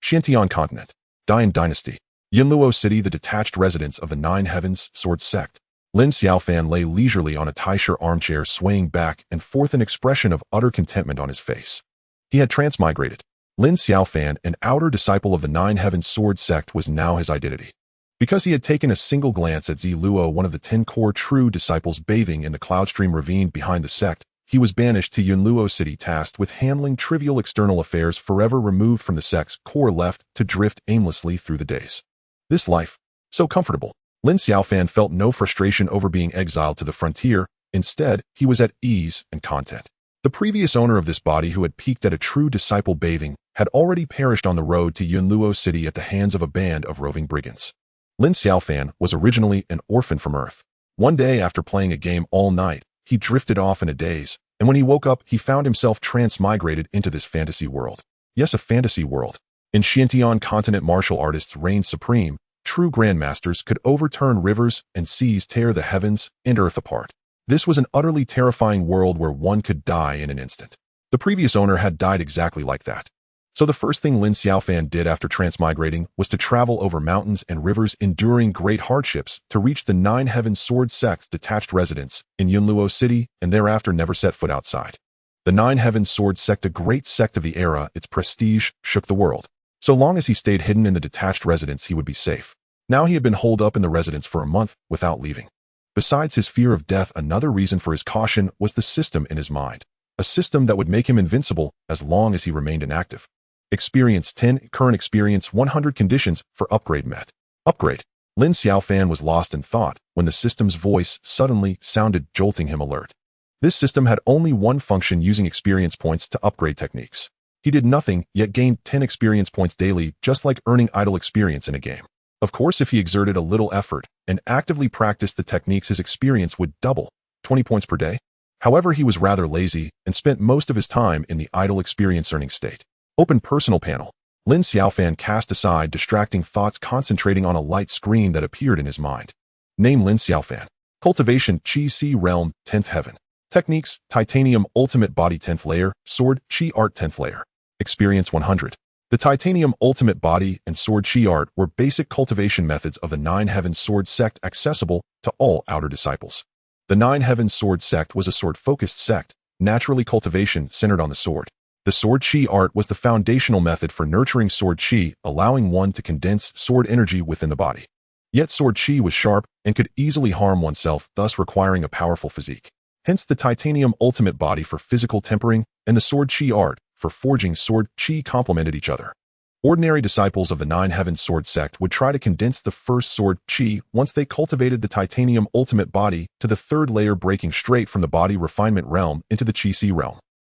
Xuantian Continent, Dian Dynasty, Yunluo City, the detached residence of the Nine Heavens Sword Sect. Lin Xiaofan lay leisurely on a Taisha armchair, swaying back and forth, an expression of utter contentment on his face. He had transmigrated. Lin Xiaofan, an outer disciple of the Nine Heavens Sword Sect, was now his identity. Because he had taken a single glance at Ziluo, one of the 10 core true disciples bathing in the Cloudstream ravine behind the sect, he was banished to Yunluo City, tasked with handling trivial external affairs, forever removed from the sect's core, left to drift aimlessly through the days. This life, so comfortable. Lin Xiaofan felt no frustration over being exiled to the frontier. Instead, he was at ease and content. The previous owner of this body, who had peaked at a true disciple bathing, had already perished on the road to Yunluo City at the hands of a band of roving brigands. Lin Xiaofan was originally an orphan from Earth. One day, after playing a game all night, he drifted off in a daze, and when he woke up, he found himself transmigrated into this fantasy world. Yes, a fantasy world. In Xuantian Continent, martial artists reigned supreme. True grandmasters could overturn rivers and seas, tear the heavens and earth apart. This was an utterly terrifying world where one could die in an instant. The previous owner had died exactly like that. So the first thing Lin Xiaofan did after transmigrating was to travel over mountains and rivers, enduring great hardships, to reach the Nine Heavens Sword Sect's detached residence in Yunluo City, and thereafter never set foot outside. The Nine Heavens Sword Sect, a great sect of the era, its prestige shook the world. So long as he stayed hidden in the detached residence, he would be safe. Now he had been holed up in the residence for a month without leaving. Besides his fear of death, another reason for his caution was the system in his mind. A system that would make him invincible as long as he remained inactive. Experience 10, current experience 100, conditions for upgrade met. Upgrade. Lin Xiaofan was lost in thought when the system's voice suddenly sounded, jolting him alert. This system had only one function: using experience points to upgrade techniques. He did nothing, yet gained 10 experience points daily, just like earning idle experience in a game. Of course, if he exerted a little effort and actively practiced the techniques, his experience would double, 20 points per day. However, he was rather lazy and spent most of his time in the idle experience earning state. Open personal panel. Lin Xiaofan cast aside distracting thoughts, concentrating on a light screen that appeared in his mind. Name: Lin Xiaofan. Cultivation: Qi Si Realm, 10th Heaven. Techniques: Titanium Ultimate Body, 10th Layer, Sword, Qi Art, 10th Layer. Experience 100. The Titanium Ultimate Body and Sword Qi Art were basic cultivation methods of the Nine Heavens Sword Sect, accessible to all outer disciples. The Nine Heavens Sword Sect was a sword-focused sect, naturally cultivation centered on the sword. The Sword Qi Art was the foundational method for nurturing sword qi, allowing one to condense sword energy within the body. Yet sword qi was sharp and could easily harm oneself, thus requiring a powerful physique. Hence the Titanium Ultimate Body for physical tempering and the Sword Qi Art for forging sword qi complemented each other. Ordinary disciples of the Nine Heavens Sword Sect would try to condense the first sword qi once they cultivated the Titanium Ultimate Body to the third layer, breaking straight from the body refinement realm into the Qi Si realm.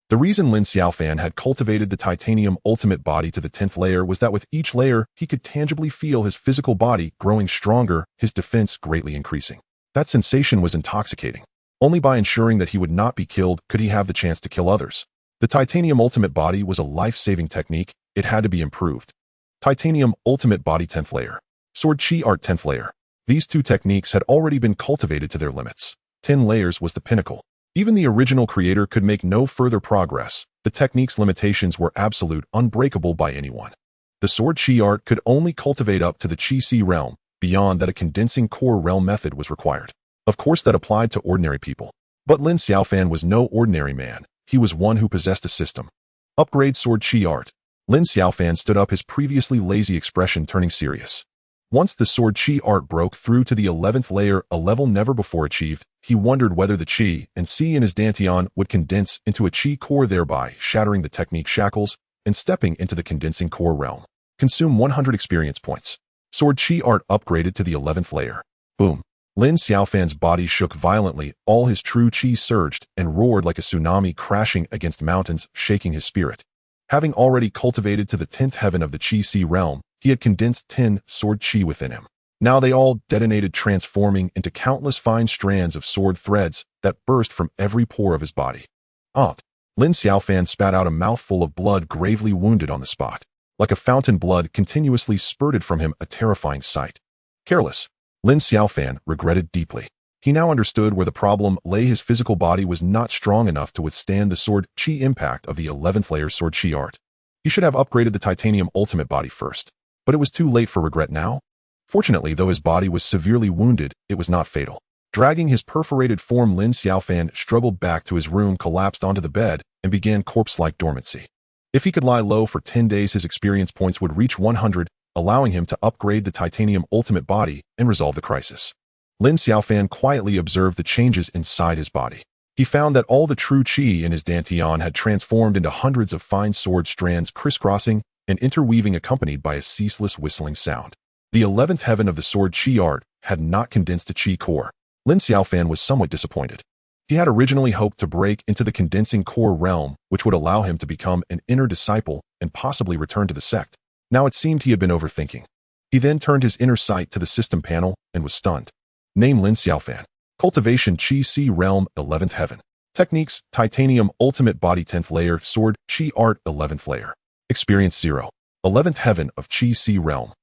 The reason Lin Xiaofan had cultivated the Titanium Ultimate Body to the 10th layer was that with each layer, he could tangibly feel his physical body growing stronger, his defense greatly increasing. That sensation was intoxicating. Only by ensuring that he would not be killed could he have the chance to kill others. The Titanium Ultimate Body was a life-saving technique. It had to be improved. Titanium Ultimate Body, 10th layer. Sword Qi Art, 10th layer. These two techniques had already been cultivated to their limits. 10 layers was the pinnacle. Even the original creator could make no further progress. The technique's limitations were absolute, unbreakable by anyone. The Sword Qi Art could only cultivate up to the Qi Si realm. Beyond that, a condensing core realm method was required. Of course, that applied to ordinary people. But Lin Xiaofan was no ordinary man. He was one who possessed a system. Upgrade Sword Qi Art. Lin Xiaofan stood up, his previously lazy expression turning serious. Once the Sword Qi Art broke through to the 11th layer, a level never before achieved, he wondered whether the Qi and Si in his Dantian would condense into a Qi core, thereby shattering the technique shackles and stepping into the condensing core realm. Consume 100 experience points. Sword Qi Art upgraded to the 11th layer. Boom. Lin Xiaofan's body shook violently, all his true qi surged and roared like a tsunami crashing against mountains, shaking his spirit. Having already cultivated to the 10th heaven of the Qi Si realm, he had condensed 10 sword qi within him. Now they all detonated, transforming into countless fine strands of sword threads that burst from every pore of his body. Lin Xiaofan spat out a mouthful of blood, gravely wounded on the spot. Like a fountain, blood continuously spurted from him, a terrifying sight. Careless. Lin Xiaofan regretted deeply. He now understood where the problem lay. His physical body was not strong enough to withstand the sword qi impact of the 11th layer sword qi art. He should have upgraded the titanium ultimate body first, but it was too late for regret now. Fortunately, though his body was severely wounded, it was not fatal. Dragging his perforated form, Lin Xiaofan struggled back to his room, collapsed onto the bed, and began corpse-like dormancy. If he could lie low for 10 days, his experience points would reach 100, allowing him to upgrade the titanium ultimate body and resolve the crisis. Lin Xiaofan quietly observed the changes inside his body. He found that all the true qi in his dantian had transformed into hundreds of fine sword strands, crisscrossing and interweaving, accompanied by a ceaseless whistling sound. The 11th heaven of the sword qi art had not condensed a qi core. Lin Xiaofan was somewhat disappointed. He had originally hoped to break into the condensing core realm, which would allow him to become an inner disciple and possibly return to the sect. Now it seemed he had been overthinking. He then turned his inner sight to the system panel and was stunned. Name: Lin Xiaofan. Cultivation: Qi C Realm 11th Heaven. Techniques: Titanium Ultimate Body 10th Layer, Sword Qi Art 11th Layer. Experience 0. 11th Heaven of Qi C Realm.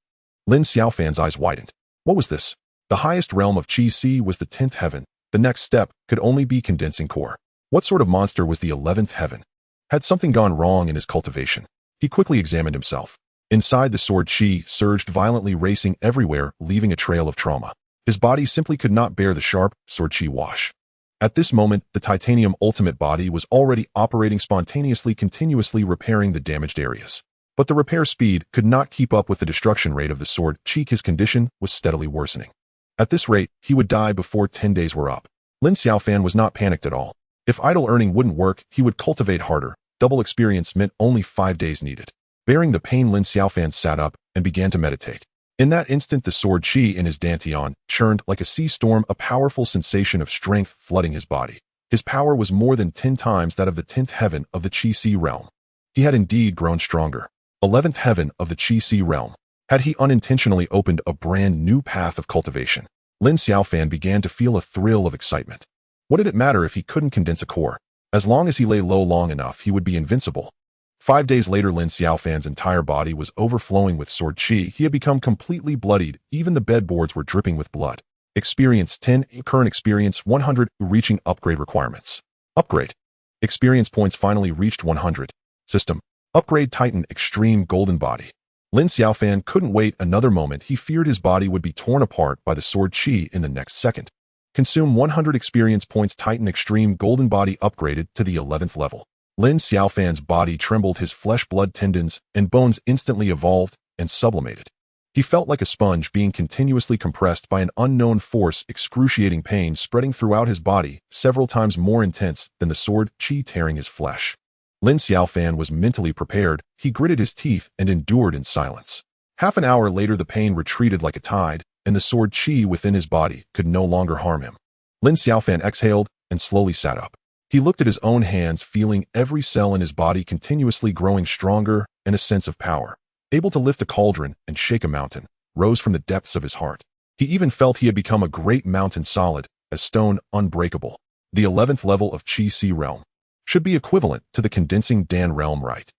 Lin Xiaofan's eyes widened. What was this? The highest realm of Qi C was the 10th Heaven. The next step could only be condensing core. What sort of monster was the 11th Heaven? Had something gone wrong in his cultivation? He quickly examined himself. Inside, the sword qi surged violently, racing everywhere, leaving a trail of trauma. His body simply could not bear the sharp sword qi wash. At this moment, the titanium ultimate body was already operating spontaneously, continuously repairing the damaged areas. But the repair speed could not keep up with the destruction rate of the sword qi. His condition was steadily worsening. At this rate, he would die before 10 days were up. Lin Xiaofan was not panicked at all. If idle earning wouldn't work, he would cultivate harder. Double experience meant only 5 days needed. Bearing the pain, Lin Xiaofan sat up and began to meditate. In that instant, the sword qi in his dantian churned like a sea storm, a powerful sensation of strength flooding his body. His power was more than 10 times that of the 10th heaven of the Qi Si realm. He had indeed grown stronger. 11th heaven of the Qi Si realm. Had he unintentionally opened a brand new path of cultivation? Lin Xiaofan began to feel a thrill of excitement. What did it matter if he couldn't condense a core? As long as he lay low long enough, he would be invincible. 5 days later, Lin Xiaofan's entire body was overflowing with sword qi. He had become completely bloodied. Even the bedboards were dripping with blood. Experience 10, current experience 100, reaching upgrade requirements. Upgrade. Experience points finally reached 100. System. Upgrade Titan Extreme Golden Body. Lin Xiaofan couldn't wait another moment. He feared his body would be torn apart by the sword qi in the next second. Consume 100 experience points. Titan Extreme Golden Body upgraded to the 11th level. Lin Xiaofan's body trembled. His flesh, blood, tendons, and bones instantly evolved and sublimated. He felt like a sponge being continuously compressed by an unknown force. Excruciating pain spreading throughout his body, several times more intense than the sword qi tearing his flesh. Lin Xiaofan was mentally prepared. He gritted his teeth and endured in silence. Half an hour later, the pain retreated like a tide, and the sword qi within his body could no longer harm him. Lin Xiaofan exhaled and slowly sat up. He looked at his own hands, feeling every cell in his body continuously growing stronger, and a sense of power, able to lift a cauldron and shake a mountain, rose from the depths of his heart. He even felt he had become a great mountain, solid as stone, unbreakable. The 11th level of Qi Si realm should be equivalent to the condensing Dan realm, right?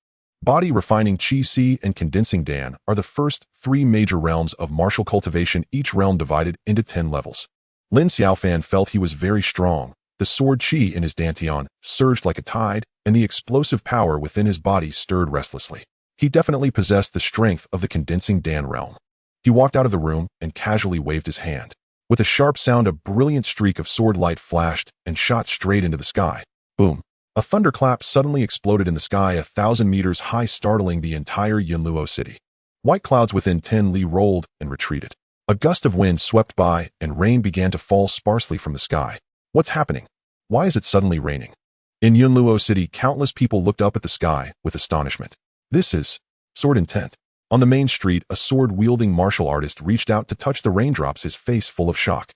Body refining Qi Si and condensing Dan are the first 3 major realms of martial cultivation, each realm divided into 10 levels. Lin Xiaofan felt he was very strong. The sword qi in his dantian surged like a tide, and the explosive power within his body stirred restlessly. He definitely possessed the strength of the condensing Dan realm. He walked out of the room and casually waved his hand. With a sharp sound, a brilliant streak of sword light flashed and shot straight into the sky. Boom! A thunderclap suddenly exploded in the sky 1,000 meters high, startling the entire Yunluo city. White clouds within 10 li rolled and retreated. A gust of wind swept by, and rain began to fall sparsely from the sky. What's happening? Why is it suddenly raining? In Yunluo City, countless people looked up at the sky with astonishment. This is sword intent. On the main street, a sword-wielding martial artist reached out to touch the raindrops, his face full of shock.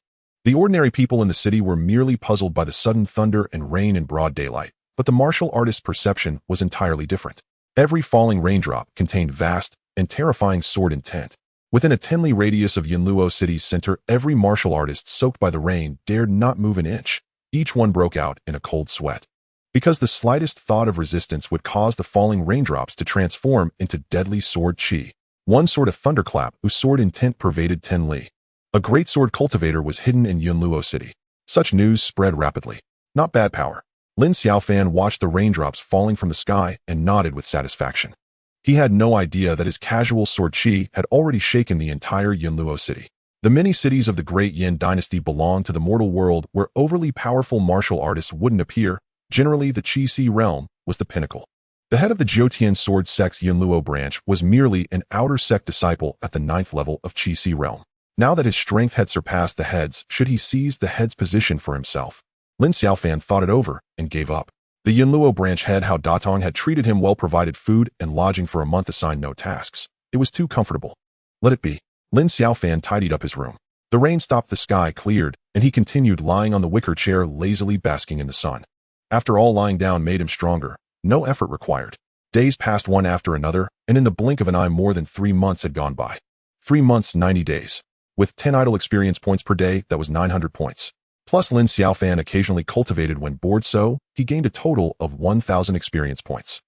The ordinary people in the city were merely puzzled by the sudden thunder and rain in broad daylight, but the martial artist's perception was entirely different. Every falling raindrop contained vast and terrifying sword intent. Within a 10 li radius of Yunluo City's center, every martial artist soaked by the rain dared not move an inch. Each one broke out in a cold sweat, because the slightest thought of resistance would cause the falling raindrops to transform into deadly sword qi. One sort of thunderclap whose sword intent pervaded 10 li. A great sword cultivator was hidden in Yunluo City. Such news spread rapidly. Not bad power. Lin Xiaofan watched the raindrops falling from the sky and nodded with satisfaction. He had no idea that his casual sword chi had already shaken the entire Yunluo city. The many cities of the Great Yin dynasty belonged to the mortal world where overly powerful martial artists wouldn't appear. Generally, the Qi realm was the pinnacle. The head of the Xuantian sword sect's Yunluo branch was merely an outer sect disciple at the 9th level of Qi realm. Now that his strength had surpassed the head's, should he seize the head's position for himself? Lin Xiaofan thought it over and gave up. The Yunluo branch head Hao Datong had treated him well, provided food and lodging for a month, assigned no tasks. It was too comfortable. Let it be. Lin Xiaofan tidied up his room. The rain stopped, the sky cleared, and he continued lying on the wicker chair, lazily basking in the sun. After all, lying down made him stronger. No effort required. Days passed one after another, and in the blink of an eye more than 3 months had gone by. 3 months, 90 days. With 10 idle experience points per day, that was 900 points. Plus Lin Xiaofan occasionally cultivated when bored, so he gained a total of 1,000 experience points.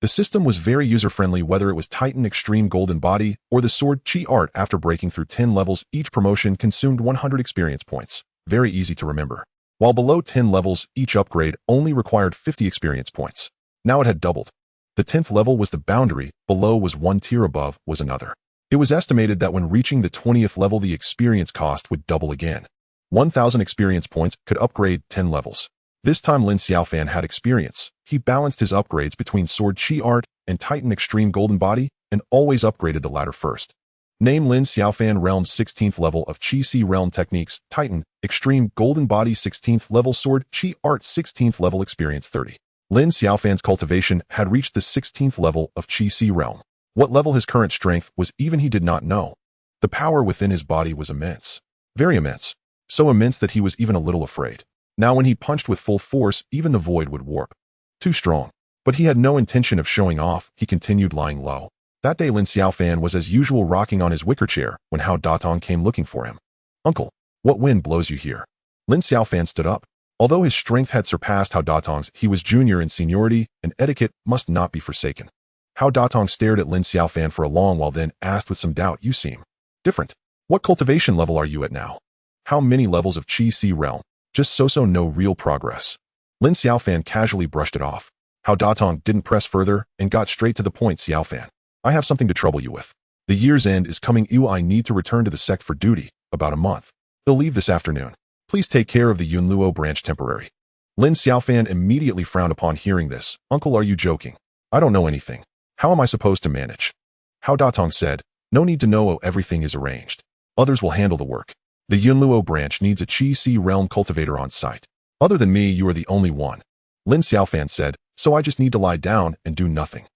The system was very user-friendly, whether it was Titan Extreme Golden Body or the Sword Chi Art. After breaking through 10 levels, each promotion consumed 100 experience points. Very easy to remember. While below 10 levels, each upgrade only required 50 experience points. Now it had doubled. The 10th level was the boundary, below was one tier, above was another. It was estimated that when reaching the 20th level, the experience cost would double again. 1,000 experience points could upgrade 10 levels. This time Lin Xiaofan had experience. He balanced his upgrades between Sword Chi Art and Titan Extreme Golden Body and always upgraded the latter first. Name: Lin Xiaofan Realm 16th level of Qi Realm Techniques, Titan Extreme Golden Body 16th level, Sword Chi Art 16th level, experience 30. Lin Xiaofan's cultivation had reached the 16th level of Qi Realm. What level his current strength was even he did not know. The power within his body was immense. Very immense. So immense that he was even a little afraid. Now when he punched with full force, even the void would warp. Too strong. But he had no intention of showing off. He continued lying low. That day Lin Xiaofan was as usual rocking on his wicker chair when Hao Datong came looking for him. "Uncle, what wind blows you here?" Lin Xiaofan stood up. Although his strength had surpassed Hao Datong's, he was junior in seniority, and etiquette must not be forsaken. Hao Datong stared at Lin Xiaofan for a long while, then asked with some doubt, "You seem different. What cultivation level are you at now?" "How many levels of Qi realm? Just so, no real progress." Lin Xiaofan casually brushed it off. Hao Datong didn't press further and got straight to the point. "Xiaofan, I have something to trouble you with. The year's end is coming. I need to return to the sect for duty, about a month. They'll leave this afternoon. Please take care of the Yunluo branch temporary." Lin Xiaofan immediately frowned upon hearing this. "Uncle, are you joking? I don't know anything. How am I supposed to manage?" Hao Datong said, "No need to know, everything is arranged. Others will handle the work. The Yunluo branch needs a Qi realm cultivator on site. Other than me, you are the only one." Lin Xiaofan said, "So I just need to lie down and do nothing."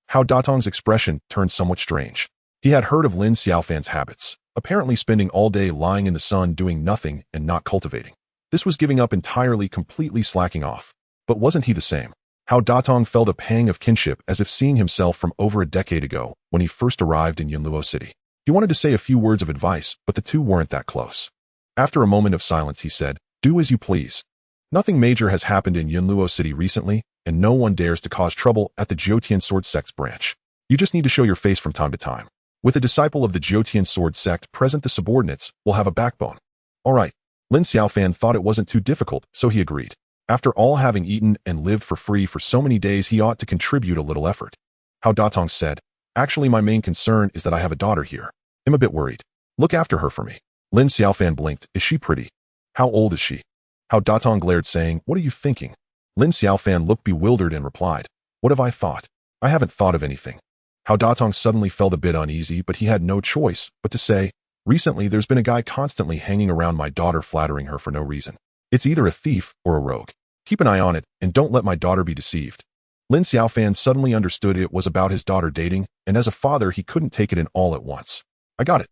Hao Datong's expression turned somewhat strange. He had heard of Lin Xiaofan's habits, apparently spending all day lying in the sun doing nothing and not cultivating. This was giving up entirely, completely slacking off. But wasn't he the same? Hao Datong felt a pang of kinship, as if seeing himself from over a decade ago when he first arrived in Yunluo City. He wanted to say a few words of advice, but the two weren't that close. After a moment of silence, he said, "Do as you please. Nothing major has happened in Yunluo City recently, and no one dares to cause trouble at the Xuantian Sword Sect's branch. You just need to show your face from time to time. With a disciple of the Xuantian Sword Sect present, the subordinates will have a backbone." "All right." Lin Xiaofan thought it wasn't too difficult, so he agreed. After all, having eaten and lived for free for so many days, he ought to contribute a little effort. Hao Datong said, "Actually, my main concern is that I have a daughter here. I'm a bit worried. Look after her for me." Lin Xiaofan blinked. "Is she pretty? How old is she?" Hao Datong glared, saying, "What are you thinking?" Lin Xiaofan looked bewildered and replied, "What have I thought? I haven't thought of anything." Hao Datong suddenly felt a bit uneasy, but he had no choice but to say, "Recently there's been a guy constantly hanging around my daughter, flattering her for no reason. It's either a thief or a rogue. Keep an eye on it, and don't let my daughter be deceived." Lin Xiaofan suddenly understood it was about his daughter dating, and as a father he couldn't take it in all at once. "I got it."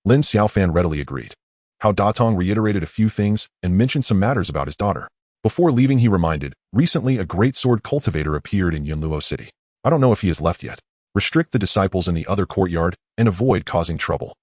Lin Xiaofan readily agreed. Hao Datong reiterated a few things and mentioned some matters about his daughter. Before leaving, he reminded, "Recently a great sword cultivator appeared in Yunluo City. I don't know if he has left yet. Restrict the disciples in the other courtyard and avoid causing trouble."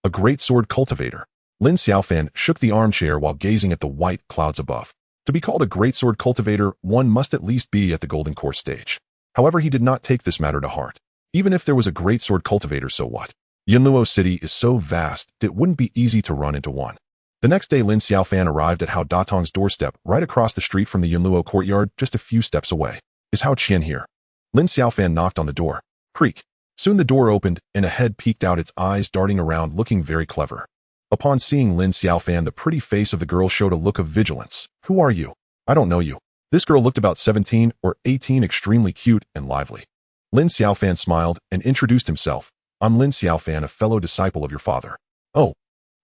A great sword cultivator. Lin Xiaofan shook the armchair while gazing at the white clouds above. To be called a great sword cultivator, one must at least be at the golden core stage. However, he did not take this matter to heart. Even if there was a great sword cultivator, so what? Yunluo City is so vast, it wouldn't be easy to run into one. The next day, Lin Xiaofan arrived at Hao Datong's doorstep, right across the street from the Yunluo courtyard, just a few steps away. "Is Hao Qian here?" Lin Xiaofan knocked on the door. Creak. Soon the door opened, and a head peeked out, its eyes darting around, looking very clever. Upon seeing Lin Xiaofan, the pretty face of the girl showed a look of vigilance. Who are you? I don't know you. This girl looked about 17 or 18, extremely cute and lively. Lin Xiaofan smiled and introduced himself. I'm Lin Xiaofan, a fellow disciple of your father. Oh.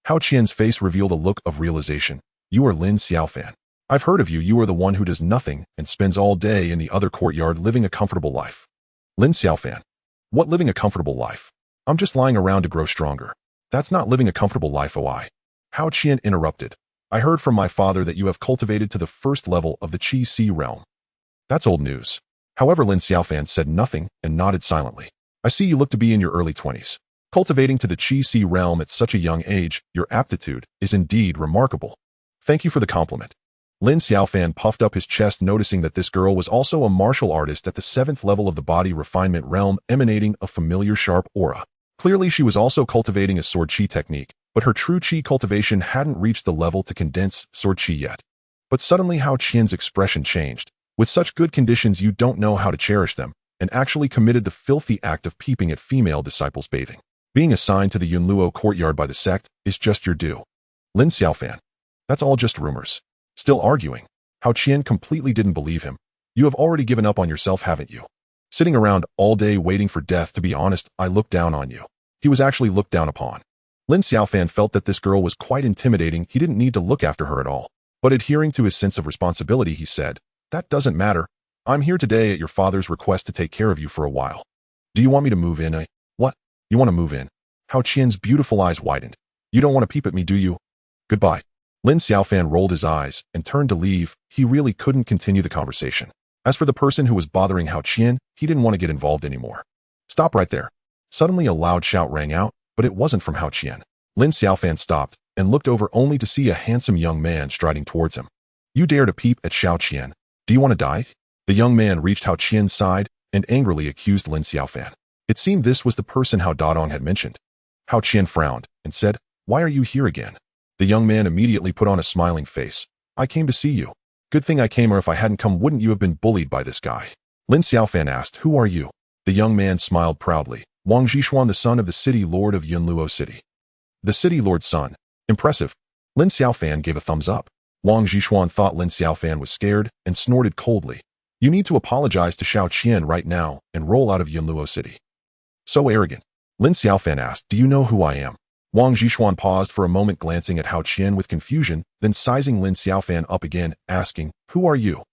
Hao Qian's face revealed a look of realization. You are Lin Xiaofan. I've heard of you. You are the one who does nothing and spends all day in the other courtyard living a comfortable life. Lin Xiaofan. What living a comfortable life? I'm just lying around to grow stronger. That's not living a comfortable life, oh I. Hao Qian interrupted. I heard from my father that you have cultivated to the first level of the Qi Si realm. That's old news. However, Lin Xiaofan said nothing and nodded silently. I see you look to be in your early 20s. Cultivating to the Qi Si realm at such a young age, your aptitude is indeed remarkable. Thank you for the compliment. Lin Xiaofan puffed up his chest, noticing that this girl was also a martial artist at the 7th level of the body refinement realm, emanating a familiar sharp aura. Clearly, she was also cultivating a sword chi technique, but her true chi cultivation hadn't reached the level to condense sword chi yet. But suddenly Hao Qian's expression changed. With such good conditions, you don't know how to cherish them, and actually committed the filthy act of peeping at female disciples bathing. Being assigned to the Yunluo courtyard by the sect is just your due. Lin Xiaofan. That's all just rumors. Still arguing. Hao Qian completely didn't believe him. You have already given up on yourself, haven't you? Sitting around all day waiting for death. To be honest, I looked down on you. He was actually looked down upon. Lin Xiaofan felt that this girl was quite intimidating. He didn't need to look after her at all. But adhering to his sense of responsibility, he said, that doesn't matter. I'm here today at your father's request to take care of you for a while. Do you want me to move in? What? You want to move in? Hao Qian's beautiful eyes widened. You don't want to peep at me, do you? Goodbye. Lin Xiaofan rolled his eyes and turned to leave. He really couldn't continue the conversation. As for the person who was bothering Hao Qian, he didn't want to get involved anymore. Stop right there. Suddenly a loud shout rang out, but it wasn't from Hao Qian. Lin Xiaofan stopped and looked over only to see a handsome young man striding towards him. You dare to peep at Hao Qian? Do you want to die? The young man reached Hao Qian's side and angrily accused Lin Xiaofan. It seemed this was the person Hao Dadong had mentioned. Hao Qian frowned and said, why are you here again? The young man immediately put on a smiling face. I came to see you. Good thing I came, or if I hadn't come, wouldn't you have been bullied by this guy? Lin Xiaofan asked, who are you? The young man smiled proudly. Wang Zhixuan, the son of the city lord of Yunluo City. The city lord's son. Impressive. Lin Xiaofan gave a thumbs up. Wang Zhixuan thought Lin Xiaofan was scared and snorted coldly. You need to apologize to Hao Qian right now and roll out of Yunluo City. So arrogant. Lin Xiaofan asked, do you know who I am? Wang Zhixuan paused for a moment, glancing at Hao Qian with confusion, then sizing Lin Xiaofan up again, asking, who are you?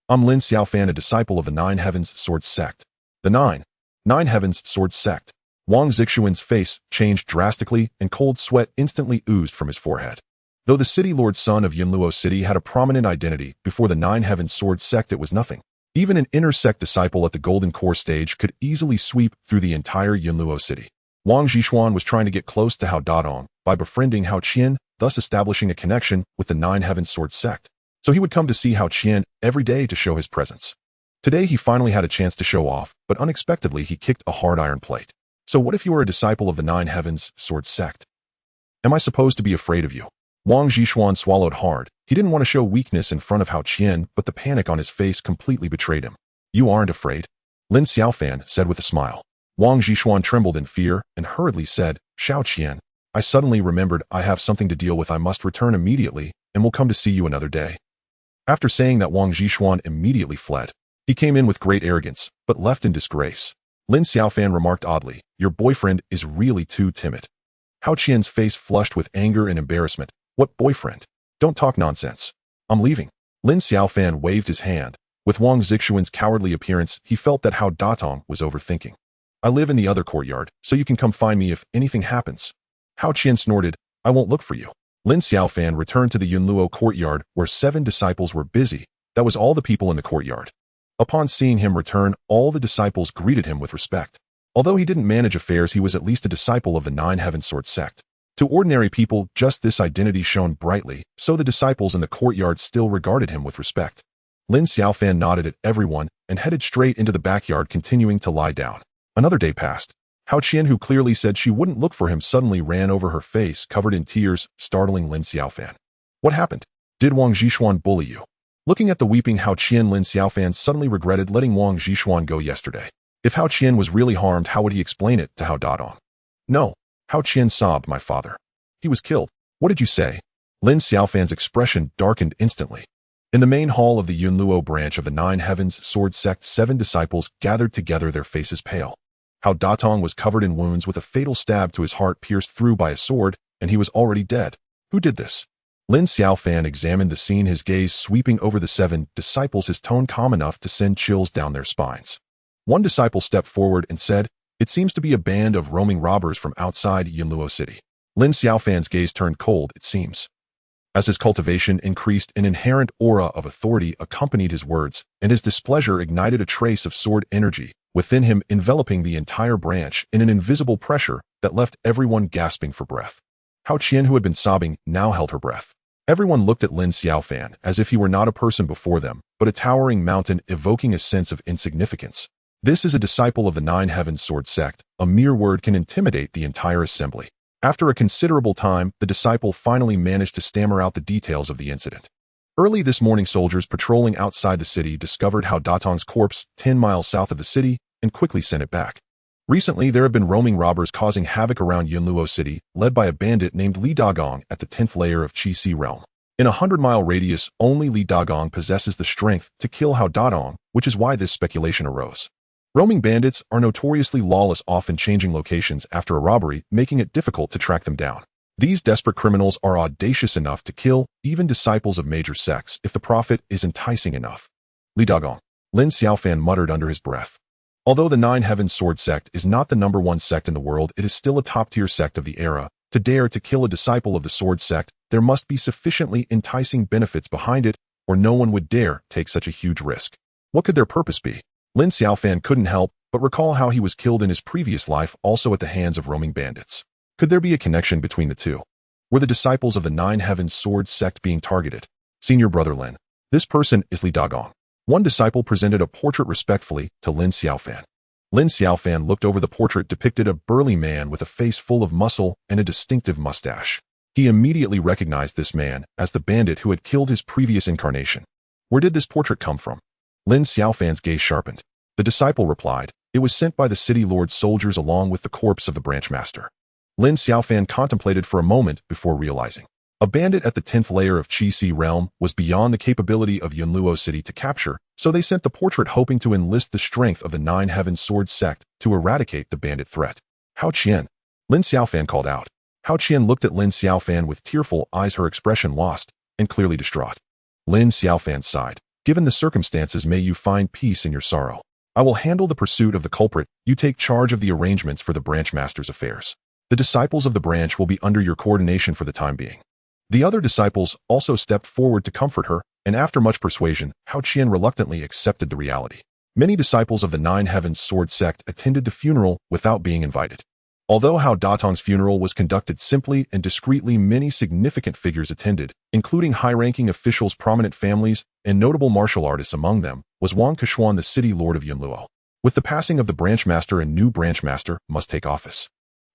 I'm Lin Xiaofan, a disciple of the Nine Heavens Sword Sect. The Nine Heavens Sword Sect. Wang Zhixuan's face changed drastically, and cold sweat instantly oozed from his forehead. Though the city lord's son of Yunluo City had a prominent identity before the Nine Heavens Sword Sect, it was nothing. Even an inner sect disciple at the Golden Core stage could easily sweep through the entire Yunluo City. Wang Zhixuan was trying to get close to Hao Dadong by befriending Hao Qian, thus establishing a connection with the Nine Heavens Sword Sect. So he would come to see Hao Qian every day to show his presence. Today he finally had a chance to show off, but unexpectedly he kicked a hard iron plate. So what if you are a disciple of the Nine Heavens Sword Sect? Am I supposed to be afraid of you? Wang Zhixuan swallowed hard. He didn't want to show weakness in front of Hao Qian, but the panic on his face completely betrayed him. You aren't afraid? Lin Xiaofan said with a smile. Wang Zhixuan trembled in fear and hurriedly said, Hao Qian, I suddenly remembered I have something to deal with. I must return immediately and will come to see you another day. After saying that, Wang Zhixuan immediately fled. He came in with great arrogance, but left in disgrace. Lin Xiaofan remarked oddly, your boyfriend is really too timid. Hao Qian's face flushed with anger and embarrassment. What boyfriend? Don't talk nonsense. I'm leaving. Lin Xiaofan waved his hand. With Wang Zhixuan's cowardly appearance, he felt that Hao Datong was overthinking. I live in the other courtyard, so you can come find me if anything happens. Hao Qian snorted, I won't look for you. Lin Xiaofan returned to the Yunluo courtyard where 7 disciples were busy. That was all the people in the courtyard. Upon seeing him return, all the disciples greeted him with respect. Although he didn't manage affairs, he was at least a disciple of the Nine Heavens Sword Sect. To ordinary people, just this identity shone brightly, so the disciples in the courtyard still regarded him with respect. Lin Xiaofan nodded at everyone and headed straight into the backyard, continuing to lie down. Another day passed. Hao Qian, who clearly said she wouldn't look for him, suddenly ran over her face, covered in tears, startling Lin Xiaofan. What happened? Did Wang Zhixuan bully you? Looking at the weeping Hao Qian, Lin Xiaofan suddenly regretted letting Wang Zhixuan go yesterday. If Hao Qian was really harmed, how would he explain it to Hao Dadong? No. Hao Qian sobbed, my father. He was killed. What did you say? Lin Xiaofan's expression darkened instantly. In the main hall of the Yunluo branch of the Nine Heavens Sword Sect, 7 disciples gathered together, their faces pale. Hao Datong was covered in wounds with a fatal stab to his heart pierced through by a sword, and he was already dead. Who did this? Lin Xiaofan examined the scene, his gaze sweeping over the 7 disciples, his tone calm enough to send chills down their spines. One disciple stepped forward and said, "It seems to be a band of roaming robbers from outside Yunluo City." Lin Xiaofan's gaze turned cold, it seems. As his cultivation increased, an inherent aura of authority accompanied his words, and his displeasure ignited a trace of sword energy within him, enveloping the entire branch in an invisible pressure that left everyone gasping for breath. Hao Qian, who had been sobbing, now held her breath. Everyone looked at Lin Xiaofan as if he were not a person before them, but a towering mountain evoking a sense of insignificance. This is a disciple of the Nine Heavens Sword Sect. A mere word can intimidate the entire assembly. After a considerable time, the disciple finally managed to stammer out the details of the incident. Early this morning, soldiers patrolling outside the city discovered Hao Datong's corpse 10 miles south of the city and quickly sent it back. Recently, there have been roaming robbers causing havoc around Yunluo City, led by a bandit named Li Dagong at the 10th layer of Qi realm. In a 100-mile radius, only Li Dagong possesses the strength to kill Hao Datong, which is why this speculation arose. Roaming bandits are notoriously lawless, often changing locations after a robbery, making it difficult to track them down. These desperate criminals are audacious enough to kill even disciples of major sects if the profit is enticing enough. Li Dagong. Lin Xiaofan muttered under his breath. Although the Nine Heavens Sword Sect is not the #1 sect in the world, it is still a top-tier sect of the era. To dare to kill a disciple of the Sword Sect, there must be sufficiently enticing benefits behind it, or no one would dare take such a huge risk. What could their purpose be? Lin Xiaofan couldn't help but recall how he was killed in his previous life, also at the hands of roaming bandits. Could there be a connection between the two? Were the disciples of the Nine Heavens Sword Sect being targeted? Senior brother Lin. This person is Li Dagong. One disciple presented a portrait respectfully to Lin Xiaofan. Lin Xiaofan looked over the portrait, depicted a burly man with a face full of muscle and a distinctive mustache. He immediately recognized this man as the bandit who had killed his previous incarnation. Where did this portrait come from? Lin Xiaofan's gaze sharpened. The disciple replied, "It was sent by the city lord's soldiers along with the corpse of the branch master." Lin Xiaofan contemplated for a moment before realizing. A bandit at the 10th layer of Qi realm was beyond the capability of Yunluo City to capture, so they sent the portrait hoping to enlist the strength of the Nine Heavens Sword Sect to eradicate the bandit threat. Hao Qian. Lin Xiaofan called out. Hao Qian looked at Lin Xiaofan with tearful eyes, her expression lost and clearly distraught. Lin Xiaofan sighed. "Given the circumstances, may you find peace in your sorrow. I will handle the pursuit of the culprit. You take charge of the arrangements for the branch master's affairs. The disciples of the branch will be under your coordination for the time being." The other disciples also stepped forward to comfort her, and after much persuasion, Hao Qian reluctantly accepted the reality. Many disciples of the Nine Heavens Sword Sect attended the funeral without being invited. Although Hao Datong's funeral was conducted simply and discreetly, many significant figures attended, including high-ranking officials, prominent families, and notable martial artists. Among them was Wang Keshuan, the city lord of Yunluo. With the passing of the branch master, a new branch master must take office.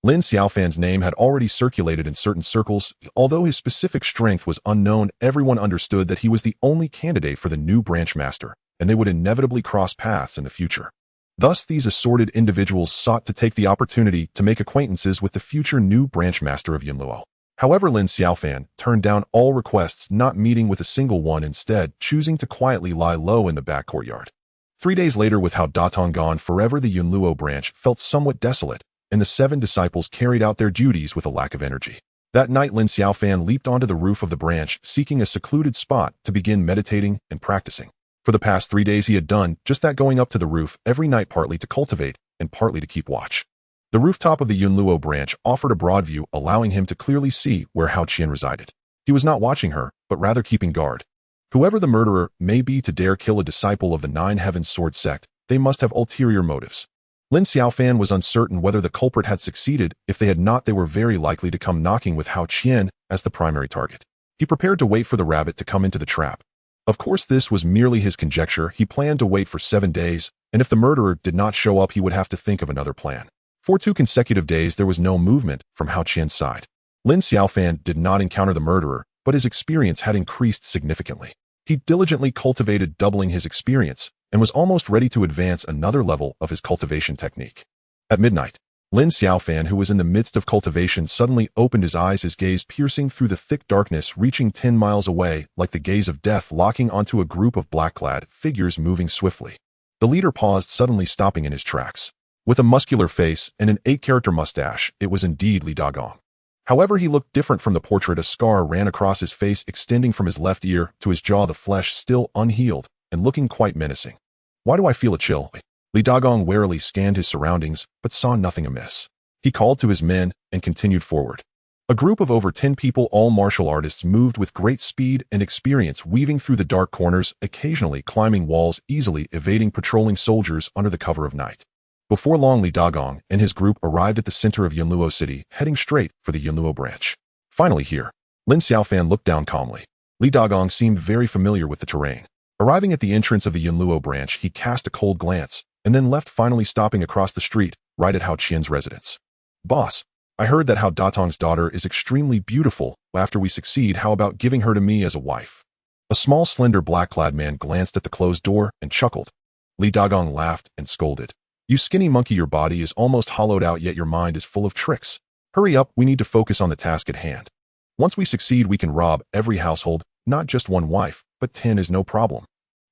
Lin Xiaofan's name had already circulated in certain circles. Although his specific strength was unknown, everyone understood that he was the only candidate for the new branch master, and they would inevitably cross paths in the future. Thus, these assorted individuals sought to take the opportunity to make acquaintances with the future new branch master of Yunluo. However, Lin Xiaofan turned down all requests, not meeting with a single one, instead choosing to quietly lie low in the back courtyard. 3 days later, with Hao Datong gone forever, the Yunluo branch felt somewhat desolate, and the 7 disciples carried out their duties with a lack of energy. That night, Lin Xiaofan leaped onto the roof of the branch, seeking a secluded spot to begin meditating and practicing. For the past 3 days, he had done just that, going up to the roof every night, partly to cultivate and partly to keep watch. The rooftop of the Yunluo branch offered a broad view, allowing him to clearly see where Hao Qian resided. He was not watching her, but rather keeping guard. Whoever the murderer may be to dare kill a disciple of the Nine Heavens Sword Sect, they must have ulterior motives. Lin Xiaofan was uncertain whether the culprit had succeeded. If they had not, they were very likely to come knocking with Hao Qian as the primary target. He prepared to wait for the rabbit to come into the trap. Of course, this was merely his conjecture. He planned to wait for 7 days, and if the murderer did not show up, he would have to think of another plan. For 2 consecutive days, there was no movement from Hao Qian's side. Lin Xiaofan did not encounter the murderer, but his experience had increased significantly. He diligently cultivated, doubling his experience, and was almost ready to advance another level of his cultivation technique. At midnight, Lin Xiaofan, who was in the midst of cultivation, suddenly opened his eyes, his gaze piercing through the thick darkness, reaching 10 miles away, like the gaze of death, locking onto a group of black-clad figures moving swiftly. The leader paused, suddenly stopping in his tracks. With a muscular face and an 8-character mustache, it was indeed Li Dagong. However, he looked different from the portrait. A scar ran across his face, extending from his left ear to his jaw, the flesh still unhealed and looking quite menacing. Why do I feel a chill? Li Dagong warily scanned his surroundings, but saw nothing amiss. He called to his men and continued forward. A group of over 10 people, all martial artists, moved with great speed and experience, weaving through the dark corners, occasionally climbing walls, easily evading patrolling soldiers under the cover of night. Before long, Li Dagong and his group arrived at the center of Yunluo City, heading straight for the Yunluo branch. Finally here, Lin Xiaofan looked down calmly. Li Dagong seemed very familiar with the terrain. Arriving at the entrance of the Yunluo branch, he cast a cold glance, and then left, finally stopping across the street, right at Hao Qian's residence. Boss, I heard that Hao Datong's daughter is extremely beautiful. After we succeed, how about giving her to me as a wife? A small, slender, black-clad man glanced at the closed door and chuckled. Li Dagong laughed and scolded. You skinny monkey, your body is almost hollowed out, yet your mind is full of tricks. Hurry up, we need to focus on the task at hand. Once we succeed, we can rob every household, not just one wife, but 10 is no problem.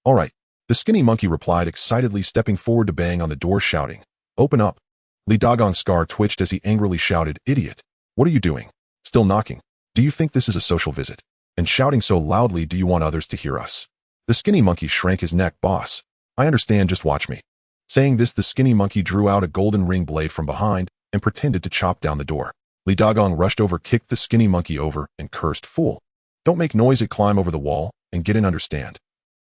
All right, the skinny monkey replied excitedly, stepping forward to bang on the door, shouting, Open up. Li Dagong's scar twitched as he angrily shouted, Idiot, what are you doing? Still knocking? Do you think this is a social visit? And shouting so loudly, do you want others to hear us? The skinny monkey shrank his neck. Boss, I understand, just watch me. Saying this, the skinny monkey drew out a golden ring blade from behind and pretended to chop down the door. Li Dagong rushed over, kicked the skinny monkey over, and cursed, Fool. Don't make noise, climb over the wall and get in, understand?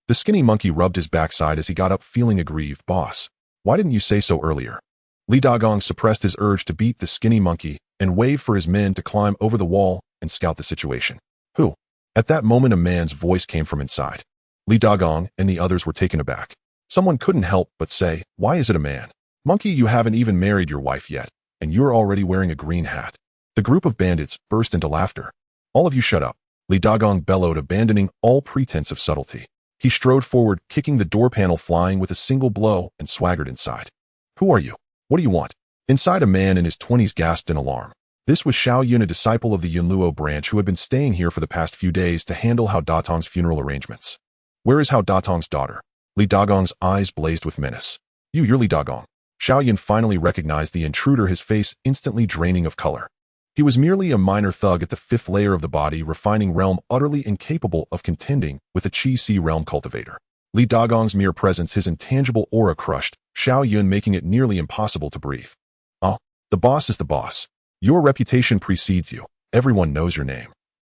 The skinny monkey rubbed his backside as he got up, feeling aggrieved. Boss, why didn't you say so earlier? Li Dagong suppressed his urge to beat the skinny monkey and waved for his men to climb over the wall and scout the situation. Who? At that moment, a man's voice came from inside. Li Dagong and the others were taken aback. Someone couldn't help but say, Why is it a man? Monkey, you haven't even married your wife yet, and you're already wearing a green hat. The group of bandits burst into laughter. All of you shut up, Li Dagong bellowed, abandoning all pretense of subtlety. He strode forward, kicking the door panel flying with a single blow, and swaggered inside. Who are you? What do you want? Inside, a man in his 20s gasped in alarm. This was Xuantian, a disciple of the Yunluo branch who had been staying here for the past few days to handle Hao Datong's funeral arrangements. Where is Hao Datong's daughter? Li Dagong's eyes blazed with menace. You're Li Dagong. Xuantian finally recognized the intruder, his face instantly draining of color. He was merely a minor thug at the 5th layer of the body refining realm, utterly incapable of contending with a Qi Si realm cultivator. Li Dagong's mere presence, his intangible aura, crushed Xuantian, making it nearly impossible to breathe. Oh, the boss is the boss. Your reputation precedes you. Everyone knows your name.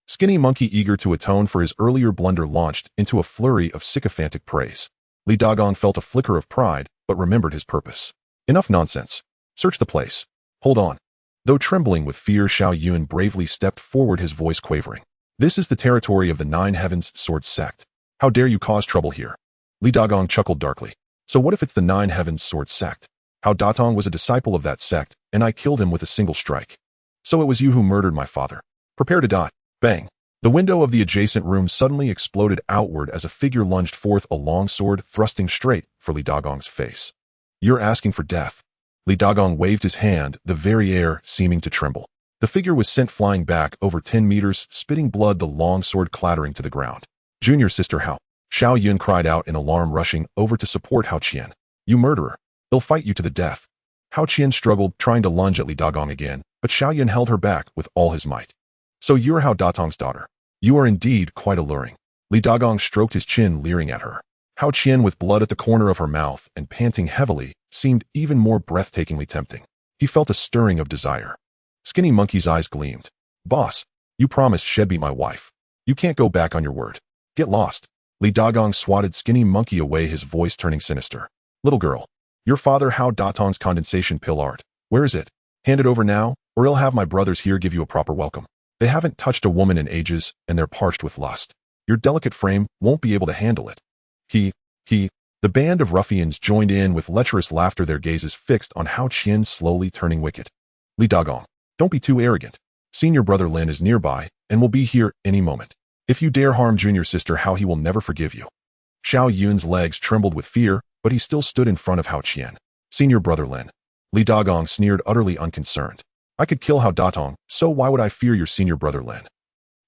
Skinny monkey, eager to atone for his earlier blunder, launched into a flurry of sycophantic praise. Li Dagong felt a flicker of pride, but remembered his purpose. Enough nonsense. Search the place. Hold on. Though trembling with fear, Xuantian bravely stepped forward, his voice quavering. This is the territory of the 9 Heavens Sword sect. How dare you cause trouble here? Li Dagong chuckled darkly. So what if it's the 9 Heavens Sword sect? Hao Datong was a disciple of that sect, and I killed him with a single strike. So it was you who murdered my father. Prepare to die. Bang. The window of the adjacent room suddenly exploded outward as a figure lunged forth, a long sword thrusting straight for Li Dagong's face. You're asking for death. Li Dagong waved his hand, the very air seeming to tremble. The figure was sent flying back over 10 meters, spitting blood, the long sword clattering to the ground. Junior sister Hao. Xuantian cried out in alarm, rushing over to support Hao Qian. You murderer. They'll fight you to the death. Hao Qian struggled, trying to lunge at Li Dagong again, but Xuantian held her back with all his might. So you're Hao Datong's daughter. You are indeed quite alluring. Li Dagong stroked his chin, leering at her. Hao Qian, with blood at the corner of her mouth and panting heavily, seemed even more breathtakingly tempting. He felt a stirring of desire. Skinny monkey's eyes gleamed. Boss, you promised she'd be my wife. You can't go back on your word. Get lost. Li Dagong swatted Skinny monkey away, his voice turning sinister. Little girl, your father Hao Datong's condensation pill art. Where is it? Hand it over now, or I'll have my brothers here give you a proper welcome. They haven't touched a woman in ages, and they're parched with lust. Your delicate frame won't be able to handle it. The band of ruffians joined in with lecherous laughter, their gazes fixed on Hao Qian, slowly turning wicked. Li Dagong, don't be too arrogant. Senior brother Lin is nearby, and will be here any moment. If you dare harm junior sister Hao, he will never forgive you. Xiao Yun's legs trembled with fear, but he still stood in front of Hao Qian. Senior brother Lin. Li Dagong sneered, utterly unconcerned. I could kill Hao Datong, so why would I fear your senior brother Lin?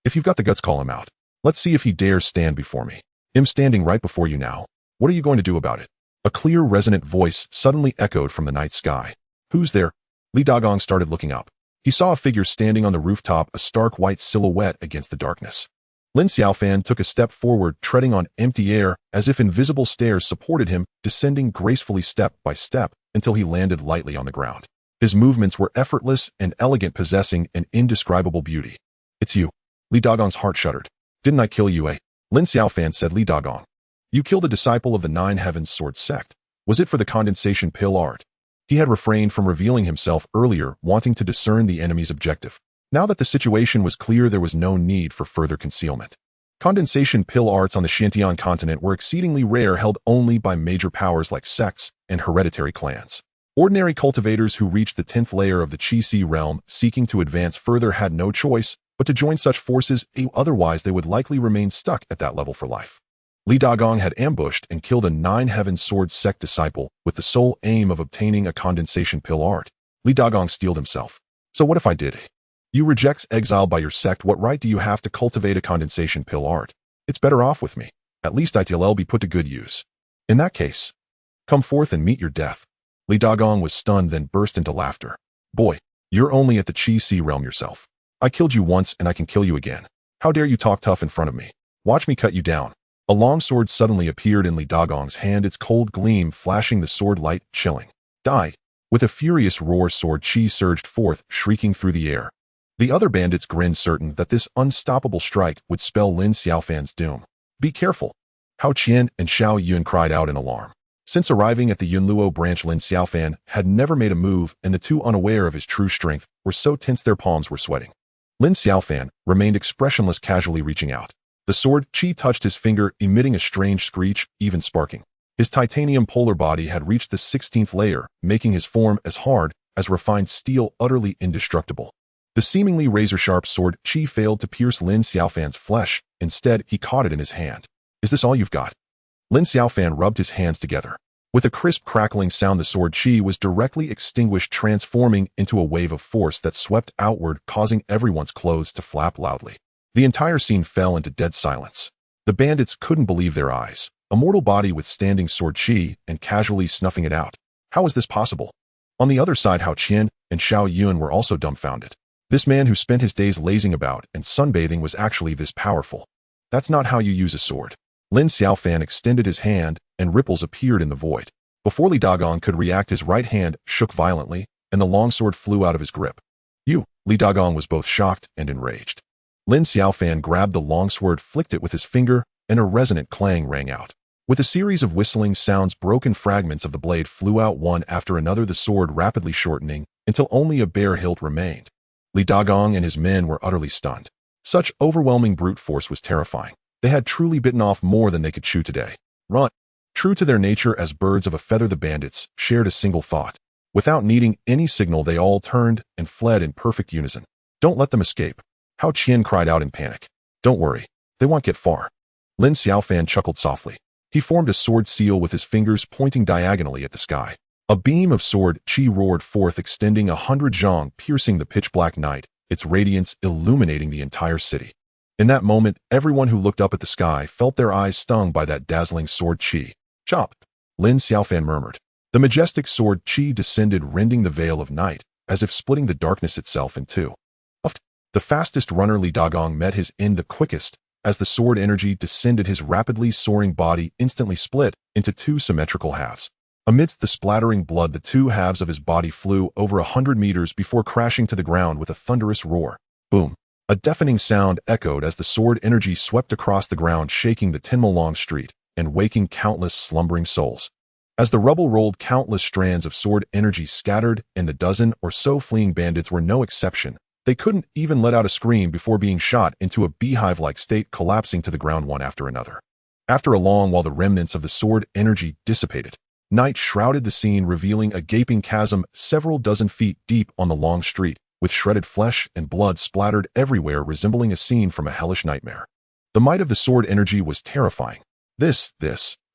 If you've got the guts, call him out. Let's see if he dares stand before me. I'm standing right before you now. What are you going to do about it? A clear, resonant voice suddenly echoed from the night sky. Who's there? Li Dagong started looking up. He saw a figure standing on the rooftop, a stark white silhouette against the darkness. Lin Xiaofan took a step forward, treading on empty air, as if invisible stairs supported him, descending gracefully step by step until he landed lightly on the ground. His movements were effortless and elegant, possessing an indescribable beauty. It's you. Li Dagong's heart shuddered. Didn't I kill you, eh? Lin Xiaofan said. Li Dagong. You killed a disciple of the Nine Heavens Sword sect. Was it for the condensation pill art? He had refrained from revealing himself earlier, wanting to discern the enemy's objective. Now that the situation was clear, there was no need for further concealment. Condensation pill arts on the Xuantian Continent were exceedingly rare, held only by major powers like sects and hereditary clans. Ordinary cultivators who reached the 10th layer of the Qi realm seeking to advance further had no choice but to join such forces, otherwise they would likely remain stuck at that level for life. Li Dagong had ambushed and killed a Nine Heavens Sword sect disciple with the sole aim of obtaining a condensation pill art. Li Dagong steeled himself. So what if I did? You rejects exile by your sect. What right do you have to cultivate a condensation pill art? It's better off with me. At least it'll be put to good use. In that case, come forth and meet your death. Li Dagong was stunned, then burst into laughter. Boy, you're only at the Qi realm yourself. I killed you once and I can kill you again. How dare you talk tough in front of me? Watch me cut you down. A long sword suddenly appeared in Li Dagong's hand, its cold gleam flashing the sword light, chilling. Die! With a furious roar, sword Qi surged forth, shrieking through the air. The other bandits grinned, certain that this unstoppable strike would spell Lin Xiaofan's doom. Be careful! Hao Qian and Xiao Yun cried out in alarm. Since arriving at the Yunluo branch, Lin Xiaofan had never made a move, and the two, unaware of his true strength, were so tense their palms were sweating. Lin Xiaofan remained expressionless, casually reaching out. The sword Qi touched his finger, emitting a strange screech, even sparking. His titanium polar body had reached the 16th layer, making his form as hard as refined steel, utterly indestructible. The seemingly razor-sharp sword Qi failed to pierce Lin Xiaofan's flesh. Instead, he caught it in his hand. Is this all you've got? Lin Xiaofan rubbed his hands together. With a crisp crackling sound, the sword Qi was directly extinguished, transforming into a wave of force that swept outward, causing everyone's clothes to flap loudly. The entire scene fell into dead silence. The bandits couldn't believe their eyes. A mortal body withstanding sword Qi and casually snuffing it out. How was this possible? On the other side, Hao Qian and Xiao Yun were also dumbfounded. This man who spent his days lazing about and sunbathing was actually this powerful. That's not how you use a sword. Lin Xiaofan extended his hand, and ripples appeared in the void. Before Li Dagong could react, his right hand shook violently, and the longsword flew out of his grip. Li Dagong was both shocked and enraged. Lin Xiaofan grabbed the longsword, flicked it with his finger, and a resonant clang rang out. With a series of whistling sounds, broken fragments of the blade flew out one after another, the sword rapidly shortening until only a bare hilt remained. Li Dagong and his men were utterly stunned. Such overwhelming brute force was terrifying. They had truly bitten off more than they could chew today. Run! True to their nature as birds of a feather, the bandits shared a single thought. Without needing any signal, they all turned and fled in perfect unison. Don't let them escape. Hao Qian cried out in panic. Don't worry. They won't get far. Lin Xiaofan chuckled softly. He formed a sword seal with his fingers, pointing diagonally at the sky. A beam of sword Qi roared forth, extending 100 zhang, piercing the pitch-black night, its radiance illuminating the entire city. In that moment, everyone who looked up at the sky felt their eyes stung by that dazzling sword Qi. Chop! Lin Xiaofan murmured. The majestic sword Qi descended, rending the veil of night, as if splitting the darkness itself in two. The fastest runner, Li Dagong, met his end the quickest, as the sword energy descended. His rapidly soaring body instantly split into two symmetrical halves. Amidst the splattering blood, the two halves of his body flew over 100 meters before crashing to the ground with a thunderous roar. Boom! A deafening sound echoed as the sword energy swept across the ground, shaking the 10-mile-long street and waking countless slumbering souls. As the rubble rolled, countless strands of sword energy scattered, and the dozen or so fleeing bandits were no exception. They couldn't even let out a scream before being shot into a beehive-like state, collapsing to the ground one after another. After a long while, the remnants of the sword energy dissipated. Night shrouded the scene, revealing a gaping chasm several dozen feet deep on the long street, with shredded flesh and blood splattered everywhere, resembling a scene from a hellish nightmare. The might of the sword energy was terrifying. This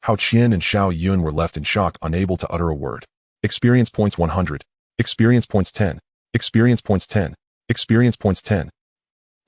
Hao Qian and Xiao Yun were left in shock, unable to utter a word. Experience points 100. Experience points 10. Experience points 10. Experience points 10.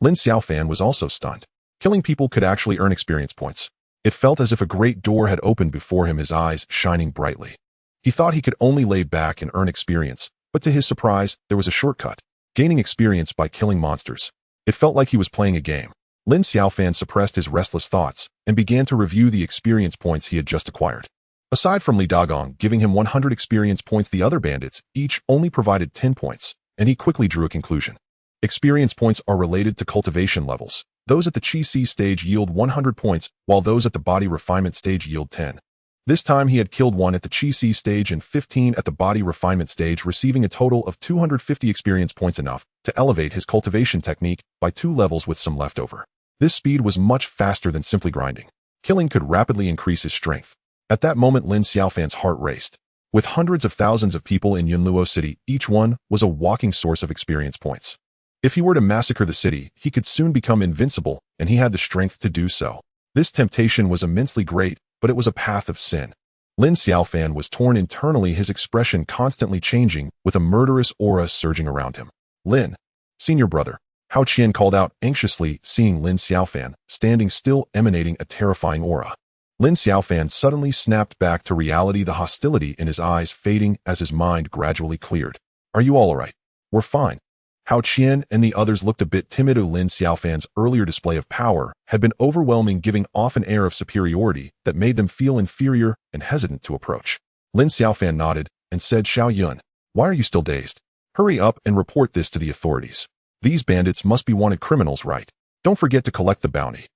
Lin Xiaofan was also stunned. Killing people could actually earn experience points. It felt as if a great door had opened before him, his eyes shining brightly. He thought he could only lay back and earn experience, but to his surprise, there was a shortcut. Gaining experience by killing monsters. It felt like he was playing a game. Lin Xiaofan suppressed his restless thoughts and began to review the experience points he had just acquired. Aside from Li Dagong giving him 100 experience points, the other bandits each only provided 10 points, and he quickly drew a conclusion. Experience points are related to cultivation levels. Those at the Qi Si stage yield 100 points, while those at the body refinement stage yield 10. This time he had killed 1 at the Qi Si stage and 15 at the body refinement stage, receiving a total of 250 experience points, enough to elevate his cultivation technique by 2 levels with some leftover. This speed was much faster than simply grinding. Killing could rapidly increase his strength. At that moment, Lin Xiaofan's heart raced. With hundreds of thousands of people in Yunluo City, each one was a walking source of experience points. If he were to massacre the city, he could soon become invincible, and he had the strength to do so. This temptation was immensely great, but it was a path of sin. Lin Xiaofan was torn internally, his expression constantly changing, with a murderous aura surging around him. Lin, senior brother, Hao Qian called out anxiously, seeing Lin Xiaofan standing still, emanating a terrifying aura. Lin Xiaofan suddenly snapped back to reality, the hostility in his eyes fading as his mind gradually cleared. Are you all right? We're fine. Hao Qian and the others looked a bit timid. Lin Xiaofan's earlier display of power had been overwhelming, giving off an air of superiority that made them feel inferior and hesitant to approach. Lin Xiaofan nodded and said, Xiao Yun, why are you still dazed? Hurry up and report this to the authorities. These bandits must be wanted criminals, right? Don't forget to collect the bounty.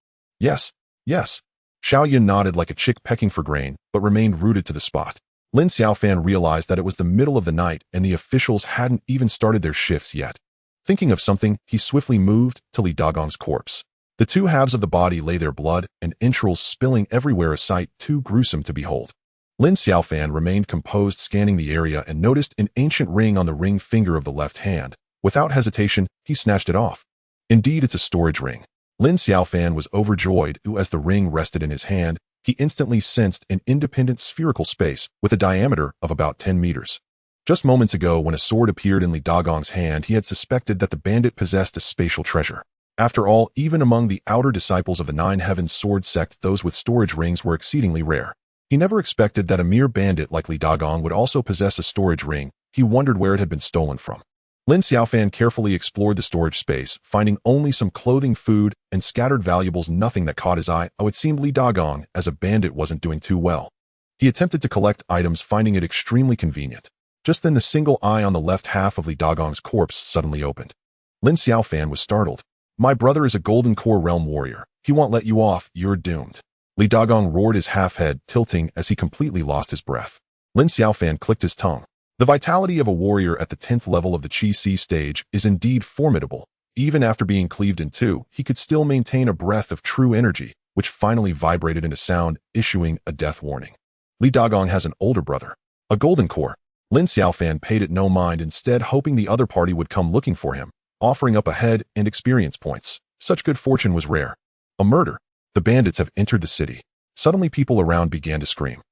Yes, yes. Xiao Yun nodded like a chick pecking for grain, but remained rooted to the spot. Lin Xiaofan realized that it was the middle of the night and the officials hadn't even started their shifts yet. Thinking of something, he swiftly moved to Li Dagong's corpse. The 2 halves of the body lay there, blood and entrails spilling everywhere, a sight too gruesome to behold. Lin Xiaofan remained composed, scanning the area, and noticed an ancient ring on the ring finger of the left hand. Without hesitation, he snatched it off. Indeed, it's a storage ring. Lin Xiaofan was overjoyed as the ring rested in his hand. He instantly sensed an independent spherical space with a diameter of about 10 meters. Just moments ago, when a sword appeared in Li Dagong's hand, he had suspected that the bandit possessed a spatial treasure. After all, even among the outer disciples of the Nine Heavens sword sect, those with storage rings were exceedingly rare. He never expected that a mere bandit like Li Dagong would also possess a storage ring. He wondered where it had been stolen from. Lin Xiaofan carefully explored the storage space, finding only some clothing, food, and scattered valuables, nothing that caught his eye. It seemed Li Dagong, as a bandit, wasn't doing too well. He attempted to collect items, finding it extremely convenient. Just then, the single eye on the left half of Li Dagong's corpse suddenly opened. Lin Xiaofan was startled. My brother is a Golden Core Realm warrior. He won't let you off. You're doomed. Li Dagong roared, his half head tilting as he completely lost his breath. Lin Xiaofan clicked his tongue. The vitality of a warrior at the 10th level of the Qi Si stage is indeed formidable. Even after being cleaved in 2, he could still maintain a breath of true energy, which finally vibrated into sound, issuing a death warning. Li Dagong has an older brother, a Golden Core. Lin Xiaofan paid it no mind, instead hoping the other party would come looking for him, offering up a head and experience points. Such good fortune was rare. A murder. The bandits have entered the city. Suddenly people around began to scream.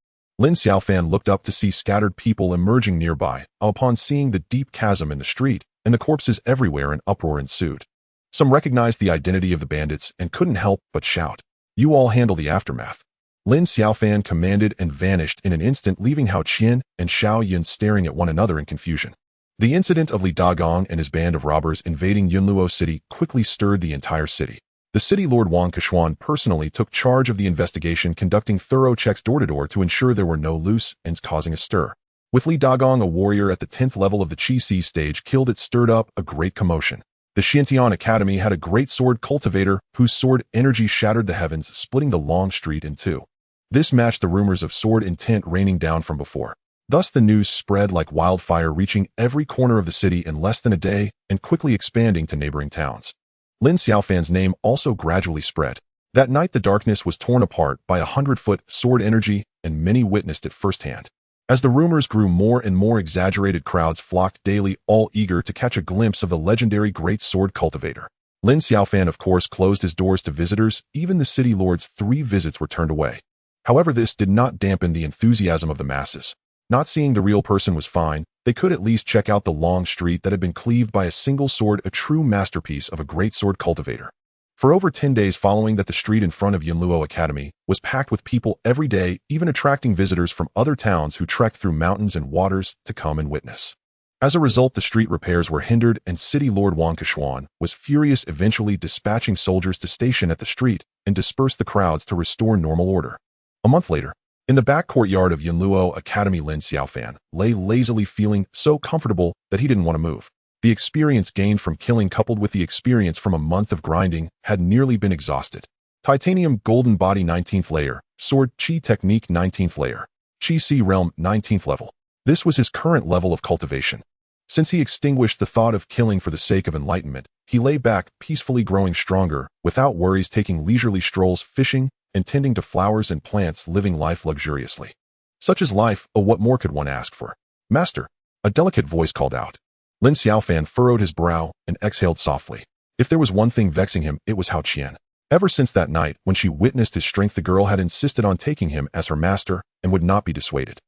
Lin Xiaofan looked up to see scattered people emerging nearby. Upon seeing the deep chasm in the street and the corpses everywhere, an uproar ensued. Some recognized the identity of the bandits and couldn't help but shout, "You all handle the aftermath." Lin Xiaofan commanded and vanished in an instant, leaving Hao Qian and Xiao Yun staring at one another in confusion. The incident of Li Dagong and his band of robbers invading Yunluo City quickly stirred the entire city. The city lord Wang Keshuan personally took charge of the investigation, conducting thorough checks door to door to ensure there were no loose ends causing a stir. With Li Dagong, a warrior at the 10th level of the Qi Si stage, killed, it stirred up a great commotion. The Xuantian Academy had a great sword cultivator whose sword energy shattered the heavens, splitting the long street in 2. This matched the rumors of sword intent raining down from before. Thus the news spread like wildfire, reaching every corner of the city in less than a day and quickly expanding to neighboring towns. Lin Xiaofan's name also gradually spread. That night the darkness was torn apart by 100-foot sword energy, and many witnessed it firsthand. As the rumors grew more and more exaggerated, crowds flocked daily, all eager to catch a glimpse of the legendary great sword cultivator. Lin Xiaofan, of course, closed his doors to visitors. Even the city lord's 3 visits were turned away. However, this did not dampen the enthusiasm of the masses. Not seeing the real person was fine, they could at least check out the long street that had been cleaved by a single sword, a true masterpiece of a great sword cultivator. For over 10 days following that, the street in front of Yunluo Academy was packed with people every day, even attracting visitors from other towns who trekked through mountains and waters to come and witness. As a result, the street repairs were hindered, and City Lord Wang Keshuan was furious, eventually dispatching soldiers to station at the street and disperse the crowds to restore normal order. A month later, in the back courtyard of Yunluo Academy, Lin Xiaofan lay lazily, feeling so comfortable that he didn't want to move. The experience gained from killing, coupled with the experience from a month of grinding, had nearly been exhausted. Titanium Golden Body 19th layer, Sword Chi Technique 19th layer, Chi Si Realm 19th level. This was his current level of cultivation. Since he extinguished the thought of killing for the sake of enlightenment, he lay back, peacefully growing stronger, without worries, taking leisurely strolls, fishing, and tending to flowers and plants, living life luxuriously. Such is life, oh, what more could one ask for? Master, a delicate voice called out. Lin Xiaofan furrowed his brow and exhaled softly. If there was one thing vexing him, it was Hao Qian. Ever since that night, when she witnessed his strength, the girl had insisted on taking him as her master and would not be dissuaded.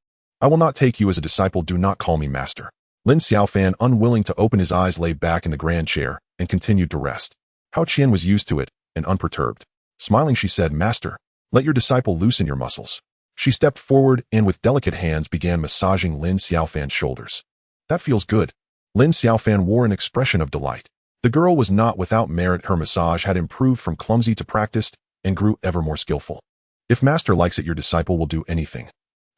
I will not take you as a disciple, do not call me master. Lin Xiaofan, unwilling to open his eyes, lay back in the grand chair and continued to rest. Hao Qian was used to it and unperturbed. Smiling, she said, Master, let your disciple loosen your muscles. She stepped forward and with delicate hands began massaging Lin Xiaofan's shoulders. That feels good. Lin Xiaofan wore an expression of delight. The girl was not without merit. Her massage had improved from clumsy to practiced and grew ever more skillful. If master likes it, your disciple will do anything.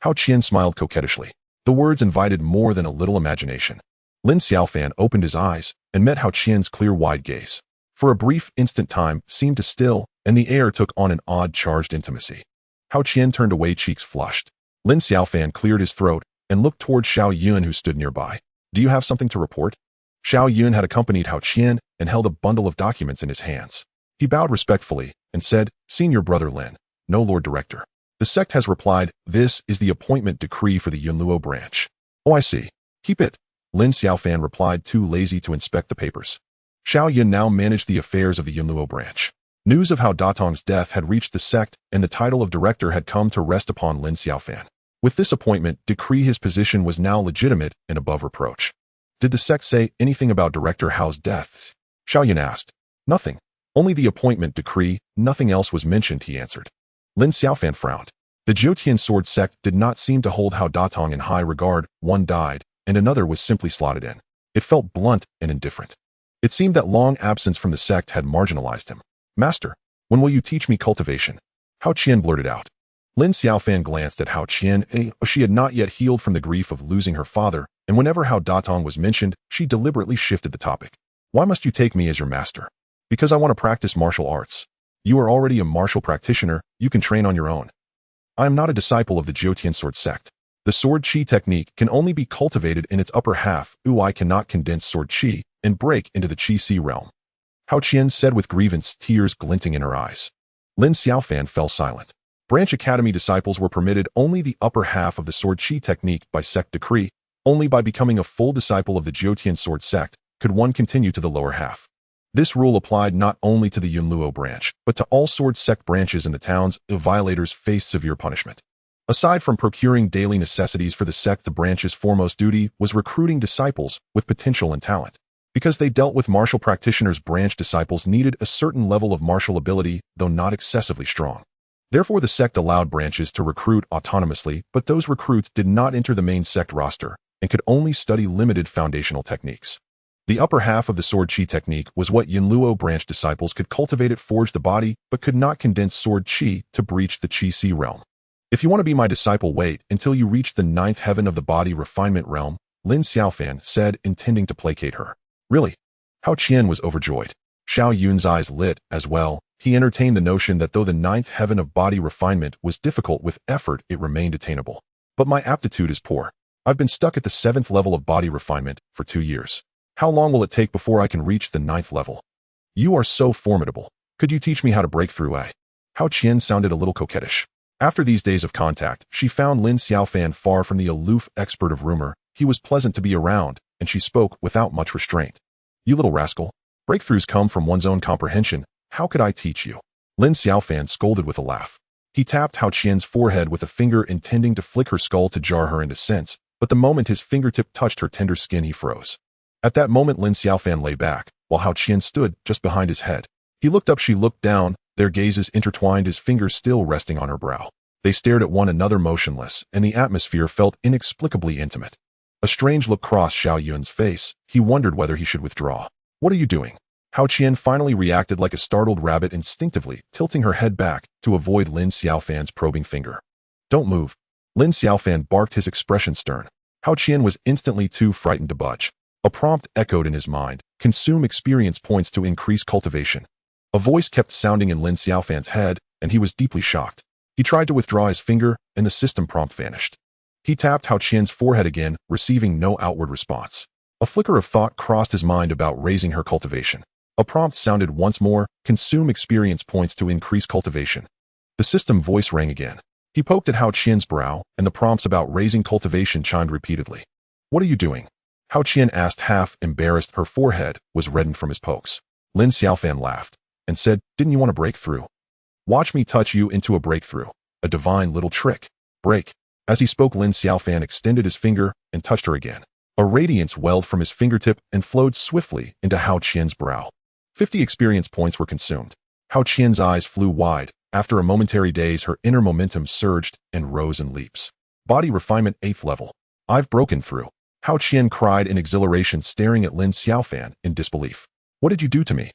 Hao Qian smiled coquettishly. The words invited more than a little imagination. Lin Xiaofan opened his eyes and met Hao Qian's clear, wide gaze. For a brief instant, time seemed to still, and the air took on an odd, charged intimacy. Hao Qian turned away, cheeks flushed. Lin Xiaofan cleared his throat and looked toward Xiao Yun, who stood nearby. Do you have something to report? Xiao Yun had accompanied Hao Qian and held a bundle of documents in his hands. He bowed respectfully and said, Senior Brother Lin, no Lord Director. The sect has replied, this is the appointment decree for the Yunluo branch. Oh, I see. Keep it. Lin Xiaofan replied, too lazy to inspect the papers. Xiao Yun now managed the affairs of the Yunluo branch. News of Hao Datong's death had reached the sect, and the title of director had come to rest upon Lin Xiaofan. With this appointment decree, his position was now legitimate and above reproach. Did the sect say anything about Director Hao's death? Xiao Yun asked. Nothing. Only the appointment decree, nothing else was mentioned, he answered. Lin Xiaofan frowned. The Xuantian sword sect did not seem to hold Hao Datong in high regard. One died, and another was simply slotted in. It felt blunt and indifferent. It seemed that long absence from the sect had marginalized him. Master, when will you teach me cultivation? Hao Qian blurted out. Lin Xiaofan glanced at Hao Qian. She had not yet healed from the grief of losing her father, and whenever Hao Datong was mentioned, she deliberately shifted the topic. Why must you take me as your master? Because I want to practice martial arts. You are already a martial practitioner, you can train on your own. I am not a disciple of the Xuantian sword sect. The sword chi technique can only be cultivated in its upper half. I cannot condense sword chi and break into the Chi Si realm. Hao Qian said with grievance, tears glinting in her eyes. Lin Xiaofan fell silent. Branch Academy disciples were permitted only the upper half of the sword chi technique by sect decree. Only by becoming a full disciple of the Xuantian sword sect could one continue to the lower half. This rule applied not only to the Yunluo branch, but to all sword sect branches in the towns. Violators faced severe punishment. Aside from procuring daily necessities for the sect, the branch's foremost duty was recruiting disciples with potential and talent. Because they dealt with martial practitioners, branch disciples needed a certain level of martial ability, though not excessively strong. Therefore, the sect allowed branches to recruit autonomously, but those recruits did not enter the main sect roster and could only study limited foundational techniques. The upper half of the sword chi technique was what Yunluo branch disciples could cultivate. It forged the body, but could not condense sword chi to breach the Chi Si realm. If you want to be my disciple, wait until you reach the 9th heaven of the body refinement realm, Lin Xiaofan said, intending to placate her. Really? Hao Qian was overjoyed. Xiao Yun's eyes lit as well. He entertained the notion that though the 9th heaven of body refinement was difficult, with effort it remained attainable. But my aptitude is poor. I've been stuck at the 7th level of body refinement for 2 years. How long will it take before I can reach the 9th level? You are so formidable. Could you teach me how to break through? Hao Qian sounded a little coquettish. After these days of contact, she found Lin Xiaofan far from the aloof expert of rumor. He was pleasant to be around, and she spoke without much restraint. You little rascal. Breakthroughs come from one's own comprehension. How could I teach you? Lin Xiaofan scolded with a laugh. He tapped Hao Qian's forehead with a finger, intending to flick her skull to jar her into sense, but the moment his fingertip touched her tender skin, he froze. At that moment, Lin Xiaofan lay back, while Hao Qian stood just behind his head. He looked up, she looked down, their gazes intertwined, his fingers still resting on her brow. They stared at one another motionless, and the atmosphere felt inexplicably intimate. A strange look crossed Xiao Yun's face. He wondered whether he should withdraw. "What are you doing?" Hao Qian finally reacted like a startled rabbit, instinctively tilting her head back to avoid Lin Xiaofan's probing finger. "Don't move." Lin Xiaofan barked, his expression stern. Hao Qian was instantly too frightened to budge. A prompt echoed in his mind: consume experience points to increase cultivation. A voice kept sounding in Lin Xiaofan's head, and he was deeply shocked. He tried to withdraw his finger, and the system prompt vanished. He tapped Hao Qian's forehead again, receiving no outward response. A flicker of thought crossed his mind about raising her cultivation. A prompt sounded once more: consume experience points to increase cultivation. The system voice rang again. He poked at Hao Qian's brow, and the prompts about raising cultivation chimed repeatedly. "What are you doing?" Hao Qian asked, half embarrassed. Her forehead was reddened from his pokes. Lin Xiaofan laughed and said, "Didn't you want a breakthrough? Watch me touch you into a breakthrough. A divine little trick. Break." As he spoke, Lin Xiaofan extended his finger and touched her again. A radiance welled from his fingertip and flowed swiftly into Hao Qian's brow. 50 experience points were consumed. Hao Qian's eyes flew wide. After a momentary daze, her inner momentum surged and rose in leaps. Body refinement 8th level. "I've broken through." Hao Qian cried in exhilaration, staring at Lin Xiaofan in disbelief. "What did you do to me?"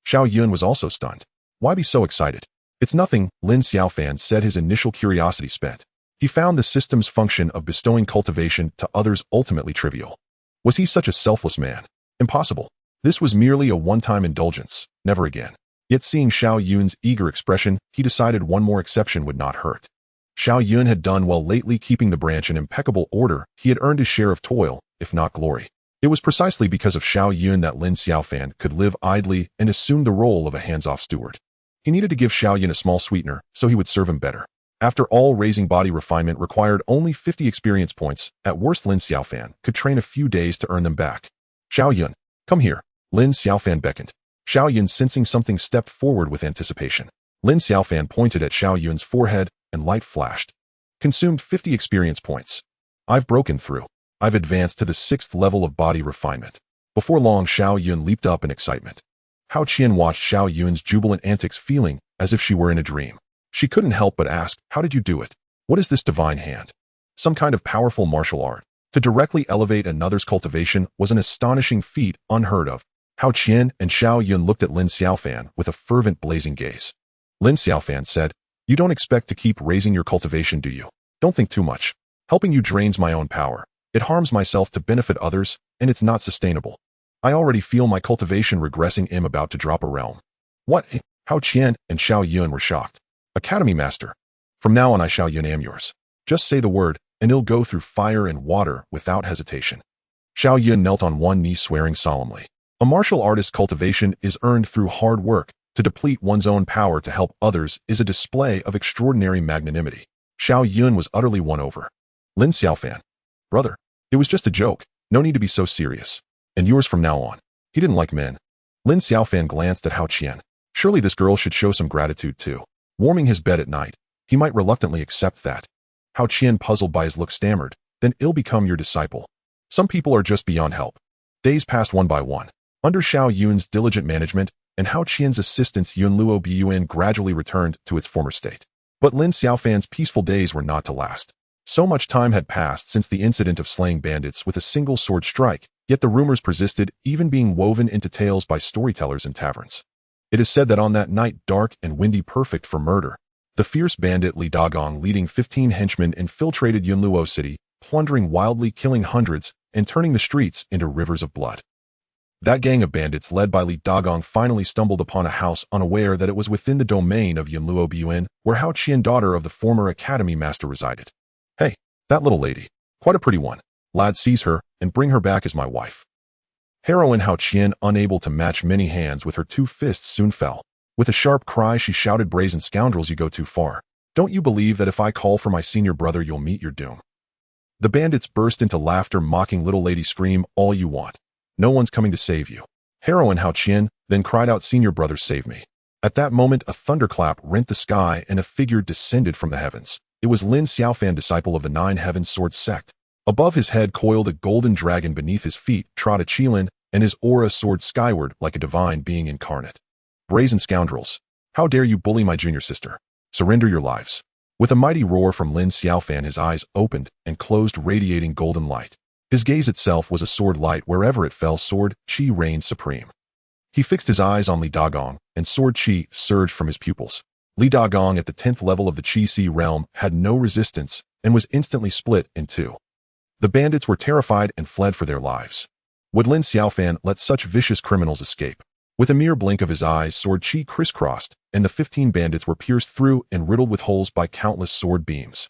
Xiao Yun was also stunned. "Why be so excited?" "It's nothing," Lin Xiaofan said, his initial curiosity spent. He found the system's function of bestowing cultivation to others ultimately trivial. Was he such a selfless man? Impossible. This was merely a one-time indulgence, never again. Yet seeing Xiao Yun's eager expression, he decided one more exception would not hurt. Xiao Yun had done well lately, keeping the branch in impeccable order. He had earned his share of toil, if not glory. It was precisely because of Xiao Yun that Lin Xiaofan could live idly and assume the role of a hands-off steward. He needed to give Xiao Yun a small sweetener, so he would serve him better. After all, raising body refinement required only 50 experience points. At worst, Lin Xiaofan could train a few days to earn them back. "Xiao Yun, come here." Lin Xiaofan beckoned. Xiao Yun, sensing something, stepped forward with anticipation. Lin Xiaofan pointed at Xiao Yun's forehead, and light flashed. "Consumed 50 experience points. I've broken through. I've advanced to the 6th level of body refinement." Before long, Xiao Yun leaped up in excitement. Hao Qian watched Xiao Yun's jubilant antics, feeling as if she were in a dream. She couldn't help but ask, "How did you do it? What is this divine hand?" Some kind of powerful martial art. To directly elevate another's cultivation was an astonishing feat, unheard of. Hao Qian and Xiao Yun looked at Lin Xiaofan with a fervent, blazing gaze. Lin Xiaofan said, "You don't expect to keep raising your cultivation, do you? Don't think too much. Helping you drains my own power. It harms myself to benefit others, and it's not sustainable. I already feel my cultivation regressing. I'm about to drop a realm." "What?" Hao Qian and Xiao Yun were shocked. "Academy Master. From now on, I Xiao Yun am yours. Just say the word, and it'll go through fire and water without hesitation." Xiao Yun knelt on one knee, swearing solemnly. A martial artist's cultivation is earned through hard work. To deplete one's own power to help others is a display of extraordinary magnanimity. Xiao Yun was utterly won over. "Lin Xiaofan. Brother, it was just a joke. No need to be so serious. And yours from now on." He didn't like men. Lin Xiaofan glanced at Hao Qian. Surely this girl should show some gratitude too. Warming his bed at night, he might reluctantly accept that. Hao Qian, puzzled by his look, stammered, "Then I'll become your disciple." Some people are just beyond help. Days passed one by one. Under Xiao Yun's diligent management and Hao Qian's assistance, Yunluo Bun gradually returned to its former state. But Lin Xiaofan's peaceful days were not to last. So much time had passed since the incident of slaying bandits with a single sword strike, yet the rumors persisted, even being woven into tales by storytellers in taverns. It is said that on that night, dark and windy, perfect for murder, the fierce bandit Li Dagong, leading 15 henchmen, infiltrated Yunluo City, plundering wildly, killing hundreds, and turning the streets into rivers of blood. That gang of bandits, led by Li Dagong, finally stumbled upon a house, unaware that it was within the domain of Yunluo Bun, where Hao Qian, daughter of the former academy master, resided. "Hey, that little lady. Quite a pretty one. Lad, seize her and bring her back as my wife." Heroine Hao Qian, unable to match many hands with her 2 fists, soon fell. With a sharp cry, she shouted, "Brazen scoundrels, you go too far. Don't you believe that if I call for my senior brother, you'll meet your doom?" The bandits burst into laughter, mocking. "Little lady, scream all you want. No one's coming to save you." Heroine Hao Qian then cried out, "Senior brother, save me. At that moment, a thunderclap rent the sky and a figure descended from the heavens. It was Lin Xiaofan, disciple of the Nine Heavens Sword sect. Above his head coiled a golden dragon, beneath his feet trod a qilin, and his aura soared skyward like a divine being incarnate. Brazen scoundrels! How dare you bully my junior sister? Surrender your lives. With a mighty roar from Lin Xiaofan, his eyes opened and closed, radiating golden light. His gaze itself was a sword light. Wherever it fell, sword qi reigned supreme. He fixed his eyes on Li Dagong, and sword qi surged from his pupils. Li Dagong, at the 10th level of the qi realm, had no resistance and was instantly split in two. The bandits were terrified and fled for their lives. Would Lin Xiaofan let such vicious criminals escape? With a mere blink of his eyes, sword qi crisscrossed, and the 15 bandits were pierced through and riddled with holes by countless sword beams.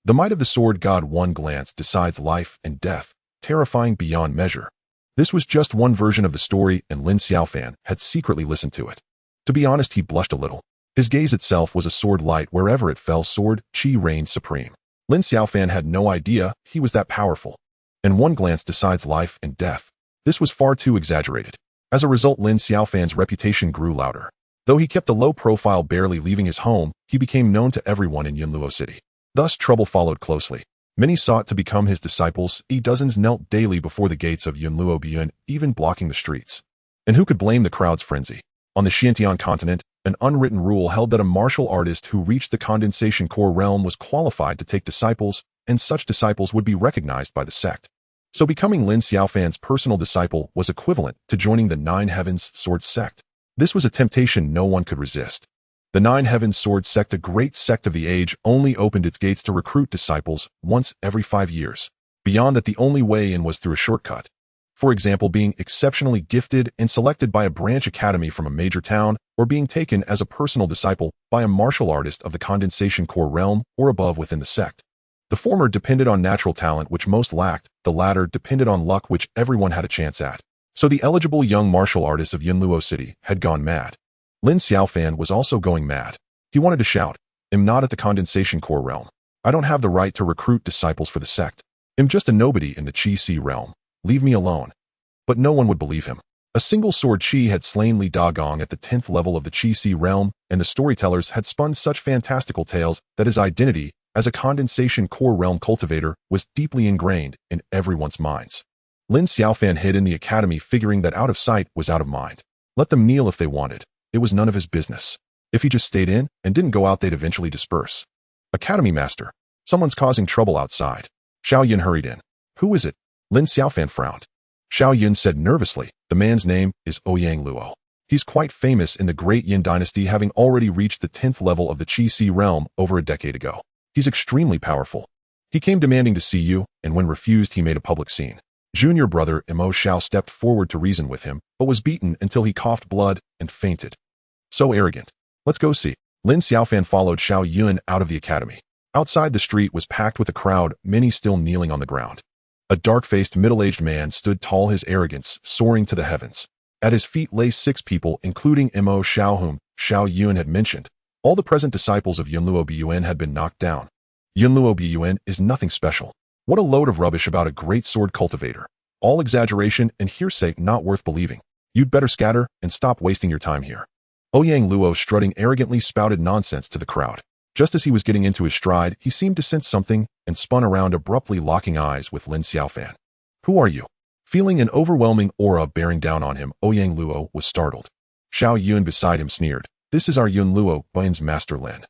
The might of the sword god, one glance decides life and death, terrifying beyond measure. This was just one version of the story, and Lin Xiaofan had secretly listened to it. To be honest, he blushed a little. His gaze itself was a sword light. Wherever it fell, sword qi reigned supreme. Lin Xiaofan had no idea he was that powerful. And one glance decides life and death. This was far too exaggerated. As a result, Lin Xiaofan's reputation grew louder. Though he kept a low profile, barely leaving his home, he became known to everyone in Yunluo City. Thus, trouble followed closely. Many sought to become his disciples. Dozens knelt daily before the gates of Yunluo Biyuan, even blocking the streets. And who could blame the crowd's frenzy? On the Xuantian Continent, an unwritten rule held that a martial artist who reached the condensation core realm was qualified to take disciples, and such disciples would be recognized by the sect. So becoming Lin Xiaofan's personal disciple was equivalent to joining the Nine Heavens Sword sect. This was a temptation no one could resist. The Nine Heavens Sword sect, a great sect of the age, only opened its gates to recruit disciples once every 5 years. Beyond that, the only way in was through a shortcut. For example, being exceptionally gifted and selected by a branch academy from a major town, or being taken as a personal disciple by a martial artist of the condensation core realm or above within the sect. The former depended on natural talent, which most lacked. The latter depended on luck, which everyone had a chance at. So the eligible young martial artists of Yunluo City had gone mad. Lin Xiaofan was also going mad. He wanted to shout, "I'm not at the condensation core realm. I don't have the right to recruit disciples for the sect. I'm just a nobody in the qi realm. Leave me alone." But no one would believe him. A single sword qi had slain Li Dagong at the 10th level of the qi realm, and the storytellers had spun such fantastical tales that his identity as a condensation core realm cultivator was deeply ingrained in everyone's minds. Lin Xiaofan hid in the academy, figuring that out of sight was out of mind. Let them kneel if they wanted. It was none of his business. If he just stayed in and didn't go out, they'd eventually disperse. "Academy master, someone's causing trouble outside." Xiao Yun hurried in. "Who is it?" Lin Xiaofan frowned. Xiao Yun said nervously, "The man's name is Ouyang Luo. He's quite famous in the Great Yin dynasty, having already reached the 10th level of the qi realm over a decade ago. He's extremely powerful. He came demanding to see you, and when refused, he made a public scene." Junior brother Mo Xiao stepped forward to reason with him, but was beaten until he coughed blood and fainted. "So arrogant. Let's go see." Lin Xiaofan followed Xiao Yun out of the academy. Outside, the street was packed with a crowd, many still kneeling on the ground. A dark-faced, middle-aged man stood tall, his arrogance soaring to the heavens. At his feet lay 6 people, including Mo Xiao, whom Xiao Yun had mentioned. All the present disciples of Yunluo Biyuan had been knocked down. Yunluo Biyuan is nothing special. What a load of rubbish about a great sword cultivator. All exaggeration and hearsay, not worth believing. You'd better scatter and stop wasting your time here. Ouyang Luo, strutting arrogantly, spouted nonsense to the crowd. Just as he was getting into his stride, he seemed to sense something and spun around, abruptly locking eyes with Lin Xiaofan. "Who are you?" Feeling an overwhelming aura bearing down on him, Ouyang Luo was startled. Xiao Yun beside him sneered, "This is our Yun Luo, Bian's master Lin.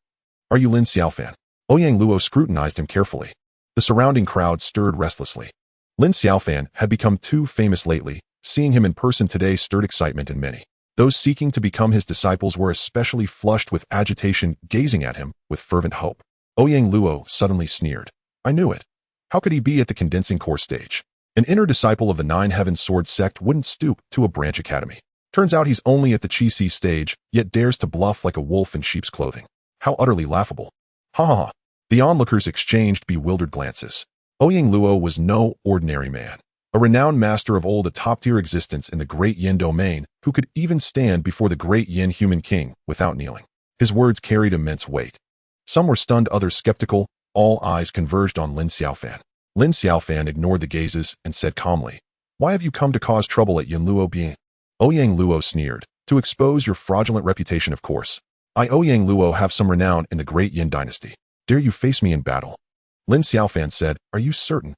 Are you Lin Xiaofan?" Ouyang Luo scrutinized him carefully. The surrounding crowd stirred restlessly. Lin Xiaofan had become too famous lately. Seeing him in person today stirred excitement in many. Those seeking to become his disciples were especially flushed with agitation, gazing at him with fervent hope. Ouyang Luo suddenly sneered. "I knew it. How could he be at the condensing core stage? An inner disciple of the Nine Heavens Sword sect wouldn't stoop to a branch academy. Turns out he's only at the qi stage, yet dares to bluff like a wolf in sheep's clothing. How utterly laughable." Ha ha ha. The onlookers exchanged bewildered glances. Ouyang Luo was no ordinary man. A renowned master of old, a top-tier existence in the Great Yin domain, who could even stand before the Great Yin human king without kneeling. His words carried immense weight. Some were stunned, others skeptical. All eyes converged on Lin Xiaofan. Lin Xiaofan ignored the gazes and said calmly, "Why have you come to cause trouble at Yunluo Biyuan?" Ouyang Luo sneered, To expose your fraudulent reputation, of course. I, Ouyang Luo, have some renown in the great Yin dynasty. Dare you face me in battle? Lin Xiaofan said, Are you certain?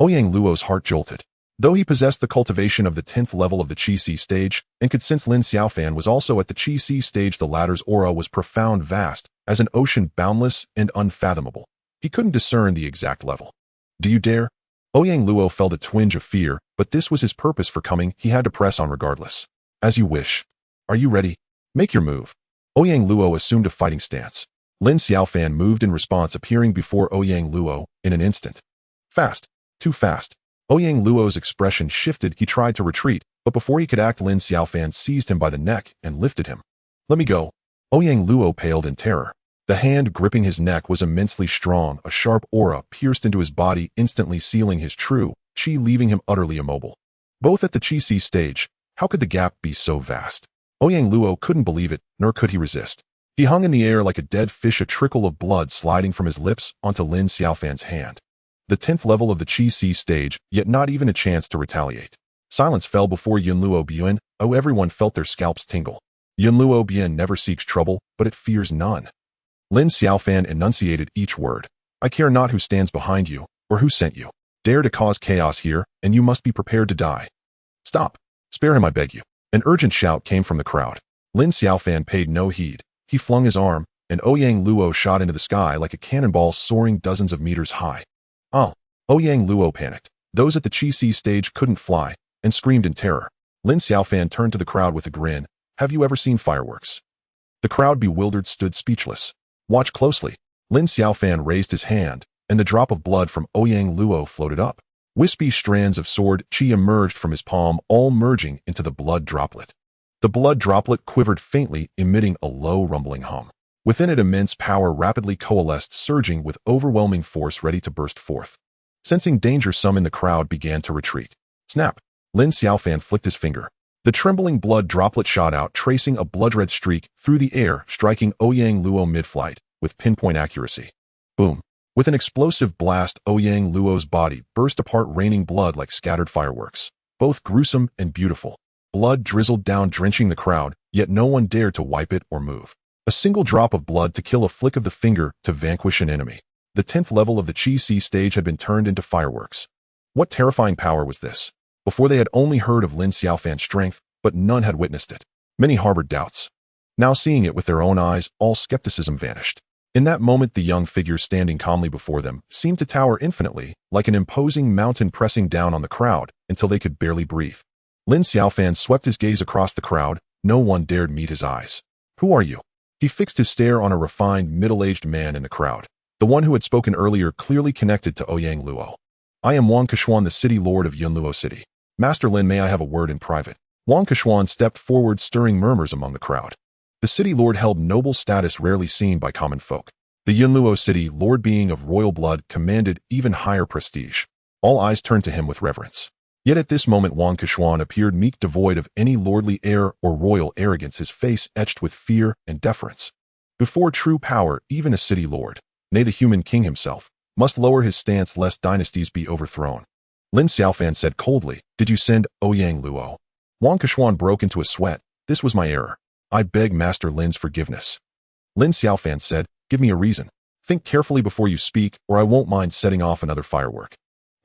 Ouyang Luo's heart jolted. Though he possessed the cultivation of the 10th level of the Qi stage, and could sense Lin Xiaofan was also at the Qi stage, the latter's aura was profound, vast, as an ocean, boundless and unfathomable. He couldn't discern the exact level. Do you dare? Ouyang Luo felt a twinge of fear, but this was his purpose for coming. He had to press on regardless. As you wish. Are you ready? Make your move. Ouyang Luo assumed a fighting stance. Lin Xiaofan moved in response, appearing before Ouyang Luo in an instant. Fast. Too fast. Ouyang Luo's expression shifted. He tried to retreat, but before he could act, Lin Xiaofan seized him by the neck and lifted him. Let me go. Ouyang Luo paled in terror. The hand gripping his neck was immensely strong. A sharp aura pierced into his body, instantly sealing his true Qi, leaving him utterly immobile. Both at the Qi stage, how could the gap be so vast? Ouyang Luo couldn't believe it, nor could he resist. He hung in the air like a dead fish, a trickle of blood sliding from his lips onto Lin Xiaofan's hand. The 10th level of the Qi stage, yet not even a chance to retaliate. Silence fell before Yunluo Bian. Oh, everyone felt their scalps tingle. Yunluo Bian never seeks trouble, but it fears none. Lin Xiaofan enunciated each word. I care not who stands behind you, or who sent you. Dare to cause chaos here, and you must be prepared to die. Stop. Spare him, I beg you. An urgent shout came from the crowd. Lin Xiaofan paid no heed. He flung his arm, and Ouyang Luo shot into the sky like a cannonball, soaring dozens of meters high. Oh! Ouyang Luo panicked. Those at the Qi stage couldn't fly, and screamed in terror. Lin Xiaofan turned to the crowd with a grin. Have you ever seen fireworks? The crowd, bewildered, stood speechless. Watch closely. Lin Xiaofan raised his hand, and the drop of blood from Ouyang Luo floated up. Wispy strands of sword Qi emerged from his palm, all merging into the blood droplet. The blood droplet quivered faintly, emitting a low rumbling hum. Within it, immense power rapidly coalesced, surging with overwhelming force, ready to burst forth. Sensing danger, some in the crowd began to retreat. Snap! Lin Xiaofan flicked his finger. The trembling blood droplet shot out, tracing a blood-red streak through the air, striking Ouyang Luo mid-flight with pinpoint accuracy. Boom! With an explosive blast, Ouyang Luo's body burst apart, raining blood like scattered fireworks. Both gruesome and beautiful. Blood drizzled down, drenching the crowd, yet no one dared to wipe it or move. A single drop of blood to kill, a flick of the finger to vanquish an enemy. The 10th level of the Qi stage had been turned into fireworks. What terrifying power was this? Before, they had only heard of Lin Xiaofan's strength, but none had witnessed it. Many harbored doubts. Now, seeing it with their own eyes, all skepticism vanished. In that moment, the young figure standing calmly before them seemed to tower infinitely, like an imposing mountain pressing down on the crowd until they could barely breathe. Lin Xiaofan swept his gaze across the crowd. No one dared meet his eyes. Who are you? He fixed his stare on a refined, middle-aged man in the crowd. The one who had spoken earlier, clearly connected to Ouyang Luo. I am Wang Kechuan, the city lord of Yunluo City. Master Lin, may I have a word in private? Wang Kechuan stepped forward, stirring murmurs among the crowd. The city lord held noble status rarely seen by common folk. The Yunluo city lord, being of royal blood, commanded even higher prestige. All eyes turned to him with reverence. Yet at this moment, Wang Kechuan appeared meek, devoid of any lordly air or royal arrogance, his face etched with fear and deference. Before true power, even a city lord, nay, the human king himself, must lower his stance lest dynasties be overthrown. Lin Xiaofan said coldly, Did you send Ouyang Luo? Wang Kechuan broke into a sweat. This was my error. I beg Master Lin's forgiveness. Lin Xiaofan said, Give me a reason. Think carefully before you speak, or I won't mind setting off another firework.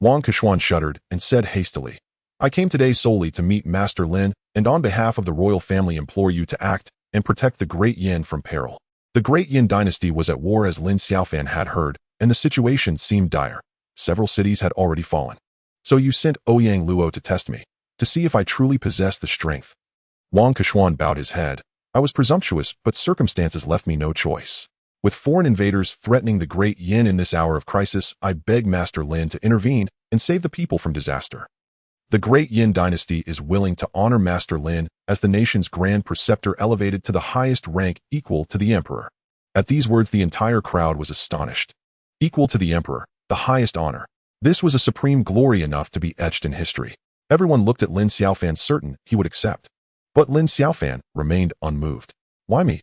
Wang Kechuan shuddered and said hastily, I came today solely to meet Master Lin, and on behalf of the royal family implore you to act and protect the Great Yin from peril. The Great Yin dynasty was at war, as Lin Xiaofan had heard, and the situation seemed dire. Several cities had already fallen. So you sent Ouyang Luo to test me, to see if I truly possessed the strength. Wang Kechuan bowed his head. I was presumptuous, but circumstances left me no choice. With foreign invaders threatening the Great Yin in this hour of crisis, I beg Master Lin to intervene and save the people from disaster. The Great Yin dynasty is willing to honor Master Lin as the nation's grand preceptor, elevated to the highest rank equal to the emperor. At these words, the entire crowd was astonished. Equal to the emperor, the highest honor. This was a supreme glory enough to be etched in history. Everyone looked at Lin Xiaofan, certain he would accept. But Lin Xiaofan remained unmoved. Why me?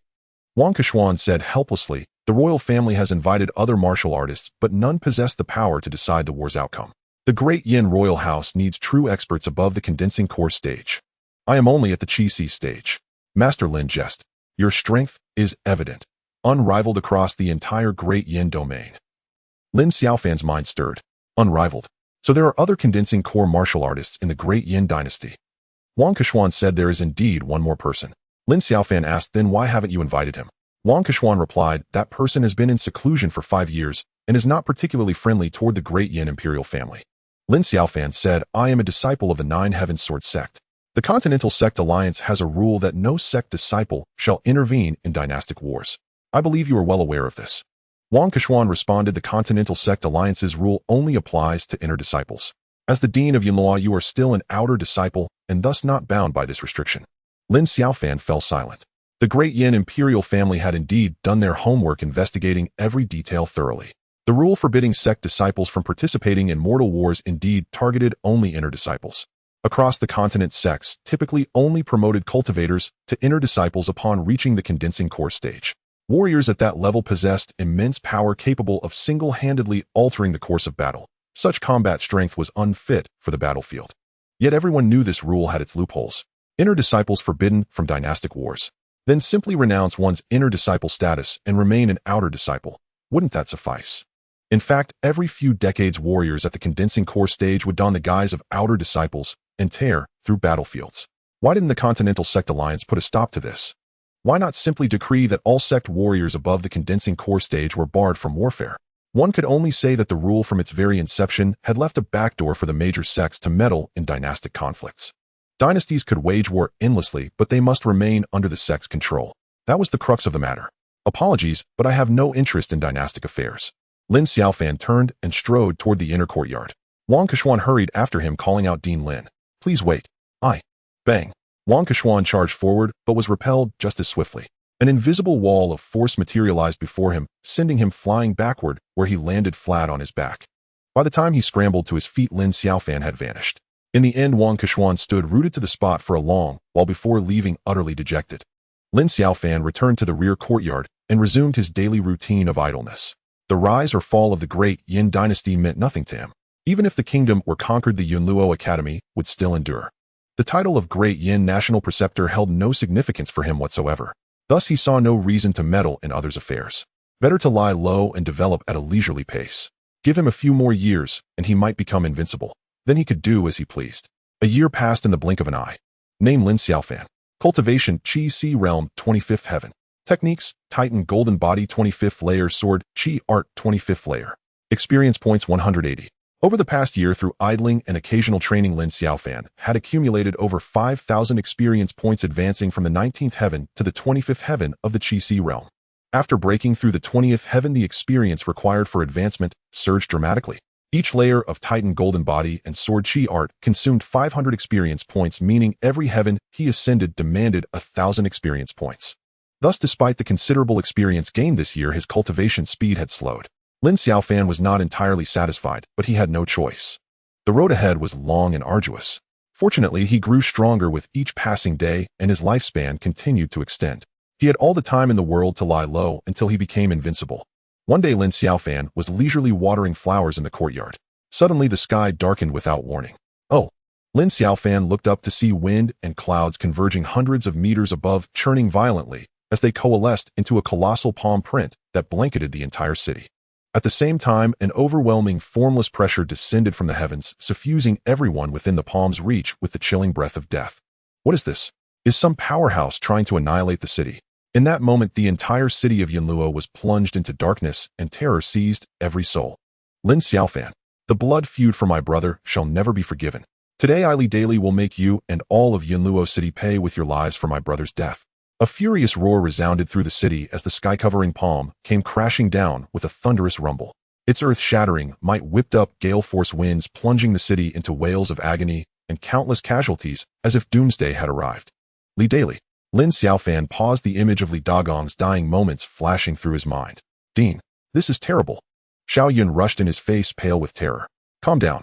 Wang Kechuan said helplessly, The royal family has invited other martial artists, but none possess the power to decide the war's outcome. The Great Yin royal house needs true experts above the condensing core stage. I am only at the Qi stage. Master Lin jest. Your strength is evident, unrivaled across the entire Great Yin domain. Lin Xiaofan's mind stirred. Unrivaled. So there are other condensing core martial artists in the Great Yin dynasty. Wang Kequan said there is indeed one more person. Lin Xiaofan asked, then why haven't you invited him? Wang Kequan replied, that person has been in seclusion for 5 years and is not particularly friendly toward the Great Yin imperial family. Lin Xiaofan said, I am a disciple of the Nine Heavens Sword sect. The Continental Sect Alliance has a rule that no sect disciple shall intervene in dynastic wars. I believe you are well aware of this. Wang Kequan responded, the Continental Sect Alliance's rule only applies to inner disciples. As the Dean of Yinluo, you are still an outer disciple and thus not bound by this restriction. Lin Xiaofan fell silent. The Great Yin imperial family had indeed done their homework investigating every detail thoroughly. The rule forbidding sect disciples from participating in mortal wars indeed targeted only inner disciples. Across the continent, sects typically only promoted cultivators to inner disciples upon reaching the condensing core stage. Warriors at that level possessed immense power capable of single-handedly altering the course of battle. Such combat strength was unfit for the battlefield. Yet everyone knew this rule had its loopholes. Inner disciples forbidden from dynastic wars. Then simply renounce one's inner disciple status and remain an outer disciple. Wouldn't that suffice? In fact, every few decades warriors at the condensing core stage would don the guise of outer disciples and tear through battlefields. Why didn't the Continental Sect Alliance put a stop to this? Why not simply decree that all sect warriors above the condensing core stage were barred from warfare? One could only say that the rule from its very inception had left a backdoor for the major sects to meddle in dynastic conflicts. Dynasties could wage war endlessly, but they must remain under the sect's control. That was the crux of the matter. Apologies, but I have no interest in dynastic affairs. Lin Xiaofan turned and strode toward the inner courtyard. Wang Kequan hurried after him, calling out, Dean Lin, please wait. Bang. Wang Kequan charged forward, but was repelled just as swiftly. An invisible wall of force materialized before him, sending him flying backward, where he landed flat on his back. By the time he scrambled to his feet, Lin Xiaofan had vanished. In the end, Wang Kequan stood rooted to the spot for a long while before leaving utterly dejected. Lin Xiaofan returned to the rear courtyard and resumed his daily routine of idleness. The rise or fall of the Great Yin dynasty meant nothing to him. Even if the kingdom were conquered, the Yunluo Academy would still endure. The title of Great Yin National Preceptor held no significance for him whatsoever. Thus he saw no reason to meddle in others' affairs. Better to lie low and develop at a leisurely pace. Give him a few more years, and he might become invincible. Then he could do as he pleased. A year passed in the blink of an eye. Name Lin Xiaofan. Cultivation, Qi Si Realm, 25th Heaven. Techniques, Titan Golden Body, 25th Layer Sword, Qi Art, 25th Layer. Experience points, 180. Over the past year, through idling and occasional training, Lin Xiaofan had accumulated over 5,000 experience points, advancing from the 19th heaven to the 25th heaven of the Qi Si realm. After breaking through the 20th heaven, the experience required for advancement surged dramatically. Each layer of Titan Golden Body and Sword Qi Art consumed 500 experience points, meaning every heaven he ascended demanded 1,000 experience points. Thus, despite the considerable experience gained this year, his cultivation speed had slowed. Lin Xiaofan was not entirely satisfied, but he had no choice. The road ahead was long and arduous. Fortunately, he grew stronger with each passing day, and his lifespan continued to extend. He had all the time in the world to lie low until he became invincible. One day, Lin Xiaofan was leisurely watering flowers in the courtyard. Suddenly, the sky darkened without warning. Oh! Lin Xiaofan looked up to see wind and clouds converging hundreds of meters above, churning violently as they coalesced into a colossal palm print that blanketed the entire city. At the same time, an overwhelming, formless pressure descended from the heavens, suffusing everyone within the palm's reach with the chilling breath of death. What is this? Is some powerhouse trying to annihilate the city? In that moment, the entire city of Yinluo was plunged into darkness, and terror seized every soul. Lin Xiaofan, the blood feud for my brother shall never be forgiven. Today, I daily will make you and all of Yinluo city pay with your lives for my brother's death. A furious roar resounded through the city as the sky-covering palm came crashing down with a thunderous rumble. Its earth-shattering might whipped up gale-force winds, plunging the city into wails of agony and countless casualties as if doomsday had arrived. Daily. Lin Xiaofan paused, the image of Li Dagong's dying moments flashing through his mind. Dean, this is terrible. Xiao Yun rushed in, his face pale with terror. Calm down.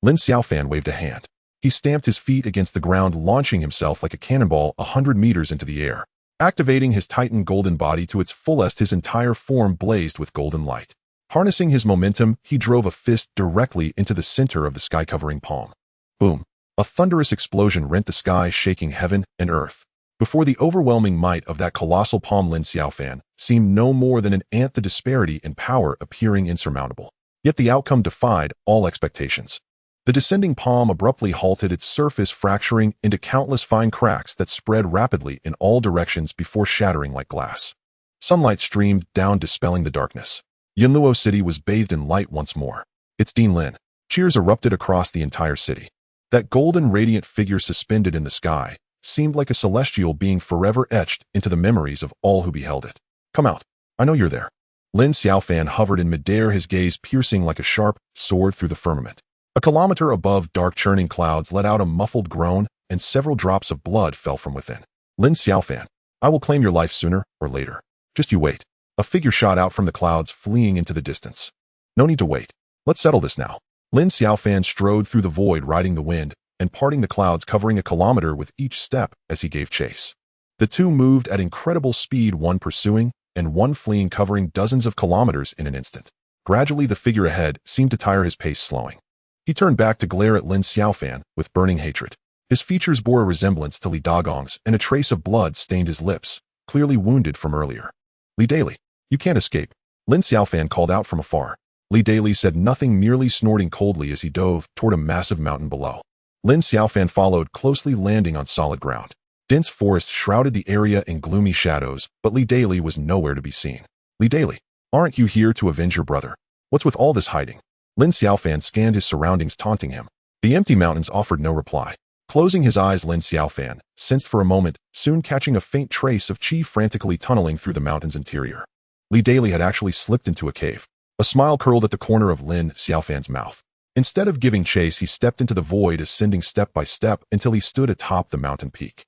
Lin Xiaofan waved a hand. He stamped his feet against the ground, launching himself like a cannonball 100 meters into the air. Activating his Titan Golden Body to its fullest, his entire form blazed with golden light. Harnessing his momentum, he drove a fist directly into the center of the sky-covering palm. Boom! A thunderous explosion rent the sky, shaking heaven and earth. Before the overwhelming might of that colossal palm, Lin Xiaofan seemed no more than an ant, the disparity in power appearing insurmountable. Yet the outcome defied all expectations. The descending palm abruptly halted, its surface fracturing into countless fine cracks that spread rapidly in all directions before shattering like glass. Sunlight streamed down, dispelling the darkness. Yunluo City was bathed in light once more. It's Dean Lin. Cheers erupted across the entire city. That golden, radiant figure suspended in the sky seemed like a celestial being forever etched into the memories of all who beheld it. Come out. I know you're there. Lin Xiaofan hovered in midair, his gaze piercing like a sharp sword through the firmament. A kilometer above, dark churning clouds let out a muffled groan, and several drops of blood fell from within. Lin Xiaofan, I will claim your life sooner or later. Just you wait. A figure shot out from the clouds, fleeing into the distance. No need to wait. Let's settle this now. Lin Xiaofan strode through the void, riding the wind and parting the clouds, covering a kilometer with each step as he gave chase. The two moved at incredible speed, one pursuing and one fleeing, covering dozens of kilometers in an instant. Gradually, the figure ahead seemed to tire, his pace slowing. He turned back to glare at Lin Xiaofan with burning hatred. His features bore a resemblance to Li Dagong's, and a trace of blood stained his lips, clearly wounded from earlier. Li Daily, you can't escape. Lin Xiaofan called out from afar. Li Daily said nothing, merely snorting coldly as he dove toward a massive mountain below. Lin Xiaofan followed closely, landing on solid ground. Dense forest shrouded the area in gloomy shadows, but Li Daily was nowhere to be seen. Li Daily, aren't you here to avenge your brother? What's with all this hiding? Lin Xiaofan scanned his surroundings, taunting him. The empty mountains offered no reply. Closing his eyes, Lin Xiaofan sensed for a moment, soon catching a faint trace of qi frantically tunneling through the mountain's interior. Li Daily had actually slipped into a cave. A smile curled at the corner of Lin Xiaofan's mouth. Instead of giving chase, he stepped into the void, ascending step by step until he stood atop the mountain peak.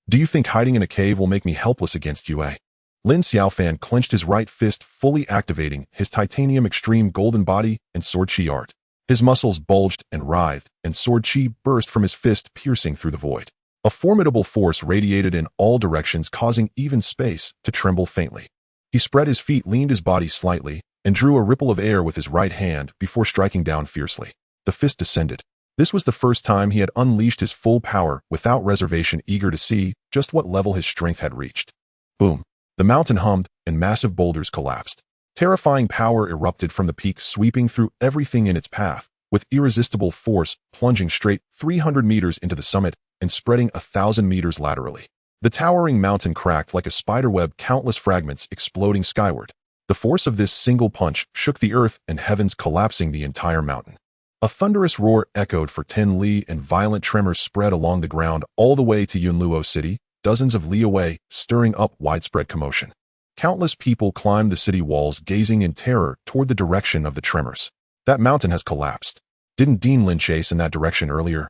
Do you think hiding in a cave will make me helpless against you, eh? Lin Xiaofan clenched his right fist, fully activating his titanium extreme golden body and sword chi art. His muscles bulged and writhed, and sword chi burst from his fist, piercing through the void. A formidable force radiated in all directions, causing even space to tremble faintly. He spread his feet, leaned his body slightly, and drew a ripple of air with his right hand before striking down fiercely. The fist descended. This was the first time he had unleashed his full power without reservation, eager to see just what level his strength had reached. Boom. The mountain hummed, and massive boulders collapsed. Terrifying power erupted from the peak, sweeping through everything in its path, with irresistible force, plunging straight 300 meters into the summit and spreading 1,000 meters laterally. The towering mountain cracked like a spiderweb, countless fragments exploding skyward. The force of this single punch shook the earth and heavens, collapsing the entire mountain. A thunderous roar echoed for 10 li, and violent tremors spread along the ground all the way to Yunluo City, dozens of li away, stirring up widespread commotion. Countless people climbed the city walls, gazing in terror toward the direction of the tremors. That mountain has collapsed. Didn't Dean Lin chase in that direction earlier?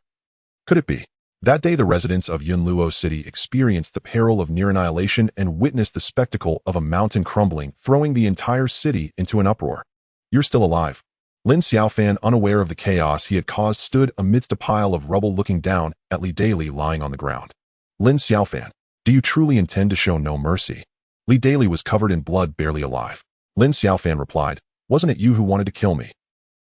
Could it be? That day, the residents of Yunluo City experienced the peril of near annihilation and witnessed the spectacle of a mountain crumbling, throwing the entire city into an uproar. You're still alive. Lin Xiaofan, unaware of the chaos he had caused, stood amidst a pile of rubble, looking down at Li Daily lying on the ground. Lin Xiaofan, do you truly intend to show no mercy? Li Daily was covered in blood, barely alive. Lin Xiaofan replied, wasn't it you who wanted to kill me?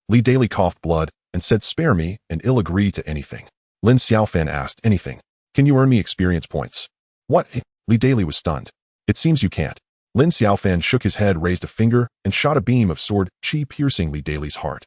Li Daily coughed blood and said, spare me, and I'll agree to anything. Lin Xiaofan asked, anything? Can you earn me experience points? What? Li Daily was stunned. It seems you can't. Lin Xiaofan shook his head, raised a finger, and shot a beam of sword qi, piercing Li Daily's heart.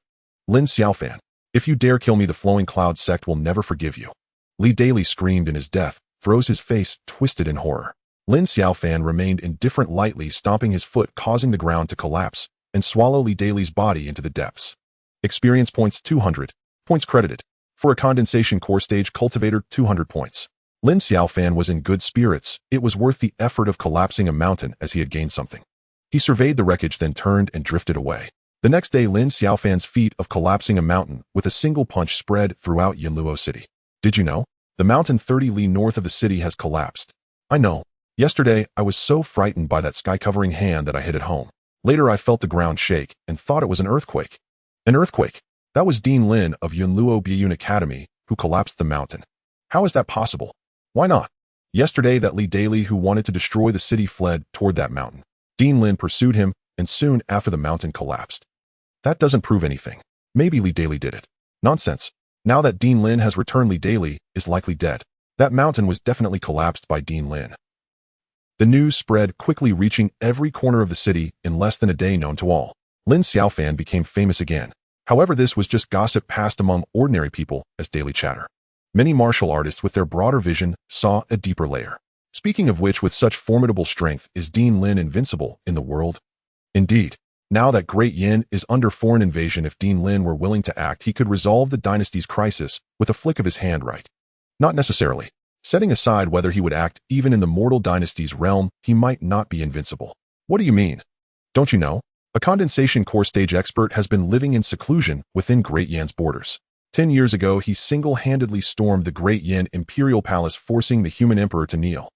Lin Xiaofan, if you dare kill me, the Flowing Cloud sect will never forgive you. Li Daily screamed in his death, froze, his face twisted in horror. Lin Xiaofan remained indifferent, lightly stomping his foot, causing the ground to collapse and swallow Li Daily's body into the depths. Experience points 200. Points credited. For a condensation core stage cultivator, 200 points. Lin Xiaofan was in good spirits. It was worth the effort of collapsing a mountain, as he had gained something. He surveyed the wreckage, then turned and drifted away. The next day, Lin Xiaofan's feat of collapsing a mountain with a single punch spread throughout Yunluo City. Did you know? The mountain 30 li north of the city has collapsed. I know. Yesterday, I was so frightened by that sky-covering hand that I hid at home. Later, I felt the ground shake and thought it was an earthquake. An earthquake? That was Dean Lin of Yunluo Biyun Academy who collapsed the mountain. How is that possible? Why not? Yesterday, that Li Daily who wanted to destroy the city fled toward that mountain. Dean Lin pursued him, and soon after the mountain collapsed. That doesn't prove anything. Maybe Li Daily did it. Nonsense. Now that Dean Lin has returned, Li Daily is likely dead. That mountain was definitely collapsed by Dean Lin. The news spread quickly, reaching every corner of the city in less than a day. Known to all, Lin Xiaofan became famous again. However, this was just gossip passed among ordinary people as daily chatter. Many martial artists with their broader vision saw a deeper layer. Speaking of which, with such formidable strength, is Dean Lin invincible in the world? Indeed. Now that Great Yin is under foreign invasion, if Dean Lin were willing to act, he could resolve the dynasty's crisis with a flick of his hand, right? Not necessarily. Setting aside whether he would act even in the mortal dynasty's realm, he might not be invincible. What do you mean? Don't you know? A condensation core stage expert has been living in seclusion within Great Yan's borders. 10 years ago, he single-handedly stormed the Great Yin Imperial Palace, forcing the human emperor to kneel.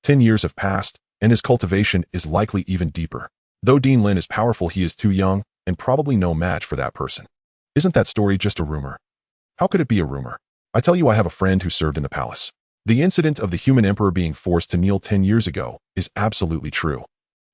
10 years have passed, and his cultivation is likely even deeper. Though Dean Lin is powerful, he is too young and probably no match for that person. Isn't that story just a rumor? How could it be a rumor? I tell you, I have a friend who served in the palace. The incident of the human emperor being forced to kneel 10 years ago is absolutely true.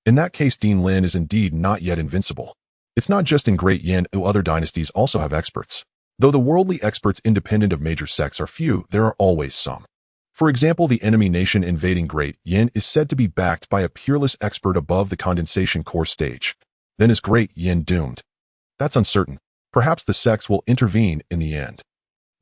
In that case, Dean Lin is indeed not yet invincible. It's not just in Great Yin, other dynasties also have experts. Though the worldly experts independent of major sects are few, there are always some. For example, the enemy nation invading Great Yin is said to be backed by a peerless expert above the condensation core stage. Then is Great Yin doomed? That's uncertain. Perhaps the sects will intervene in the end.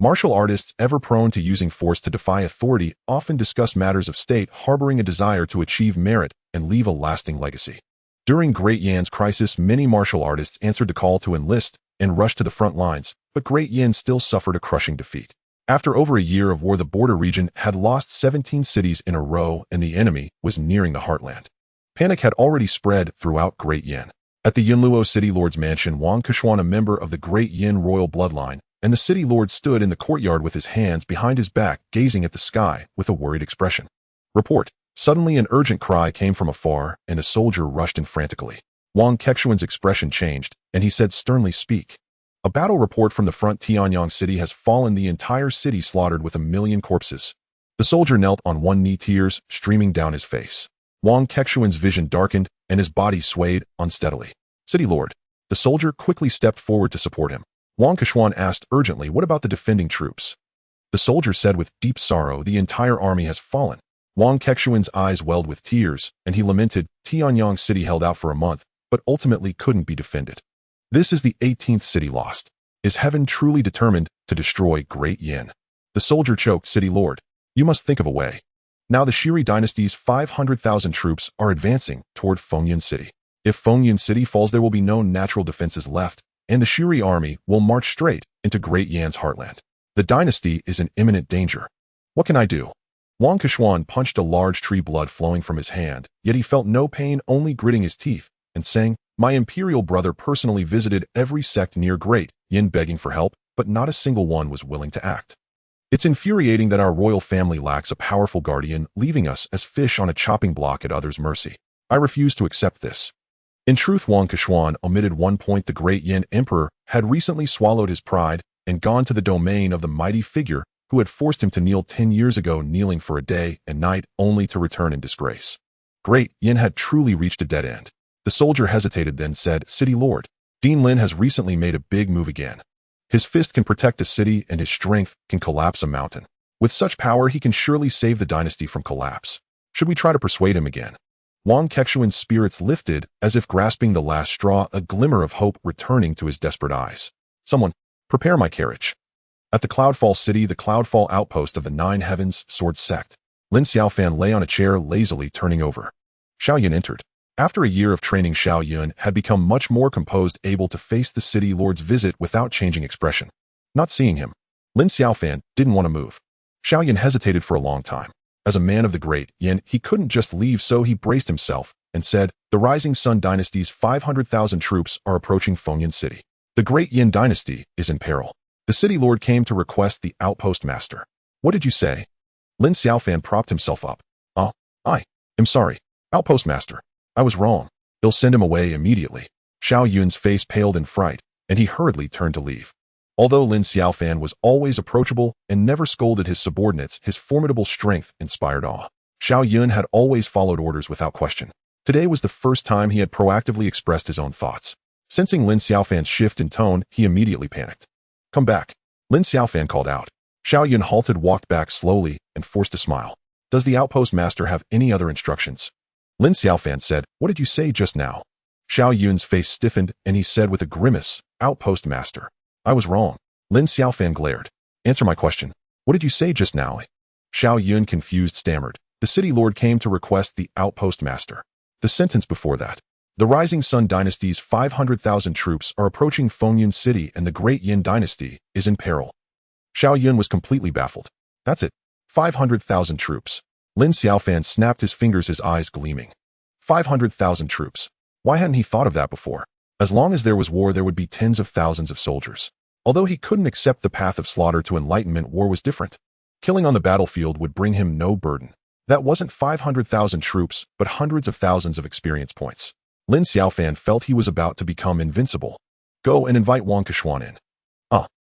Martial artists, ever prone to using force to defy authority, often discuss matters of state, harboring a desire to achieve merit and leave a lasting legacy. During Great Yan's crisis, many martial artists answered the call to enlist and rushed to the front lines, but Great Yin still suffered a crushing defeat. After over a year of war, the border region had lost 17 cities in a row, and the enemy was nearing the heartland. Panic had already spread throughout Great Yin. At the Yunluo city lord's mansion, Wang Kequan, a member of the Great Yin royal bloodline, and the city lord stood in the courtyard with his hands behind his back, gazing at the sky with a worried expression. Report. Suddenly an urgent cry came from afar, and a soldier rushed in frantically. Wang Kequan's expression changed, and he said sternly, "Speak." A battle report from the front. Tianyang city has fallen, the entire city slaughtered with 1 million corpses. The soldier knelt on one knee, tears streaming down his face. Wang Kequan's vision darkened, and his body swayed unsteadily. "City lord." The soldier quickly stepped forward to support him. Wang Kequan asked urgently, "What about the defending troops?" The soldier said with deep sorrow, "The entire army has fallen." Wang Kequan's eyes welled with tears, and he lamented, "Tianyang city held out for a month, but ultimately couldn't be defended. This is the 18th city lost. Is heaven truly determined to destroy Great Yin?" The soldier choked, "City lord, you must think of a way. Now the Shiri dynasty's 500,000 troops are advancing toward Fengyan city. If Fengyan city falls, there will be no natural defenses left, and the Shiri army will march straight into Great Yan's heartland. The dynasty is in imminent danger. What can I do?" Wang Kequan punched a large tree, blood flowing from his hand, yet he felt no pain, only gritting his teeth, and saying, "My imperial brother personally visited every sect near Great Yin begging for help, but not a single one was willing to act. It's infuriating that our royal family lacks a powerful guardian, leaving us as fish on a chopping block at others' mercy. I refuse to accept this." In truth, Wang Kequan omitted one point. The Great Yin emperor had recently swallowed his pride and gone to the domain of the mighty figure who had forced him to kneel 10 years ago, kneeling for a day and night only to return in disgrace. Great Yin had truly reached a dead end. The soldier hesitated, then said, "City lord, Dean Lin has recently made a big move again. His fist can protect a city, and his strength can collapse a mountain. With such power, he can surely save the dynasty from collapse. Should we try to persuade him again?" Wang Kequan's spirits lifted, as if grasping the last straw, a glimmer of hope returning to his desperate eyes. "Someone, prepare my carriage." At the Cloudfall city, the Cloudfall outpost of the Nine Heavens Sword sect, Lin Xiaofan lay on a chair, lazily turning over. Xiaoyun entered. After a year of training, Xiaoyun had become much more composed, able to face the city lord's visit without changing expression. Not seeing him, Lin Xiaofan didn't want to move. Xiaoyun hesitated for a long time. As a man of the Great Yin, he couldn't just leave, so he braced himself and said, "The Rising Sun dynasty's 500,000 troops are approaching Fengyan city. The Great Yin dynasty is in peril. The city lord came to request the outpost master." "What did you say?" Lin Xiaofan propped himself up. I am sorry. Outpost master. I was wrong. They'll send him away immediately." Xiaoyun's face paled in fright, and he hurriedly turned to leave. Although Lin Xiaofan was always approachable and never scolded his subordinates, his formidable strength inspired awe. Xiaoyun had always followed orders without question. Today was the first time he had proactively expressed his own thoughts. Sensing Lin Xiaofan's shift in tone, he immediately panicked. "Come back," Lin Xiaofan called out. Xiao Yun halted, walked back slowly, and forced a smile. Does the outpost master have any other instructions? Lin Xiaofan said, what did you say just now? Xiao Yun's face stiffened, and he said with a grimace, outpost master. I was wrong. Lin Xiaofan glared. Answer my question. What did you say just now? Xiao Yun, confused, stammered. The city lord came to request the outpost master. The sentence before that. The Rising Sun Dynasty's 500,000 troops are approaching Fengyun City, and the Great Yin Dynasty is in peril. Xiao Yun was completely baffled. That's it. 500,000 troops. Lin Xiaofan snapped his fingers, his eyes gleaming. 500,000 troops. Why hadn't he thought of that before? As long as there was war, there would be tens of thousands of soldiers. Although he couldn't accept the path of slaughter to enlightenment, war was different. Killing on the battlefield would bring him no burden. That wasn't 500,000 troops, but hundreds of thousands of experience points. Lin Xiaofan felt he was about to become invincible. Go and invite Wang Kechuan in.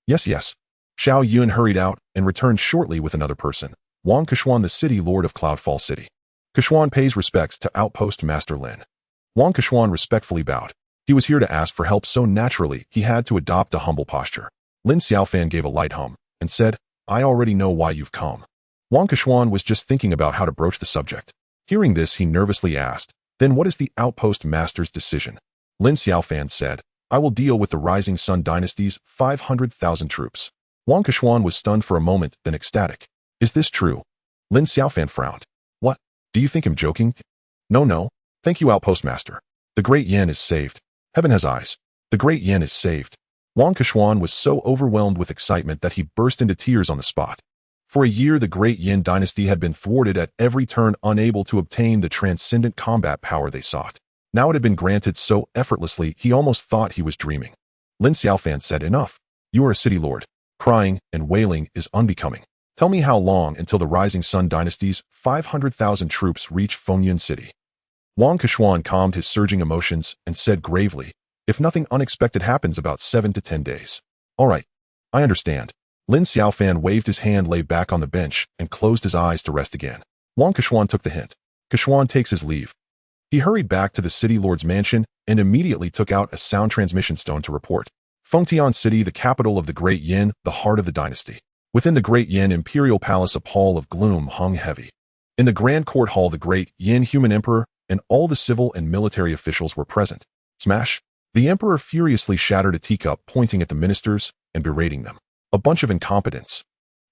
Yes. Xiao Yun hurried out and returned shortly with another person. Wang Kechuan, the city lord of Cloudfall City. Kechuan pays respects to outpost master Lin. Wang Kechuan respectfully bowed. He was here to ask for help, so naturally he had to adopt a humble posture. Lin Xiaofan gave a light hum and said, I already know why you've come. Wang Kechuan was just thinking about how to broach the subject. Hearing this, he nervously asked, then what is the outpost master's decision? Lin Xiaofan said, I will deal with the Rising Sun Dynasty's 500,000 troops. Wang Kechuan was stunned for a moment, then ecstatic. Is this true? Lin Xiaofan frowned. What? Do you think I'm joking? No. Thank you, outpost master. The Great Yin is saved. Heaven has eyes. The Great Yin is saved. Wang Kechuan was so overwhelmed with excitement that he burst into tears on the spot. For a year, the Great Yin Dynasty had been thwarted at every turn, unable to obtain the transcendent combat power they sought. Now it had been granted so effortlessly, he almost thought he was dreaming. Lin Xiaofan said, enough. You are a city lord. Crying and wailing is unbecoming. Tell me how long until the Rising Sun Dynasty's 500,000 troops reach Fengyun City. Wang Kechuan calmed his surging emotions and said gravely, if nothing unexpected happens, about 7 to 10 days. All right. I understand. Lin Xiaofan waved his hand, lay back on the bench, and closed his eyes to rest again. Wang Kechuan took the hint. Kechuan takes his leave. He hurried back to the city lord's mansion and immediately took out a sound transmission stone to report. Fengtian City, the capital of the Great Yin, the heart of the dynasty. Within the Great Yin Imperial Palace, a pall of gloom hung heavy. In the Grand Court Hall, the Great Yin Human Emperor and all the civil and military officials were present. Smash! The Emperor furiously shattered a teacup, pointing at the ministers and berating them. A bunch of incompetents.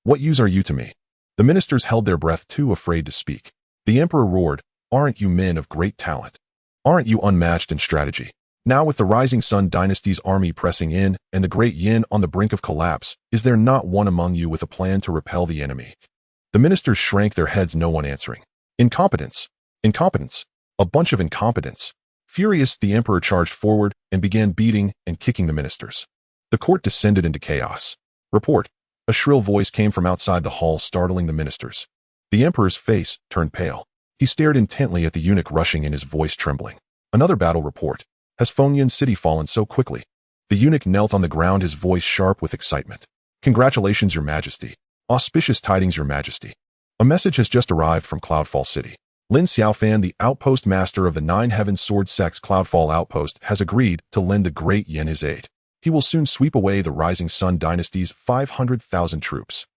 What use are you to me? The ministers held their breath, too afraid to speak. The Emperor roared, aren't you men of great talent? Aren't you unmatched in strategy? Now, with the Rising Sun Dynasty's army pressing in and the Great Yin on the brink of collapse, is there not one among you with a plan to repel the enemy? The ministers shrank their heads, no one answering. Incompetence. Incompetence. A bunch of incompetents. Furious, the Emperor charged forward and began beating and kicking the ministers. The court descended into chaos. Report. A shrill voice came from outside the hall, startling the ministers. The Emperor's face turned pale. He stared intently at the eunuch, rushing in, his voice trembling. Another battle report. Has Fengyun City fallen so quickly? The eunuch knelt on the ground, his voice sharp with excitement. Congratulations, Your Majesty. Auspicious tidings, Your Majesty. A message has just arrived from Cloudfall City. Lin Xiaofan, the outpost master of the Nine Heavens Sword Sect's Cloudfall outpost, has agreed to lend the Great Yin his aid. He will soon sweep away the Rising Sun Dynasty's 500,000 troops.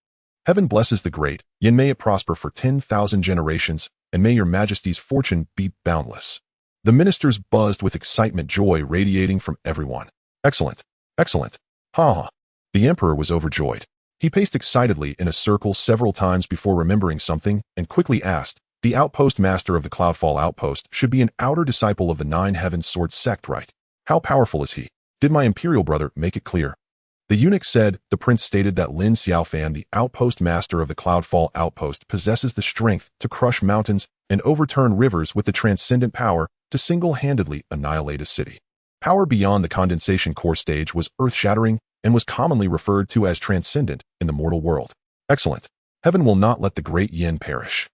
Heaven blesses the Great Yin. May it prosper for 10,000 generations, and may Your Majesty's fortune be boundless. The ministers buzzed with excitement, joy radiating from everyone. Excellent. Excellent. Ha. The Emperor was overjoyed. He paced excitedly in a circle several times before remembering something and quickly asked, the outpost master of the Cloudfall outpost should be an outer disciple of the Nine Heavens Sword Sect, right? How powerful is he? Did my imperial brother make it clear? The eunuch said. The prince stated that Lin Xiaofan, the outpost master of the Cloudfall outpost, possesses the strength to crush mountains and overturn rivers with the transcendent power to single-handedly annihilate a city. Power beyond the condensation core stage was earth-shattering and was commonly referred to as transcendent in the mortal world. Excellent. Heaven will not let the Great Yin perish.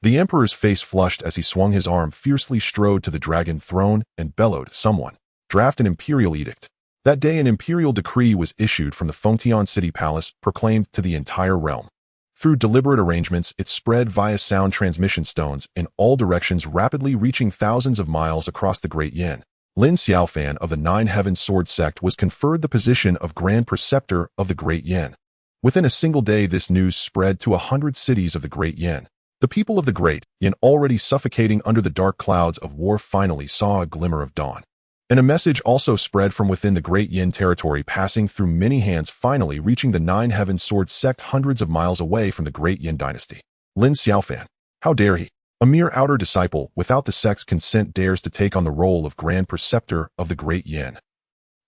The Emperor's face flushed as he swung his arm, fiercely strode to the dragon throne and bellowed, someone, draft an imperial edict. That day an imperial decree was issued from the Fengtian City Palace, proclaimed to the entire realm. Through deliberate arrangements, it spread via sound transmission stones in all directions, rapidly reaching thousands of miles across the Great Yin. Lin Xiaofan of the Nine Heavens Sword Sect was conferred the position of Grand Preceptor of the Great Yin. Within a single day, this news spread to 100 cities of the Great Yin. The people of the Great Yin, already suffocating under the dark clouds of war, finally saw a glimmer of dawn. And a message also spread from within the Great Yin territory, passing through many hands, finally reaching the Nine Heavens Sword sect hundreds of miles away from the Great Yin dynasty. Lin Xiaofan. How dare he? A mere outer disciple, without the sect's consent, dares to take on the role of Grand Preceptor of the Great Yin.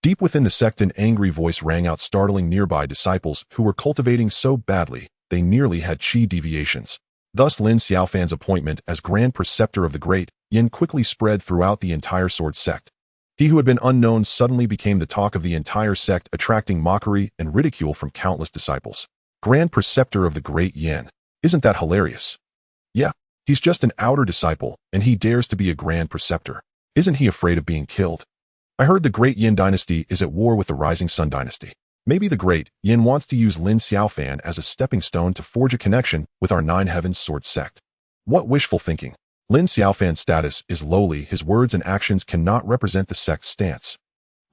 Deep within the sect, an angry voice rang out, startling nearby disciples who were cultivating so badly they nearly had chi deviations. Thus, Lin Xiaofan's appointment as Grand Preceptor of the Great Yin quickly spread throughout the entire sword sect. He who had been unknown suddenly became the talk of the entire sect, attracting mockery and ridicule from countless disciples. Grand Preceptor of the Great Yin. Isn't that hilarious? Yeah, he's just an outer disciple, and he dares to be a Grand Preceptor. Isn't he afraid of being killed? I heard the Great Yin dynasty is at war with the Rising Sun dynasty. Maybe the Great Yin wants to use Lin Xiaofan as a stepping stone to forge a connection with our Nine Heavens Sword sect. What wishful thinking. Lin Xiaofan's status is lowly. His words and actions cannot represent the sect's stance.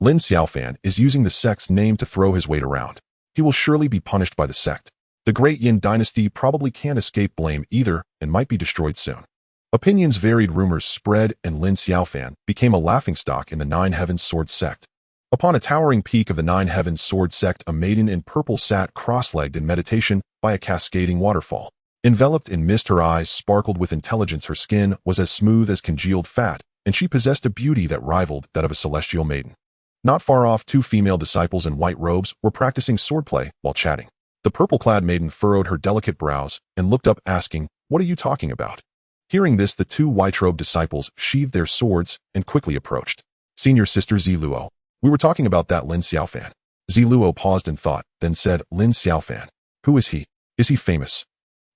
Lin Xiaofan is using the sect's name to throw his weight around. He will surely be punished by the sect. The Great Yin dynasty probably can't escape blame either and might be destroyed soon. Opinions varied, rumors spread, and Lin Xiaofan became a laughingstock in the Nine Heavens Sword sect. Upon a towering peak of the Nine Heavens Sword sect, a maiden in purple sat cross-legged in meditation by a cascading waterfall. Enveloped in mist, her eyes sparkled with intelligence, her skin was as smooth as congealed fat, and she possessed a beauty that rivaled that of a celestial maiden. Not far off, two female disciples in white robes were practicing swordplay while chatting. The purple-clad maiden furrowed her delicate brows and looked up, asking, "What are you talking about?" Hearing this, the two white-robed disciples sheathed their swords and quickly approached. "Senior Sister Ziluo, we were talking about that Lin Xiaofan." Ziluo paused in thought, then said, "Lin Xiaofan? Who is he? Is he famous?"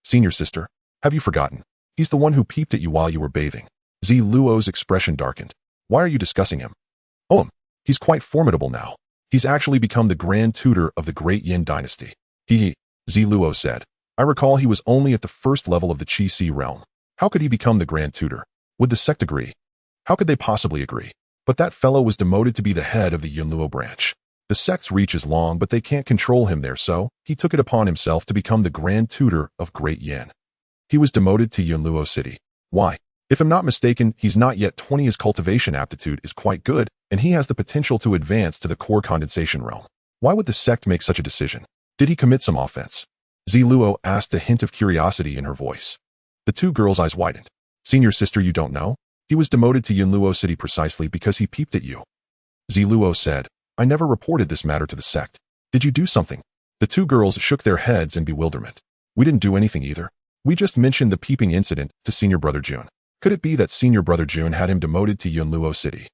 "Senior Sister, have you forgotten? He's the one who peeped at you while you were bathing." Ziluo's expression darkened. "Why are you discussing him?" "Oh, he's quite formidable now. He's actually become the Grand Tutor of the Great Yin dynasty." He, Ziluo said. "I recall he was only at the first level of the Qi Si realm. How could he become the Grand Tutor? Would the sect agree? How could they possibly agree? But that fellow was demoted to be the head of the Yunluo branch. The sect's reach is long, but they can't control him there, so he took it upon himself to become the Grand Tutor of Great Yin. He was demoted to Yunluo City. Why? If I'm not mistaken, he's not yet 20. His cultivation aptitude is quite good, and he has the potential to advance to the core condensation realm. Why would the sect make such a decision? Did he commit some offense?" Ziluo asked, a hint of curiosity in her voice. The two girls' eyes widened. "Senior Sister, you don't know? He was demoted to Yunluo City precisely because he peeped at you." Ziluo said, "I never reported this matter to the sect. Did you do something?" The two girls shook their heads in bewilderment. "We didn't do anything either. We just mentioned the peeping incident to Senior Brother Jun. Could it be that Senior Brother Jun had him demoted to Yunluo City?"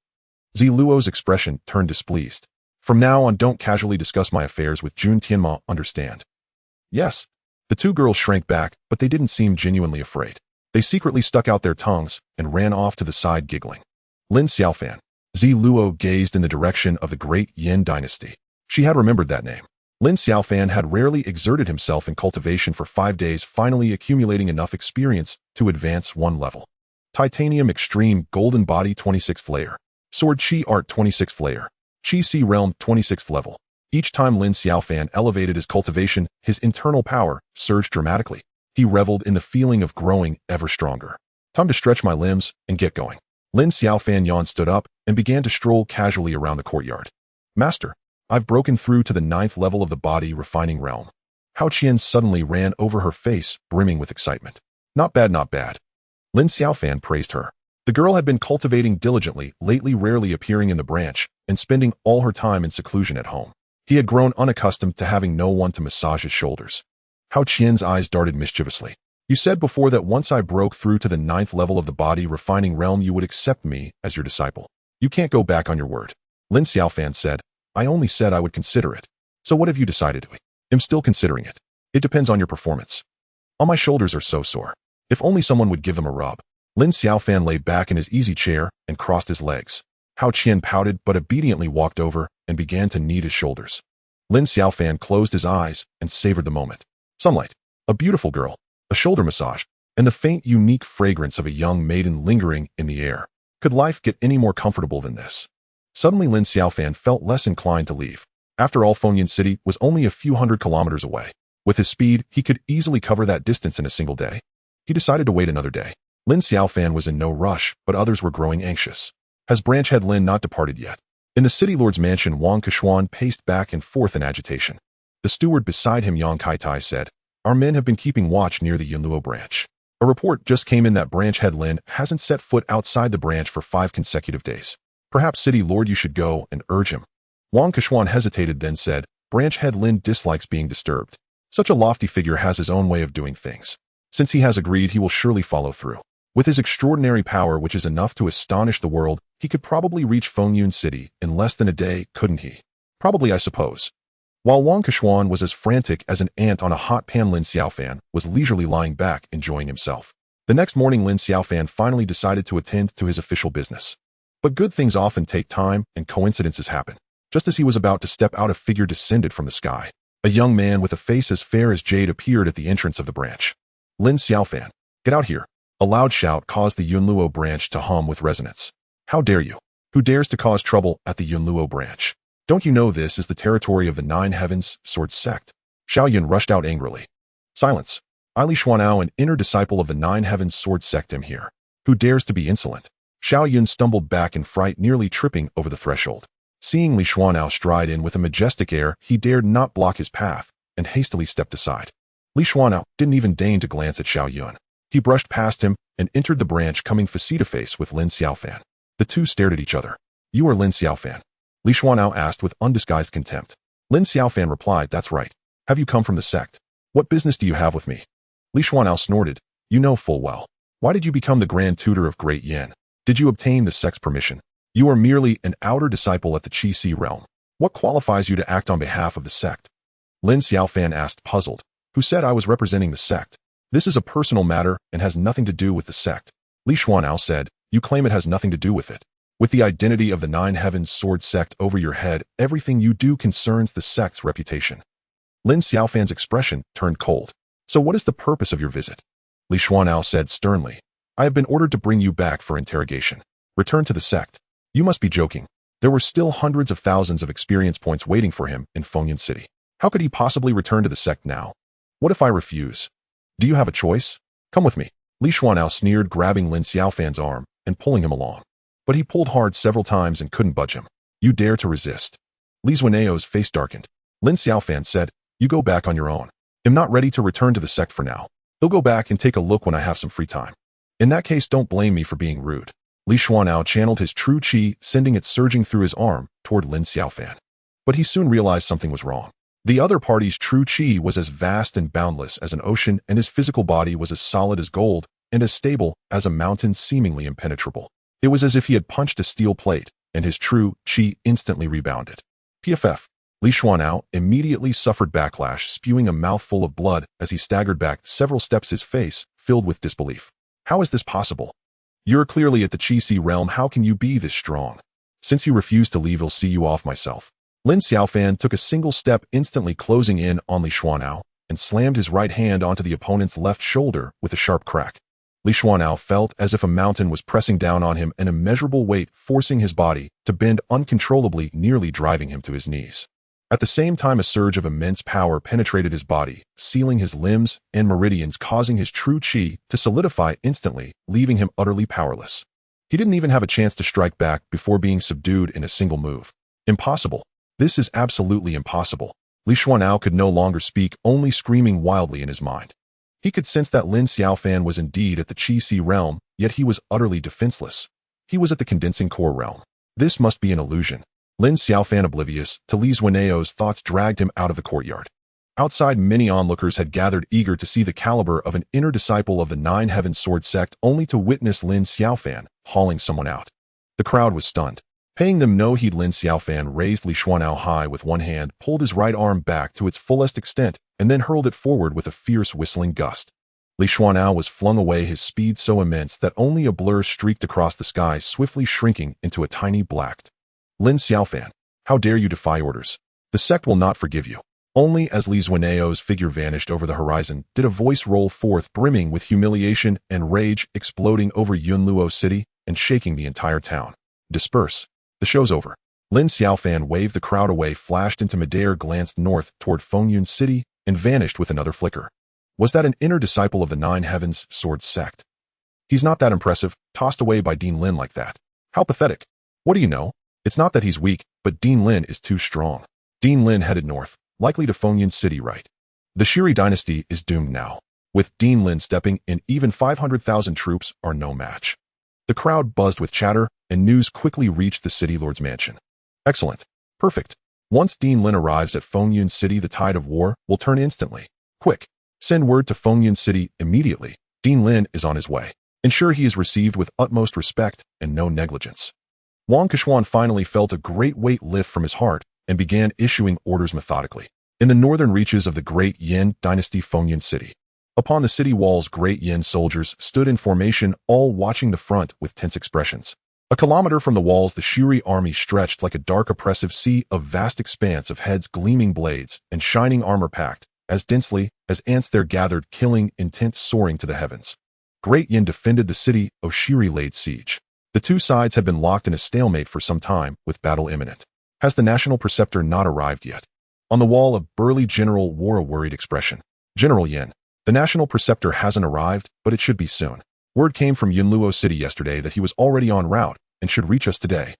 Ziluo's expression turned displeased. "From now on, don't casually discuss my affairs with Jun Tianma, understand?" "Yes." The two girls shrank back, but they didn't seem genuinely afraid. They secretly stuck out their tongues and ran off to the side, giggling. Lin Xiaofan. Ziluo gazed in the direction of the Great Yin dynasty. She had remembered that name. Lin Xiaofan had rarely exerted himself in cultivation for 5 days, finally accumulating enough experience to advance one level. Titanium Extreme Golden Body 26th layer. Sword Chi Art 26th layer. Qi Si Realm 26th level. Each time Lin Xiaofan elevated his cultivation, his internal power surged dramatically. He reveled in the feeling of growing ever stronger. "Time to stretch my limbs and get going." Lin Xiaofan yawned, stood up, and began to stroll casually around the courtyard. "Master, I've broken through to the 9th level of the body refining realm." Hao Qian suddenly ran over, her face brimming with excitement. "Not bad, not bad." Lin Xiaofan praised her. The girl had been cultivating diligently, lately rarely appearing in the branch, and spending all her time in seclusion at home. He had grown unaccustomed to having no one to massage his shoulders. Hao Qian's eyes darted mischievously. "You said before that once I broke through to the 9th level of the body refining realm, you would accept me as your disciple. You can't go back on your word." Lin Xiaofan said, "I only said I would consider it. So what have you decided?" "I'm still considering it. It depends on your performance. All my shoulders are so sore. If only someone would give them a rub." Lin Xiaofan lay back in his easy chair and crossed his legs. Hao Qian pouted but obediently walked over and began to knead his shoulders. Lin Xiaofan closed his eyes and savored the moment. Sunlight, a beautiful girl, a shoulder massage, and the faint, unique fragrance of a young maiden lingering in the air. Could life get any more comfortable than this? Suddenly Lin Xiaofan felt less inclined to leave. After all, Xuantian City was only a few hundred kilometers away. With his speed, he could easily cover that distance in a single day. He decided to wait another day. Lin Xiaofan was in no rush, but others were growing anxious. Has branch head Lin not departed yet? In the city lord's mansion, Wang Keshuan paced back and forth in agitation. The steward beside him, Yang Kaitai, said, "Our men have been keeping watch near the Yunluo branch. A report just came in that branch head Lin hasn't set foot outside the branch for 5 consecutive days. Perhaps city lord, you should go and urge him." Wang Keshuan hesitated, then said, "Branch head Lin dislikes being disturbed. Such a lofty figure has his own way of doing things. Since he has agreed, he will surely follow through. With his extraordinary power, which is enough to astonish the world, he could probably reach Fengyun City in less than a day, couldn't he? Probably, I suppose." While Wang Keshuan was as frantic as an ant on a hot pan, Lin Xiaofan was leisurely lying back, enjoying himself. The next morning, Lin Xiaofan finally decided to attend to his official business. But good things often take time, and coincidences happen. Just as he was about to step out, a figure descended from the sky. A young man with a face as fair as jade appeared at the entrance of the branch. "Lin Xiaofan, get out here." A loud shout caused the Yunluo branch to hum with resonance. "How dare you? Who dares to cause trouble at the Yunluo branch? Don't you know this is the territory of the Nine Heavens Sword Sect?" Xiaoyun rushed out angrily. "Silence. I, Li Xuanao, an inner disciple of the Nine Heavens Sword Sect, am here. Who dares to be insolent?" Xiaoyun stumbled back in fright, nearly tripping over the threshold. Seeing Li Xuanao stride in with a majestic air, he dared not block his path, and hastily stepped aside. Li Xuanao didn't even deign to glance at Xiaoyun. He brushed past him and entered the branch, coming face-to-face with Lin Xiaofan. The two stared at each other. "You are Lin Xiaofan?" Li Xuanao asked with undisguised contempt. Lin Xiaofan replied, "That's right. Have you come from the sect? What business do you have with me?" Li Xuanao snorted. "You know full well. Why did you become the grand tutor of Great Yin? Did you obtain the sect's permission? You are merely an outer disciple at the Qi Si realm. What qualifies you to act on behalf of the sect?" Lin Xiaofan asked, puzzled. "Who said I was representing the sect? This is a personal matter and has nothing to do with the sect." Li Xuanao said, "You claim it has nothing to do with it. With the identity of the Nine Heavens Sword Sect over your head, everything you do concerns the sect's reputation." Lin Xiaofan's expression turned cold. "So what is the purpose of your visit?" Li Xuanao said sternly, "I have been ordered to bring you back for interrogation. Return to the sect." You must be joking. There were still hundreds of thousands of experience points waiting for him in Fengyun City. How could he possibly return to the sect now? What if I refuse? Do you have a choice? Come with me. Li Xuanao sneered, grabbing Lin Xiaofan's arm and pulling him along. But he pulled hard several times and couldn't budge him. "You dare to resist?" Li Xuaneo's face darkened. Lin Xiaofan said, "You go back on your own. I'm not ready to return to the sect for now. He'll go back and take a look when I have some free time. In that case, don't blame me for being rude." Li Xuanao channeled his true qi, sending it surging through his arm toward Lin Xiaofan. But he soon realized something was wrong. The other party's true qi was as vast and boundless as an ocean, and his physical body was as solid as gold and as stable as a mountain, seemingly impenetrable. It was as if he had punched a steel plate, and his true qi instantly rebounded. PFF. Li Xuanao immediately suffered backlash, spewing a mouthful of blood as he staggered back several steps, his face filled with disbelief. "How is this possible? You're clearly at the Qi Si realm. How can you be this strong? Since you refuse to leave, I'll see you off myself." Lin Xiaofan took a single step, instantly closing in on Li Xuanao, and slammed his right hand onto the opponent's left shoulder with a sharp crack. Li Xuanao felt as if a mountain was pressing down on him, an immeasurable weight forcing his body to bend uncontrollably, nearly driving him to his knees. At the same time, a surge of immense power penetrated his body, sealing his limbs and meridians, causing his true qi to solidify instantly, leaving him utterly powerless. He didn't even have a chance to strike back before being subdued in a single move. Impossible. This is absolutely impossible. Li Xuanao could no longer speak, only screaming wildly in his mind. He could sense that Lin Xiaofan was indeed at the Qi Si realm, yet he was utterly defenseless. He was at the condensing core realm. This must be an illusion. Lin Xiaofan, oblivious to Li Xuaneo's thoughts, dragged him out of the courtyard. Outside, many onlookers had gathered, eager to see the caliber of an inner disciple of the Nine Heavens Sword Sect, only to witness Lin Xiaofan hauling someone out. The crowd was stunned. Paying them no heed, Lin Xiaofan raised Li Xuanao high with one hand, pulled his right arm back to its fullest extent, and then hurled it forward with a fierce whistling gust. Li Xuanao was flung away, his speed so immense that only a blur streaked across the sky, swiftly shrinking into a tiny black. "Lin Xiaofan, how dare you defy orders? The sect will not forgive you." Only as Li Xuaneo's figure vanished over the horizon did a voice roll forth, brimming with humiliation and rage, exploding over Yunluo City and shaking the entire town. "Disperse. The show's over." Lin Xiaofan waved the crowd away, flashed into midair, glanced north toward Fengyun City, and vanished with another flicker. Was that an inner disciple of the Nine Heavens sword sect? He's not that impressive, tossed away by Dean Lin like that. How pathetic. What do you know? It's not that he's weak, but Dean Lin is too strong. Dean Lin headed north, likely to Xuantian City, right? The Shiri dynasty is doomed now. With Dean Lin stepping in, even 500,000 troops are no match. The crowd buzzed with chatter, and news quickly reached the city lord's mansion. Excellent. Perfect. Once Dean Lin arrives at Xuantian City, the tide of war will turn instantly. Quick. Send word to Xuantian City immediately. Dean Lin is on his way. Ensure he is received with utmost respect and no negligence. Wang Keshuan finally felt a great weight lift from his heart and began issuing orders methodically. In the northern reaches of the Great Yin Dynasty Xuantian City. Upon the city walls, Great Yin soldiers stood in formation, all watching the front with tense expressions. A kilometer from the walls, the Shiri army stretched like a dark oppressive sea, a vast expanse of heads, gleaming blades, and shining armor packed, as densely as ants there gathered, killing intent soaring to the heavens. Great Yin defended the city, Shiri laid siege. The two sides had been locked in a stalemate for some time, with battle imminent. Has the national preceptor not arrived yet? On the wall, a burly general wore a worried expression. General Yin, the national preceptor hasn't arrived, but it should be soon. Word came from Yunluo City yesterday that he was already en route and should reach us today.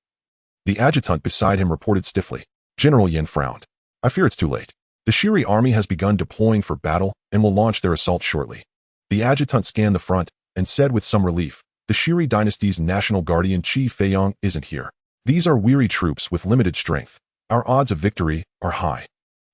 The adjutant beside him reported stiffly. General Yin frowned. I fear it's too late. The Shiri army has begun deploying for battle and will launch their assault shortly. The adjutant scanned the front and said with some relief, the Shiri dynasty's national guardian Qi Feiyang isn't here. These are weary troops with limited strength. Our odds of victory are high.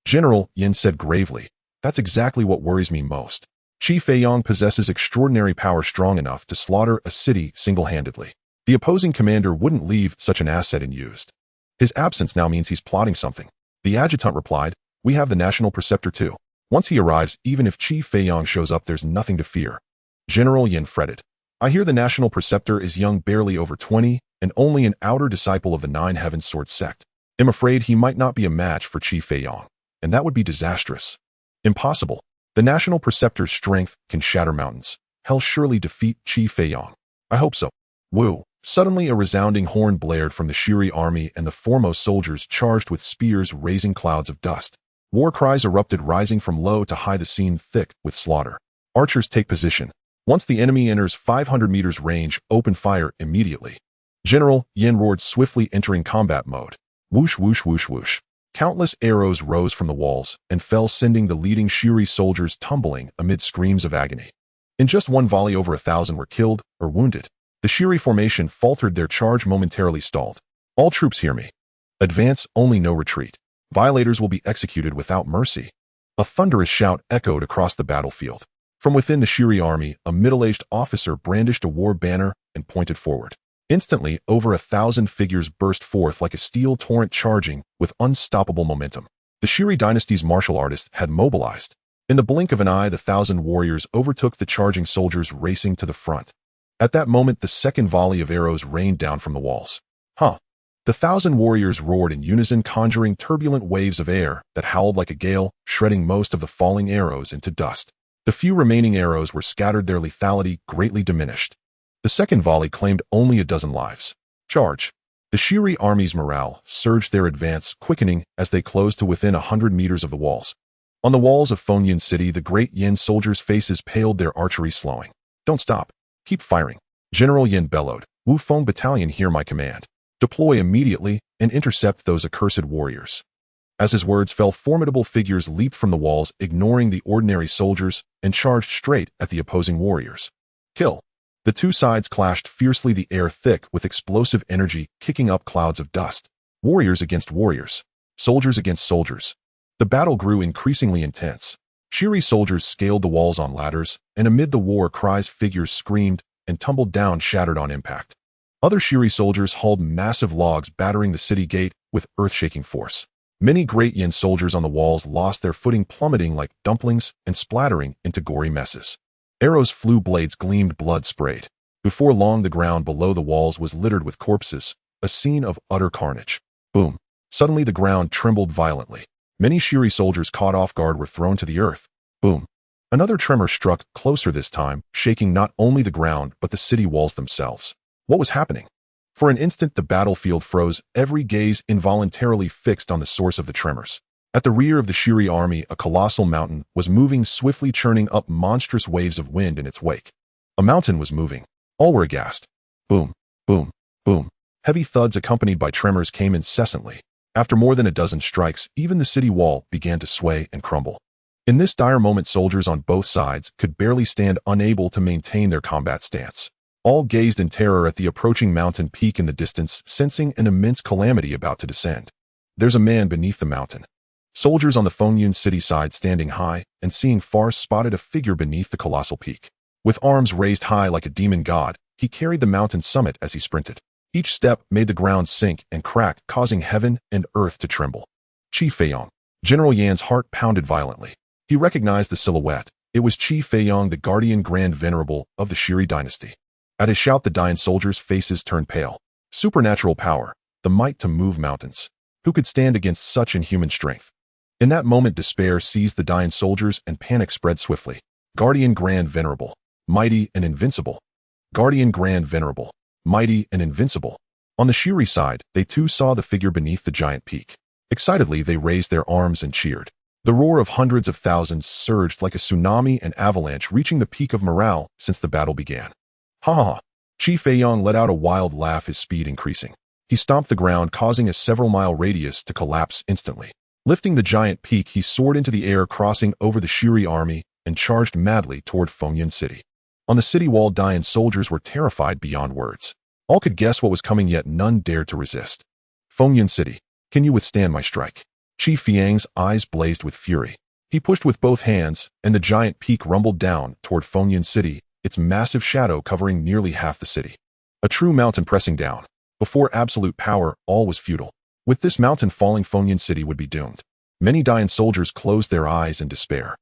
General Yin said gravely, that's exactly what worries me most. Qi Feiyang possesses extraordinary power strong enough to slaughter a city single-handedly. The opposing commander wouldn't leave such an asset unused. His absence now means he's plotting something. The adjutant replied, we have the national preceptor too. Once he arrives, even if Qi Feiyang shows up, there's nothing to fear. General Yin fretted. I hear the national preceptor is young, barely over 20, and only an outer disciple of the Nine Heavens sword sect. I'm afraid he might not be a match for Qi Feiyang, and that would be disastrous. Impossible. The national preceptor's strength can shatter mountains. He'll surely defeat Qi Feiyang. I hope so. Woo. Suddenly a resounding horn blared from the Shiri army, and the foremost soldiers charged with spears, raising clouds of dust. War cries erupted, rising from low to high, the scene thick with slaughter. Archers take position. Once the enemy enters 500 meters range, open fire immediately. General Yin roared, swiftly entering combat mode. Whoosh, whoosh, whoosh, whoosh. Countless arrows rose from the walls and fell, sending the leading Shiri soldiers tumbling amid screams of agony. In just one volley, over 1,000 were killed or wounded. The Shiri formation faltered, their charge momentarily stalled. All troops hear me. Advance, only no retreat. Violators will be executed without mercy. A thunderous shout echoed across the battlefield. From within the Shiri army, a middle-aged officer brandished a war banner and pointed forward. Instantly, over 1,000 figures burst forth like a steel torrent, charging with unstoppable momentum. The Shiri dynasty's martial artists had mobilized. In the blink of an eye, the 1,000 warriors overtook the charging soldiers, racing to the front. At that moment, the second volley of arrows rained down from the walls. The 1,000 warriors roared in unison, conjuring turbulent waves of air that howled like a gale, shredding most of the falling arrows into dust. The few remaining arrows were scattered, their lethality greatly diminished. The second volley claimed only a dozen lives. Charge! The Shiri army's morale surged, their advance quickening as they closed to within 100 meters of the walls. On the walls of Xuantian City, the Great Yin soldiers' faces paled, their archery slowing. Don't stop. Keep firing. General Yin bellowed. Wu Feng Battalion, hear my command. Deploy immediately and intercept those accursed warriors. As his words fell, formidable figures leaped from the walls, ignoring the ordinary soldiers, and charged straight at the opposing warriors. Kill. The two sides clashed fiercely, the air thick with explosive energy, kicking up clouds of dust. Warriors against warriors. Soldiers against soldiers. The battle grew increasingly intense. Shiri soldiers scaled the walls on ladders, and amid the war cries, figures screamed and tumbled down, shattered on impact. Other Shiri soldiers hauled massive logs, battering the city gate with earth-shaking force. Many Great Yin soldiers on the walls lost their footing, plummeting like dumplings and splattering into gory messes. Arrows flew, blades gleamed, blood sprayed. Before long, the ground below the walls was littered with corpses, a scene of utter carnage. Boom. Suddenly the ground trembled violently. Many Shiri soldiers caught off guard were thrown to the earth. Boom. Another tremor struck, closer this time, shaking not only the ground but the city walls themselves. What was happening? For an instant the battlefield froze, every gaze involuntarily fixed on the source of the tremors. At the rear of the Shiri army, a colossal mountain was moving swiftly, churning up monstrous waves of wind in its wake. A mountain was moving. All were aghast. Boom, boom, boom. Heavy thuds accompanied by tremors came incessantly. After more than a dozen strikes, even the city wall began to sway and crumble. In this dire moment, soldiers on both sides could barely stand, unable to maintain their combat stance. All gazed in terror at the approaching mountain peak in the distance, sensing an immense calamity about to descend. There's a man beneath the mountain. Soldiers on the Xuantian city side, standing high and seeing far, spotted a figure beneath the colossal peak. With arms raised high like a demon god, he carried the mountain's summit as he sprinted. Each step made the ground sink and crack, causing heaven and earth to tremble. Qi Feiyong. General Yan's heart pounded violently. He recognized the silhouette. It was Qi Feiyong, the guardian grand venerable of the Shiri dynasty. At his shout, the dying soldiers' faces turned pale. Supernatural power, the might to move mountains. Who could stand against such inhuman strength? In that moment, despair seized the dying soldiers and panic spread swiftly. Guardian grand venerable, mighty and invincible. Guardian grand venerable, mighty and invincible. On the Shiri side, they too saw the figure beneath the giant peak. Excitedly, they raised their arms and cheered. The roar of hundreds of thousands surged like a tsunami and avalanche, reaching the peak of morale since the battle began. Ha ha ha! Qi Feiyong let out a wild laugh, his speed increasing. He stomped the ground, causing a several-mile radius to collapse instantly. Lifting the giant peak, he soared into the air, crossing over the Shiri army and charged madly toward Xuantian city. On the city wall, dying soldiers were terrified beyond words. All could guess what was coming, yet none dared to resist. Xuantian city, can you withstand my strike? Qi Feiyong's eyes blazed with fury. He pushed with both hands, and the giant peak rumbled down toward Xuantian city, its massive shadow covering nearly half the city. A true mountain pressing down. Before absolute power, all was futile. With this mountain falling, Xuantian city would be doomed. Many dying soldiers closed their eyes in despair.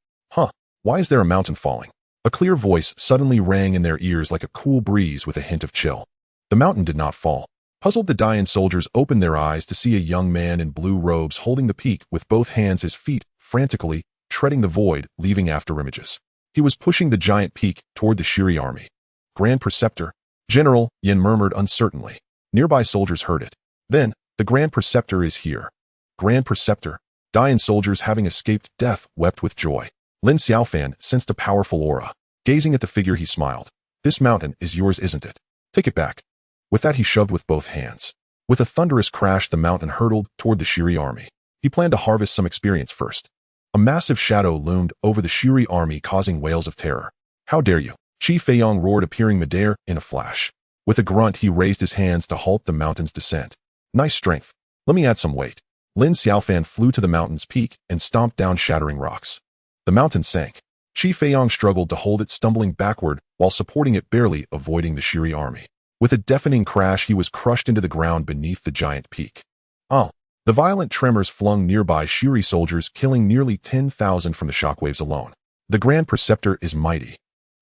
Why is there a mountain falling? A clear voice suddenly rang in their ears like a cool breeze with a hint of chill. The mountain did not fall. Puzzled, the dying soldiers opened their eyes to see a young man in blue robes holding the peak with both hands, his feet frantically treading the void, leaving after images. He was pushing the giant peak toward the Shiri army. Grand Preceptor, General, Yin murmured uncertainly. Nearby soldiers heard it. Then, the Grand Preceptor is here. Grand Preceptor. Dying soldiers, having escaped death, wept with joy. Lin Xiaofan sensed a powerful aura. Gazing at the figure, he smiled. This mountain is yours, isn't it? Take it back. With that, he shoved with both hands. With a thunderous crash, the mountain hurtled toward the Shiri army. He planned to harvest some experience first. A massive shadow loomed over the Shiri army, causing wails of terror. How dare you? Qi Feiyong roared, appearing midair in a flash. With a grunt, he raised his hands to halt the mountain's descent. Nice strength. Let me add some weight. Lin Xiaofan flew to the mountain's peak and stomped down, shattering rocks. The mountain sank. Qi Feiyong struggled to hold it, stumbling backward while supporting it, barely avoiding the Shiri army. With a deafening crash, he was crushed into the ground beneath the giant peak. The violent tremors flung nearby Shiri soldiers, killing nearly 10,000 from the shockwaves alone. The Grand Preceptor is mighty.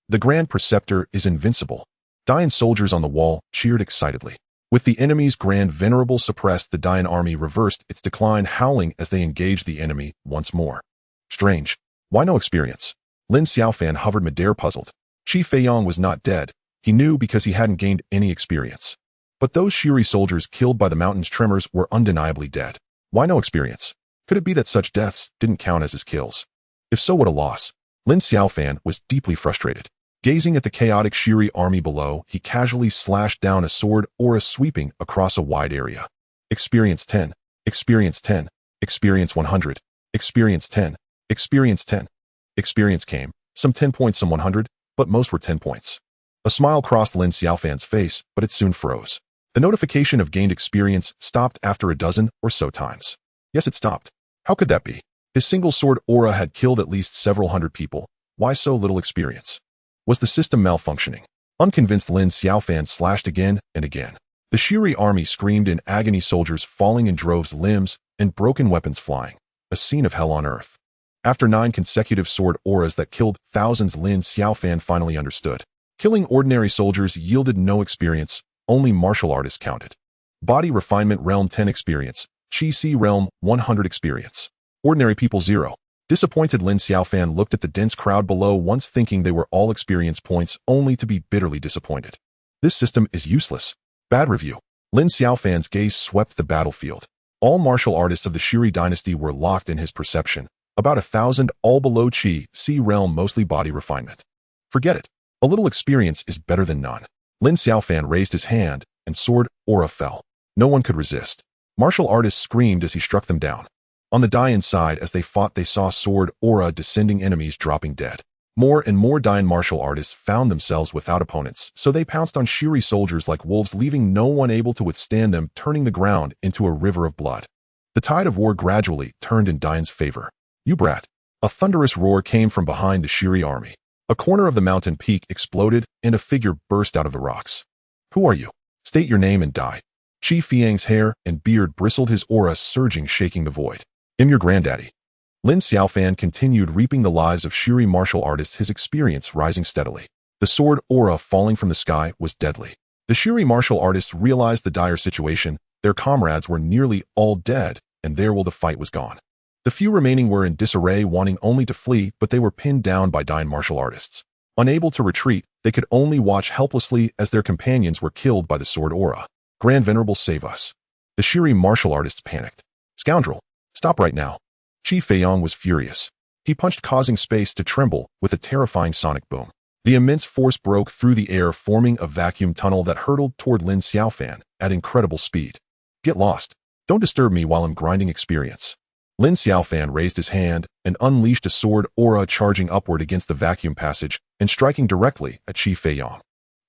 The Grand Preceptor is invincible. Dying soldiers on the wall cheered excitedly. With the enemy's Grand Venerable suppressed, the dying army reversed its decline, howling as they engaged the enemy once more. Strange. Why no experience? Lin Xiaofan hovered midair, puzzled. Qi Feiyong was not dead. He knew because he hadn't gained any experience. But those Shiri soldiers killed by the mountain's tremors were undeniably dead. Why no experience? Could it be that such deaths didn't count as his kills? If so, what a loss. Lin Xiaofan was deeply frustrated. Gazing at the chaotic Shiri army below, he casually slashed down, a sword aura sweeping across a wide area. Experience 10. Experience 10. Experience 100. Experience 10. Experience 10. Experience came. Some 10 points, some 100, but most were 10 points. A smile crossed Lin Xiaofan's face, but it soon froze. The notification of gained experience stopped after a dozen or so times. Yes, it stopped. How could that be? His single sword aura had killed at least several hundred people. Why so little experience? Was the system malfunctioning? Unconvinced, Lin Xiaofan slashed again and again. The Shiri army screamed in agony, soldiers falling in droves, limbs and broken weapons flying. A scene of hell on earth. After 9 consecutive sword auras that killed thousands, Lin Xiaofan finally understood. Killing ordinary soldiers yielded no experience, only martial artists counted. Body refinement realm 10 experience, Qi Si realm 100 experience. Ordinary people 0. Disappointed, Lin Xiaofan looked at the dense crowd below, once thinking they were all experience points, only to be bitterly disappointed. This system is useless. Bad review. Lin Xiaofan's gaze swept the battlefield. All martial artists of the Shiri dynasty were locked in his perception, about 1,000 all below Qi, C realm, mostly body refinement. Forget it. A little experience is better than none. Lin Xiaofan raised his hand, and sword aura fell. No one could resist. Martial artists screamed as he struck them down. On the Dai inside, as they fought, they saw sword aura descending, enemies dropping dead. More and more Dain martial artists found themselves without opponents, so they pounced on Shiri soldiers like wolves, leaving no one able to withstand them, turning the ground into a river of blood. The tide of war gradually turned in Dain's favor. "You brat!" A thunderous roar came from behind the Shiri army. A corner of the mountain peak exploded, and a figure burst out of the rocks. "Who are you? State your name and die." Qi Fiang's hair and beard bristled, his aura surging, shaking the void. "I'm your granddaddy." Lin Xiaofan continued reaping the lives of Shiri martial artists, his experience rising steadily. The sword aura falling from the sky was deadly. The Shiri martial artists realized the dire situation. Their comrades were nearly all dead, and there the fight was gone. The few remaining were in disarray, wanting only to flee, but they were pinned down by Dain martial artists. Unable to retreat, they could only watch helplessly as their companions were killed by the sword aura. "Grand Venerable, save us." The Shiri martial artists panicked. "Scoundrel, stop right now." Qi Feiyang was furious. He punched, causing space to tremble with a terrifying sonic boom. The immense force broke through the air, forming a vacuum tunnel that hurtled toward Lin Xiaofan at incredible speed. "Get lost. Don't disturb me while I'm grinding experience." Lin Xiaofan raised his hand and unleashed a sword aura, charging upward against the vacuum passage and striking directly at Qi Feiyang.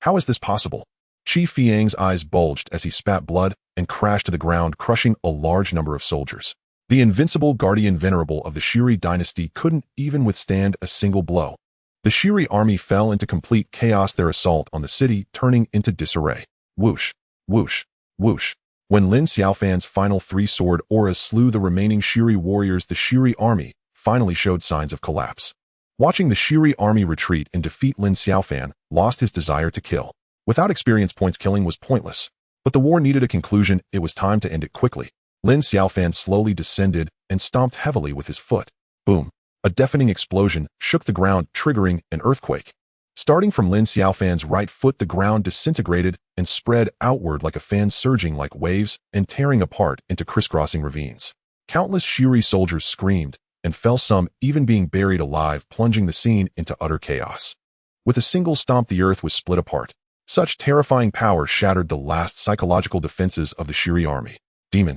How is this possible? Qi Feiyang's eyes bulged as he spat blood and crashed to the ground, crushing a large number of soldiers. The invincible guardian venerable of the Shiri dynasty couldn't even withstand a single blow. The Shiri army fell into complete chaos, their assault on the city turning into disarray. Whoosh, whoosh, whoosh. When Lin Xiaofan's final 3 sword auras slew the remaining Shiri warriors, the Shiri army finally showed signs of collapse. Watching the Shiri army retreat and defeat, Lin Xiaofan lost his desire to kill. Without experience points, killing was pointless. But the war needed a conclusion. It was time to end it quickly. Lin Xiaofan slowly descended and stomped heavily with his foot. Boom! A deafening explosion shook the ground, triggering an earthquake. Starting from Lin Xiaofan's right foot, the ground disintegrated and spread outward like a fan, surging like waves and tearing apart into crisscrossing ravines. Countless Shiri soldiers screamed and fell, some even being buried alive, plunging the scene into utter chaos. With a single stomp, the earth was split apart. Such terrifying power shattered the last psychological defenses of the Shiri army. "Demon.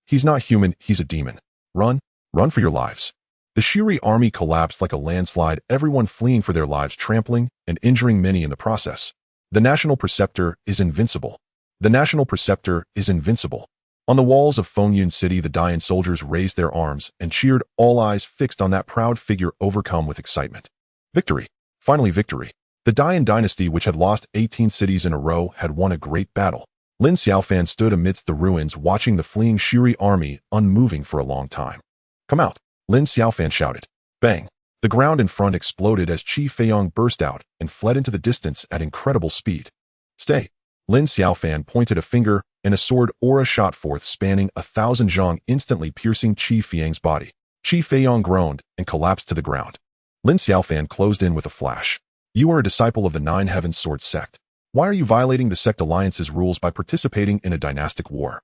He's not human, he's a demon. Run, run for your lives." The Shiri army collapsed like a landslide, everyone fleeing for their lives, trampling and injuring many in the process. The national preceptor is invincible. The national preceptor is invincible. On the walls of Fengyun City, the Dain soldiers raised their arms and cheered, all eyes fixed on that proud figure, overcome with excitement. Victory! Finally victory! The Dain dynasty, which had lost 18 cities in a row, had won a great battle. Lin Xiaofan stood amidst the ruins, watching the fleeing Shiri army, unmoving for a long time. "Come out!" Lin Xiaofan shouted. Bang! The ground in front exploded as Qi Feiyang burst out and fled into the distance at incredible speed. "Stay!" Lin Xiaofan pointed a finger, and a sword aura shot forth, spanning 1,000 zhang, instantly piercing Qi Feiyang's body. Qi Feiyang groaned and collapsed to the ground. Lin Xiaofan closed in with a flash. "You are a disciple of the 9 Heavens Sword sect. Why are you violating the sect alliance's rules by participating in a dynastic war?"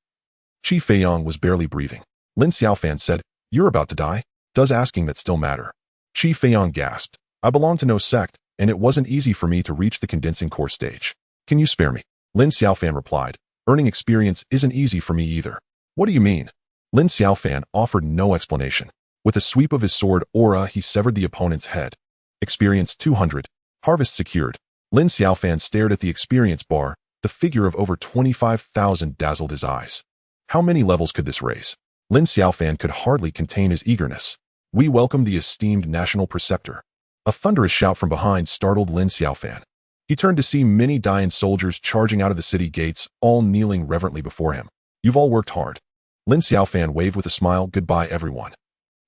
Qi Feiyang was barely breathing. Lin Xiaofan said, "You're about to die? Does asking that still matter?" Qi Feiyang gasped. "I belong to no sect, and it wasn't easy for me to reach the condensing core stage. Can you spare me?" Lin Xiaofan replied, "Earning experience isn't easy for me either." "What do you mean?" Lin Xiaofan offered no explanation. With a sweep of his sword aura, he severed the opponent's head. Experience 200. Harvest secured. Lin Xiaofan stared at the experience bar. The figure of over 25,000 dazzled his eyes. How many levels could this raise? Lin Xiaofan could hardly contain his eagerness. "We welcome the esteemed national preceptor." A thunderous shout from behind startled Lin Xiaofan. He turned to see many Dain soldiers charging out of the city gates, all kneeling reverently before him. "You've all worked hard." Lin Xiaofan waved with a smile. "Goodbye, everyone."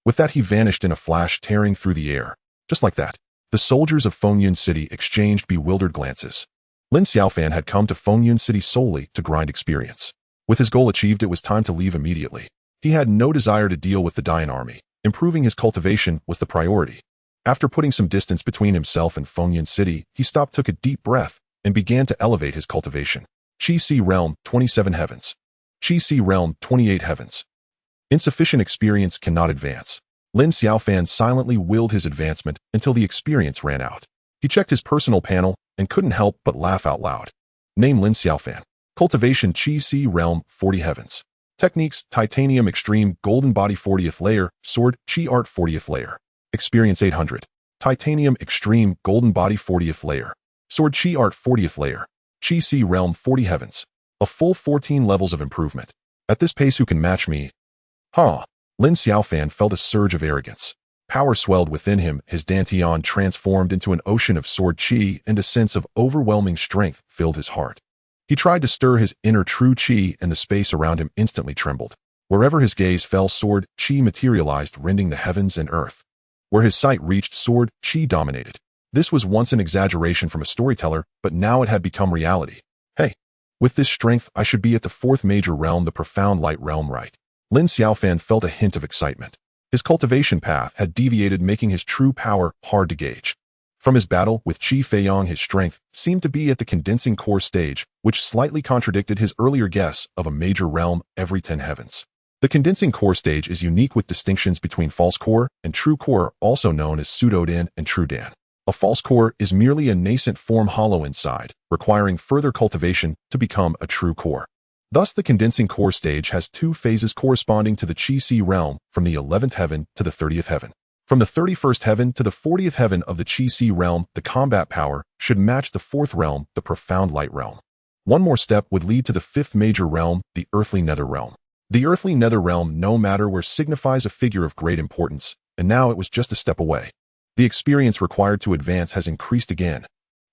With that, he vanished in a flash, tearing through the air. Just like that, the soldiers of Fengyun City exchanged bewildered glances. Lin Xiaofan had come to Fengyun City solely to grind experience. With his goal achieved, it was time to leave immediately. He had no desire to deal with the Dain army. Improving his cultivation was the priority. After putting some distance between himself and Fengyun City, he stopped, took a deep breath, and began to elevate his cultivation. Qi C realm, 27 heavens. Qi C realm, 28 heavens. Insufficient experience cannot advance. Lin Xiaofan silently willed his advancement until the experience ran out. He checked his personal panel and couldn't help but laugh out loud. Name Lin Xiaofan. Cultivation Qi Si Realm 40 Heavens. Techniques Titanium Extreme Golden Body 40th Layer Sword Qi Art 40th Layer. Experience 800. Titanium Extreme Golden Body 40th Layer. Sword Qi Art 40th Layer. Qi Si Realm 40 Heavens. A full 14 levels of improvement. At this pace who can match me? Huh. Lin Xiaofan felt a surge of arrogance. Power swelled within him, his dantian transformed into an ocean of sword qi, and a sense of overwhelming strength filled his heart. He tried to stir his inner true qi, and the space around him instantly trembled. Wherever his gaze fell, sword qi materialized, rending the heavens and earth. Where his sight reached, sword qi dominated. This was once an exaggeration from a storyteller, but now it had become reality. Hey, with this strength, I should be at the fourth major realm, the profound light realm, right? Lin Xiaofan felt a hint of excitement. His cultivation path had deviated, making his true power hard to gauge. From his battle with Qi Feiyang, his strength seemed to be at the condensing core stage, which slightly contradicted his earlier guess of a major realm every 10 heavens. The condensing core stage is unique with distinctions between false core and true core, also known as pseudo-Dan and true Dan. A false core is merely a nascent form hollow inside, requiring further cultivation to become a true core. Thus, the condensing core stage has two phases corresponding to the Qi Si realm, from the 11th heaven to the 30th heaven. From the 31st heaven to the 40th heaven of the Qi Si realm, the combat power should match the fourth realm, the profound light realm. One more step would lead to the fifth major realm, the earthly nether realm. The earthly nether realm, no matter where, signifies a figure of great importance, and now it was just a step away. The experience required to advance has increased again.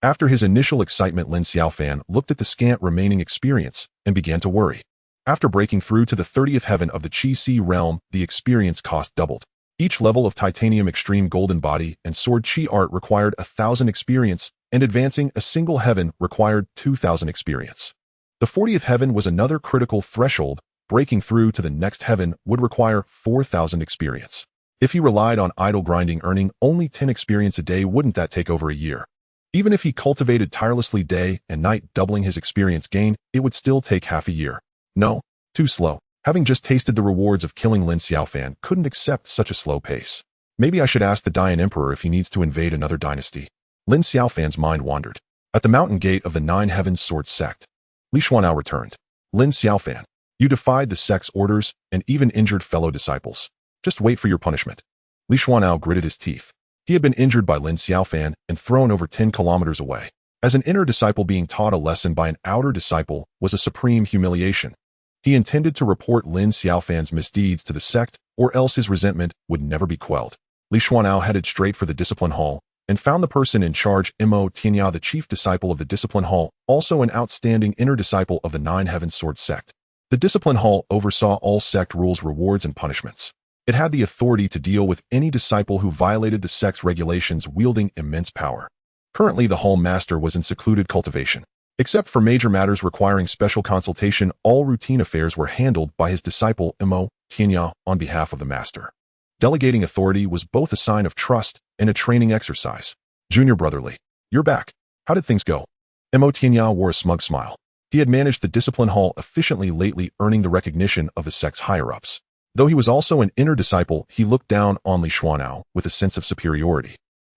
After his initial excitement, Lin Xiaofan looked at the scant remaining experience and began to worry. After breaking through to the 30th heaven of the Qi Si realm, the experience cost doubled. Each level of Titanium Extreme Golden Body and Sword Qi Art required 1,000 experience, and advancing a single heaven required 2,000 experience. The 40th heaven was another critical threshold. Breaking through to the next heaven would require 4,000 experience. If he relied on idle grinding, earning only 10 experience a day, wouldn't that take over a year? Even if he cultivated tirelessly day and night, doubling his experience gain, it would still take half a year. No, too slow. Having just tasted the rewards of killing Lin Xiaofan, couldn't accept such a slow pace. Maybe I should ask the Dian Emperor if he needs to invade another dynasty. Lin Xiaofan's mind wandered. At the mountain gate of the Nine Heavens Sword sect, Li Xuanao returned. Lin Xiaofan, you defied the sect's orders and even injured fellow disciples. Just wait for your punishment. Li Xuanao gritted his teeth. He had been injured by Lin Xiaofan and thrown over 10 kilometers away. As an inner disciple, being taught a lesson by an outer disciple was a supreme humiliation. He intended to report Lin Xiaofan's misdeeds to the sect, or else his resentment would never be quelled. Li Xuanao headed straight for the discipline hall and found the person in charge, Mo Tianya, the chief disciple of the discipline hall, also an outstanding inner disciple of the Nine Heavens Sword sect. The discipline hall oversaw all sect rules, rewards, and punishments. It had the authority to deal with any disciple who violated the sect's regulations, wielding immense power. Currently, the hall master was in secluded cultivation. Except for major matters requiring special consultation, all routine affairs were handled by his disciple, Mo Tianya, on behalf of the master. Delegating authority was both a sign of trust and a training exercise. Junior brotherly, you're back. How did things go? Mo Tianya wore a smug smile. He had managed the discipline hall efficiently lately, earning the recognition of the sect's higher-ups. Though he was also an inner disciple, he looked down on Li Xuanao with a sense of superiority.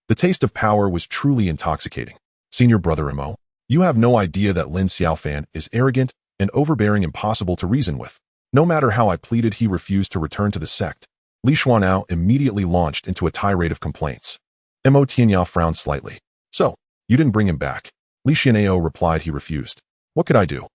The taste of power was truly intoxicating. Senior brother Mo, you have no idea that Lin Xiaofan is arrogant and overbearing, impossible to reason with. No matter how I pleaded, he refused to return to the sect. Li Xuanao immediately launched into a tirade of complaints. Mo Tianya frowned slightly. So, you didn't bring him back? Li Xianao replied he refused. What could I do?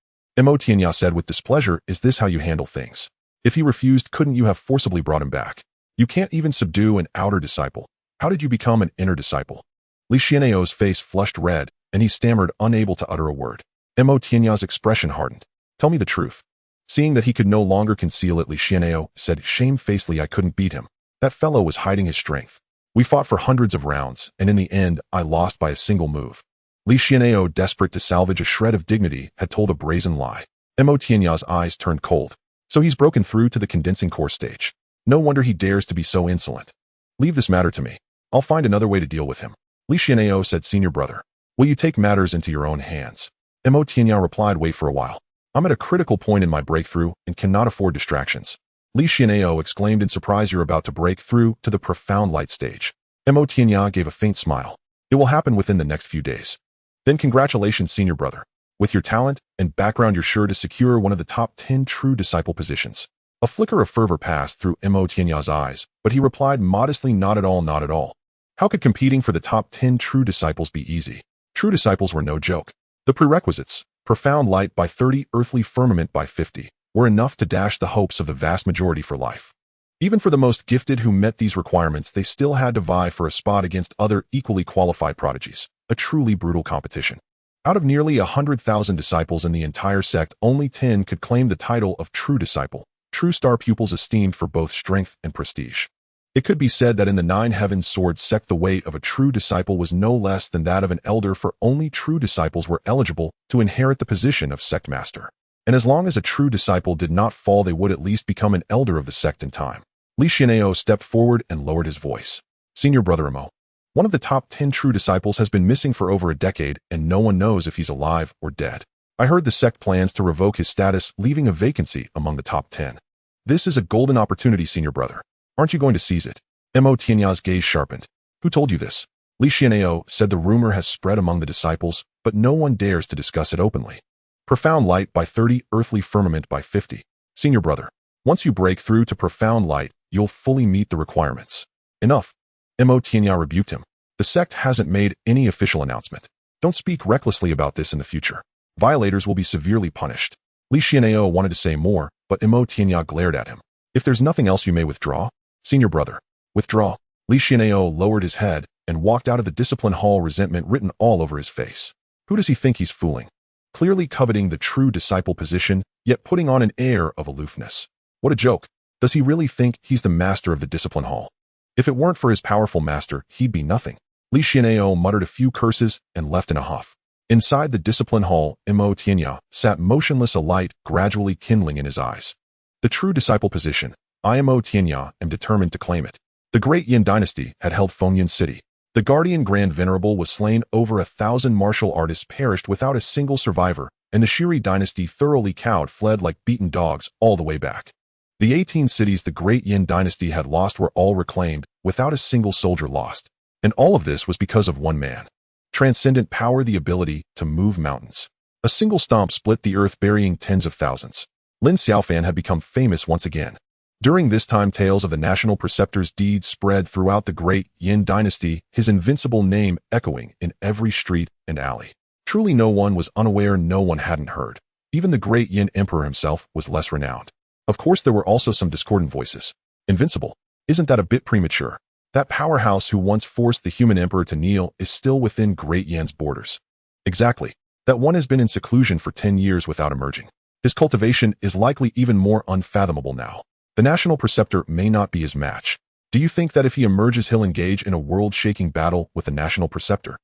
Mo Tianya said with displeasure, is this how you handle things? If he refused, couldn't you have forcibly brought him back? You can't even subdue an outer disciple. How did you become an inner disciple? Li Xianao's face flushed red, and he stammered, unable to utter a word. Mo Tianya's expression hardened. Tell me the truth. Seeing that he could no longer conceal it, Li Xianao said shamefacedly, I couldn't beat him. That fellow was hiding his strength. We fought for hundreds of rounds, and in the end, I lost by a single move. Li Xianao, desperate to salvage a shred of dignity, had told a brazen lie. Mo Tianya's eyes turned cold. So he's broken through to the condensing core stage. No wonder he dares to be so insolent. Leave this matter to me. I'll find another way to deal with him. Li Xianao said, senior brother, will you take matters into your own hands? Mo Tianya replied, wait for a while. I'm at a critical point in my breakthrough and cannot afford distractions. Li Xianao exclaimed in surprise. You're about to break through to the profound light stage. Mo Tianya gave a faint smile. It will happen within the next few days. Then congratulations, senior brother. With your talent and background, you're sure to secure one of the top 10 true disciple positions. A flicker of fervor passed through Mo Tianya's eyes, but he replied modestly, not at all, not at all. How could competing for the top 10 true disciples be easy? True disciples were no joke. The prerequisites, profound light by 30, earthly firmament by 50, were enough to dash the hopes of the vast majority for life. Even for the most gifted who met these requirements, they still had to vie for a spot against other equally qualified prodigies, a truly brutal competition. Out of nearly 100,000 disciples in the entire sect, only 10 could claim the title of true disciple, true star pupils esteemed for both strength and prestige. It could be said that in the Nine Heavens Sword sect, the weight of a true disciple was no less than that of an elder, for only true disciples were eligible to inherit the position of sect master. And as long as a true disciple did not fall, they would at least become an elder of the sect in time. Li Xianao stepped forward and lowered his voice. Senior brother Mo, one of the top 10 true disciples has been missing for over a decade, and no one knows if he's alive or dead. I heard the sect plans to revoke his status, leaving a vacancy among the top 10. This is a golden opportunity, senior brother. Aren't you going to seize it? Mo Tianya's gaze sharpened. Who told you this? Li Xianao said the rumor has spread among the disciples, but no one dares to discuss it openly. Profound light by 30, earthly firmament by 50. Senior brother, once you break through to profound light, you'll fully meet the requirements. Enough. Mo Tianya rebuked him. The sect hasn't made any official announcement. Don't speak recklessly about this in the future. Violators will be severely punished. Li Xianao wanted to say more, but Mo Tianya glared at him. If there's nothing else, you may withdraw. Senior brother, withdraw. Li Xianao lowered his head and walked out of the discipline hall, resentment written all over his face. Who does he think he's fooling? Clearly coveting the true disciple position, yet putting on an air of aloofness. What a joke. Does he really think he's the master of the discipline hall? If it weren't for his powerful master, he'd be nothing. Li Xianao muttered a few curses and left in a huff. Inside the discipline hall, Mo Tianya sat motionless, a light gradually kindling in his eyes. The true disciple position. I, Mo Tianya, am determined to claim it. The great Yin dynasty had held Fengyan City. The guardian grand venerable was slain, over 1,000 martial artists perished without a single survivor, and the Shiri dynasty, thoroughly cowed, fled like beaten dogs all the way back. The 18 cities the great Yin dynasty had lost were all reclaimed, without a single soldier lost. And all of this was because of one man. Transcendent power, the ability to move mountains. A single stomp split the earth, burying tens of thousands. Lin Xiaofan had become famous once again. During this time, tales of the national preceptor's deeds spread throughout the great Yin dynasty, his invincible name echoing in every street and alley. Truly no one was unaware, no one hadn't heard. Even the great Yin emperor himself was less renowned. Of course, there were also some discordant voices. Invincible. Isn't that a bit premature? That powerhouse who once forced the human emperor to kneel is still within Great Yan's borders. Exactly. That one has been in seclusion for 10 years without emerging. His cultivation is likely even more unfathomable now. The national preceptor may not be his match. Do you think that if he emerges, he'll engage in a world-shaking battle with the national preceptor?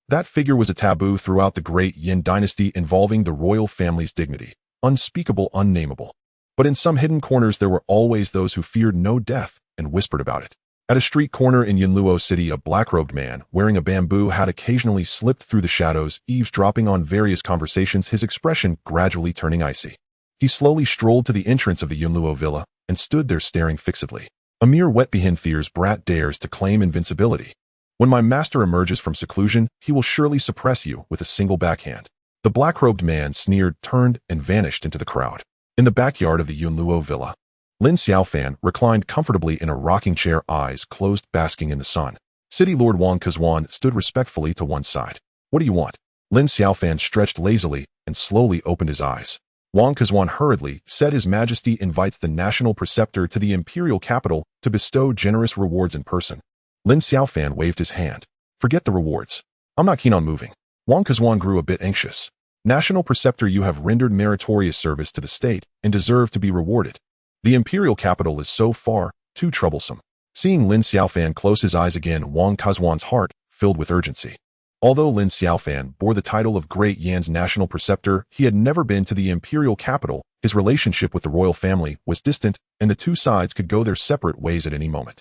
That figure was a taboo throughout the great Yin dynasty, involving the royal family's dignity. Unspeakable, unnameable. But in some hidden corners, there were always those who feared no death and whispered about it. At a street corner in Yunluo City, a black-robed man wearing a bamboo hat occasionally slipped through the shadows, eavesdropping on various conversations, his expression gradually turning icy. He slowly strolled to the entrance of the Yunluo villa and stood there staring fixedly. A mere wet-behind-thieves brat dares to claim invincibility. When my master emerges from seclusion, he will surely suppress you with a single backhand. The black-robed man sneered, turned, and vanished into the crowd. In the backyard of the Yunluo villa, Lin Xiaofan reclined comfortably in a rocking chair, eyes closed, basking in the sun. City Lord Wang Kazwan stood respectfully to one side. What do you want? Lin Xiaofan stretched lazily and slowly opened his eyes. Wang Kazwan hurriedly said, His Majesty invites the national preceptor to the imperial capital to bestow generous rewards in person. Lin Xiaofan waved his hand. Forget the rewards. I'm not keen on moving. Wang Kazwan grew a bit anxious. National preceptor, you have rendered meritorious service to the state and deserve to be rewarded. The imperial capital is so far too troublesome. Seeing Lin Xiaofan close his eyes again, Wang Kazwan's heart filled with urgency. Although Lin Xiaofan bore the title of Great Yan's national preceptor, he had never been to the imperial capital. His relationship with the royal family was distant, and the two sides could go their separate ways at any moment.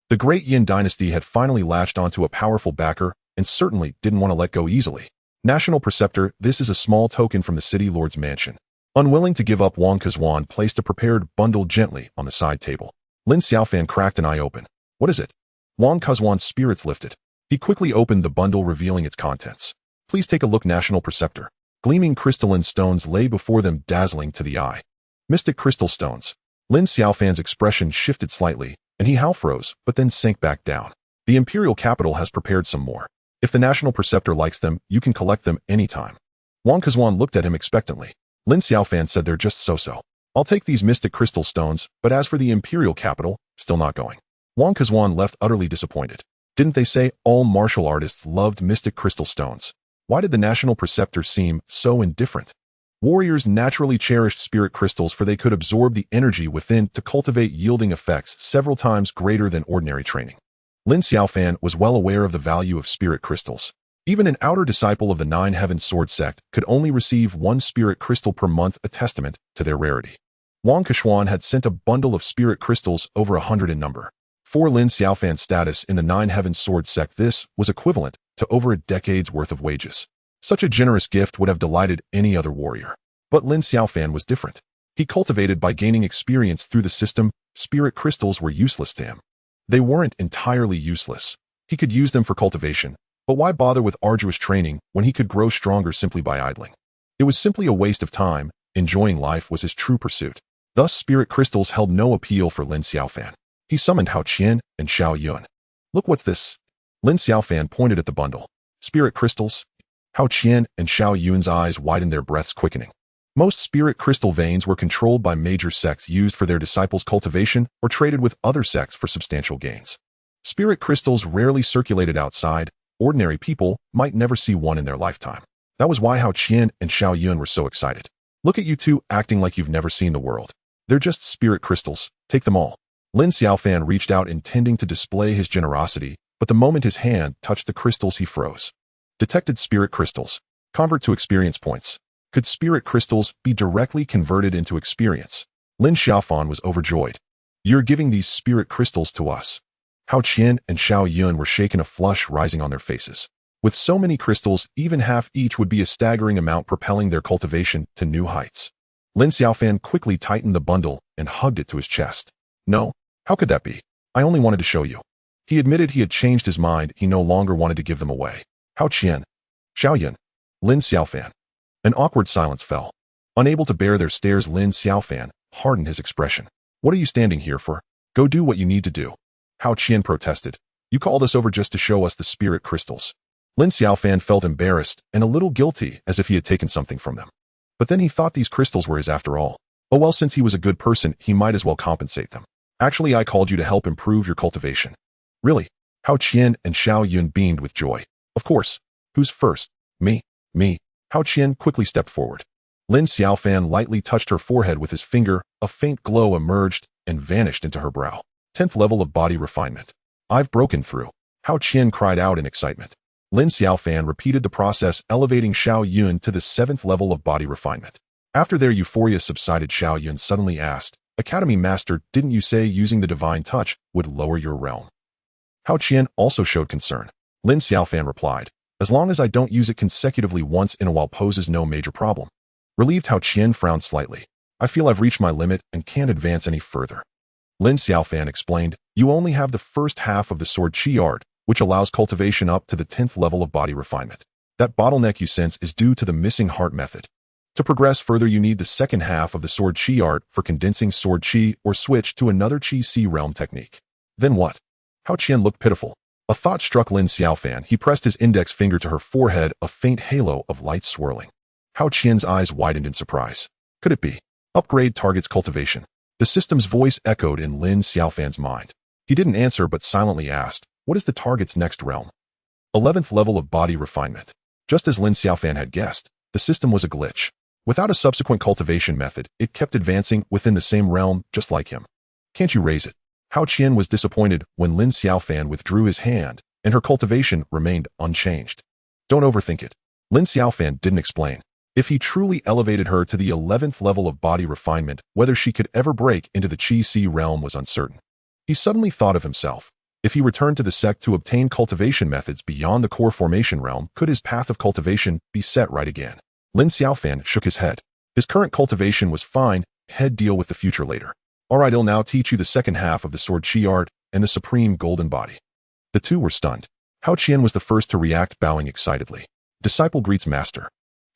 The Great Yin dynasty had finally latched onto a powerful backer and certainly didn't want to let go easily. National preceptor, this is a small token from the city lord's mansion. Unwilling to give up, Wang Kazwan placed a prepared bundle gently on the side table. Lin Xiaofan cracked an eye open. What is it? Wang Kazwan's spirits lifted. He quickly opened the bundle, revealing its contents. Please take a look, National Preceptor. Gleaming crystalline stones lay before them, dazzling to the eye. Mystic crystal stones. Lin Xiaofan's expression shifted slightly, and he half rose, but then sank back down. The imperial capital has prepared some more. If the National Preceptor likes them, you can collect them anytime. Wang Kazwan looked at him expectantly. Lin Xiaofan said, they're just so-so. I'll take these mystic crystal stones, but as for the imperial capital, still not going. Wang Kazwan left utterly disappointed. Didn't they say all martial artists loved mystic crystal stones? Why did the National Preceptor seem so indifferent? Warriors naturally cherished spirit crystals, for they could absorb the energy within to cultivate, yielding effects several times greater than ordinary training. Lin Xiaofan was well aware of the value of spirit crystals. Even an outer disciple of the Nine Heavens Sword sect could only receive one spirit crystal per month, a testament to their rarity. Wang Kazwan had sent a bundle of spirit crystals, over 100 in number. For Lin Xiaofan's status in the Nine Heavens Sword sect, this was equivalent to over a decade's worth of wages. Such a generous gift would have delighted any other warrior. But Lin Xiaofan was different. He cultivated by gaining experience through the system. Spirit crystals were useless to him. They weren't entirely useless. He could use them for cultivation, but why bother with arduous training when he could grow stronger simply by idling? It was simply a waste of time. Enjoying life was his true pursuit. Thus, spirit crystals held no appeal for Lin Xiaofan. He summoned Hao Qian and Xiao Yun. Look, what's this? Lin Xiaofan pointed at the bundle. Spirit crystals? Hao Qian and Xiao Yun's eyes widened, their breaths quickening. Most spirit crystal veins were controlled by major sects, used for their disciples' cultivation or traded with other sects for substantial gains. Spirit crystals rarely circulated outside. Ordinary people might never see one in their lifetime. That was why Hao Qian and Xiao Yun were so excited. Look at you two acting like you've never seen the world. They're just spirit crystals. Take them all. Lin Xiaofan reached out, intending to display his generosity, but the moment his hand touched the crystals, he froze. Detected spirit crystals. Convert to experience points. Could spirit crystals be directly converted into experience? Lin Xiaofan was overjoyed. You're giving these spirit crystals to us? Hao Qian and Xiao Yun were shaken, a flush rising on their faces. With so many crystals, even half each would be a staggering amount, propelling their cultivation to new heights. Lin Xiaofan quickly tightened the bundle and hugged it to his chest. No, how could that be? I only wanted to show you. He admitted he had changed his mind. He no longer wanted to give them away. Hao Qian, Xiao Yun, Lin Xiaofan. An awkward silence fell. Unable to bear their stares, Lin Xiaofan hardened his expression. What are you standing here for? Go do what you need to do. Hao Qian protested. You called us over just to show us the spirit crystals. Lin Xiaofan felt embarrassed and a little guilty, as if he had taken something from them. But then he thought these crystals were his after all. Oh well, since he was a good person, he might as well compensate them. Actually, I called you to help improve your cultivation. Really? Hao Qian and Xiao Yun beamed with joy. Of course. Who's first? Me. Hao Qian quickly stepped forward. Lin Xiaofan lightly touched her forehead with his finger. A faint glow emerged and vanished into her brow. 10th level of body refinement. I've broken through. Hao Qian cried out in excitement. Lin Xiaofan repeated the process, elevating Xiao Yun to the 7th level of body refinement. After their euphoria subsided, Xiao Yun suddenly asked, Academy Master, didn't you say using the divine touch would lower your realm? Hao Qian also showed concern. Lin Xiaofan replied, as long as I don't use it consecutively once in a while poses no major problem. Relieved, Hao Qian frowned slightly. I feel I've reached my limit and can't advance any further. Lin Xiaofan explained, you only have the first half of the sword chi art, which allows cultivation up to the 10th level of body refinement. That bottleneck you sense is due to the missing heart method. To progress further, you need the second half of the sword chi art for condensing sword chi or switch to another chi si realm technique. Then what? Hao Qian looked pitiful. A thought struck Lin Xiaofan. He pressed his index finger to her forehead, a faint halo of light swirling. Hao Qian's eyes widened in surprise. Could it be? Upgrade targets cultivation. The system's voice echoed in Lin Xiaofan's mind. He didn't answer but silently asked, what is the target's next realm? 11th level of body refinement. Just as Lin Xiaofan had guessed, the system was a glitch. Without a subsequent cultivation method, it kept advancing within the same realm, just like him. Can't you raise it? Hao Qian was disappointed when Lin Xiaofan withdrew his hand, and her cultivation remained unchanged. Don't overthink it. Lin Xiaofan didn't explain. If he truly elevated her to the 11th level of body refinement, whether she could ever break into the Chi Si realm was uncertain. He suddenly thought of himself. If he returned to the sect to obtain cultivation methods beyond the core formation realm, could his path of cultivation be set right again? Lin Xiaofan shook his head. His current cultivation was fine, head deal with the future later. Alright, I'll now teach you the second half of the sword chi art and the supreme golden body. The two were stunned. Hao Qian was the first to react, bowing excitedly. Disciple greets master.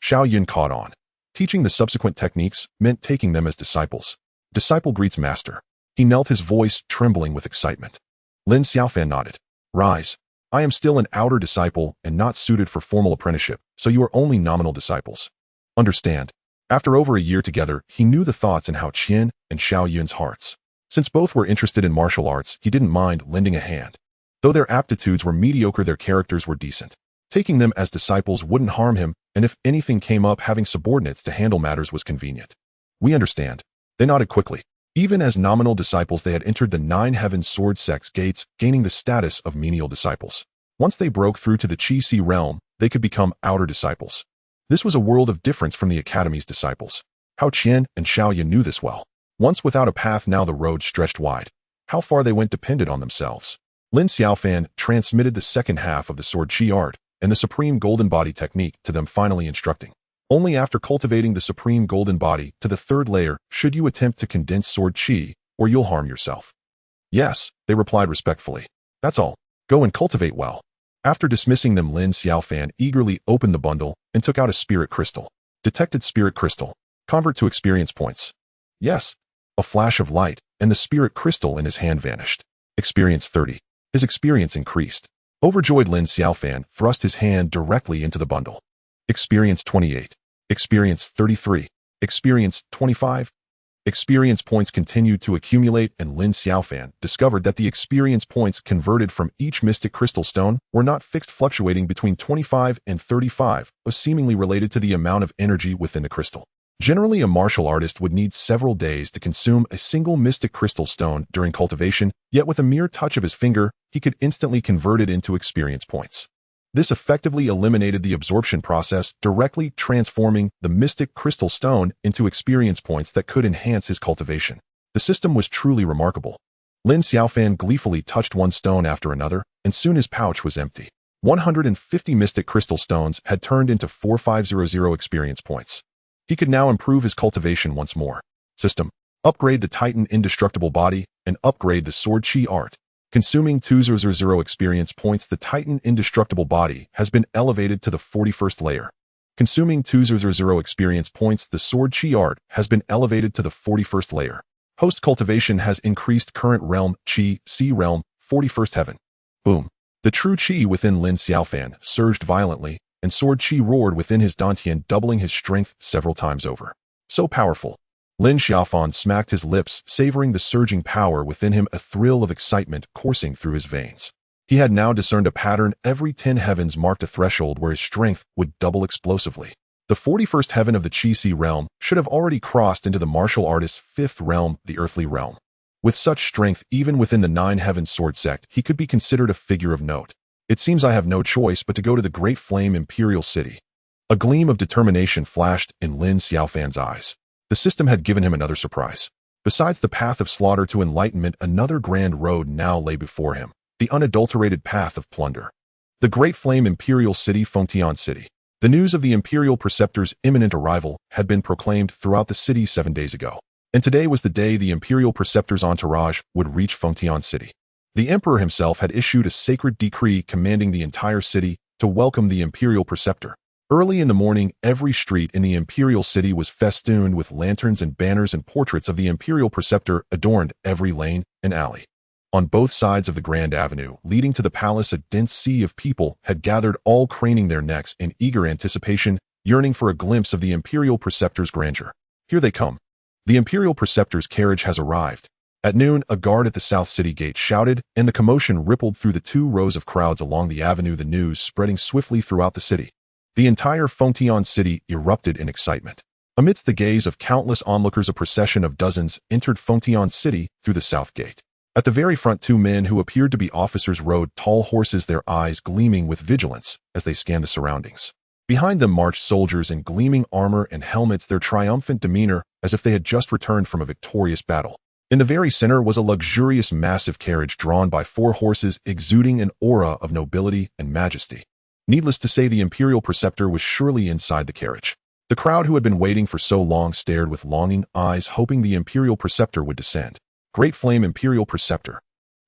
Xiao Yun caught on. Teaching the subsequent techniques meant taking them as disciples. Disciple greets master. He knelt, his voice trembling with excitement. Lin Xiaofan nodded. Rise. I am still an outer disciple and not suited for formal apprenticeship, so you are only nominal disciples. Understand. After over a year together, he knew the thoughts in Hao Qian and Xiao Yun's hearts. Since both were interested in martial arts, he didn't mind lending a hand. Though their aptitudes were mediocre, their characters were decent. Taking them as disciples wouldn't harm him, and if anything came up, having subordinates to handle matters was convenient. We understand. They nodded quickly. Even as nominal disciples, they had entered the 9 Heavens Sword Sect's gates, gaining the status of menial disciples. Once they broke through to the Qi-Si realm, they could become outer disciples. This was a world of difference from the Academy's disciples. Hao Qian and Xiao Yun knew this well. Once without a path, now the road stretched wide. How far they went depended on themselves. Lin Xiaofan transmitted the second half of the sword chi art and the supreme golden body technique to them, finally instructing. Only after cultivating the supreme golden body to the 3rd layer should you attempt to condense sword chi, or you'll harm yourself. Yes, they replied respectfully. That's all. Go and cultivate well. After dismissing them, Lin Xiaofan eagerly opened the bundle and took out a spirit crystal. Detected spirit crystal. Convert to experience points. Yes. A flash of light, and the spirit crystal in his hand vanished. Experience 30. His experience increased. Overjoyed, Lin Xiaofan thrust his hand directly into the bundle. Experience 28. Experience 33. Experience 25. Experience points continued to accumulate, and Lin Xiaofan discovered that the experience points converted from each mystic crystal stone were not fixed, fluctuating between 25 and 35, seemingly related to the amount of energy within the crystal. Generally, a martial artist would need several days to consume a single mystic crystal stone during cultivation, yet with a mere touch of his finger, he could instantly convert it into experience points. This effectively eliminated the absorption process, directly transforming the mystic crystal stone into experience points that could enhance his cultivation. The system was truly remarkable. Lin Xiaofan gleefully touched one stone after another, and soon his pouch was empty. 150 mystic crystal stones had turned into 4500 experience points. He could now improve his cultivation once more. System. Upgrade the Titan Indestructible Body and upgrade the Sword Chi Art. Consuming 200 experience points, the Titan Indestructible Body has been elevated to the 41st layer. Consuming 200 experience points, the Sword Chi Art has been elevated to the 41st layer. Host cultivation has increased. Current realm, Qi, Sea realm, 41st heaven. Boom. The true Qi within Lin Xiaofan surged violently, and sword Qi roared within his dantian, doubling his strength several times over. So powerful. Lin Xiaofan smacked his lips, savoring the surging power within him, a thrill of excitement coursing through his veins. He had now discerned a pattern. Every 10 heavens marked a threshold where his strength would double explosively. The 41st heaven of the Qi-Si realm should have already crossed into the martial artist's 5th realm, the earthly realm. With such strength, even within the 9 heavens sword sect, he could be considered a figure of note. It seems I have no choice but to go to the Great Flame Imperial City. A gleam of determination flashed in Lin Xiaofan's eyes. The system had given him another surprise. Besides the path of slaughter to enlightenment, another grand road now lay before him, the unadulterated path of plunder. The Great Flame Imperial City, Xuantian City. The news of the Imperial Preceptor's imminent arrival had been proclaimed throughout the city 7 days ago, and today was the day the Imperial Preceptor's entourage would reach Xuantian City. The Emperor himself had issued a sacred decree commanding the entire city to welcome the Imperial Preceptor. Early in the morning, every street in the Imperial City was festooned with lanterns and banners, and portraits of the Imperial Preceptor adorned every lane and alley. On both sides of the Grand Avenue leading to the palace, a dense sea of people had gathered, all craning their necks in eager anticipation, yearning for a glimpse of the Imperial Preceptor's grandeur. Here they come. The Imperial Preceptor's carriage has arrived. At noon, a guard at the South City gate shouted, and the commotion rippled through the 2 rows of crowds along the avenue, the news spreading swiftly throughout the city. The entire Xuantian City erupted in excitement. Amidst the gaze of countless onlookers, a procession of dozens entered Xuantian City through the South Gate. At the very front, 2 men who appeared to be officers rode tall horses, their eyes gleaming with vigilance as they scanned the surroundings. Behind them marched soldiers in gleaming armor and helmets, their triumphant demeanor as if they had just returned from a victorious battle. In the very center was a luxurious, massive carriage drawn by 4 horses, exuding an aura of nobility and majesty. Needless to say, the Imperial Preceptor was surely inside the carriage. The crowd who had been waiting for so long stared with longing eyes, hoping the Imperial Preceptor would descend. Great Flame Imperial Preceptor.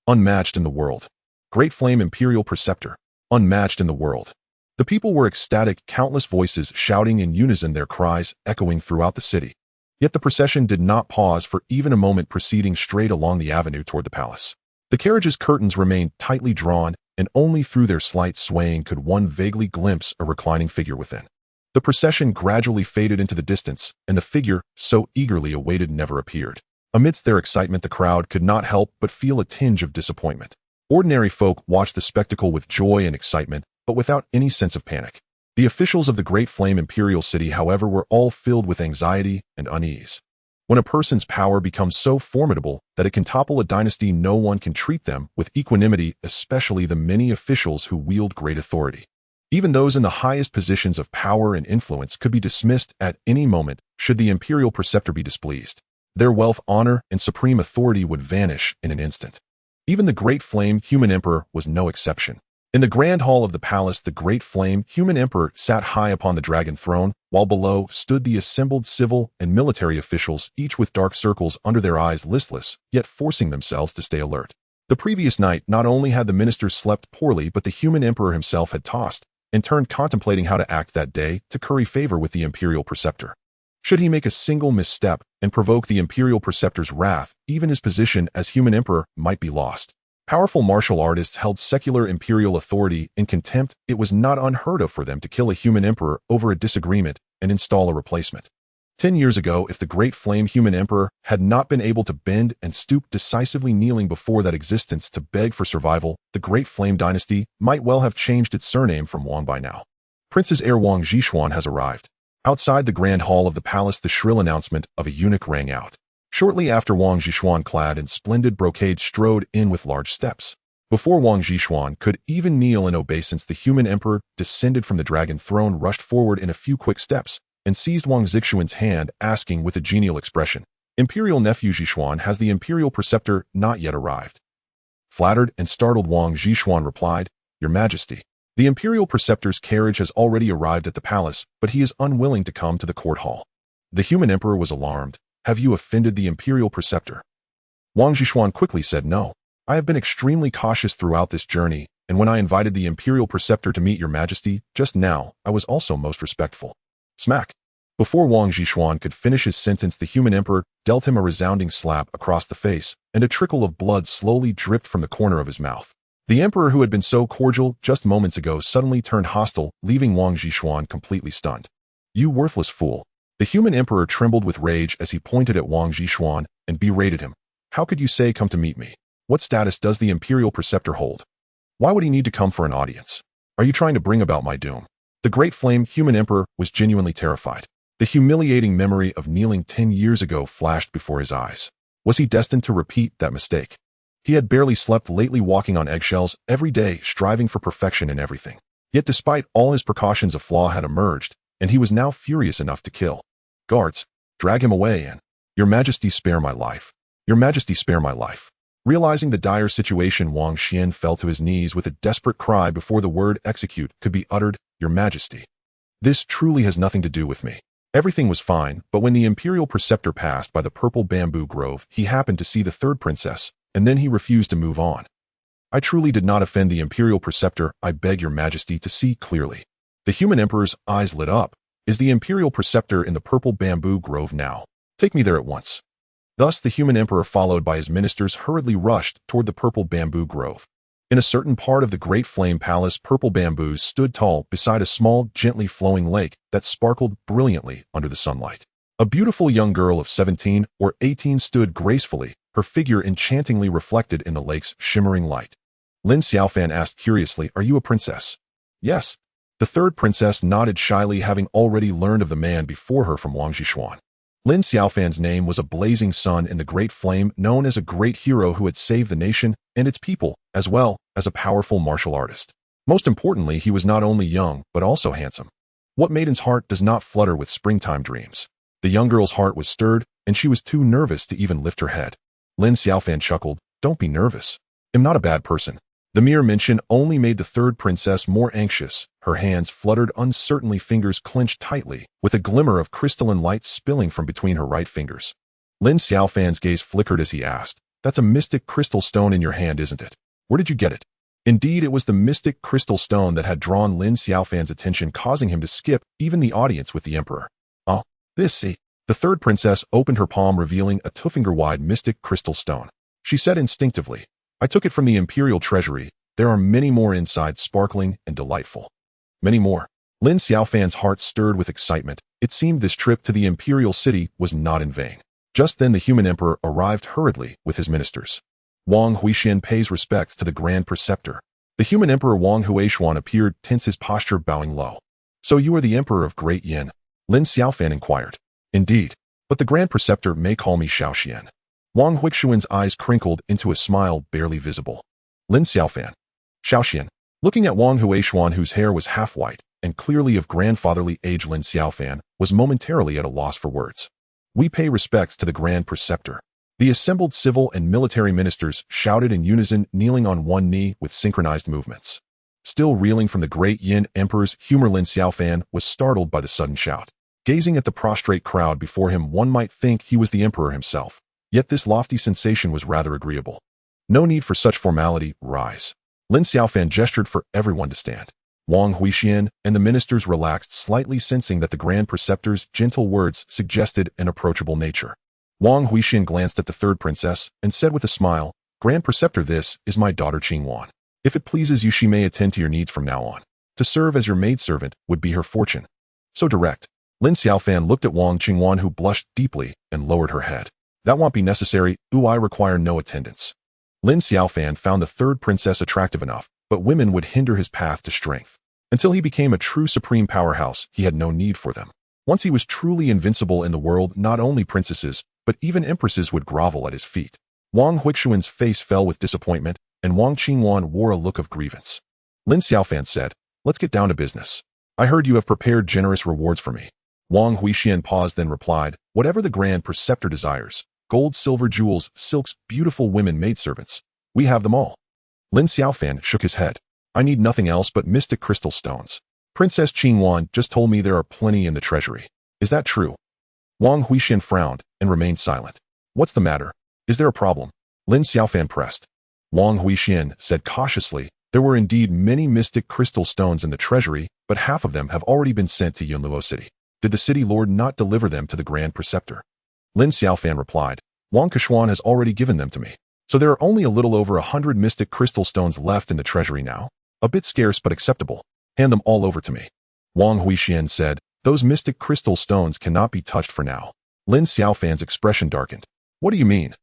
Unmatched in the world. Great Flame Imperial Preceptor. Unmatched in the world. The people were ecstatic, countless voices shouting in unison, their cries echoing throughout the city. Yet the procession did not pause for even a moment, proceeding straight along the avenue toward the palace. The carriage's curtains remained tightly drawn, and only through their slight swaying could one vaguely glimpse a reclining figure within. The procession gradually faded into the distance, and the figure, so eagerly awaited, never appeared. Amidst their excitement, the crowd could not help but feel a tinge of disappointment. Ordinary folk watched the spectacle with joy and excitement, but without any sense of panic. The officials of the Great Flame Imperial City, however, were all filled with anxiety and unease. When a person's power becomes so formidable that it can topple a dynasty, no one can treat them with equanimity, especially the many officials who wield great authority. Even those in the highest positions of power and influence could be dismissed at any moment should the Imperial Preceptor be displeased. Their wealth, honor, and supreme authority would vanish in an instant. Even the Great Flame Human Emperor was no exception. In the grand hall of the palace, the Great Flame Human Emperor sat high upon the dragon throne, while below stood the assembled civil and military officials, each with dark circles under their eyes, listless, yet forcing themselves to stay alert. The previous night, not only had the ministers slept poorly, but the Human Emperor himself had tossed and turned, contemplating how to act that day to curry favor with the Imperial Preceptor. Should he make a single misstep and provoke the Imperial Preceptor's wrath, even his position as Human Emperor might be lost. Powerful martial artists held secular imperial authority in contempt. It was not unheard of for them to kill a human emperor over a disagreement and install a replacement. 10 years ago, if the Great Flame Human Emperor had not been able to bend and stoop, decisively kneeling before that existence to beg for survival, the Great Flame Dynasty might well have changed its surname from Wang by now. Prince's heir Wang Zhishuan has arrived. Outside the grand hall of the palace, the shrill announcement of a eunuch rang out. Shortly after, Wang Zhishuan, clad in splendid brocade, strode in with large steps. Before Wang Zhishuan could even kneel in obeisance, the human emperor descended from the dragon throne, rushed forward in a few quick steps, and seized Wang Zhishuan's hand, asking with a genial expression, "Imperial nephew Zhishuan, has the Imperial Preceptor not yet arrived?" Flattered and startled, Wang Zhishuan replied, "Your Majesty, the Imperial Preceptor's carriage has already arrived at the palace, but he is unwilling to come to the court hall." The human emperor was alarmed. "Have you offended the Imperial Preceptor?" Wang Zhishuan quickly said, "No. I have been extremely cautious throughout this journey, and when I invited the Imperial Preceptor to meet your Majesty just now, I was also most respectful." Smack! Before Wang Zhishuan could finish his sentence, the human emperor dealt him a resounding slap across the face, and a trickle of blood slowly dripped from the corner of his mouth. The emperor, who had been so cordial just moments ago, suddenly turned hostile, leaving Wang Zhishuan completely stunned. "You worthless fool!" The human emperor trembled with rage as he pointed at Wang Zhishuan and berated him. "How could you say come to meet me? What status does the Imperial Preceptor hold? Why would he need to come for an audience? Are you trying to bring about my doom?" The Great Flame Human Emperor was genuinely terrified. The humiliating memory of kneeling 10 years ago flashed before his eyes. Was he destined to repeat that mistake? He had barely slept lately, walking on eggshells every day, striving for perfection in everything. Yet despite all his precautions, a flaw had emerged, and he was now furious enough to kill. "Guards, drag him away and, Your Majesty, spare my life. Your Majesty, spare my life." Realizing the dire situation, Wang Xian fell to his knees with a desperate cry before the word execute could be uttered. "Your Majesty, this truly has nothing to do with me." Everything was fine, but when the Imperial Preceptor passed by the purple bamboo grove, he happened to see the third princess, and then he refused to move on. "I truly did not offend the Imperial Preceptor. I beg your Majesty to see clearly." The human emperor's eyes lit up. "Is the Imperial Preceptor in the purple bamboo grove now? Take me there at once." Thus the human emperor, followed by his ministers, hurriedly rushed toward the purple bamboo grove. In a certain part of the Great Flame Palace, purple bamboos stood tall beside a small, gently flowing lake that sparkled brilliantly under the sunlight. A beautiful young girl of 17 or 18 stood gracefully, her figure enchantingly reflected in the lake's shimmering light. Lin Xiaofan asked curiously, "Are you a princess?" "Yes." The third princess nodded shyly, having already learned of the man before her from Wang Zhishuan. Lin Xiaofan's name was a blazing sun in the Great Flame, known as a great hero who had saved the nation and its people, as well as a powerful martial artist. Most importantly, he was not only young, but also handsome. What maiden's heart does not flutter with springtime dreams? The young girl's heart was stirred, and she was too nervous to even lift her head. Lin Xiaofan chuckled, "Don't be nervous. I'm not a bad person." The mere mention only made the third princess more anxious. Her hands fluttered uncertainly, fingers clenched tightly, with a glimmer of crystalline light spilling from between her right fingers. Lin Xiaofan's gaze flickered as he asked, "That's a mystic crystal stone in your hand, isn't it? Where did you get it?" Indeed, it was the mystic crystal stone that had drawn Lin Xiaofan's attention, causing him to skip even the audience with the emperor. "Oh, this, see." The third princess opened her palm, revealing a 2-finger-wide mystic crystal stone. She said instinctively, "I took it from the imperial treasury. There are many more inside, sparkling and delightful." Many more. Lin Xiaofan's heart stirred with excitement. It seemed this trip to the imperial city was not in vain. Just then the human emperor arrived hurriedly with his ministers. Wang Huixian pays respects to the Grand Preceptor. The human emperor Wang Huixian appeared, tense, his posture bowing low. "So you are the emperor of Great Yin?" Lin Xiaofan inquired. "Indeed, but the Grand Preceptor may call me Xiaoxian." Wang Huixian's eyes crinkled into a smile barely visible. Lin Xiaofan. Xiaoxian. Looking at Wang Huixian, whose hair was half white and clearly of grandfatherly age, Lin Xiaofan was momentarily at a loss for words. "We pay respects to the Grand Preceptor." The assembled civil and military ministers shouted in unison, kneeling on one knee with synchronized movements. Still reeling from the Great Yin Emperor's humor, Lin Xiaofan was startled by the sudden shout. Gazing at the prostrate crowd before him, one might think he was the emperor himself. Yet this lofty sensation was rather agreeable. "No need for such formality, rise." Lin Xiaofan gestured for everyone to stand. Wang Huixian and the ministers relaxed slightly, sensing that the Grand Preceptor's gentle words suggested an approachable nature. Wang Huixian glanced at the third princess and said with a smile, "Grand Preceptor, this is my daughter Qingwan. If it pleases you, she may attend to your needs from now on. To serve as your maidservant would be her fortune." So direct. Lin Xiaofan looked at Wang Qingwan, who blushed deeply and lowered her head. "That won't be necessary. I require no attendance." Lin Xiaofan found the third princess attractive enough, but women would hinder his path to strength. Until he became a true supreme powerhouse, he had no need for them. Once he was truly invincible in the world, not only princesses, but even empresses would grovel at his feet. Wang Huixian's face fell with disappointment, and Wang Qingwan wore a look of grievance. Lin Xiaofan said, "Let's get down to business. I heard you have prepared generous rewards for me." Wang Huixian paused, then replied, "Whatever the Grand Preceptor desires. Gold, silver, jewels, silks, beautiful women, maidservants. We have them all." Lin Xiaofan shook his head. "I need nothing else but mystic crystal stones. Princess Qingwan just told me there are plenty in the treasury. Is that true?" Wang Huixian frowned and remained silent. "What's the matter? Is there a problem?" Lin Xiaofan pressed. Wang Huixian said cautiously, "There were indeed many mystic crystal stones in the treasury, but half of them have already been sent to Yunluo City. Did the city lord not deliver them to the Grand Preceptor?" Lin Xiaofan replied, "Wang Keshuan has already given them to me. So there are only a little over 100 mystic crystal stones left in the treasury now. A bit scarce but acceptable. Hand them all over to me." Wang Huixian said, "Those mystic crystal stones cannot be touched for now." Lin Xiaofan's expression darkened. "What do you mean?"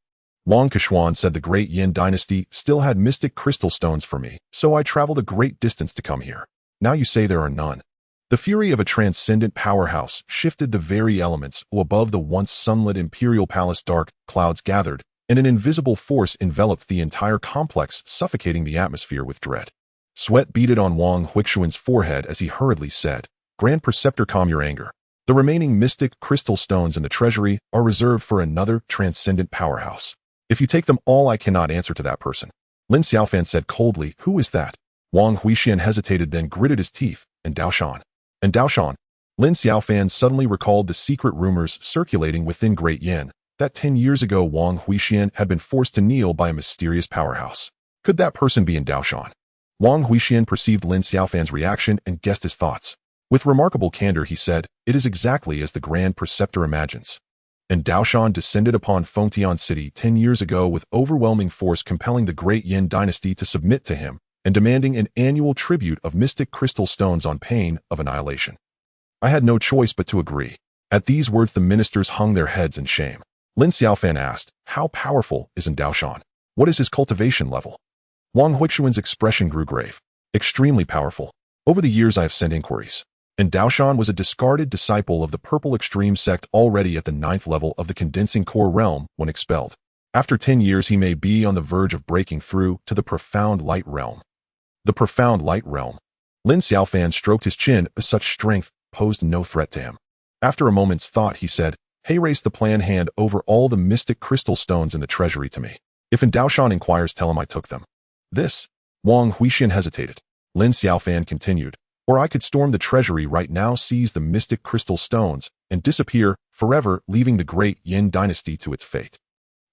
Wang Keshuan said, "The Great Yin dynasty still had mystic crystal stones for me, so I traveled a great distance to come here. Now you say there are none." The fury of a transcendent powerhouse shifted the very elements above the once sunlit imperial palace. Dark clouds gathered, and an invisible force enveloped the entire complex, suffocating the atmosphere with dread. Sweat beaded on Wang Huixian's forehead as he hurriedly said, "Grand Preceptor, calm your anger. The remaining mystic crystal stones in the treasury are reserved for another transcendent powerhouse. If you take them all, I cannot answer to that person." Lin Xiaofan said coldly, "Who is that?" Wang Huixian hesitated, then gritted his teeth, "And Daoshan." "And Daoshan?" Lin Xiaofan suddenly recalled the secret rumors circulating within Great Yin, that 10 years ago Wang Huixian had been forced to kneel by a mysterious powerhouse. Could that person be in Daoshan? Wang Huixian perceived Lin Xiaofan's reaction and guessed his thoughts. With remarkable candor he said, "It is exactly as the Grand Preceptor imagines." And Daoshan descended upon Fengtian City 10 years ago with overwhelming force, compelling the Great Yin dynasty to submit to him and demanding an annual tribute of mystic crystal stones on pain of annihilation. I had no choice but to agree. At these words the ministers hung their heads in shame. Lin Xiaofan asked, "How powerful is Daoshan? What is his cultivation level?" Wang Huixian's expression grew grave. "Extremely powerful. Over the years I have sent inquiries. And Daoshan was a discarded disciple of the Purple Extreme sect, already at the 9th level of the condensing core realm when expelled. After 10 years he may be on the verge of breaking through to the profound light realm." The profound light realm. Lin Xiaofan stroked his chin, as such strength posed no threat to him. After a moment's thought he said, "Hey, raise the plan, hand over all the mystic crystal stones in the treasury to me. If Daoshan inquires, tell him I took them." This. Wang Huixian hesitated. Lin Xiaofan continued, Or I could storm the treasury right now, seize the mystic crystal stones, and disappear forever, leaving the great Yin dynasty to its fate.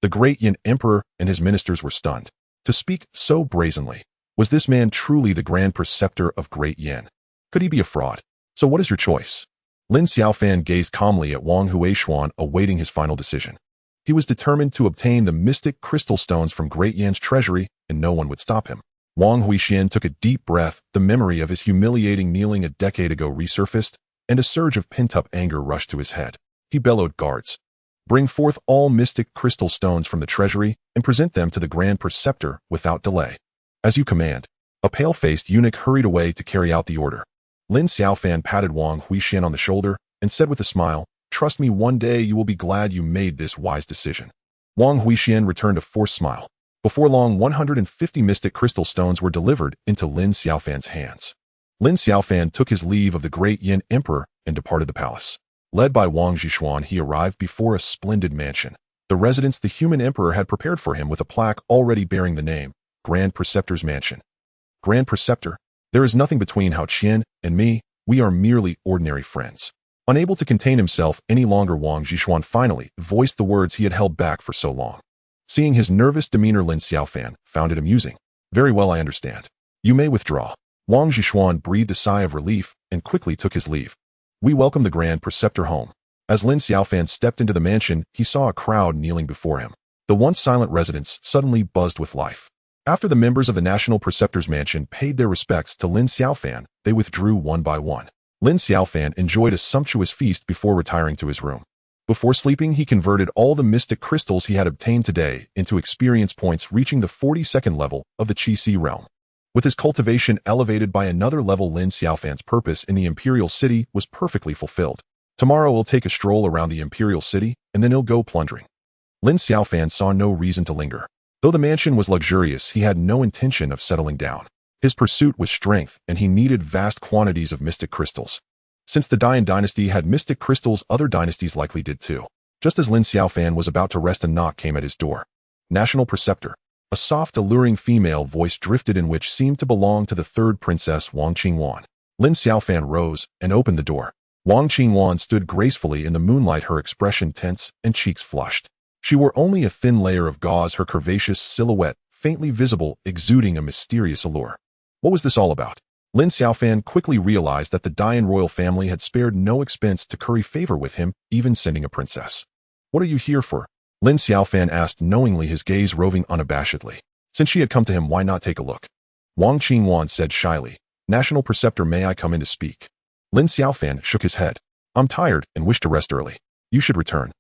The great Yin emperor and his ministers were stunned. To speak so brazenly, was this man truly the grand preceptor of great Yin? Could he be a fraud? So what is your choice? Lin Xiaofan gazed calmly at Wang Huishuan, awaiting his final decision. He was determined to obtain the mystic crystal stones from great Yan's treasury, and no one would stop him. Wang Huishuan took a deep breath. The memory of his humiliating kneeling a decade ago resurfaced, and a surge of pent-up anger rushed to his head. He bellowed, "Guards, bring forth all mystic crystal stones from the treasury and present them to the grand preceptor without delay." "As you command." A pale-faced eunuch hurried away to carry out the order. Lin Xiaofan patted Wang Huishuan on the shoulder and said with a smile, "Trust me, one day you will be glad you made this wise decision." Wang Huishuan returned a forced smile. Before long, 150 mystic crystal stones were delivered into Lin Xiaofan's hands. Lin Xiaofan took his leave of the great Yin emperor and departed the palace. Led by Wang Zhishuan, he arrived before a splendid mansion. The residence the human emperor had prepared for him with a plaque already bearing the name, Grand Preceptor's Mansion. Grand Preceptor, there is nothing between Hao Qian and me. We are merely ordinary friends. Unable to contain himself any longer, Wang Zhishuan finally voiced the words he had held back for so long. Seeing his nervous demeanor, Lin Xiaofan found it amusing. "Very well, I understand. You may withdraw." Wang Zhishuan breathed a sigh of relief and quickly took his leave. "We welcome the Grand Preceptor home." As Lin Xiaofan stepped into the mansion, he saw a crowd kneeling before him. The once silent residence suddenly buzzed with life. After the members of the National Preceptor's Mansion paid their respects to Lin Xiaofan, they withdrew one by one. Lin Xiaofan enjoyed a sumptuous feast before retiring to his room. Before sleeping, he converted all the mystic crystals he had obtained today into experience points, reaching the 42nd level of the Qi realm. With his cultivation elevated by another level, Lin Xiaofan's purpose in the Imperial City was perfectly fulfilled. Tomorrow he'll take a stroll around the Imperial City, and then he'll go plundering. Lin Xiaofan saw no reason to linger. Though the mansion was luxurious, he had no intention of settling down. His pursuit was strength, and he needed vast quantities of mystic crystals. Since the Dian dynasty had mystic crystals, other dynasties likely did too. Just as Lin Xiaofan was about to rest, a knock came at his door. "National Preceptor." A soft, alluring female voice drifted in, which seemed to belong to the third princess, Wang Qingwan. Lin Xiaofan rose and opened the door. Wang Qingwan stood gracefully in the moonlight, her expression tense and cheeks flushed. She wore only a thin layer of gauze, her curvaceous silhouette faintly visible, exuding a mysterious allure. What was this all about? Lin Xiaofan quickly realized that the Dian royal family had spared no expense to curry favor with him, even sending a princess. "What are you here for?" Lin Xiaofan asked knowingly, his gaze roving unabashedly. Since she had come to him, why not take a look? Wang Qingwan said shyly, "National Preceptor, may I come in to speak?" Lin Xiaofan shook his head. "I'm tired and wish to rest early. You should return."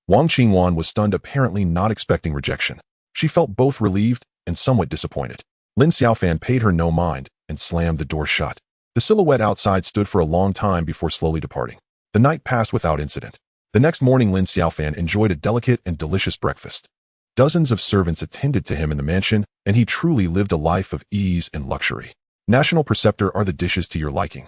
Wang Qingwan was stunned, apparently not expecting rejection. She felt both relieved and somewhat disappointed. Lin Xiaofan paid her no mind and slammed the door shut. The silhouette outside stood for a long time before slowly departing. The night passed without incident. The next morning, Lin Xiaofan enjoyed a delicate and delicious breakfast. Dozens of servants attended to him in the mansion, and he truly lived a life of ease and luxury. "National Preceptor, are the dishes to your liking?"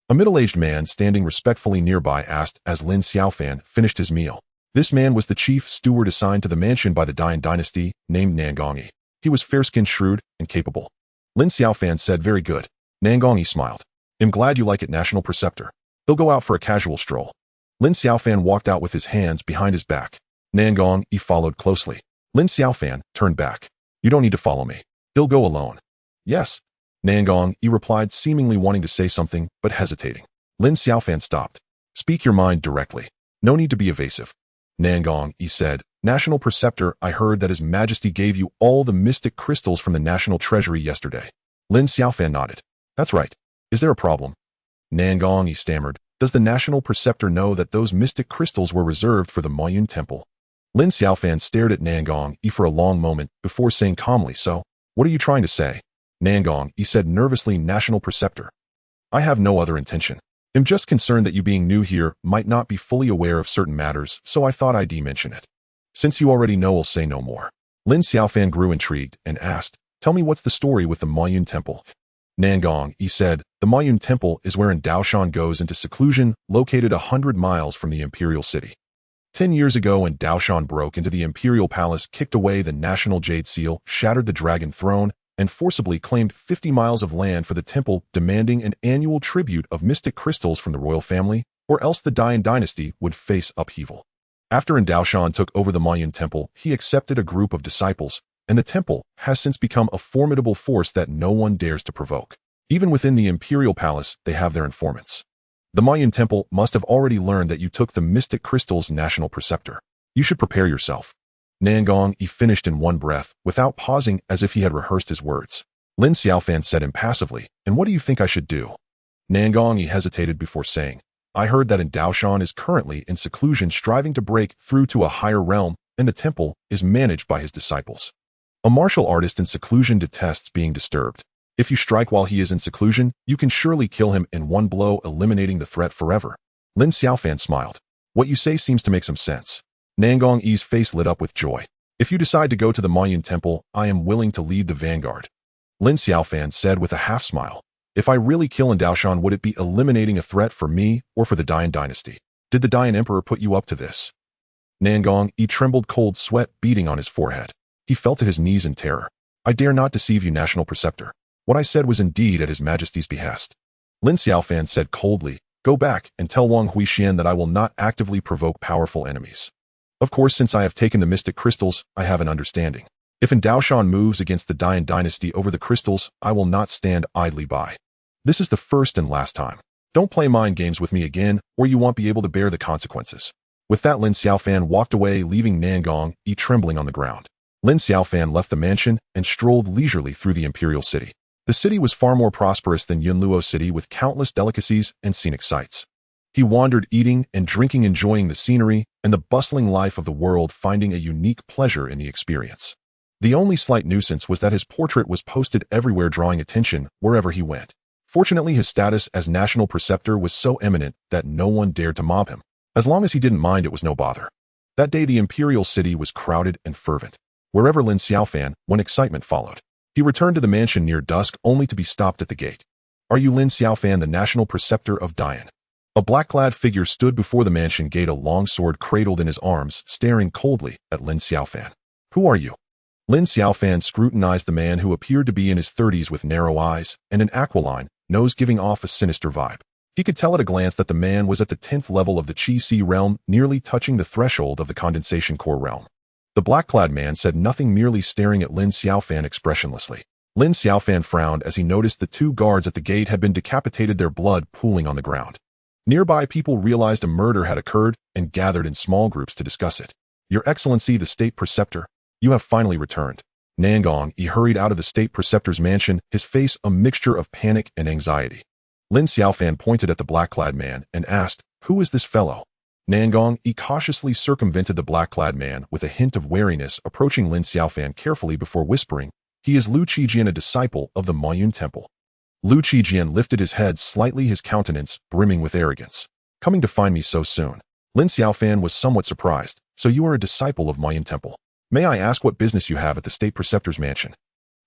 A middle-aged man standing respectfully nearby asked as Lin Xiaofan finished his meal. This man was the chief steward assigned to the mansion by the Dian dynasty, named Nangongyi. He was fair-skinned, shrewd, and capable. Lin Xiaofan said, "Very good." Nangongyi smiled. "I'm glad you like it, National Preceptor. He'll go out for a casual stroll." Lin Xiaofan walked out with his hands behind his back. Nangongyi followed closely. Lin Xiaofan turned back. "You don't need to follow me. He'll go alone." "Yes." Nangongyi replied, seemingly wanting to say something, but hesitating. Lin Xiaofan stopped. "Speak your mind directly. No need to be evasive." Nangongyi said, "National Preceptor, I heard that His Majesty gave you all the mystic crystals from the national treasury yesterday." Lin Xiaofan nodded. "That's right. Is there a problem?" Nangongyi stammered, "Does the National Preceptor know that those mystic crystals were reserved for the Moyun Temple?" Lin Xiaofan stared at Nangongyi for a long moment before saying calmly, "So, what are you trying to say?" Nangongyi said nervously, "National Preceptor, I have no other intention. I'm just concerned that you, being new here, might not be fully aware of certain matters, so I thought I'd mention it. Since you already know, I'll say no more." Lin Xiaofan grew intrigued and asked, "Tell me, what's the story with the Moyun Temple?" Nangongyi said, "The Moyun Temple is wherein Daoshan goes into seclusion, located 100 miles from the Imperial City. 10 years ago, when Daoshan broke into the Imperial Palace, kicked away the national jade seal, shattered the dragon throne, and forcibly claimed 50 miles of land for the temple, demanding an annual tribute of mystic crystals from the royal family, or else the Dayan dynasty would face upheaval. After Daoshan took over the Mayun temple, he accepted a group of disciples, and the temple has since become a formidable force that no one dares to provoke. Even within the imperial palace, they have their informants. The Mayun temple must have already learned that you took the mystic crystal's national preceptor. You should prepare yourself. Nangong Yi finished in one breath, without pausing, as if he had rehearsed his words. Lin Xiaofan said impassively, "And what do you think I should do?" Nangong Yi hesitated before saying, "I heard that Daoshan is currently in seclusion, striving to break through to a higher realm, and the temple is managed by his disciples. A martial artist in seclusion detests being disturbed. If you strike while he is in seclusion, you can surely kill him in one blow, eliminating the threat forever." Lin Xiaofan smiled. "What you say seems to make some sense." Nangong Yi's face lit up with joy. "If you decide to go to the Mayun temple, I am willing to lead the vanguard." Lin Xiaofan said with a half smile, "If I really kill Daoshan, would it be eliminating a threat for me or for the Dayan dynasty? Did the Dayan emperor put you up to this?" Nangong Yi trembled, cold sweat beading on his forehead. He fell to his knees in terror. "I dare not deceive you, national preceptor. What I said was indeed at his majesty's behest." Lin Xiaofan said coldly, "Go back and tell Wang Huixian that I will not actively provoke powerful enemies. Of course, since I have taken the mystic crystals, I have an understanding. If Daoshan moves against the Dayan dynasty over the crystals, I will not stand idly by. This is the first and last time. Don't play mind games with me again, or you won't be able to bear the consequences." With that, Lin Xiaofan walked away, leaving Nangong Yi trembling on the ground. Lin Xiaofan left the mansion and strolled leisurely through the imperial city. The city was far more prosperous than Yunluo City, with countless delicacies and scenic sights. He wandered, eating and drinking, enjoying the scenery and the bustling life of the world, finding a unique pleasure in the experience. The only slight nuisance was that his portrait was posted everywhere, drawing attention wherever he went. Fortunately, his status as national preceptor was so eminent that no one dared to mob him. As long as he didn't mind, it was no bother. That day, the imperial city was crowded and fervent. Wherever Lin Xiaofan went, excitement followed. He returned to the mansion near dusk, only to be stopped at the gate. "Are you Lin Xiaofan, the national preceptor of Dayan?" A black-clad figure stood before the mansion gate, a long sword cradled in his arms, staring coldly at Lin Xiaofan. "Who are you?" Lin Xiaofan scrutinized the man, who appeared to be in his 30s, with narrow eyes and an aquiline nose giving off a sinister vibe. He could tell at a glance that the man was at the 10th level of the Qi realm, nearly touching the threshold of the condensation core realm. The black-clad man said nothing, merely staring at Lin Xiaofan expressionlessly. Lin Xiaofan frowned as he noticed the two guards at the gate had been decapitated, their blood pooling on the ground. Nearby people realized a murder had occurred and gathered in small groups to discuss it. "Your Excellency, the State Preceptor, you have finally returned." Nangong Yi hurried out of the State Preceptor's mansion, his face a mixture of panic and anxiety. Lin Xiaofan pointed at the black-clad man and asked, "Who is this fellow?" Nangong Yi cautiously circumvented the black-clad man with a hint of wariness, approaching Lin Xiaofan carefully before whispering, "He is Lu Qijian, a disciple of the Mayun temple." Lu Qijian lifted his head slightly, his countenance brimming with arrogance. "Coming to find me so soon?" Lin Xiaofan was somewhat surprised. "So you are a disciple of Mayun temple. May I ask what business you have at the State Preceptor's mansion?"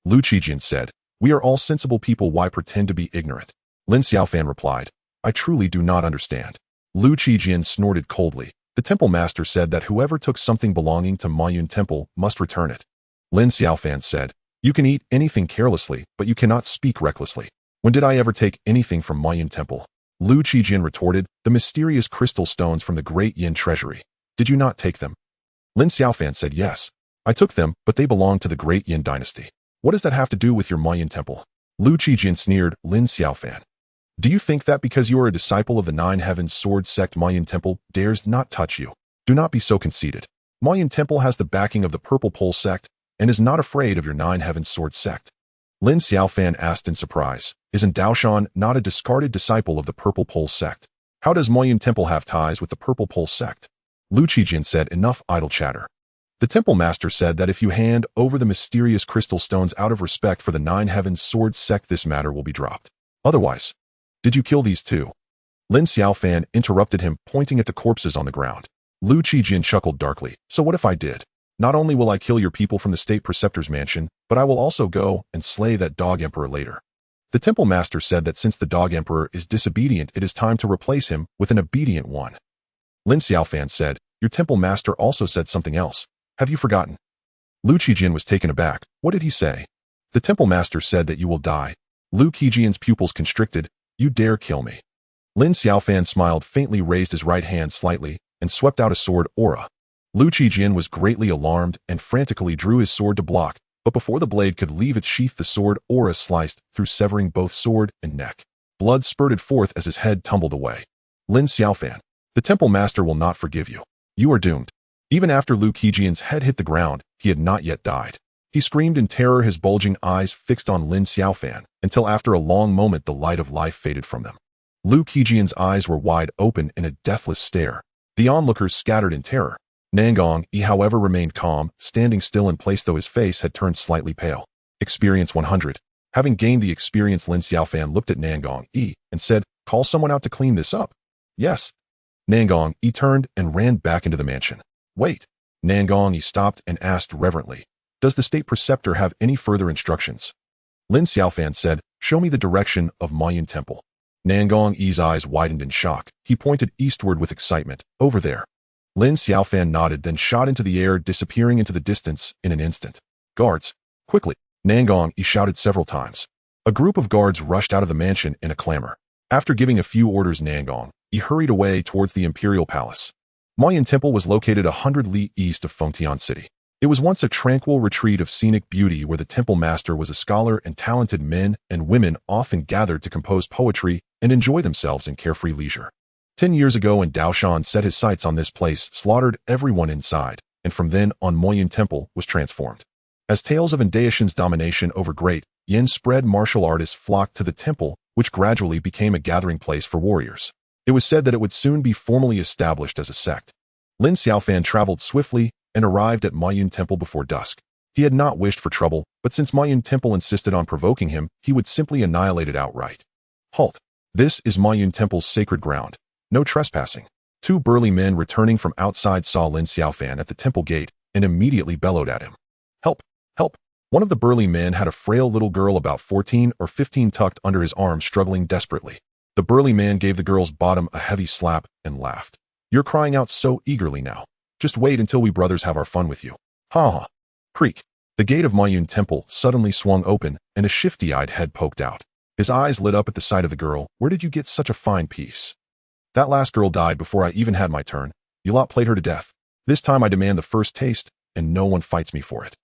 Lu Qijian said, "We are all sensible people, why pretend to be ignorant?" Lin Xiaofan replied, "I truly do not understand." Lu Qijian snorted coldly. "The temple master said that whoever took something belonging to Mayun temple must return it." Lin Xiaofan said, "You can eat anything carelessly, but you cannot speak recklessly. When did I ever take anything from Mayun temple?" Lu Qijian retorted, "The mysterious crystal stones from the Great Yin treasury. Did you not take them?" Lin Xiaofan said, "Yes. I took them, but they belong to the Great Yin dynasty." "What does that have to do with your Mayun temple?" Lu Qijian sneered. "Lin Xiaofan, do you think that because you are a disciple of the Nine Heavens Sword sect, Mayun temple dares not touch you? Do not be so conceited. Mayun temple has the backing of the Purple Pole sect and is not afraid of your Nine Heavens Sword sect." Lin Xiaofan asked in surprise, "Isn't Daoshan not a discarded disciple of the Purple Pole sect? How does Mayun temple have ties with the Purple Pole sect?" Lu Qijian said, "Enough idle chatter. The temple master said that if you hand over the mysterious crystal stones out of respect for the Nine Heavens Sword sect, this matter will be dropped. Otherwise, did you kill these two?" Lin Xiaofan interrupted him, pointing at the corpses on the ground. Lu Qijian chuckled darkly. "So what if I did? Not only will I kill your people from the State Preceptor's mansion, but I will also go and slay that dog emperor later." The temple master said that since the dog emperor is disobedient, it is time to replace him with an obedient one. Lin Xiaofan said, "Your temple master also said something else. Have you forgotten?" Lu Qijian was taken aback. "What did he say?" The temple master said that you will die. Lu Qijian's pupils constricted. You dare kill me. Lin Xiaofan smiled faintly, raised his right hand slightly, and swept out a sword aura. Lu Qijian was greatly alarmed and frantically drew his sword to block, but before the blade could leave its sheath, the sword aura sliced through, severing both sword and neck. Blood spurted forth as his head tumbled away. Lin Xiaofan, the temple master will not forgive you. You are doomed. Even after Lu Qijian's head hit the ground, he had not yet died. He screamed in terror, his bulging eyes fixed on Lin Xiaofan, until after a long moment the light of life faded from them. Lu Qijian's eyes were wide open in a deathless stare. The onlookers scattered in terror. Nangong Yi, however, remained calm, standing still in place, though his face had turned slightly pale. Experience 100. Having gained the experience, Lin Xiaofan looked at Nangong Yi and said, "Call someone out to clean this up." "Yes." Nangong Yi turned and ran back into the mansion. "Wait." Nangong Yi stopped and asked reverently, "Does the state preceptor have any further instructions?" Lin Xiaofan said, "Show me the direction of Mayan Temple." Nangong Yi's eyes widened in shock. He pointed eastward with excitement. "Over there." Lin Xiaofan nodded, then shot into the air, disappearing into the distance in an instant. "Guards, quickly!" Nangong Yi shouted several times. A group of guards rushed out of the mansion in a clamor. After giving a few orders, Nangong Yi hurried away towards the imperial palace. Mayan Temple was located 100 li east of Fengtian City. It was once a tranquil retreat of scenic beauty where the temple master was a scholar and talented men and women often gathered to compose poetry and enjoy themselves in carefree leisure. 10 years ago, when Daoshan set his sights on this place, slaughtered everyone inside, and from then on Mayan Temple was transformed. As tales of Daoshan's domination over Great Yin spread, martial artists flocked to the temple, which gradually became a gathering place for warriors. It was said that it would soon be formally established as a sect. Lin Xiaofan traveled swiftly and arrived at Mayan Temple before dusk. He had not wished for trouble, but since Mayan Temple insisted on provoking him, he would simply annihilate it outright. "Halt! This is Mayan Temple's sacred ground. No trespassing." Two burly men returning from outside saw Lin Xiaofan at the temple gate and immediately bellowed at him. "Help! Help!" One of the burly men had a frail little girl about 14 or 15 tucked under his arm, struggling desperately. The burly man gave the girl's bottom a heavy slap and laughed. "You're crying out so eagerly now. Just wait until we brothers have our fun with you." "Ha ha." Creak. The gate of Mayan Temple suddenly swung open and a shifty-eyed head poked out. His eyes lit up at the sight of the girl. "Where did you get such a fine piece?" "That last girl died before I even had my turn. You lot played her to death. This time I demand the first taste, and no one fights me for it."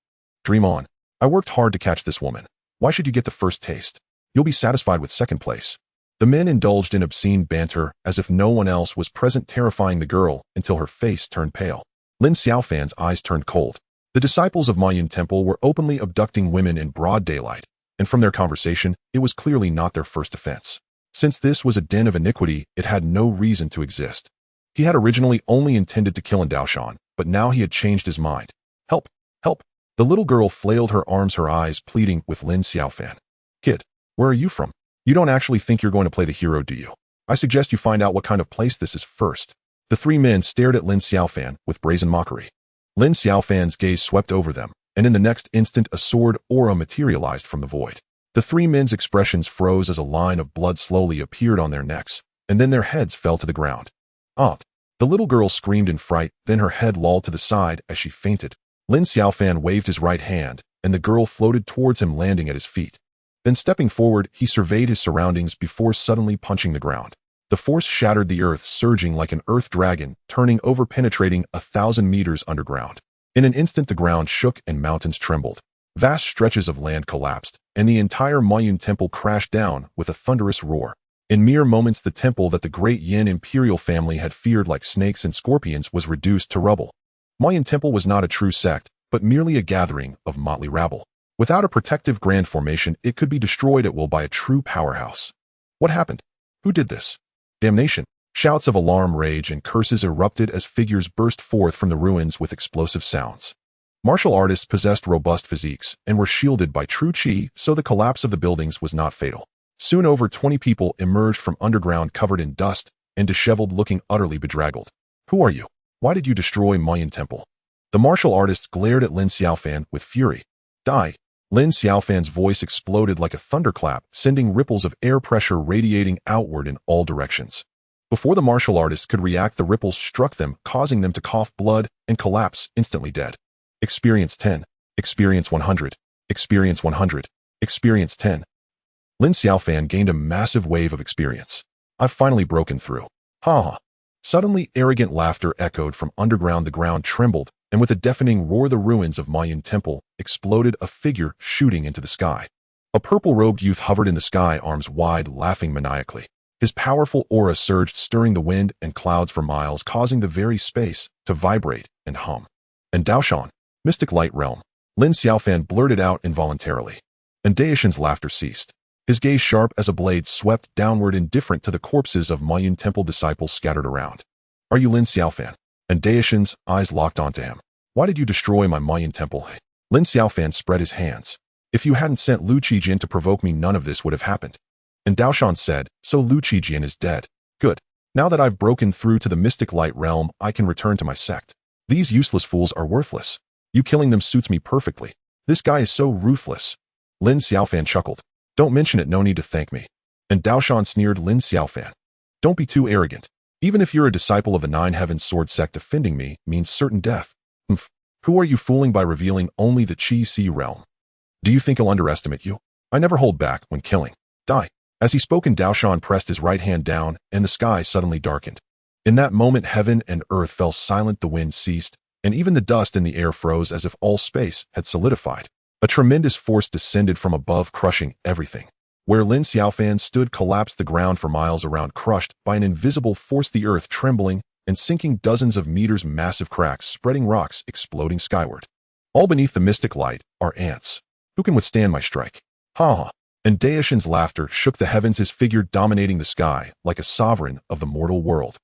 "Dream on. I worked hard to catch this woman. Why should you get the first taste? You'll be satisfied with second place." The men indulged in obscene banter as if no one else was present, terrifying the girl until her face turned pale. Lin Xiaofan's eyes turned cold. The disciples of Mayan Temple were openly abducting women in broad daylight, and from their conversation, it was clearly not their first offense. Since this was a den of iniquity, it had no reason to exist. He had originally only intended to kill Daoshan, but now he had changed his mind. "Help! Help!" The little girl flailed her arms, her eyes pleading with Lin Xiaofan. "Kid, where are you from? You don't actually think you're going to play the hero, do you? I suggest you find out what kind of place this is first." The three men stared at Lin Xiaofan with brazen mockery. Lin Xiaofan's gaze swept over them, and in the next instant a sword aura materialized from the void. The three men's expressions froze as a line of blood slowly appeared on their necks, and then their heads fell to the ground. "Aunt!" The little girl screamed in fright, then her head lolled to the side as she fainted. Lin Xiaofan waved his right hand, and the girl floated towards him, landing at his feet. Then stepping forward, he surveyed his surroundings before suddenly punching the ground. The force shattered the earth, surging like an earth dragon, turning over, penetrating 1,000 meters underground. In an instant the ground shook and mountains trembled. Vast stretches of land collapsed, and the entire Mayan Temple crashed down with a thunderous roar. In mere moments, the temple that the great Yin imperial family had feared like snakes and scorpions was reduced to rubble. Mayan Temple was not a true sect, but merely a gathering of motley rabble. Without a protective grand formation, it could be destroyed at will by a true powerhouse. What happened? Who did this? Damnation! Shouts of alarm, rage, and curses erupted as figures burst forth from the ruins with explosive sounds. Martial artists possessed robust physiques and were shielded by true qi, so the collapse of the buildings was not fatal. Soon over 20 people emerged from underground, covered in dust and disheveled, looking utterly bedraggled. "Who are you? Why did you destroy Mayan Temple?" The martial artists glared at Lin Xiaofan with fury. "Die!" Lin Xiaofan's voice exploded like a thunderclap, sending ripples of air pressure radiating outward in all directions. Before the martial artists could react, the ripples struck them, causing them to cough blood and collapse, instantly dead. Experience 10. Experience 100. Experience 100. Experience 10. Lin Xiaofan gained a massive wave of experience. I've finally broken through. Ha ha. Suddenly, arrogant laughter echoed from underground. The ground trembled, and with a deafening roar the ruins of Mayan Temple exploded, a figure shooting into the sky. A purple-robed youth hovered in the sky, arms wide, laughing maniacally. His powerful aura surged, stirring the wind and clouds for miles, causing the very space to vibrate and hum. And Daoshan, mystic light realm, Lin Xiaofan blurted out involuntarily. And Daoshan's laughter ceased. His gaze, sharp as a blade, swept downward, indifferent to the corpses of Mayan Temple disciples scattered around. Are you Lin Xiaofan? And Daoshan's eyes locked onto him. Why did you destroy my Mayan Temple? Lin Xiaofan spread his hands. If you hadn't sent Lu Qijian to provoke me, none of this would have happened. And Daoshan said, so Lu Qijian is dead. Good. Now that I've broken through to the mystic light realm, I can return to my sect. These useless fools are worthless. You killing them suits me perfectly. This guy is so ruthless. Lin Xiaofan chuckled. Don't mention it, no need to thank me. And Daoshan sneered. Lin Xiaofan, don't be too arrogant. Even if you're a disciple of the Nine Heavens Sword sect, defending me means certain death. Who are you fooling by revealing only the Qi Si realm? Do you think I'll underestimate you? I never hold back when killing. Die. As he spoke, Daoshan pressed his right hand down, and the sky suddenly darkened. In that moment, heaven and earth fell silent, the wind ceased, and even the dust in the air froze, as if all space had solidified. A tremendous force descended from above, crushing everything. Where Lin Xiaofan stood collapsed, the ground for miles around crushed by an invisible force, the earth trembling and sinking dozens of meters, massive cracks spreading, rocks exploding skyward. All beneath the mystic light are ants. Who can withstand my strike? Ha ha. And Daoshan's laughter shook the heavens, his figure dominating the sky like a sovereign of the mortal world.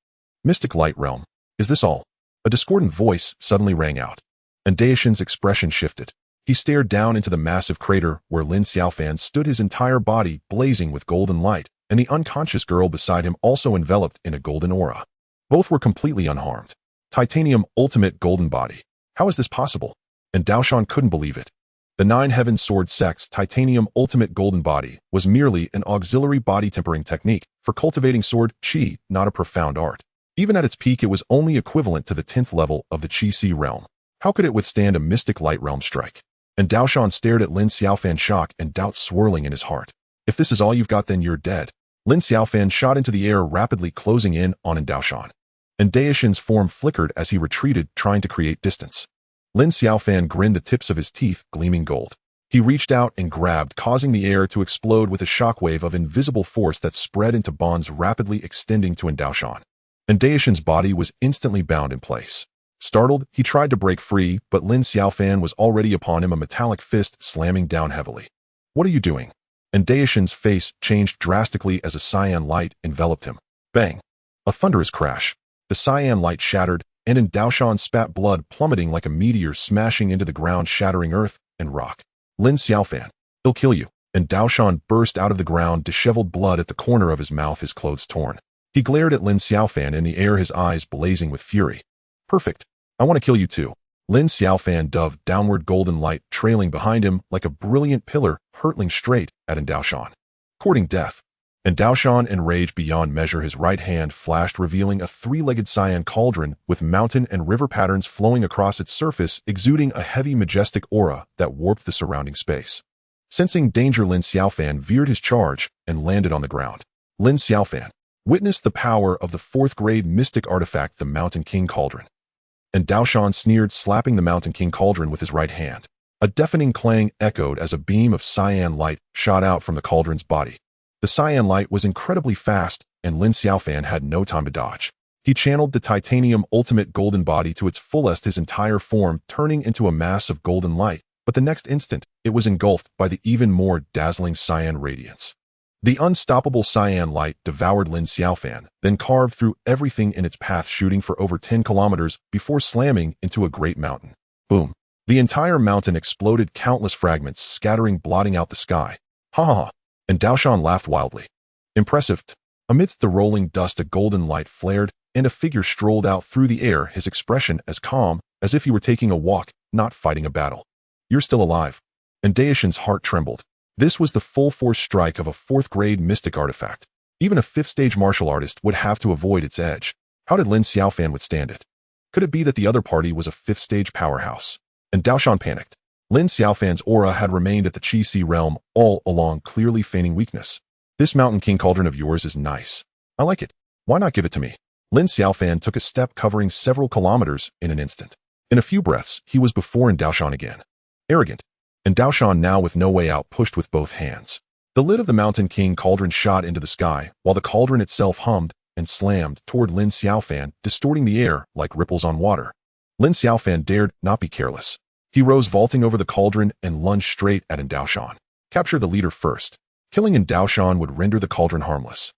Mystic light realm, is this all? A discordant voice suddenly rang out. And Daoshan's expression shifted. He stared down into the massive crater where Lin Xiaofan stood, his entire body blazing with golden light, and the unconscious girl beside him also enveloped in a golden aura. Both were completely unharmed. Titanium ultimate golden body. How is this possible? And Daoshan couldn't believe it. The Nine Heavens Sword sect's titanium ultimate golden body was merely an auxiliary body tempering technique for cultivating sword qi, not a profound art. Even at its peak, it was only equivalent to the 10th level of the Qi Si realm. How could it withstand a mystic light realm strike? And Daoshan stared at Lin Xiaofan, shock and doubt swirling in his heart. If this is all you've got, then you're dead. Lin Xiaofan shot into the air, rapidly closing in on Daoshan. And Daoshan's form flickered as he retreated, trying to create distance. Lin Xiaofan grinned, the tips of his teeth gleaming gold. He reached out and grabbed, causing the air to explode with a shockwave of invisible force that spread into bonds, rapidly extending to Daoshan. And Daoshan's body was instantly bound in place. Startled, he tried to break free, but Lin Xiaofan was already upon him, a metallic fist slamming down heavily. What are you doing? And Daoshan's face changed drastically as a cyan light enveloped him. Bang! A thunderous crash. The cyan light shattered, and Daoshan spat blood, plummeting like a meteor, smashing into the ground, shattering earth and rock. Lin Xiaofan, he'll kill you. And Daoshan burst out of the ground, disheveled blood at the corner of his mouth, his clothes torn. He glared at Lin Xiaofan in the air, his eyes blazing with fury. Perfect. I want to kill you too. Lin Xiaofan dove downward, golden light trailing behind him like a brilliant pillar, hurtling straight at Daoshan. Courting death. And Daoshan, enraged beyond measure, his right hand flashed, revealing a three-legged cyan cauldron with mountain and river patterns flowing across its surface, exuding a heavy, majestic aura that warped the surrounding space. Sensing danger, Lin Xiaofan veered his charge and landed on the ground. Lin Xiaofan witnessed the power of the fourth-grade mystic artifact, the Mountain King Cauldron. And Daoshan sneered, slapping the Mountain King Cauldron with his right hand. A deafening clang echoed as a beam of cyan light shot out from the cauldron's body. The cyan light was incredibly fast, and Lin Xiaofan had no time to dodge. He channeled the titanium ultimate golden body to its fullest, his entire form turning into a mass of golden light, but the next instant, it was engulfed by the even more dazzling cyan radiance. The unstoppable cyan light devoured Lin Xiaofan, then carved through everything in its path, shooting for over 10 kilometers before slamming into a great mountain. Boom. The entire mountain exploded, countless fragments scattering, blotting out the sky. Ha ha ha. And Daoshan laughed wildly. Impressive. Amidst the rolling dust, a golden light flared, and a figure strolled out through the air, his expression as calm as if he were taking a walk, not fighting a battle. You're still alive. And Daoshan's heart trembled. This was the full-force strike of a fourth-grade mystic artifact. Even a fifth-stage martial artist would have to avoid its edge. How did Lin Xiaofan withstand it? Could it be that the other party was a fifth-stage powerhouse? And Daoshan panicked. Lin Xiaofan's aura had remained at the Qi realm all along, clearly feigning weakness. This Mountain King cauldron of yours is nice. I like it. Why not give it to me? Lin Xiaofan took a step covering several kilometers in an instant. In a few breaths, he was before Daoshan again. Arrogant. And Daoshan, now with no way out, pushed with both hands. The lid of the Mountain King cauldron shot into the sky, while the cauldron itself hummed and slammed toward Lin Xiaofan, distorting the air like ripples on water. Lin Xiaofan dared not be careless. He rose, vaulting over the cauldron, and lunged straight at Daoshan. Capture the leader first. Killing Daoshan would render the cauldron harmless.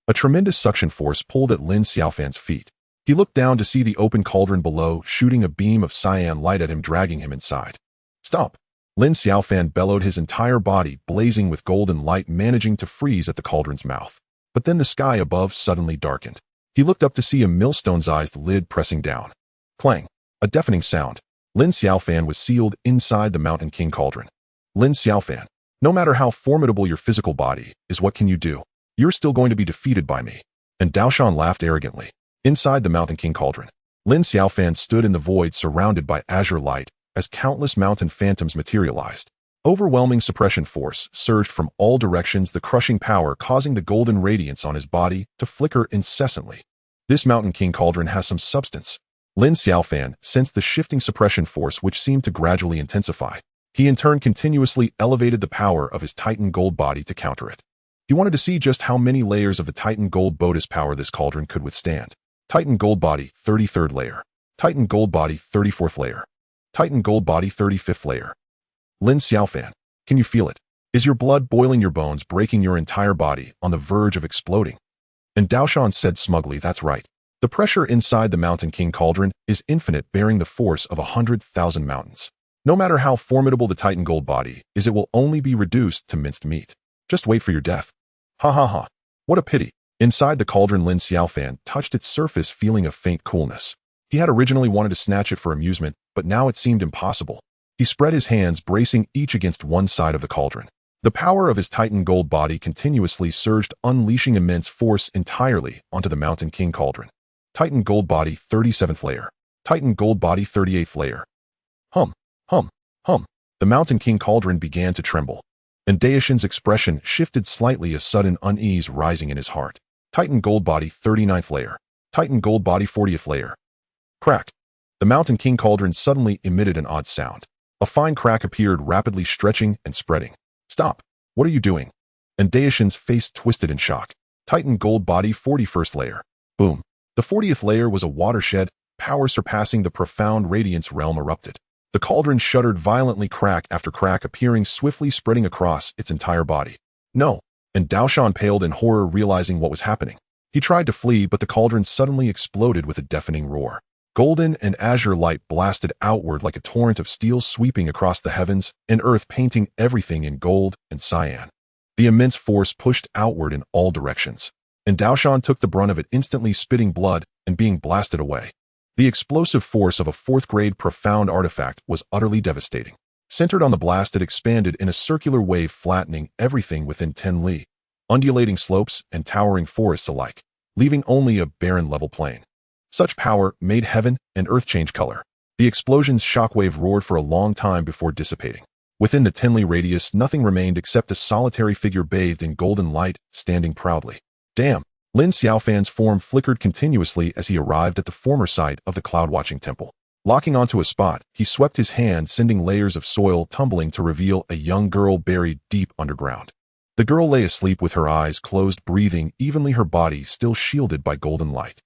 A tremendous suction force pulled at Lin Xiaofan's feet. He looked down to see the open cauldron below, shooting a beam of cyan light at him, dragging him inside. Stop! Lin Xiaofan bellowed, his entire body blazing with golden light, managing to freeze at the cauldron's mouth. But then the sky above suddenly darkened. He looked up to see a millstone-sized lid pressing down. Clang! A deafening sound. Lin Xiaofan was sealed inside the Mountain King cauldron. Lin Xiaofan, no matter how formidable your physical body is, what can you do? You're still going to be defeated by me. And Daoshan laughed arrogantly. Inside the Mountain King cauldron, Lin Xiaofan stood in the void, surrounded by azure light, as countless mountain phantoms materialized. Overwhelming suppression force surged from all directions, the crushing power causing the golden radiance on his body to flicker incessantly. This Mountain King cauldron has some substance. Lin Xiaofan sensed the shifting suppression force, which seemed to gradually intensify. He in turn continuously elevated the power of his Titan gold body to counter it. He wanted to see just how many layers of the Titan gold bodis power this cauldron could withstand. Titan gold body, 33rd layer. Titan gold body, 34th layer. Titan gold body, 35th layer. Lin Xiaofan, can you feel it? Is your blood boiling, your bones breaking, your entire body on the verge of exploding? And Daoshan said smugly, that's right. The pressure inside the Mountain King cauldron is infinite, bearing the force of 100,000 mountains. No matter how formidable the Titan gold body is, it will only be reduced to minced meat. Just wait for your death. Ha ha ha. What a pity. Inside the cauldron, Lin Xiaofan touched its surface, feeling a faint coolness. He had originally wanted to snatch it for amusement, but now it seemed impossible. He spread his hands, bracing each against one side of the cauldron. The power of his Titan gold body continuously surged, unleashing immense force entirely onto the Mountain King cauldron. Titan gold body, 37th layer. Titan gold body, 38th layer. Hum, hum, hum. The Mountain King cauldron began to tremble. And Daoshan's expression shifted slightly, a sudden unease rising in his heart. Titan gold body, 39th layer. Titan gold body, 40th layer. Crack. The Mountain King cauldron suddenly emitted an odd sound. A fine crack appeared, rapidly stretching and spreading. Stop. What are you doing? And Daoshan's face twisted in shock. Titan gold body, 41st layer. Boom. The 40th layer was a watershed, power surpassing the profound radiance realm erupted. The cauldron shuddered violently, crack after crack appearing, swiftly spreading across its entire body. No. And Daoshan paled in horror, realizing what was happening. He tried to flee, but the cauldron suddenly exploded with a deafening roar. Golden and azure light blasted outward like a torrent of steel, sweeping across the heavens and earth, painting everything in gold and cyan. The immense force pushed outward in all directions, and Daoshan took the brunt of it, instantly spitting blood and being blasted away. The explosive force of a 4th-grade profound artifact was utterly devastating. Centered on the blast, it expanded in a circular wave, flattening everything within 10 li, undulating slopes and towering forests alike, leaving only a barren level plain. Such power made heaven and earth change color. The explosion's shockwave roared for a long time before dissipating. Within the 10 li radius, nothing remained except a solitary figure bathed in golden light, standing proudly. Damn! Lin Xiaofan's form flickered continuously as he arrived at the former site of the cloud-watching temple. Locking onto a spot, he swept his hand, sending layers of soil tumbling to reveal a young girl buried deep underground. The girl lay asleep with her eyes closed, breathing evenly, her body still shielded by golden light.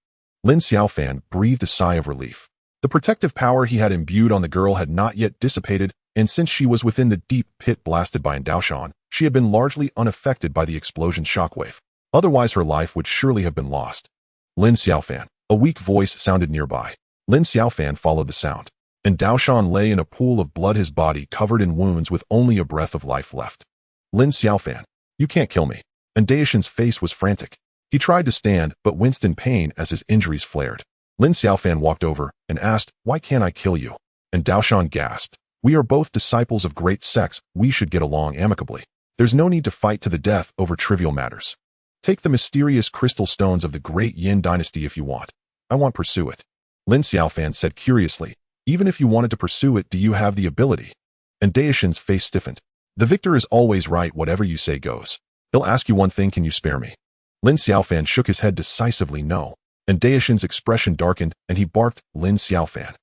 Lin Xiaofan breathed a sigh of relief. The protective power he had imbued on the girl had not yet dissipated, and since she was within the deep pit blasted by Daoshan, she had been largely unaffected by the explosion's shockwave. Otherwise, her life would surely have been lost. Lin Xiaofan. A weak voice sounded nearby. Lin Xiaofan followed the sound, and Daoshan lay in a pool of blood, his body covered in wounds with only a breath of life left. Lin Xiaofan, you can't kill me. And Daoshan's face was frantic. He tried to stand, but winced in pain as his injuries flared. Lin Xiaofan walked over and asked, why can't I kill you? And Daoshan gasped, we are both disciples of great sects, we should get along amicably. There's no need to fight to the death over trivial matters. Take the mysterious crystal stones of the great Yin dynasty if you want. I won't pursue it. Lin Xiaofan said curiously, even if you wanted to pursue it, do you have the ability? And Daishan's face stiffened. The victor is always right, whatever you say goes. He'll ask you one thing, can you spare me? Lin Xiaofan shook his head decisively no, and Daishan's expression darkened and he barked, Lin Xiaofan.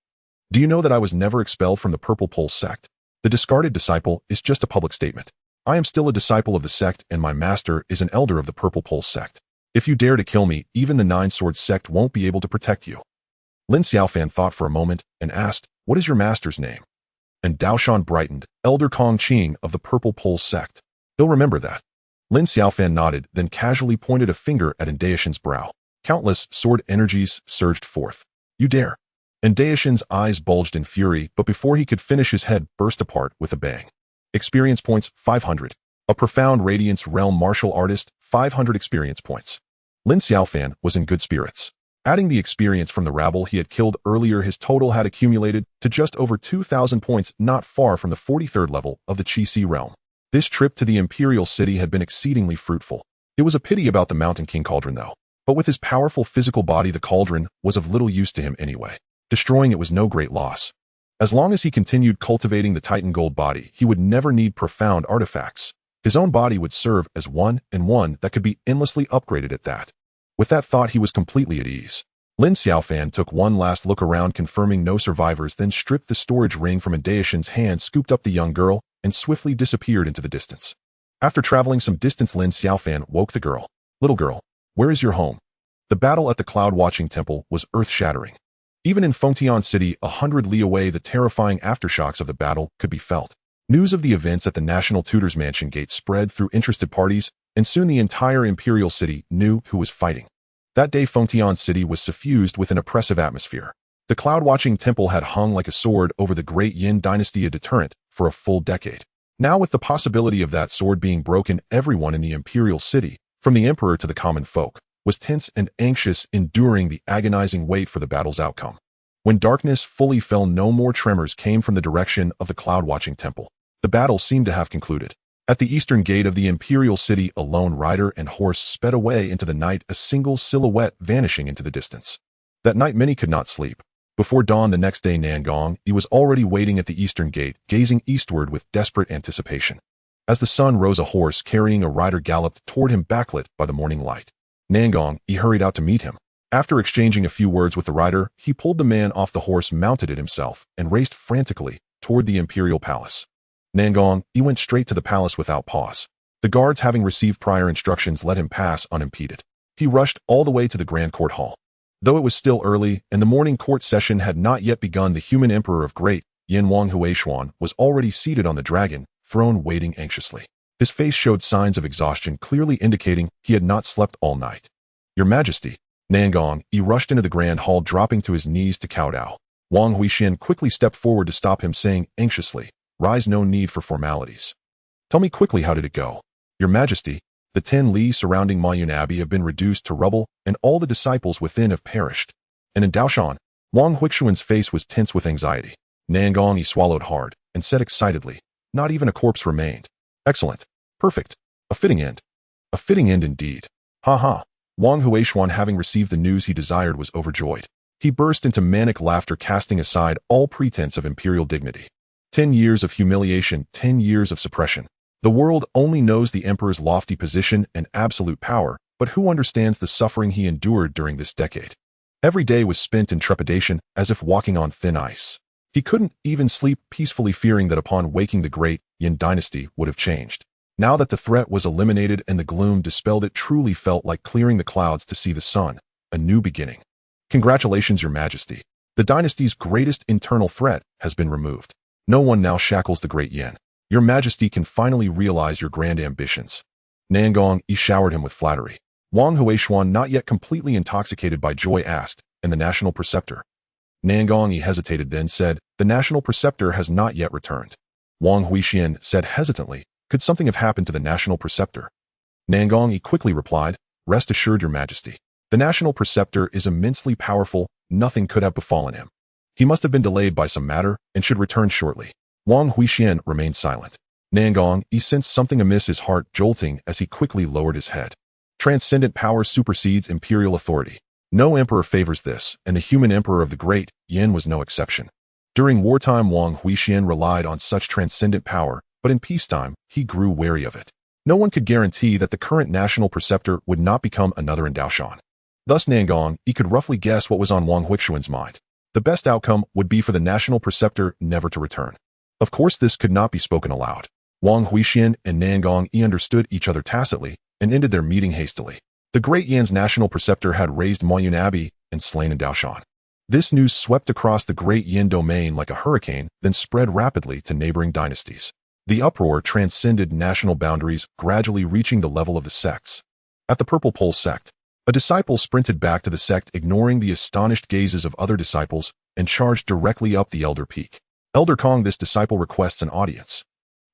Do you know that I was never expelled from the Purple Pole sect? The discarded disciple is just a public statement. I am still a disciple of the sect and my master is an elder of the Purple Pole sect. If you dare to kill me, even the Nine Swords sect won't be able to protect you. Lin Xiaofan thought for a moment and asked, what is your master's name? And Daoshan brightened, Elder Kong Qing of the Purple Pole sect. He'll remember that. Lin Xiaofan nodded, then casually pointed a finger at Daishan's brow. Countless sword energies surged forth. You dare. And Daishan's eyes bulged in fury, but before he could finish his head burst apart with a bang. Experience points, 500. A profound radiance realm martial artist, 500 experience points. Lin Xiaofan was in good spirits. Adding the experience from the rabble he had killed earlier, his total had accumulated to just over 2,000 points, not far from the 43rd level of the Qi realm. This trip to the Imperial City had been exceedingly fruitful. It was a pity about the Mountain King Cauldron though. But with his powerful physical body, the cauldron was of little use to him anyway. Destroying it was no great loss. As long as he continued cultivating the Titan Gold body, he would never need profound artifacts. His own body would serve as one that could be endlessly upgraded at that. With that thought, he was completely at ease. Lin Xiaofan took one last look around, confirming no survivors, then stripped the storage ring from Daishan's hand, scooped up the young girl, and swiftly disappeared into the distance. After traveling some distance, Lin Xiaofan woke the girl. Little girl, where is your home? The battle at the Cloud-Watching Temple was earth-shattering. Even in Xuantian City, 100 li away, the terrifying aftershocks of the battle could be felt. News of the events at the National Tutor's Mansion gate spread through interested parties, and soon the entire Imperial City knew who was fighting. That day, Xuantian City was suffused with an oppressive atmosphere. The Cloud-Watching Temple had hung like a sword over the great Yin dynasty, a deterrent, for a full decade. Now, with the possibility of that sword being broken, everyone in the Imperial City, from the Emperor to the common folk, was tense and anxious, enduring the agonizing wait for the battle's outcome. When darkness fully fell, no more tremors came from the direction of the Cloud-Watching Temple. The battle seemed to have concluded. At the eastern gate of the Imperial City, a lone rider and horse sped away into the night, a single silhouette vanishing into the distance. That night many could not sleep. Before dawn the next day, Nangong, he was already waiting at the eastern gate, gazing eastward with desperate anticipation. As the sun rose, a horse carrying a rider galloped toward him, backlit by the morning light. Nangong, he hurried out to meet him. After exchanging a few words with the rider, he pulled the man off the horse, mounted it himself, and raced frantically toward the Imperial Palace. Nangong, he went straight to the palace without pause. The guards, having received prior instructions, let him pass unimpeded. He rushed all the way to the Grand Court Hall. Though it was still early and the morning court session had not yet begun, the human emperor of Great Yin Huaishuan was already seated on the dragon throne, waiting anxiously. His face showed signs of exhaustion, clearly indicating he had not slept all night. Your Majesty. Nangong, he rushed into the grand hall, dropping to his knees to kowtow. Wang Huixian quickly stepped forward to stop him, saying anxiously, Rise, no need for formalities. Tell me quickly, how did it go? Your Majesty, the 10 li surrounding Mayun Abbey have been reduced to rubble, and all the disciples within have perished. And in Daoshan, Wang Huixian's face was tense with anxiety. Nangong, he swallowed hard, and said excitedly, Not even a corpse remained. Excellent. Perfect. A fitting end. A fitting end indeed. Ha ha. Wang Huishuan, having received the news he desired, was overjoyed. He burst into manic laughter, casting aside all pretense of imperial dignity. 10 years of humiliation, 10 years of suppression. The world only knows the emperor's lofty position and absolute power, but who understands the suffering he endured during this decade? Every day was spent in trepidation, as if walking on thin ice. He couldn't even sleep peacefully, fearing that upon waking the great Yin dynasty would have changed. Now that the threat was eliminated and the gloom dispelled, it truly felt like clearing the clouds to see the sun, a new beginning. Congratulations, Your Majesty. The dynasty's greatest internal threat has been removed. No one now shackles the great Yin. Your Majesty can finally realize your grand ambitions. Nangong, he showered him with flattery. Wang Huishuan, not yet completely intoxicated by joy, asked, And the National Preceptor? Nangong, he hesitated, then said, The National Preceptor has not yet returned. Wang Huixian said hesitantly, Could something have happened to the National Preceptor? Nangong, he quickly replied, Rest assured, Your Majesty. The National Preceptor is immensely powerful, nothing could have befallen him. He must have been delayed by some matter and should return shortly. Wang Huixian remained silent. Nangong, he sensed something amiss, his heart jolting as he quickly lowered his head. Transcendent power supersedes imperial authority. No emperor favors this, and the human emperor of the great Yin was no exception. During wartime, Wang Huixian relied on such transcendent power, but in peacetime, he grew wary of it. No one could guarantee that the current national preceptor would not become another in Daoshan. Thus Nangong, he could roughly guess what was on Wang Huixian's mind. The best outcome would be for the national preceptor never to return. Of course, this could not be spoken aloud. Wang Huixian and Nangong understood each other tacitly and ended their meeting hastily. The Great Yan's national preceptor had raised Moyun Abbey and slain in Daoshan. This news swept across the Great Yin domain like a hurricane, then spread rapidly to neighboring dynasties. The uproar transcended national boundaries, gradually reaching the level of the sects. At the Purple Pole sect, a disciple sprinted back to the sect, ignoring the astonished gazes of other disciples, and charged directly up the Elder Peak. Elder Kong, this disciple requests an audience.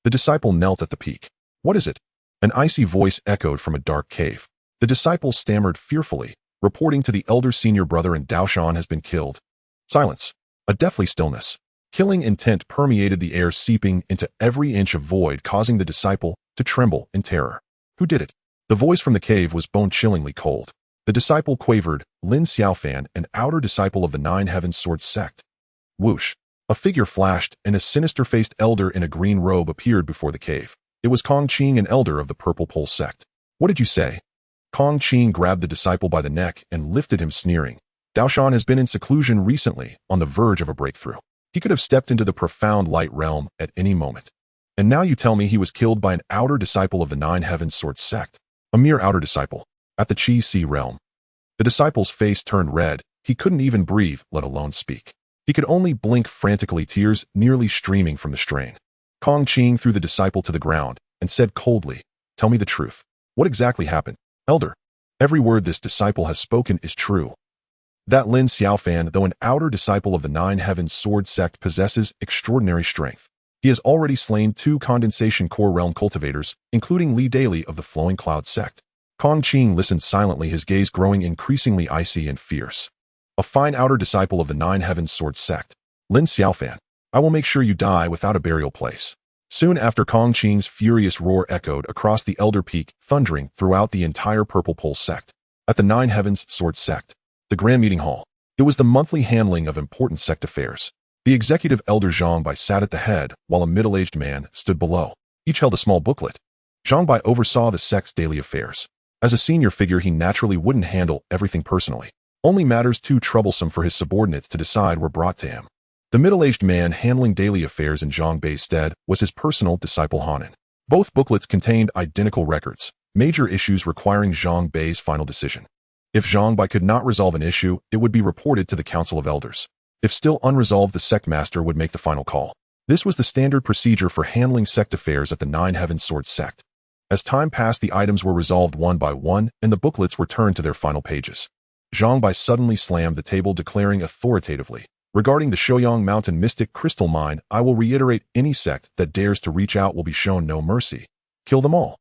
The disciple knelt at the peak. What is it? An icy voice echoed from a dark cave. The disciple stammered fearfully, reporting to the elder senior brother in Daoshan has been killed. Silence. A deathly stillness. Killing intent permeated the air, seeping into every inch of void, causing the disciple to tremble in terror. Who did it? The voice from the cave was bone-chillingly cold. The disciple quavered, Lin Xiaofan, an outer disciple of the Nine Heavens Sword sect. Whoosh. A figure flashed, and a sinister-faced elder in a green robe appeared before the cave. It was Kong Qing, an elder of the Purple Pole sect. What did you say? Kong Qing grabbed the disciple by the neck and lifted him, sneering. Daoshan has been in seclusion recently, on the verge of a breakthrough. He could have stepped into the profound light realm at any moment. And now you tell me he was killed by an outer disciple of the Nine Heavens Sword sect. A mere outer disciple. At the Qi Si realm. The disciple's face turned red. He couldn't even breathe, let alone speak. He could only blink frantically, tears nearly streaming from the strain. Kong Qing threw the disciple to the ground and said coldly, "Tell me the truth. What exactly happened? Elder, every word this disciple has spoken is true." That Lin Xiaofan, though an outer disciple of the Nine Heavens Sword sect, possesses extraordinary strength. He has already slain 2 condensation core realm cultivators, including Li Daily of the Flowing Cloud sect. Kong Qing listened silently, his gaze growing increasingly icy and fierce. A fine outer disciple of the Nine Heavens Sword sect. Lin Xiaofan, I will make sure you die without a burial place. Soon after, Kong Qing's furious roar echoed across the Elder Peak, thundering throughout the entire Purple Pole sect. At the Nine Heavens Sword sect, the Grand Meeting Hall. It was the monthly handling of important sect affairs. The executive elder Zhang Bai sat at the head, while a middle-aged man stood below. Each held a small booklet. Zhang Bai oversaw the sect's daily affairs. As a senior figure, he naturally wouldn't handle everything personally. Only matters too troublesome for his subordinates to decide were brought to him. The middle-aged man handling daily affairs in Zhang Bai's stead was his personal disciple Hanan. Both booklets contained identical records, major issues requiring Zhang Bai's final decision. If Zhang Bai could not resolve an issue, it would be reported to the Council of Elders. If still unresolved, the sect master would make the final call. This was the standard procedure for handling sect affairs at the Nine Heavens Sword sect. As time passed, the items were resolved one by one, and the booklets were turned to their final pages. Zhang Bai suddenly slammed the table, declaring authoritatively, "Regarding the Shouyang Mountain Mystic Crystal Mine, I will reiterate, any sect that dares to reach out will be shown no mercy. Kill them all."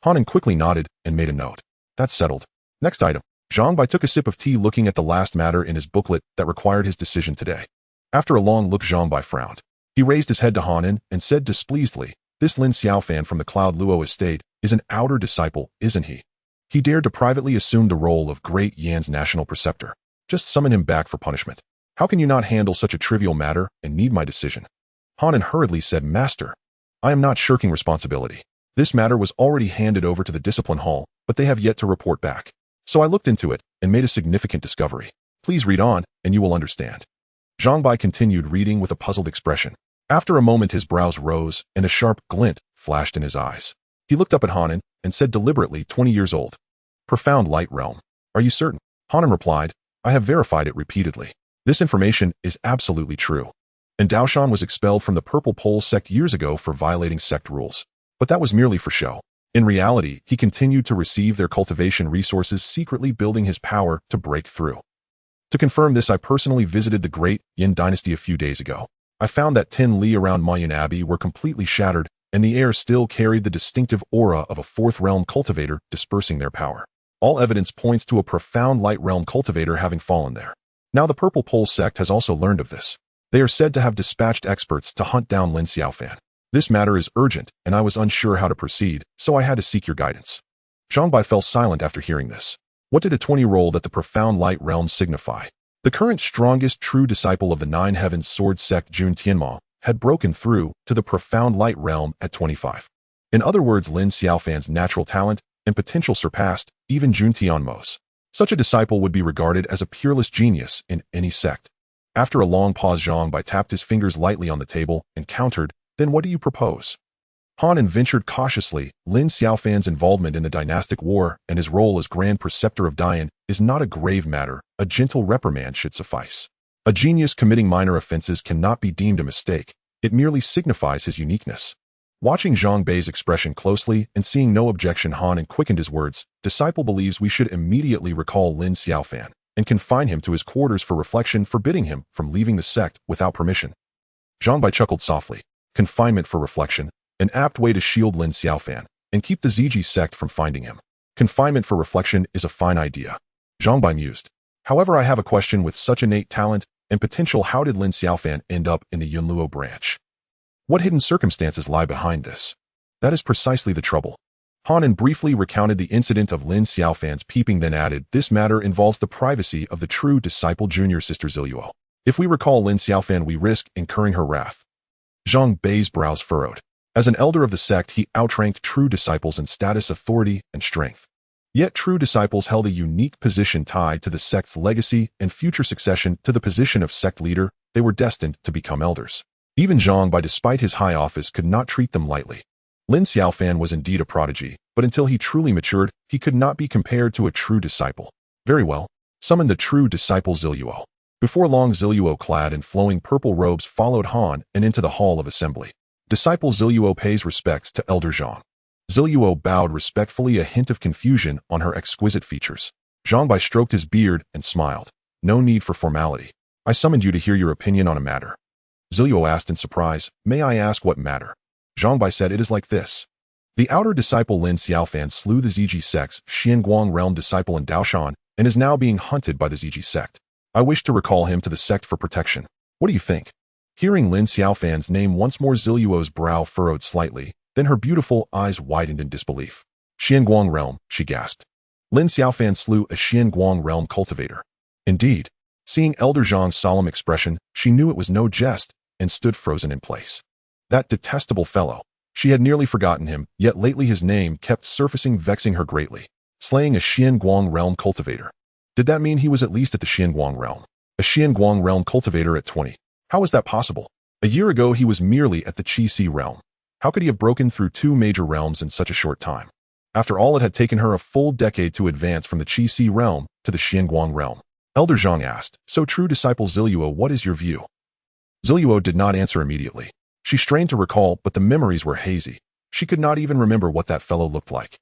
Hanan quickly nodded and made a note. That's settled. Next item. Zhang Bai took a sip of tea, looking at the last matter in his booklet that required his decision today. After a long look, Zhang Bai frowned. He raised his head to Hanan and said displeasedly, "This Lin Xiaofan from the Cloud Luo estate is an outer disciple, isn't he? He dared to privately assume the role of Great Yan's national preceptor. Just summon him back for punishment. How can you not handle such a trivial matter and need my decision?" Hanan hurriedly said, "Master, I am not shirking responsibility. This matter was already handed over to the discipline hall, but they have yet to report back. So I looked into it and made a significant discovery. Please read on, and you will understand." Zhang Bai continued reading with a puzzled expression. After a moment, his brows rose, and a sharp glint flashed in his eyes. He looked up at Hanan and said deliberately, 20 years old. "Profound light realm. Are you certain?" Hanan replied, "I have verified it repeatedly. This information is absolutely true. And Daoshan was expelled from the Purple Pole sect years ago for violating sect rules. But that was merely for show. In reality, he continued to receive their cultivation resources, secretly building his power to break through. To confirm this, I personally visited the Great Yin dynasty a few days ago. I found that 10 li around Moyun Abbey were completely shattered, and the air still carried the distinctive aura of a fourth realm cultivator dispersing their power. All evidence points to a profound light realm cultivator having fallen there. Now the Purple Pole sect has also learned of this. They are said to have dispatched experts to hunt down Lin Xiaofan. This matter is urgent, and I was unsure how to proceed, so I had to seek your guidance." Zhang Bai fell silent after hearing this. What did a 20 roll that the profound light realm signify? The The current strongest true disciple of the Nine Heavens Sword sect Xuantian had broken through to the profound light realm at 25. In other words, Lin Xiaofan's natural talent and potential surpassed even Xuantian's. Such a disciple would be regarded as a peerless genius in any sect. After a long pause, Zhang Bai tapped his fingers lightly on the table and countered, "Then what do you propose?" Han ventured cautiously. Lin Xiaofan's involvement in the dynastic war and his role as Grand Preceptor of Dian is not a grave matter. A gentle reprimand should suffice. A genius committing minor offenses cannot be deemed a mistake. It merely signifies his uniqueness. Watching Zhang Bai's expression closely and seeing no objection, Han quickened his words. "Disciple believes we should immediately recall Lin Xiaofan and confine him to his quarters for reflection, forbidding him from leaving the sect without permission." Zhang Bai chuckled softly. Confinement for reflection, an apt way to shield Lin Xiaofan and keep the Ziji sect from finding him. Confinement for reflection is a fine idea. Zhang Bai mused. However, I have a question. With such innate talent and potential, how did Lin Xiaofan end up in the Yunluo branch? What hidden circumstances lie behind this? That is precisely the trouble. Han briefly recounted the incident of Lin Xiaofan's peeping, then added, "This matter involves the privacy of the true disciple junior sister Ziluo. If we recall Lin Xiaofan, we risk incurring her wrath." Zhang Bai's brows furrowed. As an elder of the sect, he outranked true disciples in status, authority, and strength. Yet true disciples held a unique position tied to the sect's legacy and future succession. To the position of sect leader, they were destined to become elders. Even Zhang Bai, despite his high office, could not treat them lightly. Lin Xiaofan was indeed a prodigy, but until he truly matured, he could not be compared to a true disciple. Very well. Summon the true disciple Ziluo. Before long, Ziluo, clad in flowing purple robes, followed Han into the hall of assembly. Disciple Ziluo pays respects to Elder Zhang. Ziluo bowed respectfully, a hint of confusion on her exquisite features. Zhang Bai stroked his beard and smiled. "No need for formality. I summoned you to hear your opinion on a matter." Ziluo asked in surprise, "May I ask what matter?" Zhang Bai said, "It is like this. The outer disciple Lin Xiaofan slew the Ziji sect's Xianguang realm disciple in Daoshan and is now being hunted by the Ziji sect. I wish to recall him to the sect for protection. What do you think?" Hearing Lin Xiaofan's name once more, Ziluo's brow furrowed slightly, then her beautiful eyes widened in disbelief. "Xianguang realm," she gasped. "Lin Xiaofan slew a Xianguang realm cultivator." Indeed. Seeing Elder Zhang's solemn expression, she knew it was no jest and stood frozen in place. That detestable fellow. She had nearly forgotten him, yet lately his name kept surfacing, vexing her greatly. Slaying a Xianguang realm cultivator. Did that mean he was at least at the Xianguang realm? A Xianguang realm cultivator at 20. How was that possible? A year ago he was merely at the Qi realm. How could he have broken through two major realms in such a short time? After all, it had taken her a full decade to advance from the Qi realm to the Xianguang realm. Elder Zhang asked, "So true disciple Ziluo, what is your view?" Ziluo did not answer immediately. She strained to recall, but the memories were hazy. She could not even remember what that fellow looked like.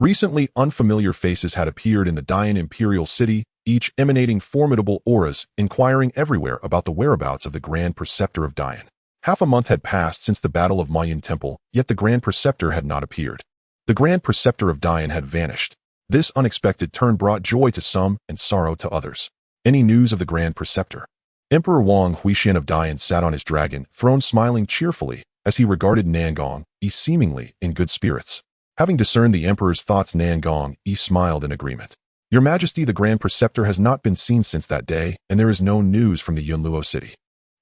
Recently, unfamiliar faces had appeared in the Dian imperial city, each emanating formidable auras, inquiring everywhere about the whereabouts of the Grand Preceptor of Dian. Half a month had passed since the Battle of Mayan Temple, yet the Grand Preceptor had not appeared. The Grand Preceptor of Dian had vanished. This unexpected turn brought joy to some and sorrow to others. Any news of the Grand Preceptor? Emperor Wang Huixian of Dian sat on his dragon throne, smiling cheerfully as he regarded Nangong, seemingly in good spirits. Having discerned the emperor's thoughts, Nangong smiled in agreement. "Your Majesty, the Grand Preceptor has not been seen since that day, and there is no news from the Yunluo city."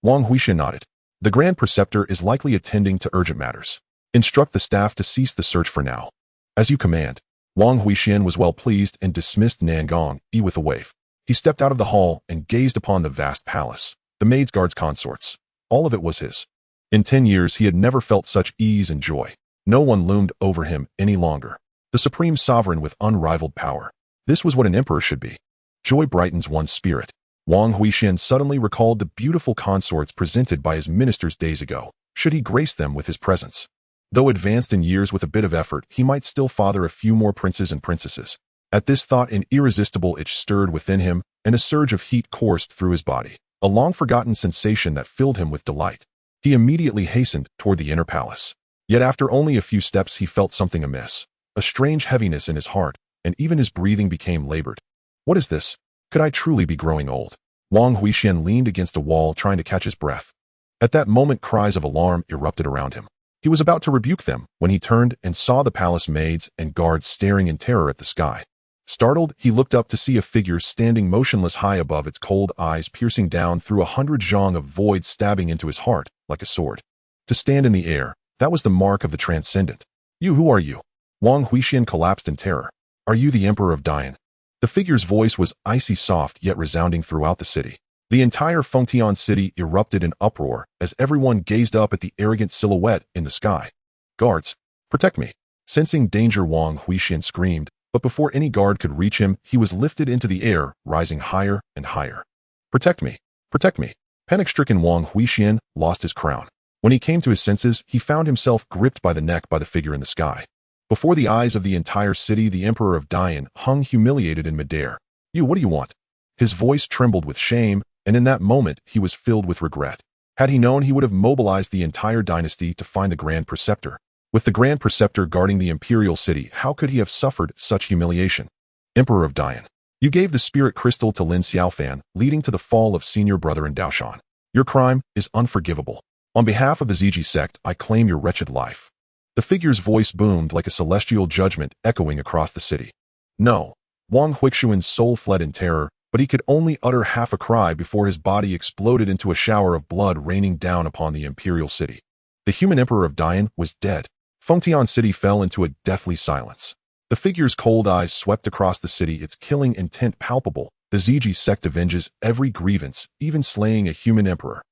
Wang Huixian nodded. "The Grand Preceptor is likely attending to urgent matters. Instruct the staff to cease the search for now." "As you command." Wang Huixian was well pleased and dismissed Nangong with a wave. He stepped out of the hall and gazed upon the vast palace, the maids, guards, consorts. All of it was his. In 10 years, he had never felt such ease and joy. No one loomed over him any longer. The supreme sovereign with unrivaled power. This was what an emperor should be. Joy brightens one's spirit. Wang Huixian suddenly recalled the beautiful consorts presented by his ministers days ago. Should he grace them with his presence? Though advanced in years, with a bit of effort, he might still father a few more princes and princesses. At this thought, an irresistible itch stirred within him, and a surge of heat coursed through his body, a long-forgotten sensation that filled him with delight. He immediately hastened toward the inner palace. Yet after only a few steps, he felt something amiss. A strange heaviness in his heart, and even his breathing became labored. What is this? Could I truly be growing old? Wang Huixian leaned against a wall, trying to catch his breath. At that moment, cries of alarm erupted around him. He was about to rebuke them when he turned and saw the palace maids and guards staring in terror at the sky. Startled, he looked up to see a figure standing motionless high above, its cold eyes piercing down through 100 zhang of void, stabbing into his heart like a sword. To stand in the air, that was the mark of the transcendent. You, who are you? Wang Huixian collapsed in terror. Are you the Emperor of Dian? The figure's voice was icy soft yet resounding throughout the city. The entire Xuantian city erupted in uproar as everyone gazed up at the arrogant silhouette in the sky. Guards, protect me. Sensing danger, Wang Huixian screamed, but before any guard could reach him, he was lifted into the air, rising higher and higher. Protect me! Protect me! Panic-stricken Wang Huixian lost his crown. When he came to his senses, he found himself gripped by the neck by the figure in the sky. Before the eyes of the entire city, the Emperor of Dian hung humiliated in midair. You, what do you want? His voice trembled with shame, and in that moment he was filled with regret. Had he known, he would have mobilized the entire dynasty to find the Grand Preceptor. With the Grand Preceptor guarding the imperial city, how could he have suffered such humiliation? Emperor of Dian, you gave the spirit crystal to Lin Xiaofan, leading to the fall of senior brother in Daoshan. Your crime is unforgivable. On behalf of the Ziji sect, I claim your wretched life. The figure's voice boomed like a celestial judgment echoing across the city. No. Wang Huixian's soul fled in terror, but he could only utter half a cry before his body exploded into a shower of blood raining down upon the imperial city. The human Emperor of Dian was dead. Xuantian City fell into a deathly silence. The figure's cold eyes swept across the city, its killing intent palpable. The Ziji sect avenges every grievance, even slaying a human emperor.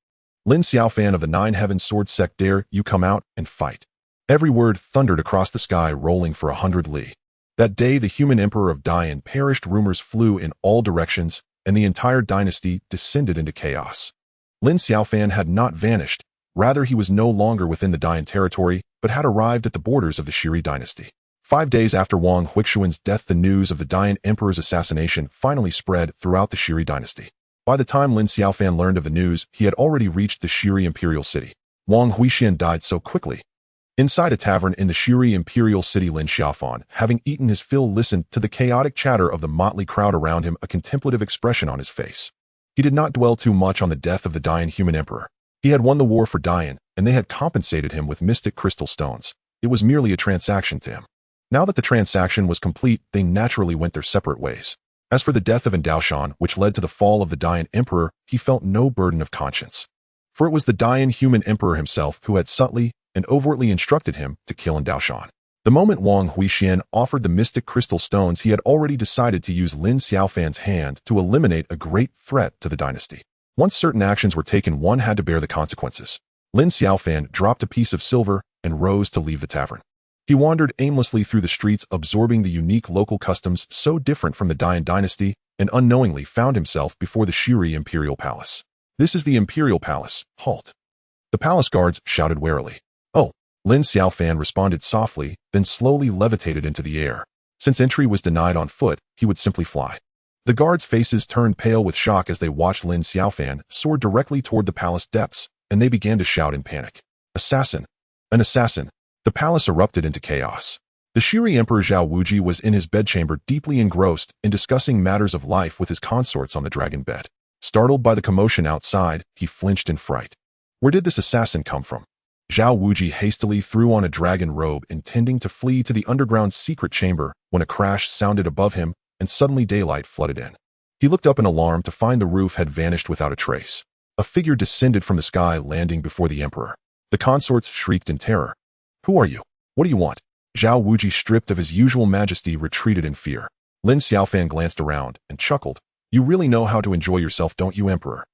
Lin Xiaofan of the Nine Heavens Sword Sect, dare you come out and fight. Every word thundered across the sky, rolling for 100 li. That day, the human Emperor of Dian perished. Rumors flew in all directions, and the entire dynasty descended into chaos. Lin Xiaofan had not vanished. Rather, he was no longer within the Dian territory, but had arrived at the borders of the Shiri dynasty. 5 days after Wang Huixian's death, the news of the Dian emperor's assassination finally spread throughout the Shiri dynasty. By the time Lin Xiaofan learned of the news, he had already reached the Shiri imperial city. Wang Huixian died so quickly. Inside a tavern in the Shiri imperial city, Lin Xiaofan, having eaten his fill, listened to the chaotic chatter of the motley crowd around him, a contemplative expression on his face. He did not dwell too much on the death of the Dian human emperor. He had won the war for Dian, and they had compensated him with mystic crystal stones. It was merely a transaction to him. Now that the transaction was complete, they naturally went their separate ways. As for the death of Daoshan, which led to the fall of the Dian emperor, he felt no burden of conscience. For it was the Dian human emperor himself who had subtly and overtly instructed him to kill Daoshan. The moment Wang Huixian offered the mystic crystal stones, he had already decided to use Lin Xiaofan's hand to eliminate a great threat to the dynasty. Once certain actions were taken, one had to bear the consequences. Lin Xiaofan dropped a piece of silver and rose to leave the tavern. He wandered aimlessly through the streets, absorbing the unique local customs so different from the Dian dynasty, and unknowingly found himself before the Shiri imperial palace. This is the imperial palace. Halt. The palace guards shouted warily. Oh. Lin Xiaofan responded softly, then slowly levitated into the air. Since entry was denied on foot, he would simply fly. The guards' faces turned pale with shock as they watched Lin Xiaofan soar directly toward the palace depths, and they began to shout in panic. Assassin! An assassin! The palace erupted into chaos. The Shiri Emperor Zhao Wuji was in his bedchamber, deeply engrossed in discussing matters of life with his consorts on the dragon bed. Startled by the commotion outside, he flinched in fright. Where did this assassin come from? Zhao Wuji hastily threw on a dragon robe, intending to flee to the underground secret chamber, when a crash sounded above him, and suddenly daylight flooded in. He looked up in alarm to find the roof had vanished without a trace. A figure descended from the sky, landing before the emperor. The consorts shrieked in terror. Who are you? What do you want? Zhao Wuji, stripped of his usual majesty, retreated in fear. Lin Xiaofan glanced around and chuckled. You really know how to enjoy yourself, don't you, emperor?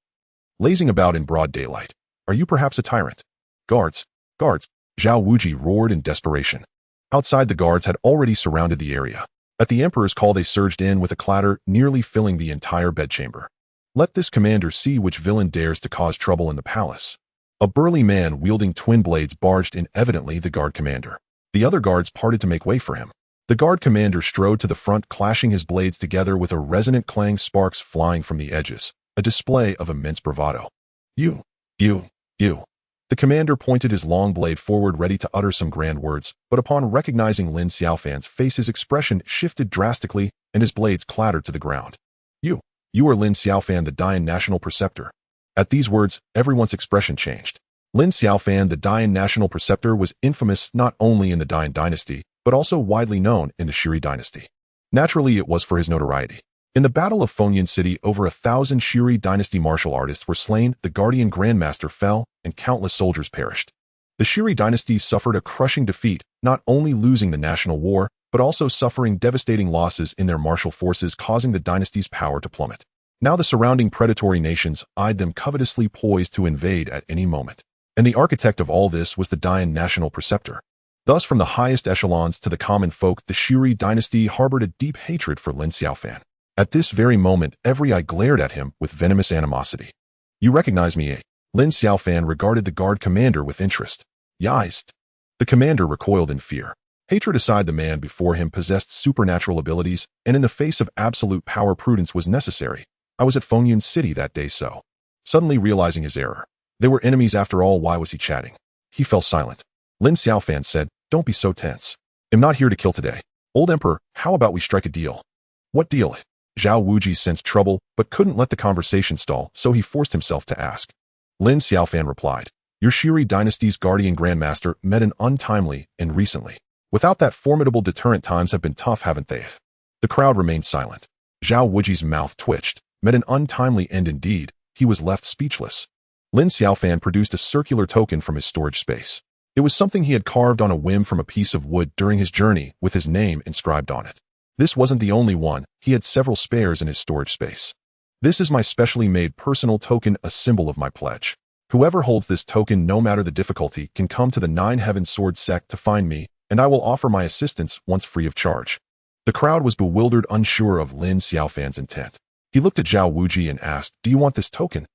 Lazing about in broad daylight. Are you perhaps a tyrant? Guards! Guards! Zhao Wuji roared in desperation. Outside, the guards had already surrounded the area. At the emperor's call, they surged in with a clatter, nearly filling the entire bedchamber. Let this commander see which villain dares to cause trouble in the palace. A burly man wielding twin blades barged in, evidently the guard commander. The other guards parted to make way for him. The guard commander strode to the front, clashing his blades together with a resonant clang, sparks flying from the edges, a display of immense bravado. You. The commander pointed his long blade forward, ready to utter some grand words, but upon recognizing Lin Xiaofan's face, his expression shifted drastically, and his blades clattered to the ground. You are Lin Xiaofan, the Dian National Preceptor. At these words, everyone's expression changed. Lin Xiaofan, the Dian National Preceptor, was infamous not only in the Dian dynasty, but also widely known in the Shiri dynasty. Naturally, it was for his notoriety. In the Battle of Xuantian City, over 1,000 Shiri dynasty martial artists were slain, the Guardian Grandmaster fell, and countless soldiers perished. The Shiri dynasty suffered a crushing defeat, not only losing the national war, but also suffering devastating losses in their martial forces, causing the dynasty's power to plummet. Now the surrounding predatory nations eyed them covetously, poised to invade at any moment. And the architect of all this was the Dian national preceptor. Thus, from the highest echelons to the common folk, the Shiri dynasty harbored a deep hatred for Lin Xiaofan. At this very moment, every eye glared at him with venomous animosity. "You recognize me, eh?" Lin Xiaofan regarded the guard commander with interest. "Yes." The commander recoiled in fear. Hatred aside, the man before him possessed supernatural abilities, and in the face of absolute power, prudence was necessary. "I was at Xuantian City that day, so..." Suddenly realizing his error. They were enemies after all, why was he chatting? He fell silent. Lin Xiaofan said, "Don't be so tense. I'm not here to kill today. Old Emperor, how about we strike a deal?" "What deal?" Zhao Wuji sensed trouble, but couldn't let the conversation stall, so he forced himself to ask. Lin Xiaofan replied, "Your Shiri dynasty's guardian grandmaster met an untimely and recently. Without that formidable deterrent, times have been tough, haven't they?" The crowd remained silent. Zhao Wuji's mouth twitched. Met an untimely end indeed. He was left speechless. Lin Xiaofan produced a circular token from his storage space. It was something he had carved on a whim from a piece of wood during his journey, with his name inscribed on it. This wasn't the only one, he had several spares in his storage space. "This is my specially made personal token, a symbol of my pledge. Whoever holds this token, no matter the difficulty, can come to the Nine Heaven Sword sect to find me, and I will offer my assistance once free of charge." The crowd was bewildered, unsure of Lin Xiaofan's intent. He looked at Zhao Wuji and asked, "Do you want this token?"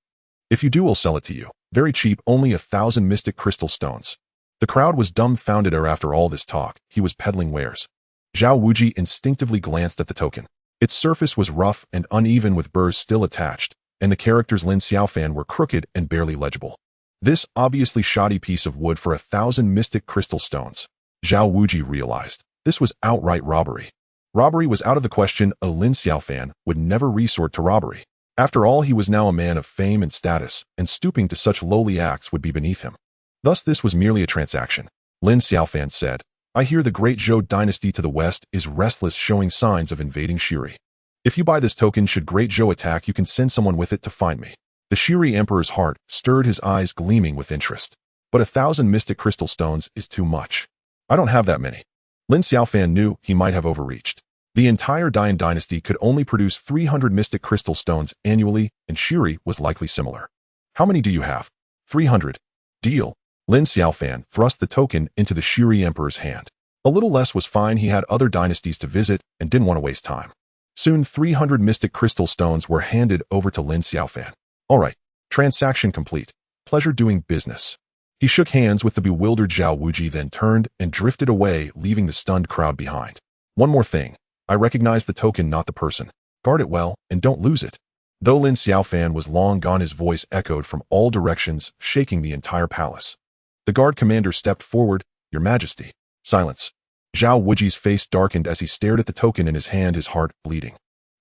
"If you do, I'll sell it to you. Very cheap, only 1,000 mystic crystal stones." The crowd was dumbfounded. After all this talk, he was peddling wares. Zhao Wuji instinctively glanced at the token. Its surface was rough and uneven, with burrs still attached, and the characters Lin Xiaofan were crooked and barely legible. This obviously shoddy piece of wood for 1,000 mystic crystal stones. Zhao Wuji realized this was outright robbery. Robbery was out of the question. A Lin Xiaofan would never resort to robbery. After all, he was now a man of fame and status, and stooping to such lowly acts would be beneath him. Thus this was merely a transaction. Lin Xiaofan said, "I hear the great Zhou dynasty to the west is restless, showing signs of invading Shiri. If you buy this token, should great Zhou attack, you can send someone with it to find me." The Shiri emperor's heart stirred, his eyes gleaming with interest. "But 1,000 mystic crystal stones is too much. I don't have that many." Lin Xiaofan knew he might have overreached. The entire Dian dynasty could only produce 300 mystic crystal stones annually, and Shiri was likely similar. "How many do you have?" 300. "Deal." Lin Xiaofan thrust the token into the Shiri emperor's hand. A little less was fine. He had other dynasties to visit and didn't want to waste time. Soon 300 mystic crystal stones were handed over to Lin Xiaofan. "All right, transaction complete. Pleasure doing business." He shook hands with the bewildered Zhao Wuji, then turned and drifted away, leaving the stunned crowd behind. "One more thing. I recognize the token, not the person. Guard it well, and don't lose it." Though Lin Xiaofan was long gone, his voice echoed from all directions, shaking the entire palace. The guard commander stepped forward. "Your Majesty." Silence. Zhao Wuji's face darkened as he stared at the token in his hand, his heart bleeding.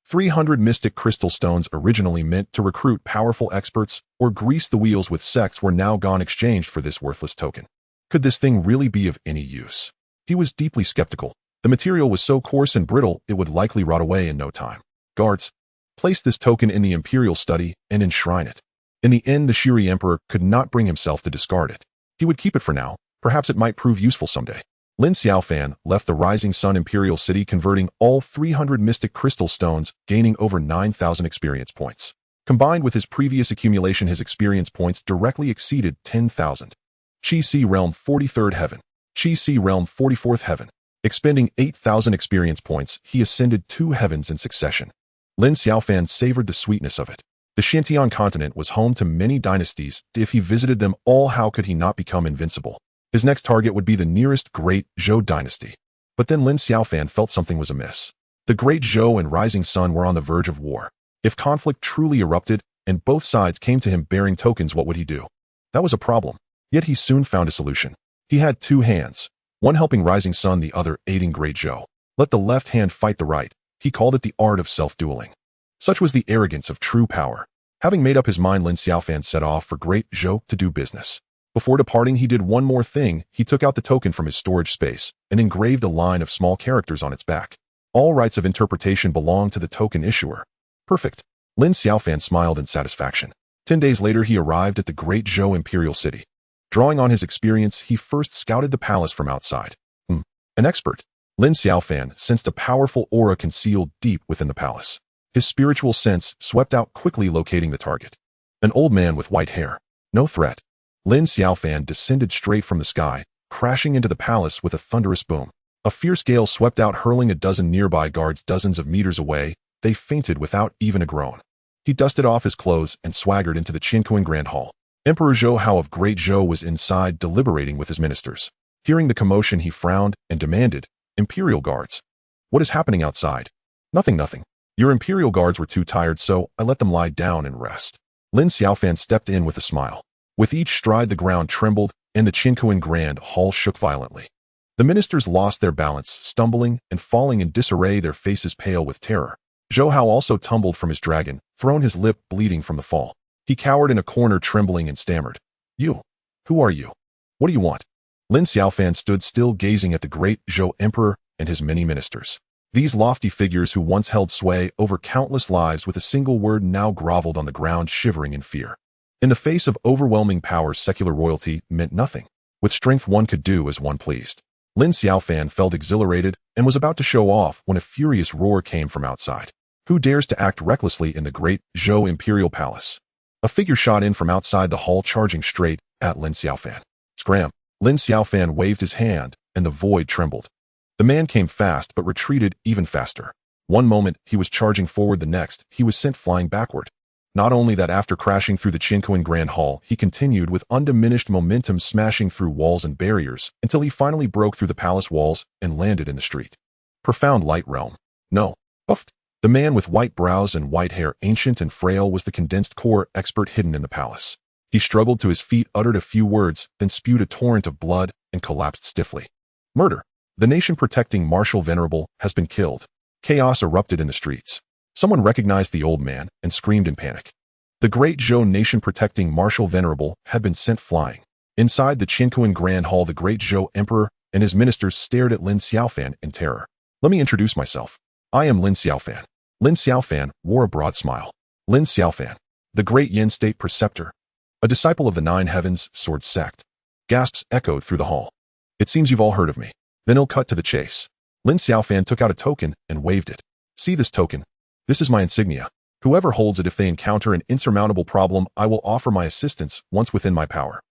300 mystic crystal stones, originally meant to recruit powerful experts or grease the wheels with sects, were now gone exchanged for this worthless token. Could this thing really be of any use? He was deeply skeptical. The material was so coarse and brittle, it would likely rot away in no time. "Guards, place this token in the imperial study and enshrine it." In the end, the Shiri emperor could not bring himself to discard it. He would keep it for now. Perhaps it might prove useful someday. Lin Xiaofan left the Rising Sun Imperial City, converting all 300 mystic crystal stones, gaining over 9,000 experience points. Combined with his previous accumulation, his experience points directly exceeded 10,000. Qi Si Realm 43rd Heaven. Qi Si Realm 44th Heaven. Expending 8,000 experience points, he ascended 2 heavens in succession. Lin Xiaofan savored the sweetness of it. The Xuantian Continent was home to many dynasties. If he visited them all, how could he not become invincible? His next target would be the nearest great Zhou dynasty. But then Lin Xiaofan felt something was amiss. The great Zhou and Rising Sun were on the verge of war. If conflict truly erupted, and both sides came to him bearing tokens, what would he do? That was a problem. Yet he soon found a solution. He had 2 hands, one helping Rising Sun, the other aiding great Zhou. Let the left hand fight the right. He called it the art of self-dueling. Such was the arrogance of true power. Having made up his mind, Lin Xiaofan set off for great Zhou to do business. Before departing, he did one more thing. He took out the token from his storage space and engraved a line of small characters on its back. All rights of interpretation belong to the token issuer. Perfect. Lin Xiaofan smiled in satisfaction. 10 days later, he arrived at the Great Zhou Imperial City. Drawing on his experience, he first scouted the palace from outside. An expert. Lin Xiaofan sensed a powerful aura concealed deep within the palace. His spiritual sense swept out, quickly locating the target. An old man with white hair. No threat. Lin Xiaofan descended straight from the sky, crashing into the palace with a thunderous boom. A fierce gale swept out, hurling a dozen nearby guards dozens of meters away. They fainted without even a groan. He dusted off his clothes and swaggered into the Xuantian Grand Hall. Emperor Zhou Hao of Great Zhou was inside, deliberating with his ministers. Hearing the commotion, he frowned and demanded, "Imperial guards. What is happening outside?" Nothing. Your imperial guards were too tired, so I let them lie down and rest." Lin Xiaofan stepped in with a smile. With each stride, the ground trembled, and the Xuantian Grand Hall shook violently. The ministers lost their balance, stumbling and falling in disarray, their faces pale with terror. Zhou Hao also tumbled from his dragon, thrown, his lip bleeding from the fall. He cowered in a corner, trembling, and stammered, "You? Who are you? What do you want?" Lin Xiaofan stood still, gazing at the great Zhou Emperor and his many ministers. These lofty figures, who once held sway over countless lives with a single word, now groveled on the ground, shivering in fear. In the face of overwhelming power, secular royalty meant nothing. With strength, one could do as one pleased. Lin Xiaofan felt exhilarated and was about to show off when a furious roar came from outside. Who dares to act recklessly in the great Zhou Imperial Palace? A figure shot in from outside the hall, charging straight at Lin Xiaofan. Scram! Lin Xiaofan waved his hand, and the void trembled. The man came fast but retreated even faster. One moment he was charging forward, the next he was sent flying backward. Not only that, after crashing through the Xuantian Grand Hall, he continued with undiminished momentum, smashing through walls and barriers until he finally broke through the palace walls and landed in the street. Profound light realm. No. Uffed. The man with white brows and white hair, ancient and frail, was the condensed core expert hidden in the palace. He struggled to his feet, uttered a few words, then spewed a torrent of blood and collapsed stiffly. Murder. The nation-protecting Marshal Venerable has been killed. Chaos erupted in the streets. Someone recognized the old man and screamed in panic. The great Zhou nation-protecting Marshal Venerable had been sent flying. Inside the Xuantian Grand Hall, the great Zhou Emperor and his ministers stared at Lin Xiaofan in terror. "Let me introduce myself. I am Lin Xiaofan." Lin Xiaofan wore a broad smile. Lin Xiaofan, the great Yin state preceptor, a disciple of the Nine Heavens sword sect. Gasps echoed through the hall. "It seems you've all heard of me." Then he'll cut to the chase. Lin Xiaofan took out a token and waved it. "See this token? This is my insignia. Whoever holds it, if they encounter an insurmountable problem, I will offer my assistance once within my power."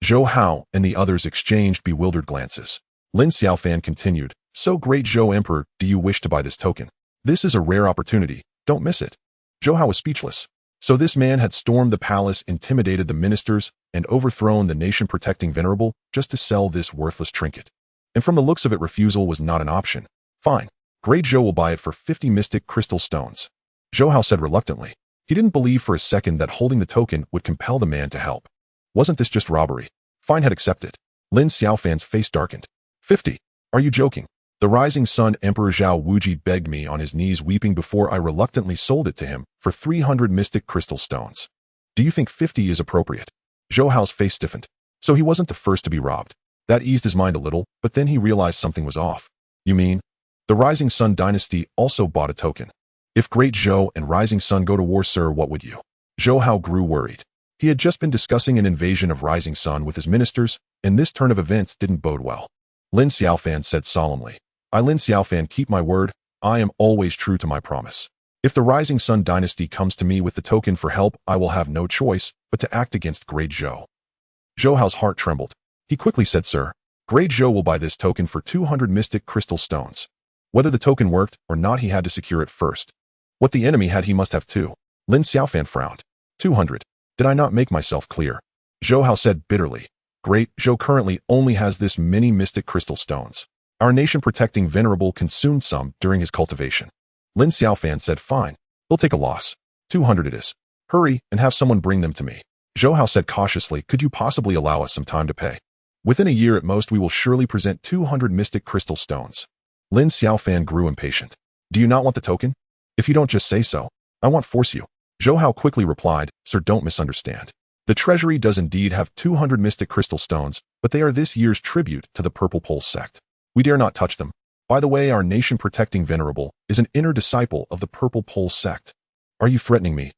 Zhou Hao and the others exchanged bewildered glances. Lin Xiaofan continued, "So, great Zhou Emperor, do you wish to buy this token? This is a rare opportunity. Don't miss it." Zhou Hao was speechless. So this man had stormed the palace, intimidated the ministers, and overthrown the nation-protecting Venerable just to sell this worthless trinket. And from the looks of it, refusal was not an option. "Fine. Great Zhou will buy it for 50 mystic crystal stones." Zhou Hao said reluctantly. He didn't believe for a second that holding the token would compel the man to help. Wasn't this just robbery? Fine, had accepted. Lin Xiaofan's face darkened. 50? Are you joking? The rising sun Emperor Zhao Wuji begged me on his knees, weeping, before I reluctantly sold it to him for 300 mystic crystal stones. Do you think 50 is appropriate? Zhou Hao's face stiffened. So he wasn't the first to be robbed. That eased his mind a little, but then he realized something was off. You mean? The Rising Sun dynasty also bought a token. If Great Zhou and Rising Sun go to war, sir, what would you? Zhou Hao grew worried. He had just been discussing an invasion of Rising Sun with his ministers, and this turn of events didn't bode well. Lin Xiaofan said solemnly. I, Lin Xiaofan, keep my word. I am always true to my promise. If the Rising Sun dynasty comes to me with the token for help, I will have no choice but to act against Great Zhou. Zhou Hao's heart trembled. He quickly said, Sir, Great Zhou will buy this token for 200 mystic crystal stones. Whether the token worked or not, he had to secure it first. What the enemy had, he must have too. Lin Xiaofan frowned. 200. Did I not make myself clear? Zhou Hao said bitterly. Great Zhou currently only has this many mystic crystal stones. Our nation-protecting Venerable consumed some during his cultivation. Lin Xiaofan said, fine. He'll take a loss. 200 it is. Hurry and have someone bring them to me. Zhou Hao said cautiously, could you possibly allow us some time to pay? Within a year at most, we will surely present 200 mystic crystal stones. Lin Xiaofan grew impatient. Do you not want the token? If you don't just say so, I won't force you. Zhou Hao quickly replied, Sir, don't misunderstand. The treasury does indeed have 200 mystic crystal stones, but they are this year's tribute to the Purple Pole sect. We dare not touch them. By the way, our nation-protecting venerable is an inner disciple of the Purple Pole sect. Are you threatening me?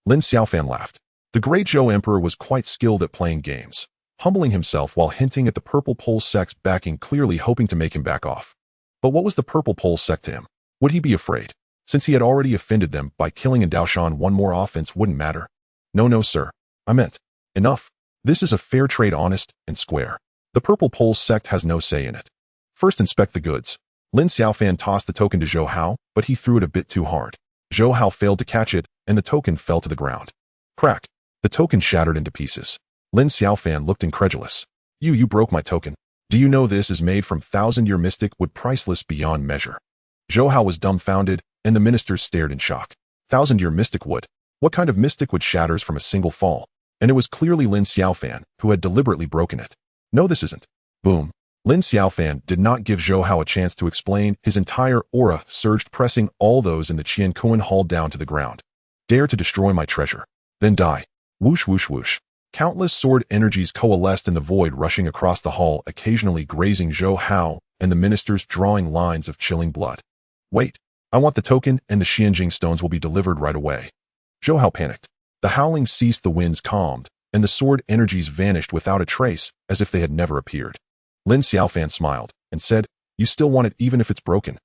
Lin Xiaofan laughed. The great Zhou Emperor was quite skilled at playing games, humbling himself while hinting at the Purple Pole sect's backing, clearly hoping to make him back off. But what was the Purple Pole sect to him? Would he be afraid? Since he had already offended them by killing in Daoshan, one more offense wouldn't matter. No, sir. I meant, enough. This is a fair trade, honest and square. The Purple Pole sect has no say in it. First, inspect the goods. Lin Xiaofan tossed the token to Zhou Hao, but he threw it a bit too hard. Zhou Hao failed to catch it, and the token fell to the ground. Crack. The token shattered into pieces. Lin Xiaofan looked incredulous. You broke my token. Do you know this is made from 1,000-year mystic wood, priceless beyond measure? Zhou Hao was dumbfounded, and the ministers stared in shock. 1,000-year mystic wood? What kind of mystic wood shatters from a single fall? And it was clearly Lin Xiaofan who had deliberately broken it. No, this isn't. Boom. Lin Xiaofan did not give Zhou Hao a chance to explain. His entire aura surged, pressing all those in the Xuantian hall down to the ground. Dare to destroy my treasure. Then die. Whoosh, whoosh, whoosh. Countless sword energies coalesced in the void, rushing across the hall, occasionally grazing Zhou Hao and the ministers, drawing lines of chilling blood. Wait. I want the token, and the Xianjing stones will be delivered right away. Zhou Hao panicked. The howling ceased, the winds calmed, and the sword energies vanished without a trace, as if they had never appeared. Lin Xiaofan smiled and said, You still want it even if it's broken?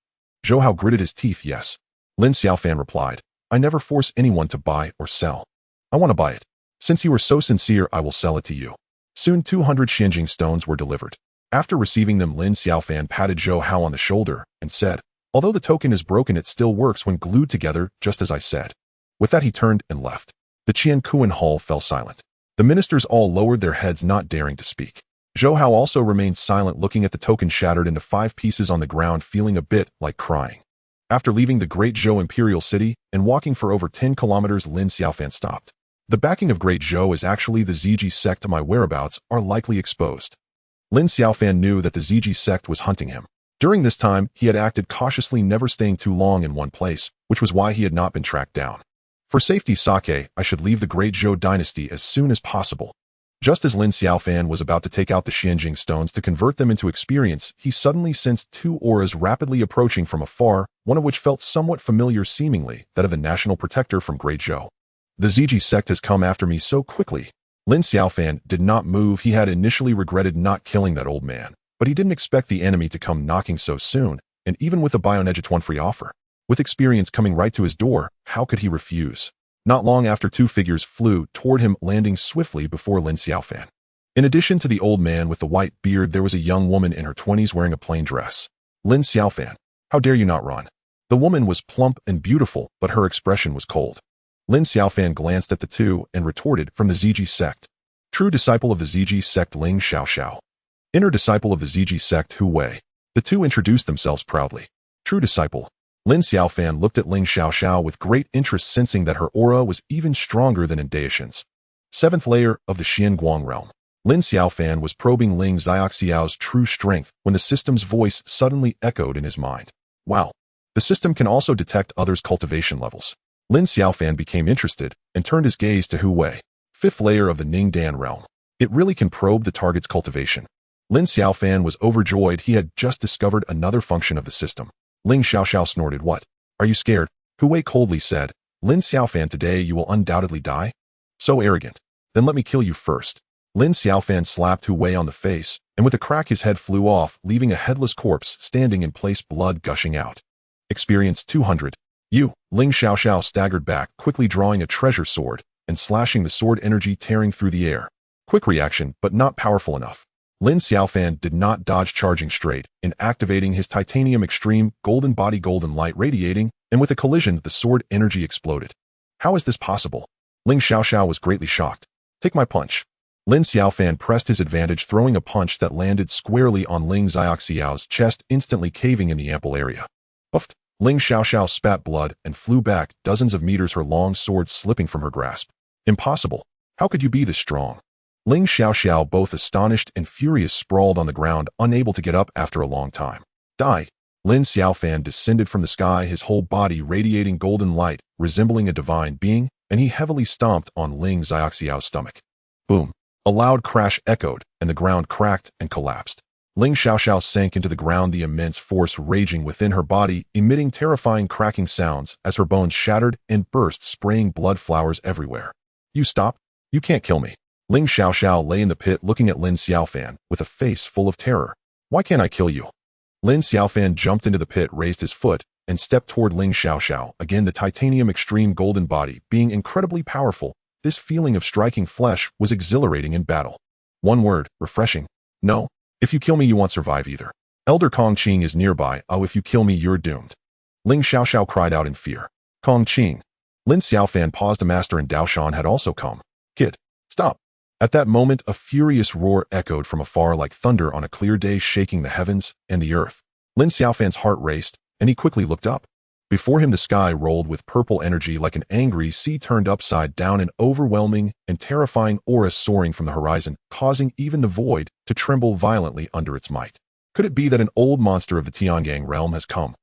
Zhou Hao gritted his teeth. Yes. Lin Xiaofan replied, I never force anyone to buy or sell. I want to buy it. Since you were so sincere, I will sell it to you. Soon 200 Xianjing stones were delivered. After receiving them, Lin Xiaofan patted Zhou Hao on the shoulder and said, Although the token is broken, it still works when glued together, just as I said. With that, he turned and left. The Xuantian hall fell silent. The ministers all lowered their heads, not daring to speak. Zhou Hao also remained silent, looking at the token shattered into 5 pieces on the ground, feeling a bit like crying. After leaving the Great Zhou Imperial City and walking for over 10 kilometers, Lin Xiaofan stopped. The backing of Great Zhou is actually the Ziji sect. My whereabouts are likely exposed. Lin Xiaofan knew that the Ziji sect was hunting him. During this time, he had acted cautiously, never staying too long in one place, which was why he had not been tracked down. For safety's sake, I should leave the Great Zhou dynasty as soon as possible. Just as Lin Xiaofan was about to take out the Xianjing stones to convert them into experience, he suddenly sensed 2 auras rapidly approaching from afar, one of which felt somewhat familiar, seemingly that of the national protector from Great Zhou. The Ziji sect has come after me so quickly. Lin Xiaofan did not move. He had initially regretted not killing that old man, but he didn't expect the enemy to come knocking so soon, and even with a Bionegit free offer. With experience coming right to his door, how could he refuse? Not long after, 2 figures flew toward him, landing swiftly before Lin Xiaofan. In addition to the old man with the white beard, there was a young woman in her 20s wearing a plain dress. Lin Xiaofan, how dare you not run? The woman was plump and beautiful, but her expression was cold. Lin Xiaofan glanced at the two and retorted, From the Ziji sect. True disciple of the Ziji sect, Lin Xiaofan. Inner disciple of the Ziji sect, Hu Wei. The two introduced themselves proudly. True disciple. Lin Xiaofan looked at Lin Xiaofan with great interest, sensing that her aura was even stronger than in Daishan's. 7th layer of the Xianguang realm. Lin Xiaofan was probing Ling Xiaoxiao's true strength when the system's voice suddenly echoed in his mind. Wow. The system can also detect others' cultivation levels. Lin Xiaofan became interested and turned his gaze to Hu Wei. 5th layer of the Ningdan realm. It really can probe the target's cultivation. Lin Xiaofan was overjoyed. He had just discovered another function of the system. Ling Xiaoxiao snorted. What? Are you scared? Hu Wei coldly said. Lin Xiaofan, today you will undoubtedly die? So arrogant. Then let me kill you first. Lin Xiaofan slapped Hu Wei on the face, and with a crack his head flew off, leaving a headless corpse standing in place, blood gushing out. Experience 200. You. Ling Xiaoxiao staggered back, quickly drawing a treasure sword and slashing the sword energy tearing through the air. Quick reaction, but not powerful enough. Lin Xiaofan did not dodge, charging straight and activating his titanium extreme golden body, golden light radiating, and with a collision the sword energy exploded. How is this possible? Ling Xiaoxiao was greatly shocked. Take my punch. Lin Xiaofan pressed his advantage, throwing a punch that landed squarely on Ling Xiaoxiao's chest, instantly caving in the ample area. Puffed. Ling Xiaoxiao spat blood and flew back, dozens of meters, her long sword slipping from her grasp. Impossible. How could you be this strong? Ling Xiaoxiao, both astonished and furious, sprawled on the ground, unable to get up after a long time. Die. Lin Xiaofan descended from the sky, his whole body radiating golden light, resembling a divine being, and he heavily stomped on Ling Xiaoxiao's stomach. Boom. A loud crash echoed, and the ground cracked and collapsed. Ling Xiaoxiao sank into the ground, the immense force raging within her body, emitting terrifying cracking sounds as her bones shattered and burst, spraying blood flowers everywhere. You stop? You can't kill me. Ling Xiaoxiao lay in the pit looking at Lin Xiaofan with a face full of terror. Why can't I kill you? Lin Xiaofan jumped into the pit, raised his foot, and stepped toward Ling Xiaoxiao. Again, the titanium extreme golden body being incredibly powerful, this feeling of striking flesh was exhilarating in battle. One word, refreshing. No. If you kill me, you won't survive either. Elder Kong Qing is nearby. Oh, if you kill me, you're doomed. Ling Xiaoxiao cried out in fear. Kong Qing. Lin Xiaofan paused. The master and Daoshan had also come. Kid, stop. At that moment, a furious roar echoed from afar like thunder on a clear day, shaking the heavens and the earth. Lin Xiaofan's heart raced, and he quickly looked up. Before him, the sky rolled with purple energy like an angry sea turned upside down, an overwhelming and terrifying aura soaring from the horizon, causing even the void to tremble violently under its might. Could it be that an old monster of the Tiangang realm has come?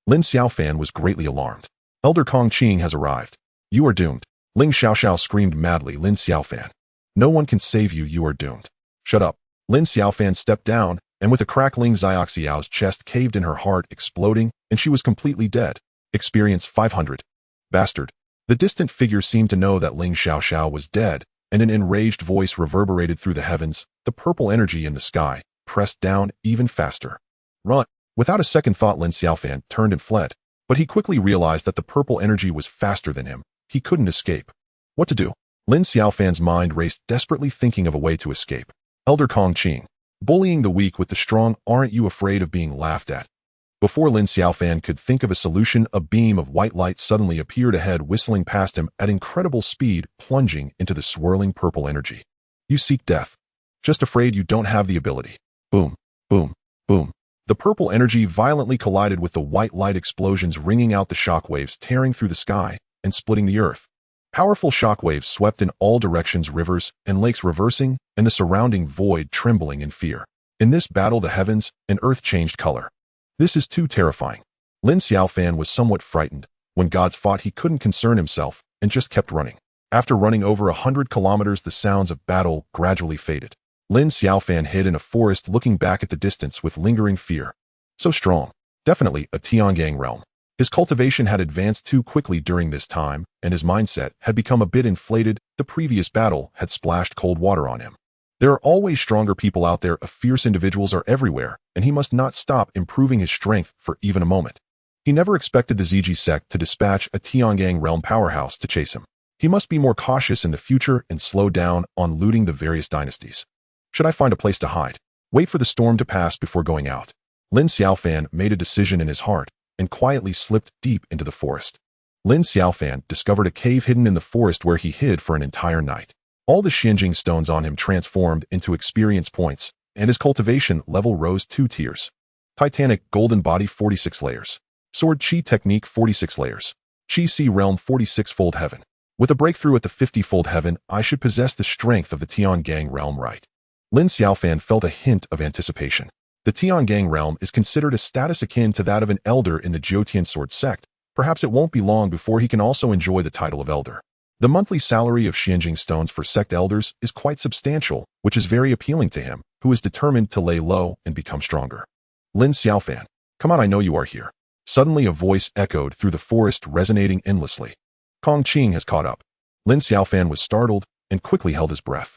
Lin Xiaofan was greatly alarmed. Elder Kong Qing has arrived. You are doomed. Ling Xiaoxiao screamed madly. Lin Xiaofan. No one can save you. You are doomed. Shut up. Lin Xiaofan stepped down, and with a crack, Ling Xiaoxiao's chest caved in, her heart exploding, and she was completely dead. Experience 500. Bastard. The distant figure seemed to know that Ling Xiaoxiao was dead, and an enraged voice reverberated through the heavens. The purple energy in the sky pressed down even faster. Run. Without a second thought, Lin Xiaofan turned and fled, but he quickly realized that the purple energy was faster than him. He couldn't escape. What to do? Lin Xiaofan's mind raced, desperately thinking of a way to escape. Elder Kong Qing. Bullying the weak with the strong, aren't you afraid of being laughed at? Before Lin Xiaofan could think of a solution, a beam of white light suddenly appeared ahead, whistling past him at incredible speed, plunging into the swirling purple energy. You seek death. Just afraid you don't have the ability. Boom, boom, boom. The purple energy violently collided with the white light, explosions ringing out, the shockwaves tearing through the sky and splitting the earth. Powerful shockwaves swept in all directions, rivers and lakes reversing, and the surrounding void trembling in fear. In this battle, the heavens and earth changed color. This is too terrifying. Lin Xiaofan was somewhat frightened. When gods fought, he couldn't concern himself and just kept running. After running over 100 kilometers, the sounds of battle gradually faded. Lin Xiaofan hid in a forest, looking back at the distance with lingering fear. So strong. Definitely a Tiangang realm. His cultivation had advanced too quickly during this time, and his mindset had become a bit inflated. The previous battle had splashed cold water on him. There are always stronger people out there. Fierce individuals are everywhere, and he must not stop improving his strength for even a moment. He never expected the Ziji sect to dispatch a Tiangang realm powerhouse to chase him. He must be more cautious in the future and slow down on looting the various dynasties. Should I find a place to hide? Wait for the storm to pass before going out. Lin Xiaofan made a decision in his heart and quietly slipped deep into the forest. Lin Xiaofan discovered a cave hidden in the forest where he hid for an entire night. All the Xuantian stones on him transformed into experience points, and his cultivation level rose 2 tiers. Titanic golden body 46 layers. Sword chi technique 46 layers. Chi si realm 46-fold heaven. With a breakthrough at the 50-fold heaven, I should possess the strength of the Tiangang realm, right? Lin Xiaofan felt a hint of anticipation. The Tiangang realm is considered a status akin to that of an elder in the Xuantian sword sect. Perhaps it won't be long before he can also enjoy the title of elder. The monthly salary of Xuantian stones for sect elders is quite substantial, which is very appealing to him, who is determined to lay low and become stronger. Lin Xiaofan, come on, I know you are here. Suddenly a voice echoed through the forest, resonating endlessly. Kong Qing has caught up. Lin Xiaofan was startled and quickly held his breath.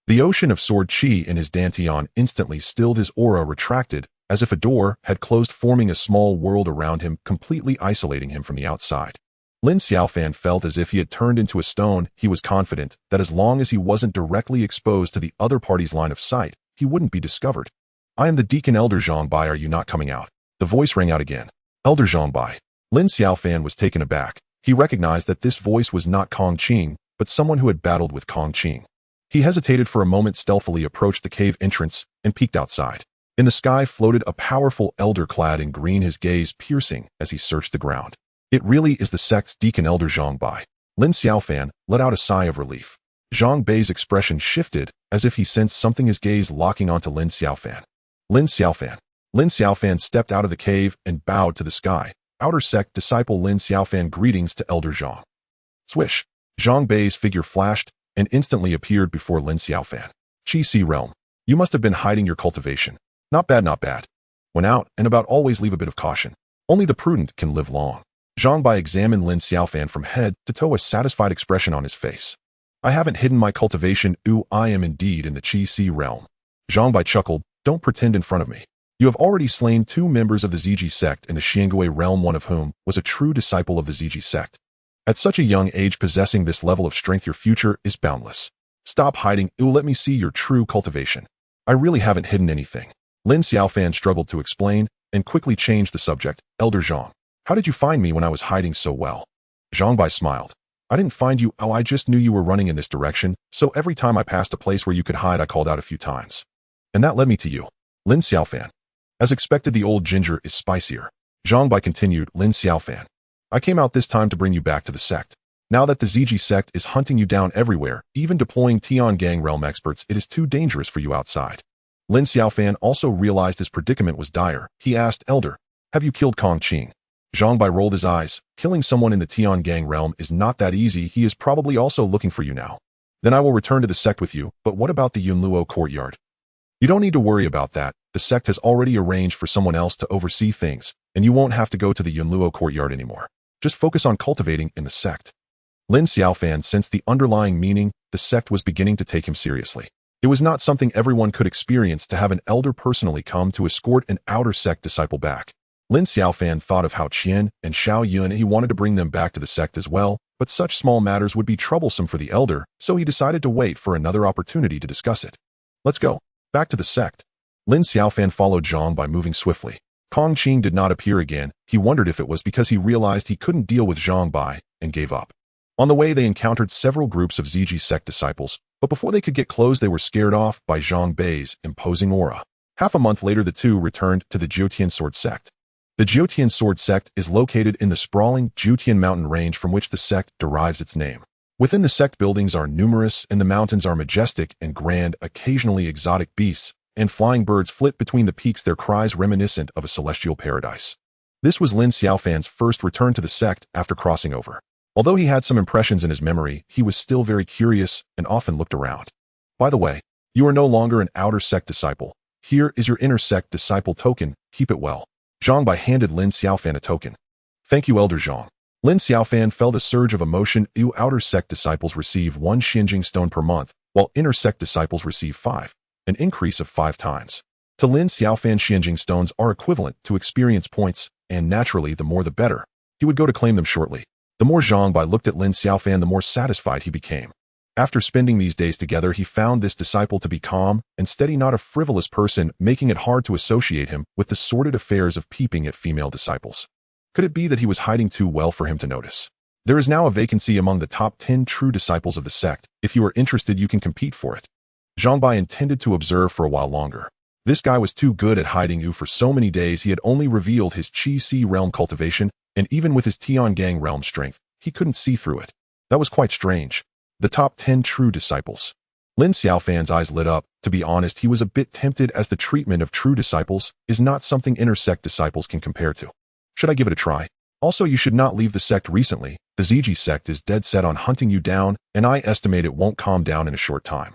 The ocean of sword chi in his dantian instantly stilled, his aura retracted, as if a door had closed, forming a small world around him, completely isolating him from the outside. Lin Xiaofan felt as if he had turned into a stone. He was confident that as long as he wasn't directly exposed to the other party's line of sight, he wouldn't be discovered. I am the Deacon Elder Zhongbai, are you not coming out? The voice rang out again. Elder Zhongbai. Lin Xiaofan was taken aback. He recognized that this voice was not Kong Qing, but someone who had battled with Kong Qing. He hesitated for a moment, stealthily approached the cave entrance, and peeked outside. In the sky floated a powerful elder clad in green, his gaze piercing as he searched the ground. It really is the sect's Deacon Elder Zhongbai. Lin Xiaofan let out a sigh of relief. Zhongbai's expression shifted, as if he sensed something, his gaze locking onto Lin Xiaofan. Lin Xiaofan. Lin Xiaofan stepped out of the cave and bowed to the sky. Outer sect disciple Lin Xiaofan, greetings to Elder Zhong. Swish. Zhongbai's figure flashed and instantly appeared before Lin Xiaofan. Chi Si realm. You must have been hiding your cultivation. Not bad, not bad. When out and about, always leave a bit of caution. Only the prudent can live long. Zhang Bai examined Lin Xiaofan from head to toe, a satisfied expression on his face. I haven't hidden my cultivation. I am indeed in the Qi Si realm. Zhang Bai chuckled. Don't pretend in front of me. You have already slain 2 members of the Ziji sect in the Xiangui realm, one of whom was a true disciple of the Ziji sect. At such a young age, possessing this level of strength, your future is boundless. Stop hiding. Let me see your true cultivation. I really haven't hidden anything. Lin Xiaofan struggled to explain and quickly changed the subject. Elder Zhang, how did you find me when I was hiding so well? Zhang Bai smiled. I didn't find you. I just knew you were running in this direction, so every time I passed a place where you could hide, I called out a few times. And that led me to you. Lin Xiaofan. As expected, the old ginger is spicier. Zhang Bai continued. Lin Xiaofan, I came out this time to bring you back to the sect. Now that the Ziji sect is hunting you down everywhere, even deploying Tiangang realm experts, it is too dangerous for you outside. Lin Xiaofan also realized his predicament was dire. He asked, Elder, have you killed Kong Qing? Zhang Bai rolled his eyes. Killing someone in the Tiangang realm is not that easy. He is probably also looking for you now. Then I will return to the sect with you, but what about the Yunluo courtyard? You don't need to worry about that. The sect has already arranged for someone else to oversee things, and you won't have to go to the Yunluo courtyard anymore. Just focus on cultivating in the sect. Lin Xiaofan sensed the underlying meaning. The sect was beginning to take him seriously. It was not something everyone could experience to have an elder personally come to escort an outer sect disciple back. Lin Xiaofan thought of Hao Qian and Xiao Yun, and he wanted to bring them back to the sect as well, but such small matters would be troublesome for the elder, so he decided to wait for another opportunity to discuss it. Let's go. Back to the sect. Lin Xiaofan followed Zhang by moving swiftly. Kong Qing did not appear again. He wondered if it was because he realized he couldn't deal with Zhang Bai and gave up. On the way, they encountered several groups of Ziji sect disciples, but before they could get close, they were scared off by Zhang Bai's imposing aura. Half a month later, the two returned to the Xuantian Sword Sect. The Xuantian Sword Sect is located in the sprawling Xuantian mountain range from which the sect derives its name. Within the sect, buildings are numerous and the mountains are majestic and grand. Occasionally exotic beasts and flying birds flit between the peaks, their cries reminiscent of a celestial paradise. This was Lin Xiaofan's first return to the sect after crossing over. Although he had some impressions in his memory, he was still very curious and often looked around. By the way, you are no longer an outer sect disciple. Here is your inner sect disciple token. Keep it well. Zhang Bai handed Lin Xiaofan a token. Thank you, Elder Zhang. Lin Xiaofan felt a surge of emotion. Outer sect disciples receive 1 Xianjing stone per month, while inner sect disciples receive 5, an increase of 5 times. To Lin Xiaofan, Xianjing stones are equivalent to experience points, and naturally, the more the better. He would go to claim them shortly. The more Zhang Bai looked at Lin Xiaofan, the more satisfied he became. After spending these days together, he found this disciple to be calm and steady, not a frivolous person, making it hard to associate him with the sordid affairs of peeping at female disciples. Could it be that he was hiding too well for him to notice? There is now a vacancy among the top 10 true disciples of the sect. If you are interested, you can compete for it. Zhang Bai intended to observe for a while longer. This guy was too good at hiding. For so many days, he had only revealed his Qi Si realm cultivation, and even with his Tiangang realm strength, he couldn't see through it. That was quite strange. The top 10 true disciples. Lin Xiaofan's eyes lit up. To be honest, he was a bit tempted, as the treatment of true disciples is not something inner sect disciples can compare to. Should I give it a try? Also, you should not leave the sect recently. The Ziji sect is dead set on hunting you down, and I estimate it won't calm down in a short time.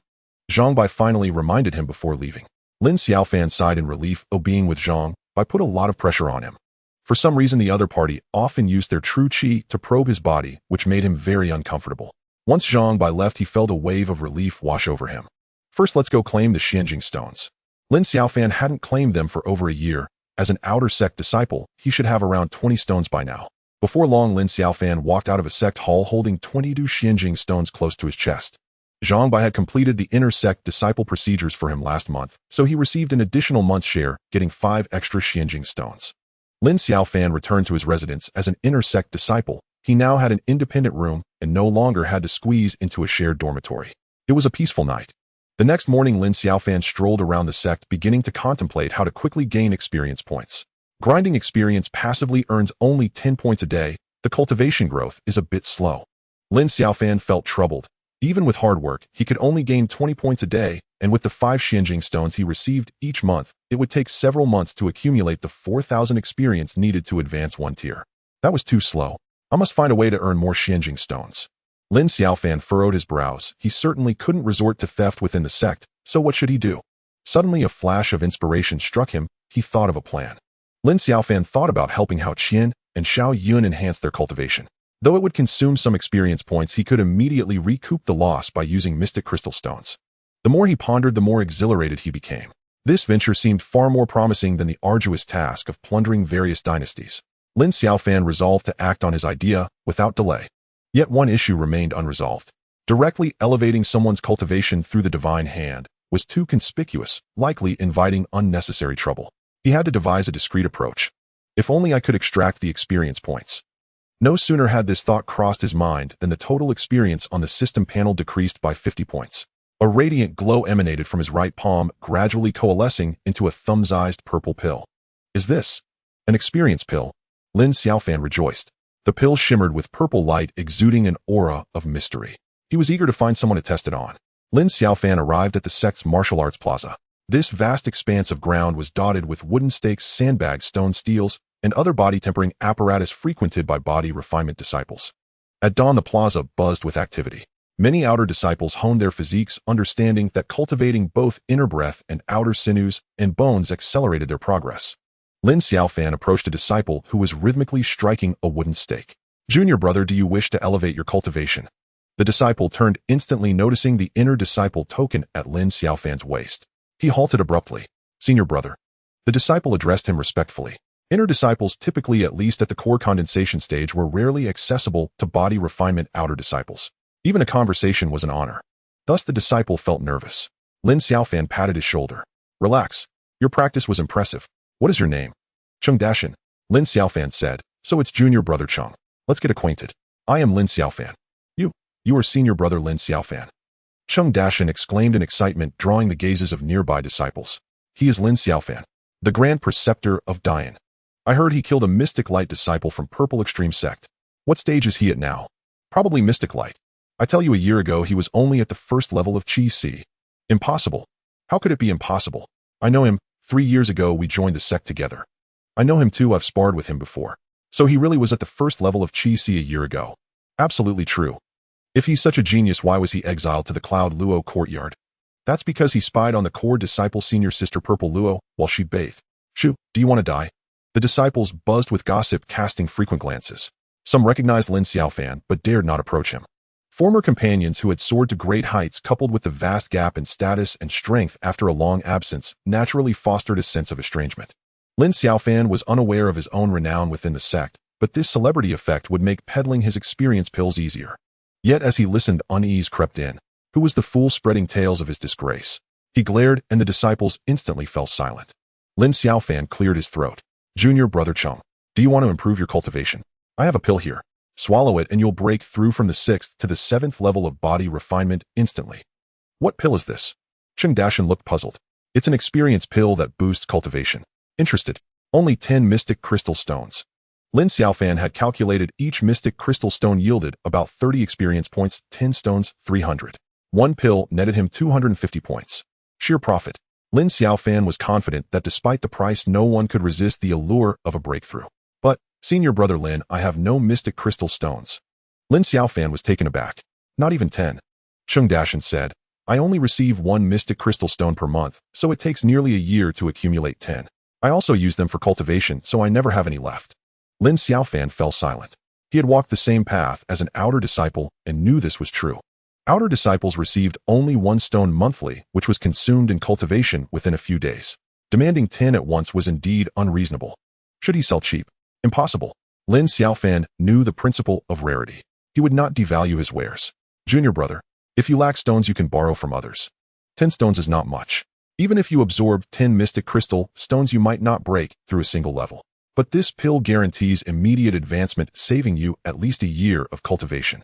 Zhang Bai finally reminded him before leaving. Lin Xiaofan sighed in relief. Being with Zhang Bai put a lot of pressure on him. For some reason, the other party often used their true qi to probe his body, which made him very uncomfortable. Once Zhang Bai left, he felt a wave of relief wash over him. First, let's go claim the Xianjing stones. Lin Xiaofan hadn't claimed them for over a year. As an outer sect disciple, he should have around 20 stones by now. Before long, Lin Xiaofan walked out of a sect hall holding 22 Xianjing stones close to his chest. Zhang Bai had completed the inner sect disciple procedures for him last month, so he received an additional month's share, getting 5 extra Xianjing stones. Lin Xiaofan returned to his residence as an inner sect disciple. He now had an independent room and no longer had to squeeze into a shared dormitory. It was a peaceful night. The next morning, Lin Xiaofan strolled around the sect, beginning to contemplate how to quickly gain experience points. Grinding experience passively earns only 10 points a day. The cultivation growth is a bit slow. Lin Xiaofan felt troubled. Even with hard work, he could only gain 20 points a day, and with the 5 Xianjing stones he received each month, it would take several months to accumulate the 4,000 experience needed to advance 1 tier. That was too slow. I must find a way to earn more Xianjing stones. Lin Xiaofan furrowed his brows. He certainly couldn't resort to theft within the sect, so what should he do? Suddenly a flash of inspiration struck him. He thought of a plan. Lin Xiaofan thought about helping Hao Qian and Xiao Yun enhance their cultivation. Though it would consume some experience points, he could immediately recoup the loss by using mystic crystal stones. The more he pondered, the more exhilarated he became. This venture seemed far more promising than the arduous task of plundering various dynasties. Lin Xiaofan resolved to act on his idea without delay. Yet one issue remained unresolved. Directly elevating someone's cultivation through the divine hand was too conspicuous, likely inviting unnecessary trouble. He had to devise a discreet approach. If only I could extract the experience points. No sooner had this thought crossed his mind than the total experience on the system panel decreased by 50 points. A radiant glow emanated from his right palm, gradually coalescing into a thumb-sized purple pill. Is this an experience pill? Lin Xiaofan rejoiced. The pill shimmered with purple light, exuding an aura of mystery. He was eager to find someone to test it on. Lin Xiaofan arrived at the sect's martial arts plaza. This vast expanse of ground was dotted with wooden stakes, sandbags, stone steels, and other body-tempering apparatus frequented by body refinement disciples. At dawn, the plaza buzzed with activity. Many outer disciples honed their physiques, understanding that cultivating both inner breath and outer sinews and bones accelerated their progress. Lin Xiaofan approached a disciple who was rhythmically striking a wooden stake. "Junior brother, do you wish to elevate your cultivation?" The disciple turned, instantly noticing the inner disciple token at Lin Xiaofan's waist. He halted abruptly. "Senior brother." The disciple addressed him respectfully. Inner disciples, typically at least at the core condensation stage, were rarely accessible to body refinement outer disciples. Even a conversation was an honor. Thus the disciple felt nervous. Lin Xiaofan patted his shoulder. "Relax. Your practice was impressive. What is your name?" "Cheng Dashan," Lin Xiaofan said. "So it's junior brother Cheng. Let's get acquainted. I am Lin Xiaofan. You are senior brother Lin Xiaofan." Cheng Dashan exclaimed in excitement, drawing the gazes of nearby disciples. "He is Lin Xiaofan, the Grand Preceptor of Dian. I heard he killed a Mystic Light disciple from Purple Extreme Sect. What stage is he at now?" "Probably Mystic Light. I tell you, a year ago he was only at the first level of Qi Si." "Impossible. How could it be impossible? I know him. 3 years ago we joined the sect together." "I know him too, I've sparred with him before." "So he really was at the first level of Qi Si a year ago?" "Absolutely true. If he's such a genius, why was he exiled to the Cloud Luo courtyard?" "That's because he spied on the core disciple senior sister Purple Luo while she bathed." "Shoo, do you want to die?" The disciples buzzed with gossip, casting frequent glances. Some recognized Lin Xiaofan, but dared not approach him. Former companions who had soared to great heights, coupled with the vast gap in status and strength after a long absence, naturally fostered a sense of estrangement. Lin Xiaofan was unaware of his own renown within the sect, but this celebrity effect would make peddling his experience pills easier. Yet as he listened, unease crept in. Who was the fool spreading tales of his disgrace? He glared, and the disciples instantly fell silent. Lin Xiaofan cleared his throat. "Junior brother Cheng, do you want to improve your cultivation? I have a pill here. Swallow it and you'll break through from the 6th to the 7th level of body refinement instantly." "What pill is this?" Cheng Dashan looked puzzled. "It's an experience pill that boosts cultivation." "Interested? Only 10 mystic crystal stones." Lin Xiaofan had calculated each mystic crystal stone yielded about 30 experience points, 10 stones, 300. One pill netted him 250 points. Sheer profit. Lin Xiaofan was confident that despite the price, no one could resist the allure of a breakthrough. "But, senior brother Lin, I have no mystic crystal stones." Lin Xiaofan was taken aback. "Not even 10. Cheng Dashan said, "I only receive 1 mystic crystal stone per month, so it takes nearly a year to accumulate 10. I also use them for cultivation, so I never have any left." Lin Xiaofan fell silent. He had walked the same path as an outer disciple and knew this was true. Outer disciples received only 1 stone monthly, which was consumed in cultivation within a few days. Demanding 10 at once was indeed unreasonable. Should he sell cheap? Impossible. Lin Xiaofan knew the principle of rarity. He would not devalue his wares. "Junior brother, if you lack stones, you can borrow from others. 10 stones is not much. Even if you absorb 10 mystic crystal stones, you might not break through a single level. But this pill guarantees immediate advancement, saving you at least a year of cultivation.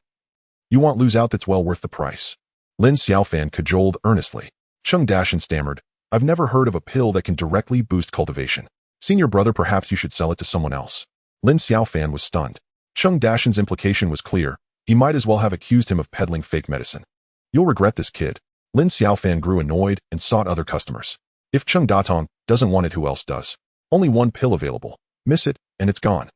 You won't lose out, that's well worth the price." Lin Xiaofan cajoled earnestly. Cheng Dashan stammered, "I've never heard of a pill that can directly boost cultivation. Senior brother, perhaps you should sell it to someone else." Lin Xiaofan was stunned. Cheng Dashan's implication was clear. He might as well have accused him of peddling fake medicine. "You'll regret this, kid." Lin Xiaofan grew annoyed and sought other customers. "If Cheng Datong doesn't want it, who else does? Only 1 pill available. Miss it, and it's gone."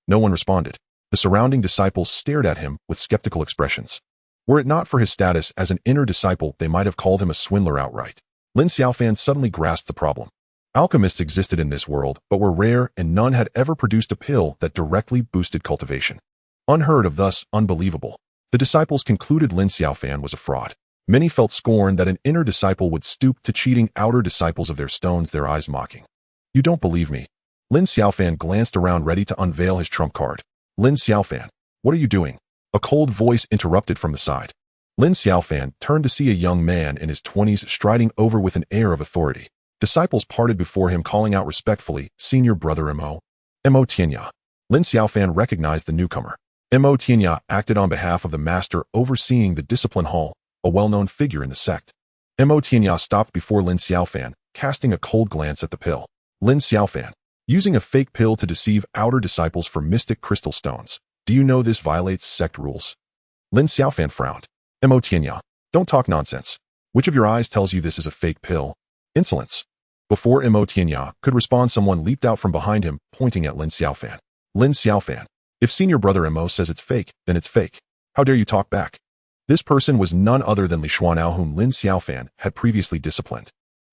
No one responded. The surrounding disciples stared at him with skeptical expressions. Were it not for his status as an inner disciple, they might have called him a swindler outright. Lin Xiaofan suddenly grasped the problem. Alchemists existed in this world, but were rare and none had ever produced a pill that directly boosted cultivation. Unheard of, thus unbelievable. The disciples concluded Lin Xiaofan was a fraud. Many felt scorn that an inner disciple would stoop to cheating outer disciples of their stones, their eyes mocking. You don't believe me? Lin Xiaofan glanced around ready to unveil his trump card. Lin Xiaofan, what are you doing? A cold voice interrupted from the side. Lin Xiaofan turned to see a young man in his 20s striding over with an air of authority. Disciples parted before him, calling out respectfully, Senior Brother Mo. Mo Tianya. Lin Xiaofan recognized the newcomer. Mo Tianya acted on behalf of the master overseeing the discipline hall, a well-known figure in the sect. Mo Tianya stopped before Lin Xiaofan, casting a cold glance at the pill. Lin Xiaofan, using a fake pill to deceive outer disciples for mystic crystal stones. Do you know this violates sect rules? Lin Xiaofan frowned. Mo Tianya, don't talk nonsense. Which of your eyes tells you this is a fake pill? Insolence. Before Mo Tianya could respond, someone leaped out from behind him, pointing at Lin Xiaofan. Lin Xiaofan, if Senior Brother Mo says it's fake, then it's fake. How dare you talk back? This person was none other than Li Xuanao, whom Lin Xiaofan had previously disciplined.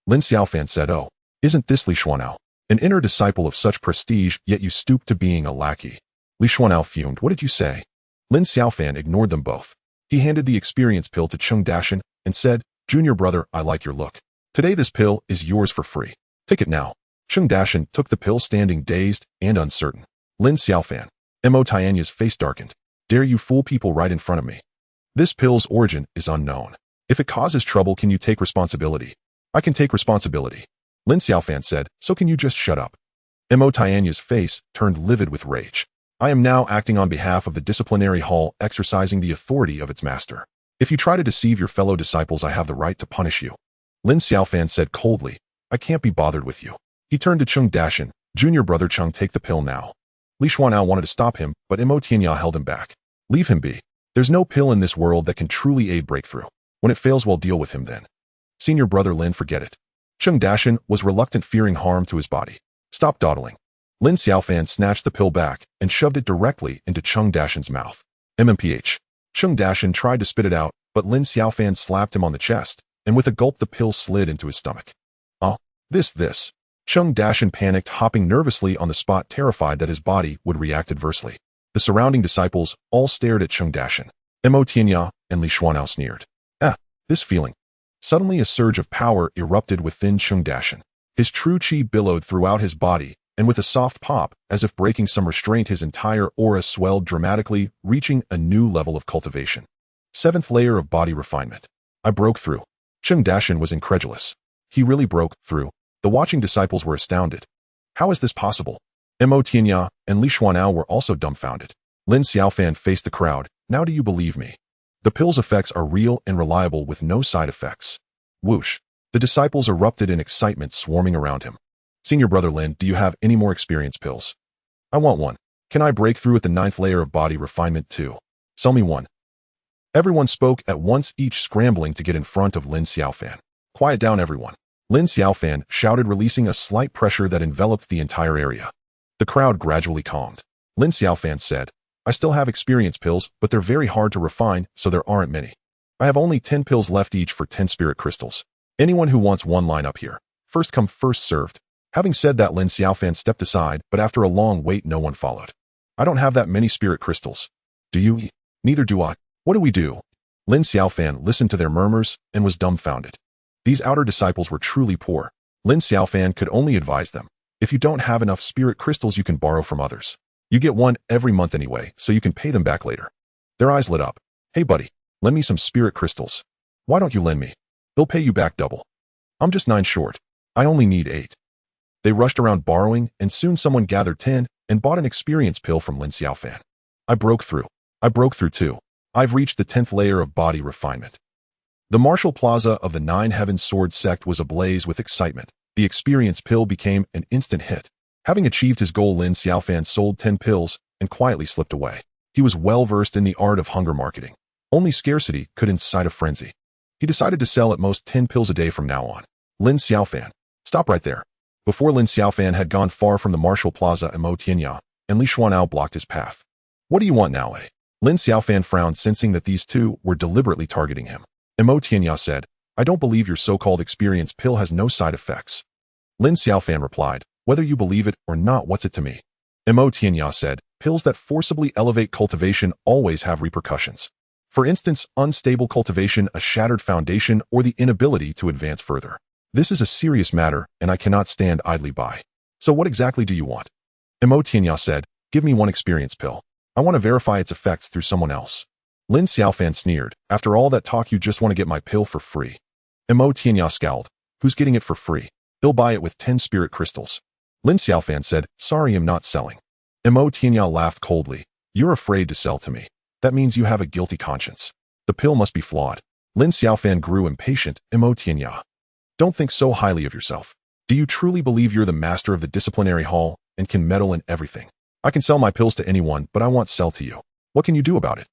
Lin Xiaofan said, oh, isn't this Li Xuanao? An inner disciple of such prestige, yet you stoop to being a lackey. Li Xuanao fumed. What did you say? Lin Xiaofan ignored them both. He handed the experience pill to Xuantian and said, Junior brother, I like your look. Today this pill is yours for free. Take it now. Xuantian took the pill, standing dazed and uncertain. Lin Xiaofan. Mo Tianya's face darkened. Dare you fool people right in front of me? This pill's origin is unknown. If it causes trouble, can you take responsibility? I can take responsibility. Lin Xiaofan said, so can you just shut up? Mo Tianya's face turned livid with rage. I am now acting on behalf of the disciplinary hall, exercising the authority of its master. If you try to deceive your fellow disciples, I have the right to punish you. Lin Xiaofan said coldly, I can't be bothered with you. He turned to Xuantian. Junior brother Chung, take the pill now. Li Xuanao wanted to stop him, but Mo Tianya held him back. Leave him be. There's no pill in this world that can truly aid breakthrough. When it fails, we'll deal with him then. Senior brother Lin, forget it. Xuantian was reluctant, fearing harm to his body. Stop dawdling. Lin Xiaofan snatched the pill back and shoved it directly into Xuantian's mouth. MMPH. Xuantian tried to spit it out, but Lin Xiaofan slapped him on the chest, and with a gulp the pill slid into his stomach. Oh, this. Xuantian panicked, hopping nervously on the spot, terrified that his body would react adversely. The surrounding disciples all stared at Xuantian. Mo Tianya and Li Xuanao sneered. This feeling. Suddenly a surge of power erupted within Xuantian. His true qi billowed throughout his body, and with a soft pop, as if breaking some restraint, his entire aura swelled dramatically, reaching a new level of cultivation. 7th layer of body refinement. I broke through. Xuantian was incredulous. He really broke through. The watching disciples were astounded. How is this possible? Mo Tianya and Li Xuanao were also dumbfounded. Lin Xiaofan faced the crowd. Now do you believe me? The pill's effects are real and reliable with no side effects. Whoosh. The disciples erupted in excitement, swarming around him. Senior brother Lin, do you have any more experience pills? I want one. Can I break through at the 9th layer of body refinement too? Sell me one. Everyone spoke at once, each scrambling to get in front of Lin Xiaofan. Quiet down, everyone. Lin Xiaofan shouted, releasing a slight pressure that enveloped the entire area. The crowd gradually calmed. Lin Xiaofan said, I still have experience pills, but they're very hard to refine, so there aren't many. I have only 10 pills left, each for 10 spirit crystals. Anyone who wants one, line up here. First come, first served. Having said that, Lin Xiaofan stepped aside, but after a long wait, no one followed. I don't have that many spirit crystals. Do you? Neither do I. What do we do? Lin Xiaofan listened to their murmurs and was dumbfounded. These outer disciples were truly poor. Lin Xiaofan could only advise them. If you don't have enough spirit crystals, you can borrow from others. You get one every month anyway, so you can pay them back later. Their eyes lit up. Hey buddy, lend me some spirit crystals. Why don't you lend me? They'll pay you back double. I'm just 9 short. I only need 8. They rushed around borrowing, and soon someone gathered 10 and bought an experience pill from Lin Xiaofan. I broke through. I broke through too. I've reached the 10th layer of body refinement. The martial plaza of the 9 Heaven Sword sect was ablaze with excitement. The experience pill became an instant hit. Having achieved his goal, Lin Xiaofan sold 10 pills and quietly slipped away. He was well versed in the art of hunger marketing. Only scarcity could incite a frenzy. He decided to sell at most 10 pills a day from now on. Lin Xiaofan. Stop right there. Before Lin Xiaofan had gone far from the martial plaza, Mo Tianya and Li Xuanao blocked his path. What do you want now, eh? Lin Xiaofan frowned, sensing that these two were deliberately targeting him. Mo Tianya said, I don't believe your so-called experience pill has no side effects. Lin Xiaofan replied, whether you believe it or not, what's it to me? Mo Tianya said, pills that forcibly elevate cultivation always have repercussions. For instance, unstable cultivation, a shattered foundation, or the inability to advance further. This is a serious matter, and I cannot stand idly by. So what exactly do you want? Mo Tianya said, give me one experience pill. I want to verify its effects through someone else. Lin Xiaofan sneered, after all that talk you just want to get my pill for free. Mo Tianya scowled, who's getting it for free? He'll buy it with 10 spirit crystals. Lin Xiaofan said, sorry, I'm not selling. Mo Tianya laughed coldly, you're afraid to sell to me. That means you have a guilty conscience. The pill must be flawed. Lin Xiaofan grew impatient. Mo Tianya, don't think so highly of yourself. Do you truly believe you're the master of the disciplinary hall and can meddle in everything? I can sell my pills to anyone, but I won't sell to you. What can you do about it?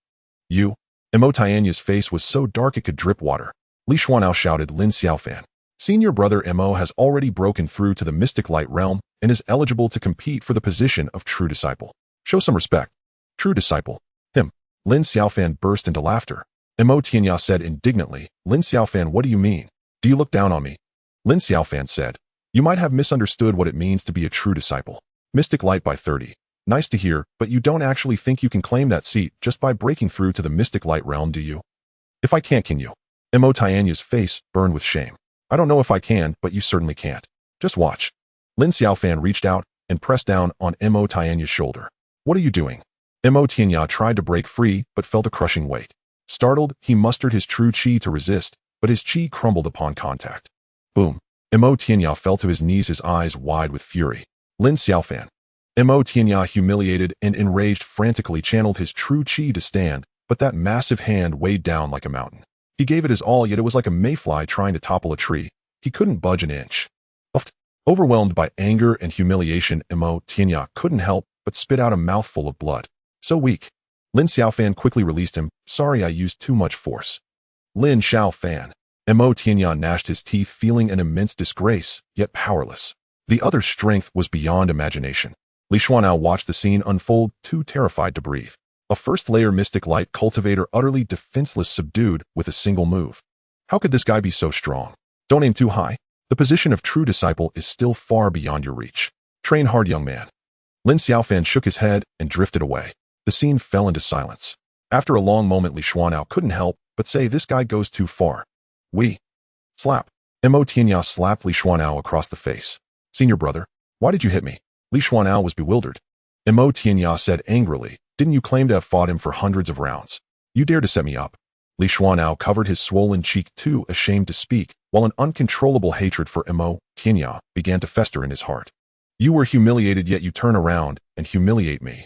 You? Mo Tianya's face was so dark it could drip water. Li Xuanao shouted, Lin Xiaofan. Senior brother Mo has already broken through to the mystic light realm and is eligible to compete for the position of true disciple. Show some respect. True disciple. Him. Lin Xiaofan burst into laughter. Mo Tianya said indignantly, Lin Xiaofan, what do you mean? Do you look down on me? Lin Xiaofan said, you might have misunderstood what it means to be a true disciple. Mystic light by 30. Nice to hear, but you don't actually think you can claim that seat just by breaking through to the mystic light realm, do you? If I can't, can you? Mo Tianya's face burned with shame. I don't know if I can, but you certainly can't. Just watch. Lin Xiaofan reached out and pressed down on Mo Tianya's shoulder. What are you doing? Mo Tianya tried to break free, but felt a crushing weight. Startled, he mustered his true chi to resist, but his chi crumbled upon contact. Boom. Mo Tianya fell to his knees, his eyes wide with fury. Lin Xiaofan. Mo Tianya, humiliated and enraged, frantically channeled his true chi to stand, but that massive hand weighed down like a mountain. He gave it his all, yet it was like a mayfly trying to topple a tree. He couldn't budge an inch. Overwhelmed by anger and humiliation, Mo Tianya couldn't help but spit out a mouthful of blood. So weak. Lin Xiaofan quickly released him. Sorry, I used too much force. Lin Xiaofan. Mo Tianya gnashed his teeth, feeling an immense disgrace, yet powerless. The other's strength was beyond imagination. Li Xuanao watched the scene unfold, too terrified to breathe. A first-layer mystic light cultivator utterly defenseless, subdued with a single move. How could this guy be so strong? Don't aim too high. The position of true disciple is still far beyond your reach. Train hard, young man. Lin Xiaofan shook his head and drifted away. The scene fell into silence. After a long moment, Li Xuanao couldn't help but say, this guy goes too far. Slap. Mo Tianya slapped Li Xuanao across the face. Senior brother, why did you hit me? Li Xuanao was bewildered. Mo Tianya said angrily, didn't you claim to have fought him for hundreds of rounds? You dare to set me up? Li Xuanao covered his swollen cheek, too ashamed to speak, while an uncontrollable hatred for Mo Tianya began to fester in his heart. You were humiliated, yet you turn around and humiliate me.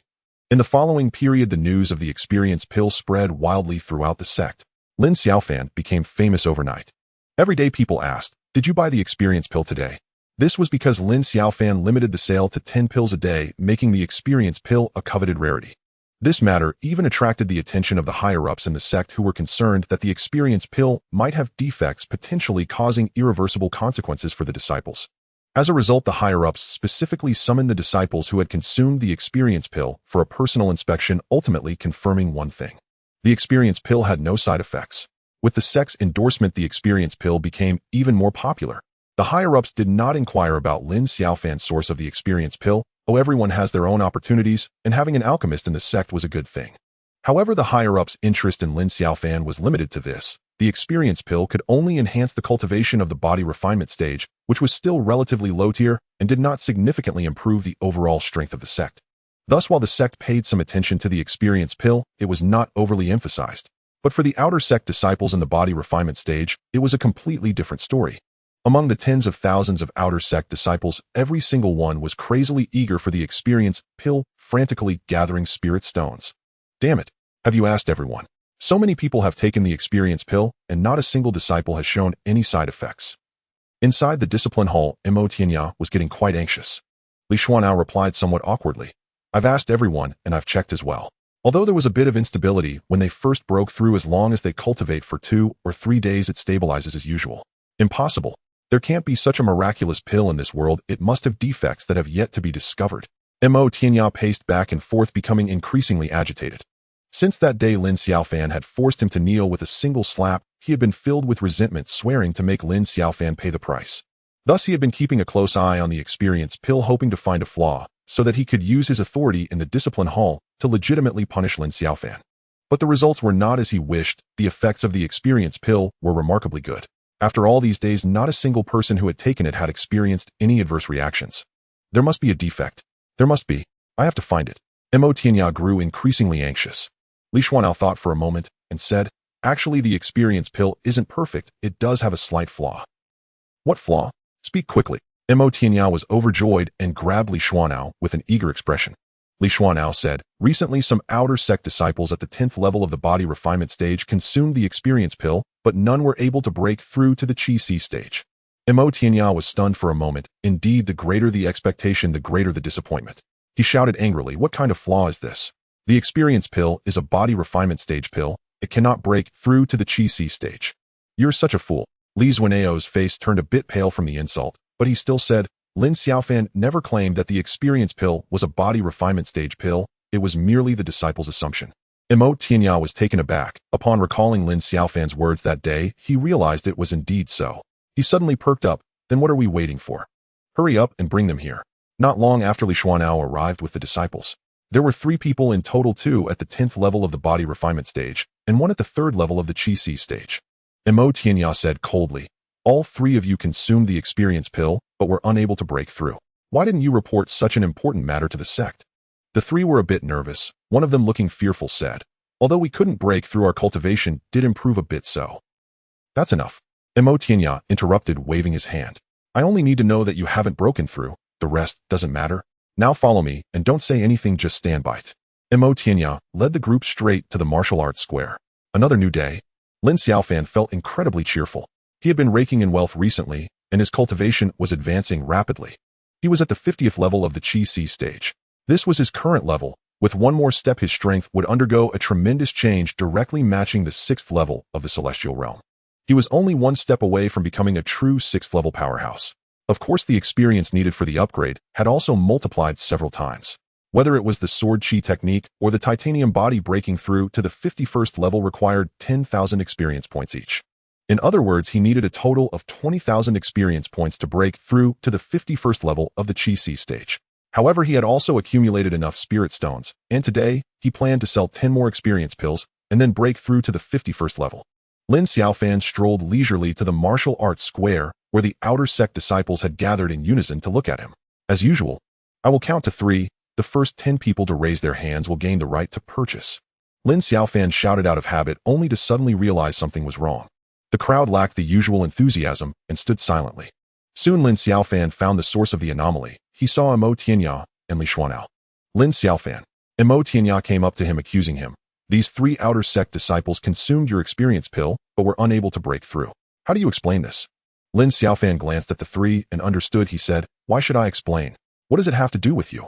In the following period, the news of the experience pill spread wildly throughout the sect. Lin Xiaofan became famous overnight. Every day people asked, did you buy the experience pill today? This was because Lin Xiaofan limited the sale to 10 pills a day, making the experience pill a coveted rarity. This matter even attracted the attention of the higher-ups in the sect, who were concerned that the experience pill might have defects, potentially causing irreversible consequences for the disciples. As a result, the higher-ups specifically summoned the disciples who had consumed the experience pill for a personal inspection, ultimately confirming one thing. The experience pill had no side effects. With the sect's endorsement, the experience pill became even more popular. The higher-ups did not inquire about Lin Xiaofan's source of the experience pill. Oh, everyone has their own opportunities, and having an alchemist in the sect was a good thing. However, the higher-ups' interest in Lin Xiaofan was limited to this. The experience pill could only enhance the cultivation of the body refinement stage, which was still relatively low tier and did not significantly improve the overall strength of the sect. Thus, while the sect paid some attention to the experience pill, it was not overly emphasized. But for the outer sect disciples in the body refinement stage, it was a completely different story. Among the tens of thousands of outer sect disciples, every single one was crazily eager for the experience pill, frantically gathering spirit stones. Damn it, have you asked everyone? So many people have taken the experience pill, and not a single disciple has shown any side effects. Inside the discipline hall, Mo Tianya was getting quite anxious. Li Xuanao replied somewhat awkwardly, I've asked everyone, and I've checked as well. Although there was a bit of instability when they first broke through, as long as they cultivate for 2 or 3 days, it stabilizes as usual. Impossible. There can't be such a miraculous pill in this world. It must have defects that have yet to be discovered. Mo Tianya paced back and forth, becoming increasingly agitated. Since that day Lin Xiaofan had forced him to kneel with a single slap, he had been filled with resentment, swearing to make Lin Xiaofan pay the price. Thus he had been keeping a close eye on the experience pill, hoping to find a flaw, so that he could use his authority in the discipline hall to legitimately punish Lin Xiaofan. But the results were not as he wished. The effects of the experience pill were remarkably good. After all these days, not a single person who had taken it had experienced any adverse reactions. There must be a defect. There must be. I have to find it. Mo Tianya grew increasingly anxious. Li Xuanao thought for a moment and said, actually, the experience pill isn't perfect. It does have a slight flaw. What flaw? Speak quickly. Mo Tianya was overjoyed and grabbed Li Xuanao with an eager expression. Li Xuanao said, recently some outer sect disciples at the 10th level of the body refinement stage consumed the experience pill, but none were able to break through to the Qi Si stage. Mo Tianya was stunned for a moment. Indeed, the greater the expectation, the greater the disappointment. He shouted angrily, what kind of flaw is this? The experience pill is a body refinement stage pill. It cannot break through to the Qi Si stage. You're such a fool. Li Xuanao's face turned a bit pale from the insult, but he still said, Lin Xiaofan never claimed that the experience pill was a body refinement stage pill. It was merely the disciple's assumption. Mo Tianya was taken aback. Upon recalling Lin Xiaofan's words that day, he realized it was indeed so. He suddenly perked up. Then what are we waiting for? Hurry up and bring them here. Not long after Li Xuanao arrived with the disciples. There were 3 people in total, 2 at the 10th level of the body refinement stage, and 1 at the 3rd level of the Qi Si stage. Mo Tianya said coldly, all 3 of you consumed the experience pill, but were unable to break through. Why didn't you report such an important matter to the sect? The 3 were a bit nervous. One of them, looking fearful, said, although we couldn't break through, our cultivation did improve a bit, so. That's enough. Mo Tianya interrupted, waving his hand. I only need to know that you haven't broken through. The rest doesn't matter. Now follow me, and don't say anything, just stand by it. Mo Tianya led the group straight to the martial arts square. Another new day. Lin Xiaofan felt incredibly cheerful. He had been raking in wealth recently, and his cultivation was advancing rapidly. He was at the 50th level of the Qi Si stage. This was his current level. With one more step, his strength would undergo a tremendous change, directly matching the 6th level of the celestial realm. He was only one step away from becoming a true 6th level powerhouse. Of course, the experience needed for the upgrade had also multiplied several times. Whether it was the sword chi technique or the titanium body, breaking through to the 51st level required 10,000 experience points each. In other words, he needed a total of 20,000 experience points to break through to the 51st level of the Qi Si stage. However, he had also accumulated enough spirit stones, and today, he planned to sell 10 more experience pills and then break through to the 51st level. Lin Xiaofan strolled leisurely to the martial arts square, where the outer sect disciples had gathered in unison to look at him. As usual, I will count to 3. The first 10 people to raise their hands will gain the right to purchase. Lin Xiaofan shouted out of habit, only to suddenly realize something was wrong. The crowd lacked the usual enthusiasm and stood silently. Soon Lin Xiaofan found the source of the anomaly. He saw Mo Tianya and Li Xuanao. Lin Xiaofan. Mo Tianya came up to him, accusing him. These 3 outer sect disciples consumed your experience pill, but were unable to break through. How do you explain this? Lin Xiaofan glanced at the 3 and understood. He said, why should I explain? What does it have to do with you?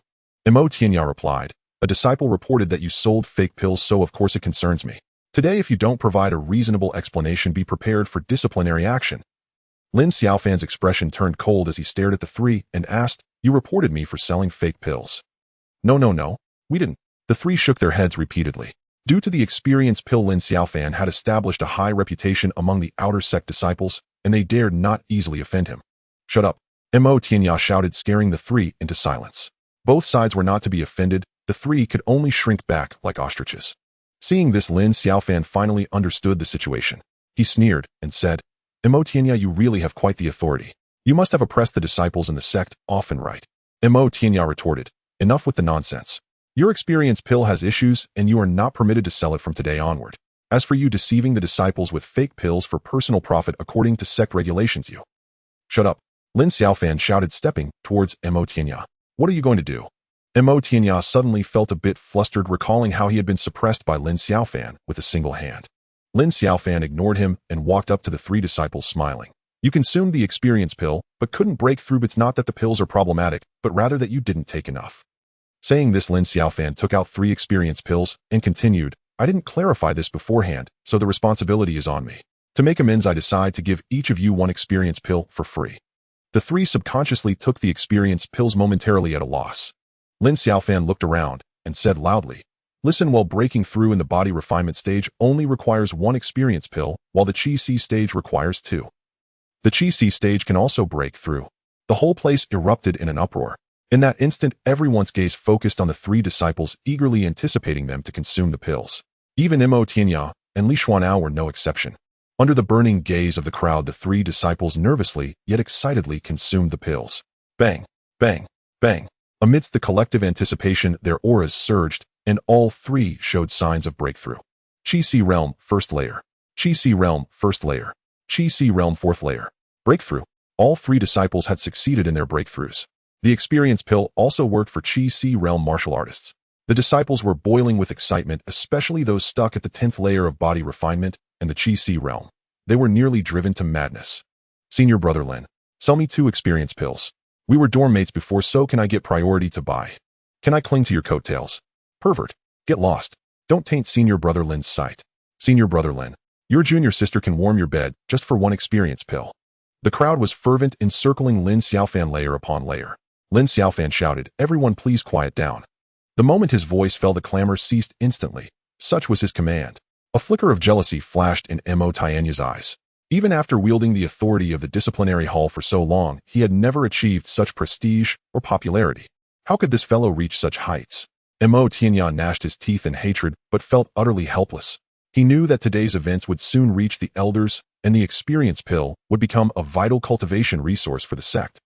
Mo Tianya replied, a disciple reported that you sold fake pills, so of course it concerns me. Today, if you don't provide a reasonable explanation, be prepared for disciplinary action. Lin Xiaofan's expression turned cold as he stared at the 3 and asked, you reported me for selling fake pills. No, we didn't. The 3 shook their heads repeatedly. Due to the experience pill, Lin Xiaofan had established a high reputation among the outer sect disciples, and they dared not easily offend him. Shut up. Mo Tianya shouted, scaring the 3 into silence. Both sides were not to be offended. The 3 could only shrink back like ostriches. Seeing this, Lin Xiaofan finally understood the situation. He sneered and said, Mo Tianya, you really have quite the authority. You must have oppressed the disciples in the sect, often, right? Mo Tianya retorted, enough with the nonsense. Your experience pill has issues, and you are not permitted to sell it from today onward. As for you deceiving the disciples with fake pills for personal profit according to sect regulations, you... Shut up. Lin Xiaofan shouted, stepping towards Mo Tianya. What are you going to do? Mo Tianya suddenly felt a bit flustered, recalling how he had been suppressed by Lin Xiaofan with a single hand. Lin Xiaofan ignored him and walked up to the 3 disciples, smiling. You consumed the experience pill, but couldn't break through. It's not that the pills are problematic, but rather that you didn't take enough. Saying this, Lin Xiaofan took out 3 experience pills and continued, I didn't clarify this beforehand, so the responsibility is on me. To make amends, I decide to give each of you 1 experience pill for free. The 3 subconsciously took the experience pills, momentarily at a loss. Lin Xiaofan looked around and said loudly, Listen while breaking through in the body refinement stage only requires 1 experience pill, while the Qi C stage requires 2. The Qi C stage can also break through. The whole place erupted in an uproar. In that instant, everyone's gaze focused on the 3 disciples, eagerly anticipating them to consume the pills. Even Mo Tianya and Li Xuanao were no exception. Under the burning gaze of the crowd, the 3 disciples nervously, yet excitedly consumed the pills. Bang, bang, bang. Amidst the collective anticipation, their auras surged, and all 3 showed signs of breakthrough. Qi C realm, 1st layer. Qi C realm, 1st layer. Qi C realm, 4th layer. Breakthrough. All 3 disciples had succeeded in their breakthroughs. The experience pill also worked for Qi C realm martial artists. The disciples were boiling with excitement, especially those stuck at the 10th layer of body refinement and the Qi C realm. They were nearly driven to madness. Senior brother Lin, sell me 2 experience pills. We were dorm mates before, so can I get priority to buy? Can I cling to your coattails? Pervert. Get lost. Don't taint senior brother Lin's sight. Senior brother Lin, your junior sister can warm your bed just for 1 experience pill. The crowd was fervent, encircling Lin Xiaofan layer upon layer. Lin Xiaofan shouted, "Everyone please quiet down." The moment his voice fell, the clamor ceased instantly. Such was his command. A flicker of jealousy flashed in Mo Tianya's eyes. Even after wielding the authority of the disciplinary hall for so long, he had never achieved such prestige or popularity. How could this fellow reach such heights? Mo Tianya gnashed his teeth in hatred, but felt utterly helpless. He knew that today's events would soon reach the elders, and the experience pill would become a vital cultivation resource for the sect.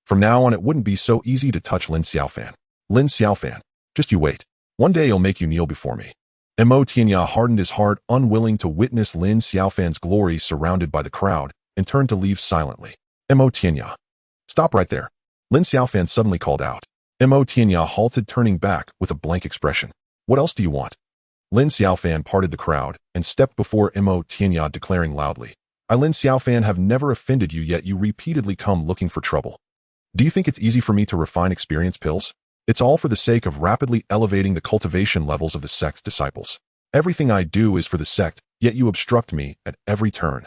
From now on, it wouldn't be so easy to touch Lin Xiaofan. Lin Xiaofan, just you wait. One day you'll make you kneel before me. Mo Tianya hardened his heart, unwilling to witness Lin Xiaofan's glory surrounded by the crowd, and turned to leave silently. Mo Tianya. Stop right there. Lin Xiaofan suddenly called out. Mo Tianya halted, turning back with a blank expression. What else do you want? Lin Xiaofan parted the crowd and stepped before Mo Tianya, declaring loudly, I, Lin Xiaofan, have never offended you, yet you repeatedly come looking for trouble. Do you think it's easy for me to refine experience pills? It's all for the sake of rapidly elevating the cultivation levels of the sect's disciples. Everything I do is for the sect, yet you obstruct me at every turn.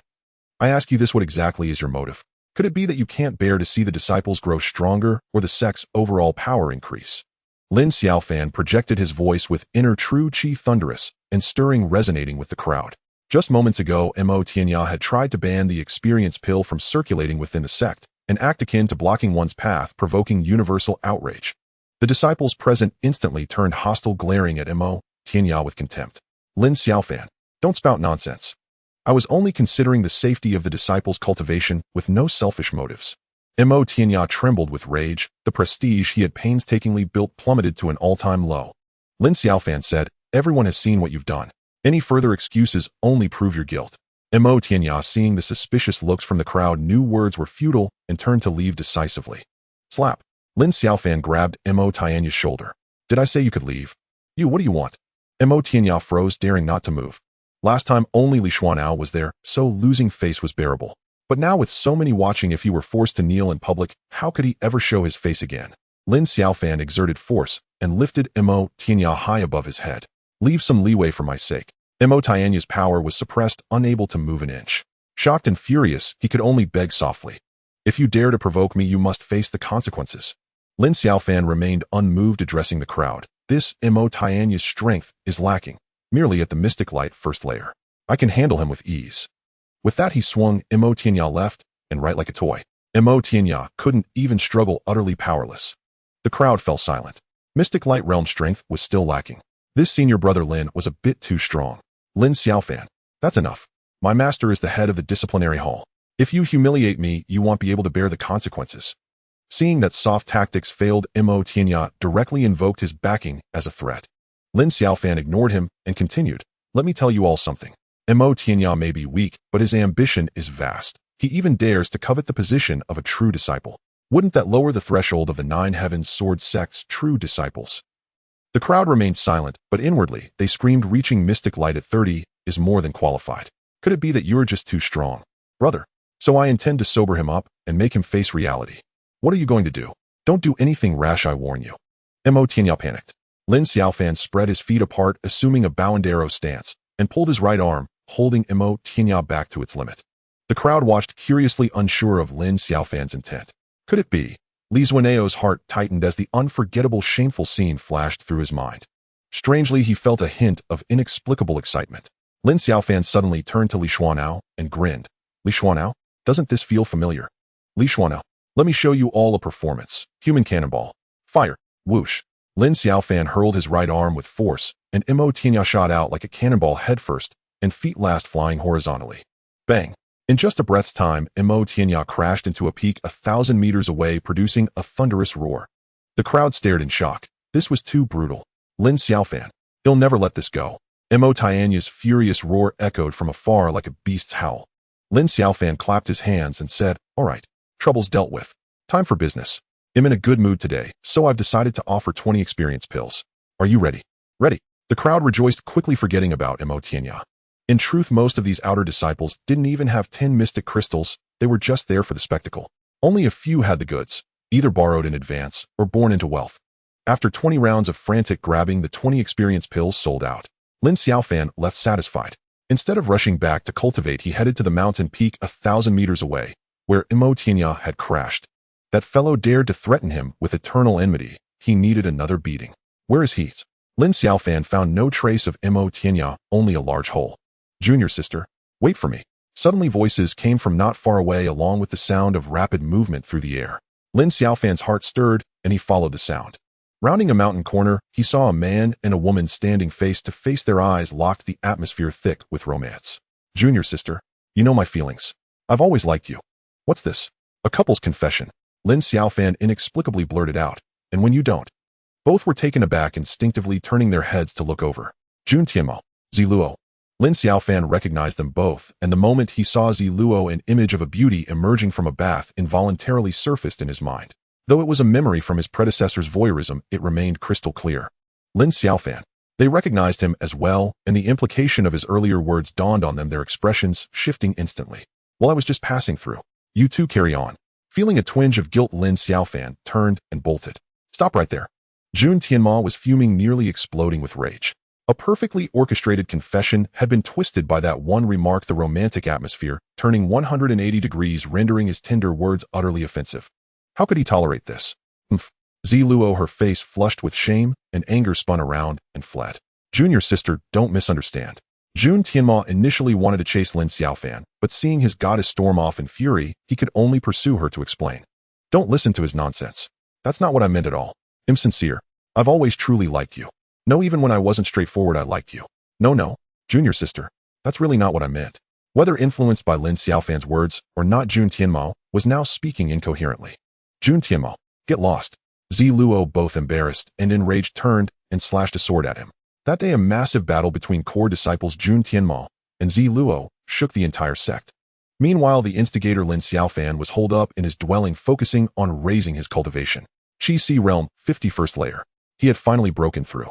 I ask you this, what exactly is your motive? Could it be that you can't bear to see the disciples grow stronger or the sect's overall power increase? Lin Xiaofan projected his voice with inner true qi, thunderous and stirring, resonating with the crowd. Just moments ago, Mo Tianya had tried to ban the experience pill from circulating within the sect, an act akin to blocking one's path, provoking universal outrage. The disciples present instantly turned hostile, glaring at Mo Tianya with contempt. Lin Xiaofan, don't spout nonsense. I was only considering the safety of the disciples' cultivation with no selfish motives. Mo Tianya trembled with rage. The prestige he had painstakingly built plummeted to an all-time low. Lin Xiaofan said, everyone has seen what you've done. Any further excuses only prove your guilt. Mo Tianya, seeing the suspicious looks from the crowd, knew words were futile and turned to leave decisively. Slap. Lin Xiaofan grabbed Mo Tianya's shoulder. Did I say you could leave? You, what do you want? Mo Tianya froze, daring not to move. Last time only Li Xuanao was there, so losing face was bearable. But now with so many watching, if he were forced to kneel in public, how could he ever show his face again? Lin Xiaofan exerted force and lifted Mo Tianya high above his head. Leave some leeway for my sake. Mo Tianya's power was suppressed, unable to move an inch. Shocked and furious, he could only beg softly. If you dare to provoke me, you must face the consequences. Lin Xiaofan remained unmoved, addressing the crowd. This Mo Tianya's strength is lacking, merely at the mystic light first layer. I can handle him with ease. With that, he swung Mo Tianya left and right like a toy. Mo Tianya couldn't even struggle, utterly powerless. The crowd fell silent. Mystic light realm strength was still lacking. This senior brother Lin was a bit too strong. Lin Xiaofan, that's enough. My master is the head of the disciplinary hall. If you humiliate me, you won't be able to bear the consequences. Seeing that soft tactics failed, Mo Tianya directly invoked his backing as a threat. Lin Xiaofan ignored him and continued, let me tell you all something. Mo Tianya may be weak, but his ambition is vast. He even dares to covet the position of a true disciple. Wouldn't that lower the threshold of the 9 Heavens Sword sect's true disciples? The crowd remained silent, but inwardly they screamed, reaching mystic light at 30 is more than qualified. Could it be that you're just too strong? Brother. So I intend to sober him up and make him face reality. What are you going to do? Don't do anything rash, I warn you. Mo Tianya panicked. Lin Xiaofan spread his feet apart, assuming a bow and arrow stance, and pulled his right arm, holding Mo Tianya back to its limit. The crowd watched curiously, unsure of Lin Xiaofan's intent. Could it be? Li Xuaneo's heart tightened as the unforgettable, shameful scene flashed through his mind. Strangely, he felt a hint of inexplicable excitement. Lin Xiaofan suddenly turned to Li Xuanao and grinned. Li Xuanao, doesn't this feel familiar? Li Xuanao, let me show you all a performance. Human cannonball. Fire. Whoosh. Lin Xiaofan hurled his right arm with force, and Mo Tianya shot out like a cannonball headfirst, and feet last flying horizontally. Bang. In just a breath's time, Mo Tianya crashed into a peak 1,000 meters away, producing a thunderous roar. The crowd stared in shock. This was too brutal. Lin Xiaofan, he'll never let this go. Mo Tianya's furious roar echoed from afar like a beast's howl. Lin Xiaofan clapped his hands and said, all right, troubles dealt with. Time for business. I'm in a good mood today, so I've decided to offer 20 experience pills. Are you ready? Ready. The crowd rejoiced, quickly forgetting about Mo Tianya. In truth, most of these outer disciples didn't even have 10 mystic crystals. They were just there for the spectacle. Only a few had the goods, either borrowed in advance or born into wealth. After 20 rounds of frantic grabbing, the 20 experience pills sold out. Lin Xiaofan left satisfied. Instead of rushing back to cultivate, he headed to the mountain peak 1,000 meters away, where Mo Tianya had crashed. That fellow dared to threaten him with eternal enmity. He needed another beating. Where is he? Lin Xiaofan found no trace of Mo Tianya, only a large hole. Junior sister, wait for me. Suddenly voices came from not far away, along with the sound of rapid movement through the air. Lin Xiaofan's heart stirred, and he followed the sound. Rounding a mountain corner, he saw a man and a woman standing face to face. Their eyes locked, the atmosphere thick with romance. Junior sister, you know my feelings. I've always liked you. What's this? A couple's confession. Lin Xiaofan inexplicably blurted out, and when you don't. Both were taken aback, instinctively turning their heads to look over. Xuantian Ziluo. Lin Xiaofan recognized them both, and the moment he saw Ziluo, an image of a beauty emerging from a bath involuntarily surfaced in his mind. Though it was a memory from his predecessor's voyeurism, it remained crystal clear. Lin Xiaofan. They recognized him as well, and the implication of his earlier words dawned on them, their expressions shifting instantly. Well, I was just passing through. You two carry on. Feeling a twinge of guilt, Lin Xiaofan turned and bolted. Stop right there. Xuantian was fuming, nearly exploding with rage. A perfectly orchestrated confession had been twisted by that one remark, the romantic atmosphere turning 180 degrees, rendering his tender words utterly offensive. How could he tolerate this? Ziluo, her face flushed with shame and anger, spun around and fled. Junior sister, don't misunderstand. Xuantian initially wanted to chase Lin Xiaofan, but seeing his goddess storm off in fury, he could only pursue her to explain. Don't listen to his nonsense. That's not what I meant at all. I'm sincere. I've always truly liked you. No, even when I wasn't straightforward, I liked you. No, junior sister. That's really not what I meant. Whether influenced by Lin Xiaofan's words or not, Xuantian was now speaking incoherently. Xuantian, get lost. Ziluo, both embarrassed and enraged, turned and slashed a sword at him. That day, a massive battle between core disciples Xuantian and Ziluo shook the entire sect. Meanwhile, the instigator Lin Xiaofan was holed up in his dwelling, focusing on raising his cultivation. Qi realm, 51st layer. He had finally broken through.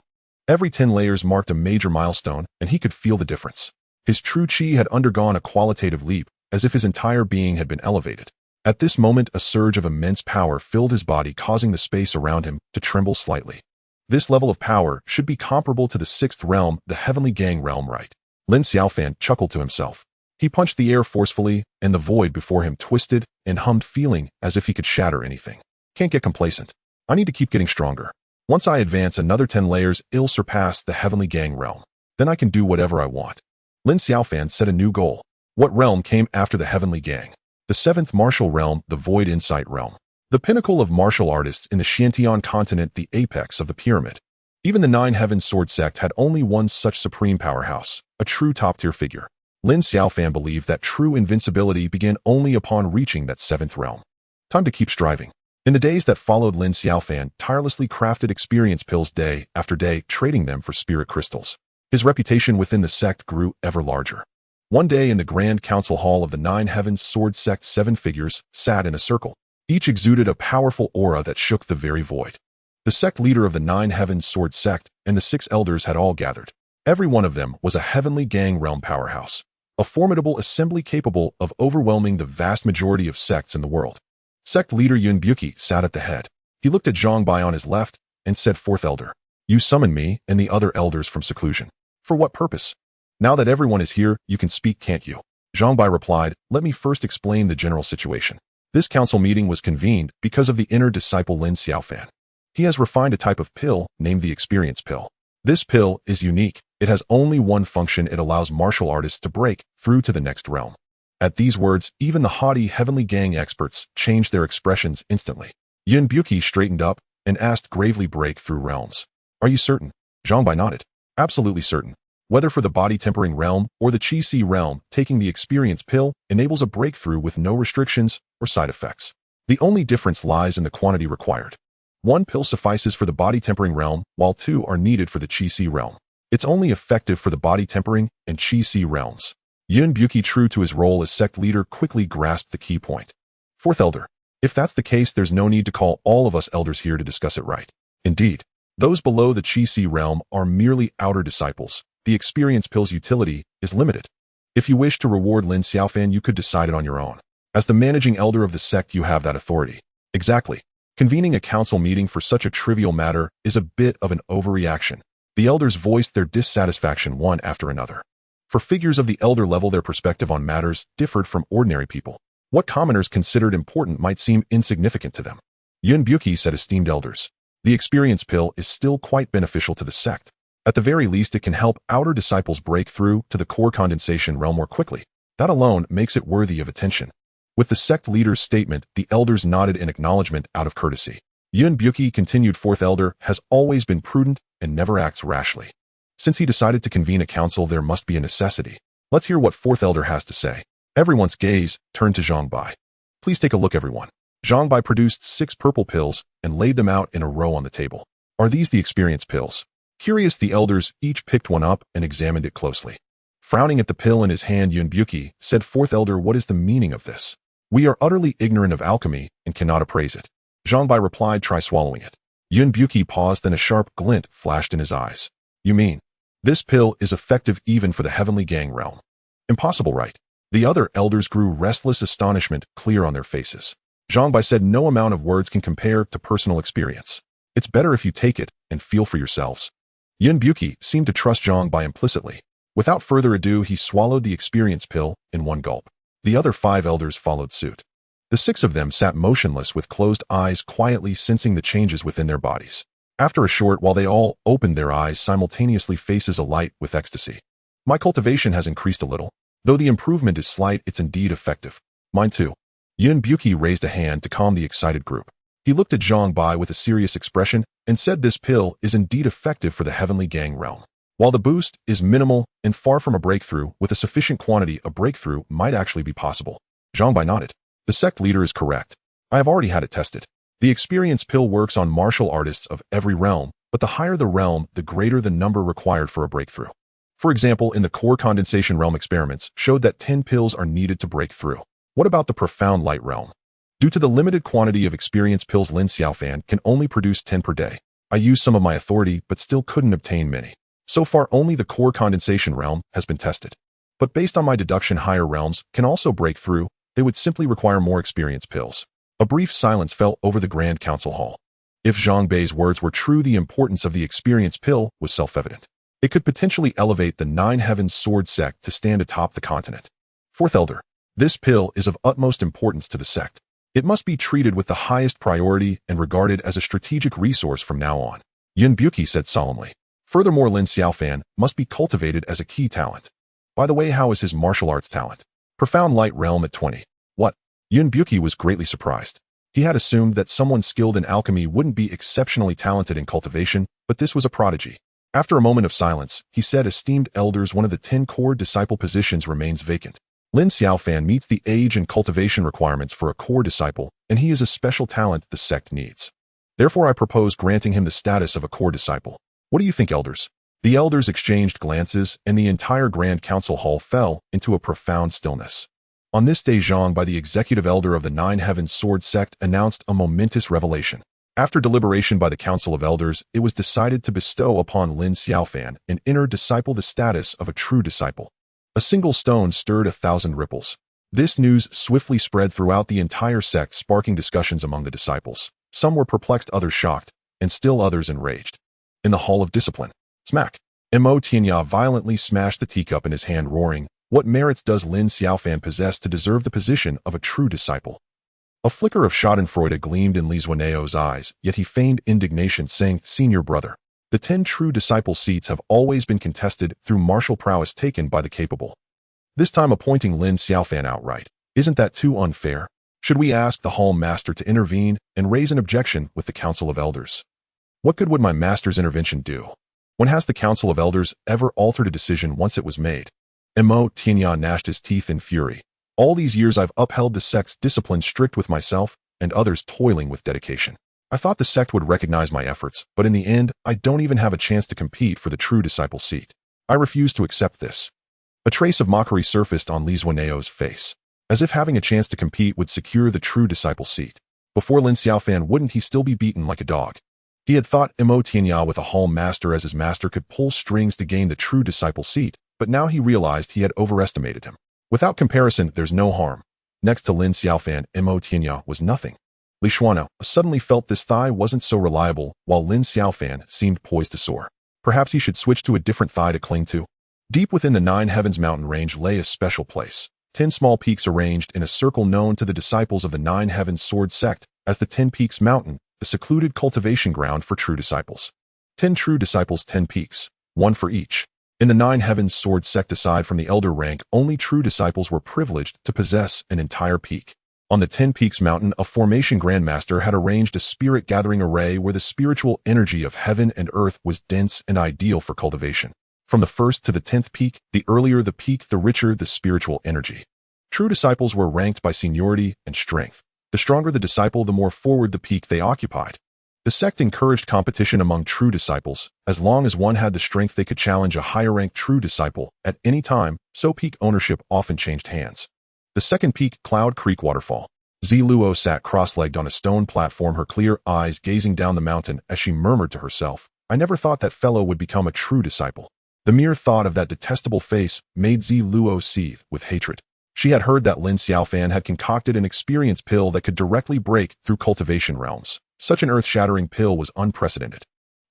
Every 10 layers marked a major milestone, and he could feel the difference. His true Qi had undergone a qualitative leap, as if his entire being had been elevated. At this moment, a surge of immense power filled his body, causing the space around him to tremble slightly. This level of power should be comparable to the 6th realm, the Heavenly Gang realm, right? Lin Xiaofan chuckled to himself. He punched the air forcefully, and the void before him twisted and hummed, feeling as if he could shatter anything. Can't get complacent. I need to keep getting stronger. Once I advance another 10 layers, it'll surpass the Heavenly Gang realm. Then I can do whatever I want. Lin Xiaofan set a new goal. What realm came after the Heavenly Gang? The 7th martial realm, the Void Insight realm. The pinnacle of martial artists in the Xuantian Continent, the apex of the pyramid. Even the 9 Heaven Sword sect had only one such supreme powerhouse, a true top-tier figure. Lin Xiaofan believed that true invincibility began only upon reaching that 7th realm. Time to keep striving. In the days that followed, Lin Xiaofan tirelessly crafted experience pills day after day, trading them for spirit crystals. His reputation within the sect grew ever larger. One day, in the Grand Council Hall of the 9 Heavens Sword sect, 7 figures sat in a circle. Each exuded a powerful aura that shook the very void. The sect leader of the 9 Heavens Sword sect and the 6 elders had all gathered. Every one of them was a Heavenly Gang realm powerhouse, a formidable assembly capable of overwhelming the vast majority of sects in the world. Sect leader Yun Buki sat at the head. He looked at Zhang Bai on his left and said, 4th elder, you summoned me and the other elders from seclusion. For what purpose? Now that everyone is here, you can speak, can't you? Zhang Bai replied, let me first explain the general situation. This council meeting was convened because of the inner disciple Lin Xiaofan. He has refined a type of pill named the experience pill. This pill is unique. It has only one function. It allows martial artists to break through to the next realm. At these words, even the haughty Heavenly Gang experts changed their expressions instantly. Yun Buki straightened up and asked gravely, break through realms. Are you certain? Zhang Bai nodded. Absolutely certain. Whether for the body-tempering realm or the Qi realm, taking the experience pill enables a breakthrough with no restrictions or side effects. The only difference lies in the quantity required. 1 pill suffices for the body-tempering realm, while 2 are needed for the Qi realm. It's only effective for the body-tempering and Qi realms. Yun Buki, true to his role as sect leader, quickly grasped the key point. Fourth Elder. If that's the case, there's no need to call all of us elders here to discuss it, right? Indeed. Those below the Qi realm are merely outer disciples. The experience pill's utility is limited. If you wish to reward Lin Xiaofan, you could decide it on your own. As the managing elder of the sect, you have that authority. Exactly. Convening a council meeting for such a trivial matter is a bit of an overreaction. The elders voiced their dissatisfaction one after another. For figures of the elder level, their perspective on matters differed from ordinary people. What commoners considered important might seem insignificant to them. Yun Buki said, esteemed elders, the experience pill is still quite beneficial to the sect. At the very least, it can help outer disciples break through to the core condensation realm more quickly. That alone makes it worthy of attention. With the sect leader's statement, the elders nodded in acknowledgement out of courtesy. Yun Buki continued, fourth elder has always been prudent and never acts rashly. Since he decided to convene a council, there must be a necessity. Let's hear what fourth elder has to say. Everyone's gaze turned to Zhang Bai. Please take a look, everyone. Zhang Bai produced 6 purple pills and laid them out in a row on the table. Are these the experience pills? Curious, the elders each picked one up and examined it closely. Frowning at the pill in his hand, Yun Buki said, fourth elder, what is the meaning of this? We are utterly ignorant of alchemy and cannot appraise it. Zhang Bai replied, try swallowing it. Yun Buki paused, then a sharp glint flashed in his eyes. You mean, this pill is effective even for the Heavenly Gang realm? Impossible, right? The other elders grew restless, astonishment clear on their faces. Zhang Bai said, no amount of words can compare to personal experience. It's better if you take it and feel for yourselves. Yun Buki seemed to trust Zhang Bai implicitly. Without further ado, he swallowed the experience pill in one gulp. The other 5 elders followed suit. The 6 of them sat motionless with closed eyes, quietly sensing the changes within their bodies. After a short while, they all opened their eyes simultaneously, faces alight with ecstasy. My cultivation has increased a little. Though the improvement is slight, it's indeed effective. Mine too. Yun Buki raised a hand to calm the excited group. He looked at Zhang Bai with a serious expression and said, this pill is indeed effective for the Heavenly Gang realm. While the boost is minimal and far from a breakthrough, with a sufficient quantity, a breakthrough might actually be possible. Zhang Bai nodded. The sect leader is correct. I have already had it tested. The experience pill works on martial artists of every realm, but the higher the realm, the greater the number required for a breakthrough. For example, in the core condensation realm, experiments showed that 10 pills are needed to break through. What about the profound light realm? Due to the limited quantity of experience pills, Lin Xiaofan can only produce 10 per day. I used some of my authority, but still couldn't obtain many. So far, only the core condensation realm has been tested. But based on my deduction, higher realms can also break through. They would simply require more experience pills. A brief silence fell over the Grand Council Hall. If Zhang Bai's words were true, the importance of the experience pill was self-evident. It could potentially elevate the 9 Heavens Sword sect to stand atop the continent. Fourth elder, this pill is of utmost importance to the sect. It must be treated with the highest priority and regarded as a strategic resource from now on. Yun Buki said solemnly. Furthermore, Lin Xiaofan must be cultivated as a key talent. By the way, how is his martial arts talent? Profound light realm at 20. What? Yun Buki was greatly surprised. He had assumed that someone skilled in alchemy wouldn't be exceptionally talented in cultivation, but this was a prodigy. After a moment of silence, he said, esteemed elders, one of the 10 core disciple positions remains vacant. Lin Xiaofan meets the age and cultivation requirements for a core disciple, and he is a special talent the sect needs. Therefore, I propose granting him the status of a core disciple. What do you think, elders? The elders exchanged glances, and the entire Grand Council Hall fell into a profound stillness. On this day, Zhang Bai, the executive elder of the 9 Heavens Sword sect, announced a momentous revelation. After deliberation by the Council of Elders, it was decided to bestow upon Lin Xiaofan, an inner disciple, the status of a true disciple. A single stone stirred 1,000 ripples. This news swiftly spread throughout the entire sect, sparking discussions among the disciples. Some were perplexed, others shocked, and still others enraged. In the Hall of Discipline, smack! Mo Tianya violently smashed the teacup in his hand, roaring, what merits does Lin Xiaofan possess to deserve the position of a true disciple? A flicker of schadenfreude gleamed in Li Zuaneo's eyes, yet he feigned indignation, saying, Senior brother, The 10 true disciple seats have always been contested through martial prowess taken by the capable. This time appointing Lin Xiaofan outright. Isn't that too unfair? Should we ask the Hall Master to intervene and raise an objection with the Council of Elders? What good would my master's intervention do? When has the Council of Elders ever altered a decision once it was made? Mo Tianyan gnashed his teeth in fury. All these years I've upheld the sect's discipline strict with myself and others toiling with dedication. I thought the sect would recognize my efforts, but in the end, I don't even have a chance to compete for the true disciple seat. I refuse to accept this. A trace of mockery surfaced on Li Zuaneo's face, as if having a chance to compete would secure the true disciple seat. Before Lin Xiaofan, wouldn't he still be beaten like a dog? He had thought Mo Tianyan with a Hall Master as his master could pull strings to gain the true disciple seat, but now he realized he had overestimated him. Without comparison, there's no harm. Next to Lin Xiaofan, Mo Tianyan was nothing. Li Xuantian suddenly felt this thigh wasn't so reliable, while Lin Xiaofan seemed poised to soar. Perhaps he should switch to a different thigh to cling to. Deep within the 9 Heavens mountain range lay a special place. 10 small peaks arranged in a circle known to the disciples of the 9 Heavens Sword sect as the 10 Peaks Mountain, the secluded cultivation ground for true disciples. 10 true disciples, 10 peaks, one for each. In the 9 Heavens Sword sect, aside from the elder rank, only true disciples were privileged to possess an entire peak. On the 10 Peaks Mountain, a formation grandmaster had arranged a spirit-gathering array where the spiritual energy of heaven and earth was dense and ideal for cultivation. From the 1st to the 10th peak, the earlier the peak, the richer the spiritual energy. True disciples were ranked by seniority and strength. The stronger the disciple, the more forward the peak they occupied. The sect encouraged competition among true disciples. As long as one had the strength, they could challenge a higher-ranked true disciple at any time, so peak ownership often changed hands. The second peak, Cloud Creek Waterfall. Ziluo sat cross-legged on a stone platform, her clear eyes gazing down the mountain as she murmured to herself, I never thought that fellow would become a true disciple. The mere thought of that detestable face made Ziluo seethe with hatred. She had heard that Lin Xiaofan had concocted an experience pill that could directly break through cultivation realms. Such an earth-shattering pill was unprecedented.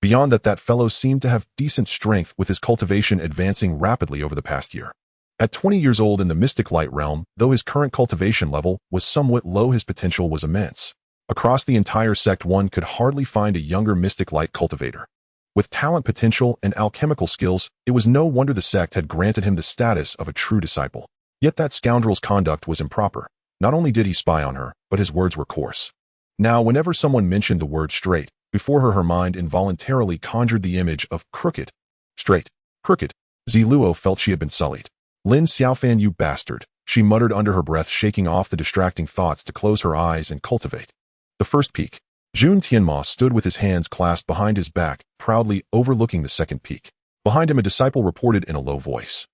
Beyond that, that fellow seemed to have decent strength, with his cultivation advancing rapidly over the past year. At 20 years old in the mystic light realm, though his current cultivation level was somewhat low, his potential was immense. Across the entire sect, one could hardly find a younger mystic light cultivator. With talent, potential, and alchemical skills, it was no wonder the sect had granted him the status of a true disciple. Yet that scoundrel's conduct was improper. Not only did he spy on her, but his words were coarse. Now, whenever someone mentioned the word straight, before her mind involuntarily conjured the image of crooked. Straight. Crooked. Ziluo felt she had been sullied. Lin Xiaofan, you bastard, she muttered under her breath, shaking off the distracting thoughts to close her eyes and cultivate. The first peak. Jun Tianma stood with his hands clasped behind his back, proudly overlooking the second peak. Behind him, a disciple reported in a low voice.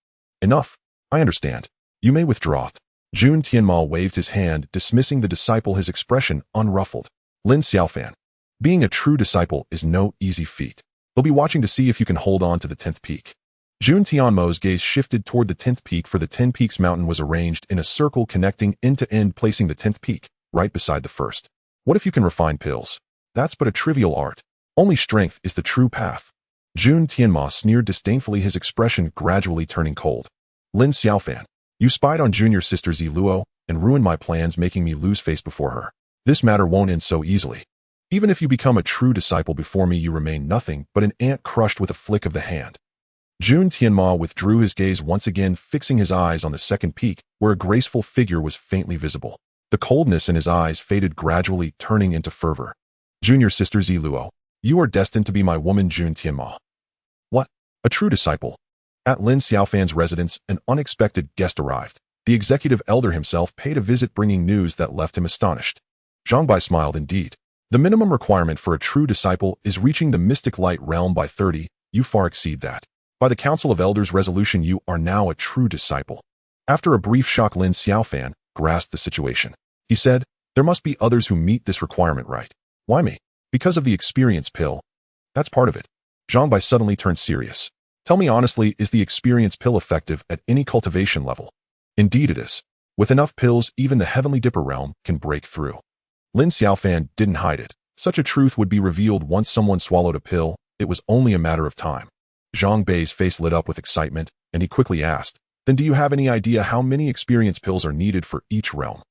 Enough. I understand. You may withdraw. Jun Tianma waved his hand, dismissing the disciple, his expression unruffled. Lin Xiaofan. Being a true disciple is no easy feat. They'll be watching to see if you can hold on to the 10th peak. Jun Tianmo's gaze shifted toward the 10th peak, for the 10 Peaks Mountain was arranged in a circle connecting end to end, placing the 10th peak right beside the first. What if you can refine pills? That's but a trivial art. Only strength is the true path. Jun Tianma sneered disdainfully, his expression gradually turning cold. Lin Xiaofan. You spied on junior sister Ziluo and ruined my plans, making me lose face before her. This matter won't end so easily. Even if you become a true disciple before me, you remain nothing but an ant crushed with a flick of the hand. Jun Tianma withdrew his gaze once again, fixing his eyes on the second peak, where a graceful figure was faintly visible. The coldness in his eyes faded gradually, turning into fervor. Junior sister Ziluo, you are destined to be my woman. Jun Tianma. What? A true disciple? At Lin Xiaofan's residence, an unexpected guest arrived. The executive elder himself paid a visit, bringing news that left him astonished. Zhang Bai smiled. Indeed. The minimum requirement for a true disciple is reaching the mystic light realm by 30. You far exceed that. By the Council of Elders resolution, you are now a true disciple. After a brief shock, Lin Xiaofan grasped the situation. He said, there must be others who meet this requirement, right? Why me? Because of the experience pill. That's part of it. Zhang Bai suddenly turned serious. Tell me honestly, is the experience pill effective at any cultivation level? Indeed it is. With enough pills, even the Heavenly Dipper realm can break through. Lin Xiaofan didn't hide it. Such a truth would be revealed once someone swallowed a pill. It was only a matter of time. Zhang Bai's face lit up with excitement, and he quickly asked, then do you have any idea how many experience pills are needed for each realm?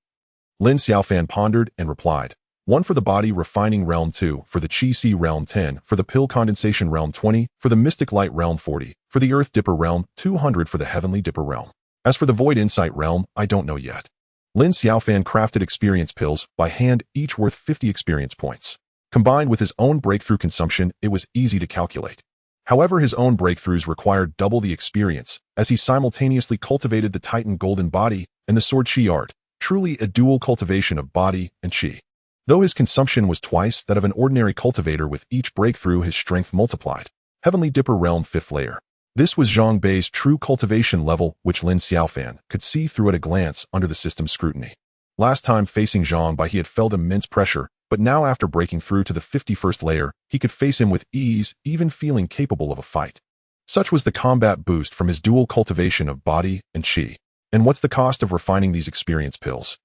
Lin Xiaofan pondered and replied, 1 for the body refining realm, 2 for the Qi Si realm, 10 for the pill condensation realm, 20 for the mystic light realm, 40 for the earth dipper realm, 200 for the heavenly dipper realm. As for the void insight realm, I don't know yet. Lin Xiaofan crafted experience pills by hand, each worth 50 experience points. Combined with his own breakthrough consumption, it was easy to calculate. However, his own breakthroughs required double the experience, as he simultaneously cultivated the Titan golden body and the sword Qi art, truly a dual cultivation of body and Qi. Though his consumption was twice that of an ordinary cultivator, with each breakthrough his strength multiplied. Heavenly Dipper Realm 5th layer. This was Zhang Bei's true cultivation level, which Lin Xiaofan could see through at a glance under the system's scrutiny. Last time facing Zhang Bei, he had felt immense pressure, but now after breaking through to the 51st layer, he could face him with ease, even feeling capable of a fight. Such was the combat boost from his dual cultivation of body and Qi. And what's the cost of refining these experience pills?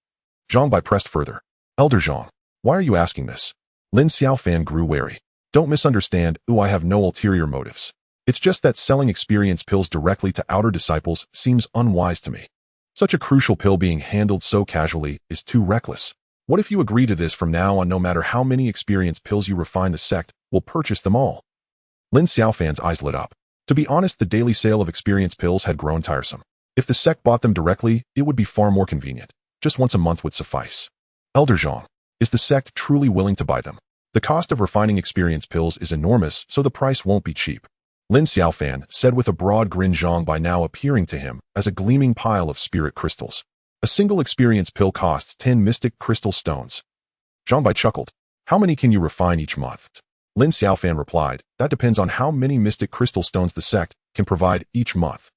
Zhang Bei pressed further. Elder Zhang, why are you asking this? Lin Xiaofan grew wary. Don't misunderstand, I have no ulterior motives. It's just that selling experience pills directly to outer disciples seems unwise to me. Such a crucial pill being handled so casually is too reckless. What if you agree to this from now on? No matter how many experience pills you refine, the sect will purchase them all. Lin Xiaofan's eyes lit up. To be honest, the daily sale of experience pills had grown tiresome. If the sect bought them directly, it would be far more convenient. Just once a month would suffice. Elder Zhang, is the sect truly willing to buy them? The cost of refining experience pills is enormous, so the price won't be cheap. Lin Xiaofan said with a broad grin, Zhang Bei now appearing to him as a gleaming pile of spirit crystals. A single experience pill costs 10 mystic crystal stones. Zhang Bei chuckled. How many can you refine each month? Lin Xiaofan replied, that depends on how many mystic crystal stones the sect can provide each month.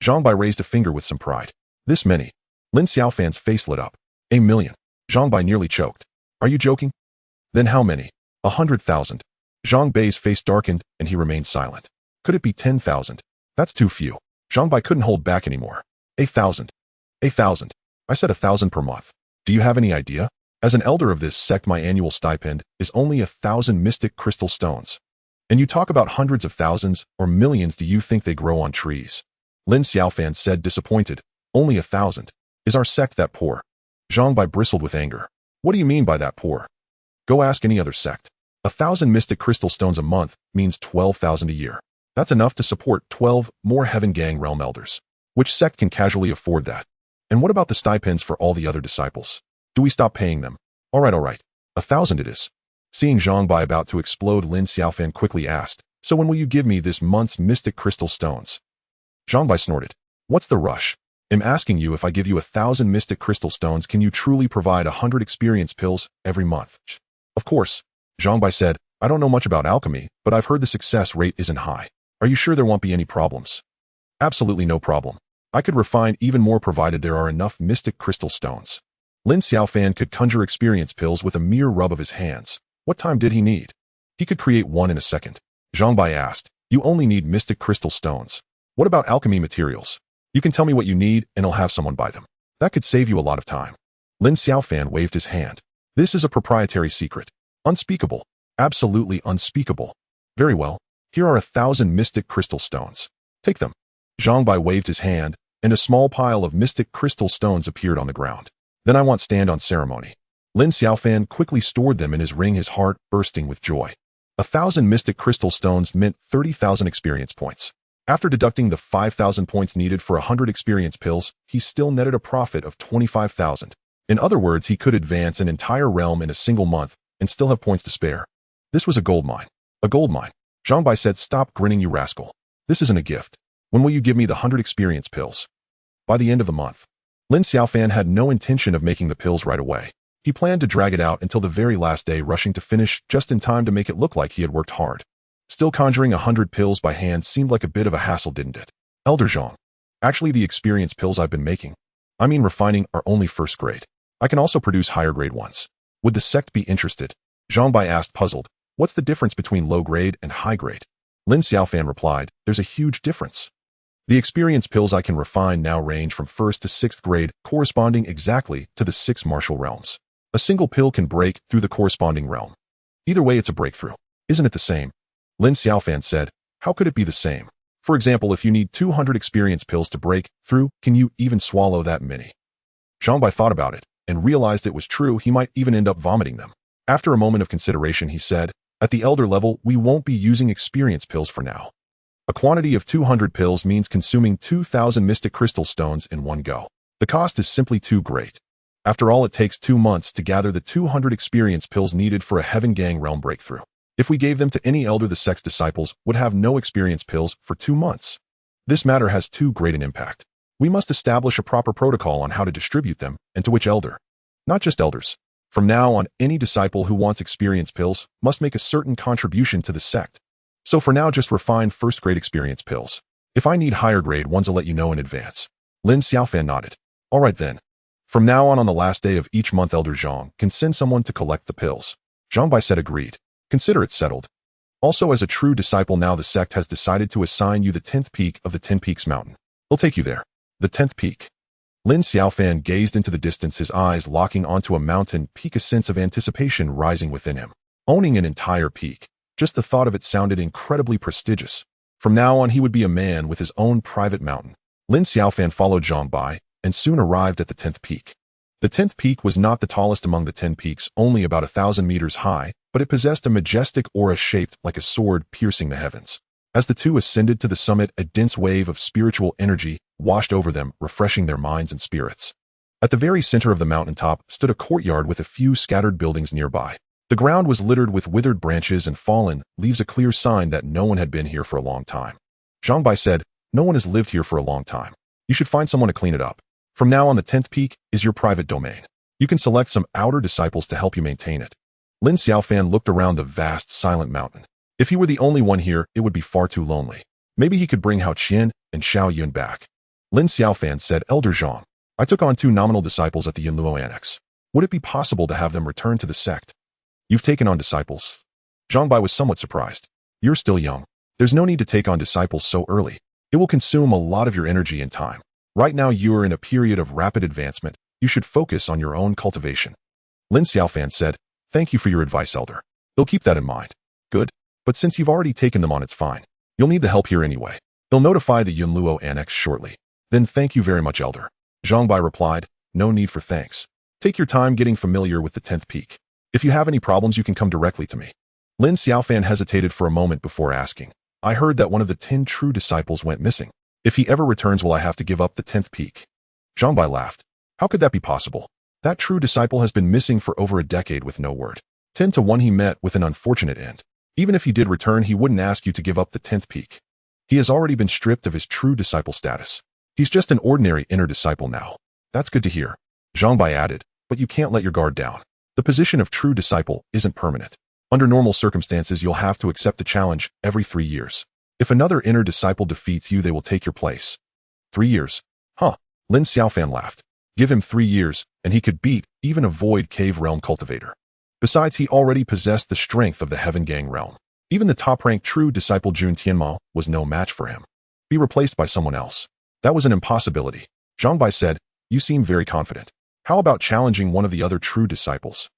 Zhang Bei raised a finger with some pride. This many? Lin Xiaofan's face lit up. 1 million. Zhang Bei nearly choked. Are you joking? Then how many? 100,000. Zhang Bei's face darkened and he remained silent. Could it be 10,000? That's too few. Zhang Bei couldn't hold back anymore. 1,000. 1,000. I said 1,000 per month. Do you have any idea? As an elder of this sect, my annual stipend is only 1,000 mystic crystal stones. And you talk about hundreds of thousands or millions. Do you think they grow on trees? Lin Xiaofan said, disappointed. Only 1,000. Is our sect that poor? Zhang Bei bristled with anger. What do you mean by that poor? Go ask any other sect. 1,000 mystic crystal stones a month means 12,000 a year. That's enough to support 12 more Heaven Gang realm elders. Which sect can casually afford that? And what about the stipends for all the other disciples? Do we stop paying them? All right. 1,000 it is. Seeing Zhang Bei about to explode, Lin Xiaofan quickly asked, so when will you give me this month's mystic crystal stones? Zhang Bei snorted. What's the rush? I'm asking you, if I give you 1,000 mystic crystal stones, can you truly provide 100 experience pills every month? Of course. Zhang Bei said, I don't know much about alchemy, but I've heard the success rate isn't high. Are you sure there won't be any problems? Absolutely no problem. I could refine even more provided there are enough mystic crystal stones. Lin Xiaofan could conjure experience pills with a mere rub of his hands. What time did he need? He could create one in a second. Zhang Bei asked, you only need mystic crystal stones. What about alchemy materials? You can tell me what you need and I'll have someone buy them. That could save you a lot of time. Lin Xiaofan waved his hand. This is a proprietary secret. Unspeakable. Absolutely unspeakable. Very well. Here are 1,000 mystic crystal stones. Take them. Zhang Bei waved his hand, and a small pile of mystic crystal stones appeared on the ground. Then I want stand on ceremony. Lin Xiaofan quickly stored them in his ring, his heart bursting with joy. 1,000 mystic crystal stones meant 30,000 experience points. After deducting the 5,000 points needed for 100 experience pills, he still netted a profit of 25,000. In other words, he could advance an entire realm in a single month and still have points to spare. This was a gold mine. A gold mine. Zhang Bei said, stop grinning, you rascal. This isn't a gift. When will you give me the 100 experience pills? By the end of the month. Lin Xiaofan had no intention of making the pills right away. He planned to drag it out until the very last day, rushing to finish just in time to make it look like he had worked hard. Still, conjuring 100 pills by hand seemed like a bit of a hassle, didn't it? Elder Zhang. Actually, the experience pills I've been making, refining, are only first grade. I can also produce higher grade ones. Would the sect be interested? Zhang Bei asked, puzzled. What's the difference between low grade and high grade? Lin Xiaofan replied, there's a huge difference. The experience pills I can refine now range from 1st to 6th grade, corresponding exactly to the 6 martial realms. A single pill can break through the corresponding realm. Either way, it's a breakthrough. Isn't it the same? Lin Xiaofan said, how could it be the same? For example, if you need 200 experience pills to break through, can you even swallow that many? Zhang Bei thought about it and realized it was true. He might even end up vomiting them. After a moment of consideration, he said, "At the elder level, we won't be using experience pills for now. A quantity of 200 pills means consuming 2,000 mystic crystal stones in one go. The cost is simply too great. After all, it takes 2 months to gather the 200 experience pills needed for a Heaven Gang realm breakthrough. If we gave them to any elder, the sect's disciples would have no experience pills for 2 months. This matter has too great an impact. We must establish a proper protocol on how to distribute them and to which elder. Not just elders. From now on, any disciple who wants experience pills must make a certain contribution to the sect. So for now, just refine first-grade experience pills. If I need higher-grade ones, I'll let you know in advance." Lin Xiaofan nodded. "All right then. From now on the last day of each month, Elder Zhang can send someone to collect the pills." Zhang Bai said agreed. "Consider it settled. Also, as a true disciple now, the sect has decided to assign you the 10th peak of the 10 Peaks Mountain. We'll take you there." The 10th peak. Lin Xiaofan gazed into the distance, his eyes locking onto a mountain peak, a sense of anticipation rising within him. Owning an entire peak. Just the thought of it sounded incredibly prestigious. From now on, he would be a man with his own private mountain. Lin Xiaofan followed Zhang Bai and soon arrived at the 10th peak. The 10th peak was not the tallest among the 10 peaks, only about 1,000 meters high, but it possessed a majestic aura shaped like a sword piercing the heavens. As the two ascended to the summit, a dense wave of spiritual energy washed over them, refreshing their minds and spirits. At the very center of the mountaintop stood a courtyard with a few scattered buildings nearby. The ground was littered with withered branches and fallen leaves, a clear sign that no one had been here for a long time. Zhang Bai said, "No one has lived here for a long time. You should find someone to clean it up. From now on, the 10th peak is your private domain. You can select some outer disciples to help you maintain it." Lin Xiaofan looked around the vast, silent mountain. If he were the only one here, it would be far too lonely. Maybe he could bring Hao Qian and Xiao Yun back. Lin Xiaofan said, "Elder Zhang, I took on 2 nominal disciples at the Yunluo Annex. Would it be possible to have them return to the sect?" "You've taken on disciples?" Zhang Bai was somewhat surprised. "You're still young. There's no need to take on disciples so early. It will consume a lot of your energy and time. Right now, you're in a period of rapid advancement. You should focus on your own cultivation." Lin Xiaofan said, "Thank you for your advice, Elder. They'll keep that in mind." "Good. But since you've already taken them on, it's fine. You'll need the help here anyway. They'll notify the Yunluo Annex shortly." "Then thank you very much, Elder." Zhang Bai replied, "No need for thanks. Take your time getting familiar with the 10th peak. If you have any problems, you can come directly to me." Lin Xiaofan hesitated for a moment before asking, "I heard that one of the 10 true disciples went missing. If he ever returns, will I have to give up the 10th peak?" Zhang Bai laughed. "How could that be possible? That true disciple has been missing for over a decade with no word. 10 to 1 he met with an unfortunate end. Even if he did return, he wouldn't ask you to give up the 10th peak. He has already been stripped of his true disciple status. He's just an ordinary inner disciple now." "That's good to hear," Zhang Bai added, "but you can't let your guard down. The position of true disciple isn't permanent. Under normal circumstances, you'll have to accept the challenge every 3 years. If another inner disciple defeats you, they will take your place." 3 years? Huh. Lin Xiaofan laughed. Give him 3 years, and he could beat even a Void Cave Realm cultivator. Besides, he already possessed the strength of the Heaven Gang realm. Even the top-ranked true disciple Jun Tianmao was no match for him. Be replaced by someone else. That was an impossibility. Zhang Bai said, "You seem very confident. How about challenging one of the other true disciples?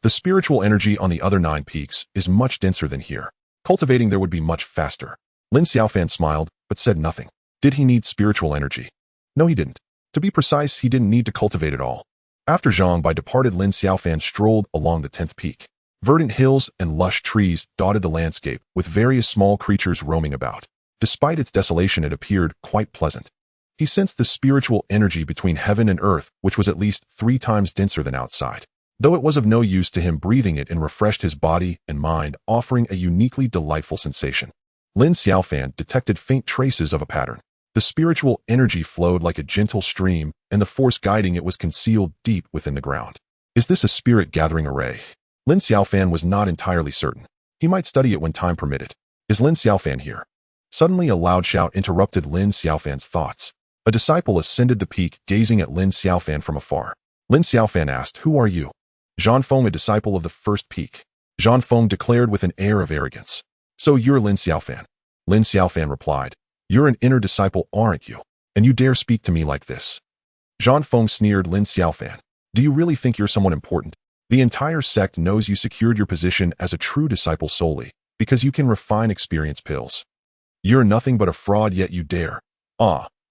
The spiritual energy on the other 9 peaks is much denser than here. Cultivating there would be much faster." Lin Xiaofan smiled, but said nothing. Did he need spiritual energy? No, he didn't. To be precise, he didn't need to cultivate at all. After Zhang Bai departed, Lin Xiaofan strolled along the 10th peak. Verdant hills and lush trees dotted the landscape, with various small creatures roaming about. Despite its desolation, it appeared quite pleasant. He sensed the spiritual energy between heaven and earth, which was at least 3 times denser than outside. Though it was of no use to him, breathing it and refreshed his body and mind, offering a uniquely delightful sensation. Lin Xiaofan detected faint traces of a pattern. The spiritual energy flowed like a gentle stream, and the force guiding it was concealed deep within the ground. Is this a spirit gathering array? Lin Xiaofan was not entirely certain. He might study it when time permitted. Is Lin Xiaofan here? Suddenly a loud shout interrupted Lin Xiaofan's thoughts. A disciple ascended the peak, gazing at Lin Xiaofan from afar. Lin Xiaofan asked, "Who are you?" Xuanfeng, a disciple of the first peak. Xuanfeng declared with an air of arrogance. "So you're Lin Xiaofan?" Lin Xiaofan replied, "You're an inner disciple, aren't you? And you dare speak to me like this?" Xuanfeng sneered. Lin Xiaofan, "Do you really think you're someone important? The entire sect knows you secured your position as a true disciple solely because you can refine experience pills. You're nothing but a fraud, yet you dare."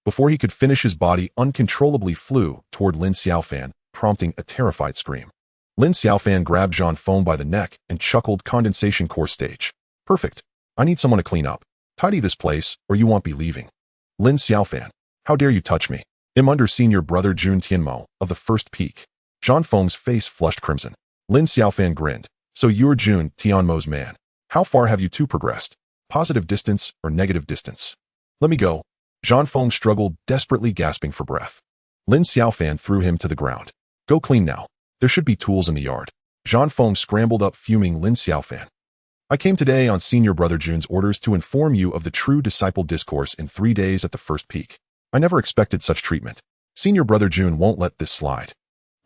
Before he could finish, his body uncontrollably flew toward Lin Xiaofan, prompting a terrified scream. Lin Xiaofan grabbed Zhang Feng by the neck and chuckled, condensation core stage. Perfect. I need someone to clean up. Tidy this place, or you won't be leaving. Lin Xiaofan, how dare you touch me? I'm under senior brother Jun Tianmo of the first peak. Zhang Feng's face flushed crimson. Lin Xiaofan grinned. So you're Jun Tianmo's man. How far have you two progressed? Positive distance or negative distance? Let me go. Zhang Feng struggled, desperately gasping for breath. Lin Xiaofan threw him to the ground. Go clean now. There should be tools in the yard. Zhang Feng scrambled up, fuming. Lin Xiaofan, I came today on senior brother Jun's orders to inform you of the true disciple discourse in 3 days at the first peak. I never expected such treatment. Senior brother Jun won't let this slide.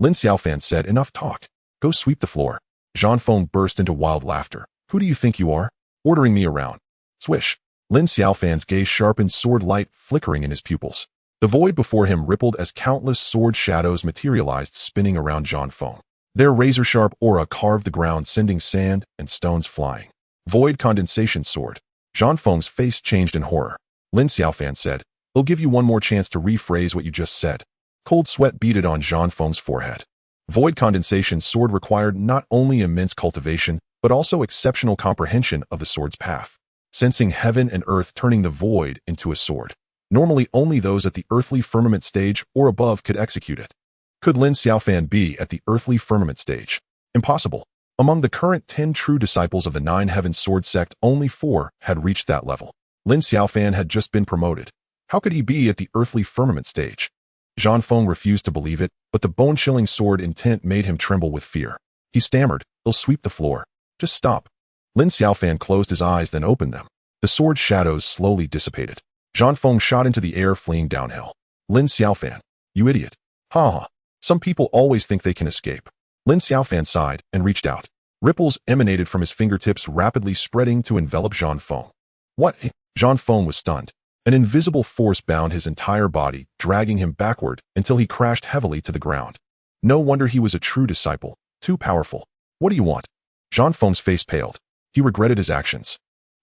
Lin Xiaofan said, enough talk. Go sweep the floor. Zhang Feng burst into wild laughter. Who do you think you are? Ordering me around. Swish. Lin Xiaofan's gaze sharpened, sword light flickering in his pupils. The void before him rippled as countless sword shadows materialized, spinning around Zhang Feng. Their razor-sharp aura carved the ground, sending sand and stones flying. Void condensation sword. Zhang Feng's face changed in horror. Lin Xiaofan said, I'll give you one more chance to rephrase what you just said. Cold sweat beaded on Zhang Feng's forehead. Void condensation sword required not only immense cultivation, but also exceptional comprehension of the sword's path. Sensing heaven and earth, turning the void into a sword. Normally only those at the earthly firmament stage or above could execute it. Could Lin Xiaofan be at the earthly firmament stage? Impossible. Among the current 10 true disciples of the Nine Heavens Sword sect, only 4 had reached that level. Lin Xiaofan had just been promoted. How could he be at the earthly firmament stage? Zhang Feng refused to believe it, but the bone-chilling sword intent made him tremble with fear. He stammered, I'll sweep the floor. Just stop. Lin Xiaofan closed his eyes, then opened them. The sword's shadows slowly dissipated. Zhang Feng shot into the air, fleeing downhill. Lin Xiaofan, you idiot. Ha ha. Some people always think they can escape. Lin Xiaofan sighed and reached out. Ripples emanated from his fingertips, rapidly spreading to envelop Zhang Feng. What? Zhang Feng was stunned. An invisible force bound his entire body, dragging him backward until he crashed heavily to the ground. No wonder he was a true disciple. Too powerful. What do you want? Zhang Feng's face paled. He regretted his actions.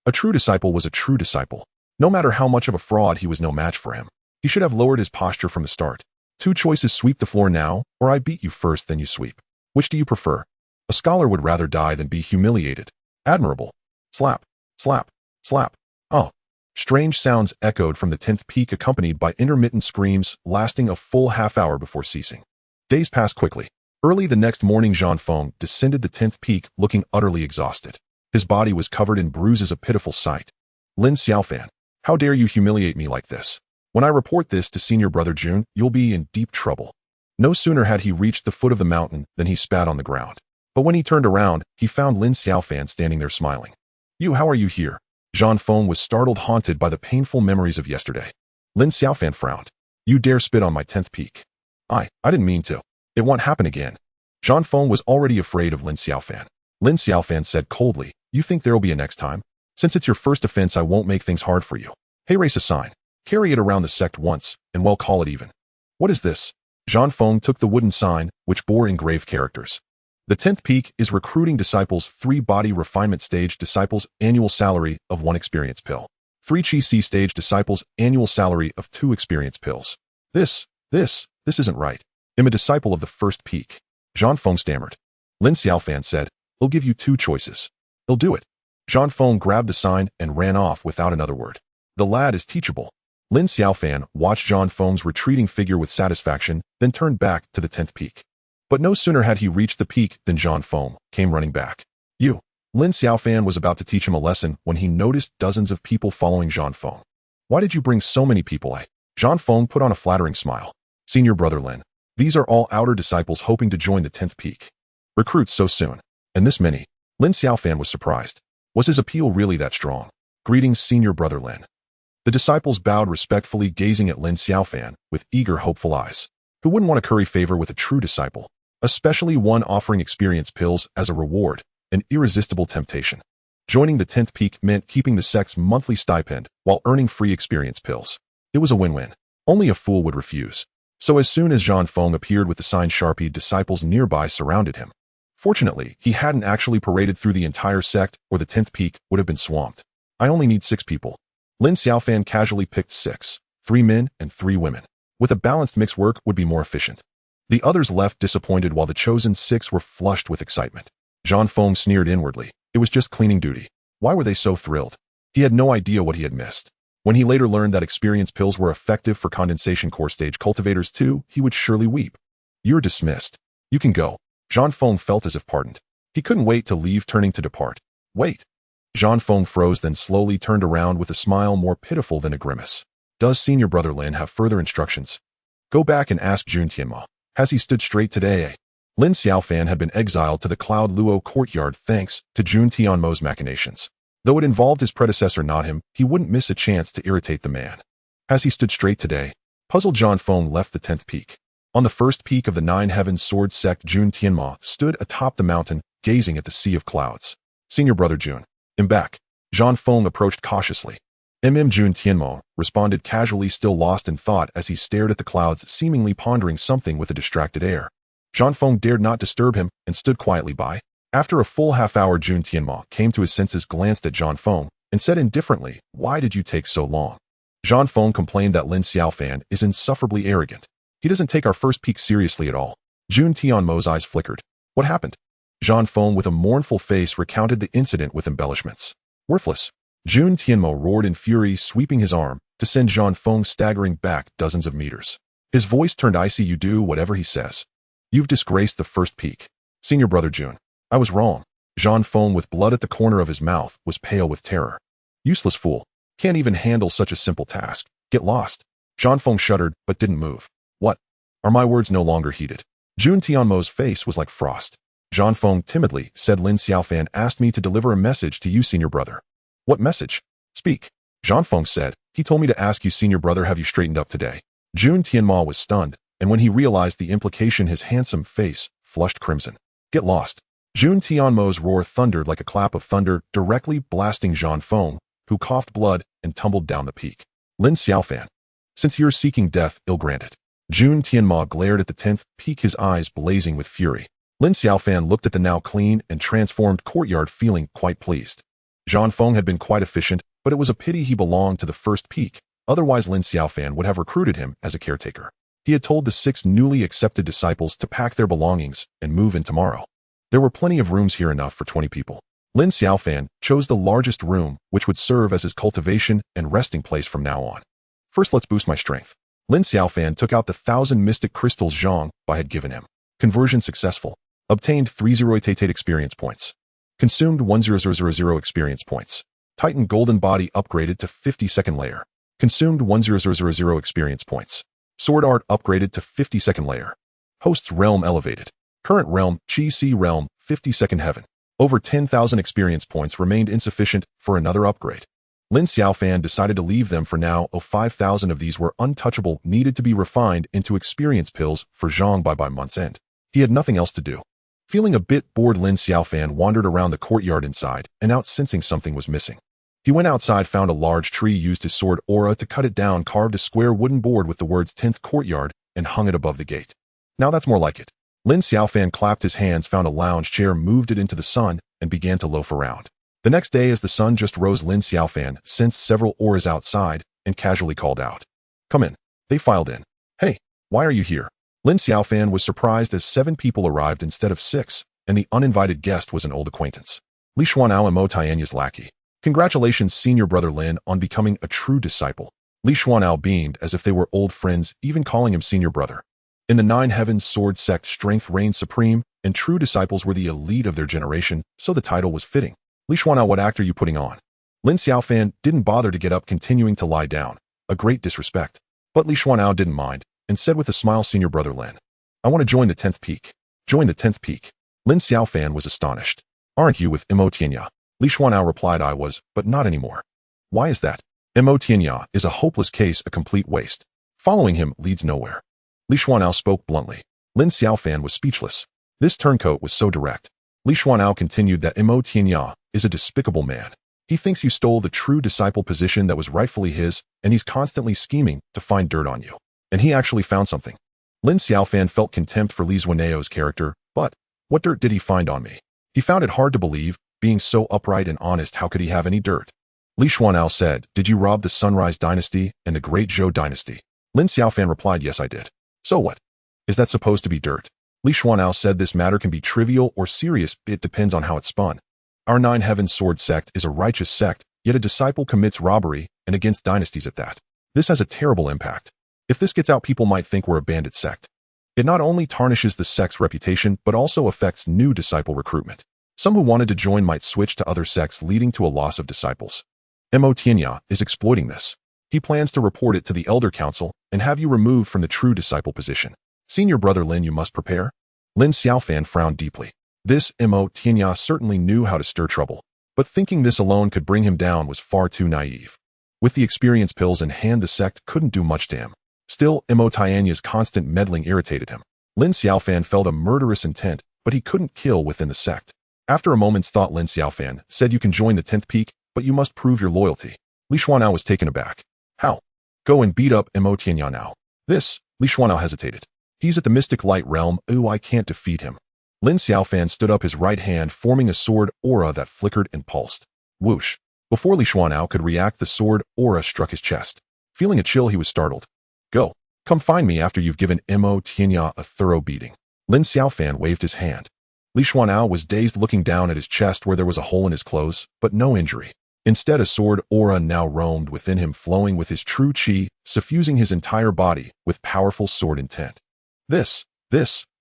A true disciple was a true disciple. No matter how much of a fraud, he was no match for him. He should have lowered his posture from the start. 2 choices: sweep the floor now, or I beat you first, then you sweep. Which do you prefer? A scholar would rather die than be humiliated. Admirable. Slap, slap, slap. Oh. Strange sounds echoed from the 10th peak, accompanied by intermittent screams, lasting a full half-hour before ceasing. Days passed quickly. Early the next morning, Zhang Feng descended the 10th peak, looking utterly exhausted. His body was covered in bruises, a pitiful sight. Lin Xiaofan, how dare you humiliate me like this? When I report this to senior brother Jun, you'll be in deep trouble. No sooner had he reached the foot of the mountain than he spat on the ground. But when he turned around, he found Lin Xiaofan standing there smiling. You, how are you here? Zhang Feng was startled, haunted by the painful memories of yesterday. Lin Xiaofan frowned. You dare spit on my 10th peak? I didn't mean to. It won't happen again. Zhang Feng was already afraid of Lin Xiaofan. Lin Xiaofan said coldly, you think there'll be a next time? Since it's your first offense, I won't make things hard for you. Hey, raise a sign. Carry it around the sect once, and we'll call it even. What is this? Zhang Feng took the wooden sign, which bore engraved characters. The 10th peak is recruiting disciples, 3 body refinement stage disciples, annual salary of 1 experience pill. 3 Chi C stage disciples, annual salary of 2 experience pills. This isn't right. I'm a disciple of the first peak. Zhang Feng stammered. Lin Xiaofan said, I'll give you 2 choices. I'll do it. Zhang Feng grabbed the sign and ran off without another word. The lad is teachable. Lin Xiaofan watched Zhang Feng's retreating figure with satisfaction, then turned back to the 10th peak. But no sooner had he reached the peak than Zhang Feng came running back. You. Lin Xiaofan was about to teach him a lesson when he noticed dozens of people following Zhang Feng. Why did you bring so many people? Zhang Feng put on a flattering smile. Senior brother Lin, these are all outer disciples hoping to join the 10th peak. Recruits so soon. And this many. Lin Xiaofan was surprised. Was his appeal really that strong? Greetings, senior brother Lin. The disciples bowed respectfully, gazing at Lin Xiaofan with eager, hopeful eyes. Who wouldn't want to curry favor with a true disciple? Especially one offering experience pills as a reward, an irresistible temptation. Joining the 10th peak meant keeping the sect's monthly stipend while earning free experience pills. It was a win-win. Only a fool would refuse. So as soon as Zhang Feng appeared with the sign Sharpie, disciples nearby surrounded him. Fortunately, he hadn't actually paraded through the entire sect, or the 10th peak would have been swamped. I only need 6 people. Lin Xiaofan casually picked 6, 3 men and 3 women. With a balanced mix, work would be more efficient. The others left disappointed while the chosen six were flushed with excitement. Zhang Feng sneered inwardly. It was just cleaning duty. Why were they so thrilled? He had no idea what he had missed. When he later learned that experience pills were effective for condensation core stage cultivators too, he would surely weep. You're dismissed. You can go. Zhang Feng felt as if pardoned. He couldn't wait to leave, turning to depart. Wait. Zhang Feng froze, then slowly turned around with a smile more pitiful than a grimace. Does senior brother Lin have further instructions? Go back and ask Jun Tianma. Has he stood straight today? Lin Xiaofan had been exiled to the Cloud Luo courtyard thanks to Jun Tianmo's machinations. Though it involved his predecessor, not him, he wouldn't miss a chance to irritate the man. Has he stood straight today? Puzzled, Zhang Feng left the 10th peak. On the first peak of the Nine Heavens Sword Sect, Jun Tianma stood atop the mountain, gazing at the sea of clouds. Senior brother Jun. I'm back. Zhang Feng approached cautiously. Jun Tianmo responded casually, still lost in thought as he stared at the clouds, seemingly pondering something with a distracted air. Zhang Feng dared not disturb him and stood quietly by. After a full half-hour, Jun Tianmo came to his senses, glanced at Zhang Feng, and said indifferently, "Why did you take so long?" Zhang Feng complained that Lin Xiaofan is insufferably arrogant. He doesn't take our first peak seriously at all. Jun Tianmo's eyes flickered. What happened? Zhang Feng, with a mournful face, recounted the incident with embellishments. Worthless. Jun Tianmo roared in fury, sweeping his arm to send Zhang Feng staggering back dozens of meters. His voice turned icy. You do whatever he says. You've disgraced the first peak. Senior brother Jun. I was wrong. Zhang Feng, with blood at the corner of his mouth, was pale with terror. Useless fool. Can't even handle such a simple task. Get lost. Zhang Feng shuddered, but didn't move. What? Are my words no longer heeded? Jun Tianmo's face was like frost. Zhang Feng timidly said, Lin Xiaofan asked me to deliver a message to you, senior brother. What message? Speak. Zhang Feng said, he told me to ask you, senior brother, have you straightened up today? Jun Tianmo was stunned, and when he realized the implication, his handsome face flushed crimson. Get lost. Jun Tianmo's roar thundered like a clap of thunder, directly blasting Zhang Feng, who coughed blood and tumbled down the peak. Lin Xiaofan. Since you're seeking death, ill granted. Jun Tianmo glared at the 10th peak, his eyes blazing with fury. Lin Xiaofan looked at the now clean and transformed courtyard, feeling quite pleased. Zhang Feng had been quite efficient, but it was a pity he belonged to the first peak, otherwise Lin Xiaofan would have recruited him as a caretaker. He had told the 6 newly accepted disciples to pack their belongings and move in tomorrow. There were plenty of rooms here, enough for 20 people. Lin Xiaofan chose the largest room, which would serve as his cultivation and resting place from now on. First, let's boost my strength. Lin Xiaofan took out the 1,000 mystic crystals Zhang Bai had given him. Conversion successful. Obtained 3088 experience points. Consumed 10000 experience points. Titan golden body upgraded to 52nd layer. Consumed 10000 experience points. Sword art upgraded to 52nd layer. Host's realm elevated. Current realm, Qi Si realm, 52nd heaven. Over 10,000 experience points remained insufficient for another upgrade. Lin Xiaofan decided to leave them for now. 5,000 of these were untouchable, needed to be refined into experience pills for Zhang Bai by month's end. He had nothing else to do. Feeling a bit bored, Lin Xiaofan wandered around the courtyard inside and out, sensing something was missing. He went outside, found a large tree, used his sword aura to cut it down, carved a square wooden board with the words 10th courtyard, and hung it above the gate. Now that's more like it. Lin Xiaofan clapped his hands, found a lounge chair, moved it into the sun, and began to loaf around. The next day, as the sun just rose, Lin Xiaofan sensed several auras outside and casually called out. Come in. They filed in. Hey, why are you here? Lin Xiaofan was surprised as 7 people arrived instead of 6, and the uninvited guest was an old acquaintance. Li Xuanao and Mo Tianya's lackey. Congratulations, senior brother Lin, on becoming a true disciple. Li Xuanao beamed as if they were old friends, even calling him senior brother. In the Nine Heavens Sword Sect, strength reigned supreme, and true disciples were the elite of their generation, so the title was fitting. Li Xuanao, what act are you putting on? Lin Xiaofan didn't bother to get up, continuing to lie down. A great disrespect. But Li Xuanao didn't mind, and said with a smile, senior brother Lin, I want to join the 10th peak. Join the 10th peak. Lin Xiaofan was astonished. Aren't you with Mo Tianya? Li Xuanao replied, I was, but not anymore. Why is that? Mo Tianya is a hopeless case, a complete waste. Following him leads nowhere. Li Xuanao spoke bluntly. Lin Xiaofan was speechless. This turncoat was so direct. Li Xuanao continued that Mo Tianya is a despicable man. He thinks you stole the true disciple position that was rightfully his, and he's constantly scheming to find dirt on you. And he actually found something. Lin Xiaofan felt contempt for Li Xuanao's character, but what dirt did he find on me? He found it hard to believe. Being so upright and honest, how could he have any dirt? Li Xuanao said, did you rob the Sunrise Dynasty and the Great Zhou Dynasty? Lin Xiaofan replied, yes, I did. So what? Is that supposed to be dirt? Li Xuanao said this matter can be trivial or serious, it depends on how it's spun. Our Nine Heavens Sword sect is a righteous sect, yet a disciple commits robbery, and against dynasties at that. This has a terrible impact. If this gets out, people might think we're a bandit sect. It not only tarnishes the sect's reputation, but also affects new disciple recruitment. Some who wanted to join might switch to other sects, leading to a loss of disciples. Mo Tianya is exploiting this. He plans to report it to the Elder Council and have you removed from the true disciple position. Senior brother Lin, you must prepare. Lin Xiaofan frowned deeply. This Mo Tianya certainly knew how to stir trouble, but thinking this alone could bring him down was far too naive. With the experience pills in hand, the sect couldn't do much to him. Still, Mo Tianya's constant meddling irritated him. Lin Xiaofan felt a murderous intent, but he couldn't kill within the sect. After a moment's thought, Lin Xiaofan said, you can join the 10th peak, but you must prove your loyalty. Li Xuanao was taken aback. How? Go and beat up Mo Tianya now. This, Li Xuanao hesitated. He's at the mystic light realm. Ooh, I can't defeat him. Lin Xiaofan stood up, his right hand forming a sword aura that flickered and pulsed. Whoosh. Before Li Xuanao could react, the sword aura struck his chest. Feeling a chill, he was startled. Go. Come find me after you've given Mo Tianya a thorough beating. Lin Xiaofan waved his hand. Li Xuanao was dazed, looking down at his chest where there was a hole in his clothes, but no injury. Instead, a sword aura now roamed within him, flowing with his true qi, suffusing his entire body with powerful sword intent. This,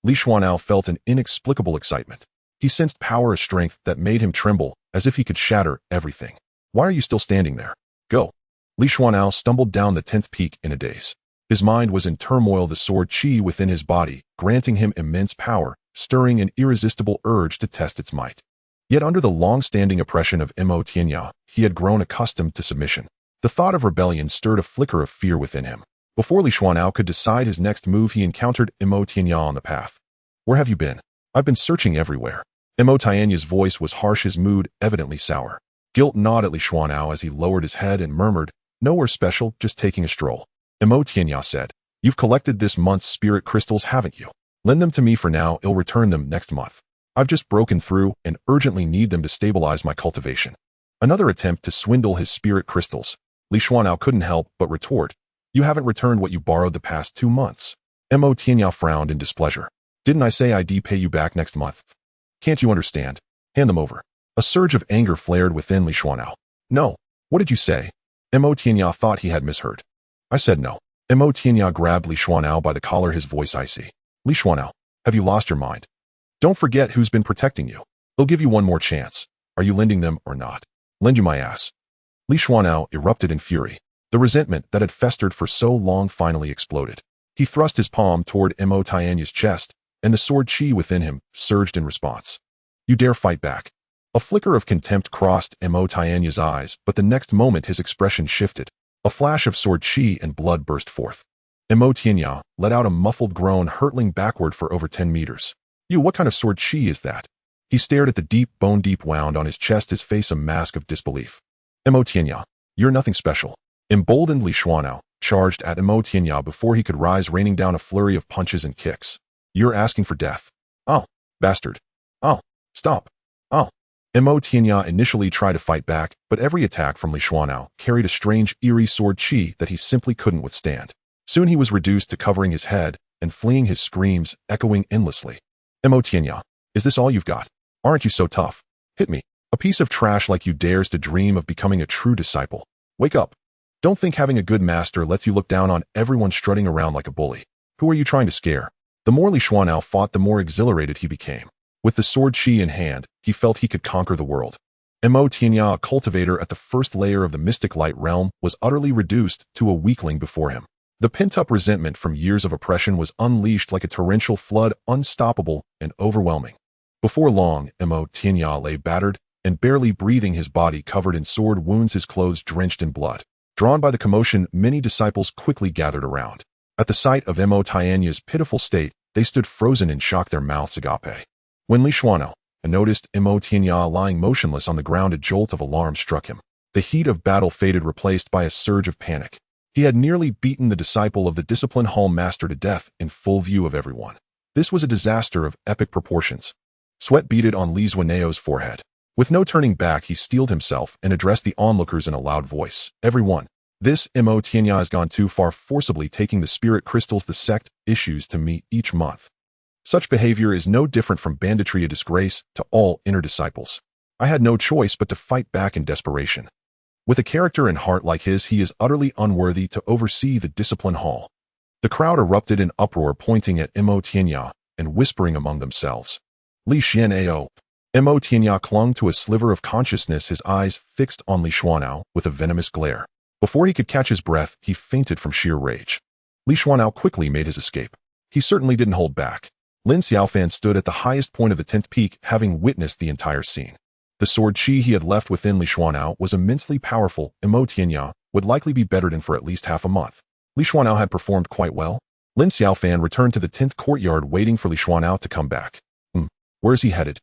Li Xuanao felt an inexplicable excitement. He sensed power, a strength that made him tremble, as if he could shatter everything. Why are you still standing there? Go. Li Xuanao stumbled down the 10th peak in a daze. His mind was in turmoil, the sword qi within his body, granting him immense power, stirring an irresistible urge to test its might. Yet under the long-standing oppression of Mo Tianya, he had grown accustomed to submission. The thought of rebellion stirred a flicker of fear within him. Before Li Xuanao could decide his next move, he encountered Mo Tianya on the path. Where have you been? I've been searching everywhere. Mo Tianya's voice was harsh, his mood evidently sour. Guilt gnawed at Li Xuanao as he lowered his head and murmured, nowhere special, just taking a stroll. Mo Tianya said, you've collected this month's spirit crystals, haven't you? Lend them to me for now, I'll return them next month. I've just broken through and urgently need them to stabilize my cultivation. Another attempt to swindle his spirit crystals. Li Xuanao couldn't help but retort, you haven't returned what you borrowed the past 2 months. Mo Tianya frowned in displeasure. Didn't I say I'd pay you back next month? Can't you understand? Hand them over. A surge of anger flared within Li Xuanao. No. What did you say? Mo Tianya thought he had misheard. I said no. Mo Tianya grabbed Li Xuanao by the collar, his voice icy. Li Xuanao, have you lost your mind? Don't forget who's been protecting you. They'll give you one more chance. Are you lending them or not? Lend you my ass. Li Xuanao erupted in fury. The resentment that had festered for so long finally exploded. He thrust his palm toward Mo Tianya's chest, and the sword qi within him surged in response. You dare fight back? A flicker of contempt crossed Mo Tianya's eyes, but the next moment his expression shifted. A flash of sword qi and blood burst forth. Mo Tianya let out a muffled groan, hurtling backward for over 10 meters. What kind of sword qi is that? He stared at the deep, bone-deep wound on his chest, his face a mask of disbelief. Mo Tianya, you're nothing special. Emboldened, Li Xuanao charged at Mo Tianya before he could rise, raining down a flurry of punches and kicks. You're asking for death. Oh, bastard. Oh, stop. Oh. Mo Tianya initially tried to fight back, but every attack from Li Xuanao carried a strange, eerie sword qi that he simply couldn't withstand. Soon he was reduced to covering his head and fleeing, his screams echoing endlessly. Mo Tianya, is this all you've got? Aren't you so tough? Hit me. A piece of trash like you dares to dream of becoming a true disciple. Wake up. Don't think having a good master lets you look down on everyone strutting around like a bully. Who are you trying to scare? The more Li Xuanao fought, the more exhilarated he became. With the sword qi in hand, he felt he could conquer the world. Mo Tianya, a cultivator at the first layer of the mystic light realm, was utterly reduced to a weakling before him. The pent-up resentment from years of oppression was unleashed like a torrential flood, unstoppable and overwhelming. Before long, Mo Tianya lay battered and barely breathing, his body covered in sword wounds, his clothes drenched in blood. Drawn by the commotion, many disciples quickly gathered around. At the sight of Mo Tianya's pitiful state, they stood frozen in shock, their mouths agape. When Li Xuanao noticed Mo Tianya lying motionless on the ground, a jolt of alarm struck him. The heat of battle faded, replaced by a surge of panic. He had nearly beaten the disciple of the discipline hall master to death in full view of everyone. This was a disaster of epic proportions. Sweat beaded on Li Xuanao's forehead. With no turning back, he steeled himself and addressed the onlookers in a loud voice. Everyone, This Mo Tianya has gone too far, forcibly taking the spirit crystals the sect issues to me each month. Such behavior is no different from banditry, a disgrace to all inner disciples. I had no choice but to fight back in desperation. With a character and heart like his, he is utterly unworthy to oversee the discipline hall. The crowd erupted in uproar, pointing at Mo Tianya and whispering among themselves. Li Xianao. Mo Tianya clung to a sliver of consciousness, his eyes fixed on Li Xuanao with a venomous glare. Before he could catch his breath, he fainted from sheer rage. Li Xuanao quickly made his escape. He certainly didn't hold back. Lin Xiaofan stood at the highest point of the 10th peak, having witnessed the entire scene. The sword chi he had left within Li Xuanao was immensely powerful. Mo Tianya would likely be bettered in for at least half a month. Li Xuanao had performed quite well. Lin Xiaofan returned to the 10th courtyard, waiting for Li Xuanao to come back. Where's he headed?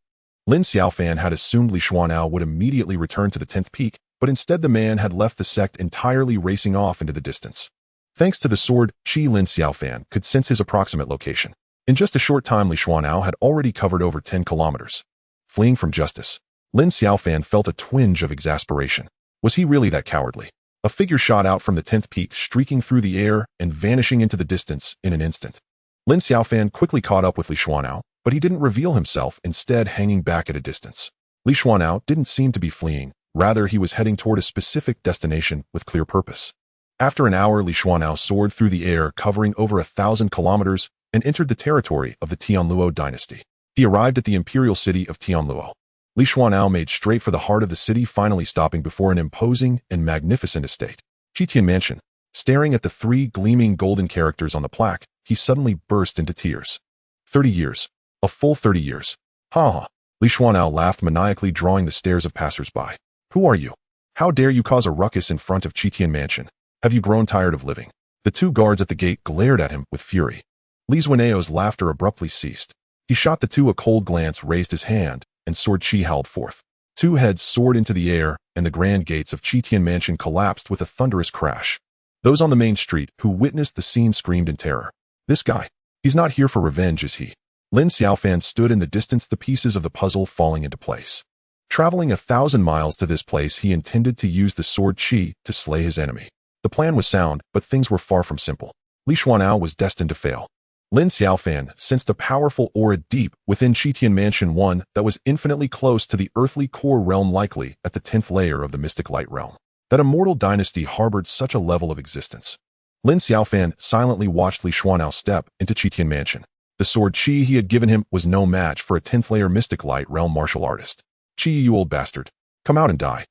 Lin Xiaofan had assumed Li Xuanao would immediately return to the 10th peak, but instead the man had left the sect entirely, racing off into the distance. Thanks to the sword chi, Lin Xiaofan could sense his approximate location. In just a short time, Li Xuanao had already covered over 10 kilometers. Fleeing from justice, Lin Xiaofan felt a twinge of exasperation. Was he really that cowardly? A figure shot out from the 10th peak, streaking through the air and vanishing into the distance in an instant. Lin Xiaofan quickly caught up with Li Xuanao, but he didn't reveal himself, instead hanging back at a distance. Li Xuanao didn't seem to be fleeing. Rather, he was heading toward a specific destination with clear purpose. After an hour, Li Xuanao soared through the air, covering over 1,000 kilometers, and entered the territory of the Tianluo dynasty. He arrived at the imperial city of Tianluo. Li Xuanao made straight for the heart of the city, finally stopping before an imposing and magnificent estate. Xuantian Mansion. Staring at the 3 gleaming golden characters on the plaque, he suddenly burst into tears. 30 years. A full 30 years. Ha ha. Li Xuanao laughed maniacally, drawing the stares of passers-by. Who are you? How dare you cause a ruckus in front of Xuantian Mansion? Have you grown tired of living? The 2 guards at the gate glared at him with fury. Li Xuanao's laughter abruptly ceased. He shot the 2 a cold glance, raised his hand, and sword chi howled forth. 2 heads soared into the air, and the grand gates of Xuantian Mansion collapsed with a thunderous crash. Those on the main street who witnessed the scene screamed in terror. This guy, he's not here for revenge, is he? Lin Xiaofan stood in the distance, the pieces of the puzzle falling into place. Traveling 1,000 miles to this place, he intended to use the sword chi to slay his enemy. The plan was sound, but things were far from simple. Li Xuanao was destined to fail. Lin Xiaofan sensed a powerful aura deep within Xuantian Mansion, one that was infinitely close to the earthly core realm, likely at the 10th layer of the mystic light realm. That immortal dynasty harbored such a level of existence. Lin Xiaofan silently watched Li Xuanao step into Xuantian Mansion. The sword chi he had given him was no match for a 10th layer mystic light realm martial artist. Chi, you old bastard. Come out and die.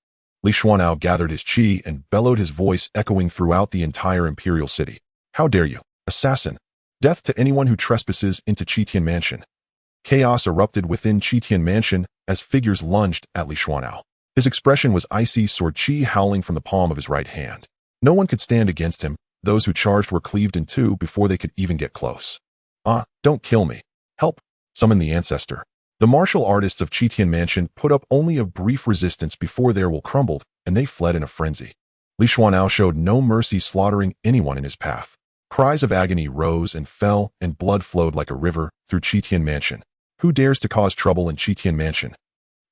Li Xuanao gathered his chi and bellowed, his voice echoing throughout the entire imperial city. How dare you, assassin! Death to anyone who trespasses into Xuantian Mansion. Chaos erupted within Xuantian Mansion as figures lunged at Li Xuanao. His expression was icy, sword chi howling from the palm of his right hand. No one could stand against him. Those who charged were cleaved in 2 before they could even get close. Don't kill me. Help! Summon the ancestor. The martial artists of Xuantian Mansion put up only a brief resistance before their will crumbled, and they fled in a frenzy. Li Xuanao showed no mercy, slaughtering anyone in his path. Cries of agony rose and fell, and blood flowed like a river through Xuantian Mansion. Who dares to cause trouble in Xuantian Mansion?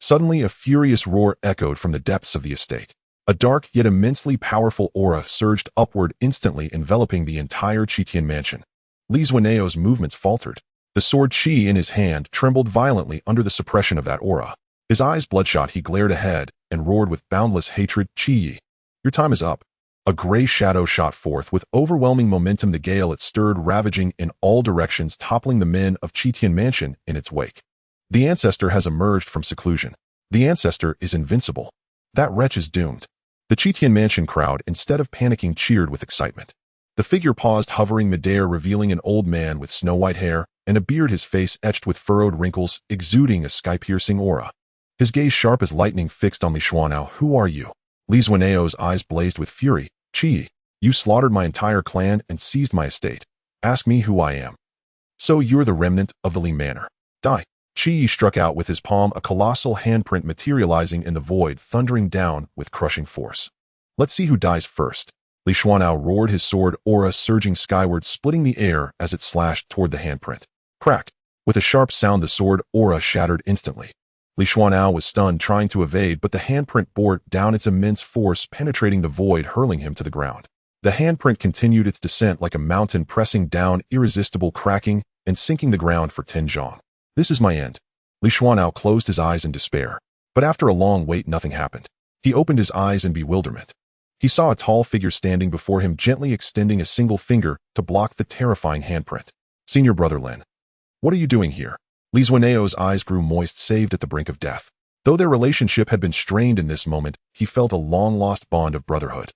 Suddenly, a furious roar echoed from the depths of the estate. A dark yet immensely powerful aura surged upward, instantly enveloping the entire Xuantian Mansion. Li Xuanao's movements faltered. The sword chi in his hand trembled violently under the suppression of that aura. His eyes bloodshot, he glared ahead and roared with boundless hatred. Chi, your time is up. A gray shadow shot forth with overwhelming momentum. The gale it stirred, ravaging in all directions, toppling the men of Xuantian Mansion in its wake. The ancestor has emerged from seclusion. The ancestor is invincible. That wretch is doomed. The Xuantian Mansion crowd, instead of panicking, cheered with excitement. The figure paused, hovering midair, revealing an old man with snow-white hair and a beard, his face etched with furrowed wrinkles, exuding a sky-piercing aura. His gaze sharp as lightning fixed on Li Xuanao. Who are you? Li Xuanao's eyes blazed with fury. Chi, you slaughtered my entire clan and seized my estate. Ask me who I am. So you're the remnant of the Li Manor. Die. Chi struck out with his palm, a colossal handprint materializing in the void, thundering down with crushing force. Let's see who dies first. Li Xuanao roared, his sword aura surging skyward, splitting the air as it slashed toward the handprint. Crack! With a sharp sound, the sword aura shattered instantly. Li Xuanao was stunned, trying to evade, but the handprint bore down its immense force, penetrating the void, hurling him to the ground. The handprint continued its descent like a mountain, pressing down, irresistible, cracking and sinking the ground for 10 zhong. This is my end. Li Xuanao closed his eyes in despair. But after a long wait, nothing happened. He opened his eyes in bewilderment. He saw a tall figure standing before him, gently extending a single finger to block the terrifying handprint. Senior brother Lin. What are you doing here? Li Xuaneo's eyes grew moist, saved at the brink of death. Though their relationship had been strained in this moment, he felt a long-lost bond of brotherhood.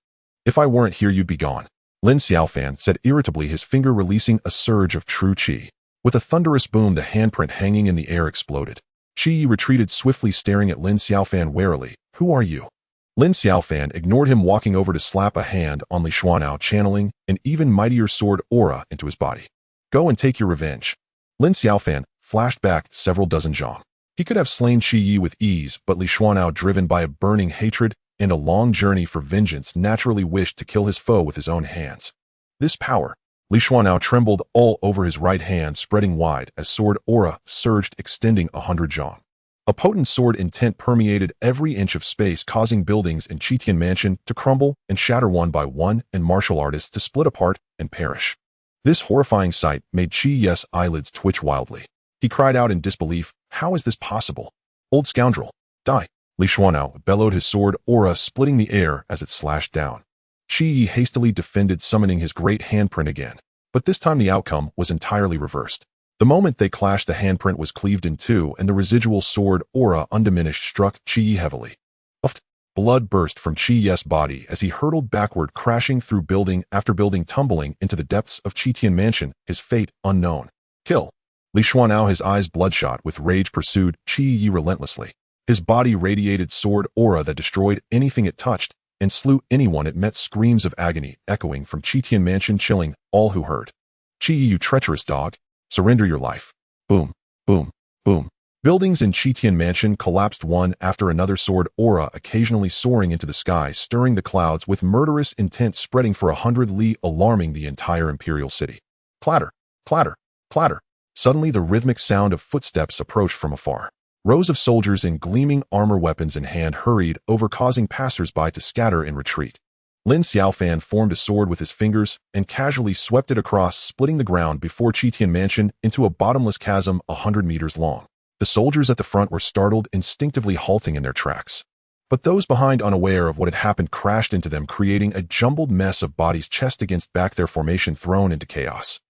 If I weren't here, you'd be gone, Lin Xiaofan said irritably, his finger releasing a surge of true qi. With a thunderous boom, the handprint hanging in the air exploded. Qi retreated swiftly, staring at Lin Xiaofan warily. Who are you? Lin Xiaofan ignored him, walking over to slap a hand on Li Xuanao, channeling an even mightier sword aura into his body. Go and take your revenge. Lin Xiaofan flashed back several dozen zhong. He could have slain Qi Yi with ease, but Li Xuanao, driven by a burning hatred and a long journey for vengeance, naturally wished to kill his foe with his own hands. This power, Li Xuanao trembled all over, his right hand spreading wide as sword aura surged, extending 100 zhong. A potent sword intent permeated every inch of space, causing buildings in Xuantian Mansion to crumble and shatter one by one, and martial artists to split apart and perish. This horrifying sight made Qi Yi's eyelids twitch wildly. He cried out in disbelief, "How is this possible? Old scoundrel, die!" Li Xuanao bellowed, his sword aura splitting the air as it slashed down. Qi Yi hastily defended, summoning his great handprint again. But this time the outcome was entirely reversed. The moment they clashed, the handprint was cleaved in two, and the residual sword aura, undiminished, struck Qi Yi heavily. Uft! Blood burst from Qi Yi's body as he hurtled backward, crashing through building after building, tumbling into the depths of Xuantian Mansion, his fate unknown. Kill! Li Xuanao, his eyes bloodshot with rage, pursued Qi Yi relentlessly. His body radiated sword aura that destroyed anything it touched and slew anyone it met, screams of agony echoing from Xuantian Mansion, chilling all who heard. Qi Yi, you treacherous dog! Surrender your life. Boom, boom, boom. Buildings in Xuantian Mansion collapsed one after another, sword aura occasionally soaring into the sky, stirring the clouds with murderous intent, spreading for 100 li, alarming the entire imperial city. Clatter, clatter, clatter. Suddenly the rhythmic sound of footsteps approached from afar. Rows of soldiers in gleaming armor, weapons in hand, hurried over, causing passers-by to scatter in retreat. Lin Xiaofan formed a sword with his fingers and casually swept it across, splitting the ground before Xuantian Mansion into a bottomless chasm 100 meters long. The soldiers at the front were startled, instinctively halting in their tracks. But those behind, unaware of what had happened, crashed into them, creating a jumbled mess of bodies, chest against back, their formation thrown into chaos.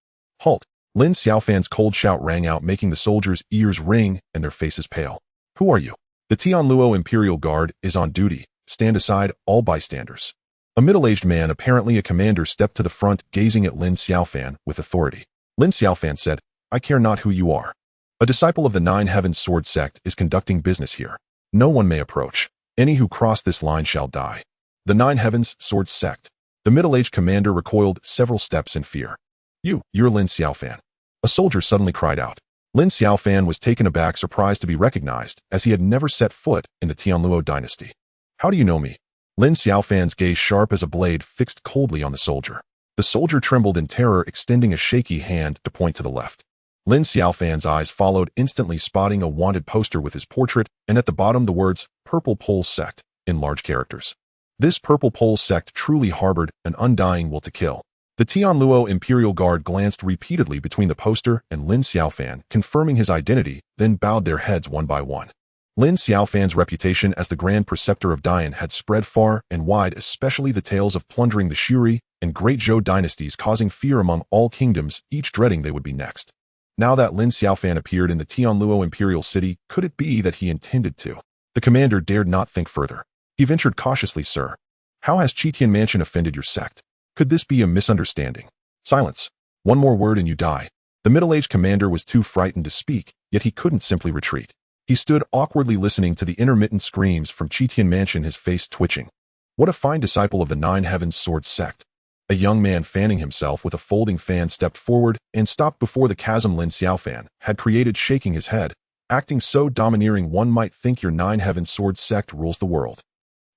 Halt! Lin Xiaofan's cold shout rang out, making the soldiers' ears ring and their faces pale. Who are you? The Tianluo Imperial Guard is on duty. Stand aside, all bystanders. A middle-aged man, apparently a commander, stepped to the front, gazing at Lin Xiaofan with authority. Lin Xiaofan said, I care not who you are. A disciple of the Nine Heavens Sword Sect is conducting business here. No one may approach. Any who cross this line shall die. The Nine Heavens Sword Sect. The middle-aged commander recoiled several steps in fear. You're Lin Xiaofan. A soldier suddenly cried out. Lin Xiaofan was taken aback, surprised to be recognized, as he had never set foot in the Tianluo dynasty. How do you know me? Lin Xiaofan's gaze, sharp as a blade, fixed coldly on the soldier. The soldier trembled in terror, extending a shaky hand to point to the left. Lin Xiaofan's eyes followed, instantly spotting a wanted poster with his portrait, and at the bottom the words, Purple Pole Sect, in large characters. This Purple Pole Sect truly harbored an undying will to kill. The Tianluo Imperial Guard glanced repeatedly between the poster and Lin Xiaofan, confirming his identity, then bowed their heads one by one. Lin Xiaofan's reputation as the Grand Preceptor of Dian had spread far and wide, especially the tales of plundering the Shuri and Great Zhou dynasties, causing fear among all kingdoms, each dreading they would be next. Now that Lin Xiaofan appeared in the Tianluo Imperial City, could it be that he intended to? The commander dared not think further. He ventured cautiously, Sir, how has Xuantian Mansion offended your sect? Could this be a misunderstanding? Silence. One more word and you die. The middle-aged commander was too frightened to speak, yet he couldn't simply retreat. He stood awkwardly, listening to the intermittent screams from Xuantian Mansion, his face twitching. What a fine disciple of the Nine Heavens Sword Sect. A young man fanning himself with a folding fan stepped forward and stopped before the chasm Lin Xiaofan had created, shaking his head. Acting so domineering, one might think your Nine Heavens Sword Sect rules the world.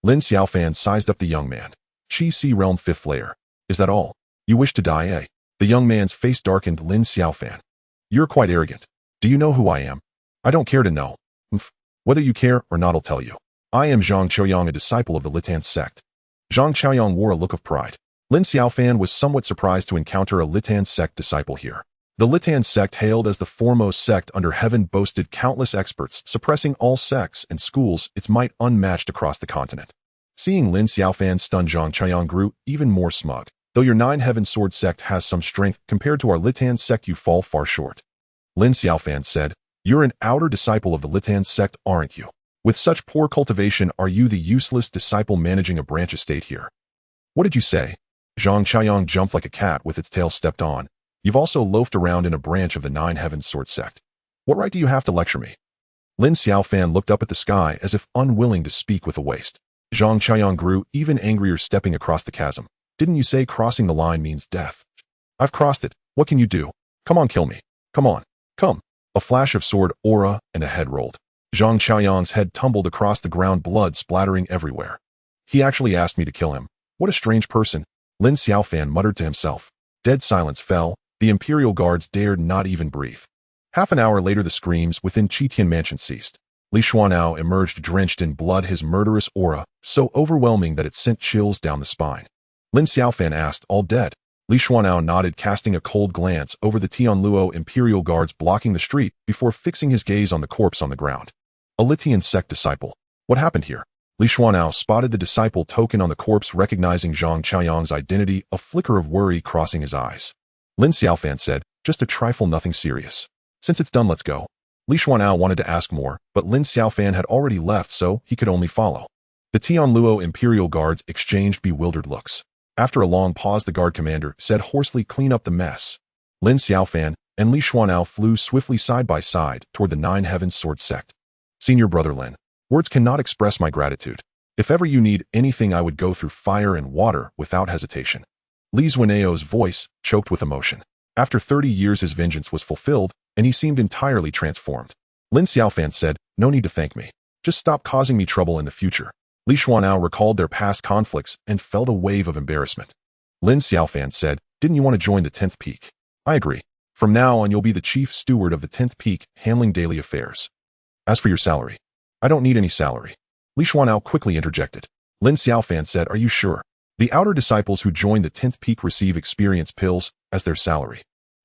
Lin Xiaofan sized up the young man. Qi Si Realm 5th Layer. Is that all? You wish to die, eh? The young man's face darkened. Lin Xiaofan. You're quite arrogant. Do you know who I am? I don't care to know. Whether you care or not, I'll tell you. I am Zhang Qiaoyang, a disciple of the Litan sect. Zhang Qiaoyang wore a look of pride. Lin Xiaofan was somewhat surprised to encounter a Litan sect disciple here. The Litan sect, hailed as the foremost sect under heaven, boasted countless experts, suppressing all sects and schools, its might unmatched across the continent. Seeing Lin Xiaofan stunned, Zhang Qiaoyang grew even more smug. Though your Nine Heaven Sword sect has some strength, compared to our Litan sect you fall far short. Lin Xiaofan said, you're an outer disciple of the Litan sect, aren't you? With such poor cultivation, are you the useless disciple managing a branch estate here? What did you say? Zhang Qiaoyang jumped like a cat with its tail stepped on. You've also loafed around in a branch of the Nine Heaven Sword sect. What right do you have to lecture me? Lin Xiaofan looked up at the sky as if unwilling to speak with a waste. Zhang Qiaoyang grew even angrier, stepping across the chasm. Didn't you say crossing the line means death? I've crossed it. What can you do? Come on, kill me. Come on. Come. A flash of sword aura and a head rolled. Zhang Qiaoyang's head tumbled across the ground, blood splattering everywhere. He actually asked me to kill him. What a strange person. Lin Xiaofan muttered to himself. Dead silence fell. The Imperial guards dared not even breathe. Half an hour later, the screams within Xuantian Mansion ceased. Li Xuanao emerged drenched in blood, his murderous aura so overwhelming that it sent chills down the spine. Lin Xiaofan asked, all dead? Li Xuanao nodded, casting a cold glance over the Tianluo Imperial guards blocking the street before fixing his gaze on the corpse on the ground. A Litan sect disciple. What happened here? Li Xuanao spotted the disciple token on the corpse, recognizing Zhang Qiaoyang's identity, a flicker of worry crossing his eyes. Lin Xiaofan said, just a trifle, nothing serious. Since it's done, let's go. Li Xuanao wanted to ask more, but Lin Xiaofan had already left, so he could only follow. The Tianluo Imperial guards exchanged bewildered looks. After a long pause, the guard commander said hoarsely, clean up the mess. Lin Xiaofan and Li Xuanao flew swiftly side by side toward the Nine Heavens Sword sect. Senior brother Lin, words cannot express my gratitude. If ever you need anything, I would go through fire and water without hesitation. Li Xuaneo's voice choked with emotion. After 30 years, his vengeance was fulfilled, and he seemed entirely transformed. Lin Xiaofan said, no need to thank me. Just stop causing me trouble in the future. Li Xuanao recalled their past conflicts and felt a wave of embarrassment. Lin Xiaofan said, didn't you want to join the 10th peak? I agree. From now on, you'll be the chief steward of the 10th peak, handling daily affairs. As for your salary, I don't need any salary. Li Xuanao quickly interjected. Lin Xiaofan said, are you sure? The outer disciples who join the 10th peak receive experience pills as their salary.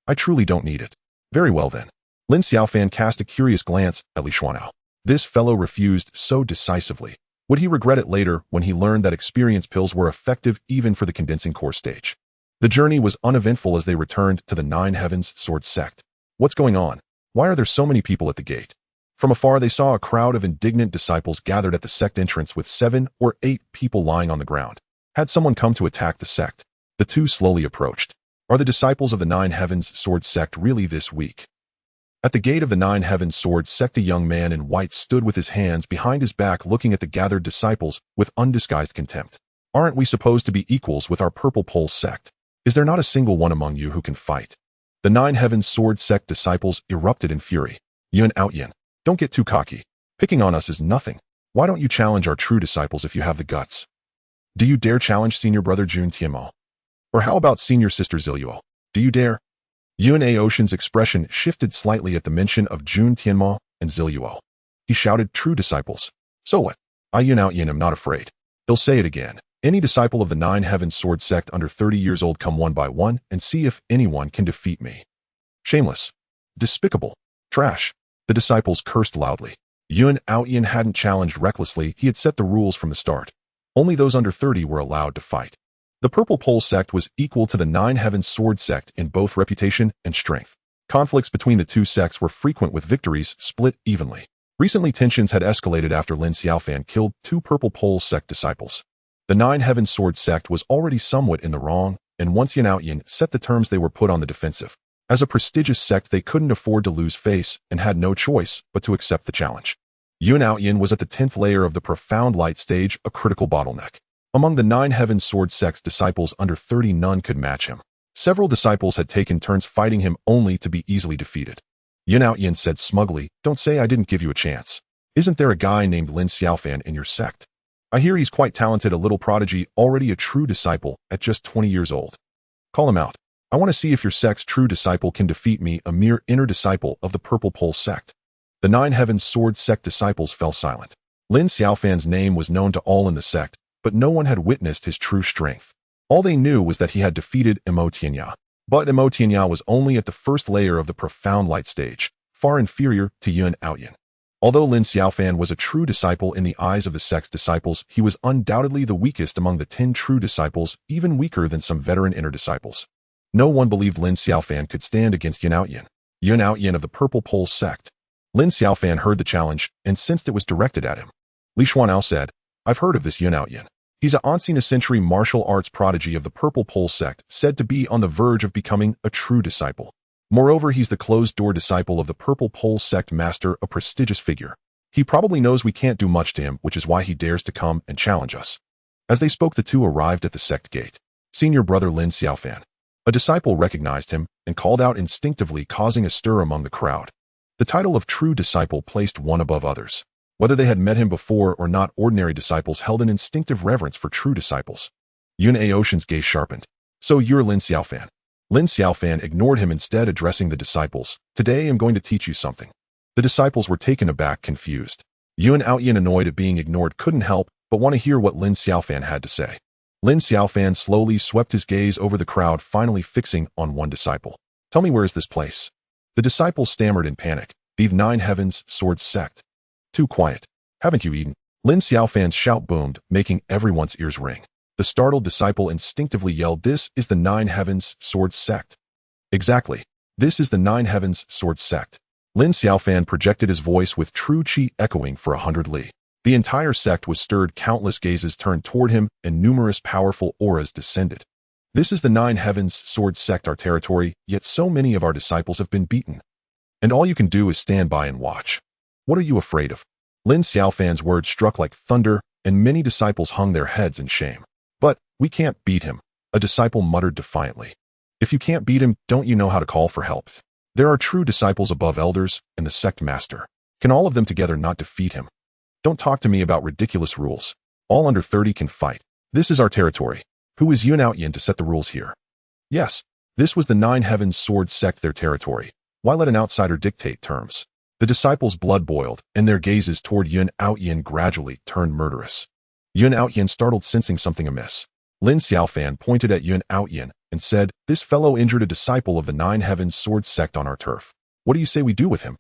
I truly don't need it. Very well then. Lin Xiaofan cast a curious glance at Li Xuanao. This fellow refused so decisively. Would he regret it later when he learned that experience pills were effective even for the condensing core stage? The journey was uneventful as they returned to the Nine Heavens Sword sect. What's going on? Why are there so many people at the gate? From afar, they saw a crowd of indignant disciples gathered at the sect entrance with 7 or 8 people lying on the ground. Had someone come to attack the sect? The two slowly approached. Are the disciples of the Nine Heavens Sword sect really this weak? At the gate of the Nine Heavens Sword sect, a young man in white stood with his hands behind his back, looking at the gathered disciples with undisguised contempt. Aren't we supposed to be equals with our Purple Pole sect? Is there not a single one among you who can fight? The Nine Heavens Sword sect disciples erupted in fury. Yun Outyin, don't get too cocky. Picking on us is nothing. Why don't you challenge our true disciples if you have the guts? Do you dare challenge senior brother Jun Tianmo? Or how about senior sister Ziluo? Do you dare? Yun Aoshan's expression shifted slightly at the mention of Jun Tianmo and Ziluo. He shouted, true disciples. So what? I Yun Outyin am not afraid. He'll say it again. Any disciple of the Nine Heavens Sword sect under 30 years old, come one by one and see if anyone can defeat me. Shameless. Despicable. Trash. The disciples cursed loudly. Yun Outyin hadn't challenged recklessly. He had set the rules from the start. Only those under 30 were allowed to fight. The Purple Pole sect was equal to the Nine Heavens Sword sect in both reputation and strength. Conflicts between the two sects were frequent, with victories split evenly. Recently, tensions had escalated after Lin Xiaofan killed 2 Purple Pole sect disciples. The Nine Heavens Sword sect was already somewhat in the wrong, and once Yun Outyin set the terms, they were put on the defensive. As a prestigious sect, they couldn't afford to lose face and had no choice but to accept the challenge. Yun Outyin was at the 10th layer of the profound light stage, a critical bottleneck. Among the Nine Heavens Sword sect's disciples under 30, none could match him. Several disciples had taken turns fighting him only to be easily defeated. Yun Outyin said smugly, don't say I didn't give you a chance. Isn't there a guy named Lin Xiaofan in your sect? I hear he's quite talented, a little prodigy, already a true disciple at just 20 years old. Call him out. I want to see if your sect's true disciple can defeat me, a mere inner disciple of the Purple Pole sect. The Nine Heavens Sword Sect disciples fell silent. Lin Xiaofan's name was known to all in the sect, but no one had witnessed his true strength. All they knew was that he had defeated Imo Tianya. But Imo Tianya was only at the first layer of the profound light stage, far inferior to Yuan Aoyan. Although Lin Xiaofan was a true disciple in the eyes of the sect's disciples, he was undoubtedly the weakest among the 10 true disciples, even weaker than some veteran inner disciples. No one believed Lin Xiaofan could stand against Yuan Aoyan of the Purple Pole sect. Lin Xiaofan heard the challenge and sensed it was directed at him. Li Xuanao said, "I've heard of this Yuan Aoyan. He's a ancient-century martial arts prodigy of the Purple Pole sect, said to be on the verge of becoming a true disciple. Moreover, he's the closed-door disciple of the Purple Pole sect master, a prestigious figure. He probably knows we can't do much to him, which is why he dares to come and challenge us." As they spoke, the two arrived at the sect gate. Senior brother Lin Xiaofan. A disciple recognized him and called out instinctively, causing a stir among the crowd. The title of true disciple placed one above others. Whether they had met him before or not, ordinary disciples held an instinctive reverence for true disciples. Yun Aoshan's gaze sharpened. "So you're Lin Xiaofan." Lin Xiaofan ignored him, instead addressing the disciples. "Today I'm going to teach you something." The disciples were taken aback, confused. Yuan Aoyan, annoyed at being ignored, couldn't help but want to hear what Lin Xiaofan had to say. Lin Xiaofan slowly swept his gaze over the crowd, finally fixing on one disciple. "Tell me, where is this place?" The disciple stammered in panic. "The Nine Heavens Sword Sect." "Too quiet. Haven't you eaten?" Lin Xiaofan's shout boomed, making everyone's ears ring. The startled disciple instinctively yelled, "This is the Nine Heavens Sword Sect." "Exactly. This is the Nine Heavens Sword Sect." Lin Xiaofan projected his voice with true qi echoing for 100 li. The entire sect was stirred, countless gazes turned toward him, and numerous powerful auras descended. "This is the Nine Heavens Sword Sect, our territory, yet so many of our disciples have been beaten. And all you can do is stand by and watch. What are you afraid of?" Lin Xiaofan's words struck like thunder, and many disciples hung their heads in shame. "But we can't beat him," a disciple muttered defiantly. "If you can't beat him, don't you know how to call for help? There are true disciples above elders and the sect master. Can all of them together not defeat him? Don't talk to me about ridiculous rules. All under 30 can fight. This is our territory. Who is Yuan Aoyan to set the rules here?" Yes, this was the Nine Heavens Sword Sect, their territory. Why let an outsider dictate terms? The disciples' blood boiled, and their gazes toward Yuan Aoyan gradually turned murderous. Yuan Aoyan startled, sensing something amiss. Lin Xiaofan pointed at Yuan Aoyan and said, "This fellow injured a disciple of the Nine Heavens Sword Sect on our turf. What do you say we do with him?"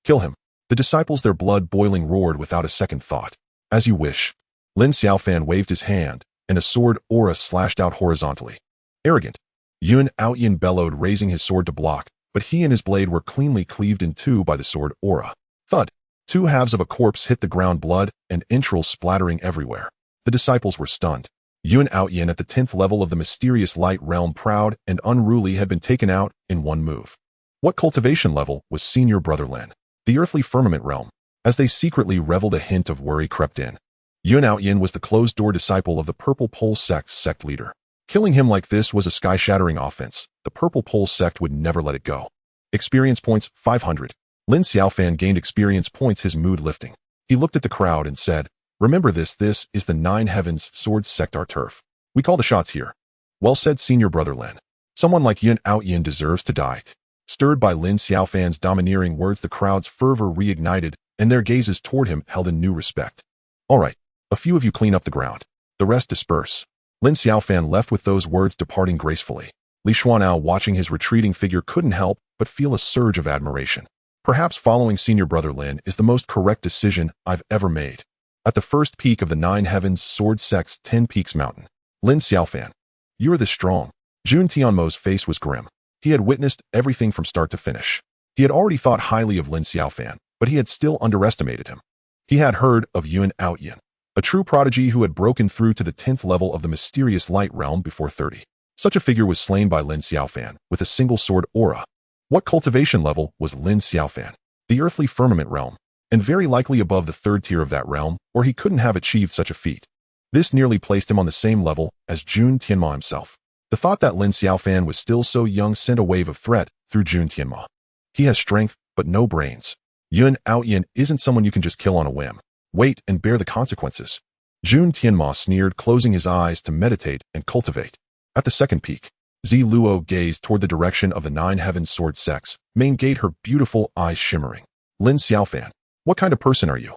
"Kill him." The disciples, their blood boiling, roared without a second thought. "As you wish." Lin Xiaofan waved his hand, and a sword aura slashed out horizontally. "Arrogant." Yuan Aoyan bellowed, raising his sword to block, but he and his blade were cleanly cleaved in two by the sword aura. Thud. Two halves of a corpse hit the ground, blood and entrails splattering everywhere. The disciples were stunned. Yuan Aoyan, at the 10th level of the mysterious light realm, proud and unruly, had been taken out in one move. What cultivation level was senior brother Lin? The earthly firmament realm. As they secretly reveled, a hint of worry crept in. Yuan Aoyan was the closed-door disciple of the Purple Pole sect's sect leader. Killing him like this was a sky-shattering offense. The Purple Pole sect would never let it go. Experience points, 500. Lin Xiaofan gained experience points, his mood lifting. He looked at the crowd and said, "Remember this is the Nine Heavens Sword Sect, our turf. We call the shots here." "Well said, senior brother Lin. Someone like Yuan Aoyan deserves to die." Stirred by Lin Xiaofan's domineering words, the crowd's fervor reignited, and their gazes toward him held in new respect. "All right, a few of you clean up the ground. The rest disperse." Lin Xiaofan left with those words, departing gracefully. Li Xuanao, watching his retreating figure, couldn't help but feel a surge of admiration. Perhaps following senior brother Lin is the most correct decision I've ever made. At the first peak of the Nine Heavens Sword Sect's 10 Peaks Mountain, Lin Xiaofan, "You're this strong." Jun Tianmo's face was grim. He had witnessed everything from start to finish. He had already thought highly of Lin Xiaofan, but he had still underestimated him. He had heard of Yuan Aoyan, a true prodigy who had broken through to the 10th level of the mysterious light realm before 30. Such a figure was slain by Lin Xiaofan with a single sword aura. What cultivation level was Lin Xiaofan? The earthly firmament realm, and very likely above the 3rd tier of that realm, or he couldn't have achieved such a feat. This nearly placed him on the same level as Jun Tianmo himself. The thought that Lin Xiaofan was still so young sent a wave of threat through Jun Tianmo. He has strength, but no brains. Yuan Aoyan isn't someone you can just kill on a whim. Wait and bear the consequences. Jun Tianmo sneered, closing his eyes to meditate and cultivate. At the second peak, Zi Luo gazed toward the direction of the Nine Heavens Sword Sect's main gate, her beautiful eyes shimmering. Lin Xiaofan. What kind of person are you?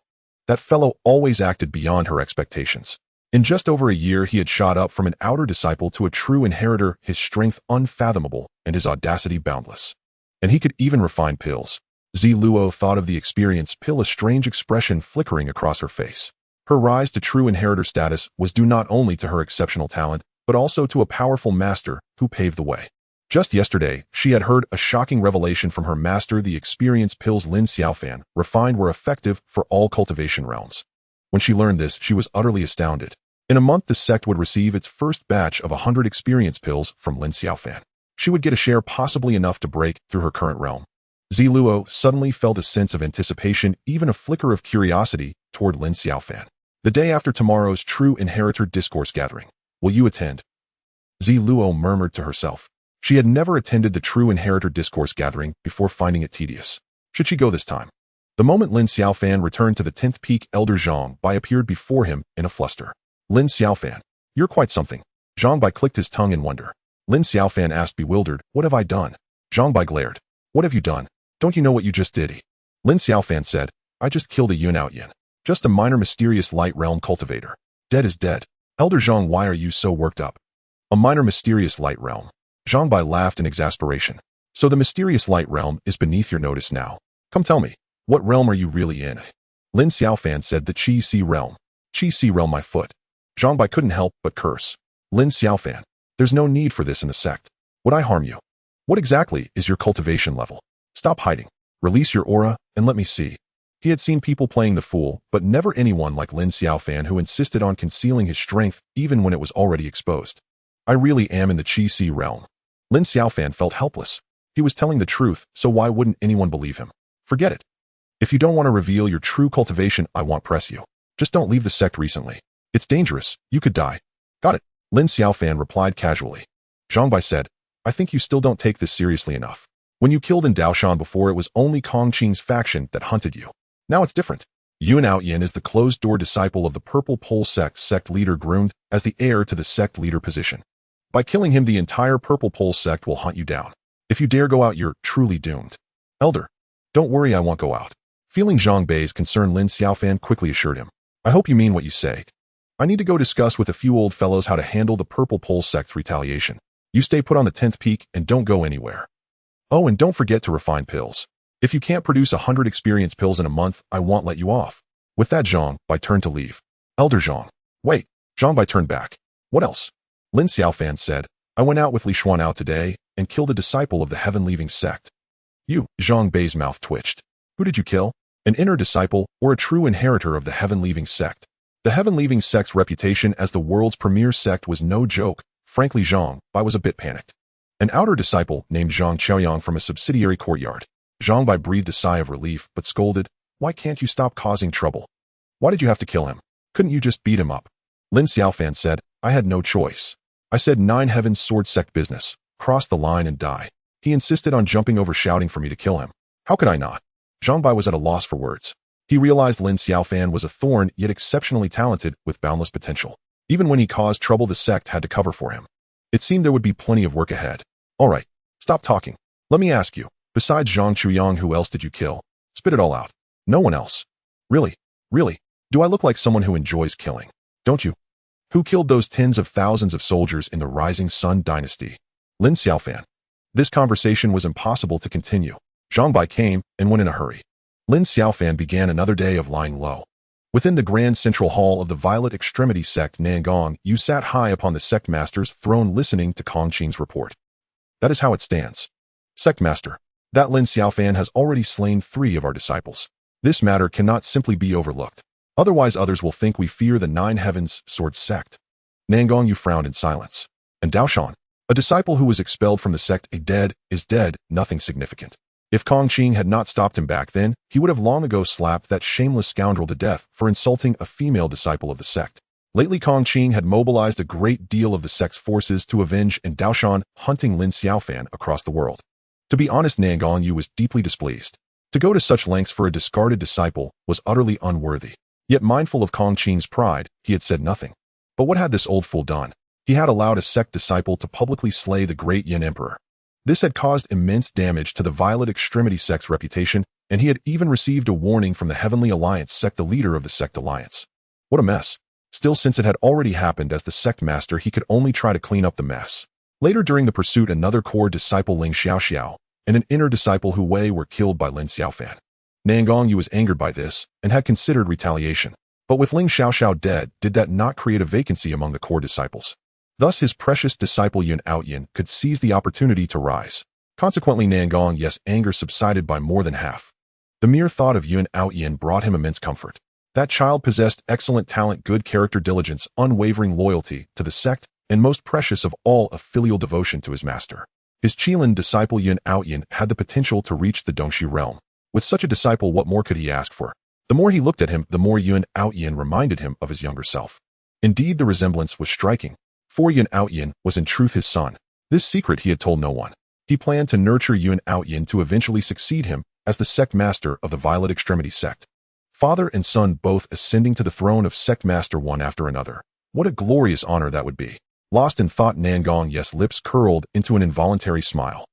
That fellow always acted beyond her expectations. In just over a year, he had shot up from an outer disciple to a true inheritor, his strength unfathomable and his audacity boundless. And he could even refine pills. Zi Luo thought of the experienced pill, a strange expression flickering across her face. Her rise to true inheritor status was due not only to her exceptional talent, but also to a powerful master who paved the way. Just yesterday, she had heard a shocking revelation from her master. The experienced pills Lin Xiaofan refined were effective for all cultivation realms. When she learned this, she was utterly astounded. In a month, the sect would receive its first batch of 100 experience pills from Lin Xiaofan. She would get a share, possibly enough to break through her current realm. Zi Luo suddenly felt a sense of anticipation, even a flicker of curiosity, toward Lin Xiaofan. The day after tomorrow's True Inheritor Discourse Gathering. Will you attend? Zi Luo murmured to herself. She had never attended the True Inheritor Discourse Gathering before, finding it tedious. Should she go this time? The moment Lin Xiaofan returned to the 10th peak, Elder Zhang Bai appeared before him in a fluster. Lin Xiaofan, you're quite something. Zhang Bai clicked his tongue in wonder. Lin Xiaofan asked, bewildered, what have I done? Zhang Bai glared. What have you done? Don't you know what you just did? Lin Xiaofan said, I just killed a Xuantian. Just a minor mysterious light realm cultivator. Dead is dead. Elder Zhang, why are you so worked up? A minor mysterious light realm. Zhang Bai laughed in exasperation. So the mysterious light realm is beneath your notice now. Come tell me, what realm are you really in? Lin Xiaofan said, the Qi Si realm. Qi Si realm, my foot. Zhang Bai couldn't help but curse. Lin Xiaofan, there's no need for this in the sect. Would I harm you? What exactly is your cultivation level? Stop hiding. Release your aura, and let me see. He had seen people playing the fool, but never anyone like Lin Xiaofan who insisted on concealing his strength even when it was already exposed. I really am in the Qi Si realm. Lin Xiaofan felt helpless. He was telling the truth, so why wouldn't anyone believe him? Forget it. If you don't want to reveal your true cultivation, I won't press you. Just don't leave the sect recently. It's dangerous. You could die. Got it. Lin Xiaofan replied casually. Zhang Bai said, I think you still don't take this seriously enough. When you killed in Daoshan before, it was only Kong Qing's faction that hunted you. Now it's different. Xuantian is the closed-door disciple of the Purple Pole sect leader, groomed as the heir to the sect leader position. By killing him, the entire Purple Pole sect will hunt you down. If you dare go out, you're truly doomed. Elder, don't worry, I won't go out. Feeling Zhang Bai's concern, Lin Xiaofan quickly assured him. I hope you mean what you say. I need to go discuss with a few old fellows how to handle the Purple Pole sect's retaliation. You stay put on the 10th peak and don't go anywhere. Oh, and don't forget to refine pills. If you can't produce 100 experience pills in a month, I won't let you off. With that, Zhang Bai turned to leave. Elder Zhang. Wait. Zhang Bai turned back. What else? Lin Xiaofan said, I went out with Li Xuanao today and killed a disciple of the heaven-leaving sect. You, Zhang Bai's mouth twitched. Who did you kill? An inner disciple or a true inheritor of the heaven-leaving sect? The heaven-leaving sect's reputation as the world's premier sect was no joke. Frankly, Zhang Bai was a bit panicked. An outer disciple named Zhang Qiaoyang from a subsidiary courtyard. Zhang Bai breathed a sigh of relief, but scolded, why can't you stop causing trouble? Why did you have to kill him? Couldn't you just beat him up? Lin Xiaofan said, I had no choice. I said 9 heavens sword sect business, cross the line and die. He insisted on jumping over, shouting for me to kill him. How could I not? Zhang Bai was at a loss for words. He realized Lin Xiaofan was a thorn, yet exceptionally talented with boundless potential. Even when he caused trouble, the sect had to cover for him. It seemed there would be plenty of work ahead. All right, stop talking. Let me ask you, besides Zhang Chuyang, who else did you kill? Spit it all out. No one else. Really? Really? Do I look like someone who enjoys killing? Don't you? Who killed those tens of thousands of soldiers in the Rising Sun dynasty? Lin Xiaofan. This conversation was impossible to continue. Zhang Bai came and went in a hurry. Lin Xiaofan began another day of lying low. Within the grand central hall of the Violet Extremity sect Nangong, you sat high upon the sect master's throne, listening to Kong Qing's report. That is how it stands. Sect master, that Lin Xiaofan has already slain 3 of our disciples. This matter cannot simply be overlooked. Otherwise others will think we fear the 9 heavens sword sect. Nangong, you frowned in silence. And Daoshan, a disciple who was expelled from the sect, is dead, nothing significant. If Kong Qing had not stopped him back then, he would have long ago slapped that shameless scoundrel to death for insulting a female disciple of the sect. Lately, Kong Qing had mobilized a great deal of the sect's forces to avenge and Daoshan, hunting Lin Xiaofan across the world. To be honest, Nangong Yu was deeply displeased. To go to such lengths for a discarded disciple was utterly unworthy. Yet mindful of Kong Qing's pride, he had said nothing. But what had this old fool done? He had allowed a sect disciple to publicly slay the great Yin Emperor. This had caused immense damage to the Violet Extremity sect's reputation and he had even received a warning from the Heavenly Alliance sect, the leader of the sect alliance. What a mess. Still, since it had already happened, as the sect master, he could only try to clean up the mess. Later during the pursuit, another core disciple, Lin Xiaofan, and an inner disciple, Hu Wei, were killed by Lin Xiaofan. Nan Gongyu was angered by this and had considered retaliation. But with Lin Xiaofan dead, did that not create a vacancy among the core disciples? Thus his precious disciple Yun Outyin could seize the opportunity to rise. Consequently, Nan Gongyu's anger subsided by more than half. The mere thought of Yun Outyin brought him immense comfort. That child possessed excellent talent, good character, diligence, unwavering loyalty to the sect, and most precious of all, a filial devotion to his master. His Qilin disciple Yun Outyin had the potential to reach the Dongxi realm. With such a disciple, what more could he ask for? The more he looked at him, the more Yun Outyin reminded him of his younger self. Indeed, the resemblance was striking, for Yun Outyin was in truth his son. This secret he had told no one. He planned to nurture Yun Outyin to eventually succeed him as the sect master of the Violet Extremity sect. Father and son both ascending to the throne of sect master one after another. What a glorious honor that would be. Lost in thought, Nan Gong's lips curled into an involuntary smile.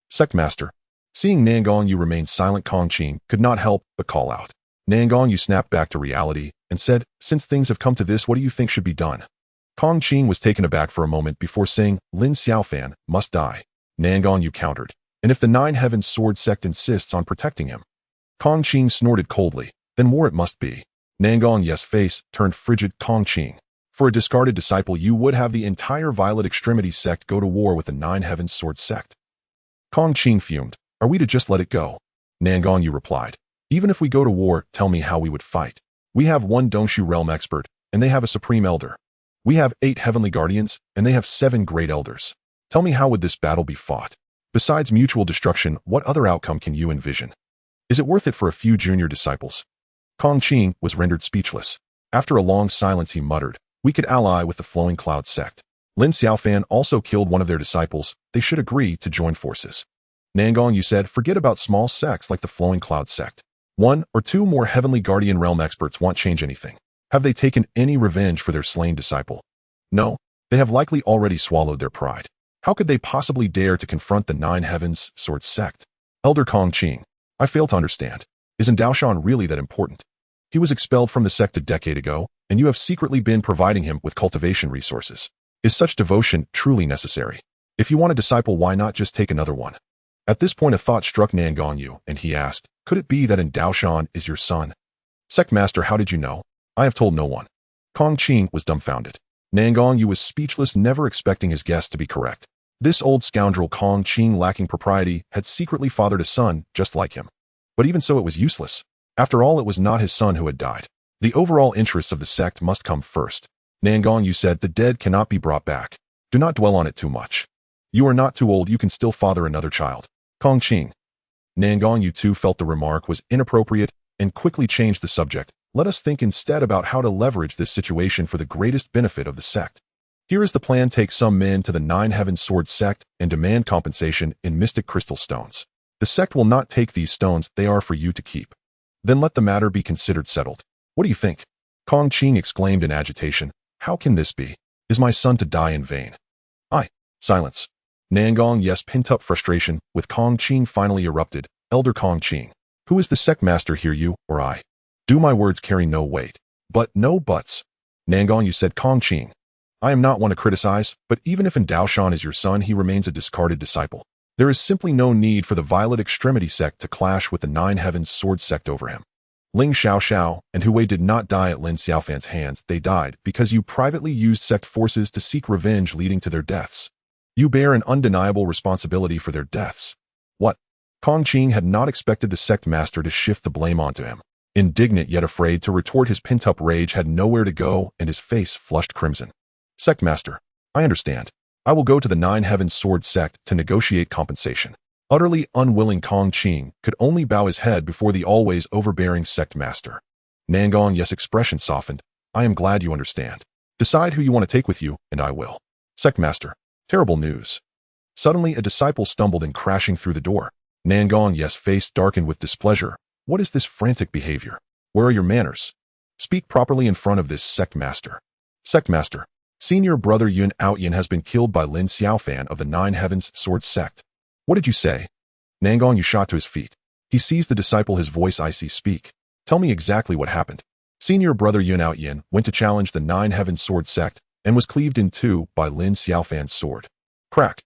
Sect master. Seeing Nan Gongyu remain silent, Kong Qing could not help but call out. Nan Gongyu snapped back to reality and said, "Since things have come to this, what do you think should be done?" Kong Qing was taken aback for a moment before saying, "Lin Xiaofan must die." Nan Gongyu countered, "And if the Nine Heavens Sword sect insists on protecting him?" Kong Qing snorted coldly, "Then war it must be." Nan Gong's face turned frigid. "Kong Qing, for a discarded disciple, you would have the entire Violet Extremity sect go to war with the Nine Heavens Sword sect?" Kong Qing fumed. "Are we to just let it go?" Nan Gongyu replied, "Even if we go to war, tell me how we would fight. We have one Dongxi realm expert, and they have a supreme elder. We have 8 heavenly guardians, and they have 7 great elders. Tell me, how would this battle be fought? Besides mutual destruction, what other outcome can you envision? Is it worth it for a few junior disciples?" Kong Qing was rendered speechless. After a long silence, he muttered, "We could ally with the Flowing Cloud sect. Lin Xiaofan also killed one of their disciples. They should agree to join forces." Nan Gongyu said, "Forget about small sects like the Flowing Cloud sect. 1 or 2 more heavenly guardian realm experts won't change anything. Have they taken any revenge for their slain disciple? No, they have likely already swallowed their pride. How could they possibly dare to confront the Nine Heavens Sword sect?" Elder Kong Qing, I fail to understand. Isn't Daoshan really that important? He was expelled from the sect a decade ago, and you have secretly been providing him with cultivation resources. Is such devotion truly necessary? If you want a disciple, why not just take another one? At this point, a thought struck Nan Gongyu, and he asked, "Could it be that in Daoshan is your son?" "Sect master, how did you know?" "I have told no one." Kong Qing was dumbfounded. Nan Gongyu was speechless, never expecting his guess to be correct. This old scoundrel Kong Qing, lacking propriety, had secretly fathered a son just like him. But even so, it was useless. After all, it was not his son who had died. The overall interests of the sect must come first. Nan Gongyu said, "The dead cannot be brought back. Do not dwell on it too much. You are not too old, you can still father another child." Kong Qing. Nan Gongyu too felt the remark was inappropriate and quickly changed the subject. "Let us think instead about how to leverage this situation for the greatest benefit of the sect. Here is the plan. Take some men to the Nine Heavens Sword sect and demand compensation in mystic crystal stones. The sect will not take these stones, they are for you to keep. Then let the matter be considered settled. What do you think?" Kong Qing exclaimed in agitation, "How can this be? Is my son to die in vain?" Silence. Nan Gong's pent-up frustration with Kong Qing finally erupted. "Elder Kong Qing, who is the sect master here, you or I? Do my words carry no weight?" "But no buts." Nan Gongyu said, "Kong Qing, I am not one to criticize, but even if in Daoshan is your son, he remains a discarded disciple. There is simply no need for the Violet Extremity sect to clash with the Nine Heavens Sword sect over him. Lin Xiaofan and Hu Wei did not die at Lin Xiaofan's hands. They died because you privately used sect forces to seek revenge, leading to their deaths. You bear an undeniable responsibility for their deaths." What? Kong Qing had not expected the sect master to shift the blame onto him. Indignant yet afraid to retort, his pent-up rage had nowhere to go, and his face flushed crimson. "Sect master, I understand. I will go to the Nine Heavens Sword sect to negotiate compensation." Utterly unwilling, Kong Qing could only bow his head before the always overbearing sect master. Nan Gong's expression softened. "I am glad you understand. Decide who you want to take with you, and I will." "Sect master, terrible news." Suddenly, a disciple stumbled in, crashing through the door. Nan Gong's face darkened with displeasure. "What is this frantic behavior? Where are your manners? Speak properly in front of this sect master." "Sect master, senior brother Yun Outyin has been killed by Lin Xiaofan of the Nine Heavens Sword sect." "What did you say?" Nan Gongyu shot to his feet. He sees the disciple, his voice icy, speak. Tell me exactly what happened. Senior brother Yun Outyin went to challenge the Nine Heavens Sword sect and was cleaved in two by Lin Xiaofan's sword. Crack.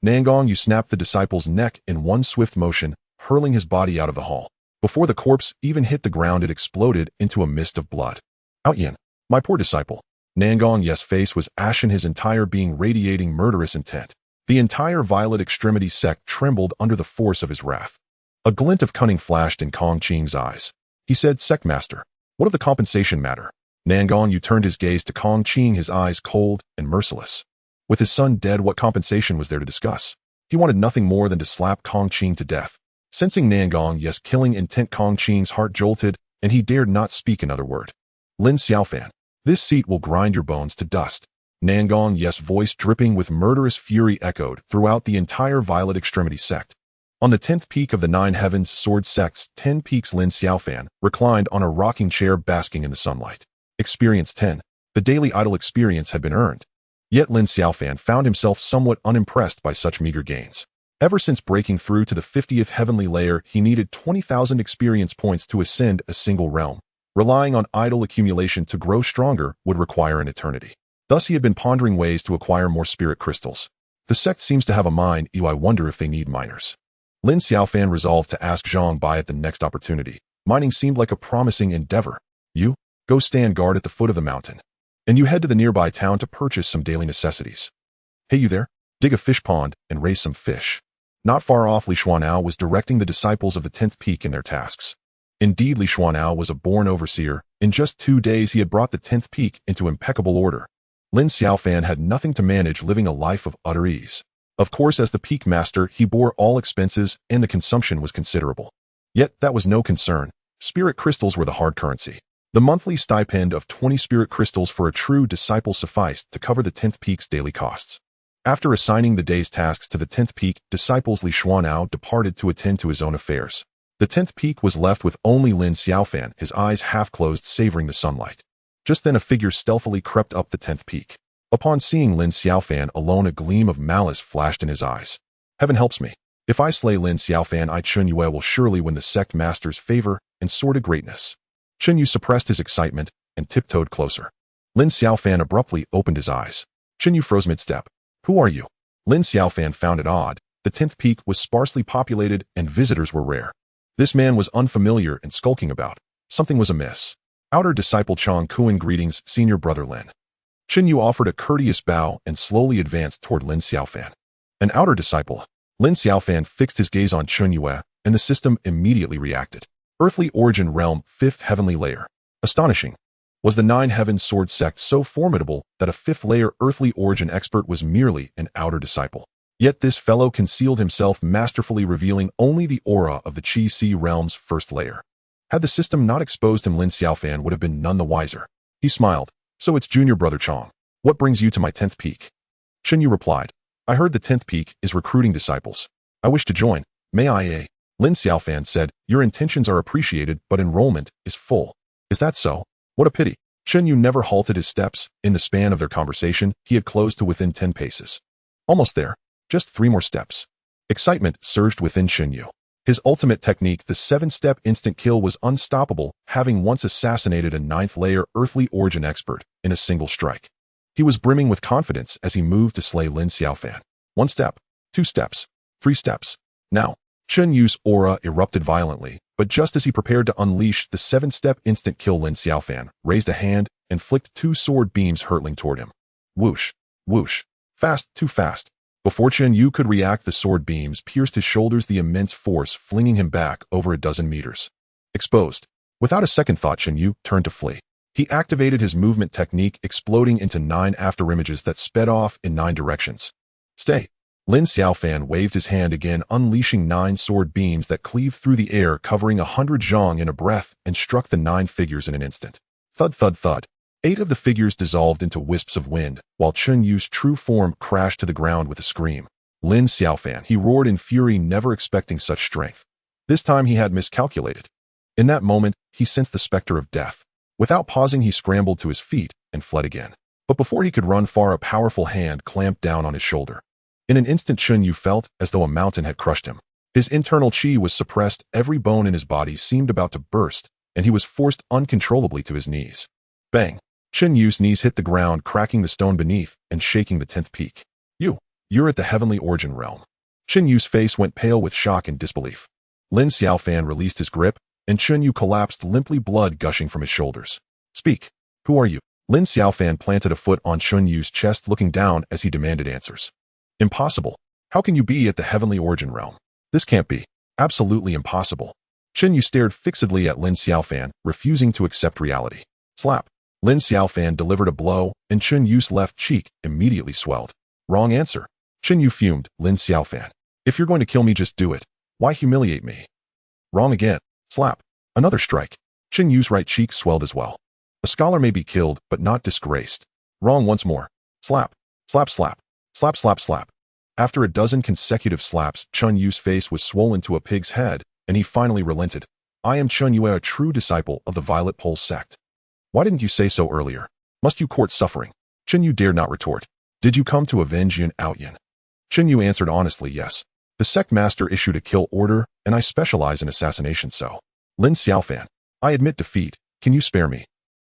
Nangong Yu snapped the disciple's neck in one swift motion, hurling his body out of the hall. Before the corpse even hit the ground, it exploded into a mist of blood. Outyin, my poor disciple. Nangong Yu's face was ashen, his entire being radiating murderous intent. The entire Violet Extremity sect trembled under the force of his wrath. A glint of cunning flashed in Kong Qing's eyes. He said, Sect Master, what of the compensation matter? Nangong Yu turned his gaze to Kong Qing, his eyes cold and merciless. With his son dead, what compensation was there to discuss? He wanted nothing more than to slap Kong Qing to death. Sensing Nangong Yu's killing intent, Kong Qing's heart jolted, and he dared not speak another word. Lin Xiaofan, this seat will grind your bones to dust. Nangong Yu's voice, dripping with murderous fury, echoed throughout the entire Violet Extremity sect. On the 10th peak of the Nine Heavens Sword sect's 10 peaks, Lin Xiaofan reclined on a rocking chair, basking in the sunlight. Experience 10. The daily idle experience had been earned. Yet Lin Xiaofan found himself somewhat unimpressed by such meager gains. Ever since breaking through to the 50th heavenly layer, he needed 20,000 experience points to ascend a single realm. Relying on idle accumulation to grow stronger would require an eternity. Thus he had been pondering ways to acquire more spirit crystals. The sect seems to have a mind, I wonder if they need miners. Lin Xiaofan resolved to ask Zhang Bai at the next opportunity. Mining seemed like a promising endeavor. You, go stand guard at the foot of the mountain. And you head to the nearby town to purchase some daily necessities. Hey, you there? Dig a fish pond and raise some fish. Not far off, Li Xuanao was directing the disciples of the 10th peak in their tasks. Indeed, Li Xuanao was a born overseer. In just 2 days he had brought the 10th peak into impeccable order. Lin Xiaofan had nothing to manage, living a life of utter ease. Of course, as the peak master, he bore all expenses and the consumption was considerable. Yet that was no concern. Spirit crystals were the hard currency. The monthly stipend of 20 spirit crystals for a true disciple sufficed to cover the 10th peak's daily costs. After assigning the day's tasks to the 10th peak, disciples Li Xuanao departed to attend to his own affairs. The 10th peak was left with only Lin Xiaofan, his eyes half closed, savoring the sunlight. Just then a figure stealthily crept up the 10th peak. Upon seeing Lin Xiaofan alone, a gleam of malice flashed in his eyes. Heaven helps me. If I slay Lin Xiaofan, Chun Yue will surely win the sect master's favor and soar to greatness. Chun Yu suppressed his excitement and tiptoed closer. Lin Xiaofan abruptly opened his eyes. Chun Yu froze mid-step. Who are you? Lin Xiaofan found it odd. The 10th peak was sparsely populated and visitors were rare. This man was unfamiliar and skulking about. Something was amiss. Outer disciple Chong Kuan, greetings, senior brother Lin. Chun Yu offered a courteous bow and slowly advanced toward Lin Xiaofan. An outer disciple. Lin Xiaofan fixed his gaze on Chun Yue, and the system immediately reacted. Earthly origin realm, 5th heavenly layer. Astonishing. Was the Nine Heavens Sword sect so formidable that a 5th layer earthly origin expert was merely an outer disciple? Yet this fellow concealed himself masterfully, revealing only the aura of the Qi Si realm's 1st layer. Had the system not exposed him, Lin Xiaofan would have been none the wiser. He smiled. So it's junior brother Chong. What brings you to my 10th peak? Chun Yu replied. I heard the 10th peak is recruiting disciples. I wish to join. May I? Lin Xiaofan said, your intentions are appreciated, but enrollment is full. Is that so? What a pity. Chun Yu never halted his steps. In the span of their conversation, he had closed to within 10 paces. Almost there. Just 3 more steps. Excitement surged within Chun Yu. His ultimate technique, the 7-step instant kill, was unstoppable, having once assassinated a 9th layer earthly origin expert in a single strike. He was brimming with confidence as he moved to slay Lin Xiaofan. 1 step, 2 steps, 3 steps. Now, Chun Yu's aura erupted violently, but just as he prepared to unleash the 7-step instant kill, Lin Xiaofan raised a hand and flicked 2 sword beams hurtling toward him. Whoosh, whoosh, fast, too fast. Before Chun Yu could react, the sword beams pierced his shoulders, the immense force flinging him back over a dozen meters. Exposed. Without a second thought, Chun Yu turned to flee. He activated his movement technique, exploding into 9 afterimages that sped off in 9 directions. Stay. Lin Xiaofan waved his hand again, unleashing 9 sword beams that cleaved through the air, covering 100 zhang in a breath, and struck the 9 figures in an instant. Thud, thud, thud. 8 of the figures dissolved into wisps of wind, while Chun Yu's true form crashed to the ground with a scream. Lin Xiaofan, he roared in fury, never expecting such strength. This time he had miscalculated. In that moment, he sensed the specter of death. Without pausing, he scrambled to his feet and fled again. But before he could run far, a powerful hand clamped down on his shoulder. In an instant, Chun Yu felt as though a mountain had crushed him. His internal chi was suppressed, every bone in his body seemed about to burst, and he was forced uncontrollably to his knees. Bang! Chen Yu's knees hit the ground, cracking the stone beneath and shaking the 10th peak. You're at the heavenly origin realm. Chen Yu's face went pale with shock and disbelief. Lin Xiaofan released his grip, and Chen Yu collapsed limply, blood gushing from his shoulders. Speak. Who are you? Lin Xiaofan planted a foot on Chen Yu's chest, looking down as he demanded answers. Impossible. How can you be at the heavenly origin realm? This can't be. Absolutely impossible. Chen Yu stared fixedly at Lin Xiaofan, refusing to accept reality. Slap. Lin Xiaofan delivered a blow, and Chen Yu's left cheek immediately swelled. Wrong answer. Chen Yu fumed. Lin Xiaofan. If you're going to kill me, just do it. Why humiliate me? Wrong again. Slap. Another strike. Chen Yu's right cheek swelled as well. A scholar may be killed, but not disgraced. Wrong once more. Slap. Slap slap. Slap slap slap. After a dozen consecutive slaps, Chen Yu's face was swollen to a pig's head, and he finally relented. I am Chen Yue, a true disciple of the Violet Pole sect. Why didn't you say so earlier? Must you court suffering? Chen Yu dared not retort. Did you come to avenge Yin Outyin? Chen Yu answered honestly, yes. The sect master issued a kill order, and I specialize in assassination, so. Lin Xiaofan. I admit defeat. Can you spare me?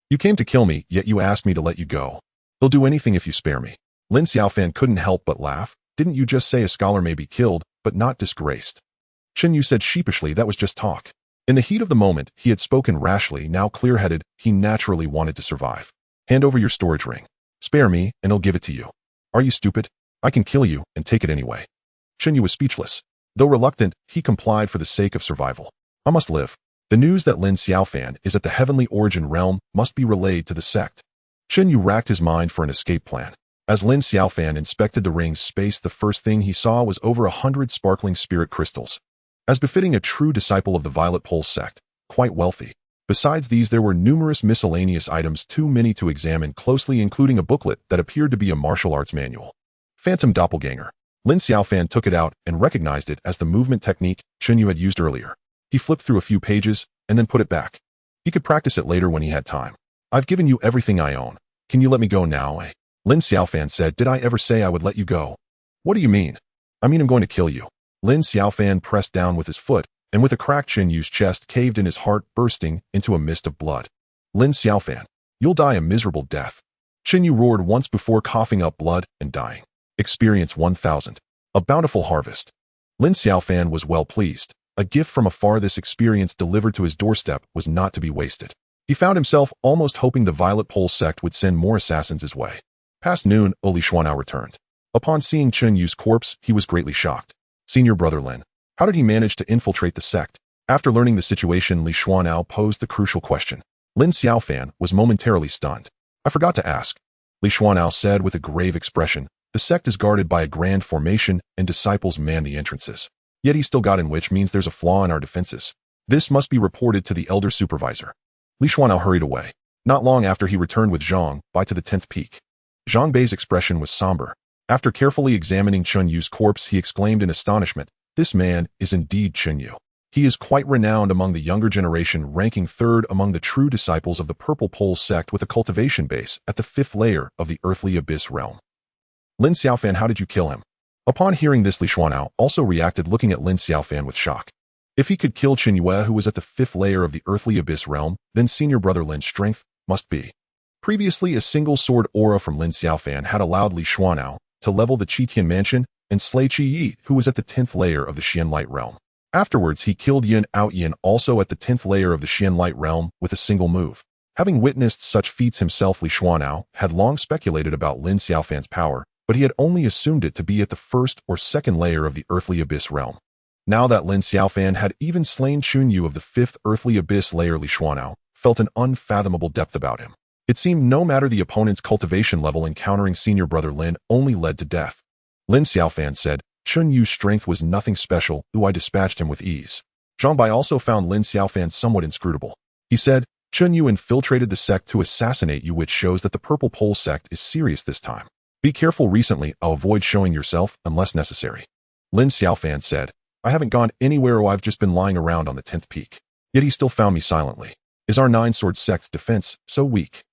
You came to kill me, yet you asked me to let you go. They'll do anything if you spare me. Lin Xiaofan couldn't help but laugh. Didn't you just say a scholar may be killed, but not disgraced? Chen Yu said sheepishly that was just talk. In the heat of the moment, he had spoken rashly. Now clear-headed, he naturally wanted to survive. Hand over your storage ring. Spare me, and I'll give it to you. Are you stupid? I can kill you, and take it anyway. Chen Yu was speechless. Though reluctant, he complied for the sake of survival. I must live. The news that Lin Xiaofan is at the heavenly origin realm must be relayed to the sect. Chen Yu racked his mind for an escape plan. As Lin Xiaofan inspected the ring's space, the first thing he saw was over 100 sparkling spirit crystals. As befitting a true disciple of the Violet Pole sect, quite wealthy. Besides these, there were numerous miscellaneous items, too many to examine closely, including a booklet that appeared to be a martial arts manual. Phantom Doppelganger. Lin Xiaofan took it out and recognized it as the movement technique Chen Yu had used earlier. He flipped through a few pages and then put it back. He could practice it later when he had time. I've given you everything I own. Can you let me go now, eh? Lin Xiaofan said, did I ever say I would let you go? What do you mean? I mean I'm going to kill you. Lin Xiaofan pressed down with his foot, and with a crack Chen Yu's chest caved in, his heart bursting into a mist of blood. Lin Xiaofan, you'll die a miserable death. Chen Yu roared once before coughing up blood and dying. Experience 1000. A bountiful harvest. Lin Xiaofan was well pleased. A gift from afar, this experience delivered to his doorstep was not to be wasted. He found himself almost hoping the Violet Pole sect would send more assassins his way. Past noon, Li Xuanao returned. Upon seeing Chen Yu's corpse, he was greatly shocked. Senior brother Lin, how did he manage to infiltrate the sect? After learning the situation, Li Xuanao posed the crucial question. Lin Xiaofan was momentarily stunned. I forgot to ask. Li Xuanao said with a grave expression. The sect is guarded by a grand formation, and disciples man the entrances. Yet he still got in, which means there's a flaw in our defenses. This must be reported to the elder supervisor. Li Xuanao hurried away. Not long after, he returned with Zhang Bai to the 10th peak. Zhang Bai's expression was somber. After carefully examining Chen Yu's corpse, he exclaimed in astonishment, this man is indeed Chen Yu. He is quite renowned among the younger generation, ranking third among the true disciples of the Purple Pole sect with a cultivation base at the 5th layer of the earthly abyss realm. Lin Xiaofan, how did you kill him? Upon hearing this, Li Xuanao also reacted, looking at Lin Xiaofan with shock. If he could kill Chen Yue, who was at the 5th layer of the earthly abyss realm, then senior brother Lin's strength must be. Previously, a single sword aura from Lin Xiaofan had allowed Li Xuanao to level the Qitian mansion and slay Qi Yi, who was at the 10th layer of the Xian light realm. Afterwards, he killed Yin Outyin, also at the 10th layer of the Xian light realm, with a single move. Having witnessed such feats himself, Li Xuanao had long speculated about Lin Xiaofan's power, but he had only assumed it to be at the 1st or 2nd layer of the earthly abyss realm. Now that Lin Xiaofan had even slain Chun Yu of the 5th earthly abyss layer, Li Xuanao felt an unfathomable depth about him. It seemed no matter the opponent's cultivation level, encountering senior brother Lin only led to death. Lin Xiaofan said, Chun Yu's strength was nothing special, though I dispatched him with ease. Zhang Bai also found Lin Xiaofan somewhat inscrutable. He said, Chun Yu infiltrated the sect to assassinate you, which shows that the Purple Pole sect is serious this time. Be careful. Recently, I'll avoid showing yourself unless necessary. Lin Xiaofan said, I haven't gone anywhere, I've just been lying around on the 10th peak. Yet he still found me silently. Is our 9-sword sect's defense so weak?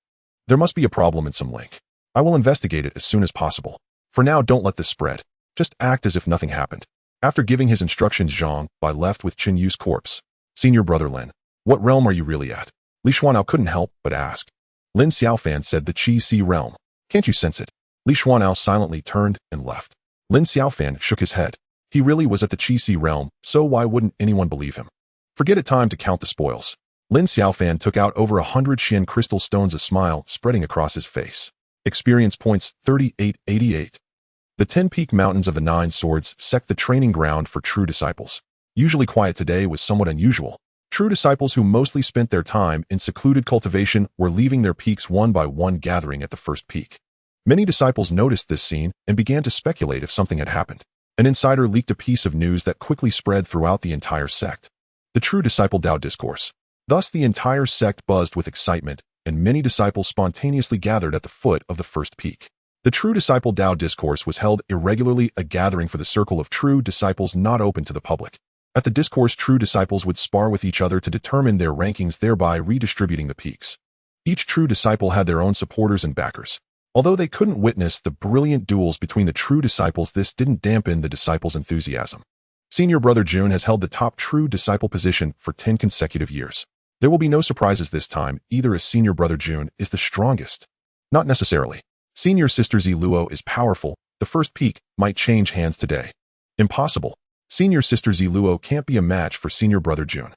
There must be a problem in some link. I will investigate it as soon as possible. For now, don't let this spread. Just act as if nothing happened. After giving his instructions, Zhang Bai left with Qin Yu's corpse. Senior brother Lin, what realm are you really at? Li Xuanao couldn't help but ask. Lin Xiaofan said the Qi Si realm. Can't you sense it? Li Xuanao silently turned and left. Lin Xiaofan shook his head. He really was at the Qi Si realm, so why wouldn't anyone believe him? Forget it, time to count the spoils. Lin Xiaofan took out over 100 Xian crystal stones, a smile spreading across his face. Experience points 3888. The 10 Peak Mountains of the Nine Swords sect, the training ground for true disciples. Usually quiet, today was somewhat unusual. True disciples who mostly spent their time in secluded cultivation were leaving their peaks one by one, gathering at the first peak. Many disciples noticed this scene and began to speculate if something had happened. An insider leaked a piece of news that quickly spread throughout the entire sect. The True Disciple Dao Discourse. Thus the entire sect buzzed with excitement, and many disciples spontaneously gathered at the foot of the first peak. The True Disciple Dao Discourse was held irregularly, a gathering for the circle of true disciples not open to the public. At the discourse, true disciples would spar with each other to determine their rankings, thereby redistributing the peaks. Each true disciple had their own supporters and backers. Although they couldn't witness the brilliant duels between the true disciples, this didn't dampen the disciples' enthusiasm. Senior brother Jun has held the top true disciple position for 10 consecutive years. There will be no surprises this time, either, as senior brother Jun is the strongest. Not necessarily. Senior sister Ziluo is powerful. The first peak might change hands today. Impossible. Senior sister Ziluo can't be a match for senior brother Jun.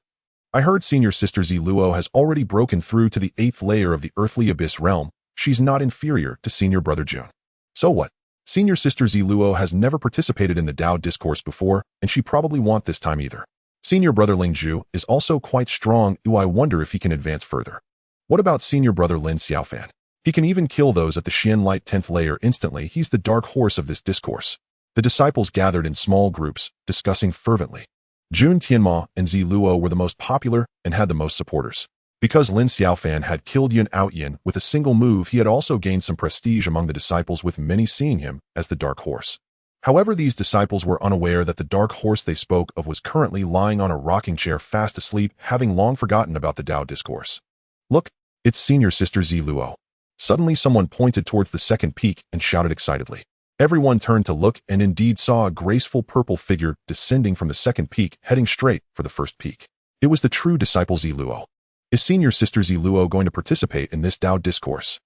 I heard senior sister Ziluo has already broken through to the 8th layer of the earthly abyss realm. She's not inferior to senior brother Jun. So what? Senior sister Ziluo has never participated in the Dao Discourse before, and she probably won't this time either. Senior brother Ling Zhu is also quite strong. I wonder if he can advance further. What about senior brother Lin Xiaofan? He can even kill those at the Xian Light 10th layer instantly. He's the dark horse of this discourse. The disciples gathered in small groups, discussing fervently. Jun Tianma and Ziluo were the most popular and had the most supporters. Because Lin Xiaofan had killed Yin Outyin with a single move, he had also gained some prestige among the disciples, with many seeing him as the dark horse. However, these disciples were unaware that the dark horse they spoke of was currently lying on a rocking chair fast asleep, having long forgotten about the Dao Discourse. Look, it's senior sister Ziluo. Suddenly someone pointed towards the second peak and shouted excitedly. Everyone turned to look and indeed saw a graceful purple figure descending from the second peak, heading straight for the first peak. It was the true disciple Ziluo. Is senior sister Ziluo going to participate in this Dao Discourse?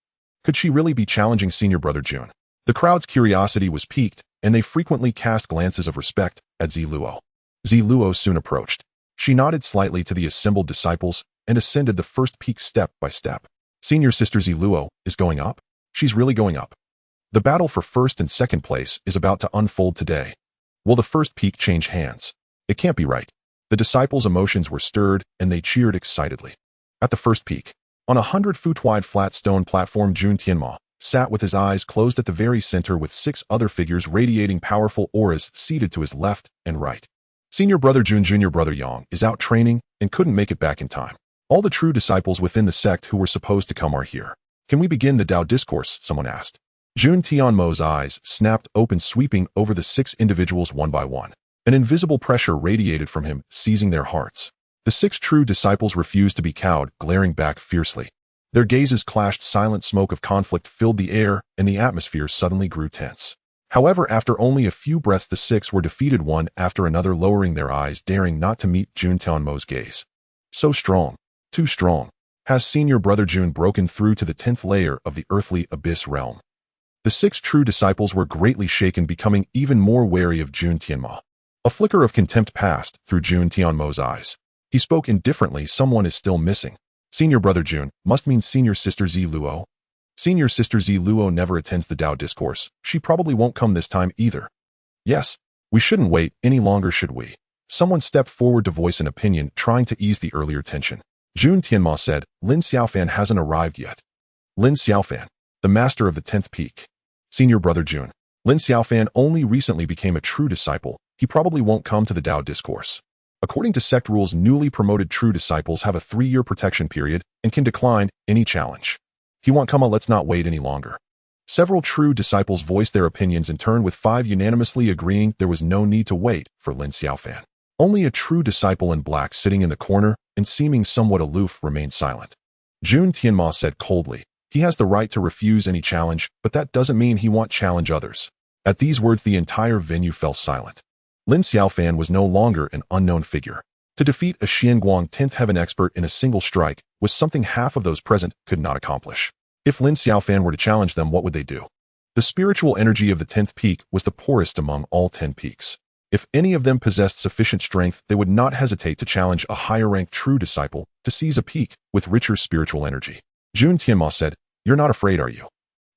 Could she really be challenging senior brother Jun? The crowd's curiosity was piqued, and they frequently cast glances of respect at Ziluo. Ziluo soon approached. She nodded slightly to the assembled disciples and ascended the first peak step by step. Senior sister Ziluo is going up? She's really going up. The battle for first and second place is about to unfold today. Will the first peak change hands? It can't be right. The disciples' emotions were stirred, and they cheered excitedly. At the first peak, on a 100-foot-wide flat stone platform, Jun Tianma sat with his eyes closed at the very center, with 6 other figures radiating powerful auras seated to his left and right. Senior brother Jun, junior brother Yang is out training and couldn't make it back in time. All the true disciples within the sect who were supposed to come are here. Can we begin the Dao Discourse? Someone asked. Jun Tianmo's eyes snapped open, sweeping over the 6 individuals one by one. An invisible pressure radiated from him, seizing their hearts. The 6 true disciples refused to be cowed, glaring back fiercely. Their gazes clashed. Silent smoke of conflict filled the air, and the atmosphere suddenly grew tense. However, after only a few breaths, the 6 were defeated one after another, lowering their eyes, daring not to meet Jun Tianmo's gaze. So strong. Too strong. Has senior brother Jun broken through to the 10th layer of the earthly abyss realm? The 6 true disciples were greatly shaken, becoming even more wary of Jun Tianma. A flicker of contempt passed through Jun Tianmo's eyes. He spoke indifferently. Someone is still missing. Senior brother Jun must mean senior sister Ziluo. Senior sister Ziluo never attends the Dao Discourse. She probably won't come this time either. Yes, we shouldn't wait any longer, should we? Someone stepped forward to voice an opinion, trying to ease the earlier tension. Jun Tianma said, Lin Xiaofan hasn't arrived yet. Lin Xiaofan, the master of the 10th peak. Senior brother Jun. Lin Xiaofan only recently became a true disciple. He probably won't come to the Dao Discourse. According to sect rules, newly promoted true disciples have a 3-year protection period and can decline any challenge. He won't come. Let's not wait any longer. Several true disciples voiced their opinions in turn, with 5 unanimously agreeing there was no need to wait for Lin Xiaofan. Only a true disciple in black, sitting in the corner and seeming somewhat aloof, remained silent. Jun Tianma said coldly, he has the right to refuse any challenge, but that doesn't mean he won't challenge others. At these words, the entire venue fell silent. Lin Xiaofan was no longer an unknown figure. To defeat a Xianguang 10th heaven expert in a single strike was something half of those present could not accomplish. If Lin Xiaofan were to challenge them, what would they do? The spiritual energy of the 10th peak was the poorest among all 10 peaks. If any of them possessed sufficient strength, they would not hesitate to challenge a higher-ranked true disciple to seize a peak with richer spiritual energy. Jun Tianma said, "You're not afraid, are you?"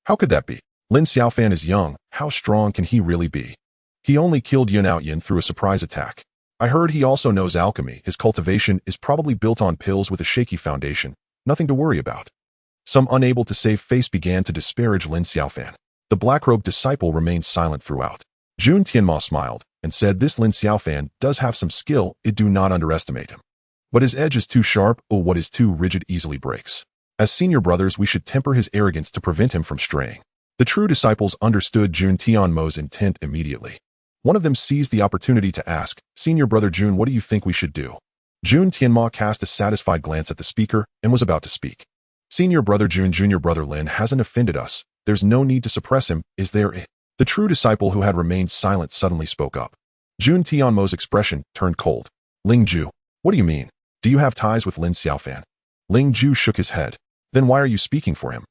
"How could that be? Lin Xiaofan is young. How strong can he really be? He only killed Yun Outyin through a surprise attack. I heard he also knows alchemy. His cultivation is probably built on pills with a shaky foundation. Nothing to worry about." Some unable to save face began to disparage Lin Xiaofan. The black-robed disciple remained silent throughout. Jun Tianma smiled and said, "This Lin Xiaofan does have some skill. Do not underestimate him. But his edge is too sharp, or what is too rigid easily breaks. As senior brothers, we should temper his arrogance to prevent him from straying." The true disciples understood Jun Tianmo's intent immediately. One of them seized the opportunity to ask, "Senior brother Jun, what do you think we should do?" Jun Tianma cast a satisfied glance at the speaker and was about to speak. "Senior brother Jun, junior brother Lin hasn't offended us. There's no need to suppress him, is there?" The true disciple who had remained silent suddenly spoke up. Jun Tianmo's expression turned cold. "Ling Ju, what do you mean? Do you have ties with Lin Xiaofan?" Ling Ju shook his head. "Then why are you speaking for him?"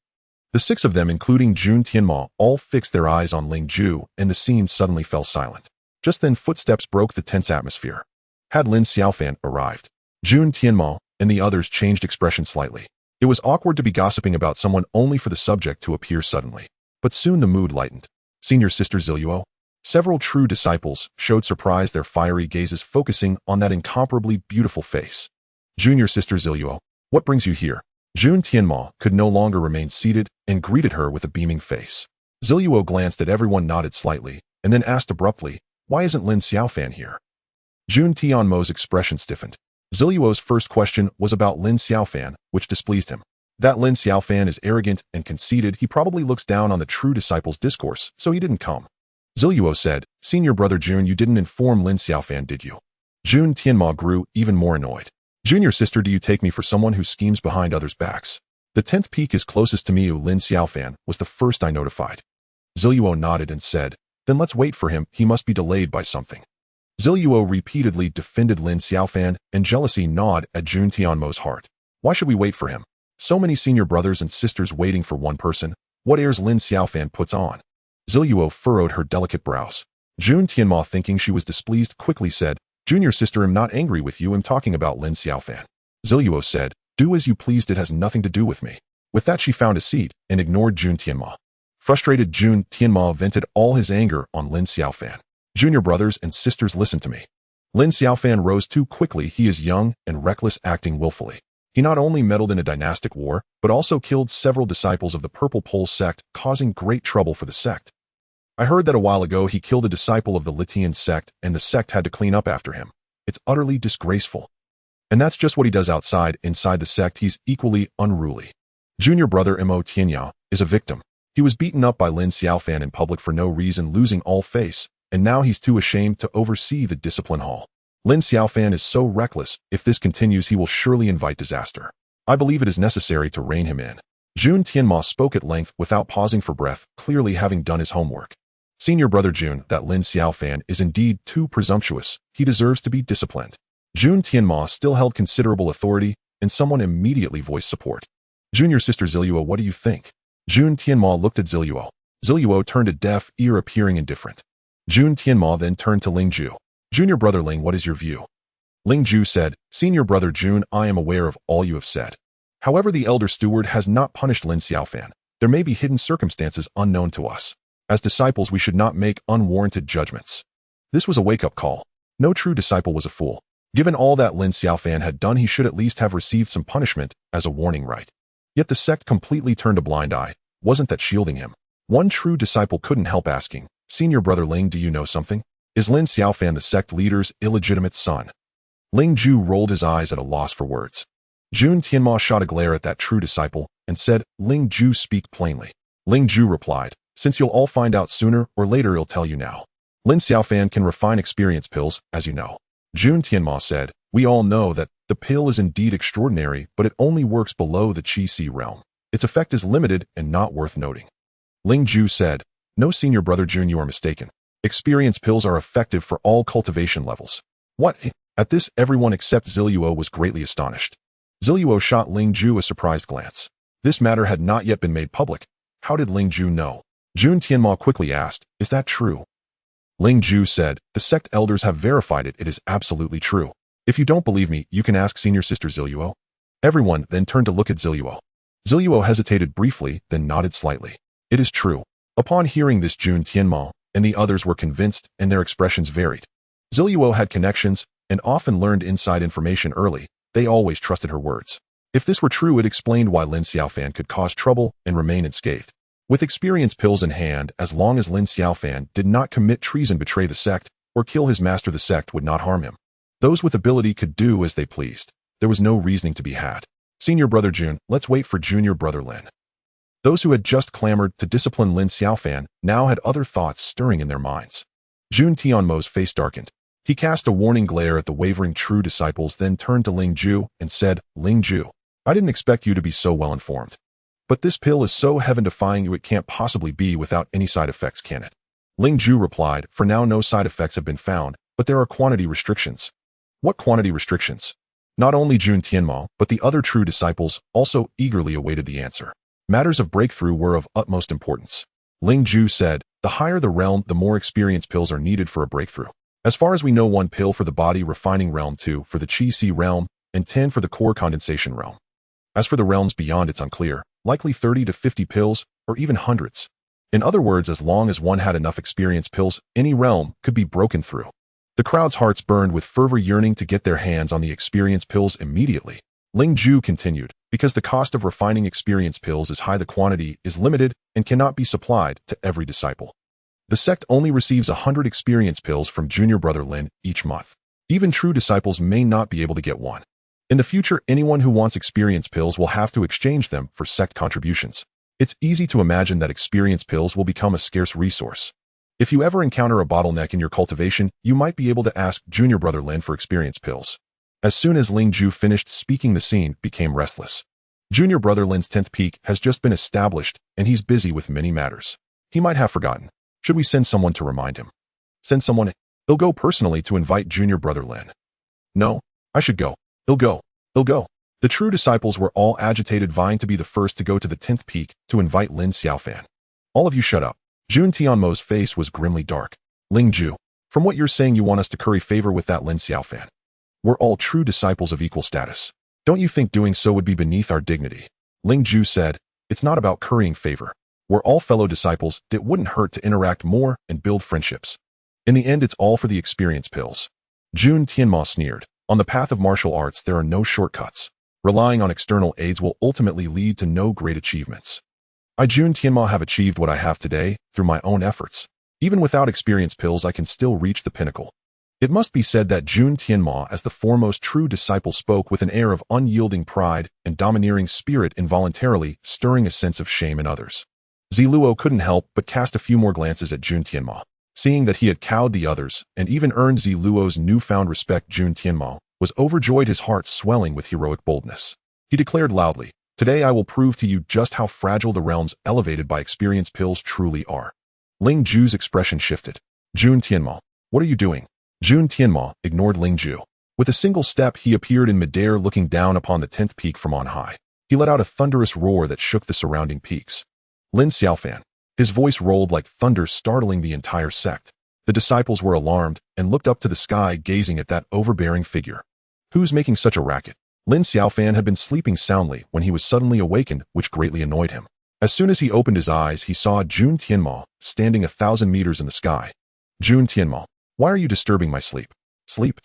The six of them, including Jun Tianma, all fixed their eyes on Ling Ju, and the scene suddenly fell silent. Just then footsteps broke the tense atmosphere. Had Lin Xiaofan arrived? Jun Tianma and the others changed expression slightly. It was awkward to be gossiping about someone only for the subject to appear suddenly. But soon the mood lightened. "Senior sister Ziluo?" Several true disciples showed surprise, their fiery gazes focusing on that incomparably beautiful face. "Junior sister Ziluo, what brings you here?" Jun Tianma could no longer remain seated and greeted her with a beaming face. Ziluo glanced at everyone, nodded slightly, and then asked abruptly, "Why isn't Lin Xiaofan here?" Jun Tianmo's expression stiffened. Ziluo's first question was about Lin Xiaofan, which displeased him. That Lin Xiaofan is arrogant and conceited, he probably looks down on the true disciples' discourse, so he didn't come. Ziluo said, "Senior brother Jun, you didn't inform Lin Xiaofan, did you?" Jun Tianma grew even more annoyed. "Junior sister, do you take me for someone who schemes behind others' backs? The 10th peak is closest to me. Lin Xiaofan was the first I notified." Ziluo nodded and said, "Then let's wait for him. He must be delayed by something." Ziluo repeatedly defended Lin Xiaofan, and jealousy gnawed at Jun Tianmo's heart. Why should we wait for him? So many senior brothers and sisters waiting for one person. What airs Lin Xiaofan puts on? Ziluo furrowed her delicate brows. Jun Tianma, thinking she was displeased, quickly said, "Junior sister, I'm not angry with you. I'm talking about Lin Xiaofan." Ziluo said, "Do as you pleased. It has nothing to do with me." With that, she found a seat and ignored Jun Tianma. Frustrated, Jun Tianma vented all his anger on Lin Xiaofan. "Junior brothers and sisters, listen to me." Lin Xiaofan rose too quickly. He is young and reckless, acting willfully. He not only meddled in a dynastic war, but also killed several disciples of the Purple Pole sect, causing great trouble for the sect. I heard that a while ago he killed a disciple of the Litian sect, and the sect had to clean up after him. It's utterly disgraceful. And that's just what he does outside. Inside the sect, he's equally unruly. Junior brother Mo Tianyao is a victim. He was beaten up by Lin Xiaofan in public for no reason, losing all face, and now he's too ashamed to oversee the discipline hall. Lin Xiaofan is so reckless. If this continues, he will surely invite disaster. I believe it is necessary to rein him in. Jun Tianma spoke at length without pausing for breath, clearly having done his homework. "Senior brother Jun, that Lin Xiaofan is indeed too presumptuous. He deserves to be disciplined." Jun Tianma still held considerable authority, and someone immediately voiced support. "Junior sister Ziluo, what do you think?" Jun Tianma looked at Ziluo. Ziluo turned a deaf ear, appearing indifferent. Jun Tianma then turned to Ling Ju. "Junior brother Ling, what is your view?" Ling Ju said, "Senior brother Jun, I am aware of all you have said. However, the elder steward has not punished Lin Xiaofan. There may be hidden circumstances unknown to us. As disciples, we should not make unwarranted judgments." This was a wake-up call. No true disciple was a fool. Given all that Lin Xiaofan had done, he should at least have received some punishment as a warning, right? Yet the sect completely turned a blind eye. Wasn't that shielding him? One true disciple couldn't help asking, "Senior brother Ling, do you know something? Is Lin Xiaofan the sect leader's illegitimate son?" Ling Ju rolled his eyes at a loss for words. Jun Tianma shot a glare at that true disciple and said, "Ling Ju, speak plainly." Ling Ju replied, "Since you'll all find out sooner or later, he'll tell you now. Lin Xiaofan can refine experience pills, as you know." Jun Tianma said, "We all know that the pill is indeed extraordinary, but it only works below the Qi realm. Its effect is limited and not worth noting." Ling Ju said, "No, senior brother Jun, you are mistaken. Experience pills are effective for all cultivation levels. What? At this, everyone except Ziluo was greatly astonished. Ziluo shot Ling Ju a surprised glance. This matter had not yet been made public. How did Ling Ju know? Jun Tianma quickly asked, is that true? Ling Ju said, the sect elders have verified it. It is absolutely true. If you don't believe me, you can ask senior sister Ziluo. Everyone then turned to look at Ziluo. Ziluo hesitated briefly, then nodded slightly. It is true. Upon hearing this, Jun Tianma and the others were convinced, and their expressions varied. Ziluo had connections and often learned inside information early. They always trusted her words. If this were true, it explained why Lin Xiaofan could cause trouble and remain unscathed. With experience pills in hand, as long as Lin Xiaofan did not commit treason, betray the sect, or kill his master, the sect would not harm him. Those with ability could do as they pleased. There was no reasoning to be had. Senior brother Jun, let's wait for junior brother Lin. Those who had just clamored to discipline Lin Xiaofan now had other thoughts stirring in their minds. Jun Tianmo's face darkened. He cast a warning glare at the wavering true disciples, then turned to Ling Ju and said, Ling Ju, I didn't expect you to be so well informed. But this pill is so heaven-defying it can't possibly be without any side effects, can it? Ling Ju replied, for now no side effects have been found, but there are quantity restrictions. What quantity restrictions? Not only Jun Tianma, but the other true disciples also eagerly awaited the answer. Matters of breakthrough were of utmost importance. Ling Ju said, the higher the realm, the more experience pills are needed for a breakthrough. As far as we know, 1 pill for the body refining realm, 2 for the Qi realm, and 10 for the core condensation realm. As for the realms beyond, it's unclear, likely 30 to 50 pills, or even hundreds. In other words, as long as one had enough experience pills, any realm could be broken through. The crowd's hearts burned with fervor, yearning to get their hands on the experience pills immediately. Ling Ju continued, because the cost of refining experience pills is high, the quantity is limited and cannot be supplied to every disciple. The sect only receives 100 experience pills from junior brother Lin each month. Even true disciples may not be able to get one. In the future, anyone who wants experience pills will have to exchange them for sect contributions. It's easy to imagine that experience pills will become a scarce resource. If you ever encounter a bottleneck in your cultivation, you might be able to ask junior brother Lin for experience pills. As soon as Ling Ju finished speaking, the scene became restless. Junior brother Lin's 10th peak has just been established, and he's busy with many matters. He might have forgotten. Should we send someone to remind him? Send someone? He'll go personally to invite junior brother Lin. No, I should go. He'll go. He'll go. The true disciples were all agitated, vying to be the first to go to the 10th peak to invite Lin Xiaofan. All of you shut up. Jun Tianmo's face was grimly dark. Ling Ju, from what you're saying, you want us to curry favor with that Lin Xiaofan. We're all true disciples of equal status. Don't you think doing so would be beneath our dignity? Ling Ju said, it's not about currying favor. We're all fellow disciples. It wouldn't hurt to interact more and build friendships. In the end, it's all for the experience pills. Jun Tianma sneered. On the path of martial arts, there are no shortcuts. Relying on external aids will ultimately lead to no great achievements. I, Jun Tianma, have achieved what I have today through my own efforts. Even without experience pills, I can still reach the pinnacle. It must be said that Jun Tianma, as the foremost true disciple, spoke with an air of unyielding pride and domineering spirit, involuntarily stirring a sense of shame in others. Ziluo couldn't help but cast a few more glances at Jun Tianma. Seeing that he had cowed the others and even earned Ziluo's newfound respect, Jun Tianma was overjoyed, his heart swelling with heroic boldness. He declared loudly, today I will prove to you just how fragile the realms elevated by experience pills truly are. Ling Ju's expression shifted. Jun Tianma, what are you doing? Jun Tianma ignored Ling Ju. With a single step, he appeared in midair, looking down upon the 10th peak from on high. He let out a thunderous roar that shook the surrounding peaks. Lin Xiaofan. His voice rolled like thunder, startling the entire sect. The disciples were alarmed and looked up to the sky, gazing at that overbearing figure. Who's making such a racket? Lin Xiaofan had been sleeping soundly when he was suddenly awakened, which greatly annoyed him. As soon as he opened his eyes, he saw Jun Tianma standing 1,000 meters in the sky. Jun Tianma, why are you disturbing my sleep? Sleep?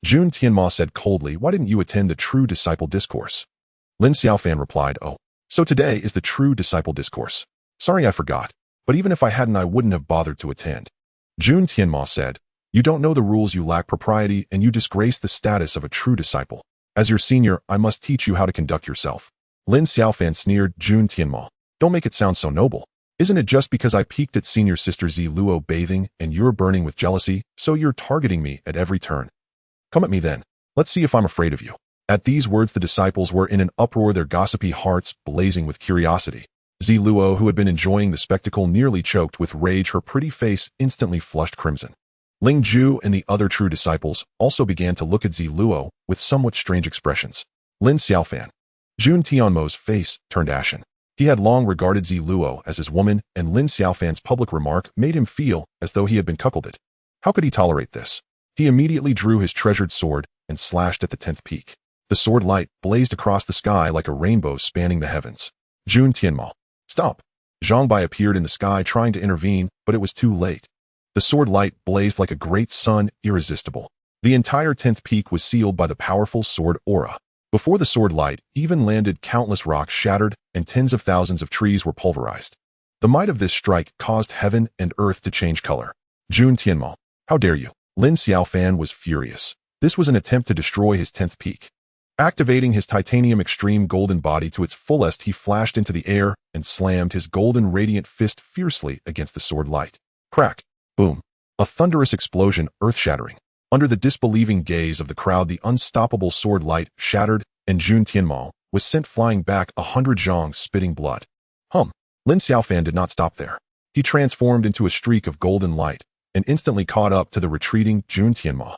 Jun Tianma said coldly, why didn't you attend the true disciple discourse? Lin Xiaofan replied, oh, so today is the true disciple discourse. Sorry, I forgot, but even if I hadn't, I wouldn't have bothered to attend. Jun Tianma said, you don't know the rules, you lack propriety, and you disgrace the status of a true disciple. As your senior, I must teach you how to conduct yourself. Lin Xiaofan sneered. Jun Tianma, don't make it sound so noble. Isn't it just because I peeked at senior sister Ziluo bathing and you're burning with jealousy, so you're targeting me at every turn? Come at me then. Let's see if I'm afraid of you. At these words, the disciples were in an uproar, their gossipy hearts blazing with curiosity. Ziluo, who had been enjoying the spectacle, nearly choked with rage. Her pretty face instantly flushed crimson. Ling Ju and the other true disciples also began to look at Ziluo with somewhat strange expressions. Lin Xiaofan. Jun Tianmo's face turned ashen. He had long regarded Ziluo as his woman, and Lin Xiaofan's public remark made him feel as though he had been cuckolded. How could he tolerate this? He immediately drew his treasured sword and slashed at the 10th peak. The sword light blazed across the sky like a rainbow spanning the heavens. Jun Tianmo. Stop! Zhang Bai appeared in the sky trying to intervene, but it was too late. The sword light blazed like a great sun, irresistible. The entire 10th peak was sealed by the powerful sword aura. Before the sword light even landed, countless rocks shattered and tens of thousands of trees were pulverized. The might of this strike caused heaven and earth to change color. Jun Tianmo. How dare you? Lin Xiaofan was furious. This was an attempt to destroy his 10th peak. Activating his titanium extreme golden body to its fullest, he flashed into the air and slammed his golden radiant fist fiercely against the sword light. Crack! Boom! A thunderous explosion, earth-shattering. Under the disbelieving gaze of the crowd, the unstoppable sword light shattered, and Jun Tianmo was sent flying back, 100 zhongs spitting blood. Lin Xiaofan did not stop there. He transformed into a streak of golden light and instantly caught up to the retreating Jun Tianmo.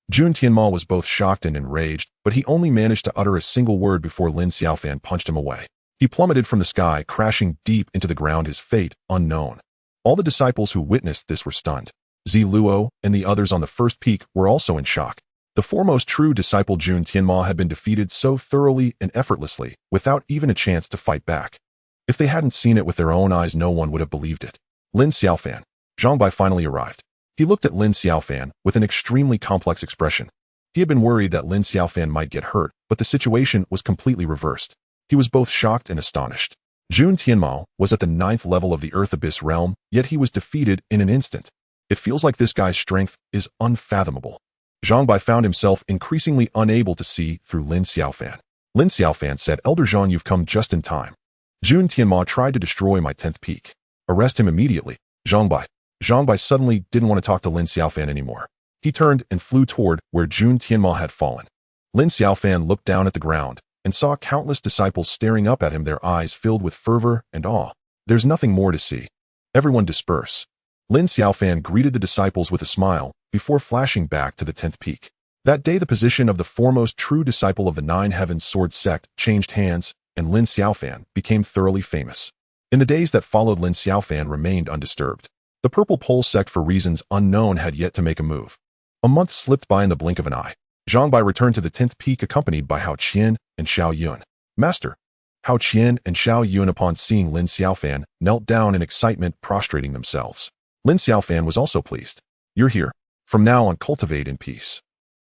Jun Tianmo was both shocked and enraged, but he only managed to utter a single word before Lin Xiaofan punched him away. He plummeted from the sky, crashing deep into the ground, his fate unknown. All the disciples who witnessed this were stunned. Ziluo and the others on the first peak were also in shock. The foremost true disciple Jun Tianmo had been defeated so thoroughly and effortlessly, without even a chance to fight back. If they hadn't seen it with their own eyes, no one would have believed it. Lin Xiaofan. Zhang Bai finally arrived. He looked at Lin Xiaofan with an extremely complex expression. He had been worried that Lin Xiaofan might get hurt, but the situation was completely reversed. He was both shocked and astonished. Jun Tianmo was at the 9th level of the Earth Abyss realm, yet he was defeated in an instant. It feels like this guy's strength is unfathomable. Zhang Bai found himself increasingly unable to see through Lin Xiaofan. Lin Xiaofan said, "Elder Zhang, you've come just in time. Jun Tianmo tried to destroy my 10th peak. Arrest him immediately." Zhang Bai suddenly didn't want to talk to Lin Xiaofan anymore. He turned and flew toward where Jun Tianmo had fallen. Lin Xiaofan looked down at the ground and saw countless disciples staring up at him, their eyes filled with fervor and awe. There's nothing more to see. Everyone disperse. Lin Xiaofan greeted the disciples with a smile before flashing back to the 10th peak. That day, the position of the foremost true disciple of the Nine Heavens Sword sect changed hands, and Lin Xiaofan became thoroughly famous. In the days that followed, Lin Xiaofan remained undisturbed. The Purple Pole sect, for reasons unknown, had yet to make a move. A month slipped by in the blink of an eye. Zhang Bai returned to the 10th peak accompanied by Hao Qian and Xiao Yun. Master. Hao Qian and Xiao Yun, upon seeing Lin Xiaofan, knelt down in excitement, prostrating themselves. Lin Xiaofan was also pleased. "You're here. From now on, cultivate in peace."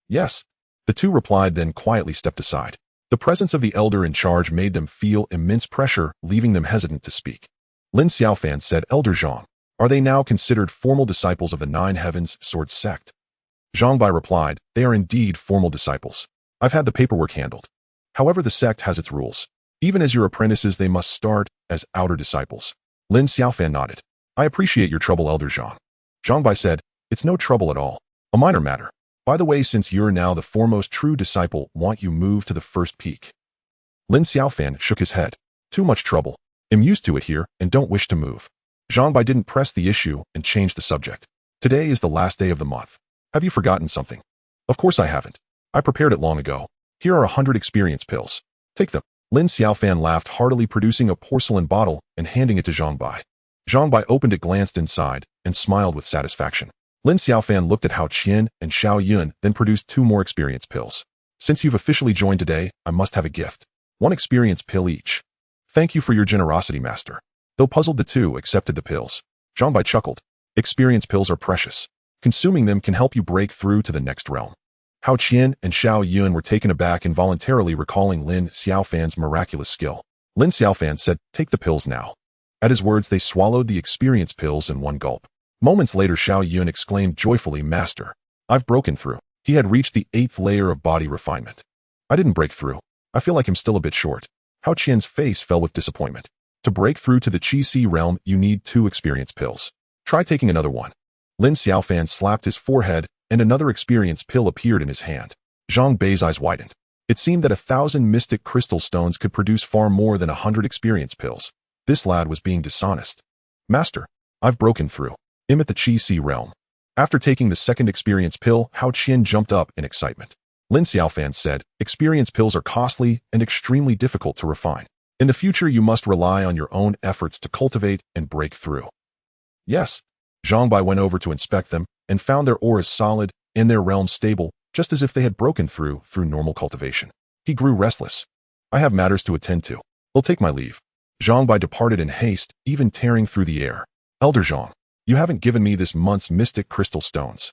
"Yes." The two replied, then quietly stepped aside. The presence of the elder in charge made them feel immense pressure, leaving them hesitant to speak. Lin Xiaofan said, "Elder Zhang, are they now considered formal disciples of the Nine Heavens Sword sect?" Zhang Bai replied, "They are indeed formal disciples. I've had the paperwork handled. However, the sect has its rules. Even as your apprentices, they must start as outer disciples." Lin Xiaofan nodded. "I appreciate your trouble, Elder Zhang." Zhang Bai said, "It's no trouble at all. A minor matter. By the way, since you're now the foremost true disciple, want you move to the first peak?" Lin Xiaofan shook his head. "Too much trouble. I'm used to it here and don't wish to move." Zhang Bai didn't press the issue and changed the subject. "Today is the last day of the month. Have you forgotten something?" "Of course I haven't. I prepared it long ago. Here are 100 experience pills. Take them." Lin Xiaofan laughed heartily, producing a porcelain bottle and handing it to Zhang Bai. Zhang Bai opened it, glanced inside, and smiled with satisfaction. Lin Xiaofan looked at Hao Qian and Xiao Yun, then produced 2 more experience pills. "Since you've officially joined today, I must have a gift. 1 experience pill each." "Thank you for your generosity, master." Though puzzled, the two accepted the pills. Zhang Bai chuckled. "Experience pills are precious. Consuming them can help you break through to the next realm." Hao Qian and Xiao Yun were taken aback, involuntarily recalling Lin Xiaofan's miraculous skill. Lin Xiaofan said, "Take the pills now." At his words, they swallowed the experience pills in one gulp. Moments later, Xiao Yun exclaimed joyfully, "Master, I've broken through." He had reached the 8th layer of body refinement. "I didn't break through. I feel like I'm still a bit short." Hao Qian's face fell with disappointment. "To break through to the Qi realm, you need 2 experience pills. Try taking another one." Lin Xiaofan slapped his forehead, and another experience pill appeared in his hand. Zhang Bai's eyes widened. It seemed that 1,000 mystic crystal stones could produce far more than 100 experience pills. This lad was being dishonest. Master, I've broken through. I'm at the Qi Si realm. After taking the second experience pill, Hao Qian jumped up in excitement. Lin Xiaofan said, experience pills are costly and extremely difficult to refine. In the future, you must rely on your own efforts to cultivate and break through. Yes. Zhang Bai went over to inspect them and found their auras solid and their realm stable, just as if they had broken through normal cultivation. He grew restless. I have matters to attend to. I'll take my leave. Zhang Bai departed in haste, even tearing through the air. Elder Zhang, you haven't given me this month's mystic crystal stones.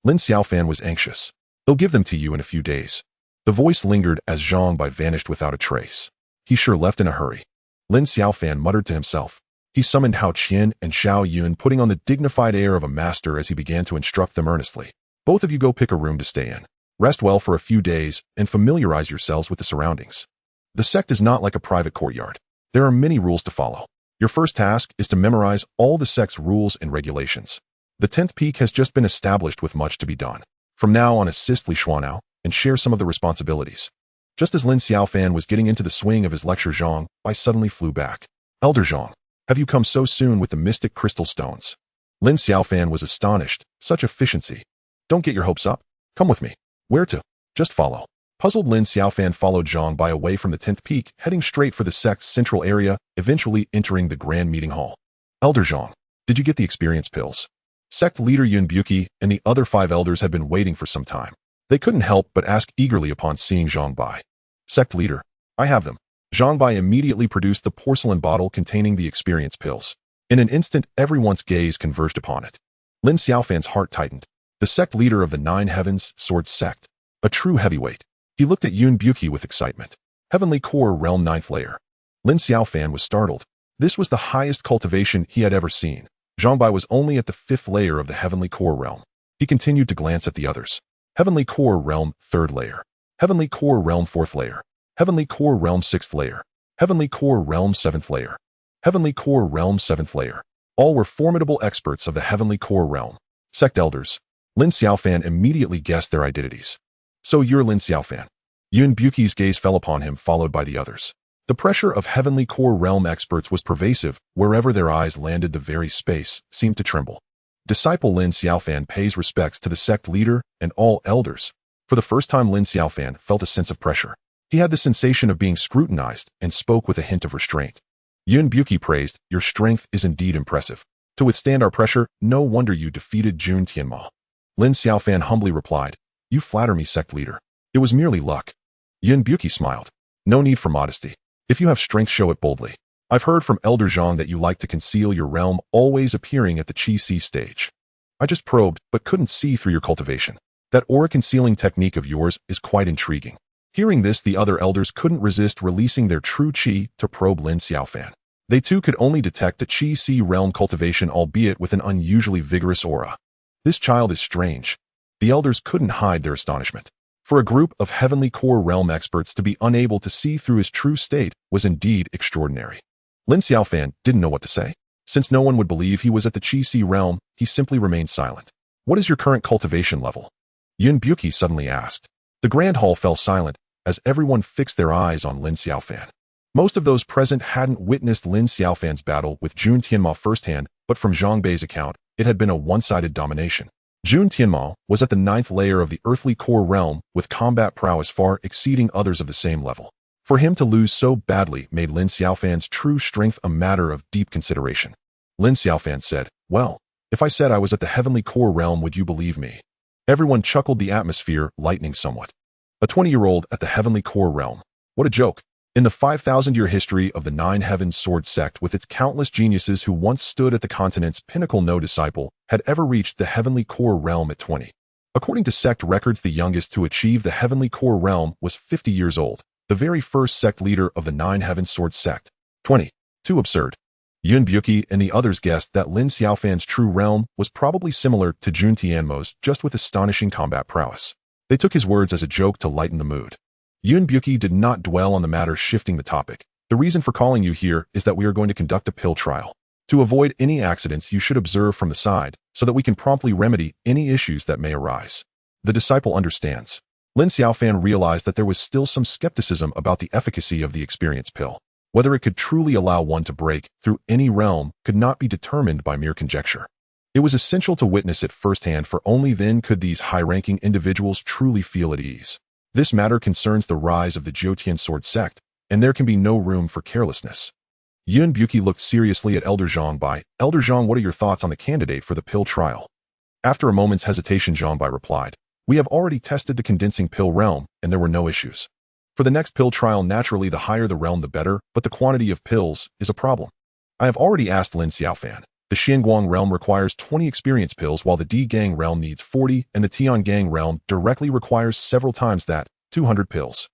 Lin Xiaofan was anxious. They'll give them to you in a few days. The voice lingered as Zhang Bai vanished without a trace. He sure left in a hurry. Lin Xiaofan muttered to himself. He summoned Hao Qian and Xiao Yun, putting on the dignified air of a master as he began to instruct them earnestly. Both of you go pick a room to stay in. Rest well for a few days and familiarize yourselves with the surroundings. The sect is not like a private courtyard. There are many rules to follow. Your first task is to memorize all the sect's rules and regulations. The 10th peak has just been established with much to be done. From now on, assist Li Xuanao and share some of the responsibilities. Just as Lin Xiaofan was getting into the swing of his lecture, Zhang Bai suddenly flew back. Elder Zhang, have you come so soon with the mystic crystal stones? Lin Xiaofan was astonished. Such efficiency. Don't get your hopes up. Come with me. Where to? Just follow. Puzzled, Lin Xiaofan followed Zhang Bai away from the 10th peak, heading straight for the sect's central area, eventually entering the grand meeting hall. Elder Zhang, did you get the experience pills? Sect leader Yun Buki and the other 5 elders had been waiting for some time. They couldn't help but ask eagerly upon seeing Zhang Bai. Sect leader, I have them. Zhang Bai immediately produced the porcelain bottle containing the experience pills. In an instant, everyone's gaze converged upon it. Lin Xiaofan's heart tightened. The sect leader of the 9 Heavens Sword sect. A true heavyweight. He looked at Yun Buki with excitement. Heavenly Core Realm 9th layer. Lin Xiaofan was startled. This was the highest cultivation he had ever seen. Zhang Bai was only at the 5th layer of the Heavenly Core Realm. He continued to glance at the others. Heavenly Core Realm 3rd layer. Heavenly Core Realm 4th layer. Heavenly Core Realm 6th layer. Heavenly Core Realm 7th layer. Heavenly Core Realm 7th layer. All were formidable experts of the Heavenly Core Realm. Sect elders. Lin Xiaofan immediately guessed their identities. So you're Lin Xiaofan. Yun Buki's gaze fell upon him, followed by the others. The pressure of Heavenly Core Realm experts was pervasive. Wherever their eyes landed, the very space seemed to tremble. Disciple Lin Xiaofan pays respects to the sect leader and all elders. For the first time, Lin Xiaofan felt a sense of pressure. He had the sensation of being scrutinized and spoke with a hint of restraint. Yun Buki praised, your strength is indeed impressive. To withstand our pressure, no wonder you defeated Jun Tianma. Lin Xiaofan humbly replied, you flatter me, sect leader. It was merely luck. Yun Buki smiled. No need for modesty. If you have strength, show it boldly. I've heard from Elder Zhang that you like to conceal your realm, always appearing at the Qi Si stage. I just probed, but couldn't see through your cultivation. That aura concealing technique of yours is quite intriguing. Hearing this, the other elders couldn't resist releasing their true Qi to probe Lin Xiaofan. They too could only detect the Qi Si realm cultivation, albeit with an unusually vigorous aura. This child is strange. The elders couldn't hide their astonishment. For a group of Heavenly Core Realm experts to be unable to see through his true state was indeed extraordinary. Lin Xiaofan didn't know what to say. Since no one would believe he was at the Qi Si realm, he simply remained silent. What is your current cultivation level? Yun Buki suddenly asked. The grand hall fell silent as everyone fixed their eyes on Lin Xiaofan. Most of those present hadn't witnessed Lin Xiaofan's battle with Jun Tianma firsthand, but from Zhang Bai's account, it had been a one-sided domination. Jun Tianma was at the 9th layer of the earthly core realm with combat prowess far exceeding others of the same level. For him to lose so badly made Lin Xiaofan's true strength a matter of deep consideration. Lin Xiaofan said, well, if I said I was at the heavenly core realm, would you believe me? Everyone chuckled, the atmosphere lightening somewhat. A 20-year-old at the heavenly core realm. What a joke. In the 5,000-year history of the 9 Heavens Sword sect with its countless geniuses who once stood at the continent's pinnacle, no disciple had ever reached the heavenly core realm at 20. According to sect records, the youngest to achieve the heavenly core realm was 50 years old, the very first sect leader of the 9 Heavens Sword sect. 20. Too absurd. Yun Buki and the others guessed that Lin Xiaofan's true realm was probably similar to Jun Tianmo's, just with astonishing combat prowess. They took his words as a joke to lighten the mood. Yun Buki did not dwell on the matter, shifting the topic. The reason for calling you here is that we are going to conduct a pill trial. To avoid any accidents, you should observe from the side so that we can promptly remedy any issues that may arise. The disciple understands. Lin Xiaofan realized that there was still some skepticism about the efficacy of the experience pill. Whether it could truly allow one to break through any realm could not be determined by mere conjecture. It was essential to witness it firsthand, for only then could these high-ranking individuals truly feel at ease. This matter concerns the rise of the Xuantian sword sect, and there can be no room for carelessness. Yun Buki looked seriously at Elder Zhangbai. Elder Zhang, what are your thoughts on the candidate for the pill trial? After a moment's hesitation, Zhangbai replied, we have already tested the condensing pill realm, and there were no issues. For the next pill trial, naturally the higher the realm the better, but the quantity of pills is a problem. I have already asked Lin Xiaofan. The Xianguang realm requires 20 experience pills, while the D-Gang realm needs 40, and the Tiangang realm directly requires several times that, 200 pills.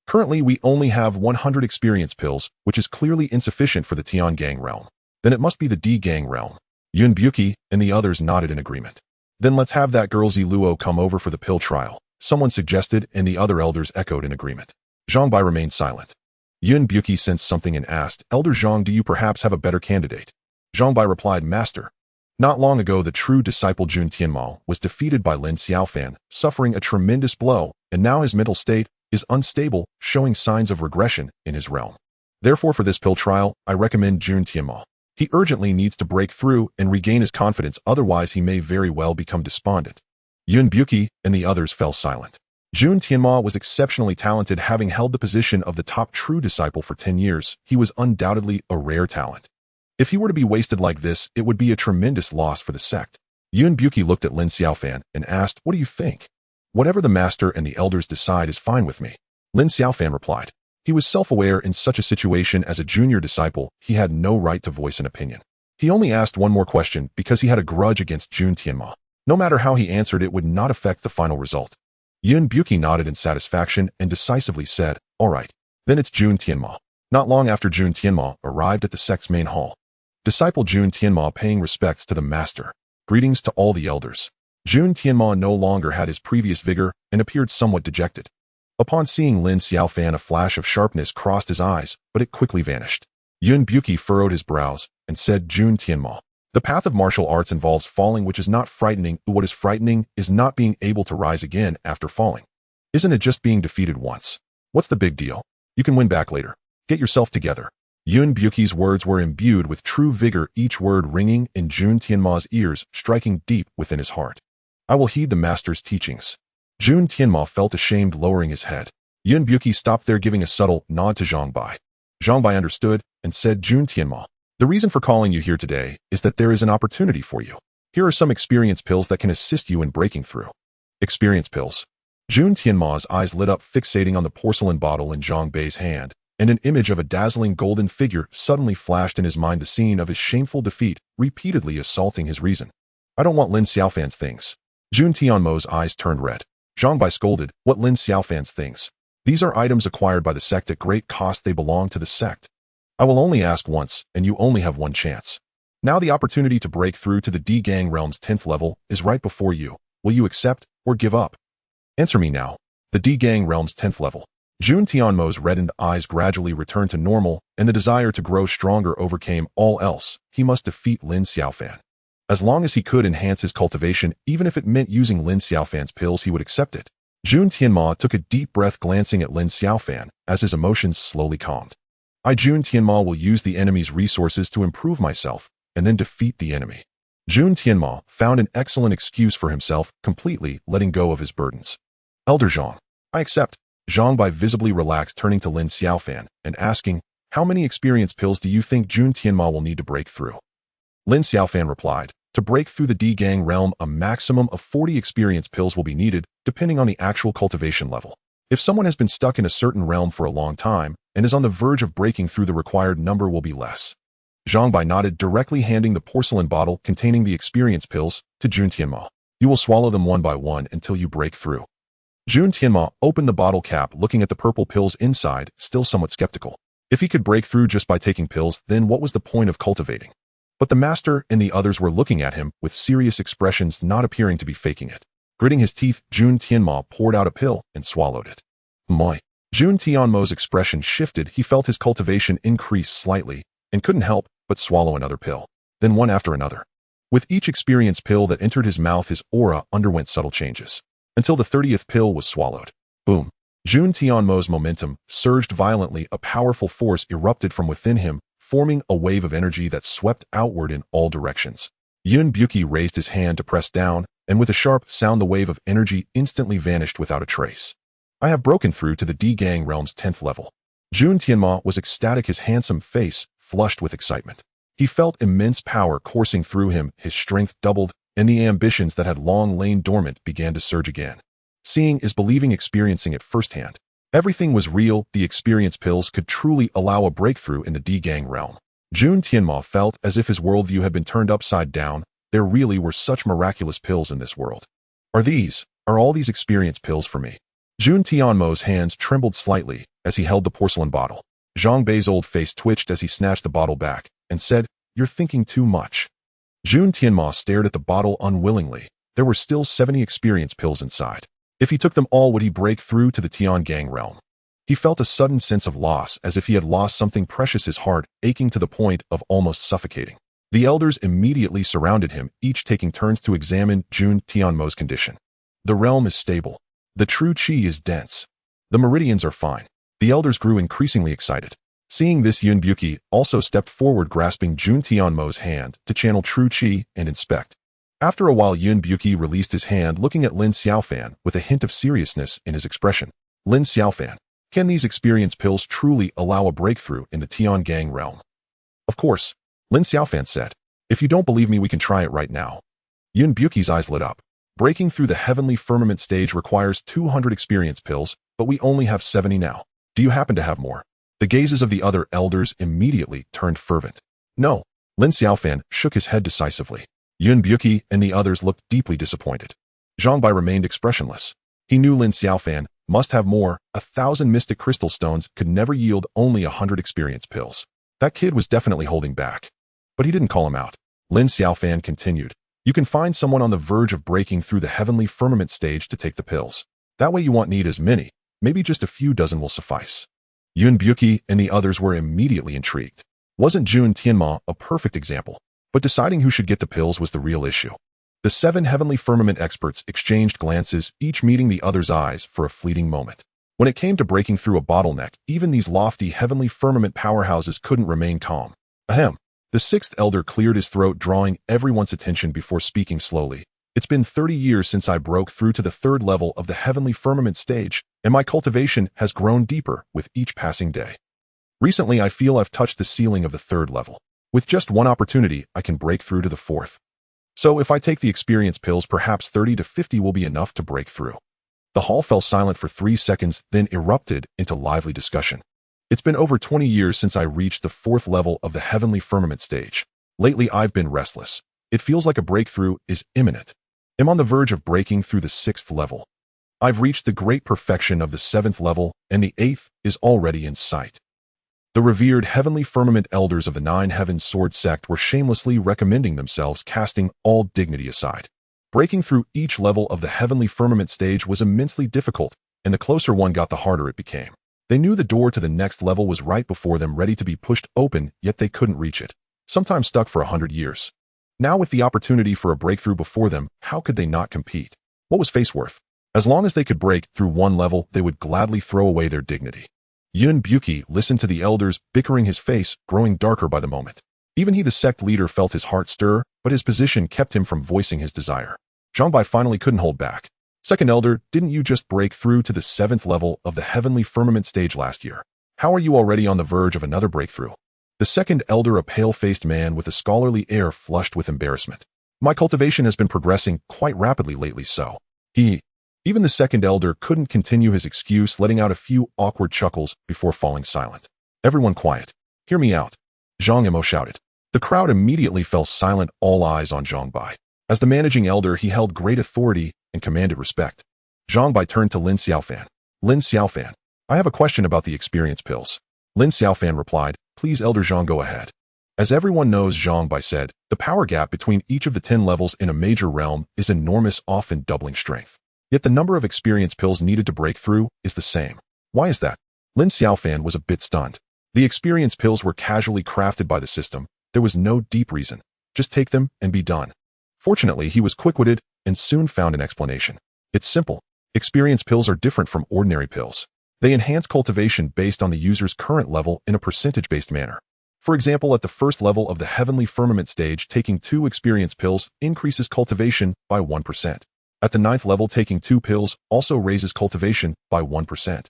Currently, we only have 100 experience pills, which is clearly insufficient for the Tiangang realm. Then it must be the D-Gang realm. Yun Buki and the others nodded in agreement. Then let's have that girl Ziluo come over for the pill trial, someone suggested, and the other elders echoed in agreement. Zhangbai remained silent. Yun Buki sensed something and asked, Elder Zhang, do you perhaps have a better candidate? Zhangbai replied, Master. Not long ago, the true disciple Jun Tianmao was defeated by Lin Xiaofan, suffering a tremendous blow, and now his mental state is unstable, showing signs of regression in his realm. Therefore, for this pill trial, I recommend Jun Tianmao. He urgently needs to break through and regain his confidence, otherwise he may very well become despondent. Yun Buki and the others fell silent. Jun Tianmao was exceptionally talented, having held the position of the top true disciple for 10 years. He was undoubtedly a rare talent. If he were to be wasted like this, it would be a tremendous loss for the sect. Yun Buki looked at Lin Xiaofan and asked, what do you think? Whatever the master and the elders decide is fine with me. Lin Xiaofan replied. He was self-aware. In such a situation, as a junior disciple, he had no right to voice an opinion. He only asked one more question because he had a grudge against Jun Tianmao. No matter how he answered, it would not affect the final result. Yun Buki nodded in satisfaction and decisively said, all right, then it's Jun Tianmao. Not long after, Jun Tianmao arrived at the sect's main hall. Disciple Jun Tianmao paying respects to the master. Greetings to all the elders. Jun Tianmao no longer had his previous vigor and appeared somewhat dejected. Upon seeing Lin Xiaofan, a flash of sharpness crossed his eyes, but it quickly vanished. Yun Buki furrowed his brows and said, Jun Tianmao, the path of martial arts involves falling, which is not frightening. What is frightening is not being able to rise again after falling. Isn't it just being defeated once? What's the big deal? You can win back later. Get yourself together. Yun Buki's words were imbued with true vigor, each word ringing in Jun Tianmao's ears, striking deep within his heart. I will heed the master's teachings. Jun Tianmao felt ashamed, lowering his head. Yun Buki stopped there, giving a subtle nod to Zhangbai. Zhangbai understood and said, Jun Tianmao, the reason for calling you here today is that there is an opportunity for you. Here are some experience pills that can assist you in breaking through. Experience pills. Jun Tianmao's eyes lit up, fixating on the porcelain bottle in Zhangbei's hand, and an image of a dazzling golden figure suddenly flashed in his mind, the scene of his shameful defeat, repeatedly assaulting his reason. I don't want Lin Xiaofan's things. Jun Tianmao's eyes turned red. Zhangbai scolded, what Lin Xiaofan's things? These are items acquired by the sect at great cost. They belong to the sect. I will only ask once, and you only have one chance. Now the opportunity to break through to the D-Gang realm's 10th level is right before you. Will you accept or give up? Answer me now. The D-Gang realm's 10th level. Jun Tianmao's reddened eyes gradually returned to normal, and the desire to grow stronger overcame all else. He must defeat Lin Xiaofan. As long as he could enhance his cultivation, even if it meant using Lin Xiaofan's pills, he would accept it. Jun Tianmao took a deep breath, glancing at Lin Xiaofan as his emotions slowly calmed. I, Jun Tianmao, will use the enemy's resources to improve myself and then defeat the enemy. Jun Tianmao found an excellent excuse for himself, completely letting go of his burdens. Elder Zhang, I accept. Zhangbai visibly relaxed, turning to Lin Xiaofan and asking, how many experience pills do you think Jun Tianmao will need to break through? Lin Xiaofan replied, to break through the D-Gang realm, a maximum of 40 experience pills will be needed, depending on the actual cultivation level. If someone has been stuck in a certain realm for a long time and is on the verge of breaking through, the required number will be less. Zhangbai nodded, directly handing the porcelain bottle containing the experience pills to Jun Tianmao. You will swallow them one by one until you break through. Jun Tianmao opened the bottle cap, looking at the purple pills inside, still somewhat skeptical. If he could break through just by taking pills, then what was the point of cultivating? But the master and the others were looking at him with serious expressions, not appearing to be faking it. Gritting his teeth, Jun Tianmao poured out a pill and swallowed it. Moi. Jun Tianmao's expression shifted. He felt his cultivation increase slightly and couldn't help but swallow another pill, then one after another. With each experience pill that entered his mouth, his aura underwent subtle changes, until the 30th pill was swallowed. Boom. Jun Tianmo's momentum surged violently. A powerful force erupted from within him, forming a wave of energy that swept outward in all directions. Yun Buki raised his hand to press down, and with a sharp sound the wave of energy instantly vanished without a trace. I have broken through to the D-Gang realm's 10th level. Jun Tianmo was ecstatic, his handsome face flushed with excitement. He felt immense power coursing through him, his strength doubled, and the ambitions that had long lain dormant began to surge again. Seeing is believing, experiencing it firsthand. Everything was real. The experience pills could truly allow a breakthrough in the D-Gang realm. Jun Tianmo felt as if his worldview had been turned upside down. There really were such miraculous pills in this world. Are all these experience pills for me? Jun Tianmo's hands trembled slightly as he held the porcelain bottle. Zhang Bei's old face twitched as he snatched the bottle back and said, "You're thinking too much." Jun Tianmo stared at the bottle unwillingly. There were still 70 experience pills inside. If he took them all, would he break through to the Tiangang realm? He felt a sudden sense of loss, as if he had lost something precious, his heart aching to the point of almost suffocating. The elders immediately surrounded him, each taking turns to examine Jun Tianmo's condition. The realm is stable. The true qi is dense. The meridians are fine. The elders grew increasingly excited. Seeing this, Yun Buki also stepped forward, grasping Jun Tianmo's hand to channel true qi and inspect. After a while, Yun Buki released his hand, looking at Lin Xiaofan with a hint of seriousness in his expression. Lin Xiaofan, can these experience pills truly allow a breakthrough in the Tiangang realm? Of course, Lin Xiaofan said. If you don't believe me, we can try it right now. Yun Buki's eyes lit up. Breaking through the heavenly firmament stage requires 200 experience pills, but we only have 70 now. Do you happen to have more? The gazes of the other elders immediately turned fervent. No. Lin Xiaofan shook his head decisively. Yun Buki and the others looked deeply disappointed. Zhang Bai remained expressionless. He knew Lin Xiaofan must have more. 1,000 mystic crystal stones could never yield only 100 experience pills. That kid was definitely holding back. But he didn't call him out. Lin Xiaofan continued. You can find someone on the verge of breaking through the heavenly firmament stage to take the pills. That way you won't need as many. Maybe just a few dozen will suffice. Yun Buki and the others were immediately intrigued. Wasn't Jun Tianmo a perfect example? But deciding who should get the pills was the real issue. The 7 heavenly firmament experts exchanged glances, each meeting the other's eyes for a fleeting moment. When it came to breaking through a bottleneck, even these lofty heavenly firmament powerhouses couldn't remain calm. Ahem. The 6th elder cleared his throat, drawing everyone's attention before speaking slowly. It's been 30 years since I broke through to the 3rd level of the heavenly firmament stage, and my cultivation has grown deeper with each passing day. Recently, I feel I've touched the ceiling of the 3rd level. With just one opportunity, I can break through to the 4th. So if I take the experience pills, perhaps 30 to 50 will be enough to break through. The hall fell silent for 3 seconds, then erupted into lively discussion. It's been over 20 years since I reached the 4th level of the heavenly firmament stage. Lately, I've been restless. It feels like a breakthrough is imminent. I'm on the verge of breaking through the 6th level. I've reached the great perfection of the 7th level, and the 8th is already in sight. The revered heavenly firmament elders of the 9 Heavens Sword sect were shamelessly recommending themselves, casting all dignity aside. Breaking through each level of the heavenly firmament stage was immensely difficult, and the closer one got, the harder it became. They knew the door to the next level was right before them, ready to be pushed open, yet they couldn't reach it, sometimes stuck for 100 years. Now, with the opportunity for a breakthrough before them, how could they not compete? What was face worth? As long as they could break through one level, they would gladly throw away their dignity. Yun Buki listened to the elders bickering, his face growing darker by the moment. Even he, the sect leader, felt his heart stir, but his position kept him from voicing his desire. Zhang Bai finally couldn't hold back. Second elder, didn't you just break through to the 7th level of the heavenly firmament stage last year? How are you already on the verge of another breakthrough? The second elder, a pale-faced man with a scholarly air, flushed with embarrassment. My cultivation has been progressing quite rapidly lately, so. Even the second elder couldn't continue his excuse, letting out a few awkward chuckles before falling silent. Everyone quiet. Hear me out. Zhang Imo shouted. The crowd immediately fell silent, all eyes on Zhang Bai. As the managing elder, he held great authority and commanded respect. Zhang Bai turned to Lin Xiaofan. Lin Xiaofan, I have a question about the experience pills. Lin Xiaofan replied, please, Elder Zhang, go ahead. As everyone knows, Zhang Bai said, the power gap between each of the 10 levels in a major realm is enormous, often doubling strength. Yet the number of experience pills needed to break through is the same. Why is that? Lin Xiaofan was a bit stunned. The experience pills were casually crafted by the system. There was no deep reason. Just take them and be done. Fortunately, he was quick-witted and soon found an explanation. It's simple. Experience pills are different from ordinary pills. They enhance cultivation based on the user's current level in a percentage-based manner. For example, at the first level of the Heavenly Firmament stage, taking 2 experience pills increases cultivation by 1%. At the 9th level, taking 2 pills also raises cultivation by 1%.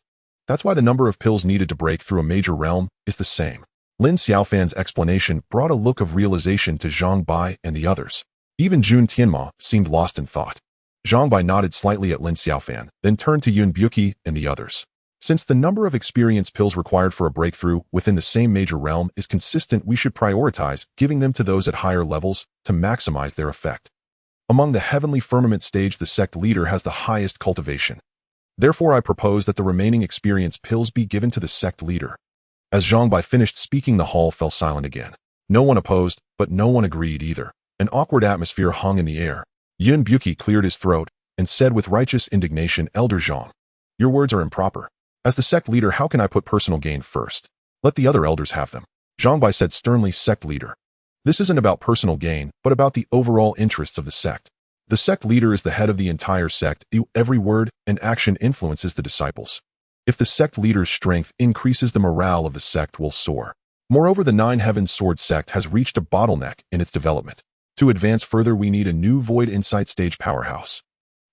That's why the number of pills needed to break through a major realm is the same. Lin Xiaofan's explanation brought a look of realization to Zhang Bai and the others. Even Jun Tianma seemed lost in thought. Zhang Bai nodded slightly at Lin Xiaofan, then turned to Yun Buqi and the others. Since the number of experience pills required for a breakthrough within the same major realm is consistent, we should prioritize giving them to those at higher levels to maximize their effect. Among the Heavenly Firmament stage, the sect leader has the highest cultivation. Therefore, I propose that the remaining experience pills be given to the sect leader. As Zhang Bai finished speaking, the hall fell silent again. No one opposed, but no one agreed either. An awkward atmosphere hung in the air. Yun Buqi cleared his throat and said with righteous indignation, "Elder Zhang, your words are improper. As the sect leader, how can I put personal gain first? Let the other elders have them." Zhang Bai said sternly, "Sect leader, this isn't about personal gain, but about the overall interests of the sect. The sect leader is the head of the entire sect. Every word and action influences the disciples. If the sect leader's strength increases, the morale of the sect will soar. Moreover, the Nine Heavens Sword sect has reached a bottleneck in its development. To advance further, we need a new Void Insight stage powerhouse.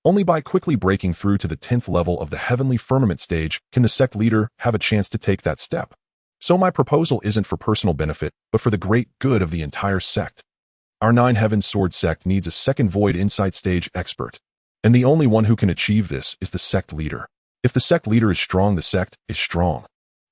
Only by quickly breaking through to the 10th level of the Heavenly Firmament stage can the sect leader have a chance to take that step. So my proposal isn't for personal benefit, but for the great good of the entire sect. Our Nine Heavens Sword sect needs a second Void Insight stage expert, and the only one who can achieve this is the sect leader. If the sect leader is strong, the sect is strong."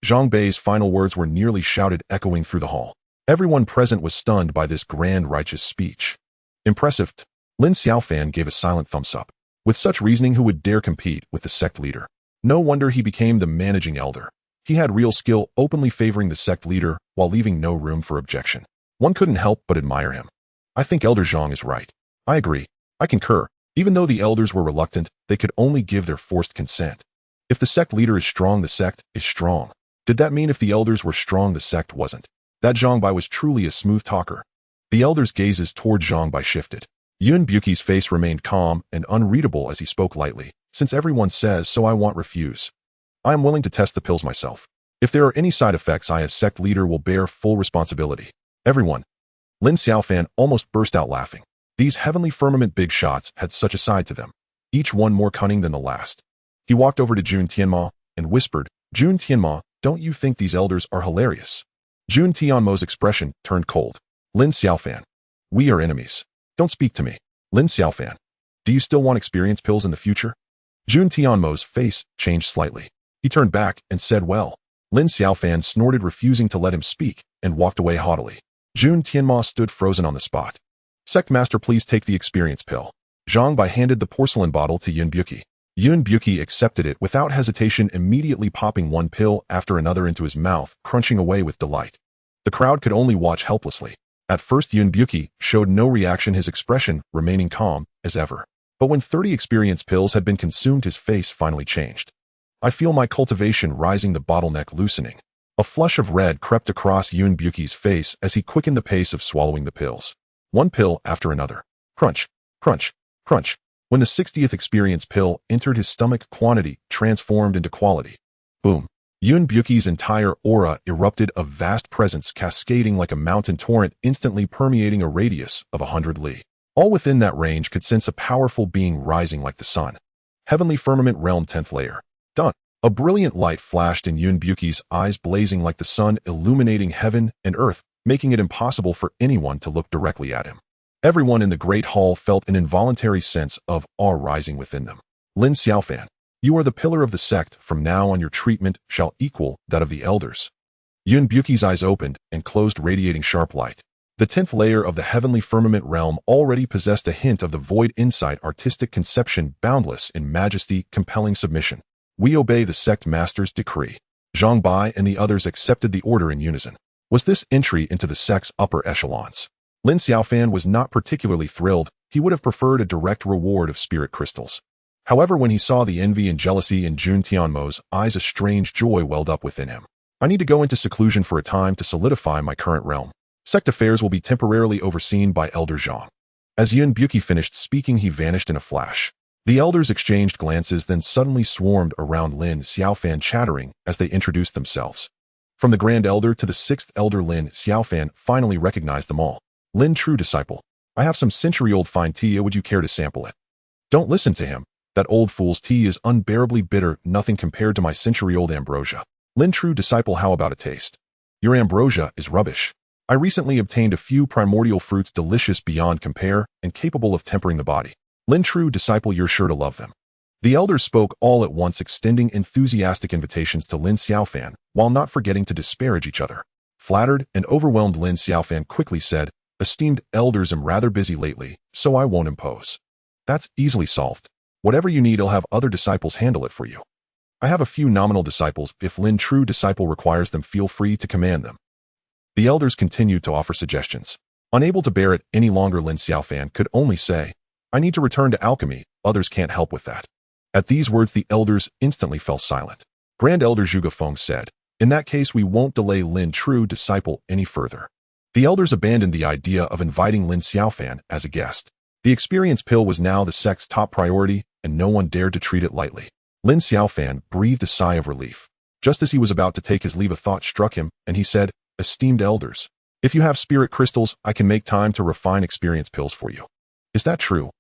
Zhang Bai's final words were nearly shouted, echoing through the hall. Everyone present was stunned by this grand righteous speech. Impressive. Lin Xiaofan gave a silent thumbs up. With such reasoning, who would dare compete with the sect leader? No wonder he became the managing elder. He had real skill, openly favoring the sect leader while leaving no room for objection. One couldn't help but admire him. I think Elder Zhang is right. I agree. I concur. Even though the elders were reluctant, they could only give their forced consent. If the sect leader is strong, the sect is strong. Did that mean if the elders were strong, the sect wasn't? That Zhang Bai was truly a smooth talker. The elders' gazes toward Zhang Bai shifted. Yun Buqi's face remained calm and unreadable as he spoke lightly. Since everyone says so, I won't refuse. I am willing to test the pills myself. If there are any side effects, I as sect leader will bear full responsibility. Everyone. Lin Xiaofan almost burst out laughing. These Heavenly Firmament big shots had such a side to them, each one more cunning than the last. He walked over to Jun Tianma and whispered, "Jun Tianma, don't you think these elders are hilarious?" Jun Tianma's expression turned cold. "Lin Xiaofan, we are enemies. Don't speak to me." "Lin Xiaofan, do you still want experience pills in the future?" Jun Tianma's face changed slightly. He turned back and said, "Well." Lin Xiaofan snorted, refusing to let him speak, and walked away haughtily. Jun Tianma stood frozen on the spot. "Sect Master, please take the experience pill." Zhang Bai handed the porcelain bottle to Yun Buqi. Yun Buqi accepted it without hesitation, immediately popping one pill after another into his mouth, crunching away with delight. The crowd could only watch helplessly. At first, Yun Buqi showed no reaction, his expression remaining calm as ever. But when 30 experience pills had been consumed, his face finally changed. "I feel my cultivation rising, the bottleneck loosening." A flush of red crept across Yun Buqi's face as he quickened the pace of swallowing the pills. One pill after another. Crunch, crunch, crunch. When the 60th experience pill entered his stomach, quantity transformed into quality. Boom. Yun Buqi's entire aura erupted, a vast presence cascading like a mountain torrent, instantly permeating a radius of 100 li. All within that range could sense a powerful being rising like the sun. Heavenly Firmament Realm 10th layer. Done. A brilliant light flashed in Yun Buqi's eyes, blazing like the sun, illuminating heaven and earth, making it impossible for anyone to look directly at him. Everyone in the great hall felt an involuntary sense of awe rising within them. "Lin Xiaofan, you are the pillar of the sect. From now on, your treatment shall equal that of the elders." Yun Buqi's eyes opened and closed, radiating sharp light. The 10th layer of the Heavenly Firmament realm already possessed a hint of the Void Insight, artistic conception, boundless in majesty, compelling submission. "We obey the sect master's decree." Zhang Bai and the others accepted the order in unison. Was this entry into the sect's upper echelons? Lin Xiaofan was not particularly thrilled. He would have preferred a direct reward of spirit crystals. However, when he saw the envy and jealousy in Jun Tianmo's eyes, a strange joy welled up within him. "I need to go into seclusion for a time to solidify my current realm. Sect affairs will be temporarily overseen by Elder Zhang." As Yun Buqi finished speaking, he vanished in a flash. The elders exchanged glances, then suddenly swarmed around Lin Xiaofan, chattering as they introduced themselves. From the Grand Elder to the Sixth Elder, Lin Xiaofan finally recognized them all. Lin, true disciple. I have some century-old fine tea. Would you care to sample it? Don't listen to him. That old fool's tea is unbearably bitter, nothing compared to my century-old ambrosia. Lin, true disciple, how about a taste? Your ambrosia is rubbish. I recently obtained a few primordial fruits delicious beyond compare and capable of tempering the body. Lin, true disciple, you're sure to love them. The elders spoke all at once, extending enthusiastic invitations to Lin Xiaofan, while not forgetting to disparage each other. Flattered and overwhelmed, Lin Xiaofan quickly said, Esteemed elders, I'm rather busy lately, so I won't impose. That's easily solved. Whatever you need, I'll have other disciples handle it for you. I have a few nominal disciples. If Lin, true disciple, requires them, feel free to command them. The elders continued to offer suggestions. Unable to bear it any longer, Lin Xiaofan could only say, I need to return to alchemy. Others can't help with that. At these words, the elders instantly fell silent. Grand Elder Zhuge Feng said, In that case, we won't delay Lin, true disciple, any further. The elders abandoned the idea of inviting Lin Xiaofan as a guest. The experience pill was now the sect's top priority, and no one dared to treat it lightly. Lin Xiaofan breathed a sigh of relief. Just as he was about to take his leave, a thought struck him, and he said, Esteemed elders, if you have spirit crystals, I can make time to refine experience pills for you. Is that true?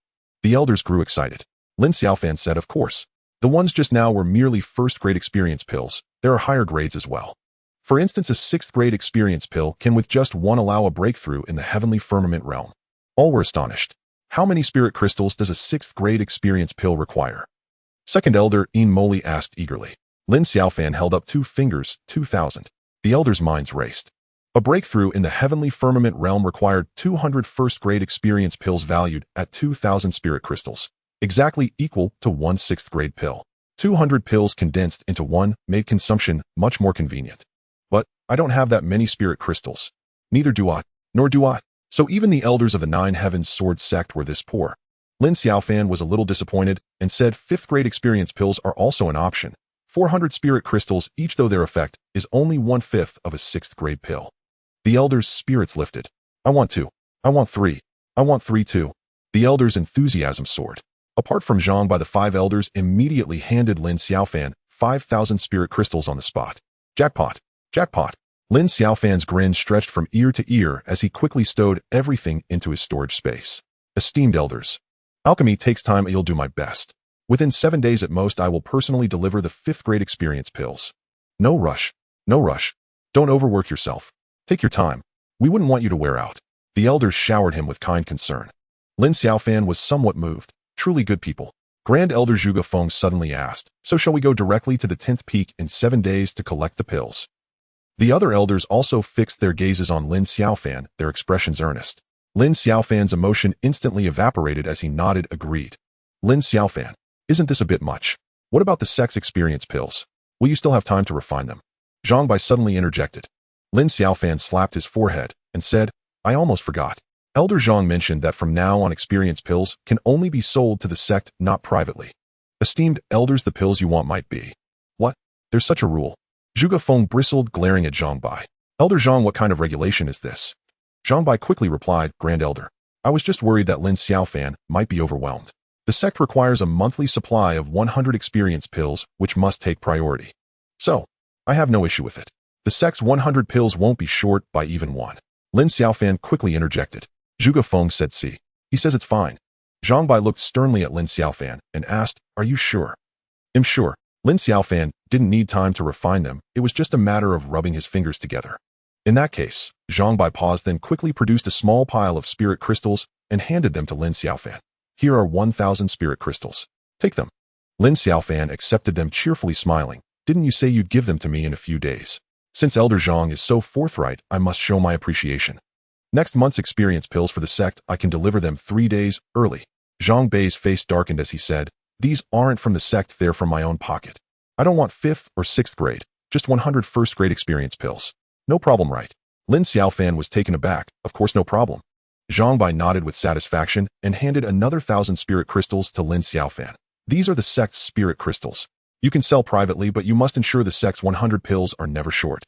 The elders grew excited. Lin Xiaofan said, Of course. The ones just now were merely first-grade experience pills. There are higher grades as well. For instance, a sixth-grade experience pill can with just one allow a breakthrough in the heavenly firmament realm. All were astonished. How many spirit crystals does a sixth-grade experience pill require? Second Elder In Moli asked eagerly. Lin Xiaofan held up 2 fingers, 2,000. The elders' minds raced. A breakthrough in the heavenly firmament realm required 200 first-grade experience pills valued at 2,000 spirit crystals, exactly equal to 1 sixth-grade pill. 200 pills condensed into one made consumption much more convenient. But I don't have that many spirit crystals. Neither do I, nor do I. So even the elders of the Nine Heavens Sword sect were this poor. Lin Xiaofan was a little disappointed and said 5th-grade experience pills are also an option. 400 spirit crystals each, though their effect is only 1/5 of a 6th-grade pill. The elders' spirits lifted. I want 2. I want 3. I want 3 too. The elders' enthusiasm soared. Apart from Zhang Bai, the 5 elders immediately handed Lin Xiaofan 5,000 spirit crystals on the spot. Jackpot! Jackpot! Lin Xiaofan's grin stretched from ear to ear as he quickly stowed everything into his storage space. Esteemed elders, alchemy takes time. I'll do my best. Within 7 days at most, I will personally deliver the 5th-grade experience pills. No rush. No rush. Don't overwork yourself. Take your time. We wouldn't want you to wear out. The elders showered him with kind concern. Lin Xiaofan was somewhat moved. Truly good people. Grand Elder Zhuge Feng suddenly asked, So shall we go directly to the 10th peak in 7 days to collect the pills? The other elders also fixed their gazes on Lin Xiaofan, their expressions earnest. Lin Xiaofan's emotion instantly evaporated as he nodded, agreed. Lin Xiaofan, isn't this a bit much? What about the sect's experience pills? Will you still have time to refine them? Zhang Bai suddenly interjected. Lin Xiaofan slapped his forehead and said, I almost forgot. Elder Zhang mentioned that from now on experience pills can only be sold to the sect, not privately. Esteemed elders, the pills you want might be. What? There's such a rule. Zhuge Feng bristled, glaring at Zhang Bai. Elder Zhang, what kind of regulation is this? Zhang Bai quickly replied, Grand Elder, I was just worried that Lin Xiaofan might be overwhelmed. The sect requires a monthly supply of 100 experience pills, which must take priority. So, I have no issue with it. The sect's 100 pills won't be short by even one. Lin Xiaofan quickly interjected. Zhuge Feng said, See. He says it's fine. Zhang Bai looked sternly at Lin Xiaofan and asked, Are you sure? I'm sure. Lin Xiaofan didn't need time to refine them. It was just a matter of rubbing his fingers together. In that case, Zhang Bai paused, then quickly produced a small pile of spirit crystals and handed them to Lin Xiaofan. Here are 1,000 spirit crystals. Take them. Lin Xiaofan accepted them, cheerfully smiling. Didn't you say you'd give them to me in a few days? Since Elder Zhang is so forthright, I must show my appreciation. Next month's experience pills for the sect, I can deliver them 3 days early. Zhang Bai's face darkened as he said, These aren't from the sect, they're from my own pocket. I don't want 5th or 6th grade, just 100 first-grade experience pills. No problem, right? Lin Xiaofan was taken aback. Of course, no problem. Zhang Bai nodded with satisfaction and handed another 1,000 spirit crystals to Lin Xiaofan. These are the sect's spirit crystals. You can sell privately, but you must ensure the sect's 100 pills are never short.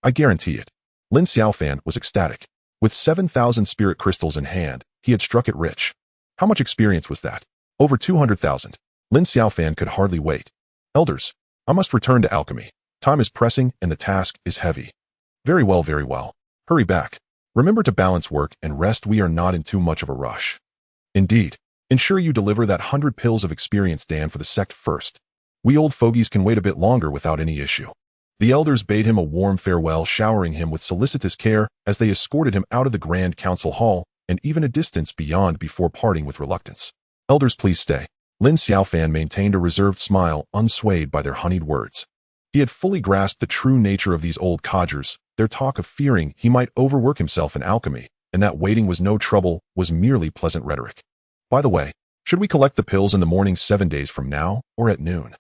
I guarantee it. Lin Xiaofan was ecstatic. With 7,000 spirit crystals in hand, he had struck it rich. How much experience was that? Over 200,000. Lin Xiaofan could hardly wait. Elders, I must return to alchemy. Time is pressing and the task is heavy. Very well, very well. Hurry back. Remember to balance work and rest. We are not in too much of a rush. Indeed. Ensure you deliver that 100 pills of experience, Dan, for the sect first. We old fogies can wait a bit longer without any issue. The elders bade him a warm farewell, showering him with solicitous care as they escorted him out of the Grand Council Hall and even a distance beyond before parting with reluctance. Elders, please stay. Lin Xiaofan maintained a reserved smile, unswayed by their honeyed words. He had fully grasped the true nature of these old codgers. Their talk of fearing he might overwork himself in alchemy, and that waiting was no trouble, was merely pleasant rhetoric. By the way, should we collect the pills in the morning 7 days from now, or at noon?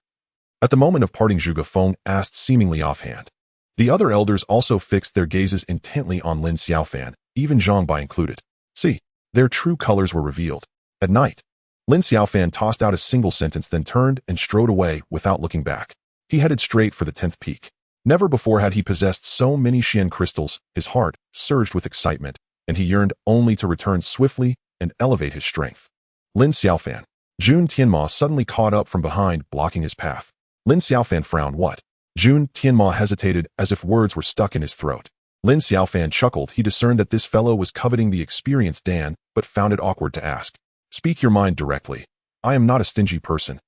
At the moment of parting, Zhuge Feng asked seemingly offhand. The other elders also fixed their gazes intently on Lin Xiaofan, even Zhang Bai included. See, their true colors were revealed. At night. Lin Xiaofan tossed out a single sentence, then turned and strode away without looking back. He headed straight for the 10th peak. Never before had he possessed so many Xian crystals. His heart surged with excitement, and he yearned only to return swiftly and elevate his strength. Lin Xiaofan. Jun Tianma suddenly caught up from behind, blocking his path. Lin Xiaofan frowned. What? Jun Tianma hesitated as if words were stuck in his throat. Lin Xiaofan chuckled. He discerned that this fellow was coveting the experienced Dan, but found it awkward to ask. Speak your mind directly. I am not a stingy person.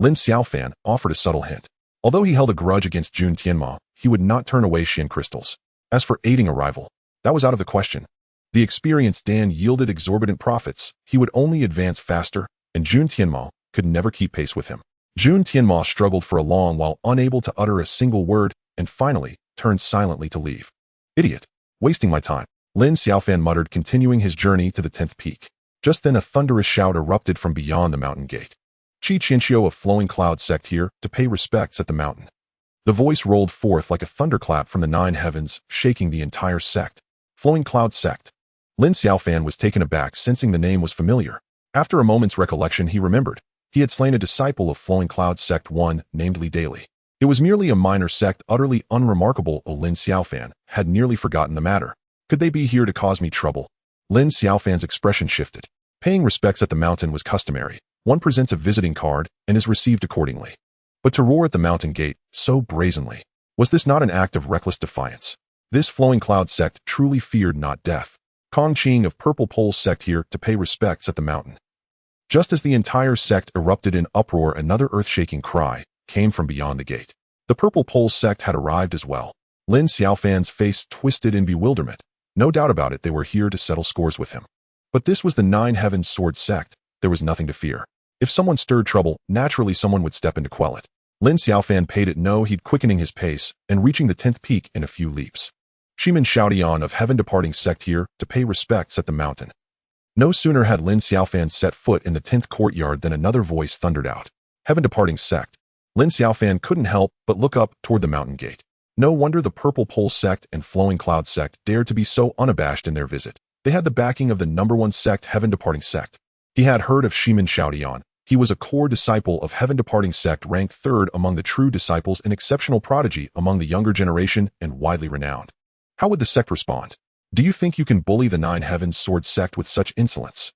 Lin Xiaofan offered a subtle hint. Although he held a grudge against Jun Tianma, he would not turn away Xian crystals. As for aiding a rival, that was out of the question. The experienced Dan yielded exorbitant profits. He would only advance faster, and Jun Tianma could never keep pace with him. Jun Tianma struggled for a long while, unable to utter a single word, and finally turned silently to leave. Idiot. Wasting my time. Lin Xiaofan muttered, continuing his journey to the 10th peak. Just then a thunderous shout erupted from beyond the mountain gate. Qi Qianxiu of Flowing Cloud sect here to pay respects at the mountain. The voice rolled forth like a thunderclap from the 9 heavens, shaking the entire sect. Flowing Cloud sect. Lin Xiaofan was taken aback, sensing the name was familiar. After a moment's recollection, he remembered. He had slain a disciple of Flowing Cloud sect one, named Li Daily. It was merely a minor sect, utterly unremarkable. Lin Xiaofan had nearly forgotten the matter. Could they be here to cause me trouble? Lin Xiaofan's expression shifted. Paying respects at the mountain was customary. One presents a visiting card and is received accordingly. But to roar at the mountain gate so brazenly, was this not an act of reckless defiance? This Flowing Cloud sect truly feared not death. Kong Qing of Purple Pole sect here to pay respects at the mountain. Just as the entire sect erupted in uproar, another earth-shaking cry came from beyond the gate. The Purple Pole sect had arrived as well. Lin Xiaofan's face twisted in bewilderment. No doubt about it, they were here to settle scores with him. But this was the 9 heavens sword sect. There was nothing to fear. If someone stirred trouble, naturally someone would step in to quell it. Lin Xiaofan paid it no heed, quickening his pace and reaching the 10th peak in a few leaps. Shimin Xiaodian of Heaven Departing sect here to pay respects at the mountain. No sooner had Lin Xiaofan set foot in the 10th courtyard than another voice thundered out. Heaven Departing sect. Lin Xiaofan couldn't help but look up toward the mountain gate. No wonder the Purple Pole sect and Flowing Cloud sect dared to be so unabashed in their visit. They had the backing of the #1 sect, Heaven Departing sect. He had heard of Shimin Xiaodian. He was a core disciple of Heaven Departing sect, ranked 3rd among the true disciples, an exceptional prodigy among the younger generation, and widely renowned. How would the sect respond? Do you think you can bully the 9 heavens sword sect with such insolence?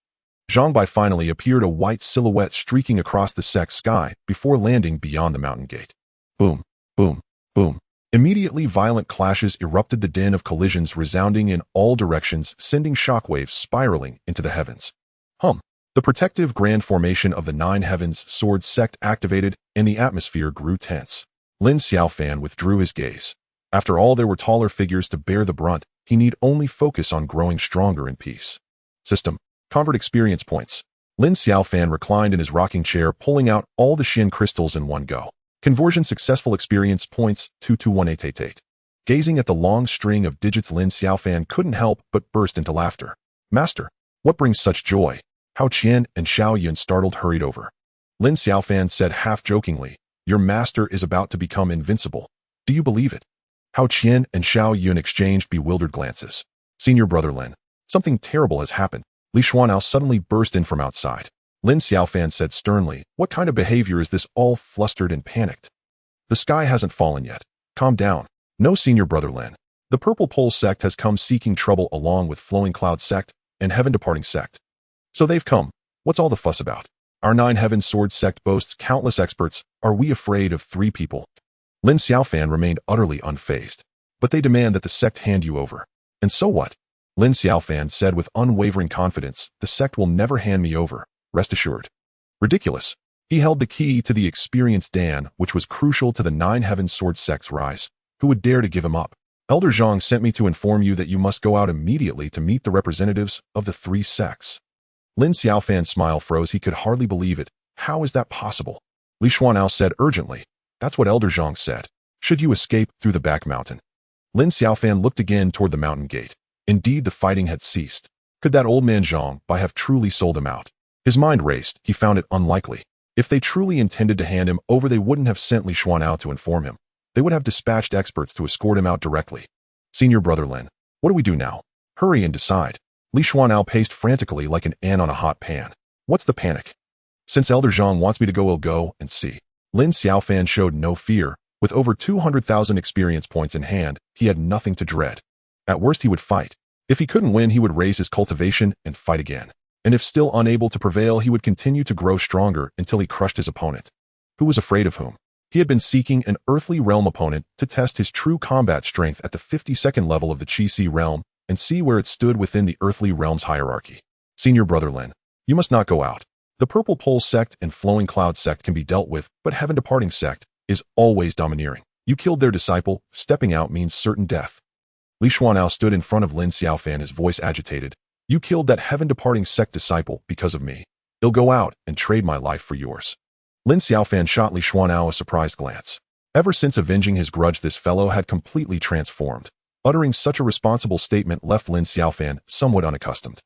Zhang Bai finally appeared, a white silhouette streaking across the sect sky before landing beyond the mountain gate. Boom, boom, boom. Immediately violent clashes erupted, the din of collisions resounding in all directions, sending shockwaves spiraling into the heavens. The protective grand formation of the 9 heavens sword sect activated, and the atmosphere grew tense. Lin Xiaofan withdrew his gaze. After all, there were taller figures to bear the brunt. He need only focus on growing stronger in peace. System. Convert experience points. Lin Xiaofan reclined in his rocking chair, pulling out all the Xian crystals in one go. Conversion successful. Experience points 221888. Gazing at the long string of digits, Lin Xiaofan couldn't help but burst into laughter. Master, what brings such joy? Hao Qian and Xiao Yun startled hurried over. Lin Xiaofan said half-jokingly, your master is about to become invincible. Do you believe it? Hao Qian and Xiao Yun exchanged bewildered glances. Senior brother Lin, something terrible has happened. Li Xuanao suddenly burst in from outside. Lin Xiaofan said sternly, what kind of behavior is this, all flustered and panicked? The sky hasn't fallen yet. Calm down. No, senior brother Lin. The Purple Pole sect has come seeking trouble along with Flowing Cloud sect and Heaven Departing sect. So they've come. What's all the fuss about? Our Nine Heavens Sword sect boasts countless experts. Are we afraid of 3 people? Lin Xiaofan remained utterly unfazed. But they demand that the sect hand you over. And so what? Lin Xiaofan said with unwavering confidence, the sect will never hand me over, rest assured. Ridiculous. He held the key to the experienced Dan, which was crucial to the Nine Heavens Sword sect's rise. Who would dare to give him up? Elder Zhang sent me to inform you that you must go out immediately to meet the representatives of the 3 sects. Lin Xiaofan's smile froze. He could hardly believe it. How is that possible? Li Xuanao said urgently. That's what Elder Zhang said. Should you escape through the back mountain? Lin Xiaofan looked again toward the mountain gate. Indeed, the fighting had ceased. Could that old man Zhang Bai have truly sold him out? His mind raced. He found it unlikely. If they truly intended to hand him over, they wouldn't have sent Li Xuanao to inform him. They would have dispatched experts to escort him out directly. Senior brother Lin, what do we do now? Hurry and decide. Li Xuanao paced frantically like an ant on a hot pan. What's the panic? Since Elder Zhang wants me to go, we'll go and see. Lin Xiaofan showed no fear. With over 200,000 experience points in hand, he had nothing to dread. At worst, he would fight. If he couldn't win, he would raise his cultivation and fight again. And if still unable to prevail, he would continue to grow stronger until he crushed his opponent. Who was afraid of whom? He had been seeking an earthly realm opponent to test his true combat strength at the 52nd level of the Qi realm and see where it stood within the earthly realm's hierarchy. Senior brother Lin, you must not go out. The Purple Pole sect and Flowing Cloud sect can be dealt with, but Heaven Departing sect is always domineering. You killed their disciple. Stepping out means certain death. Li Xuanao stood in front of Lin Xiaofan, his voice agitated. You killed that Heaven Departing sect disciple because of me. I'll go out and trade my life for yours. Lin Xiaofan shot Li Xuanao a surprised glance. Ever since avenging his grudge, this fellow had completely transformed. Uttering such a responsible statement left Lin Xiaofan somewhat unaccustomed.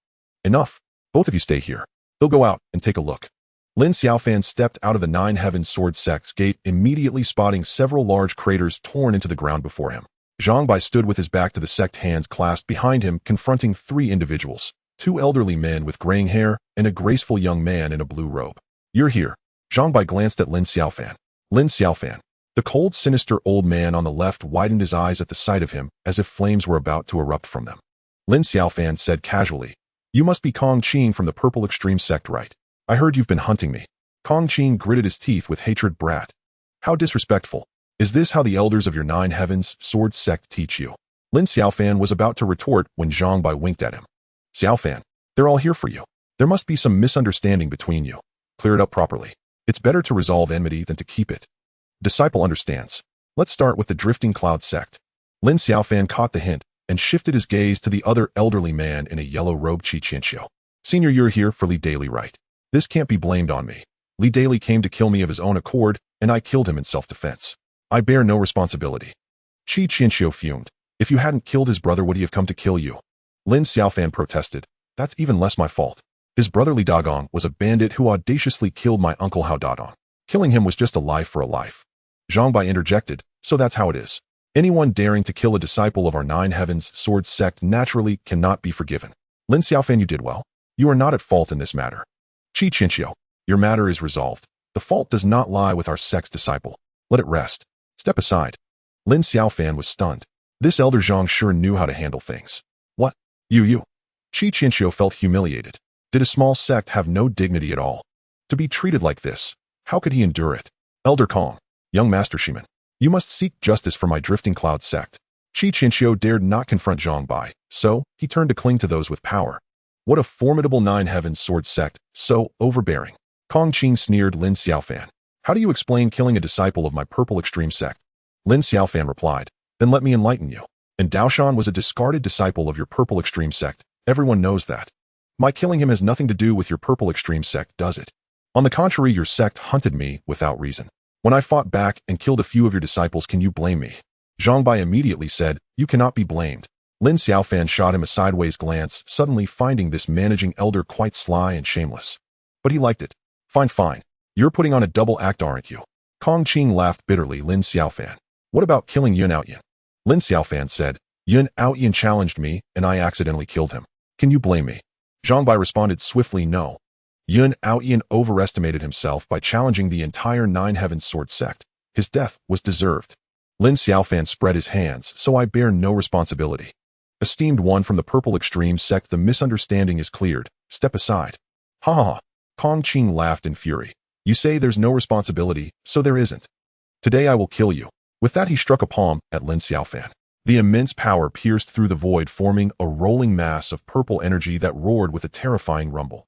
Enough. Both of you stay here. I'll go out and take a look. Lin Xiaofan stepped out of the Nine Heavens Sword sect's gate, immediately spotting several large craters torn into the ground before him. Zhang Bai stood with his back to the sect, hands clasped behind him, confronting 3 individuals, 2 elderly men with graying hair and a graceful young man in a blue robe. You're here. Zhang Bai glanced at Lin Xiaofan. Lin Xiaofan. The cold, sinister old man on the left widened his eyes at the sight of him, as if flames were about to erupt from them. Lin Xiaofan said casually, you must be Kong Qing from the Purple Extreme sect, right? I heard you've been hunting me. Kong Qing gritted his teeth with hatred. Brat. How disrespectful. Is this how the elders of your Nine Heavens Sword sect teach you? Lin Xiaofan was about to retort when Zhang Bai winked at him. Xiaofan, they're all here for you. There must be some misunderstanding between you. Clear it up properly. It's better to resolve enmity than to keep it. Disciple understands. Let's start with the Drifting Cloud sect. Lin Xiaofan caught the hint and shifted his gaze to the other elderly man in a yellow robe. Xuantian. Senior, you're here for Li Daily, right? This can't be blamed on me. Li Daily came to kill me of his own accord, and I killed him in self-defense. I bear no responsibility. Xuantian fumed. If you hadn't killed his brother, would he have come to kill you? Lin Xiaofan protested. That's even less my fault. His brother Li Dagong was a bandit who audaciously killed my uncle Hao Dadong. Killing him was just a life for a life. Zhang Bai interjected, so that's how it is. Anyone daring to kill a disciple of our Nine Heavens Sword sect naturally cannot be forgiven. Lin Xiaofan, you did well. You are not at fault in this matter. Xuantian, your matter is resolved. The fault does not lie with our sect's disciple. Let it rest. Step aside. Lin Xiaofan was stunned. This elder Zhang sure knew how to handle things. What? You. Xuantian felt humiliated. Did a small sect have no dignity at all? To be treated like this, how could he endure it? Elder Kong, young Master Shiman, you must seek justice for my Drifting Cloud sect. Xuantian dared not confront Zhang Bai, so he turned to cling to those with power. What a formidable Nine Heavens Sword sect, so overbearing. Kong Qing sneered. Lin Xiaofan, how do you explain killing a disciple of my Purple Extreme sect? Lin Xiaofan replied, then let me enlighten you. And Daoshan was a discarded disciple of your Purple Extreme sect. Everyone knows that. My killing him has nothing to do with your Purple Extreme sect, does it? On the contrary, your sect hunted me without reason. When I fought back and killed a few of your disciples, can you blame me? Zhang Bai immediately said, you cannot be blamed. Lin Xiaofan shot him a sideways glance, suddenly finding this managing elder quite sly and shameless. But he liked it. Fine. You're putting on a double act, aren't you? Kong Qing laughed bitterly. Lin Xiaofan, what about killing Yun Outyin? Lin Xiaofan said, Yun Outyin challenged me, and I accidentally killed him. Can you blame me? Zhang Bai responded swiftly, no. Yun Outyin overestimated himself by challenging the entire Nine Heavens Sword sect. His death was deserved. Lin Xiaofan spread his hands, so I bear no responsibility. Esteemed one from the Purple Extreme sect, the misunderstanding is cleared. Step aside. Ha. Kong Qing laughed in fury. You say there's no responsibility, so there isn't. Today I will kill you. With that he struck a palm at Lin Xiaofan. The immense power pierced through the void, forming a rolling mass of purple energy that roared with a terrifying rumble.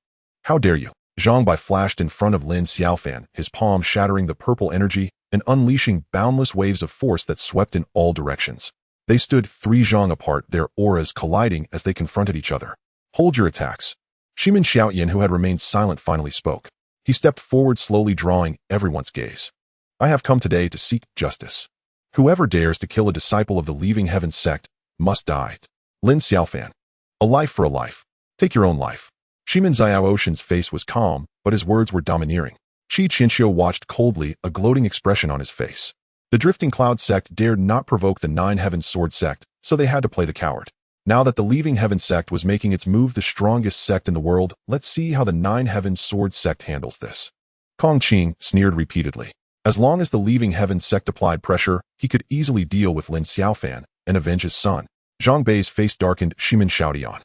How dare you! Zhang Bai flashed in front of Lin Xiaofan, his palm shattering the purple energy and unleashing boundless waves of force that swept in all directions. They stood 3 zhang apart, their auras colliding as they confronted each other. Hold your attacks. Shimin Xiaoyan, who had remained silent, finally spoke. He stepped forward slowly, drawing everyone's gaze. I have come today to seek justice. Whoever dares to kill a disciple of the Leaving Heaven sect must die. Lin Xiaofan. A life for a life. Take your own life. Shimin Xiaoshan's face was calm, but his words were domineering. Qi Qinxiu watched coldly, a gloating expression on his face. The Drifting Cloud sect dared not provoke the Nine Heavens Sword sect, so they had to play the coward. Now that the Leaving Heaven sect was making its move, the strongest sect in the world, let's see how the Nine Heavens Sword sect handles this. Kong Qing sneered repeatedly. As long as the Leaving Heaven sect applied pressure, he could easily deal with Lin Xiaofan and avenge his son. Zhang Bai's face darkened. Shimin Xiaoyan.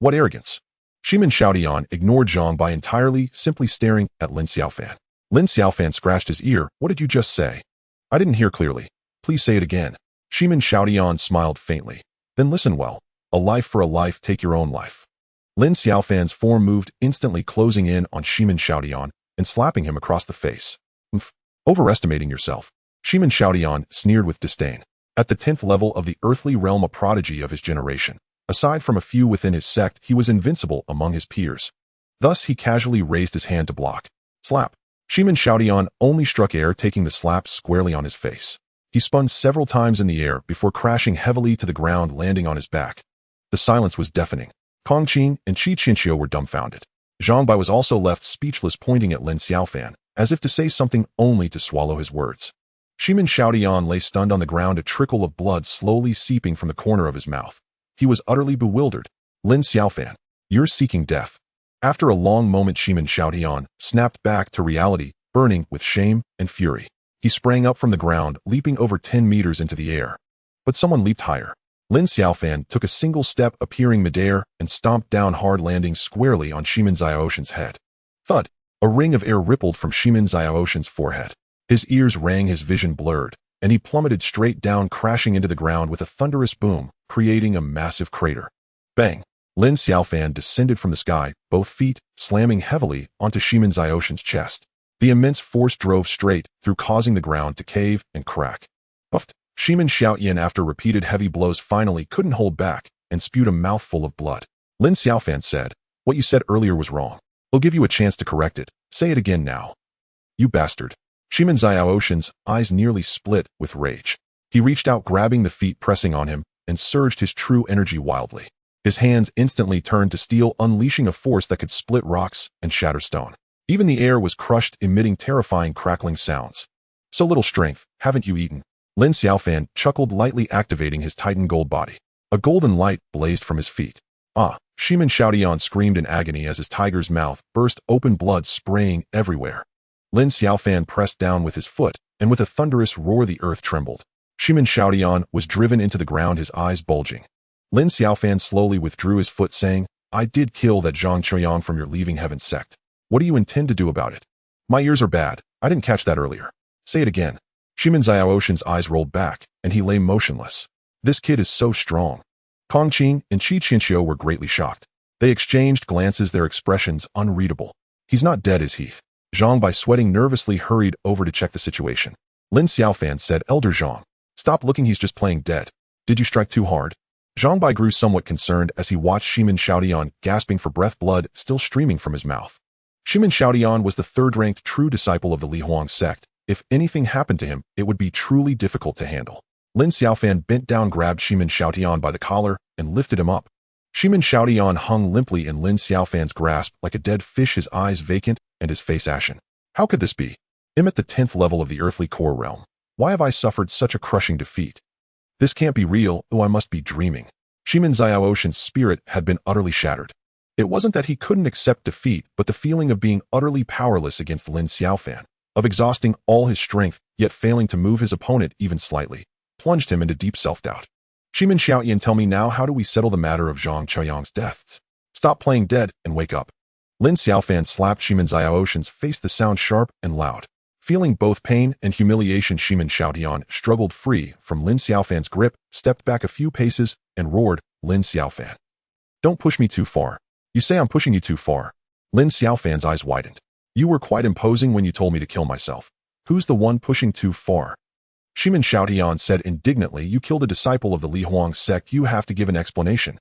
What arrogance! Shimin Xiaoyan ignored Zhang Bai entirely, simply staring at Lin Xiaofan. Lin Xiaofan scratched his ear. What did you just say? I didn't hear clearly. Please say it again. Shimin Xiaoyan smiled faintly. Then listen well. A life for a life, take your own life. Lin Xiaofan's form moved, instantly closing in on Shimin Xiaoyan and slapping him across the face. Overestimating yourself. Shimin Xiaoyan sneered with disdain. At the 10th level of the earthly realm, a prodigy of his generation. Aside from a few within his sect, he was invincible among his peers. Thus, he casually raised his hand to block. Slap. Shimin Xiaoyan only struck air, taking the slap squarely on his face. He spun several times in the air before crashing heavily to the ground, landing on his back. The silence was deafening. Kong Qing and Qi Qinxiu were dumbfounded. Zhang Bai was also left speechless, pointing at Lin Xiaofan, as if to say something only to swallow his words. Shimin Xiaoyan lay stunned on the ground, a trickle of blood slowly seeping from the corner of his mouth. He was utterly bewildered. Lin Xiaofan, you're seeking death. After a long moment, Shimin Xiaoyan snapped back to reality, burning with shame and fury. He sprang up from the ground, leaping over 10 meters into the air. But someone leaped higher. Lin Xiaofan took a single step, appearing midair, and stomped down hard, landing squarely on Shimin Xiaoshan's head. Thud! A ring of air rippled from Shimin Xiaoshan's forehead. His ears rang, his vision blurred, and he plummeted straight down, crashing into the ground with a thunderous boom, creating a massive crater. Bang! Lin Xiaofan descended from the sky, both feet slamming heavily onto Shimin Xiaoshan's chest. The immense force drove straight through, causing the ground to cave and crack. Puffed! Shimin Xiaoyan, after repeated heavy blows, finally couldn't hold back and spewed a mouthful of blood. Lin Xiaofan said, what you said earlier was wrong. We'll give you a chance to correct it. Say it again now. You bastard. Shimin Xiaoshan's eyes nearly split with rage. He reached out, grabbing the feet pressing on him, and surged his true energy wildly. His hands instantly turned to steel, unleashing a force that could split rocks and shatter stone. Even the air was crushed, emitting terrifying crackling sounds. So little strength, haven't you eaten? Lin Xiaofan chuckled lightly, activating his Titan gold body. A golden light blazed from his feet. Ah! Shimin Xiaoyan screamed in agony as his tiger's mouth burst open, blood spraying everywhere. Lin Xiaofan pressed down with his foot, and with a thunderous roar the earth trembled. Shimin Xiaoyan was driven into the ground, his eyes bulging. Lin Xiaofan slowly withdrew his foot, saying, I did kill that Zhang Chuang from your Leaving Heaven sect. What do you intend to do about it? My ears are bad. I didn't catch that earlier. Say it again. Shimin Xiaoshan's eyes rolled back, and he lay motionless. This kid is so strong. Kong Qing and Qi Qinxiu were greatly shocked. They exchanged glances, their expressions unreadable. He's not dead, is he? Zhang Bai, sweating nervously, hurried over to check the situation. Lin Xiaofan said, Elder Zhang, stop looking, he's just playing dead. Did you strike too hard? Zhang Bai grew somewhat concerned as he watched Shimin Xiaoyan gasping for breath, blood still streaming from his mouth. Shimin Xiaoyan was the third-ranked true disciple of the Li Huang sect. If anything happened to him, it would be truly difficult to handle. Lin Xiaofan bent down, grabbed Shimin Xiaoyan by the collar, and lifted him up. Shimin Xiaoyan hung limply in Lin Xiaofan's grasp like a dead fish, his eyes vacant and his face ashen. How could this be? I'm at the 10th level of the earthly core realm. Why have I suffered such a crushing defeat? This can't be real, oh, I must be dreaming. Shimin Xiaoshan's spirit had been utterly shattered. It wasn't that he couldn't accept defeat, but the feeling of being utterly powerless against Lin Xiaofan, of exhausting all his strength, yet failing to move his opponent even slightly, plunged him into deep self-doubt. Shimin Xiaoyan, tell me now, how do we settle the matter of Zhang Chuang's death? Stop playing dead and wake up. Lin Xiaofan slapped Shimin Xiaoshan's face, the sound sharp and loud. Feeling both pain and humiliation, Shimin Xiaotian struggled free from Lin Xiaofan's grip, stepped back a few paces, and roared, "Lin Xiaofan! Don't push me too far. You say I'm pushing you too far." Lin Xiaofan's eyes widened. "You were quite imposing when you told me to kill myself. Who's the one pushing too far?" Shimin Xiaotian said indignantly, "You killed a disciple of the Li Huang sect. You have to give an explanation."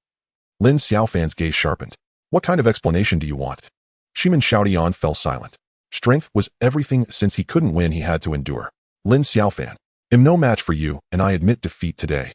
Lin Xiaofan's gaze sharpened. "What kind of explanation do you want?" Shimin Xiaotian fell silent. Strength was everything. Since he couldn't win, he had to endure. "Lin Xiaofan, I'm no match for you, and I admit defeat today.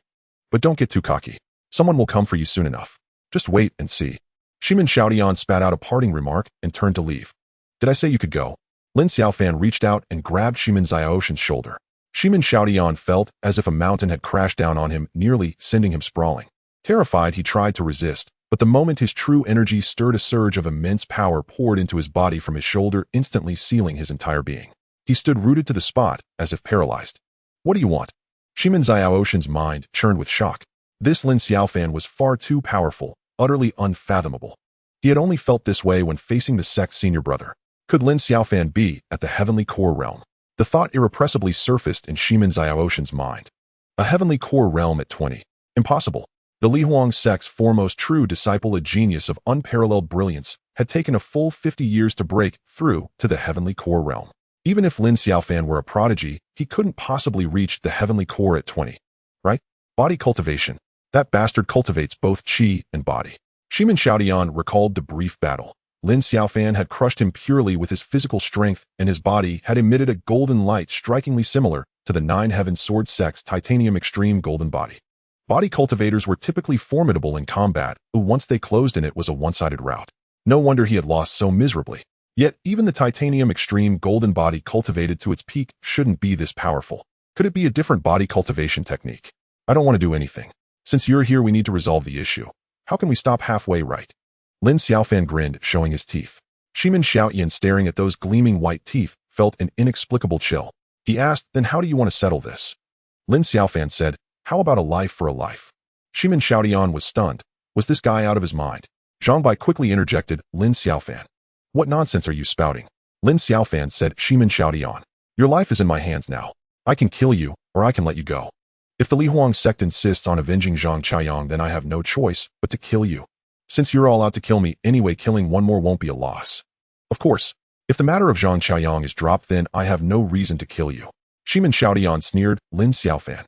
But don't get too cocky. Someone will come for you soon enough. Just wait and see." Shimin Xiaotian spat out a parting remark and turned to leave. "Did I say you could go?" Lin Xiaofan reached out and grabbed Shimin Xiaoshan's shoulder. Shimin Xiaotian felt as if a mountain had crashed down on him, nearly sending him sprawling. Terrified, he tried to resist, but the moment his true energy stirred, a surge of immense power poured into his body from his shoulder, instantly sealing his entire being. He stood rooted to the spot, as if paralyzed. "What do you want?" Shimin Xiaoshan's mind churned with shock. This Lin Xiaofan was far too powerful, utterly unfathomable. He had only felt this way when facing the sect's senior brother. Could Lin Xiaofan be at the heavenly core realm? The thought irrepressibly surfaced in Shimin Xiaoshan's mind. A heavenly core realm at 20. Impossible. The Li Huang sect's foremost true disciple, a genius of unparalleled brilliance, had taken a full 50 years to break through to the heavenly core realm. Even if Lin Xiaofan were a prodigy, he couldn't possibly reach the heavenly core at 20. Right? Body cultivation. That bastard cultivates both chi and body. Shimin Xiaotian recalled the brief battle. Lin Xiaofan had crushed him purely with his physical strength, and his body had emitted a golden light strikingly similar to the Nine Heaven Sword sect's titanium extreme golden body. Body cultivators were typically formidable in combat, but once they closed in, it was a one-sided rout. No wonder he had lost so miserably. Yet, even the titanium extreme golden body cultivated to its peak shouldn't be this powerful. Could it be a different body cultivation technique? I don't want to do anything. Since you're here, we need to resolve the issue. How can we stop halfway, right? Lin Xiaofan grinned, showing his teeth. Shimin Xiaotian, staring at those gleaming white teeth, felt an inexplicable chill. He asked, "Then how do you want to settle this?" Lin Xiaofan said, "How about a life for a life?" Shimin Xiaotian was stunned. Was this guy out of his mind? Zhang Bai quickly interjected, "Lin Xiaofan, what nonsense are you spouting?" Lin Xiaofan said, "Shimin Xiaotian, your life is in my hands now. I can kill you, or I can let you go. If the Li Huang sect insists on avenging Zhang Qiang, then I have no choice but to kill you. Since you're all out to kill me anyway, killing one more won't be a loss. Of course, if the matter of Zhang Qiang is dropped, then I have no reason to kill you." Shimin Xiaotian sneered, "Lin Xiaofan,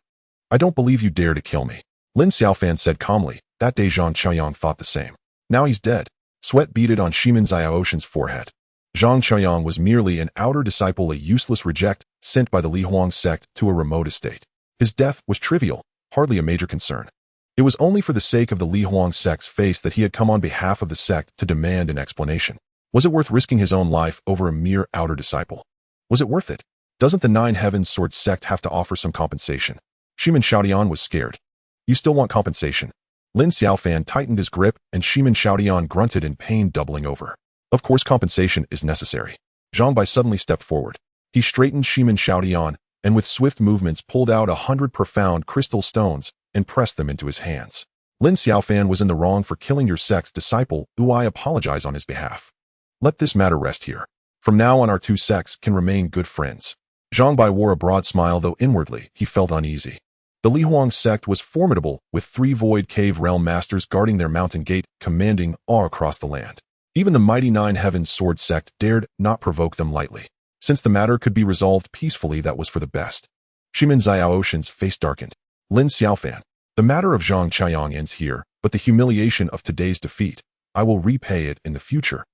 I don't believe you dare to kill me." Lin Xiaofan said calmly, "That day Zhang Qiang thought the same. Now he's dead." Sweat beaded on Shimin Xiaoshan's forehead. Zhang Qiang was merely an outer disciple, a useless reject sent by the Li Huang sect to a remote estate. His death was trivial, hardly a major concern. It was only for the sake of the Li Huang sect's face that he had come on behalf of the sect to demand an explanation. Was it worth risking his own life over a mere outer disciple? Was it worth it? Doesn't the Nine Heavens Sword sect have to offer some compensation? Shimin Xiaotian was scared. "You still want compensation?" Lin Xiaofan tightened his grip, and Shimin Xiaotian grunted in pain, doubling over. "Of course compensation is necessary." Zhang Bai suddenly stepped forward. He straightened Shimin Xiaotian, and with swift movements pulled out 100 profound crystal stones and pressed them into his hands. "Lin Xiaofan was in the wrong for killing your sect's disciple, who I apologize on his behalf. Let this matter rest here. From now on, our two sects can remain good friends." Zhang Bai wore a broad smile, though inwardly he felt uneasy. The Li Huang sect was formidable, with 3 Void Cave Realm Masters guarding their mountain gate, commanding awe across the land. Even the mighty Nine Heavens Sword sect dared not provoke them lightly. Since the matter could be resolved peacefully, that was for the best. Shimin Xiaoshan's face darkened. "Lin Xiaofan, the matter of Zhang Qiang ends here, but the humiliation of today's defeat, I will repay it in the future."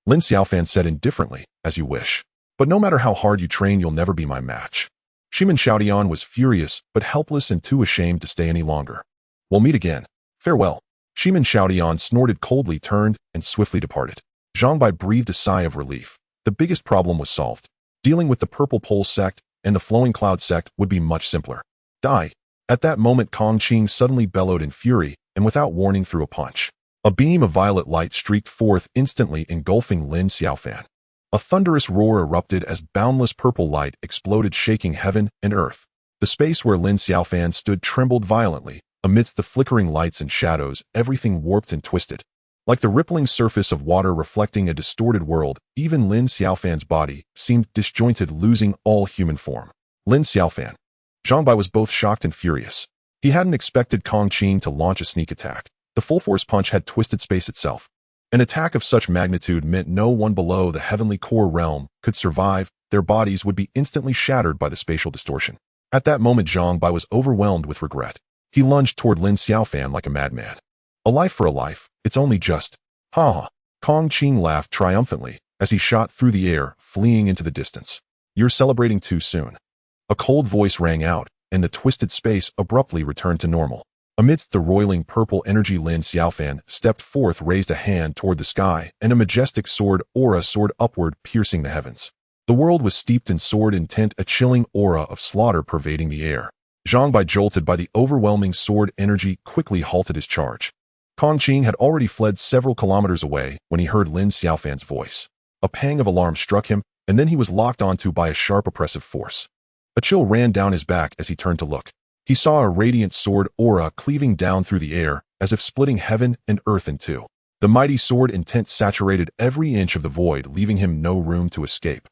Lin Xiaofan said indifferently, "As you wish. But no matter how hard you train, you'll never be my match." Shimin Xiaotian was furious, but helpless and too ashamed to stay any longer. "We'll meet again. Farewell." Shimin Xiaotian snorted coldly, turned, and swiftly departed. Zhang Bai breathed a sigh of relief. The biggest problem was solved. Dealing with the Purple Pole sect and the Flowing Cloud sect would be much simpler. Die. At that moment, Kong Qing suddenly bellowed in fury, and without warning threw a punch. A beam of violet light streaked forth, instantly engulfing Lin Xiaofan. A thunderous roar erupted as boundless purple light exploded, shaking heaven and earth. The space where Lin Xiaofan stood trembled violently. Amidst the flickering lights and shadows, everything warped and twisted. Like the rippling surface of water reflecting a distorted world, even Lin Xiaofan's body seemed disjointed, losing all human form. Lin Xiaofan. Zhang Bai was both shocked and furious. He hadn't expected Kong Qing to launch a sneak attack. The full-force punch had twisted space itself. An attack of such magnitude meant no one below the heavenly core realm could survive. Their bodies would be instantly shattered by the spatial distortion. At that moment, Zhang Bai was overwhelmed with regret. He lunged toward Lin Xiaofan like a madman. A life for a life, it's only just. Ha ha. Kong Qing laughed triumphantly as he shot through the air, fleeing into the distance. You're celebrating too soon. A cold voice rang out, and the twisted space abruptly returned to normal. Amidst the roiling purple energy, Lin Xiaofan stepped forth, raised a hand toward the sky, and a majestic sword aura soared upward, piercing the heavens. The world was steeped in sword intent, a chilling aura of slaughter pervading the air. Zhang Bai, jolted by the overwhelming sword energy, quickly halted his charge. Kong Qing had already fled several kilometers away when he heard Lin Xiaofan's voice. A pang of alarm struck him, and then he was locked onto by a sharp oppressive force. A chill ran down his back as he turned to look. He saw a radiant sword aura cleaving down through the air, as if splitting heaven and earth in two. The mighty sword intent saturated every inch of the void, leaving him no room to escape.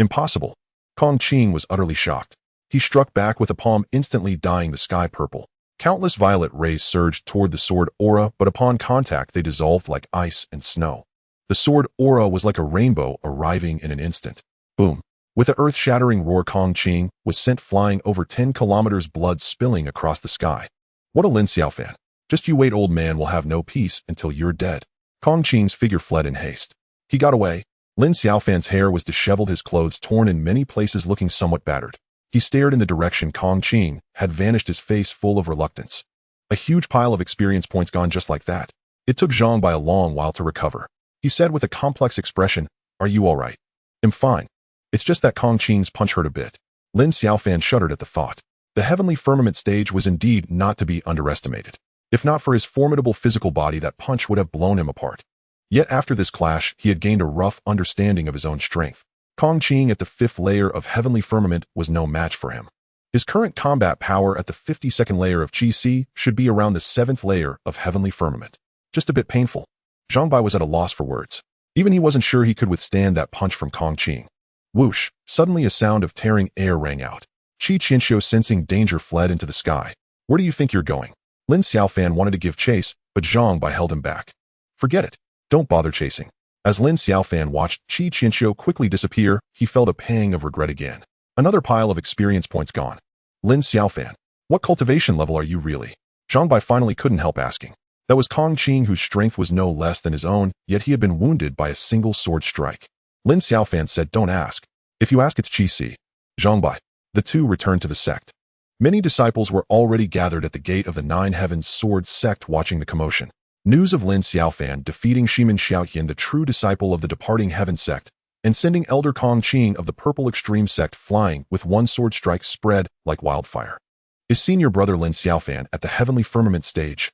Impossible. Kong Qing was utterly shocked. He struck back with a palm, instantly dyeing the sky purple. Countless violet rays surged toward the sword aura, but upon contact they dissolved like ice and snow. The sword aura was like a rainbow, arriving in an instant. Boom. With an earth-shattering roar, Kong Qing was sent flying over 10 kilometers, blood spilling across the sky. What a Lin Xiaofan. Just you wait, old man will have no peace until you're dead. Kong Qing's figure fled in haste. He got away. Lin Xiaofan's hair was disheveled, his clothes torn in many places, looking somewhat battered. He stared in the direction Kong Qing had vanished, his face full of reluctance. A huge pile of experience points gone just like that. It took Zhang Bai a long while to recover. He said with a complex expression, "Are you all right?" "I'm fine. It's just that Kong Qing's punch hurt a bit." Lin Xiaofan shuddered at the thought. The heavenly firmament stage was indeed not to be underestimated. If not for his formidable physical body, that punch would have blown him apart. Yet after this clash, he had gained a rough understanding of his own strength. Kong Qing at the 5th layer of heavenly firmament was no match for him. His current combat power at the 52nd layer of Qi Si should be around the 7th layer of heavenly firmament. Just a bit painful. Zhang Bai was at a loss for words. Even he wasn't sure he could withstand that punch from Kong Qing. Whoosh! Suddenly a sound of tearing air rang out. Qi Qianxiu, sensing danger, fled into the sky. "Where do you think you're going?" Lin Xiaofan wanted to give chase, but Zhang Bai held him back. "Forget it. Don't bother chasing." As Lin Xiaofan watched Qi Qianxiu quickly disappear, he felt a pang of regret again. Another pile of experience points gone. "Lin Xiaofan, what cultivation level are you really?" Zhang Bai finally couldn't help asking. That was Kong Qing, whose strength was no less than his own, yet he had been wounded by a single sword strike. Lin Xiaofan said, "Don't ask. If you ask, it's Qi Si." Zhang Bai. The two returned to the sect. Many disciples were already gathered at the gate of the Nine Heavens Sword sect, watching the commotion. News of Lin Xiaofan defeating Ximen Xiaotian, the true disciple of the departing Heaven sect, and sending Elder Kong Qing of the Purple Extreme sect flying with one sword strike spread like wildfire. His senior brother Lin Xiaofan at the heavenly firmament stage.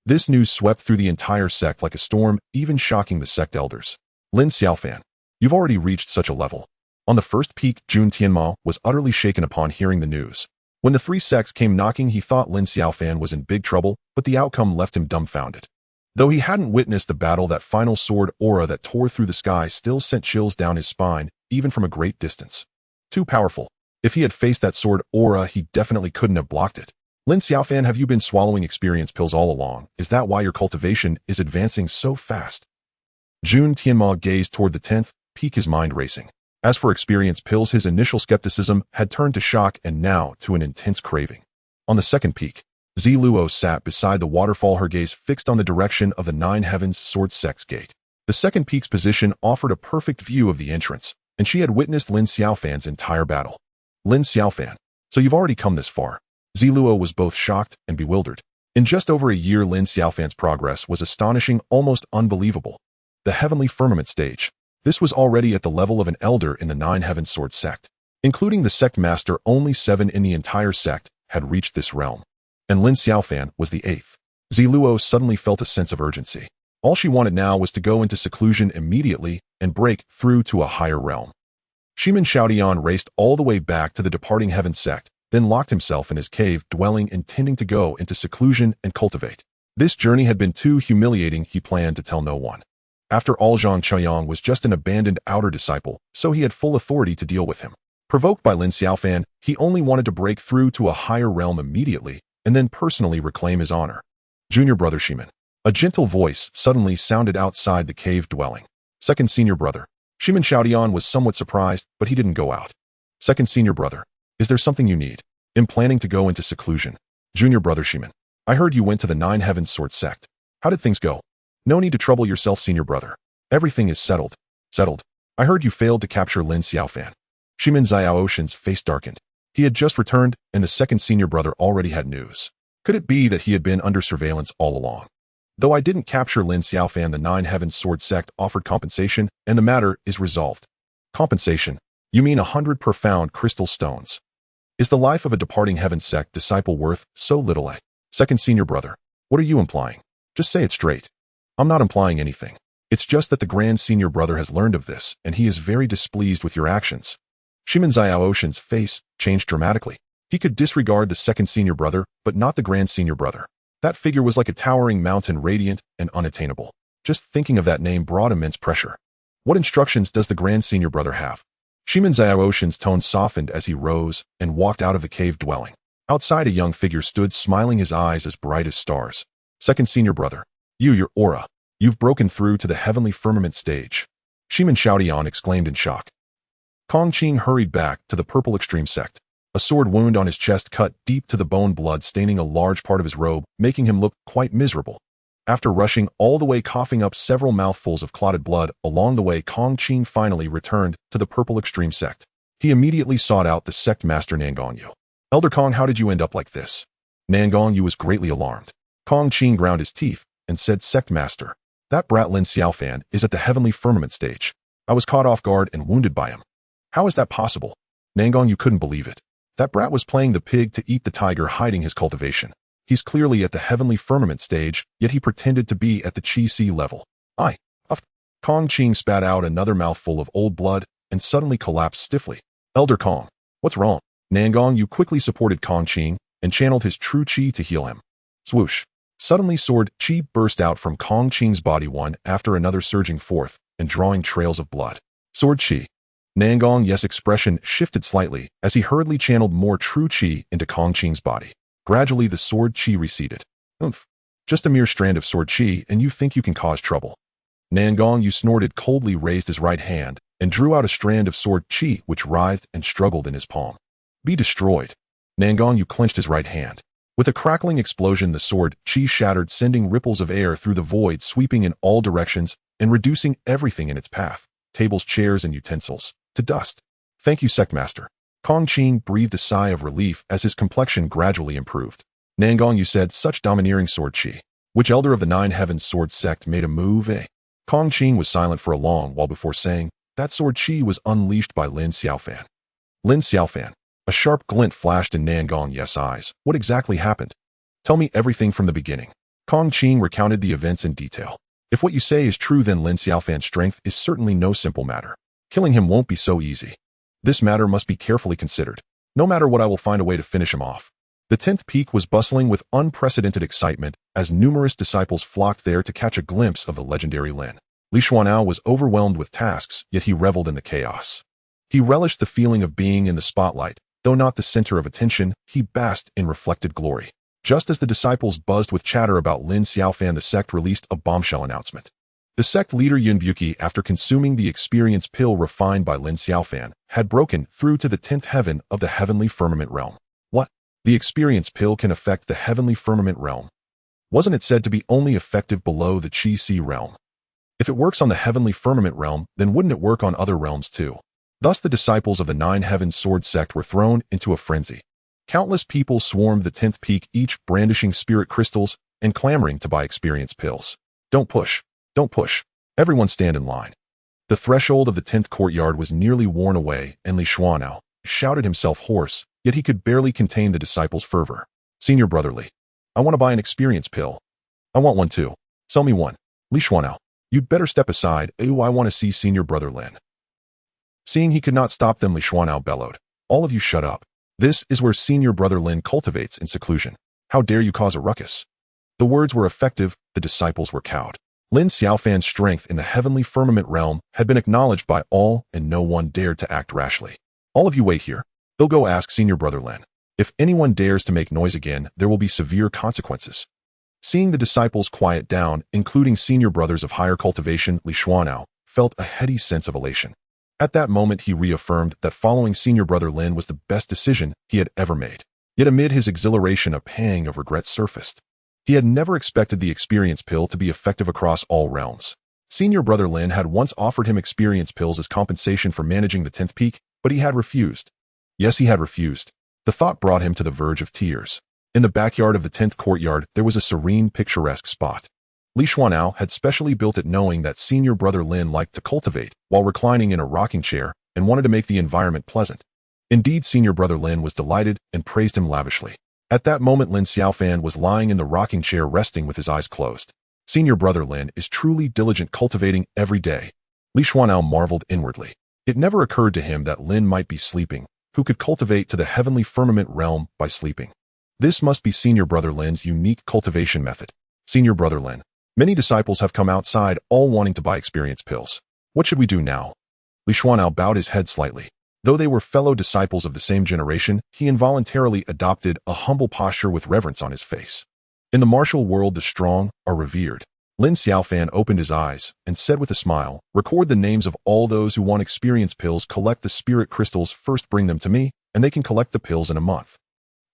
This news swept through the entire sect like a storm, even shocking the sect elders. "Lin Xiaofan, you've already reached such a level." On the first peak, Xuantian was utterly shaken upon hearing the news. When the three sects came knocking, he thought Lin Xiaofan was in big trouble, but the outcome left him dumbfounded. Though he hadn't witnessed the battle, that final sword aura that tore through the sky still sent chills down his spine, even from a great distance. Too powerful. If he had faced that sword aura, he definitely couldn't have blocked it. "Lin Xiaofan, have you been swallowing experience pills all along? Is that why your cultivation is advancing so fast?" Xuantian gazed toward the 10th peak, his mind racing. As for experience pills, his initial skepticism had turned to shock and now to an intense craving. On the second peak, Ziluo sat beside the waterfall, her gaze fixed on the direction of the Nine Heavens Sword sect's gate. The second peak's position offered a perfect view of the entrance, and she had witnessed Lin Xiaofan's entire battle. "Lin Xiaofan, so you've already come this far." Ziluo was both shocked and bewildered. In just over a year, Lin Xiaofan's progress was astonishing, almost unbelievable. The heavenly firmament stage. This was already at the level of an elder in the Nine Heavens Sword sect. Including the sect master, only 7 in the entire sect had reached this realm. And Lin Xiaofan was the 8th. Ziluo suddenly felt a sense of urgency. All she wanted now was to go into seclusion immediately and break through to a higher realm. Ximen Xiaotian raced all the way back to the departing Heaven sect, then locked himself in his cave dwelling, intending to go into seclusion and cultivate. This journey had been too humiliating, he planned to tell no one. After all, Zhang Qiuyang was just an abandoned outer disciple, so he had full authority to deal with him. Provoked by Lin Xiaofan, he only wanted to break through to a higher realm immediately, and then personally reclaim his honor. Junior brother Shimin. A gentle voice suddenly sounded outside the cave dwelling. Second senior brother. Shimin Xiaodian was somewhat surprised, but he didn't go out. Second senior brother. Is there something you need? I'm planning to go into seclusion. Junior brother Shimin. I heard you went to the Nine Heavens Sword sect. How did things go? No need to trouble yourself, senior brother. Everything is settled. Settled. I heard you failed to capture Lin Xiaofan. Shimin Xiaoshan's face darkened. He had just returned, and the second senior brother already had news. Could it be that he had been under surveillance all along? Though I didn't capture Lin Xiaofan, the Nine Heavens Sword sect offered compensation, and the matter is resolved. Compensation? You mean 100 profound crystal stones? Is the life of a departing heaven sect disciple worth so little? Second senior brother. What are you implying? Just say it straight. I'm not implying anything. It's just that the grand senior brother has learned of this, and he is very displeased with your actions. Shimin Xiaoshan's face changed dramatically. He could disregard the second senior brother, but not the grand senior brother. That figure was like a towering mountain, radiant and unattainable. Just thinking of that name brought immense pressure. What instructions does the grand senior brother have? Shimin Xiaoshan's tone softened as he rose and walked out of the cave dwelling. Outside, a young figure stood, smiling, his eyes as bright as stars. Second senior brother. Your aura. You've broken through to the heavenly firmament stage. Shimin Xiaodian exclaimed in shock. Kong Qing hurried back to the purple extreme sect. A sword wound on his chest cut deep to the bone, blood staining a large part of his robe, making him look quite miserable. After rushing all the way, coughing up several mouthfuls of clotted blood along the way, Kong Qing finally returned to the purple extreme sect. He immediately sought out the sect master Nangongyu. Elder Kong, how did you end up like this? Nangongyu was greatly alarmed. Kong Qing ground his teeth and said, Sect master, that brat Lin Xiaofan is at the heavenly firmament stage. I was caught off guard and wounded by him. How is that possible? Nangongyu couldn't believe it. That brat was playing the pig to eat the tiger, hiding his cultivation. He's clearly at the heavenly firmament stage, yet he pretended to be at the Qi level. Kong Qing spat out another mouthful of old blood and suddenly collapsed stiffly. Elder Kong, what's wrong? Nangongyu quickly supported Kong Qing and channeled his true Qi to heal him. Swoosh. Suddenly, sword Qi burst out from Kong Qing's body, one after another, surging forth and drawing trails of blood. Sword Qi. Nangong's expression shifted slightly as he hurriedly channeled more true Qi into Kong Qing's body. Gradually, the sword Qi receded. Oomph. Just a mere strand of sword Qi, and you think you can cause trouble. Nangongyu snorted coldly, raised his right hand, and drew out a strand of sword Qi which writhed and struggled in his palm. Be destroyed. Nangongyu clenched his right hand. With a crackling explosion, the sword Qi shattered, sending ripples of air through the void, sweeping in all directions and reducing everything in its path, tables, chairs, and utensils, to dust. Thank you, Sect Master. Kong Qing breathed a sigh of relief as his complexion gradually improved. Nangongyu said, such domineering sword Qi. Which elder of the Nine Heavens Sword sect made a move, eh? Kong Qing was silent for a long while before saying, that sword Qi was unleashed by Lin Xiaofan. Lin Xiaofan. A sharp glint flashed in Nangong's eyes. What exactly happened? Tell me everything from the beginning. Kong Qing recounted the events in detail. If what you say is true, then Lin Xiaofan's strength is certainly no simple matter. Killing him won't be so easy. This matter must be carefully considered. No matter what, I will find a way to finish him off. The 10th peak was bustling with unprecedented excitement as numerous disciples flocked there to catch a glimpse of the legendary Lin. Li Xuanao was overwhelmed with tasks, yet he reveled in the chaos. He relished the feeling of being in the spotlight. Though not the center of attention, he basked in reflected glory. Just as the disciples buzzed with chatter about Lin Xiaofan, the sect released a bombshell announcement. The sect leader Yunbuki, after consuming the experience pill refined by Lin Xiaofan, had broken through to the 10th heaven of the heavenly firmament realm. What? The experience pill can affect the heavenly firmament realm? Wasn't it said to be only effective below the Qi realm? If it works on the heavenly firmament realm, then wouldn't it work on other realms too? Thus the disciples of the Nine Heavens Sword sect were thrown into a frenzy. Countless people swarmed the 10th peak, each brandishing spirit crystals and clamoring to buy experience pills. Don't push. Don't push. Everyone stand in line. The threshold of the 10th courtyard was nearly worn away, and Li Xuanao shouted, himself hoarse, yet he could barely contain the disciples' fervor. Senior brother Li, I want to buy an experience pill. I want one too. Sell me one. Li Xuanao, you'd better step aside. I want to see senior brother Lin. Seeing he could not stop them, Li Xuanao bellowed, all of you shut up. This is where senior brother Lin cultivates in seclusion. How dare you cause a ruckus? The words were effective, the disciples were cowed. Lin Xiaofan's strength in the heavenly firmament realm had been acknowledged by all, and no one dared to act rashly. All of you wait here. They'll go ask Senior Brother Lin. If anyone dares to make noise again, there will be severe consequences. Seeing the disciples quiet down, including senior brothers of higher cultivation, Li Xiaofan felt a heady sense of elation. At that moment he reaffirmed that following Senior Brother Lin was the best decision he had ever made. Yet amid his exhilaration a pang of regret surfaced. He had never expected the experience pill to be effective across all realms. Senior Brother Lin had once offered him experience pills as compensation for managing the 10th peak, but he had refused. Yes, he had refused. The thought brought him to the verge of tears. In the backyard of the 10th courtyard, there was a serene, picturesque spot. Li Xiaofan had specially built it knowing that Senior Brother Lin liked to cultivate while reclining in a rocking chair and wanted to make the environment pleasant. Indeed, Senior Brother Lin was delighted and praised him lavishly. At that moment, Lin Xiaofan was lying in the rocking chair resting with his eyes closed. Senior Brother Lin is truly diligent, cultivating every day. Li Xiaofan marveled inwardly. It never occurred to him that Lin might be sleeping, who could cultivate to the heavenly firmament realm by sleeping. This must be Senior Brother Lin's unique cultivation method. Senior Brother Lin. Many disciples have come outside, all wanting to buy experience pills. What should we do now? Li Xiaofan bowed his head slightly. Though they were fellow disciples of the same generation, he involuntarily adopted a humble posture with reverence on his face. In the martial world, the strong are revered. Lin Xiaofan opened his eyes and said with a smile, "Record the names of all those who want experience pills, collect the spirit crystals, first bring them to me, and they can collect the pills in a month.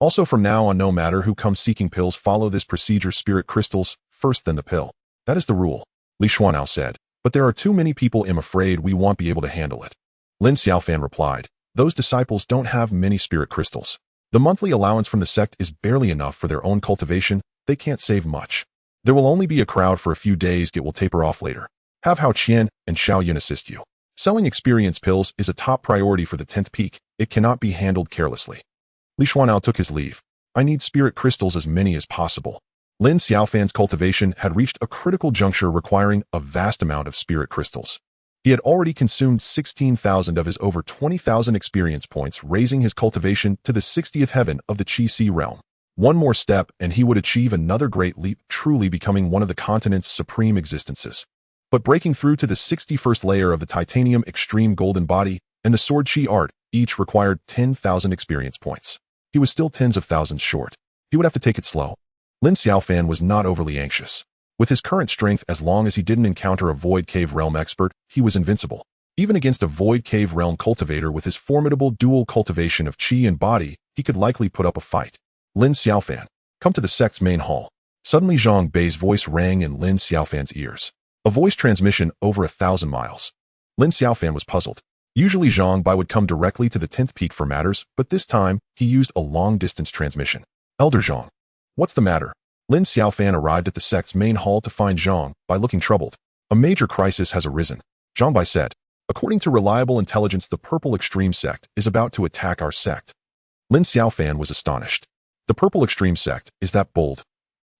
Also from now on, no matter who comes seeking pills, follow this procedure, spirit crystals, first then the pill. That is the rule," Li Xiaofan said. "But there are too many people, I'm afraid we won't be able to handle it." Lin Xiaofan replied, "Those disciples don't have many spirit crystals. The monthly allowance from the sect is barely enough for their own cultivation, they can't save much. There will only be a crowd for a few days, it will taper off later. Have Hao Qian and Xiao Yun assist you. Selling experience pills is a top priority for the 10th peak, it cannot be handled carelessly." Li Xiaofan took his leave. "I need spirit crystals as many as possible." Lin Xiaofan's cultivation had reached a critical juncture requiring a vast amount of spirit crystals. He had already consumed 16,000 of his over 20,000 experience points, raising his cultivation to the 60th heaven of the Qi realm. One more step and he would achieve another great leap, truly becoming one of the continent's supreme existences. But breaking through to the 61st layer of the titanium extreme golden body and the sword Qi art each required 10,000 experience points. He was still tens of thousands short. He would have to take it slow. Lin Xiaofan was not overly anxious. With his current strength, as long as he didn't encounter a Void Cave Realm expert, he was invincible. Even against a Void Cave Realm cultivator with his formidable dual cultivation of Qi and body, he could likely put up a fight. "Lin Xiaofan, come to the sect's main hall." Suddenly Zhang Bei's voice rang in Lin Xiaofan's ears. A voice transmission over 1,000 miles. Lin Xiaofan was puzzled. Usually Zhang Bei would come directly to the 10th peak for matters, but this time, he used a long-distance transmission. "Elder Zhang. What's the matter?" Lin Xiaofan arrived at the sect's main hall to find Zhang Bei looking troubled. "A major crisis has arisen," Zhang Bei said. "According to reliable intelligence, the Purple Extreme sect is about to attack our sect." Lin Xiaofan was astonished. "The Purple Extreme sect, is that bold?"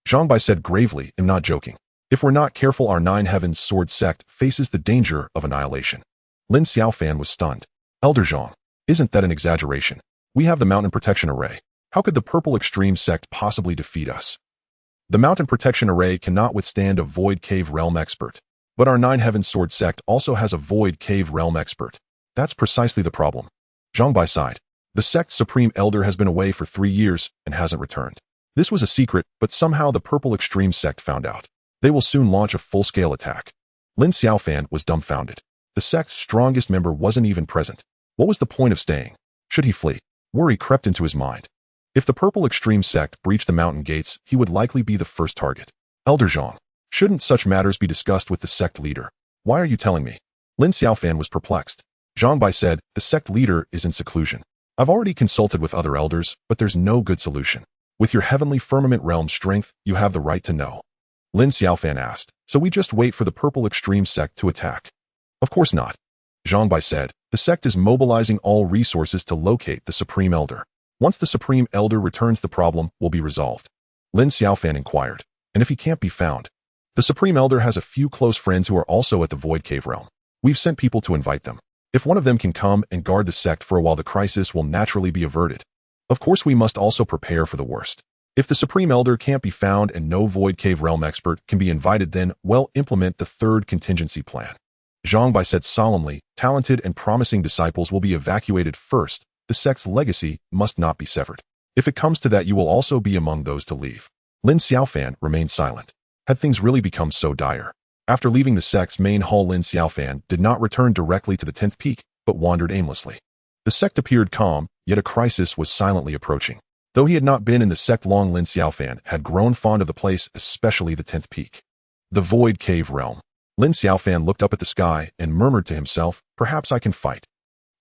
Zhang Bei said gravely, "I'm not joking. If we're not careful, our Nine Heavens Sword sect faces the danger of annihilation." Lin Xiaofan was stunned. "Elder Zhang, isn't that an exaggeration? We have the Mountain Protection Array. How could the Purple Extreme sect possibly defeat us?" "The Mountain Protection Array cannot withstand a Void Cave Realm expert. But our Nine Heavens Sword sect also has a Void Cave Realm expert. That's precisely the problem." Zhang Bei sighed. "The sect's Supreme Elder has been away for 3 years and hasn't returned. This was a secret, but somehow the Purple Extreme sect found out. They will soon launch a full-scale attack." Lin Xiaofan was dumbfounded. The sect's strongest member wasn't even present. What was the point of staying? Should he flee? Worry crept into his mind. If the Purple Extreme sect breached the mountain gates, he would likely be the first target. "Elder Zhang, shouldn't such matters be discussed with the sect leader? Why are you telling me?" Lin Xiaofan was perplexed. Zhang Bei said, "The sect leader is in seclusion. I've already consulted with other elders, but there's no good solution. With your heavenly firmament realm strength, you have the right to know." Lin Xiaofan asked, "So we just wait for the Purple Extreme sect to attack?" "Of course not." Zhang Bei said, "The sect is mobilizing all resources to locate the Supreme Elder. Once the Supreme Elder returns, the problem will be resolved." Lin Xiaofan inquired, "And if he can't be found?" "The Supreme Elder has a few close friends who are also at the Void Cave Realm. We've sent people to invite them. If one of them can come and guard the sect for a while, the crisis will naturally be averted. Of course, we must also prepare for the worst. If the Supreme Elder can't be found and no Void Cave Realm expert can be invited, then, well, implement the third contingency plan. Zhang Bai said solemnly, talented and promising disciples will be evacuated first. The sect's legacy must not be severed. If it comes to that, you will also be among those to leave. Lin Xiaofan remained silent. Had things really become so dire? After leaving the sect's main hall, Lin Xiaofan did not return directly to the 10th peak, but wandered aimlessly. The sect appeared calm, yet a crisis was silently approaching. Though he had not been in the sect long, Lin Xiaofan had grown fond of the place, especially the 10th peak. The Void Cave Realm. Lin Xiaofan looked up at the sky and murmured to himself, perhaps I can fight.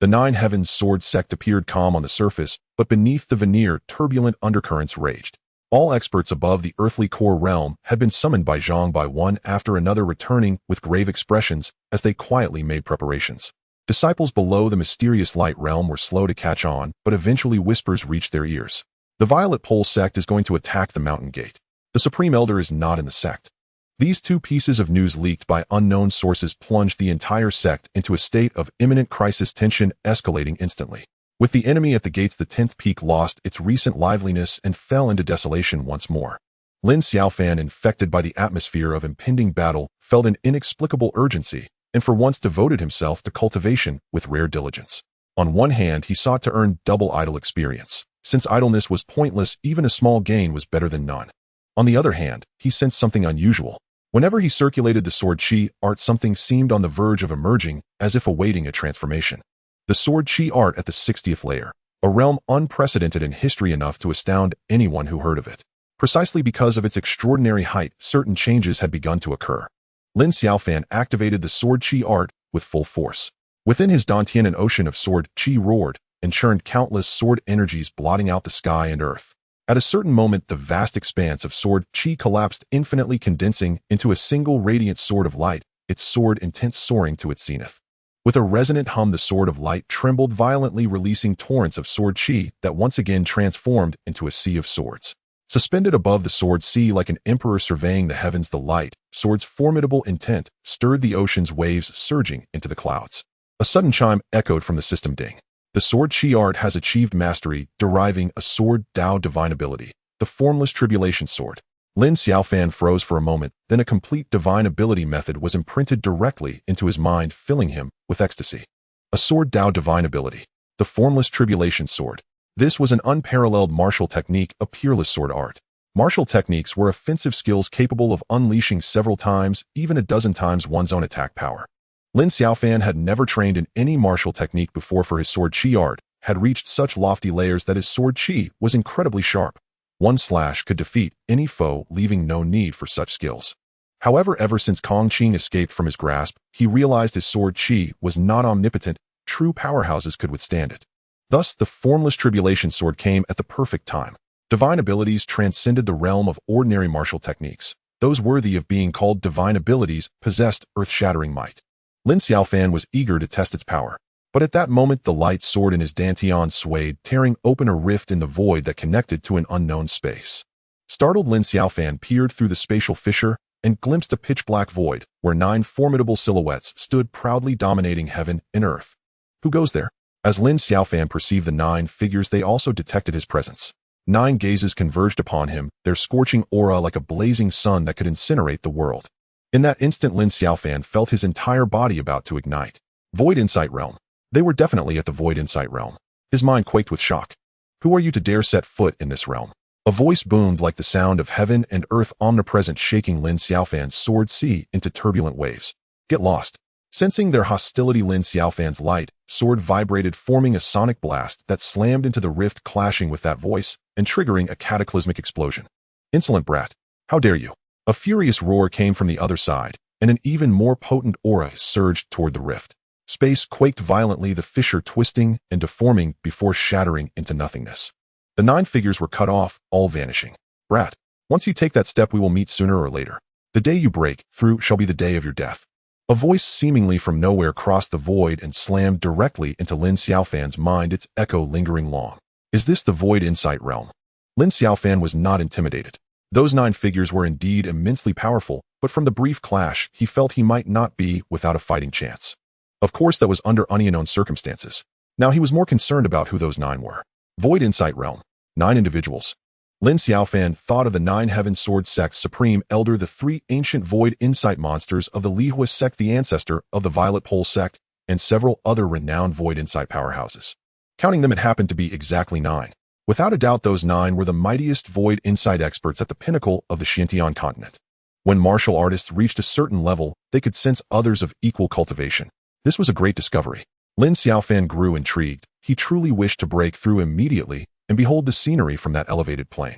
The Nine Heavens Sword sect appeared calm on the surface, but beneath the veneer, turbulent undercurrents raged. All experts above the earthly core realm had been summoned by Zhang Bai, one after another, returning with grave expressions as they quietly made preparations. Disciples below the mysterious light realm were slow to catch on, but eventually whispers reached their ears. The Violet Pole sect is going to attack the Mountain Gate. The Supreme Elder is not in the sect. These two pieces of news leaked by unknown sources plunged the entire sect into a state of imminent crisis, tension escalating instantly. With the enemy at the gates, the 10th peak lost its recent liveliness and fell into desolation once more. Lin Xiaofan, infected by the atmosphere of impending battle, felt an inexplicable urgency, and for once devoted himself to cultivation with rare diligence. On one hand, he sought to earn double idle experience. Since idleness was pointless, even a small gain was better than none. On the other hand, he sensed something unusual. Whenever he circulated the sword chi art, something seemed on the verge of emerging, as if awaiting a transformation. The sword chi art at the 60th layer, a realm unprecedented in history, enough to astound anyone who heard of it. Precisely because of its extraordinary height, certain changes had begun to occur. Lin Xiaofan activated the sword chi art with full force. Within his dantian, an ocean of sword chi roared and churned countless sword energies, blotting out the sky and earth. At a certain moment, the vast expanse of sword chi collapsed, infinitely condensing into a single radiant sword of light, its sword intent soaring to its zenith. With a resonant hum, the sword of light trembled violently, releasing torrents of sword chi that once again transformed into a sea of swords. Suspended above the sword sea like an emperor surveying the heavens, the light sword's formidable intent stirred the ocean's waves, surging into the clouds. A sudden chime echoed from the system. Ding. The sword chi art has achieved mastery, deriving a sword Dao divine ability, the formless tribulation sword. Lin Xiaofan froze for a moment, then a complete divine ability method was imprinted directly into his mind, filling him with ecstasy. A sword Dao divine ability, the formless tribulation sword. This was an unparalleled martial technique, a peerless sword art. Martial techniques were offensive skills capable of unleashing several times, even a dozen times, one's own attack power. Lin Xiaofan had never trained in any martial technique before, for his sword chi art had reached such lofty layers that his sword chi was incredibly sharp. One slash could defeat any foe, leaving no need for such skills. However, ever since Kong Qing escaped from his grasp, he realized his sword chi was not omnipotent. True powerhouses could withstand it. Thus, the formless tribulation sword came at the perfect time. Divine abilities transcended the realm of ordinary martial techniques. Those worthy of being called divine abilities possessed earth-shattering might. Lin Xiaofan was eager to test its power, but at that moment the light sword in his dantian swayed, tearing open a rift in the void that connected to an unknown space. Startled, Lin Xiaofan peered through the spatial fissure and glimpsed a pitch-black void where 9 formidable silhouettes stood, proudly dominating heaven and earth. Who goes there? As Lin Xiaofan perceived the 9 figures, they also detected his presence. 9 gazes converged upon him, their scorching aura like a blazing sun that could incinerate the world. In that instant, Lin Xiaofan felt his entire body about to ignite. Void Insight Realm. They were definitely at the Void Insight Realm. His mind quaked with shock. Who are you to dare set foot in this realm? A voice boomed like the sound of heaven and earth, omnipresent, shaking Lin Xiaofan's sword sea into turbulent waves. Get lost. Sensing their hostility, Lin Xiaofan's light sword vibrated, forming a sonic blast that slammed into the rift, clashing with that voice and triggering a cataclysmic explosion. Insolent brat. How dare you? A furious roar came from the other side, and an even more potent aura surged toward the rift. Space quaked violently, the fissure twisting and deforming before shattering into nothingness. The 9 figures were cut off, all vanishing. Brat, once you take that step, we will meet sooner or later. The day you break through shall be the day of your death. A voice seemingly from nowhere crossed the void and slammed directly into Lin Xiaofan's mind, its echo lingering long. Is this the Void Insight Realm? Lin Xiaofan was not intimidated. Those 9 figures were indeed immensely powerful, but from the brief clash, he felt he might not be without a fighting chance. Of course, that was under unknown circumstances. Now he was more concerned about who those 9 were. Void Insight Realm. 9 individuals. Lin Xiaofan thought of the Nine Heaven Sword Sect's supreme elder, the three ancient void insight monsters of the Lihua sect, the ancestor of the Violet Pole sect, and several other renowned void insight powerhouses. Counting them, it happened to be exactly 9. Without a doubt, those 9 were the mightiest void insight experts at the pinnacle of the Xuantian Continent. When martial artists reached a certain level, they could sense others of equal cultivation. This was a great discovery. Lin Xiaofan grew intrigued. He truly wished to break through immediately and behold the scenery from that elevated plane.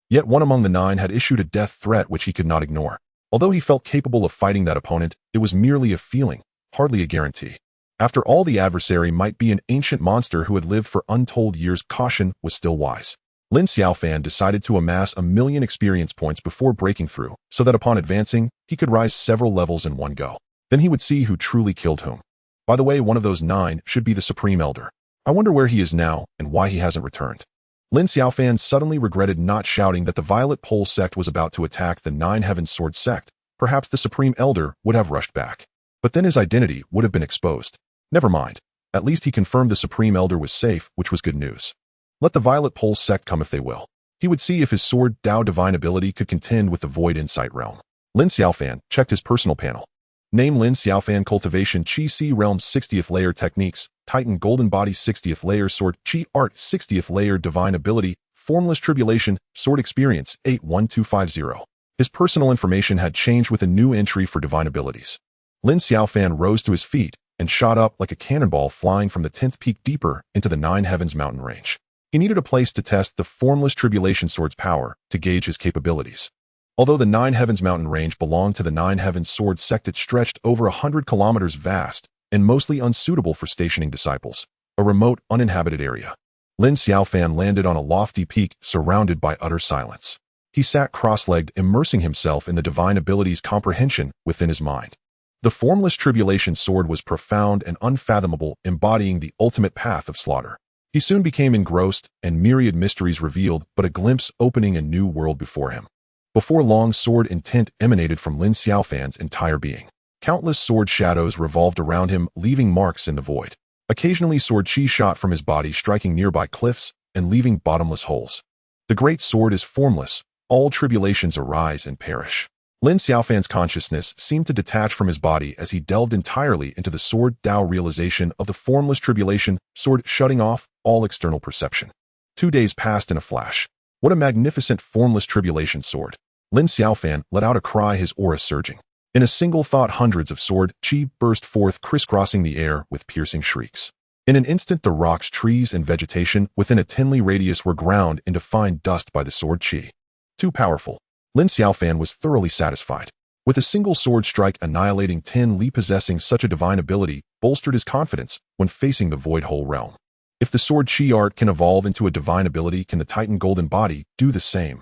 Yet one among the 9 had issued a death threat which he could not ignore. Although he felt capable of fighting that opponent, it was merely a feeling, hardly a guarantee. After all, the adversary might be an ancient monster who had lived for untold years. Caution was still wise. Lin Xiaofan decided to amass 1,000,000 experience points before breaking through, so that upon advancing, he could rise several levels in one go. Then he would see who truly killed whom. By the way, one of those 9 should be the Supreme Elder. I wonder where he is now and why he hasn't returned. Lin Xiaofan suddenly regretted not shouting that the Violet Pole sect was about to attack the Nine Heaven Sword sect. Perhaps the Supreme Elder would have rushed back. But then his identity would have been exposed. Never mind. At least he confirmed the Supreme Elder was safe, which was good news. Let the Violet Pole sect come if they will. He would see if his Sword Dao divine ability could contend with the Void Insight realm. Lin Xiaofan checked his personal panel. Name: Lin Xiaofan. Cultivation: Qi Si Realm 60th layer. Techniques: Titan Golden Body 60th layer. Sword Qi Art 60th layer. Divine Ability: Formless Tribulation. Sword Experience 81250. His personal information had changed with a new entry for divine abilities. Lin Xiaofan rose to his feet and shot up like a cannonball, flying from the 10th peak deeper into the Nine Heavens mountain range. He needed a place to test the Formless Tribulation Sword's power to gauge his capabilities. Although the Nine Heavens mountain range belonged to the Nine Heavens Sword sect, it stretched over 100 kilometers vast and mostly unsuitable for stationing disciples, a remote, uninhabited area. Lin Xiaofan landed on a lofty peak surrounded by utter silence. He sat cross-legged, immersing himself in the divine abilities comprehension within his mind. The Formless Tribulation Sword was profound and unfathomable, embodying the ultimate path of slaughter. He soon became engrossed, and myriad mysteries revealed but a glimpse, opening a new world before him. Before long, sword intent emanated from Lin Xiaofan's entire being. Countless sword shadows revolved around him, leaving marks in the void. Occasionally, sword chi shot from his body, striking nearby cliffs and leaving bottomless holes. The great sword is formless. All tribulations arise and perish. Lin Xiaofan's consciousness seemed to detach from his body as he delved entirely into the Sword Dao realization of the Formless Tribulation Sword, shutting off all external perception. 2 days passed in a flash. What a magnificent Formless Tribulation Sword! Lin Xiaofan let out a cry, his aura surging. In a single thought, hundreds of sword chi burst forth, crisscrossing the air with piercing shrieks. In an instant, the rocks, trees, and vegetation within a 10-li radius were ground into fine dust by the sword chi. Too powerful. Lin Xiaofan was thoroughly satisfied. With a single sword strike, annihilating 10-li, possessing such a divine ability bolstered his confidence when facing the Void Hole realm. If the sword chi art can evolve into a divine ability, can the Titan Golden Body do the same?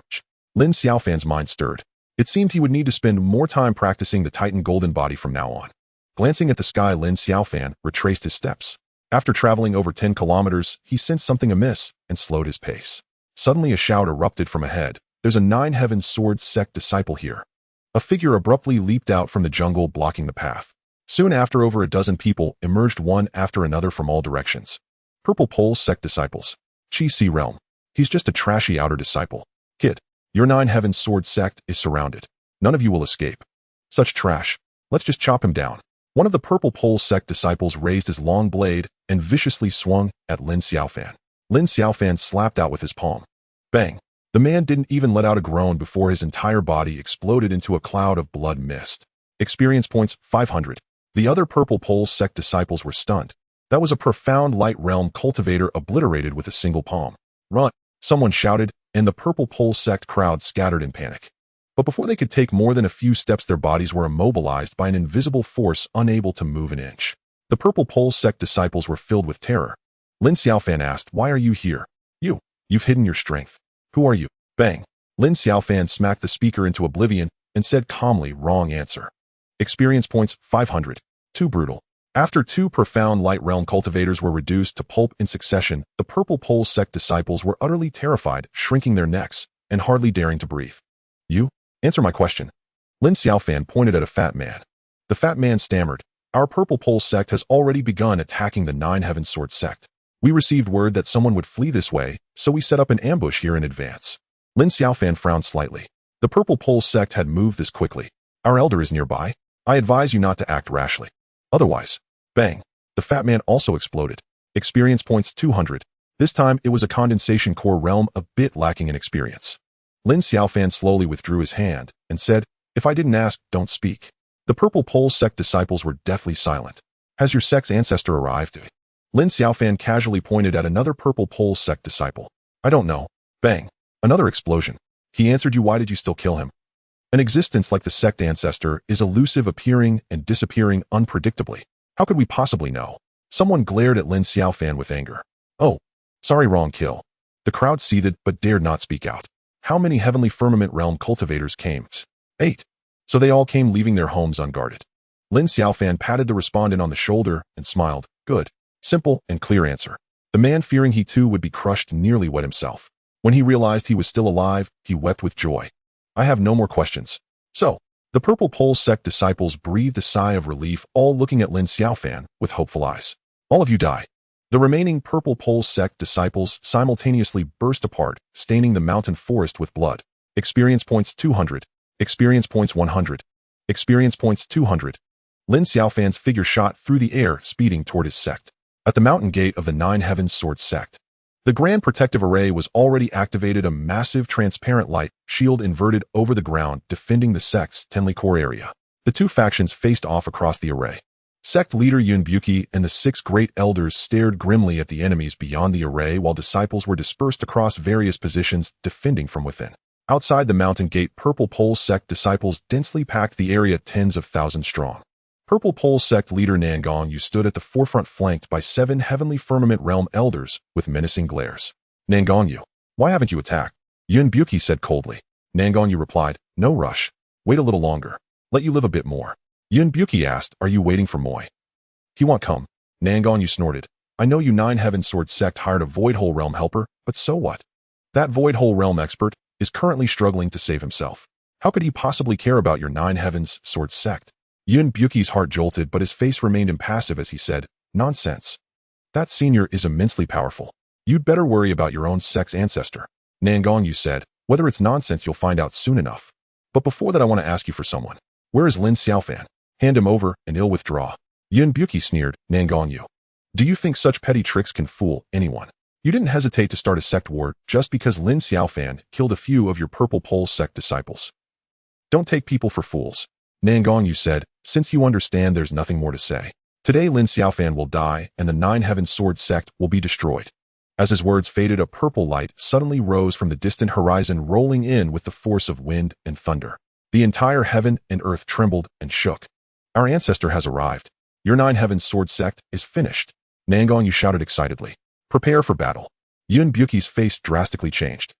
Lin Xiaofan's mind stirred. It seemed he would need to spend more time practicing the Titan Golden Body from now on. Glancing at the sky, Lin Xiaofan retraced his steps. After traveling over 10 kilometers, he sensed something amiss and slowed his pace. Suddenly, a shout erupted from ahead. There's a Nine Heaven Sword sect disciple here. A figure abruptly leaped out from the jungle, blocking the path. Soon after, over a dozen people emerged, one after another, from all directions. Purple Pole sect disciples. Qi Si realm. He's just a trashy outer disciple. Kid, your Nine Heaven Sword sect is surrounded. None of you will escape. Such trash. Let's just chop him down. One of the Purple Pole sect disciples raised his long blade and viciously swung at Lin Xiaofan. Lin Xiaofan slapped out with his palm. Bang. The man didn't even let out a groan before his entire body exploded into a cloud of blood mist. Experience points 500. The other Purple Pole sect disciples were stunned. That was a profound light realm cultivator obliterated with a single palm. Run! Someone shouted, and the Purple Pole sect crowd scattered in panic. But before they could take more than a few steps, their bodies were immobilized by an invisible force, unable to move an inch. The Purple Pole sect disciples were filled with terror. Lin Xiaofan asked, "Why are you here? You've hidden your strength. Who are you?" Bang! Lin Xiaofan smacked the speaker into oblivion and said calmly, "Wrong answer." Experience points 500. Too brutal. After 2 profound light realm cultivators were reduced to pulp in succession, the Purple Pole sect disciples were utterly terrified, shrinking their necks and hardly daring to breathe. "You? Answer my question." Lin Xiaofan pointed at a fat man. The fat man stammered, "Our Purple Pole sect has already begun attacking the Nine Heaven Sword sect. We received word that someone would flee this way, so we set up an ambush here in advance." Lin Xiaofan frowned slightly. The Purple Pole sect had moved this quickly. Our elder is nearby. I advise you not to act rashly. Otherwise, bang. The fat man also exploded. Experience points 200. This time it was a condensation core realm a bit lacking in experience. Lin Xiaofan slowly withdrew his hand and said, "If I didn't ask, don't speak." The Purple Pole sect disciples were deathly silent. "Has your sect's ancestor arrived?" Lin Xiaofan casually pointed at another Purple Pole sect disciple. "I don't know." Bang. Another explosion. He answered you, "Why did you still kill him?" An existence like the sect ancestor is elusive, appearing and disappearing unpredictably. How could we possibly know? Someone glared at Lin Xiaofan with anger. "Oh, sorry, wrong kill." The crowd seethed but dared not speak out. How many Heavenly Firmament Realm cultivators came? 8. So they all came, leaving their homes unguarded. Lin Xiaofan patted the respondent on the shoulder and smiled. Good. Simple and clear answer. The man, fearing he too would be crushed, nearly wet himself. When he realized he was still alive, he wept with joy. I have no more questions. So, the Purple Pole sect disciples breathed a sigh of relief, all looking at Lin Xiaofan with hopeful eyes. All of you die. The remaining Purple Pole sect disciples simultaneously burst apart, staining the mountain forest with blood. Experience points 200. Experience points 100. Experience points 200. Lin Xiaofan's figure shot through the air, speeding toward his sect. At the mountain gate of the Nine Heavens Sword sect, the Grand Protective Array was already activated, a massive transparent light shield inverted over the ground, defending the sect's Tenli core area. The two factions faced off across the array. Sect leader Yun Buki and the 6 great elders stared grimly at the enemies beyond the array, while disciples were dispersed across various positions, defending from within. Outside the mountain gate, Purple Pole sect disciples densely packed the area, tens of thousands strong. Purple Pole sect leader Nangong Yu stood at the forefront, flanked by 7 Heavenly Firmament Realm elders with menacing glares. Nangong Yu, why haven't you attacked? Yun Buki said coldly. Nangong Yu replied, no rush. Wait a little longer. Let you live a bit more. Yun Buki asked, are you waiting for Moi? He won't come. Nangong Yu snorted. I know you 9 Heaven Sword sect hired a Void Hole Realm helper, but so what? That Void Hole Realm expert is currently struggling to save himself. How could he possibly care about your 9 Heavens Sword sect? Yun Buki's heart jolted, but his face remained impassive as he said, nonsense. That senior is immensely powerful. You'd better worry about your own sect's ancestor. Nangong Yu said, whether it's nonsense you'll find out soon enough. But before that I want to ask you for someone. Where is Lin Xiaofan? Hand him over and he'll withdraw. Yun Buki sneered, Nangong Yu. Do you think such petty tricks can fool anyone? You didn't hesitate to start a sect war just because Lin Xiaofan killed a few of your Purple Pole sect disciples. Don't take people for fools. Nangong Yu said, since you understand there's nothing more to say. Today Lin Xiaofan will die and the 9 Heaven Sword sect will be destroyed. As his words faded, a purple light suddenly rose from the distant horizon, rolling in with the force of wind and thunder. The entire heaven and earth trembled and shook. Our ancestor has arrived. Your 9 Heaven Sword sect is finished. Nangong Yu shouted excitedly. Prepare for battle. Yun Buki's face drastically changed.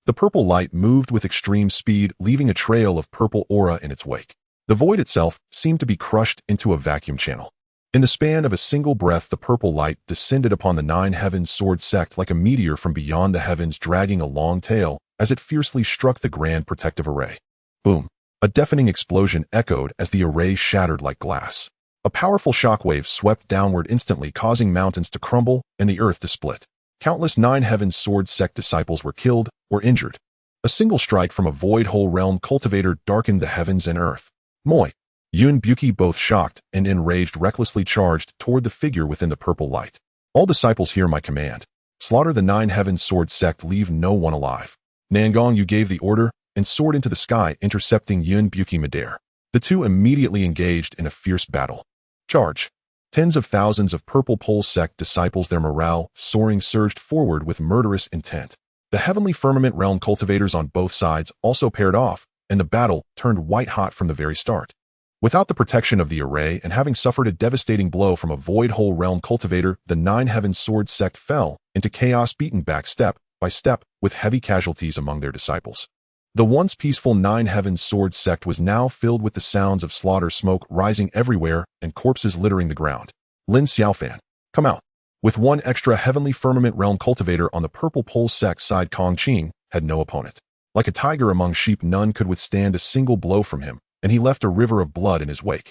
The purple light moved with extreme speed, leaving a trail of purple aura in its wake. The void itself seemed to be crushed into a vacuum channel. In the span of a single breath, the purple light descended upon the 9 Heaven Sword sect like a meteor from beyond the heavens, dragging a long tail as it fiercely struck the Grand Protective Array. Boom! A deafening explosion echoed as the array shattered like glass. A powerful shockwave swept downward instantly, causing mountains to crumble and the earth to split. Countless 9 Heaven Sword sect disciples were killed or injured. A single strike from a Void Hole Realm cultivator darkened the heavens and earth. Moi! Yun Buki, both shocked and enraged, recklessly charged toward the figure within the purple light. All disciples hear my command. Slaughter the 9 Heaven Sword sect, leave no one alive. Nangong Yu gave the order and soared into the sky, intercepting Yun Buki midair. The two immediately engaged in a fierce battle. Charge! Tens of thousands of Purple Pole sect disciples, their morale soaring, surged forward with murderous intent. The Heavenly Firmament Realm cultivators on both sides also paired off, and the battle turned white-hot from the very start. Without the protection of the array and having suffered a devastating blow from a Void Hole Realm cultivator, the 9 Heaven Sword sect fell into chaos, beaten back step by step, with heavy casualties among their disciples. The once peaceful 9 Heaven Sword sect was now filled with the sounds of slaughter, smoke rising everywhere and corpses littering the ground. Lin Xiaofan, come out. With one extra Heavenly Firmament Realm cultivator on the Purple Pole sect side, Kong Qing had no opponent. Like a tiger among sheep, none could withstand a single blow from him, and he left a river of blood in his wake.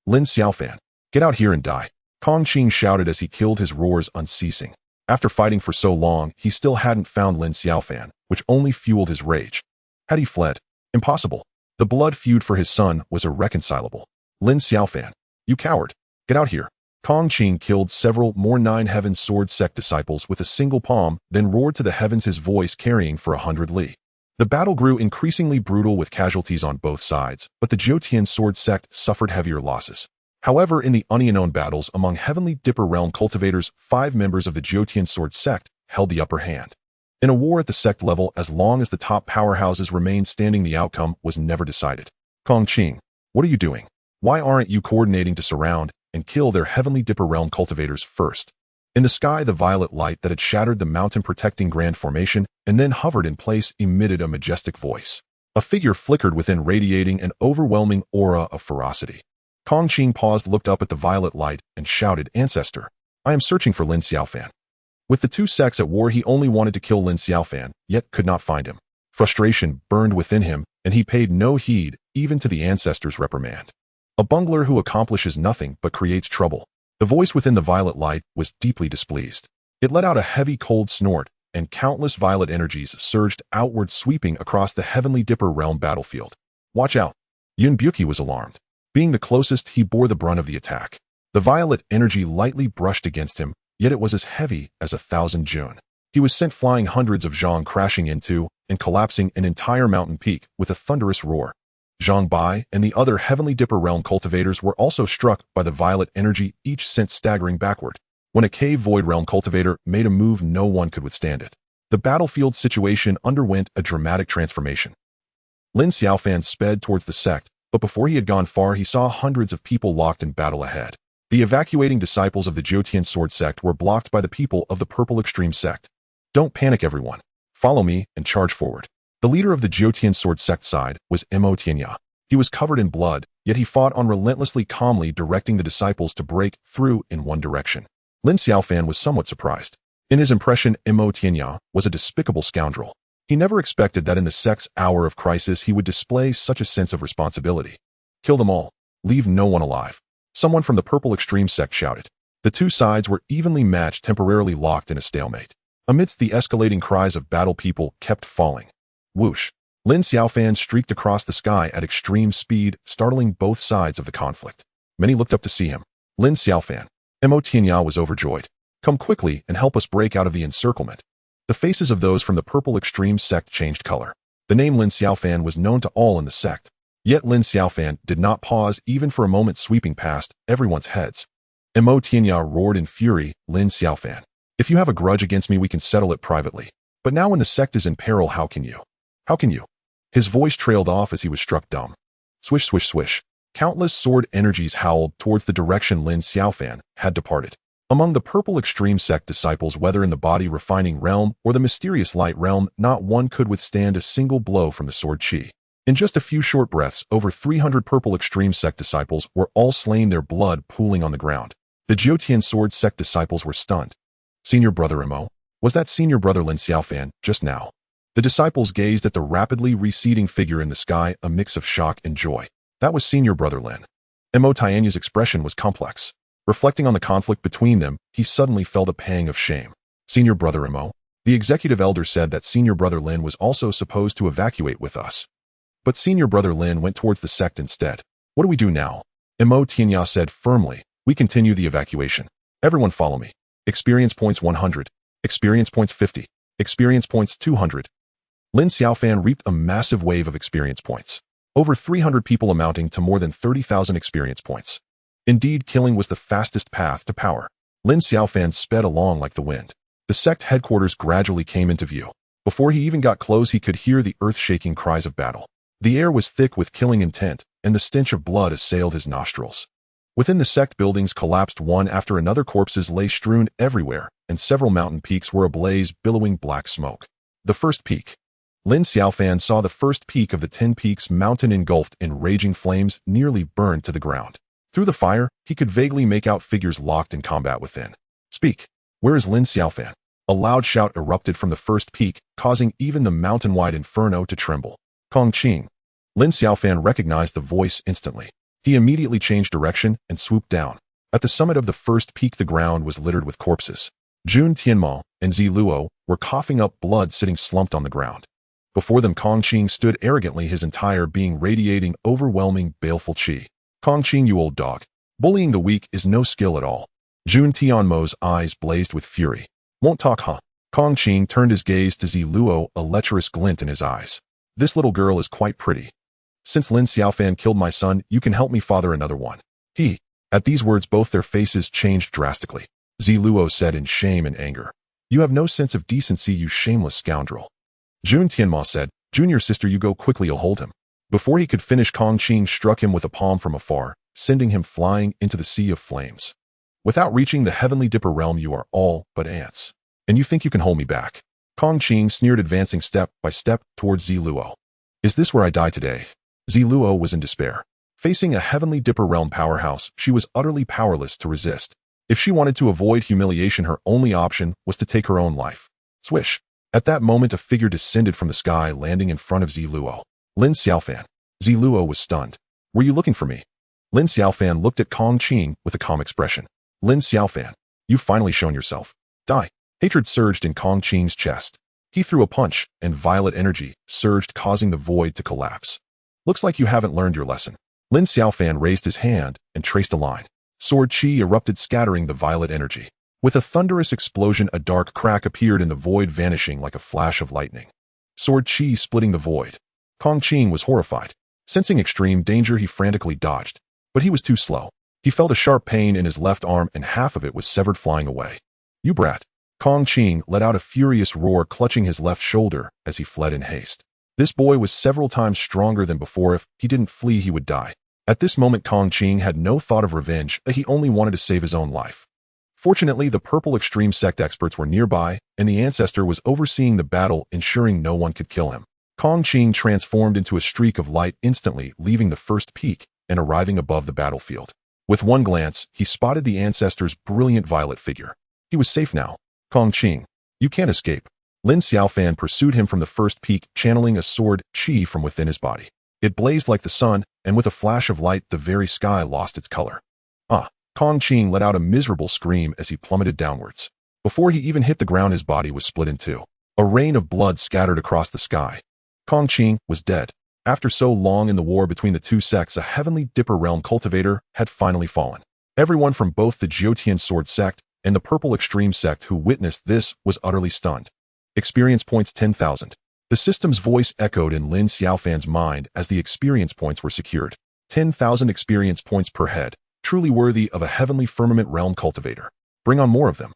Lin Xiaofan, get out here and die. Kong Qing shouted as he killed, his roars unceasing. After fighting for so long, he still hadn't found Lin Xiaofan, which only fueled his rage. Had he fled? Impossible. The blood feud for his son was irreconcilable. Lin Xiaofan, you coward. Get out here. Kong Qing killed several more Nine Heavens Sword Sect disciples with a single palm, then roared to the heavens, his voice carrying for 100 li. The battle grew increasingly brutal with casualties on both sides, but the Xuantian Sword Sect suffered heavier losses. However, in the unknown battles among Heavenly Dipper Realm cultivators, 5 members of the Xuantian Sword Sect held the upper hand. In a war at the sect level, as long as the top powerhouses remained standing, the outcome was never decided. Kong Qing, what are you doing? Why aren't you coordinating to surround and kill their Heavenly Dipper Realm cultivators first? In the sky, the violet light that had shattered the mountain-protecting grand formation and then hovered in place emitted a majestic voice. A figure flickered within, radiating an overwhelming aura of ferocity. Kong Qing paused, looked up at the violet light, and shouted, Ancestor, I am searching for Lin Xiaofan. With the 2 sects at war, he only wanted to kill Lin Xiaofan, yet could not find him. Frustration burned within him, and he paid no heed even to the ancestor's reprimand. A bungler who accomplishes nothing but creates trouble. The voice within the violet light was deeply displeased. It let out a heavy, cold snort, and countless violet energies surged outward, sweeping across the Heavenly Dipper Realm battlefield. Watch out! Yun Buki was alarmed. Being the closest, he bore the brunt of the attack. The violet energy lightly brushed against him, yet it was as heavy as 1,000 Jun. He was sent flying, hundreds of Zhang crashing into and collapsing an entire mountain peak with a thunderous roar. Zhang Bai and the other Heavenly Dipper Realm cultivators were also struck by the violet energy, each sent staggering backward. When a Cave Void Realm cultivator made a move, no one could withstand it. The battlefield situation underwent a dramatic transformation. Lin Xiaofan sped towards the sect, but before he had gone far, he saw hundreds of people locked in battle ahead. The evacuating disciples of the Xuantian Sword Sect were blocked by the people of the Purple Extreme Sect. Don't panic, everyone. Follow me and charge forward. The leader of the Xuantian Sword Sect side was Mo Tianya. He was covered in blood, yet he fought on relentlessly, calmly directing the disciples to break through in one direction. Lin Xiaofan was somewhat surprised. In his impression, Mo Tianya was a despicable scoundrel. He never expected that in the sect's hour of crisis he would display such a sense of responsibility. Kill them all. Leave no one alive. Someone from the Purple Extreme Sect shouted. The 2 sides were evenly matched, temporarily locked in a stalemate. Amidst the escalating cries of battle, people kept falling. Whoosh! Lin Xiaofan streaked across the sky at extreme speed, startling both sides of the conflict. Many looked up to see him. Lin Xiaofan. Mo Tianya was overjoyed. Come quickly and help us break out of the encirclement. The faces of those from the Purple Extreme Sect changed color. The name Lin Xiaofan was known to all in the sect. Yet Lin Xiaofan did not pause even for a moment, sweeping past everyone's heads. Mo Tianya roared in fury, Lin Xiaofan, if you have a grudge against me, we can settle it privately. But now when the sect is in peril, how can you? How can you? His voice trailed off as he was struck dumb. Swish, swish, swish. Countless sword energies howled towards the direction Lin Xiaofan had departed. Among the Purple Extreme Sect disciples, whether in the body refining realm or the mysterious light realm, not one could withstand a single blow from the sword chi. In just a few short breaths, over 300 Purple Extreme Sect disciples were all slain, their blood pooling on the ground. The Xuantian Sword Sect disciples were stunned. Senior brother Mo? Was that senior brother Lin Xiaofan just now? The disciples gazed at the rapidly receding figure in the sky, a mix of shock and joy. That was senior brother Lin. Mo Tianya's expression was complex. Reflecting on the conflict between them, he suddenly felt a pang of shame. Senior brother Mo? The executive elder said that senior brother Lin was also supposed to evacuate with us. But senior brother Lin went towards the sect instead. What do we do now? Mo Tianya said firmly, we continue the evacuation. Everyone follow me. Experience points 100. Experience points 50. Experience points 200. Lin Xiaofan reaped a massive wave of experience points. Over 300 people, amounting to more than 30,000 experience points. Indeed, killing was the fastest path to power. Lin Xiaofan sped along like the wind. The sect headquarters gradually came into view. Before he even got close, he could hear the earth-shaking cries of battle. The air was thick with killing intent, and the stench of blood assailed his nostrils. Within the sect, buildings collapsed one after another, corpses lay strewn everywhere, and several mountain peaks were ablaze, billowing black smoke. The first peak. Lin Xiaofan saw the first peak of the 10 peaks mountain engulfed in raging flames, nearly burned to the ground. Through the fire, he could vaguely make out figures locked in combat within. Speak! Where is Lin Xiaofan? A loud shout erupted from the first peak, causing even the mountain-wide inferno to tremble. Kong Qing. Lin Xiaofan recognized the voice instantly. He immediately changed direction and swooped down. At the summit of the first peak, the ground was littered with corpses. Jun Tianma and Zi Luo were coughing up blood sitting slumped on the ground. Before them Kongqing stood arrogantly, his entire being radiating overwhelming, baleful qi. Kongqing, you old dog. Bullying the weak is no skill at all. Jun Tianmo's eyes blazed with fury. Won't talk, huh? Kongqing turned his gaze to Zi Luo, a lecherous glint in his eyes. This little girl is quite pretty. Since Lin Xiaofan killed my son, you can help me father another one. At these words both their faces changed drastically. Zi Luo said in shame and anger. You have no sense of decency, you shameless scoundrel. Jun Tianma said, Junior sister, you go quickly, you'll hold him. Before he could finish, Kongqing struck him with a palm from afar, sending him flying into the sea of flames. Without reaching the heavenly dipper realm, you are all but ants. And you think you can hold me back? Kongqing sneered, advancing step by step towards Zi Luo. Is this where I die today? Zi Luo was in despair. Facing a heavenly dipper realm powerhouse, she was utterly powerless to resist. If she wanted to avoid humiliation, her only option was to take her own life. Swish. At that moment, a figure descended from the sky, landing in front of Zi Luo. Lin Xiaofan. Zi Luo was stunned. Were you looking for me? Lin Xiaofan looked at Kongqing with a calm expression. Lin Xiaofan, you've finally shown yourself. Die. Hatred surged in Kongqing's chest. He threw a punch, and violet energy surged, causing the void to collapse. Looks like you haven't learned your lesson. Lin Xiaofan raised his hand and traced a line. Sword qi erupted, scattering the violet energy. With a thunderous explosion, a dark crack appeared in the void, vanishing like a flash of lightning. Sword qi splitting the void. Kongqing was horrified. Sensing extreme danger, he frantically dodged. But he was too slow. He felt a sharp pain in his left arm, and half of it was severed, flying away. You brat. Kongqing let out a furious roar, clutching his left shoulder as he fled in haste. This boy was several times stronger than before. If he didn't flee, he would die. At this moment, Kongqing had no thought of revenge. He only wanted to save his own life. Fortunately, the purple extreme sect experts were nearby, and the ancestor was overseeing the battle, ensuring no one could kill him. Kongqing transformed into a streak of light instantly, leaving the first peak and arriving above the battlefield. With one glance, he spotted the ancestor's brilliant violet figure. He was safe now. Kongqing, you can't escape. Lin Xiaofan pursued him from the first peak, channeling a sword qi from within his body. It blazed like the sun, and with a flash of light, the very sky lost its color. Kongqing let out a miserable scream as he plummeted downwards. Before he even hit the ground, his body was split in two. A rain of blood scattered across the sky. Kongqing was dead. After so long in the war between the two sects, a heavenly dipper realm cultivator had finally fallen. Everyone from both the Xuantian sword sect and the purple extreme sect who witnessed this was utterly stunned. Experience points 10,000. The system's voice echoed in Lin Xiaofan's mind as the experience points were secured. 10,000 experience points per head, truly worthy of a heavenly firmament realm cultivator. Bring on more of them.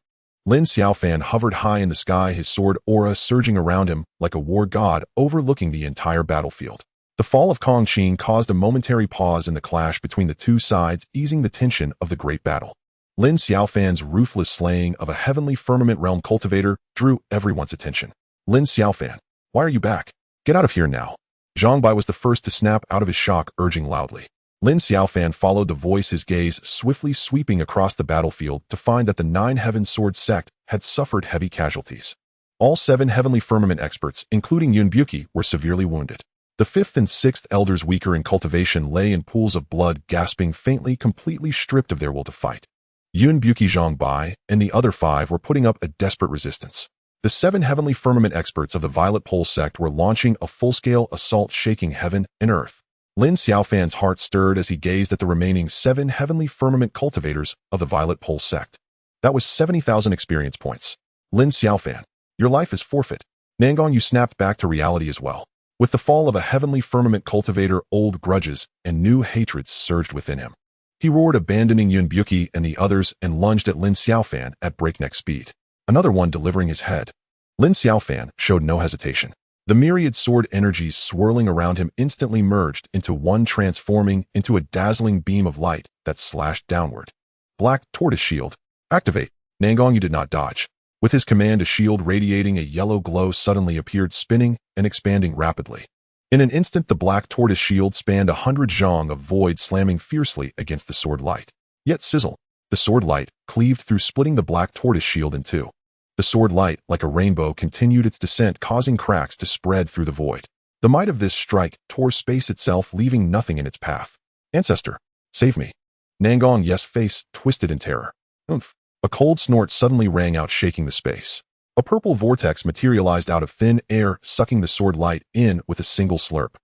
Lin Xiaofan hovered high in the sky, his sword aura surging around him like a war god, overlooking the entire battlefield. The fall of Kongqing caused a momentary pause in the clash between the two sides, easing the tension of the great battle. Lin Xiaofan's ruthless slaying of a heavenly firmament realm cultivator drew everyone's attention. Lin Xiaofan, why are you back? Get out of here now. Zhang Bai was the first to snap out of his shock, urging loudly. Lin Xiaofan followed the voice, his gaze swiftly sweeping across the battlefield to find that the Nine Heaven Sword sect had suffered heavy casualties. All 7 heavenly firmament experts, including Yunbuki, were severely wounded. The 5th and 6th elders, weaker in cultivation, lay in pools of blood, gasping faintly, completely stripped of their will to fight. Yunbuki, Zhang Bai, and the other 5 were putting up a desperate resistance. The 7 heavenly firmament experts of the Violet Pole sect were launching a full-scale assault, shaking heaven and earth. Lin Xiaofan's heart stirred as he gazed at the remaining 7 heavenly firmament cultivators of the Violet Pole sect. That was 70,000 experience points. Lin Xiaofan, your life is forfeit. Nangong, you snapped back to reality as well. With the fall of a heavenly firmament cultivator, old grudges and new hatreds surged within him. He roared, abandoning Yunbuki and the others, and lunged at Lin Xiaofan at breakneck speed. Another one delivering his head. Lin Xiaofan showed no hesitation. The myriad sword energies swirling around him instantly merged into one, transforming into a dazzling beam of light that slashed downward. Black Tortoise Shield. Activate. Nangong, you did not dodge. With his command, a shield radiating a yellow glow suddenly appeared, spinning and expanding rapidly. In an instant, the Black Tortoise Shield spanned 100 zhang of void, slamming fiercely against the sword light. Yet sizzle. The sword light cleaved through, splitting the Black Tortoise Shield in two. The sword light, like a rainbow, continued its descent, causing cracks to spread through the void. The might of this strike tore space itself, leaving nothing in its path. Ancestor, save me. Nangong, yes, face twisted in terror. Oomph. A cold snort suddenly rang out, shaking the space. A purple vortex materialized out of thin air, sucking the sword light in with a single slurp.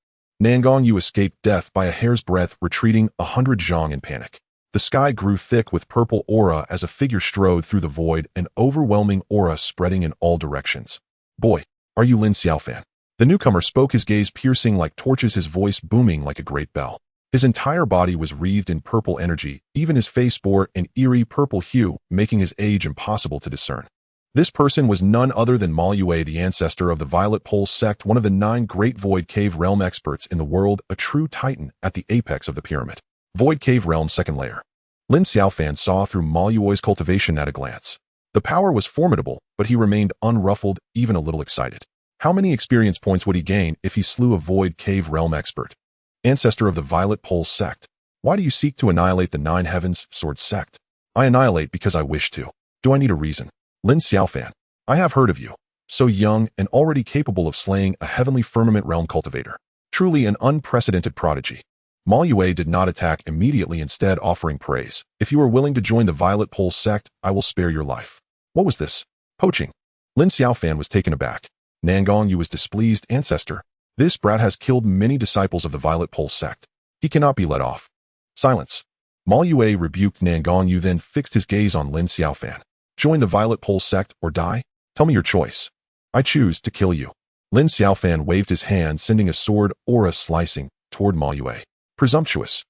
Nangong escaped death by a hair's breadth, retreating 100 zhang in panic. The sky grew thick with purple aura as a figure strode through the void, an overwhelming aura spreading in all directions. Boy, are you Lin Xiaofan? The newcomer spoke, his gaze piercing like torches, his voice booming like a great bell. His entire body was wreathed in purple energy, even his face bore an eerie purple hue, making his age impossible to discern. This person was none other than Ma Yue, the ancestor of the Violet Pole sect, one of the 9 great Void Cave Realm experts in the world, a true titan at the apex of the pyramid. Void Cave Realm second layer. Lin Xiaofan saw through Ma Yue's cultivation at a glance. The power was formidable, but he remained unruffled, even a little excited. How many experience points would he gain if he slew a Void Cave Realm expert? Ancestor of the Violet Pole sect. Why do you seek to annihilate the 9 Heavens Sword sect? I annihilate because I wish to. Do I need a reason? Lin Xiaofan, I have heard of you. So young and already capable of slaying a heavenly firmament realm cultivator. Truly an unprecedented prodigy. Ma Yue did not attack immediately, instead offering praise. If you are willing to join the Violet Pole sect, I will spare your life. What was this? Poaching. Lin Xiaofan was taken aback. Nangong was displeased. Ancestor, this brat has killed many disciples of the Violet Pole sect. He cannot be let off. Silence. Ma Yue rebuked Nangong, then fixed his gaze on Lin Xiaofan. Join the Violet Pole sect or die? Tell me your choice. I choose to kill you. Lin Xiaofan waved his hand, sending a sword aura slicing toward Ma Yue. Presumptuous.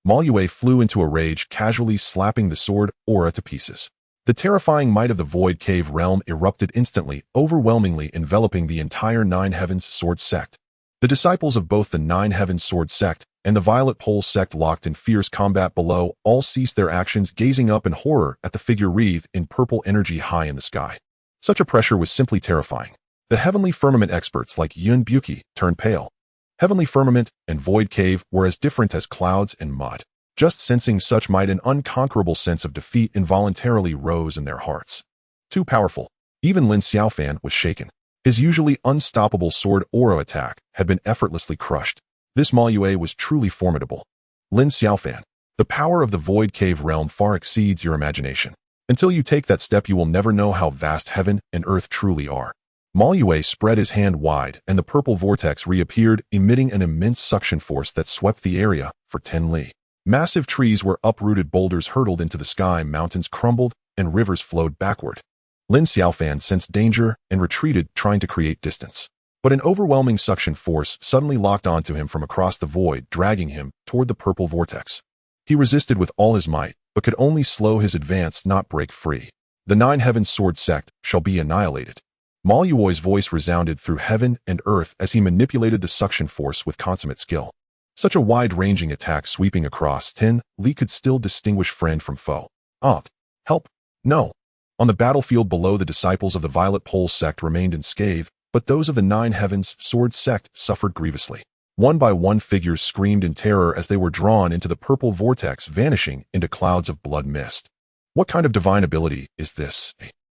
Ma Yue flew into a rage, casually slapping the sword aura to pieces. The terrifying might of the Void Cave realm erupted instantly, overwhelmingly enveloping the entire 9 Heavens Sword sect. The disciples of both the 9 Heavens Sword sect and the Violet Pole sect, locked in fierce combat below, all ceased their actions, gazing up in horror at the figure wreathed in purple energy high in the sky. Such a pressure was simply terrifying. The heavenly firmament experts like Yun Buki turned pale. Heavenly firmament and Void Cave were as different as clouds and mud. Just sensing such might, an unconquerable sense of defeat involuntarily rose in their hearts. Too powerful. Even Lin Xiaofan was shaken. His usually unstoppable sword aura attack had been effortlessly crushed. This Ma Yue was truly formidable. Lin Xiaofan, the power of the Void Cave realm far exceeds your imagination. Until you take that step, you will never know how vast heaven and earth truly are. Ma Yue spread his hand wide, and the purple vortex reappeared, emitting an immense suction force that swept the area for 10 li. Massive trees were uprooted, boulders hurtled into the sky, mountains crumbled, and rivers flowed backward. Lin Xiaofan sensed danger and retreated, trying to create distance. But an overwhelming suction force suddenly locked onto him from across the void, dragging him toward the purple vortex. He resisted with all his might, but could only slow his advance, not break free. The 9 Heavens Sword sect shall be annihilated. Ma Yue's voice resounded through heaven and earth as he manipulated the suction force with consummate skill. Such a wide-ranging attack sweeping across 10 li could still distinguish friend from foe. Help! No! On the battlefield below, the disciples of the Violet Pole sect remained unscathed, but those of the 9 Heavens Sword sect suffered grievously. One by one, figures screamed in terror as they were drawn into the purple vortex, vanishing into clouds of blood mist. What kind of divine ability is this?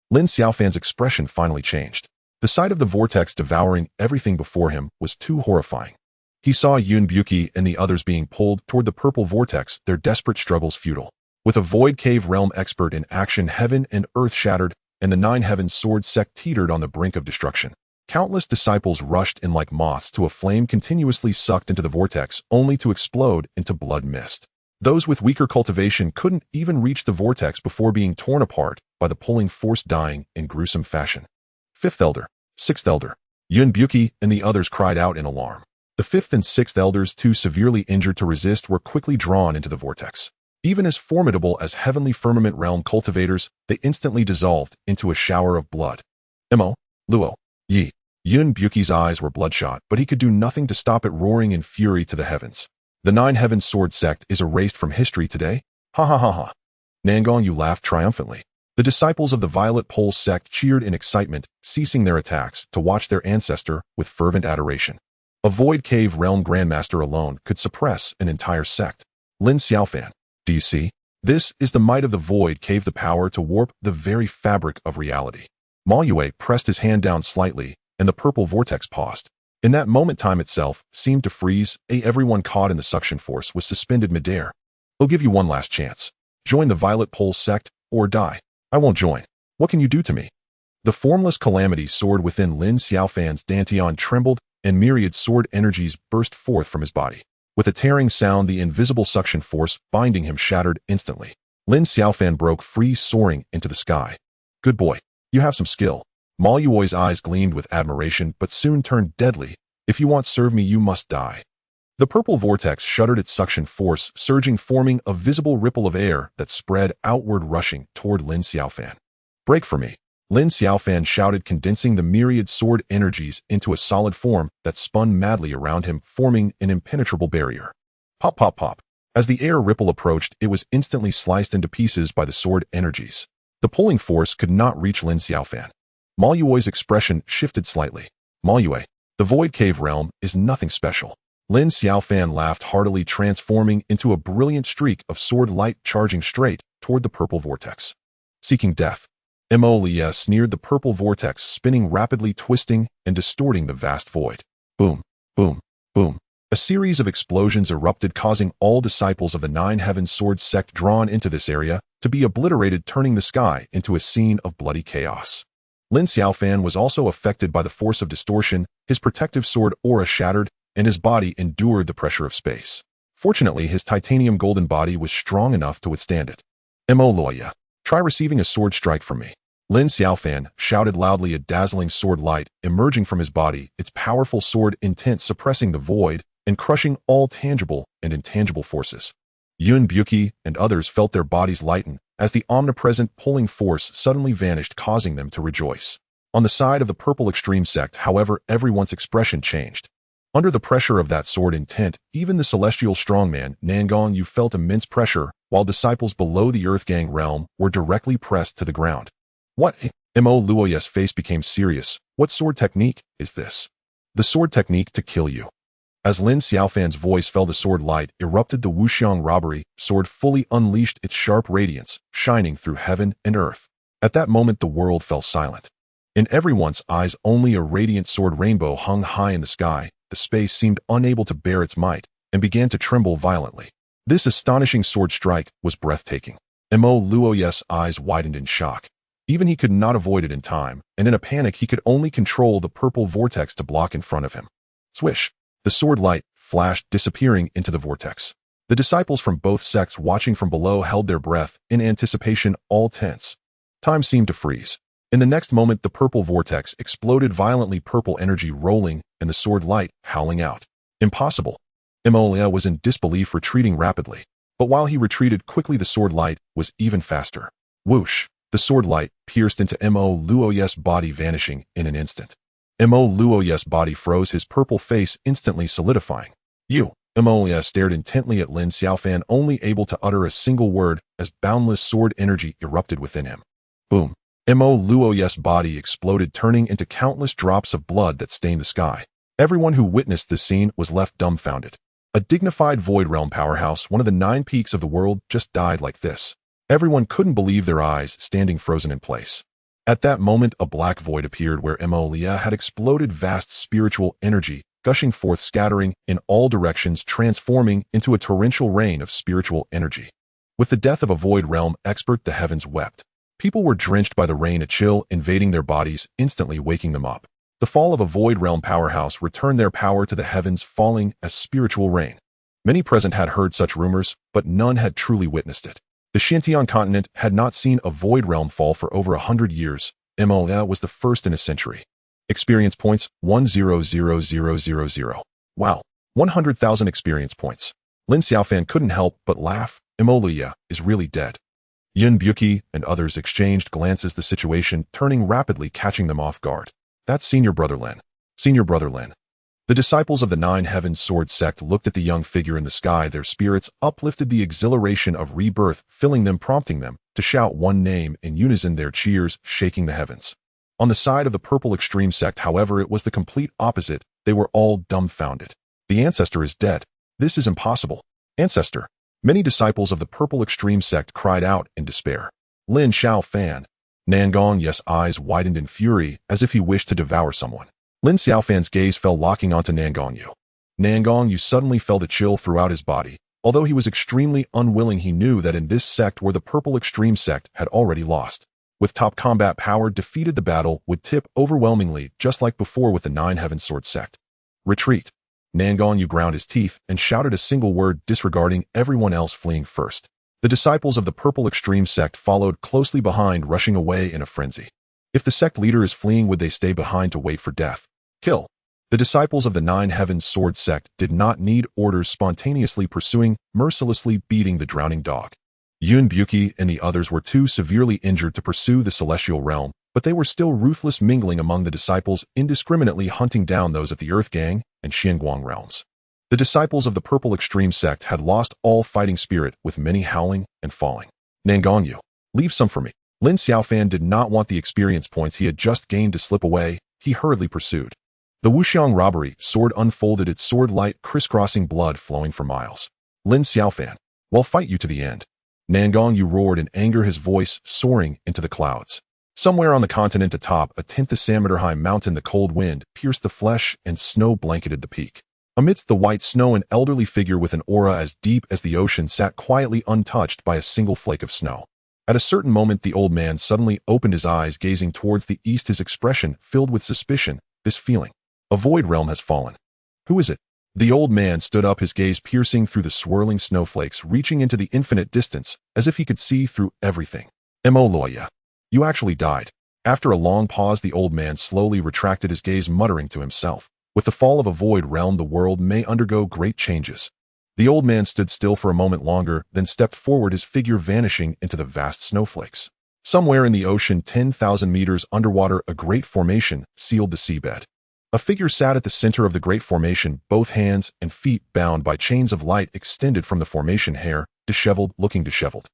Lin Xiaofan's expression finally changed. The sight of the vortex devouring everything before him was too horrifying. He saw Yun Buki and the others being pulled toward the purple vortex, their desperate struggles futile. With a Void Cave realm expert in action, heaven and earth shattered, and the 9 Heavens Sword sect teetered on the brink of destruction. Countless disciples rushed in like moths to a flame, continuously sucked into the vortex, only to explode into blood mist. Those with weaker cultivation couldn't even reach the vortex before being torn apart by the pulling force, dying in gruesome fashion. 5th Elder, 6th Elder, Yun Buki and the others cried out in alarm. The 5th and 6th Elders, too severely injured to resist, were quickly drawn into the vortex. Even as formidable as heavenly firmament realm cultivators, they instantly dissolved into a shower of blood. Mo, Luo, Yi. Yun Buki's eyes were bloodshot, but he could do nothing to stop it roaring in fury to the heavens. The 9 Heavens Sword sect is erased from history today? Ha ha ha ha. Nangong laughed triumphantly. The disciples of the Violet Pole sect cheered in excitement, ceasing their attacks to watch their ancestor with fervent adoration. A Void Cave realm grandmaster alone could suppress an entire sect. Lin Xiaofan, do you see? This is the might of the Void Cave, the power to warp the very fabric of reality. Ma Yue pressed his hand down slightly, and the purple vortex paused. In that moment, time itself seemed to freeze. Everyone caught in the suction force was suspended midair. I'll give you one last chance. Join the Violet Pole sect or die. I won't join. What can you do to me? The formless calamity soared within Lin Xiaofan's Dantian trembled, and myriad sword energies burst forth from his body. With a tearing sound, the invisible suction force binding him shattered instantly. Lin Xiaofan broke free, soaring into the sky. Good boy. You have some skill. Ma Yuoi's eyes gleamed with admiration, but soon turned deadly. If you want serve me, you must die. The purple vortex shuddered its suction force, surging, forming a visible ripple of air that spread outward, rushing toward Lin Xiaofan. Break for me. Lin Xiaofan shouted, condensing the myriad sword energies into a solid form that spun madly around him, forming an impenetrable barrier. Pop, pop, pop. As the air ripple approached, it was instantly sliced into pieces by the sword energies. The pulling force could not reach Lin Xiaofan. Ma Yuoi's expression shifted slightly. Ma Yue, the Void Cave realm is nothing special. Lin Xiaofan laughed heartily, transforming into a brilliant streak of sword light charging straight toward the purple vortex. Seeking death. Mo sneered, the purple vortex spinning rapidly, twisting and distorting the vast void. Boom, boom, boom. A series of explosions erupted, causing all disciples of the Nine Heavens Sword sect drawn into this area to be obliterated, turning the sky into a scene of bloody chaos. Lin Xiaofan was also affected by the force of distortion. His protective sword aura shattered, and his body endured the pressure of space. Fortunately, his titanium golden body was strong enough to withstand it. Mo, try receiving a sword strike from me. Lin Xiaofan shouted loudly, a dazzling sword light emerging from his body, its powerful sword intent suppressing the void and crushing all tangible and intangible forces. Yun Buki and others felt their bodies lighten as the omnipresent pulling force suddenly vanished, causing them to rejoice. On the side of the purple extreme sect, however, everyone's expression changed. Under the pressure of that sword intent, even the celestial strongman, Nangong Yu, felt immense pressure, while disciples below the Earthgang realm were directly pressed to the ground. What? Mo Luoy's face became serious. What sword technique is this? The sword technique to kill you. As Lin Xiaofan's voice fell, the sword light erupted. The Wuxiang robbery sword fully unleashed its sharp radiance, shining through heaven and earth. At that moment, the world fell silent. In everyone's eyes, only a radiant sword rainbow hung high in the sky. The space seemed unable to bear its might and began to tremble violently. This astonishing sword strike was breathtaking. Mo Luoy's eyes widened in shock. Even he could not avoid it in time, and in a panic he could only control the purple vortex to block in front of him. Swish! The sword light flashed, disappearing into the vortex. The disciples from both sects watching from below held their breath, in anticipation, all tense. Time seemed to freeze. In the next moment, the purple vortex exploded violently, purple energy rolling and the sword light howling out. Impossible. Mo was in disbelief, retreating rapidly. But while he retreated quickly, the sword light was even faster. Whoosh! The sword light pierced into Mo Luoy's body, vanishing in an instant. Mo Luoy's body froze, his purple face instantly solidifying. You! Mo stared intently at Lin Xiaofan, only able to utter a single word as boundless sword energy erupted within him. Boom! Mo Luoy's body exploded, turning into countless drops of blood that stained the sky. Everyone who witnessed this scene was left dumbfounded. A dignified Void Realm powerhouse, one of the 9 peaks of the world, just died like this. Everyone couldn't believe their eyes, standing frozen in place. At that moment, a black void appeared where Mo had exploded, vast spiritual energy gushing forth, scattering in all directions, transforming into a torrential rain of spiritual energy. With the death of a Void Realm expert, the heavens wept. People were drenched by the rain, a chill invading their bodies, instantly waking them up. The fall of a Void Realm powerhouse returned their power to the heavens, falling as spiritual rain. Many present had heard such rumors, but none had truly witnessed it. The Xuantian Continent had not seen a Void Realm fall for over 100 years. Mo was the first in a century. Experience points, 100,000. Wow, 100,000 experience points. Lin Xiaofan couldn't help but laugh. Mo is really dead. Yun Buki and others exchanged glances, the situation turning rapidly, catching them off guard. That's Senior Brother Lin. Senior Brother Lin. The disciples of the Nine Heavens Sword sect looked at the young figure in the sky, their spirits uplifted, the exhilaration of rebirth filling them, prompting them to shout one name in unison, their cheers shaking the heavens. On the side of the purple extreme sect, however, it was the complete opposite. They were all dumbfounded. The ancestor is dead. This is impossible. Ancestor. Many disciples of the purple extreme sect cried out in despair. Lin Xiaofan. Nangong's eyes widened in fury as if he wished to devour someone. Lin Xiaofan's gaze fell, locking onto Nangong Yu. Nangong Yu suddenly felt a chill throughout his body. Although he was extremely unwilling, he knew that in this sect where the purple extreme sect had already lost. with top combat power, defeated the battle would tip overwhelmingly, just like before with the Nine Heaven Sword sect. Retreat. Nangong ground his teeth and shouted a single word, disregarding everyone else fleeing first. The disciples of the Purple Extreme sect followed closely behind, rushing away in a frenzy. If the sect leader is fleeing, would they stay behind to wait for death? Kill. The disciples of the Nine Heavens Sword sect did not need orders, spontaneously pursuing, mercilessly beating the drowning dog. Yun Buki and the others were too severely injured to pursue the celestial realm, but they were still ruthless, mingling among the disciples, indiscriminately hunting down those of the Earth Gang and Xianguang realms. The disciples of the Purple Extreme sect had lost all fighting spirit, with many howling and falling. Nangongyu, leave some for me. Lin Xiaofan did not want the experience points he had just gained to slip away. He hurriedly pursued. The Wuxiang robbery sword unfolded its sword light, crisscrossing, blood flowing for miles. Lin Xiaofan, we'll fight you to the end. Nangongyu roared in anger, his voice soaring into the clouds. Somewhere on the continent atop a 10th-diameter-high mountain, the cold wind pierced the flesh and snow blanketed the peak. Amidst the white snow, an elderly figure with an aura as deep as the ocean sat quietly, untouched by a single flake of snow. At a certain moment, the old man suddenly opened his eyes, gazing towards the east, his expression filled with suspicion, this feeling. A void realm has fallen. Who is it? The old man stood up, his gaze piercing through the swirling snowflakes, reaching into the infinite distance, as if he could see through everything. Mo Loya. You actually died. After a long pause, the old man slowly retracted his gaze, muttering to himself. With the fall of a void realm, the world may undergo great changes. The old man stood still for a moment longer, then stepped forward, his figure vanishing into the vast snowflakes. Somewhere in the ocean, 10,000 meters underwater, a great formation sealed the seabed. A figure sat at the center of the great formation, both hands and feet bound by chains of light extended from the formation, hair disheveled, looking disheveled.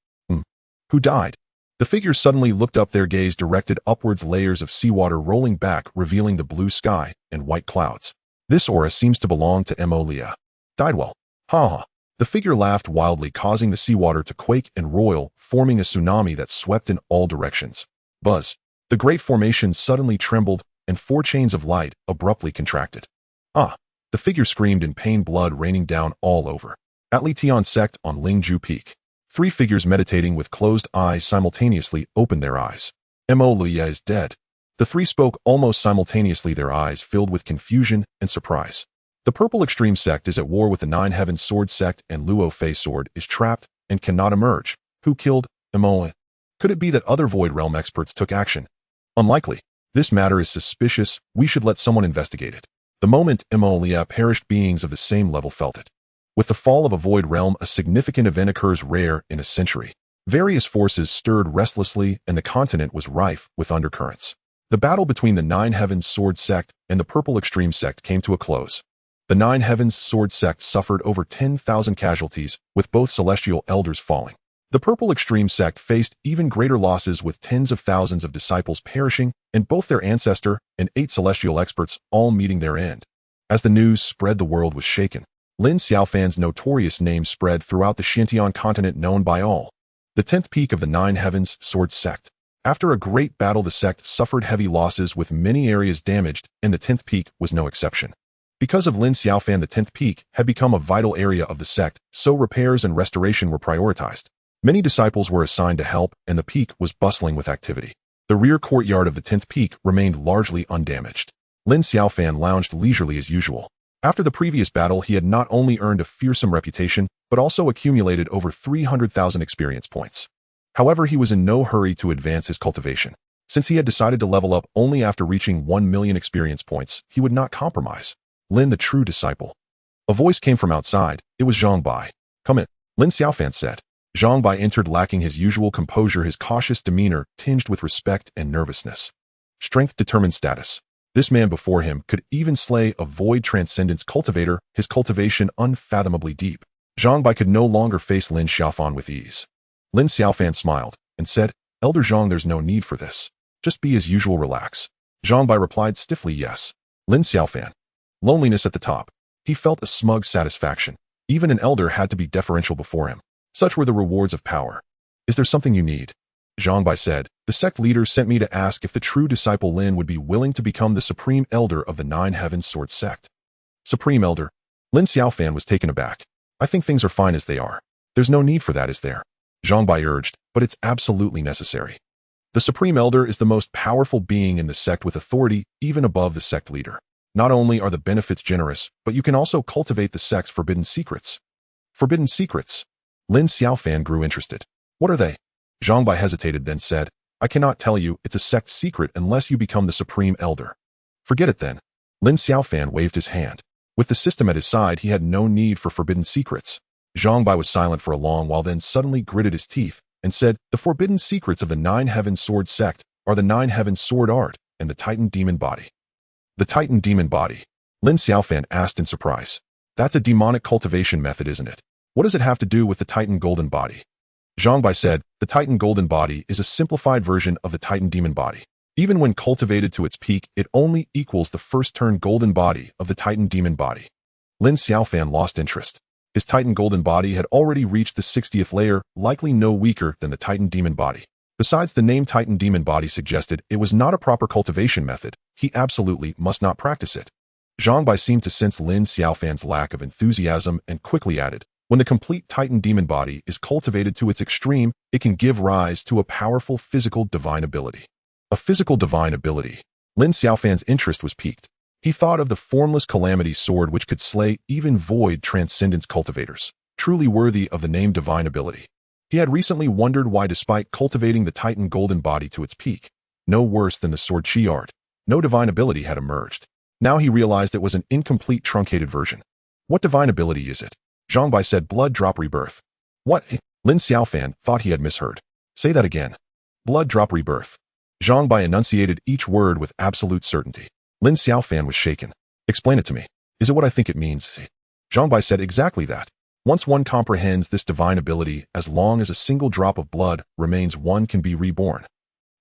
Who died? The figure suddenly looked up, their gaze directed upwards, layers of seawater rolling back, revealing the blue sky and white clouds. This aura seems to belong to Mo Lia. Died well. Ha ha. The figure laughed wildly, causing the seawater to quake and roil, forming a tsunami that swept in all directions. Buzz. The great formation suddenly trembled, and 4 chains of light abruptly contracted. Ah! The figure screamed in pain, blood raining down all over. At Li Tian sect on Lingju Peak. 3 figures meditating with closed eyes simultaneously opened their eyes. Mo Lia is dead. The 3 spoke almost simultaneously, their eyes filled with confusion and surprise. The Purple Extreme sect is at war with the Nine Heavens Sword sect, and Luo Fei Sword is trapped and cannot emerge. Who killed Mo? Could it be that other Void Realm experts took action? Unlikely. This matter is suspicious. We should let someone investigate it. The moment Mo Lia perished, beings of the same level felt it. With the fall of a Void Realm, a significant event occurs, rare in a century. Various forces stirred restlessly, and the continent was rife with undercurrents. The battle between the Nine Heavens Sword sect and the Purple Extreme sect came to a close. The Nine Heavens Sword sect suffered over 10,000 casualties, with both celestial elders falling. The Purple Extreme sect faced even greater losses, with tens of thousands of disciples perishing, and both their ancestor and 8 celestial experts all meeting their end. As the news spread, the world was shaken. Lin Xiaofan's notorious name spread throughout the Xuantian Continent, known by all. The 10th peak of the Nine Heavens Sword sect. After a great battle, the sect suffered heavy losses, with many areas damaged, and the 10th peak was no exception. Because of Lin Xiaofan, the 10th peak had become a vital area of the sect, so repairs and restoration were prioritized. Many disciples were assigned to help, and the peak was bustling with activity. The rear courtyard of the 10th peak remained largely undamaged. Lin Xiaofan lounged leisurely as usual. After the previous battle, he had not only earned a fearsome reputation, but also accumulated over 300,000 experience points. However, he was in no hurry to advance his cultivation. Since he had decided to level up only after reaching 1 million experience points, he would not compromise. Lin, the true disciple. A voice came from outside. It was Zhang Bai. Come in, Lin Xiaofan said. Zhang Bai entered, lacking his usual composure, his cautious demeanor tinged with respect and nervousness. Strength, determined status. This man before him could even slay a void transcendence cultivator, his cultivation unfathomably deep. Zhang Bai could no longer face Lin Xiaofan with ease. Lin Xiaofan smiled and said, Elder Zhang, there's no need for this. Just be as usual, relax. Zhang Bai replied stiffly, yes. Lin Xiaofan. Loneliness at the top. He felt a smug satisfaction. Even an elder had to be deferential before him. Such were the rewards of power. Is there something you need? Zhang Bai said, the sect leader sent me to ask if the true disciple Lin would be willing to become the supreme elder of the Nine Heavens Sword sect. Supreme elder? Lin Xiaofan was taken aback. I think things are fine as they are. There's no need for that, is there? Zhang Bai urged, but it's absolutely necessary. The Supreme Elder is the most powerful being in the sect with authority even above the sect leader. Not only are the benefits generous, but you can also cultivate the sect's forbidden secrets. Forbidden secrets? Lin Xiaofan grew interested. What are they? Zhang Bai hesitated, then said, I cannot tell you, it's a sect secret unless you become the Supreme Elder. Forget it then. Lin Xiaofan waved his hand. With the system at his side, he had no need for forbidden secrets. Zhang Bai was silent for a long while, then suddenly gritted his teeth and said, the forbidden secrets of the Nine Heaven Sword sect are the Nine Heaven Sword art and the Titan Demon Body. The Titan Demon Body? Lin Xiaofan asked in surprise. That's a demonic cultivation method, isn't it? What does it have to do with the Titan Golden Body? Zhang Bai said, the Titan Golden Body is a simplified version of the Titan Demon Body. Even when cultivated to its peak, it only equals the first turn Golden Body of the Titan Demon Body. Lin Xiaofan lost interest. His Titan Golden Body had already reached the 60th layer, likely no weaker than the Titan Demon Body. Besides, the name Titan Demon Body suggested it was not a proper cultivation method. He absolutely must not practice it. Zhang Bai seemed to sense Lin Xiaofan's lack of enthusiasm and quickly added, when the complete Titan Demon Body is cultivated to its extreme, it can give rise to a powerful physical divine ability. A physical divine ability. Lin Xiaofan's interest was piqued. He thought of the formless calamity sword which could slay even void transcendence cultivators, truly worthy of the name divine ability. He had recently wondered why, despite cultivating the Titan Golden Body to its peak, no worse than the sword chi art, no divine ability had emerged. Now he realized it was an incomplete truncated version. What divine ability is it? Zhang Bai said, blood drop rebirth. What? Lin Xiaofan thought he had misheard. Say that again. Blood drop rebirth. Zhang Bai enunciated each word with absolute certainty. Lin Xiaofan was shaken. Explain it to me. Is it what I think it means? Zhang Bai said, exactly that. Once one comprehends this divine ability, as long as a single drop of blood remains, one can be reborn.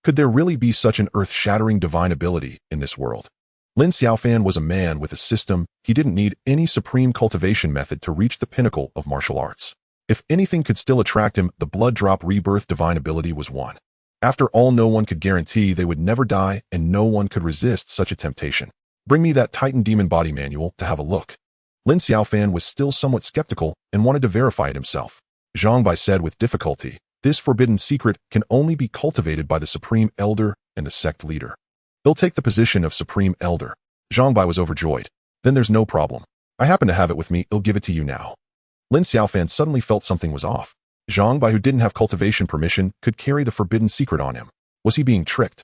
Could there really be such an earth-shattering divine ability in this world? Lin Xiaofan was a man with a system. He didn't need any supreme cultivation method to reach the pinnacle of martial arts. If anything could still attract him, the blood drop rebirth divine ability was one. After all, no one could guarantee they would never die, and no one could resist such a temptation. Bring me that Titan Demon Body manual to have a look. Lin Xiaofan was still somewhat skeptical and wanted to verify it himself. Zhang Bai said with difficulty, this forbidden secret can only be cultivated by the Supreme Elder and the sect leader. They'll take the position of Supreme Elder. Zhang Bai was overjoyed. Then there's no problem. I happen to have it with me, I'll give it to you now. Lin Xiaofan suddenly felt something was off. Zhang Bai, who didn't have cultivation permission, could carry the forbidden secret on him. Was he being tricked?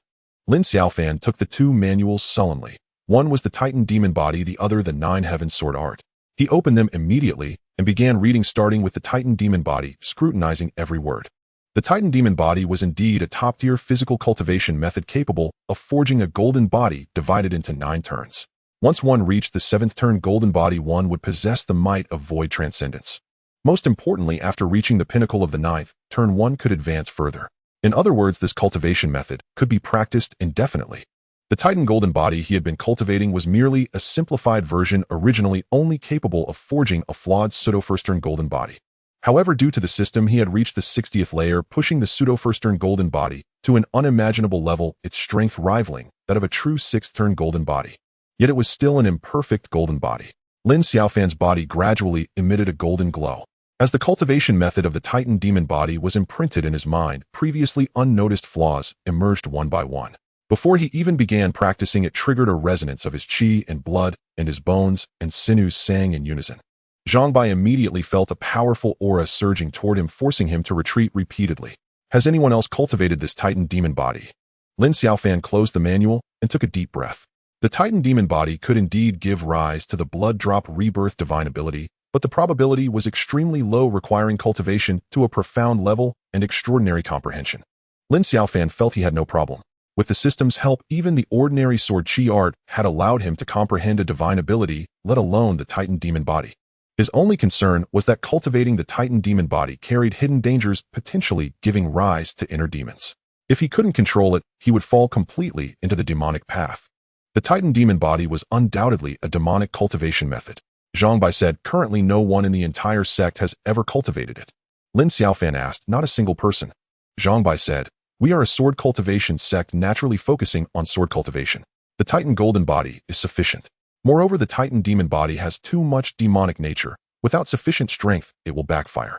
Lin Xiaofan took the two manuals sullenly. One was the Titan Demon Body, the other the Nine Heaven Sword art. He opened them immediately and began reading, starting with the Titan Demon Body, scrutinizing every word. The Titan Demon Body was indeed a top-tier physical cultivation method capable of forging a golden body divided into 9 turns. Once one reached the 7th turn golden body, one would possess the might of void transcendence. Most importantly, after reaching the pinnacle of the 9th turn, one could advance further. In other words, this cultivation method could be practiced indefinitely. The Titan Golden Body he had been cultivating was merely a simplified version, originally only capable of forging a flawed pseudo-first-turn golden body. However, due to the system, he had reached the 60th layer, pushing the pseudo-first-turn golden body to an unimaginable level, its strength rivaling that of a true 6th-turn golden body. Yet it was still an imperfect golden body. Lin Xiaofan's body gradually emitted a golden glow. As the cultivation method of the Titan Demon Body was imprinted in his mind, previously unnoticed flaws emerged one by one. Before he even began practicing, it triggered a resonance of his chi and blood, and his bones and sinews sang in unison. Zhang Bai immediately felt a powerful aura surging toward him, forcing him to retreat repeatedly. Has anyone else cultivated this Titan Demon Body? Lin Xiaofan closed the manual and took a deep breath. The Titan Demon Body could indeed give rise to the blood drop rebirth divine ability, but the probability was extremely low, requiring cultivation to a profound level and extraordinary comprehension. Lin Xiaofan felt he had no problem. With the system's help, even the ordinary sword chi art had allowed him to comprehend a divine ability, let alone the Titan Demon Body. His only concern was that cultivating the Titan Demon Body carried hidden dangers, potentially giving rise to inner demons. If he couldn't control it, he would fall completely into the demonic path. The Titan Demon Body was undoubtedly a demonic cultivation method. Zhang Bai said, currently no one in the entire sect has ever cultivated it. Lin Xiaofan asked, not a single person. Zhang Bai said, we are a sword cultivation sect naturally focusing on sword cultivation. The Titan Golden Body is sufficient. Moreover, the Titan Demon Body has too much demonic nature. Without sufficient strength, it will backfire.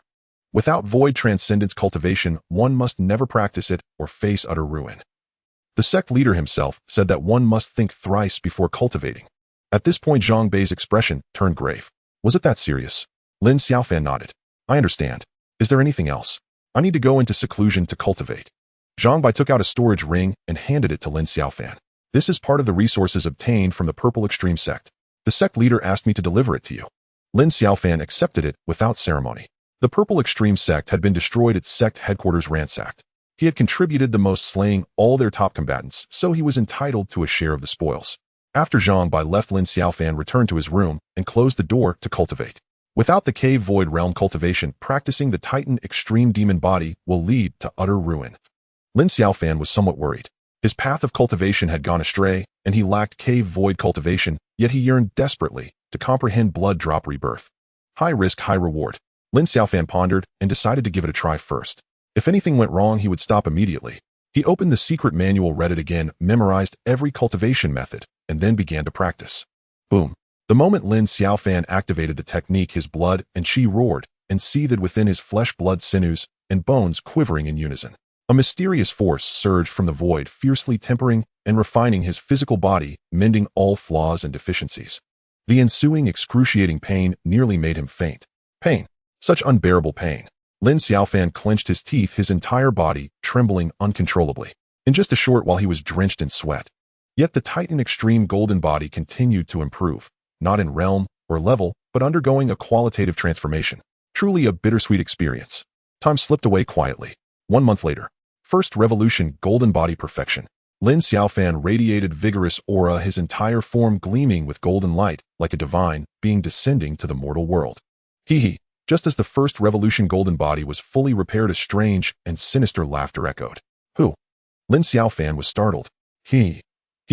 Without void transcendence cultivation, one must never practice it or face utter ruin. The sect leader himself said that one must think thrice before cultivating. At this point, Zhang Bei's expression turned grave. Was it that serious? Lin Xiaofan nodded. I understand. Is there anything else? I need to go into seclusion to cultivate. Zhang Bei took out a storage ring and handed it to Lin Xiaofan. This is part of the resources obtained from the Purple Extreme sect. The sect leader asked me to deliver it to you. Lin Xiaofan accepted it without ceremony. The Purple Extreme sect had been destroyed, its sect headquarters ransacked. He had contributed the most, slaying all their top combatants, so he was entitled to a share of the spoils. After Zhang Bei left, Lin Xiaofan returned to his room and closed the door to cultivate. Without the cave void realm cultivation, practicing the Titan extreme demon body will lead to utter ruin. Lin Xiaofan was somewhat worried. His path of cultivation had gone astray, and he lacked cave void cultivation, yet he yearned desperately to comprehend blood drop rebirth. High risk, high reward. Lin Xiaofan pondered and decided to give it a try first. If anything went wrong, he would stop immediately. He opened the secret manual, read it again, memorized every cultivation method, and then began to practice. Boom. The moment Lin Xiaofan activated the technique, his blood and qi roared and seethed within his flesh, blood, sinews, and bones quivering in unison. A mysterious force surged from the void, fiercely tempering and refining his physical body, mending all flaws and deficiencies. The ensuing excruciating pain nearly made him faint. Pain. Such unbearable pain. Lin Xiaofan clenched his teeth, his entire body trembling uncontrollably. In just a short while, he was drenched in sweat. Yet the Titan extreme golden body continued to improve, not in realm or level, but undergoing a qualitative transformation. Truly a bittersweet experience. Time slipped away quietly. 1 month later. First revolution, golden body perfection. Lin Xiaofan radiated vigorous aura, his entire form gleaming with golden light, like a divine being descending to the mortal world. Hee. Just as the first revolution golden body was fully repaired, a strange and sinister laughter echoed. Who? Lin Xiaofan was startled. He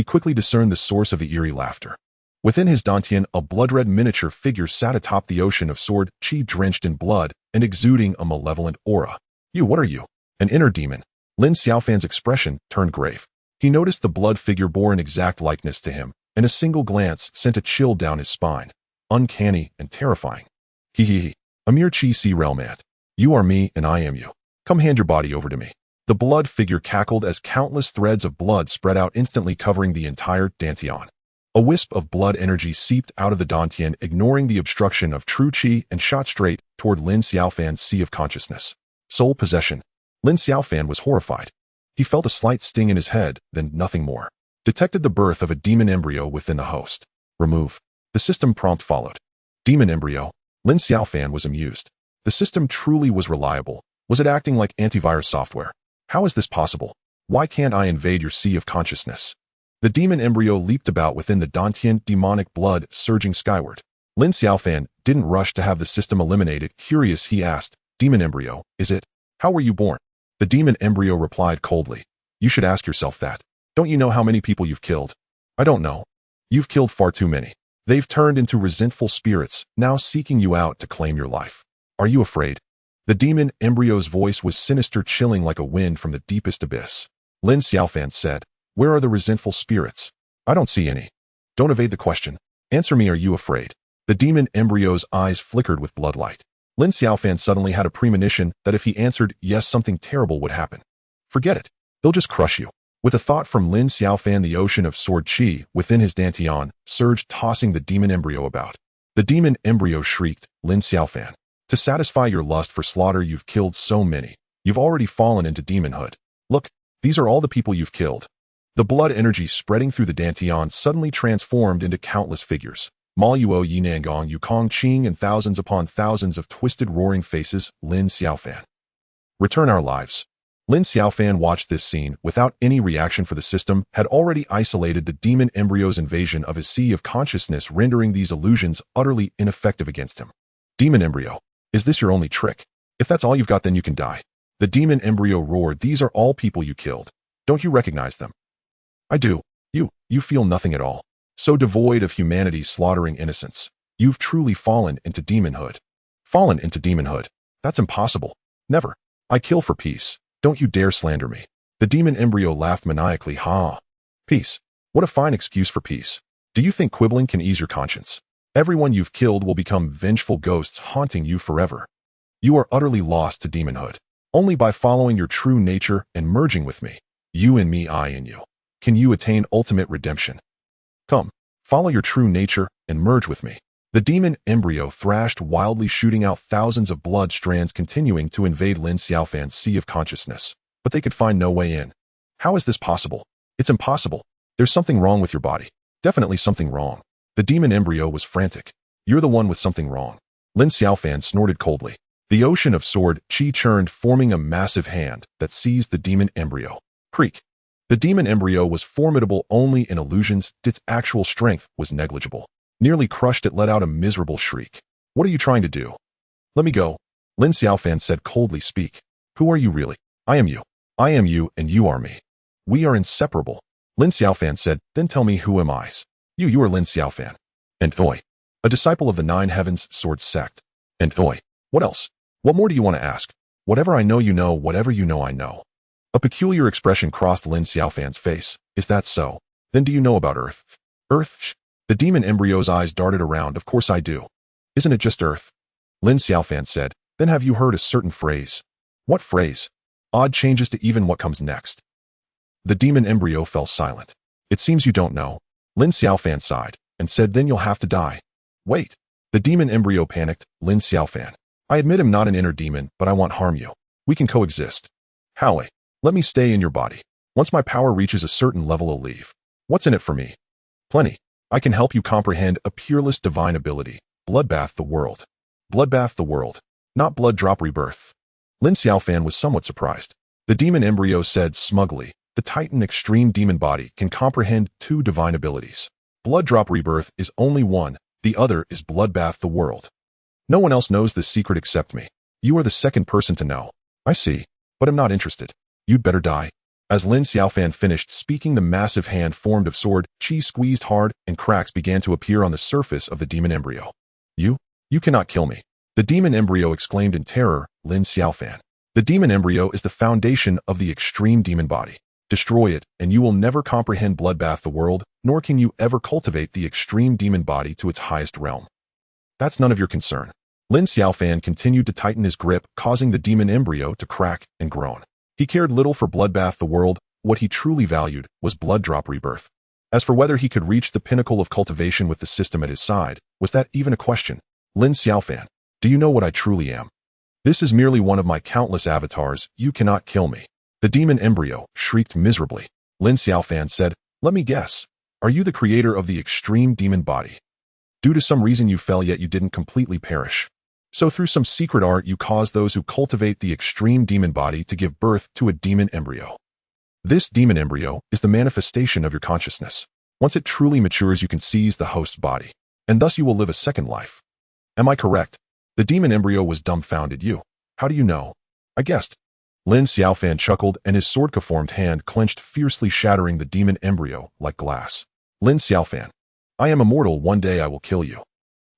quickly discerned the source of the eerie laughter. Within his dantian, a blood-red miniature figure sat atop the ocean of sword, qi drenched in blood and exuding a malevolent aura. You, what are you? An inner demon. Lin Xiaofan's expression turned grave. He noticed the blood figure bore an exact likeness to him, and a single glance sent a chill down his spine. Uncanny and terrifying. Hee. A mere Qi Si realm ant. You are me and I am you. Come, hand your body over to me. The blood figure cackled as countless threads of blood spread out, instantly covering the entire dantian. A wisp of blood energy seeped out of the dantian, ignoring the obstruction of true Qi, and shot straight toward Lin Xiaofan's sea of consciousness. Soul possession. Lin Xiaofan was horrified. He felt a slight sting in his head, then nothing more. Detected the birth of a demon embryo within the host. Remove. The system prompt followed. Demon embryo. Lin Xiaofan was amused. The system truly was reliable. Was it acting like antivirus software? How is this possible? Why can't I invade your sea of consciousness? The demon embryo leaped about within the dantian, demonic blood surging skyward. Lin Xiaofan didn't rush to have the system eliminated. Curious, he asked, Demon embryo, is it? How were you born? The demon embryo replied coldly. You should ask yourself that. Don't you know how many people you've killed? I don't know. You've killed far too many. They've turned into resentful spirits, now seeking you out to claim your life. Are you afraid? The demon embryo's voice was sinister, chilling like a wind from the deepest abyss. Lin Xiaofan said, Where are the resentful spirits? I don't see any. Don't evade the question. Answer me, are you afraid? The demon embryo's eyes flickered with bloodlight. Lin Xiaofan suddenly had a premonition that if he answered yes, something terrible would happen. Forget it. They'll just crush you. With a thought from Lin Xiaofan, the ocean of sword qi within his dantian surged, tossing the demon embryo about. The demon embryo shrieked, Lin Xiaofan. To satisfy your lust for slaughter, you've killed so many. You've already fallen into demonhood. Look, these are all the people you've killed. The blood energy spreading through the dantian suddenly transformed into countless figures. Ma Yuo, Yinangong, Yukong, Qing, and thousands upon thousands of twisted, roaring faces. Lin Xiaofan. Return our lives. Lin Xiaofan watched this scene without any reaction, for the system had already isolated the demon embryo's invasion of his sea of consciousness, rendering these illusions utterly ineffective against him. Demon embryo, is this your only trick? If that's all you've got, then you can die. The demon embryo roared, These are all people you killed. Don't you recognize them? I do. You feel nothing at all. So devoid of humanity, slaughtering innocents. You've truly fallen into demonhood. Fallen into demonhood. That's impossible. Never. I kill for peace. Don't you dare slander me. The demon embryo laughed maniacally. Ha. Peace. What a fine excuse for peace. Do you think quibbling can ease your conscience? Everyone you've killed will become vengeful ghosts haunting you forever. You are utterly lost to demonhood. Only by following your true nature and merging with me, you in me, I in you, can you attain ultimate redemption. Come, follow your true nature and merge with me. The demon embryo thrashed wildly, shooting out thousands of blood strands, continuing to invade Lin Xiaofan's sea of consciousness. But they could find no way in. How is this possible? It's impossible. There's something wrong with your body. Definitely something wrong. The demon embryo was frantic. You're the one with something wrong. Lin Xiaofan snorted coldly. The ocean of sword chi churned, forming a massive hand that seized the demon embryo. Creak. The demon embryo was formidable only in illusions. Its actual strength was negligible. Nearly crushed, it let out a miserable shriek. What are you trying to do? Let me go. Lin Xiaofan said coldly. Speak. Who are you really? I am you. I am you and you are me. We are inseparable. Lin Xiaofan said, then tell me who am I? You are Lin Xiaofan. And oi. A disciple of the Nine Heavens Sword sect. And oi. What else? What more do you want to ask? Whatever I know you know, whatever you know I know. A peculiar expression crossed Lin Xiaofan's face. Is that so? Then do you know about Earth? Earth? The demon embryo's eyes darted around. Of course I do. Isn't it just Earth? Lin Xiaofan said. Then have you heard a certain phrase? What phrase? Odd changes to even what comes next. The demon embryo fell silent. It seems you don't know. Lin Xiaofan sighed and said, then you'll have to die. Wait. The demon embryo panicked. Lin Xiaofan. I admit I'm not an inner demon, but I won't harm you. We can coexist. Howie, let me stay in your body. Once my power reaches a certain level, I'll leave. What's in it for me? Plenty. I can help you comprehend a peerless divine ability. Bloodbath the world. Bloodbath the world. Not blood drop rebirth. Lin Xiaofan was somewhat surprised. The demon embryo said smugly, the Titan extreme demon body can comprehend two divine abilities. Blood drop rebirth is only one, the other is bloodbath the world. No one else knows this secret except me. You are the second person to know. I see, but I'm not interested. You'd better die. As Lin Xiaofan finished speaking, the massive hand formed of sword chi squeezed hard and cracks began to appear on the surface of the demon embryo. You cannot kill me. The demon embryo exclaimed in terror. Lin Xiaofan. The demon embryo is the foundation of the extreme demon body. Destroy it, and you will never comprehend bloodbath the world, nor can you ever cultivate the extreme demon body to its highest realm. That's none of your concern. Lin Xiaofan continued to tighten his grip, causing the demon embryo to crack and groan. He cared little for bloodbath the world. What he truly valued was blood drop rebirth. As for whether he could reach the pinnacle of cultivation with the system at his side, was that even a question? Lin Xiaofan, do you know what I truly am? This is merely one of my countless avatars. You cannot kill me. The demon embryo shrieked miserably. Lin Xiaofan said, let me guess. Are you the creator of the extreme demon body? Due to some reason you fell, yet you didn't completely perish. So through some secret art you cause those who cultivate the extreme demon body to give birth to a demon embryo. This demon embryo is the manifestation of your consciousness. Once it truly matures, you can seize the host's body, and thus you will live a second life. Am I correct? The demon embryo was dumbfounded. How do you know? I guessed. Lin Xiaofan chuckled, and his sword-formed hand clenched fiercely, shattering the demon embryo like glass. Lin Xiaofan. I am immortal. One day I will kill you.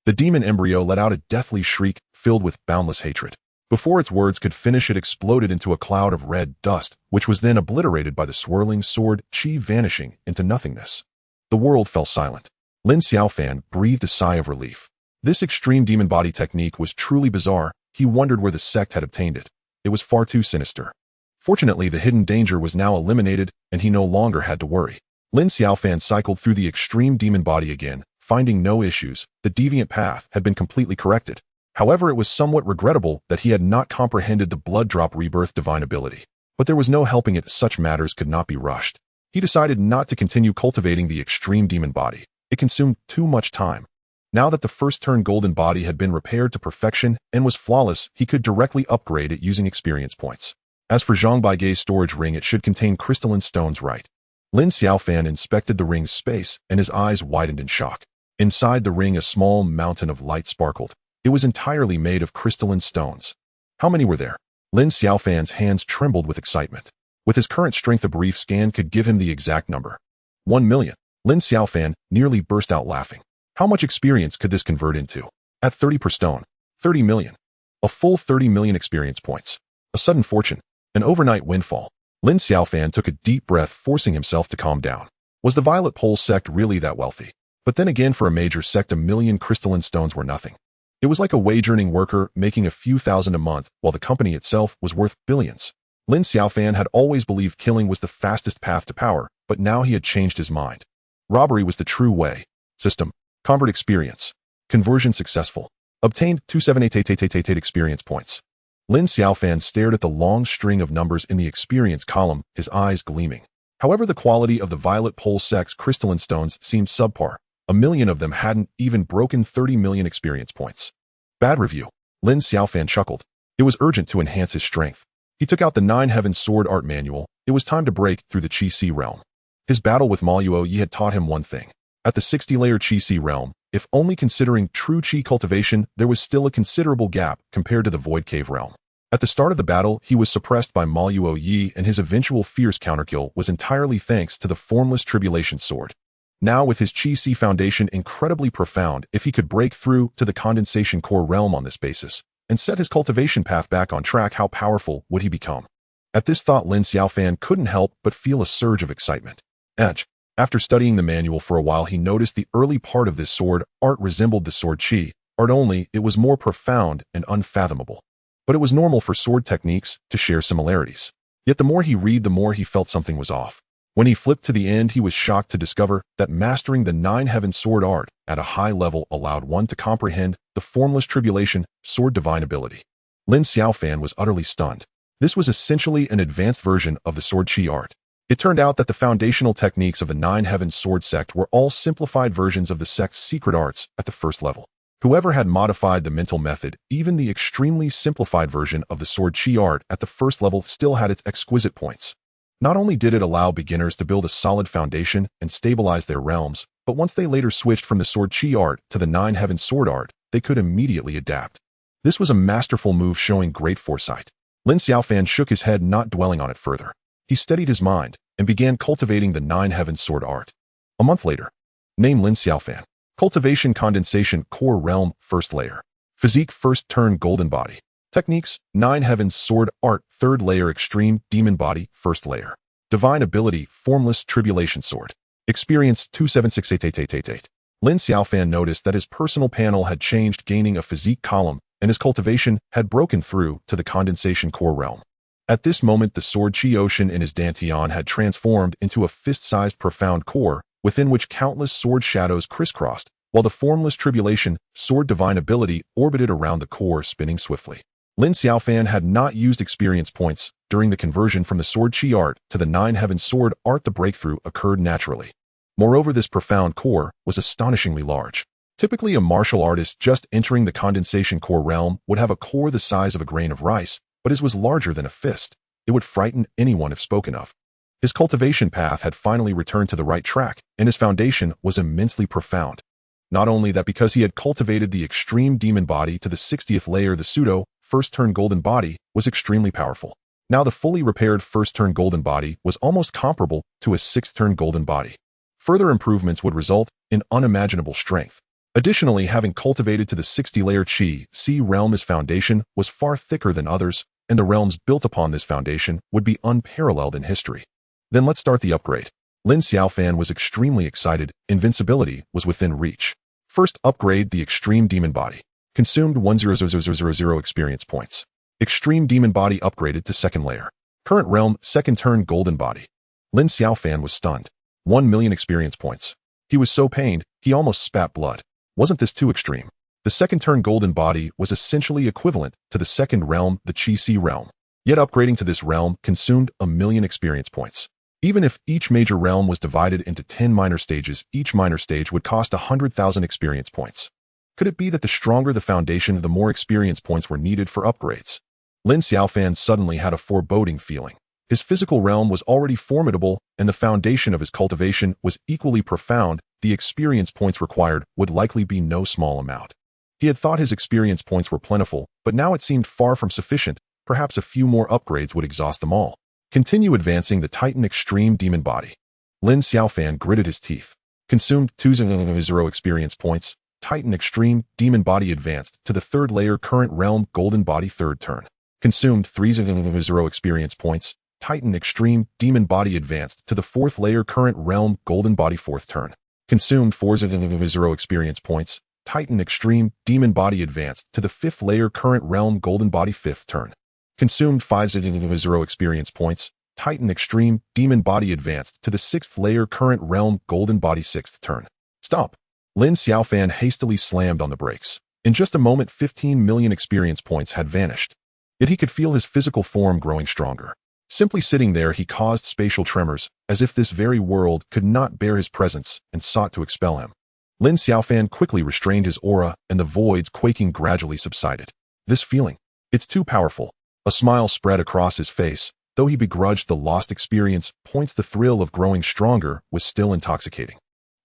The demon embryo let out a deathly shriek, filled with boundless hatred. Before its words could finish, it exploded into a cloud of red dust, which was then obliterated by the swirling sword chi, vanishing into nothingness. The world fell silent. Lin Xiaofan breathed a sigh of relief. This extreme demon body technique was truly bizarre. He wondered where the sect had obtained it. It was far too sinister. Fortunately, the hidden danger was now eliminated, and he no longer had to worry. Lin Xiaofan cycled through the extreme demon body again, finding no issues. The deviant path had been completely corrected. However, it was somewhat regrettable that he had not comprehended the blood drop rebirth divine ability. But there was no helping it. Such matters could not be rushed. He decided not to continue cultivating the extreme demon body. It consumed too much time. Now that the first turn golden body had been repaired to perfection and was flawless, he could directly upgrade it using experience points. As for Zhang Baigei's storage ring, it should contain crystalline stones, right? Lin Xiaofan inspected the ring's space, and his eyes widened in shock. Inside the ring, a small mountain of light sparkled. It was entirely made of crystalline stones. How many were there? Lin Xiaofan's hands trembled with excitement. With his current strength, a brief scan could give him the exact number. 1 million. Lin Xiaofan nearly burst out laughing. How much experience could this convert into? At 30 per stone, 30 million. A full 30 million experience points. A sudden fortune. An overnight windfall. Lin Xiaofan took a deep breath, forcing himself to calm down. Was the Violet Pole sect really that wealthy? But then again, for a major sect, 1 million crystalline stones were nothing. It was like a wage-earning worker making a few thousand a month while the company itself was worth billions. Lin Xiaofan had always believed killing was the fastest path to power, but now he had changed his mind. Robbery was the true way. System. Convert experience. Conversion successful. Obtained 27888 experience points. Lin Xiaofan stared at the long string of numbers in the experience column, his eyes gleaming. However, the quality of the violet pole sex crystalline stones seemed subpar. 1,000,000 of them hadn't even broken 30 million experience points. Bad review. Lin Xiaofan chuckled. It was urgent to enhance his strength. He took out the 9 Heavens Sword Art Manual. It was time to break through the Qi realm. His battle with Ma Yuoyi had taught him one thing. At the 60-layer Qi realm, if only considering true Qi cultivation, there was still a considerable gap compared to the Void Cave realm. At the start of the battle, he was suppressed by Ma Yuoyi, and his eventual fierce counterkill was entirely thanks to the formless Tribulation Sword. Now, with his Qi foundation incredibly profound, if he could break through to the condensation core realm on this basis, and set his cultivation path back on track, how powerful would he become? At this thought, Lin Xiaofan couldn't help but feel a surge of excitement. After studying the manual for a while, he noticed the early part of this sword art resembled the sword Qi art, only it was more profound and unfathomable. But it was normal for sword techniques to share similarities. Yet the more he read, the more he felt something was off. When he flipped to the end, he was shocked to discover that mastering the 9 Heavens sword art at a high level allowed one to comprehend the formless tribulation sword divine ability. Lin Xiaofan was utterly stunned. This was essentially an advanced version of the sword Qi art. It turned out that the foundational techniques of the 9 Heavens sword sect were all simplified versions of the sect's secret arts at the first level. Whoever had modified the mental method, even the extremely simplified version of the sword Qi art at the first level, still had its exquisite points. Not only did it allow beginners to build a solid foundation and stabilize their realms, but once they later switched from the sword Qi art to the 9 Heavens sword art, they could immediately adapt. This was a masterful move showing great foresight. Lin Xiaofan shook his head, not dwelling on it further. He steadied his mind and began cultivating the 9 Heavens sword art. A month later. Name Lin Xiaofan. Cultivation Condensation Core Realm First Layer. Physique First Turn Golden Body. Techniques 9 Heavens Sword Art Third Layer Extreme Demon Body First Layer. Divine Ability Formless Tribulation Sword. Experience 2768888. Lin Xiaofan noticed that his personal panel had changed, gaining a physique column, and his cultivation had broken through to the Condensation Core Realm. At this moment, the sword Qi Ocean in his dantian had transformed into a fist-sized profound core, within which countless sword shadows crisscrossed, while the formless tribulation sword divine ability orbited around the core, spinning swiftly. Lin Xiaofan had not used experience points during the conversion from the sword Qi art to the 9 Heavens sword art. The breakthrough occurred naturally. Moreover, this profound core was astonishingly large. Typically, a martial artist just entering the condensation core realm would have a core the size of a grain of rice, but his was larger than a fist. It would frighten anyone if spoken of. His cultivation path had finally returned to the right track, and his foundation was immensely profound. Not only that, because he had cultivated the extreme demon body to the 60th layer, the pseudo first turn golden body was extremely powerful. Now the fully repaired first turn golden body was almost comparable to a 6th turn golden body. Further improvements would result in unimaginable strength. Additionally, having cultivated to the 60-layer Qi realm, his foundation was far thicker than others, and the realms built upon this foundation would be unparalleled in history. Then let's start the upgrade. Lin Xiaofan was extremely excited. Invincibility was within reach. First, upgrade the Extreme Demon Body. Consumed 100,000 experience points. Extreme Demon Body upgraded to 2nd layer. Current realm, 2nd turn Golden Body. Lin Xiaofan was stunned. 1,000,000 experience points. He was so pained, he almost spat blood. Wasn't this too extreme? The 2nd turn Golden Body was essentially equivalent to the 2nd realm, the Qi realm. Yet upgrading to this realm consumed 1,000,000 experience points. Even if each major realm was divided into 10 minor stages, each minor stage would cost 100,000 experience points. Could it be that the stronger the foundation, the more experience points were needed for upgrades? Lin Xiaofan suddenly had a foreboding feeling. His physical realm was already formidable, and the foundation of his cultivation was equally profound. The experience points required would likely be no small amount. He had thought his experience points were plentiful, but now it seemed far from sufficient. Perhaps a few more upgrades would exhaust them all. Continue advancing the Titan Extreme Demon Body. Lin Xiaofan gritted his teeth. Consumed 2,000 experience points. Titan Extreme Demon Body advanced to the 3rd layer current realm Golden Body 3rd turn. Consumed 3,000 experience points. Titan Extreme Demon Body advanced to the 4th layer current realm Golden Body 4th turn. Consumed 4,000 experience points. Titan Extreme Demon Body advanced to the 5th layer current realm Golden Body 5th turn. Consumed 500 experience points. Titan Extreme Demon Body advanced to the 6th layer current realm Golden Body 6th turn. Stop. Lin Xiaofan hastily slammed on the brakes. In just a moment 15 million experience points had vanished. Yet he could feel his physical form growing stronger. Simply sitting there he caused spatial tremors, as if this very world could not bear his presence and sought to expel him. Lin Xiaofan quickly restrained his aura, and the void's quaking gradually subsided. This feeling, it's too powerful. A smile spread across his face. Though he begrudged the lost experience points, the thrill of growing stronger was still intoxicating.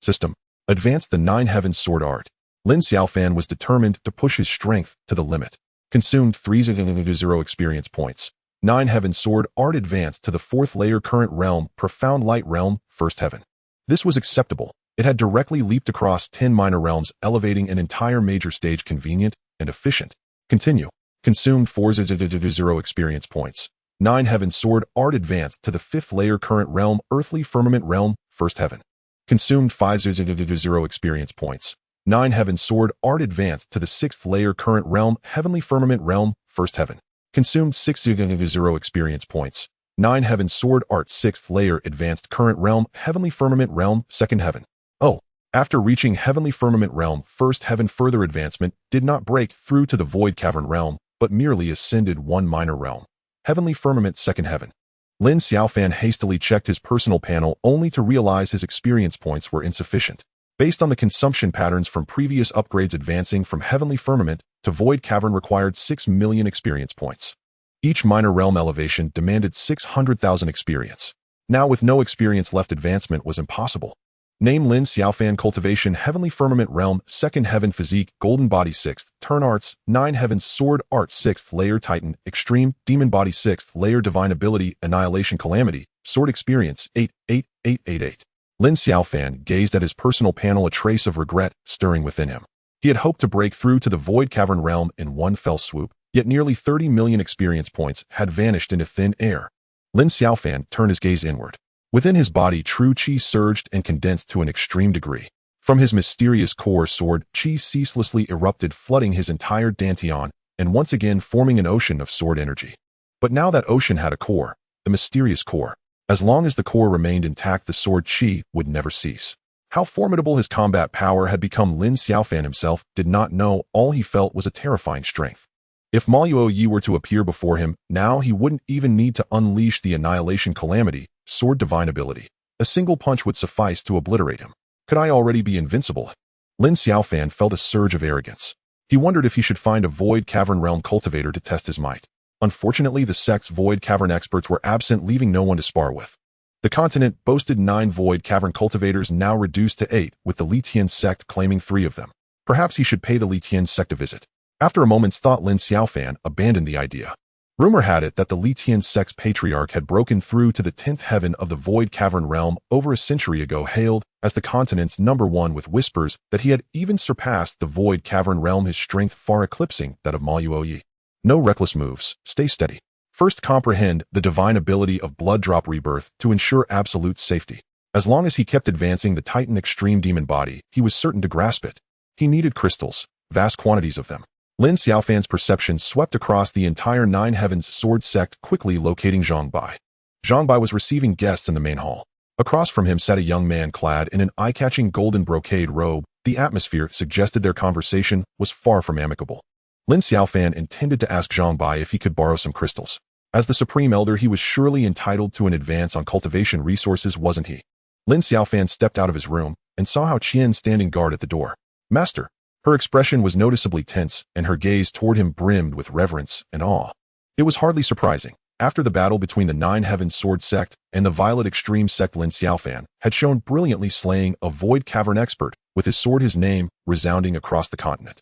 System. Advanced the 9 Heavens Sword Art. Lin Xiaofan was determined to push his strength to the limit. Consumed 300 experience points. 9 Heavens Sword Art advanced to the 4th layer current realm Profound Light Realm, 1st Heaven. This was acceptable. It had directly leaped across 10 minor realms, elevating an entire major stage convenient and efficient. Continue. Consumed 400 experience points. 9 Heavens Sword Art advanced to the 5th layer current realm Earthly Firmament Realm, 1st Heaven. Consumed 500 experience points. 9 Heavens Sword Art advanced to the 6th layer current realm Heavenly Firmament Realm, 1st Heaven. Consumed 600 experience points. 9 Heavens Sword Art 6th layer advanced current realm Heavenly Firmament Realm, 2nd Heaven. Oh, after reaching Heavenly Firmament Realm, 1st Heaven, further advancement did not break through to the Void Cavern Realm, but merely ascended one minor realm. Heavenly Firmament, 2nd Heaven. Lin Xiaofan hastily checked his personal panel only to realize his experience points were insufficient. Based on the consumption patterns from previous upgrades, advancing from Heavenly Firmament to Void Cavern required 6 million experience points. Each minor realm elevation demanded 600,000 experience. Now with no experience left, advancement was impossible. Name: Lin Xiaofan. Cultivation, Heavenly Firmament Realm, 2nd Heaven. Physique, Golden Body 6th Turn. Arts, 9 Heavens Sword Art 6th layer. Titan Extreme Demon Body 6th layer. Divine Ability, Annihilation Calamity. Sword Experience, 88888. Lin Xiaofan gazed at his personal panel, a trace of regret stirring within him. He had hoped to break through to the Void Cavern Realm in one fell swoop, yet nearly 30 million experience points had vanished into thin air. Lin Xiaofan turned his gaze inward. Within his body, true qi surged and condensed to an extreme degree. From his mysterious core, sword qi ceaselessly erupted, flooding his entire dantian, and once again forming an ocean of sword energy. But now that ocean had a core, the mysterious core. As long as the core remained intact, the sword qi would never cease. How formidable his combat power had become, Lin Xiaofan himself did not know. All he felt was a terrifying strength. If Ma Yuoyi were to appear before him, now he wouldn't even need to unleash the Annihilation Calamity, Sword Divine Ability. A single punch would suffice to obliterate him. Could I already be invincible? Lin Xiaofan felt a surge of arrogance. He wondered if he should find a Void Cavern Realm cultivator to test his might. Unfortunately, the sect's Void Cavern experts were absent, leaving no one to spar with. The continent boasted 9 Void Cavern cultivators, now reduced to 8, with the Li Tian sect claiming 3 of them. Perhaps he should pay the Li Tian sect a visit. After a moment's thought, Lin Xiaofan abandoned the idea. Rumor had it that the Li Tian sect's patriarch had broken through to the 10th heaven of the Void Cavern Realm over a century ago, hailed as the continent's #1, with whispers that he had even surpassed the Void Cavern Realm, his strength far eclipsing that of Ma Yuoyi. No reckless moves, stay steady. First, comprehend the divine ability of Blood Drop Rebirth to ensure absolute safety. As long as he kept advancing the Titan Extreme Demon Body, he was certain to grasp it. He needed crystals, vast quantities of them. Lin Xiaofan's perception swept across the entire 9 Heavens Sword sect, quickly locating Zhang Bai. Zhang Bai was receiving guests in the main hall. Across from him sat a young man clad in an eye-catching golden brocade robe. The atmosphere suggested their conversation was far from amicable. Lin Xiaofan intended to ask Zhang Bai if he could borrow some crystals. As the Supreme Elder, he was surely entitled to an advance on cultivation resources, wasn't he? Lin Xiaofan stepped out of his room and saw Hao Qian standing guard at the door. Master. Her expression was noticeably tense, and her gaze toward him brimmed with reverence and awe. It was hardly surprising. After the battle between the 9 Heavens Sword sect and the Violet Extreme sect, Lin Xiaofan had shown brilliantly, slaying a Void Cavern expert with his sword, his name resounding across the continent.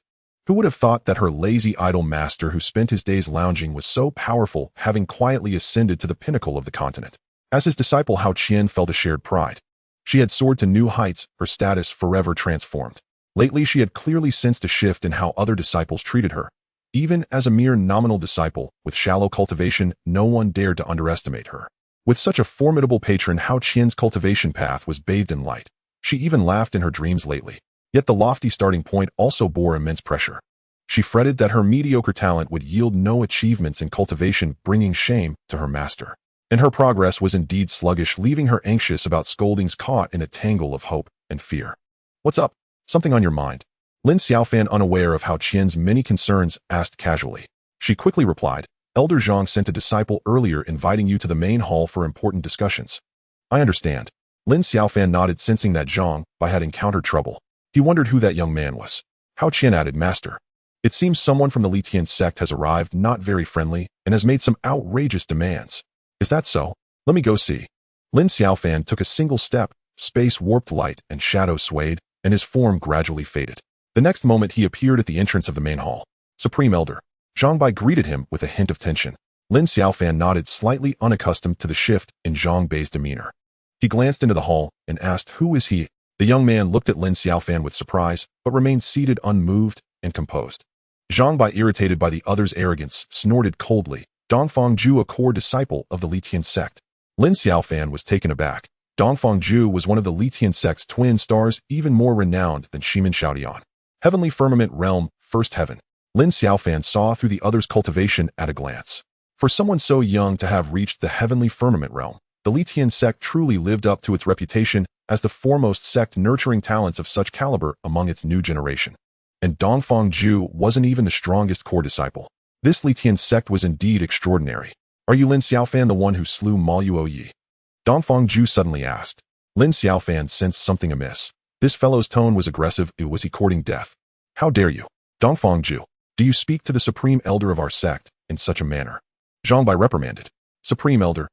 Who would have thought that her lazy idle master, who spent his days lounging, was so powerful, having quietly ascended to the pinnacle of the continent? As his disciple, Hao Qian felt a shared pride. She had soared to new heights, her status forever transformed. Lately, she had clearly sensed a shift in how other disciples treated her. Even as a mere nominal disciple, with shallow cultivation, no one dared to underestimate her. With such a formidable patron, Hao Qian's cultivation path was bathed in light. She even laughed in her dreams lately. Yet the lofty starting point also bore immense pressure. She fretted that her mediocre talent would yield no achievements in cultivation, bringing shame to her master. And her progress was indeed sluggish, leaving her anxious about scoldings caught in a tangle of hope and fear. "What's up? Something on your mind?" Lin Xiaofan, unaware of Hao Qian's many concerns, asked casually. She quickly replied, "Elder Zhang sent a disciple earlier inviting you to the main hall for important discussions." "I understand." Lin Xiaofan nodded, sensing that Zhang had encountered trouble. He wondered who that young man was. Hao Qian added, "Master, it seems someone from the Litian sect has arrived, not very friendly, and has made some outrageous demands." "Is that so? Let me go see." Lin Xiaofan took a single step, space warped, light and shadow swayed, and his form gradually faded. The next moment he appeared at the entrance of the main hall. "Supreme Elder." Zhang Bai greeted him with a hint of tension. Lin Xiaofan nodded, slightly unaccustomed to the shift in Zhang Bai's demeanor. He glanced into the hall and asked, "Who is he?" The young man looked at Lin Xiaofan with surprise, but remained seated, unmoved and composed. Zhang Bai, irritated by the other's arrogance, snorted coldly, "Dongfang Ju, a core disciple of the Litian sect." Lin Xiaofan was taken aback. Dongfang Ju was one of the Litian sect's twin stars, even more renowned than Ximen Shaodian. Heavenly Firmament Realm, First Heaven. Lin Xiaofan saw through the other's cultivation at a glance. For someone so young to have reached the Heavenly Firmament Realm, the Litian sect truly lived up to its reputation as the foremost sect, nurturing talents of such caliber among its new generation. And Dongfang Ju wasn't even the strongest core disciple. This Litian sect was indeed extraordinary. "Are you Lin Xiaofan, the one who slew Ma Yuoyi?" Dongfang Ju suddenly asked. Lin Xiaofan sensed something amiss. This fellow's tone was aggressive. Was he courting death? "How dare you? Dongfang Ju, do you speak to the Supreme Elder of our sect in such a manner?" Zhang Bai reprimanded. "Supreme Elder?"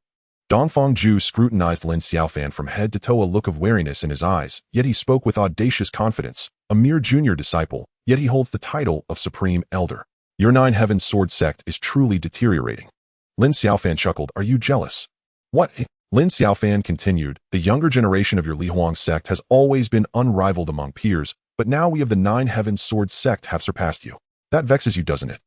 Dongfang Ju scrutinized Lin Xiaofan from head to toe, a look of wariness in his eyes, yet he spoke with audacious confidence. "A mere junior disciple, yet he holds the title of Supreme Elder. Your Nine Heavens Sword sect is truly deteriorating." Lin Xiaofan chuckled. "Are you jealous?" "What?" Lin Xiaofan continued, "The younger generation of your Li Huang sect has always been unrivaled among peers, but now we of the Nine Heavens Sword sect have surpassed you. That vexes you, doesn't it?"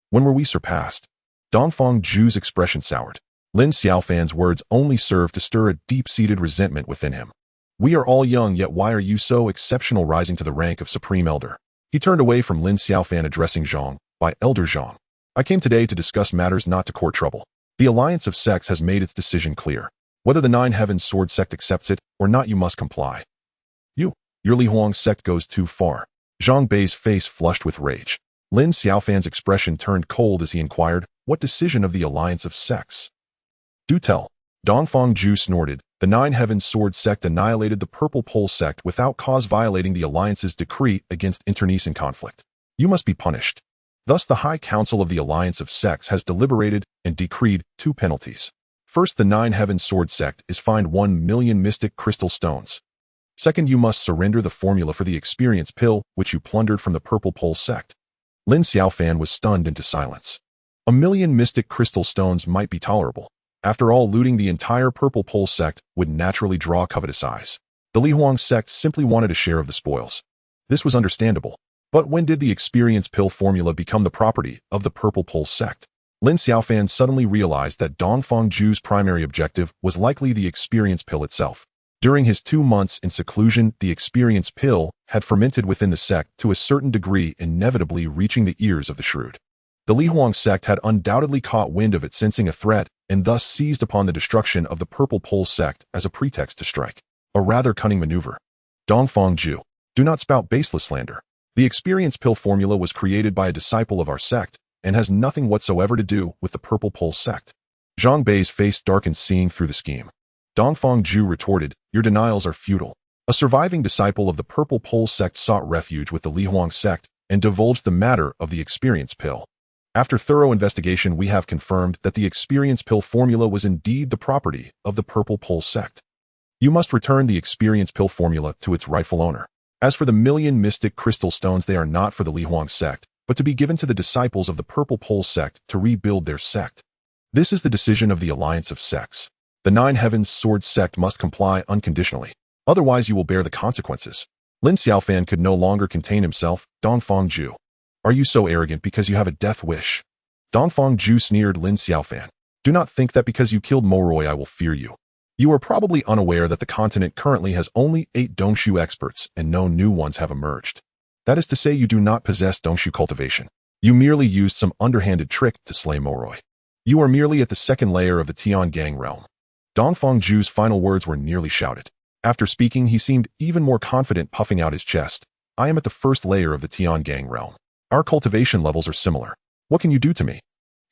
"When were we surpassed?" Dongfang Ju's expression soured. Lin Xiaofan's words only served to stir a deep-seated resentment within him. "We are all young, yet why are you so exceptional, rising to the rank of Supreme Elder?" He turned away from Lin Xiaofan, addressing Zhang by Elder Zhang. "I came today to discuss matters, not to court trouble. The Alliance of Sects has made its decision clear. Whether the Nine Heavens Sword sect accepts it or not, you must comply." Your Li Huang sect goes too far." Zhang Bai's face flushed with rage. Lin Xiaofan's expression turned cold as he inquired, "What decision of the Alliance of Sects?" "Do tell." Dongfang Ju snorted. "The Nine Heavens Sword sect annihilated the Purple Pole sect without cause, violating the Alliance's decree against internecine conflict. You must be punished." Thus, the High Council of the Alliance of Sects has deliberated and decreed 2 penalties. First, the Nine Heavens Sword sect is fined 1 million mystic crystal stones. Second, you must surrender the formula for the experience pill, which you plundered from the Purple Pole sect. Lin Xiaofan was stunned into silence. 1 million mystic crystal stones might be tolerable. After all, looting the entire Purple Pole sect would naturally draw covetous eyes. The Li Huang sect simply wanted a share of the spoils. This was understandable. But when did the experience pill formula become the property of the Purple Pole sect? Lin Xiaofan suddenly realized that Dongfang Ju's primary objective was likely the experience pill itself. During his 2 months in seclusion, the experience pill had fermented within the sect to a certain degree, inevitably reaching the ears of the shrewd. The Li Huang sect had undoubtedly caught wind of it, sensing a threat, and thus seized upon the destruction of the Purple Pole sect as a pretext to strike. A rather cunning maneuver. Dongfang Ju, do not spout baseless slander. The experience pill formula was created by a disciple of our sect, and has nothing whatsoever to do with the Purple Pole sect. Zhang Bai's face darkened, seeing through the scheme. Dongfang Ju retorted, "Your denials are futile." A surviving disciple of the Purple Pole sect sought refuge with the Li Huang sect and divulged the matter of the experience pill. After thorough investigation, we have confirmed that the experience pill formula was indeed the property of the Purple Pole sect. You must return the experience pill formula to its rightful owner. As for the million mystic crystal stones, they are not for the Li Huang sect, but to be given to the disciples of the Purple Pole sect to rebuild their sect. This is the decision of the Alliance of Sects. The Nine Heavens Sword sect must comply unconditionally. Otherwise, you will bear the consequences. Lin Xiaofan could no longer contain himself. Dongfang Ju, are you so arrogant because you have a death wish? Dongfang Ju sneered. Lin Xiaofan, do not think that because you killed Moroi I will fear you. You are probably unaware that the continent currently has only 8 Dongshu experts and no new ones have emerged. That is to say you do not possess Dongshu cultivation. You merely used some underhanded trick to slay Moroi. You are merely at the second layer of the Tiangang realm. Dongfang Zhu's final words were nearly shouted. After speaking, he seemed even more confident, puffing out his chest. I am at the first layer of the Tiangang realm. Our cultivation levels are similar. What can you do to me?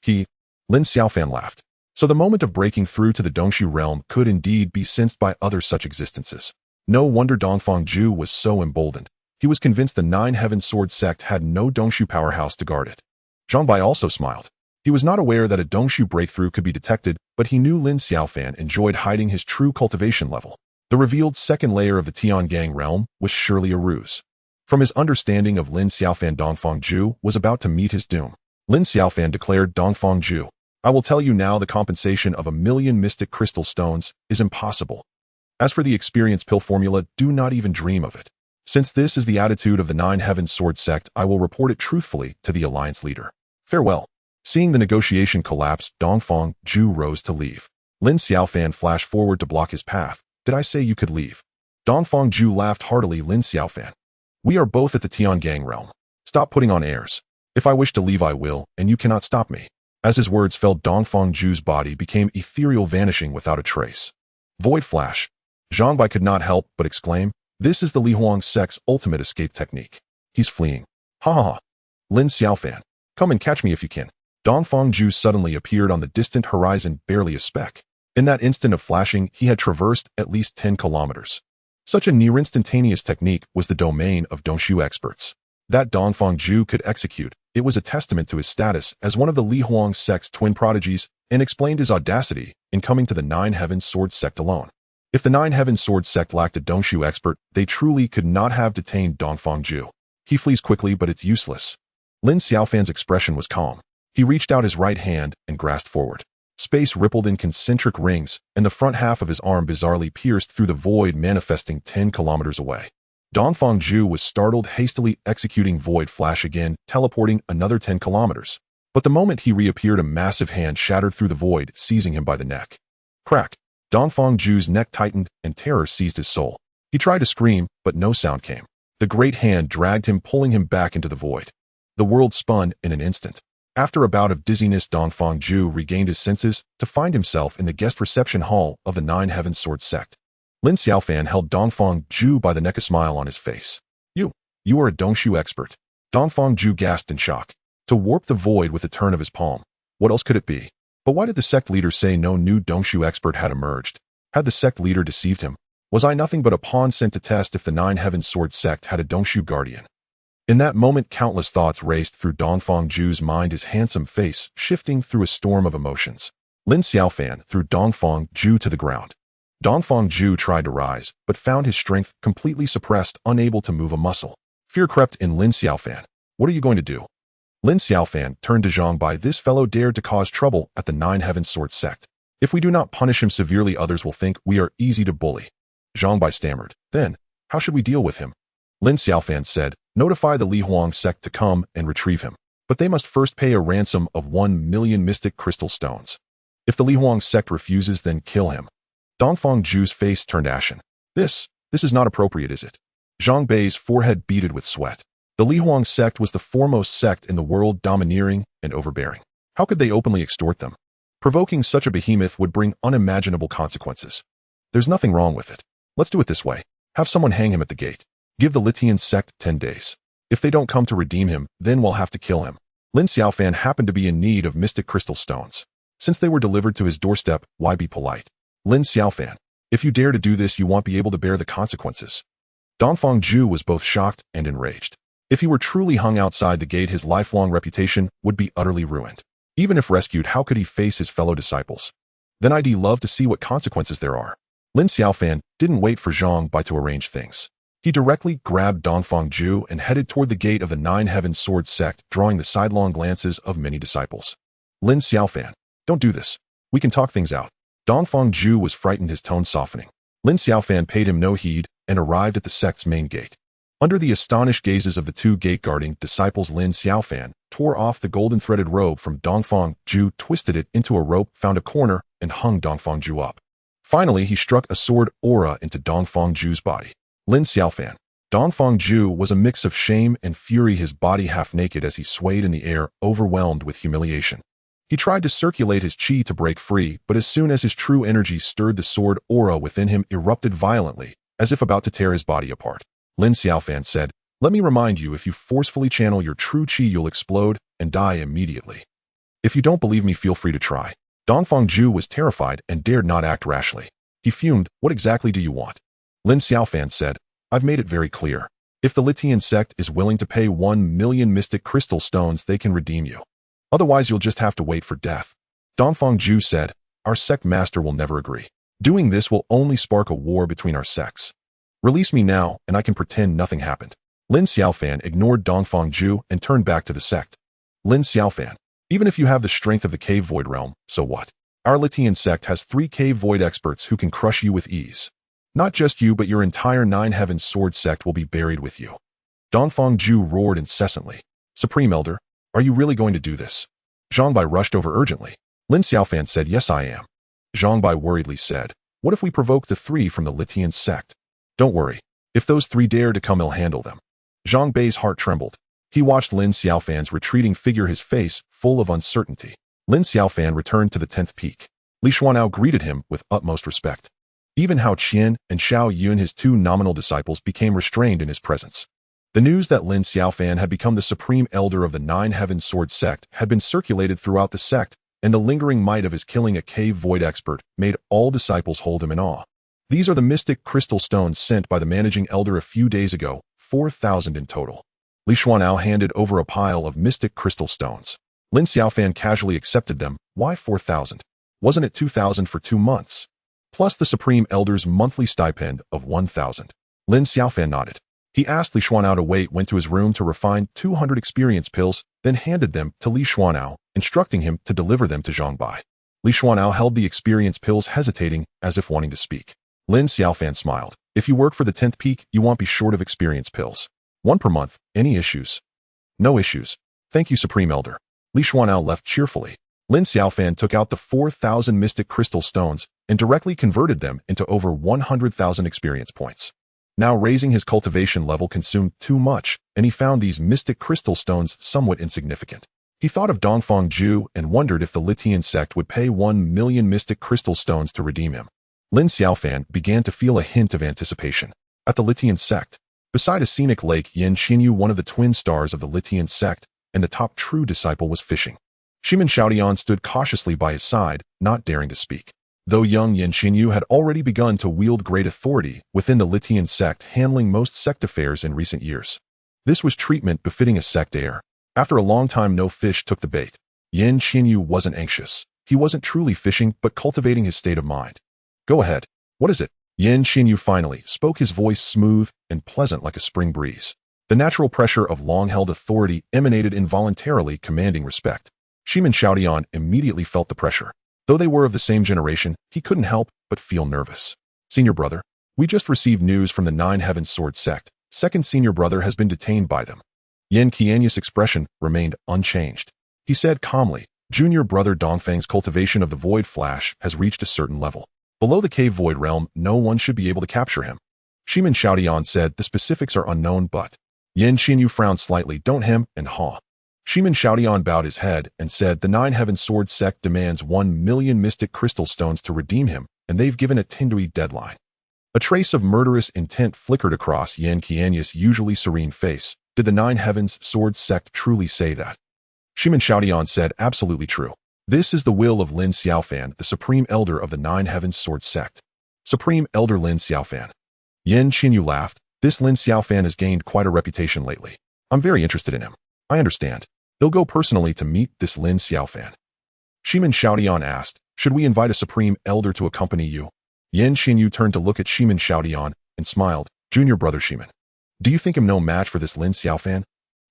Lin Xiaofan laughed. So the moment of breaking through to the Dongshu realm could indeed be sensed by other such existences. No wonder Dongfang Zhu was so emboldened. He was convinced the Nine Heaven Sword sect had no Dongshu powerhouse to guard it. Zhang Bai also smiled. He was not aware that a Dongshu breakthrough could be detected, but he knew Lin Xiaofan enjoyed hiding his true cultivation level. The revealed second layer of the Tiangang realm was surely a ruse. From his understanding of Lin Xiaofan, Dongfang Zhu was about to meet his doom. Lin Xiaofan declared, Dongfang Zhu, I will tell you now the compensation of 1,000,000 mystic crystal stones is impossible. As for the experience pill formula, do not even dream of it. Since this is the attitude of the Nine Heaven Sword sect, I will report it truthfully to the alliance leader. Farewell. Seeing the negotiation collapse, Dongfang Zhu rose to leave. Lin Xiaofan flashed forward to block his path. Did I say you could leave? Dongfang Zhu laughed heartily. Lin Xiaofan, we are both at the Tiangang realm. Stop putting on airs. If I wish to leave, I will, and you cannot stop me. As his words fell, Dongfang Zhu's body became ethereal, vanishing without a trace. Void flash. Zhang Bai could not help but exclaim, this is the Li Huang sect's ultimate escape technique. He's fleeing. Ha ha ha. Lin Xiaofan, come and catch me if you can. Dongfang Zhu suddenly appeared on the distant horizon, barely a speck. In that instant of flashing, he had traversed at least 10 kilometers. Such a near-instantaneous technique was the domain of Dongshu experts. That Dongfang Zhu could execute, it was a testament to his status as one of the Li Huang sect's twin prodigies, and explained his audacity in coming to the Nine Heaven Sword sect alone. If the Nine Heaven Sword sect lacked a Dongshu expert, they truly could not have detained Dongfang Zhu. He flees quickly, but it's useless. Lin Xiaofan's expression was calm. He reached out his right hand and grasped forward. Space rippled in concentric rings, and the front half of his arm bizarrely pierced through the void, manifesting 10 kilometers away. Dongfang Zhu was startled, hastily executing Void Flash again, teleporting another 10 kilometers. But the moment he reappeared, a massive hand shattered through the void, seizing him by the neck. Crack! Dongfang Zhu's neck tightened, and terror seized his soul. He tried to scream, but no sound came. The great hand dragged him, pulling him back into the void. The world spun in an instant. After a bout of dizziness, Dongfang Zhu regained his senses to find himself in the guest reception hall of the Nine Heaven Sword sect. Lin Xiaofan held Dongfang Zhu by the neck, a smile on his face. You are a Dongshu expert. Dongfang Zhu gasped in shock. To warp the void with a turn of his palm. What else could it be? But why did the sect leader say no new Dongshu expert had emerged? Had the sect leader deceived him? Was I nothing but a pawn sent to test if the Nine Heaven Sword sect had a Dongshu guardian? In that moment, countless thoughts raced through Dongfang Zhu's mind, his handsome face shifting through a storm of emotions. Lin Xiaofan threw Dongfang Zhu to the ground. Dongfang Zhu tried to rise, but found his strength completely suppressed, unable to move a muscle. Fear crept in Lin Xiaofan. What are you going to do? Lin Xiaofan turned to Zhang Bai. This fellow dared to cause trouble at the Nine Heaven Sword sect. If we do not punish him severely, others will think we are easy to bully. Zhang Bai stammered. Then, how should we deal with him? Lin Xiaofan said, notify the Li Huang sect to come and retrieve him. But they must first pay a ransom of 1,000,000 mystic crystal stones. If the Li Huang sect refuses, then kill him. Dongfang Zhu's face turned ashen. This is not appropriate, is it? Zhang Bai's forehead beaded with sweat. The Li Huang sect was the foremost sect in the world, domineering and overbearing. How could they openly extort them? Provoking such a behemoth would bring unimaginable consequences. There's nothing wrong with it. Let's do it this way. Have someone hang him at the gate. Give the Litian sect 10 days. If they don't come to redeem him, then we'll have to kill him. Lin Xiaofan happened to be in need of mystic crystal stones. Since they were delivered to his doorstep, why be polite? Lin Xiaofan, if you dare to do this, you won't be able to bear the consequences. Dongfang Zhu was both shocked and enraged. If he were truly hung outside the gate, his lifelong reputation would be utterly ruined. Even if rescued, how could he face his fellow disciples? Then I'd love to see what consequences there are. Lin Xiaofan didn't wait for Zhang Bai to arrange things. He directly grabbed Dongfang Zhu and headed toward the gate of the Nine Heaven Sword sect, drawing the sidelong glances of many disciples. Lin Xiaofan, don't do this. We can talk things out. Dongfang Zhu was frightened, his tone softening. Lin Xiaofan paid him no heed and arrived at the sect's main gate. Under the astonished gazes of the two gate-guarding disciples, Lin Xiaofan tore off the golden-threaded robe from Dongfang Zhu, twisted it into a rope, found a corner, and hung Dongfang Zhu up. Finally, he struck a sword aura into Dongfang Ju's body. Lin Xiaofan. Dongfang Ju was a mix of shame and fury, his body half naked as he swayed in the air, overwhelmed with humiliation. He tried to circulate his qi to break free, but as soon as his true energy stirred, the sword aura within him erupted violently, as if about to tear his body apart. Lin Xiaofan said, "Let me remind you, if you forcefully channel your true qi, you'll explode and die immediately. If you don't believe me, feel free to try." Dongfang Ju was terrified and dared not act rashly. He fumed, "What exactly do you want?" Lin Xiaofan said, "I've made it very clear. If the Litian sect is willing to pay 1,000,000 mystic crystal stones, they can redeem you. Otherwise, you'll just have to wait for death." Dongfang Ju said, "Our sect master will never agree. Doing this will only spark a war between our sects. Release me now, and I can pretend nothing happened." Lin Xiaofan ignored Dongfang Ju and turned back to the sect. "Lin Xiaofan, even if you have the strength of the cave void realm, so what? Our Litian sect has 3 cave void experts who can crush you with ease. Not just you, but your entire Nine Heavens sword sect will be buried with you." Dongfang Ju roared incessantly. "Supreme Elder, are you really going to do this?" Zhang Bai rushed over urgently. Lin Xiaofan said, "Yes, I am." Zhang Bai worriedly said, "What if we provoke the 3 from the Litian sect?" "Don't worry. If those 3 dare to come, I'll handle them." Zhang Bai's heart trembled. He watched Lin Xiaofan's retreating figure, his face full of uncertainty. Lin Xiaofan returned to the 10th peak. Li Xuanao greeted him with utmost respect. Even Hao Qian and Xiao Yun, his 2 nominal disciples, became restrained in his presence. The news that Lin Xiaofan had become the supreme elder of the Nine Heavens Sword sect had been circulated throughout the sect, and the lingering might of his killing a cave void expert made all disciples hold him in awe. "These are the mystic crystal stones sent by the managing elder a few days ago, 4,000 in total." Li Xuanao handed over a pile of mystic crystal stones. Lin Xiaofan casually accepted them. "Why 4,000? Wasn't it 2,000 for 2 months? Plus the Supreme Elder's monthly stipend of 1,000. Lin Xiaofan nodded. He asked Li Xuanao to wait, went to his room to refine 200 experience pills, then handed them to Li Xuanao, instructing him to deliver them to Zhang Bai. Li Xuanao held the experience pills, hesitating as if wanting to speak. Lin Xiaofan smiled. "If you work for the 10th peak, you won't be short of experience pills. 1 per month. Any issues?" "No issues. Thank you, Supreme Elder." Li Xuanao left cheerfully. Lin Xiaofan took out the 4,000 mystic crystal stones and directly converted them into over 100,000 experience points. Now raising his cultivation level consumed too much, and he found these mystic crystal stones somewhat insignificant. He thought of Dongfang Ju and wondered if the Litian sect would pay 1,000,000 mystic crystal stones to redeem him. Lin Xiaofan began to feel a hint of anticipation. At the Litian sect, beside a scenic lake, Yan Xinyu, one of the twin stars of the Litian sect and the top true disciple, was fishing. Shimin Xiaodian stood cautiously by his side, not daring to speak. Though young Yan Xinyu had already begun to wield great authority within the Litian sect, handling most sect affairs in recent years. This was treatment befitting a sect heir. After a long time, no fish took the bait. Yan Xinyu wasn't anxious. He wasn't truly fishing, but cultivating his state of mind. "Go ahead. What is it?" Yan Xinyu finally spoke, his voice smooth and pleasant like a spring breeze. The natural pressure of long-held authority emanated involuntarily, commanding respect. Shimin Xiaodian immediately felt the pressure. Though they were of the same generation, he couldn't help but feel nervous. "Senior brother, we just received news from the Nine Heavens Sword sect. Second senior brother has been detained by them." Yan Qianya's expression remained unchanged. He said calmly, "Junior brother Dongfang's cultivation of the void flash has reached a certain level. Below the cave void realm, no one should be able to capture him." Shimin Xiaodian said, "The specifics are unknown, but..." Yan Xinyu frowned slightly. "Don't hem and haw." Shimin Xiaodian bowed his head and said, "The Nine Heavens Sword sect demands 1,000,000 mystic crystal stones to redeem him, and they've given a Tindui deadline." A trace of murderous intent flickered across Yan Qianya's usually serene face. Did the Nine Heavens Sword sect truly say that? Shimin Xiaodian said, "Absolutely true. This is the will of Lin Xiaofan, the Supreme Elder of the Nine Heavens Sword sect." Supreme Elder Lin Xiaofan. Yan Xinyu laughed. "This Lin Xiaofan has gained quite a reputation lately. I'm very interested in him." "I understand. He'll go personally to meet this Lin Xiaofan." Shimin Xiaodian asked, "Should we invite a Supreme Elder to accompany you?" Yan Xinyu turned to look at Shimin Xiaodian and smiled. "Junior brother Shimin, do you think him no match for this Lin Xiaofan?"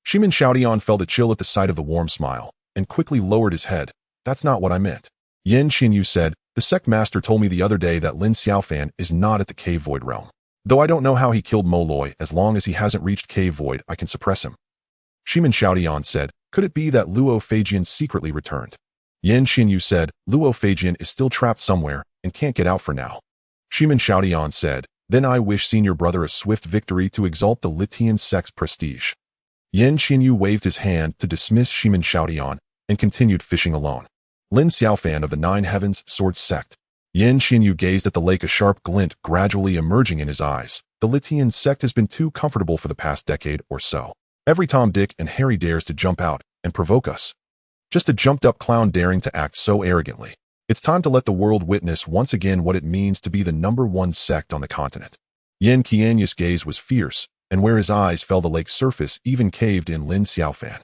Shimin Xiaodian felt a chill at the sight of the warm smile and quickly lowered his head. "That's not what I meant." Yan Xinyu said, "The sect master told me the other day that Lin Xiaofan is not at the cave void realm. Though I don't know how he killed Moloi, as long as he hasn't reached cave void, I can suppress him." Shimin Xiaodian said, "Could it be that Luo Feijian secretly returned?" Yan Xinyu said, "Luo Feijian is still trapped somewhere and can't get out for now. Ximen Xiaotian said, "Then I wish senior brother a swift victory to exalt the Litian sect's prestige." Yan Xinyu waved his hand to dismiss Ximen Xiaotian and continued fishing alone. Lin Xiaofan of the Nine Heavens Sword Sect. Yan Xinyu gazed at the lake, a sharp glint gradually emerging in his eyes. The Litian sect has been too comfortable for the past decade or so. Every Tom, Dick, and Harry dares to jump out and provoke us. Just a jumped-up clown daring to act so arrogantly. It's time to let the world witness once again what it means to be the #1 sect on the continent. Yan Qianyu's gaze was fierce, and where his eyes fell the lake's surface even caved in. Lin Xiaofan.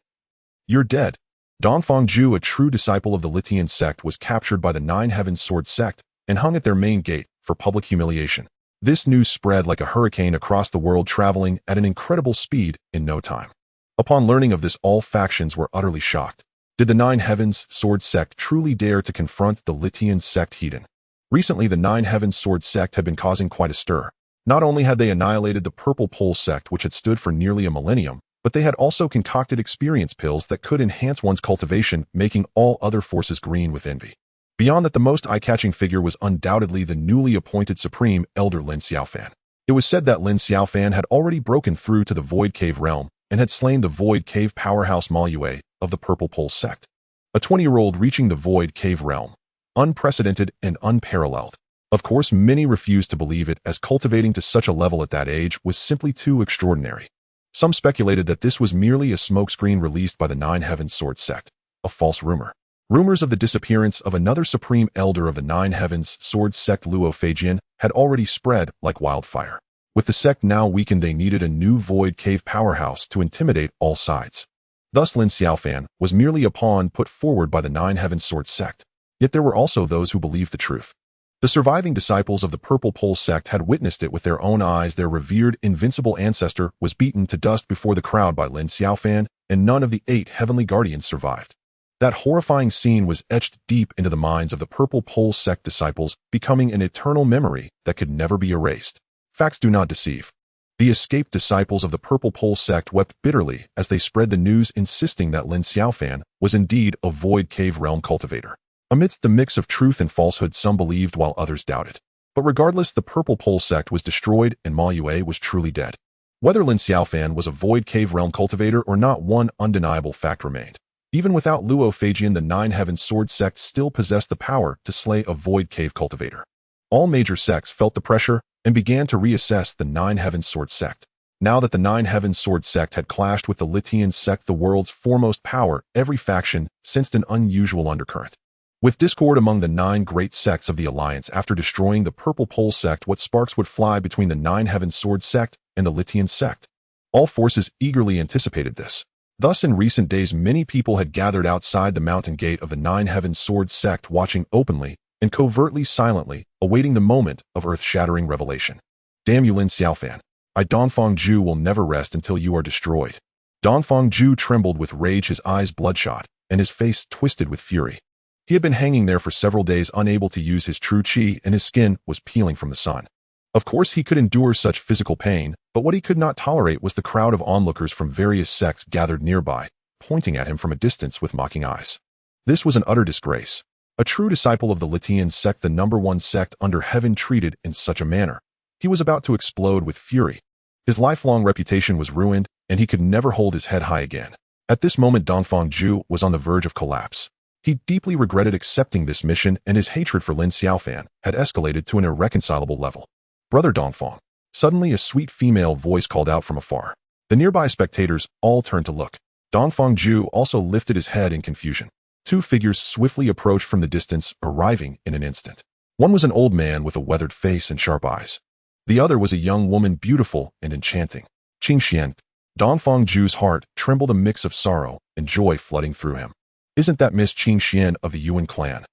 You're dead. Dongfang Ju, a true disciple of the Litian sect, was captured by the Nine Heavens Sword sect and hung at their main gate for public humiliation. This news spread like a hurricane across the world, traveling at an incredible speed in no time. Upon learning of this, all factions were utterly shocked. Did the Nine Heavens Sword sect truly dare to confront the Litian sect heathen? Recently, the Nine Heavens Sword sect had been causing quite a stir. Not only had they annihilated the Purple Pole sect, which had stood for nearly a millennium, but they had also concocted experience pills that could enhance one's cultivation, making all other forces green with envy. Beyond that, the most eye-catching figure was undoubtedly the newly appointed Supreme Elder Lin Xiaofan. It was said that Lin Xiaofan had already broken through to the Void Cave realm and had slain the Void Cave powerhouse Ma Yue of the Purple Pole sect. A 20-year-old reaching the Void Cave realm. Unprecedented and unparalleled. Of course, many refused to believe it, as cultivating to such a level at that age was simply too extraordinary. Some speculated that this was merely a smokescreen released by the Nine Heavens Sword sect, a false rumor. Rumors of the disappearance of another Supreme Elder of the Nine Heavens Sword sect, Luo Feijian, had already spread like wildfire. With the sect now weakened, they needed a new Void Cave powerhouse to intimidate all sides. Thus, Lin Xiaofan was merely a pawn put forward by the Nine Heavens Sword sect. Yet there were also those who believed the truth. The surviving disciples of the Purple Pole sect had witnessed it with their own eyes. Their revered Invincible ancestor was beaten to dust before the crowd by Lin Xiaofan, and none of the 8 heavenly guardians survived. That horrifying scene was etched deep into the minds of the Purple Pole sect disciples, becoming an eternal memory that could never be erased. Facts do not deceive. The escaped disciples of the Purple Pole sect wept bitterly as they spread the news, insisting that Lin Xiaofan was indeed a Void Cave realm cultivator. Amidst the mix of truth and falsehood, some believed while others doubted. But regardless, the Purple Pole sect was destroyed and Ma Yue was truly dead. Whether Lin Xiaofan was a Void Cave realm cultivator or not, one undeniable fact remained. Even without Luo Feijian, the Nine Heavens Sword sect still possessed the power to slay a Void Cave cultivator. All major sects felt the pressure and began to reassess the Nine Heavens Sword sect. Now that the Nine Heavens Sword sect had clashed with the Litian sect, the world's foremost power, every faction sensed an unusual undercurrent. With discord among the 9 great sects of the Alliance after destroying the Purple Pole sect, what sparks would fly between the Nine Heavens Sword sect and the Litian sect? All forces eagerly anticipated this. Thus, in recent days, many people had gathered outside the mountain gate of the Nine Heavens Sword sect, watching openly and covertly, silently, awaiting the moment of earth-shattering revelation. Damn you, Lin Xiaofan. I, Dongfang Ju, will never rest until you are destroyed. Dongfang Ju trembled with rage, his eyes bloodshot, and his face twisted with fury. He had been hanging there for several days, unable to use his true qi, and his skin was peeling from the sun. Of course, he could endure such physical pain, but what he could not tolerate was the crowd of onlookers from various sects gathered nearby, pointing at him from a distance with mocking eyes. This was an utter disgrace. A true disciple of the Litian sect, the #1 sect under heaven, treated in such a manner. He was about to explode with fury. His lifelong reputation was ruined, and he could never hold his head high again. At this moment, Dongfang Ju was on the verge of collapse. He deeply regretted accepting this mission, and his hatred for Lin Xiaofan had escalated to an irreconcilable level. Brother Dongfang. Suddenly, a sweet female voice called out from afar. The nearby spectators all turned to look. Dongfang Ju also lifted his head in confusion. 2 figures swiftly approached from the distance, arriving in an instant. One was an old man with a weathered face and sharp eyes. The other was a young woman, beautiful and enchanting. Qing Xian. Dongfang Ju's heart trembled, a mix of sorrow and joy flooding through him. Isn't that Miss Qing Xian of the Yuan clan?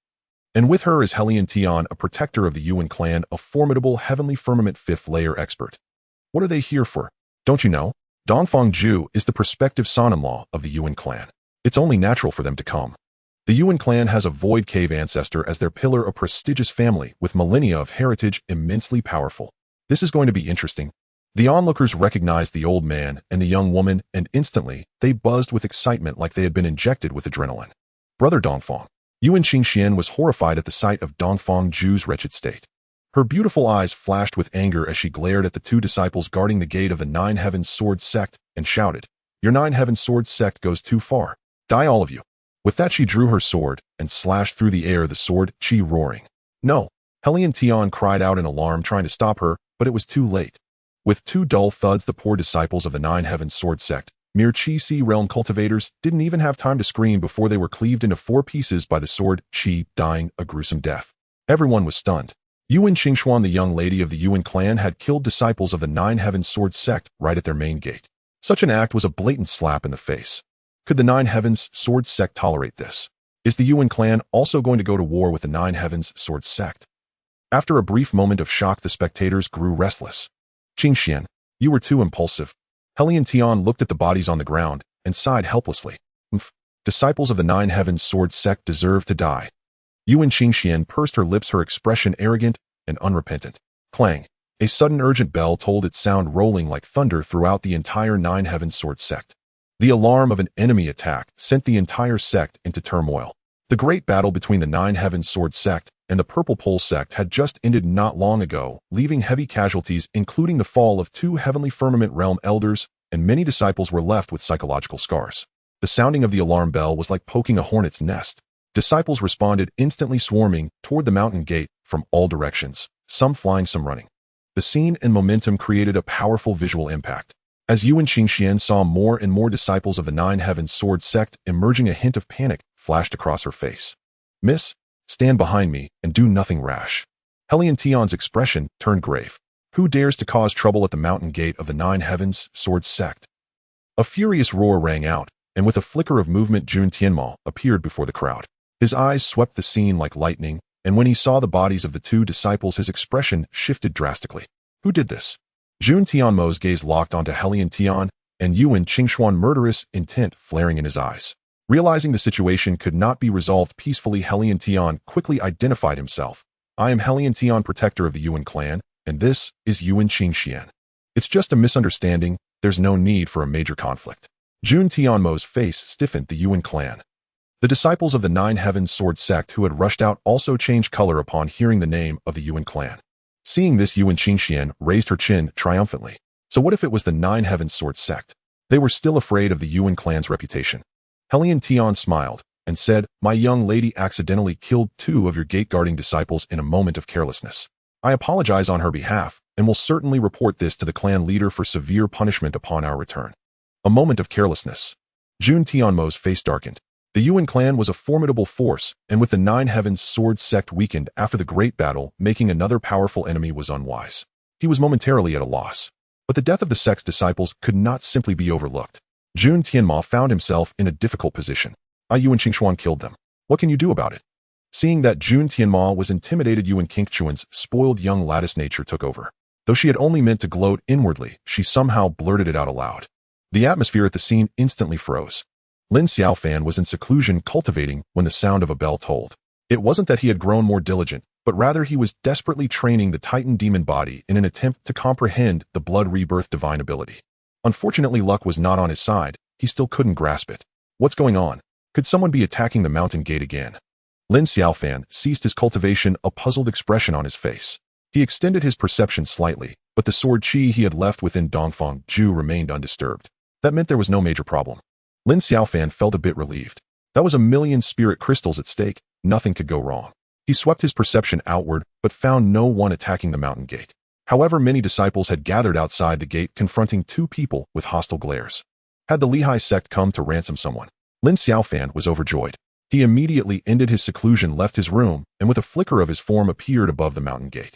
And with her is Helian Tian, a protector of the Yuan clan, a formidable heavenly firmament 5th layer expert. What are they here for? Don't you know? Dongfang Ju is the prospective son-in-law of the Yuan clan. It's only natural for them to come. The Yuan clan has a Void Cave ancestor as their pillar, a prestigious family with millennia of heritage, immensely powerful. This is going to be interesting. The onlookers recognized the old man and the young woman, and instantly, they buzzed with excitement like they had been injected with adrenaline. Brother Dongfang. Yuan Qingxian was horrified at the sight of Dongfang Ju's wretched state. Her beautiful eyes flashed with anger as she glared at the two disciples guarding the gate of the Nine Heavens Sword sect and shouted, "Your Nine Heavens Sword sect goes too far. Die all of you." With that she drew her sword and slashed through the air, the sword chi roaring. "No!" Xuantian cried out in alarm, trying to stop her, but it was too late. With two dull thuds, the poor disciples of the Nine Heavens Sword sect, mere Chi Si realm cultivators, didn't even have time to scream before they were cleaved into 4 pieces by the sword chi, dying a gruesome death. Everyone was stunned. Yuan Qingxuan, the young lady of the Yuan clan, had killed disciples of the Nine Heavens Sword sect right at their main gate. Such an act was a blatant slap in the face. Could the Nine Heavens Sword sect tolerate this? Is the Yuan clan also going to go to war with the Nine Heavens Sword sect? After a brief moment of shock, the spectators grew restless. "Qingxian, you were too impulsive." Xuantian looked at the bodies on the ground and sighed helplessly. Disciples of the Nine Heavens Sword sect deserve to die. Yuan Qingxian pursed her lips, her expression arrogant and unrepentant. Clang! A sudden urgent bell told, its sound rolling like thunder throughout the entire Nine Heavens Sword sect. The alarm of an enemy attack sent the entire sect into turmoil. The great battle between the Nine Heavens Sword sect and the Purple Pole sect had just ended not long ago, leaving heavy casualties, including the fall of 2 Heavenly Firmament Realm elders, and many disciples were left with psychological scars. The sounding of the alarm bell was like poking a hornet's nest. Disciples responded, instantly swarming toward the mountain gate from all directions, some flying, some running. The scene and momentum created a powerful visual impact. As Yuan Qingxian saw more and more disciples of the Nine Heavens Sword sect emerging, a hint of panic flashed across her face. "Miss, stand behind me and do nothing rash." Xuantian's expression turned grave. "Who dares to cause trouble at the mountain gate of the Nine Heavens Sword sect?" A furious roar rang out, and with a flicker of movement, Jun Tianma appeared before the crowd. His eyes swept the scene like lightning, and when he saw the bodies of the 2 disciples, his expression shifted drastically. "Who did this?" Jun Tianmo's gaze locked onto Xuantian, and Yuan Qingxuan, murderous intent flaring in his eyes. Realizing the situation could not be resolved peacefully, Xuantian quickly identified himself. "I am Xuantian, protector of the Yuan clan, and this is Yuan Qingxian. It's just a misunderstanding. There's no need for a major conflict." Jun Tianmo's face stiffened. The Yuan clan. The disciples of the Nine Heavens Sword sect who had rushed out also changed color upon hearing the name of the Yuan clan. Seeing this, Yuan Qingxian raised her chin triumphantly. So what if it was the Nine Heavens Sword sect? They were still afraid of the Yuan clan's reputation. Xuantian smiled and said, "My young lady accidentally killed 2 of your gate-guarding disciples in a moment of carelessness. I apologize on her behalf and will certainly report this to the clan leader for severe punishment upon our return." A moment of carelessness. Jun Tianmo's face darkened. The Yuan clan was a formidable force, and with the Nine Heavens Sword sect weakened after the great battle, making another powerful enemy was unwise. He was momentarily at a loss. But the death of the sect's disciples could not simply be overlooked. Jun Tianma found himself in a difficult position. Yuan Qingxuan killed them. What can you do about it? Seeing that Jun Tianma was intimidated, Yuan Qingxuan's spoiled young lattice nature took over. Though she had only meant to gloat inwardly, she somehow blurted it out aloud. The atmosphere at the scene instantly froze. Lin Xiaofan was in seclusion cultivating when the sound of a bell told. It wasn't that he had grown more diligent, but rather he was desperately training the Titan demon body in an attempt to comprehend the blood rebirth divine ability. Unfortunately, luck was not on his side. He still couldn't grasp it. What's going on? Could someone be attacking the mountain gate again? Lin Xiaofan ceased his cultivation, a puzzled expression on his face. He extended his perception slightly, but the sword chi he had left within Dongfang Ju remained undisturbed. That meant there was no major problem. Lin Xiaofan felt a bit relieved. That was 1,000,000 spirit crystals at stake. Nothing could go wrong. He swept his perception outward, but found no one attacking the mountain gate. However, many disciples had gathered outside the gate, confronting 2 people with hostile glares. Had the Lehigh sect come to ransom someone? Lin Xiaofan was overjoyed. He immediately ended his seclusion, left his room, and with a flicker of his form appeared above the mountain gate.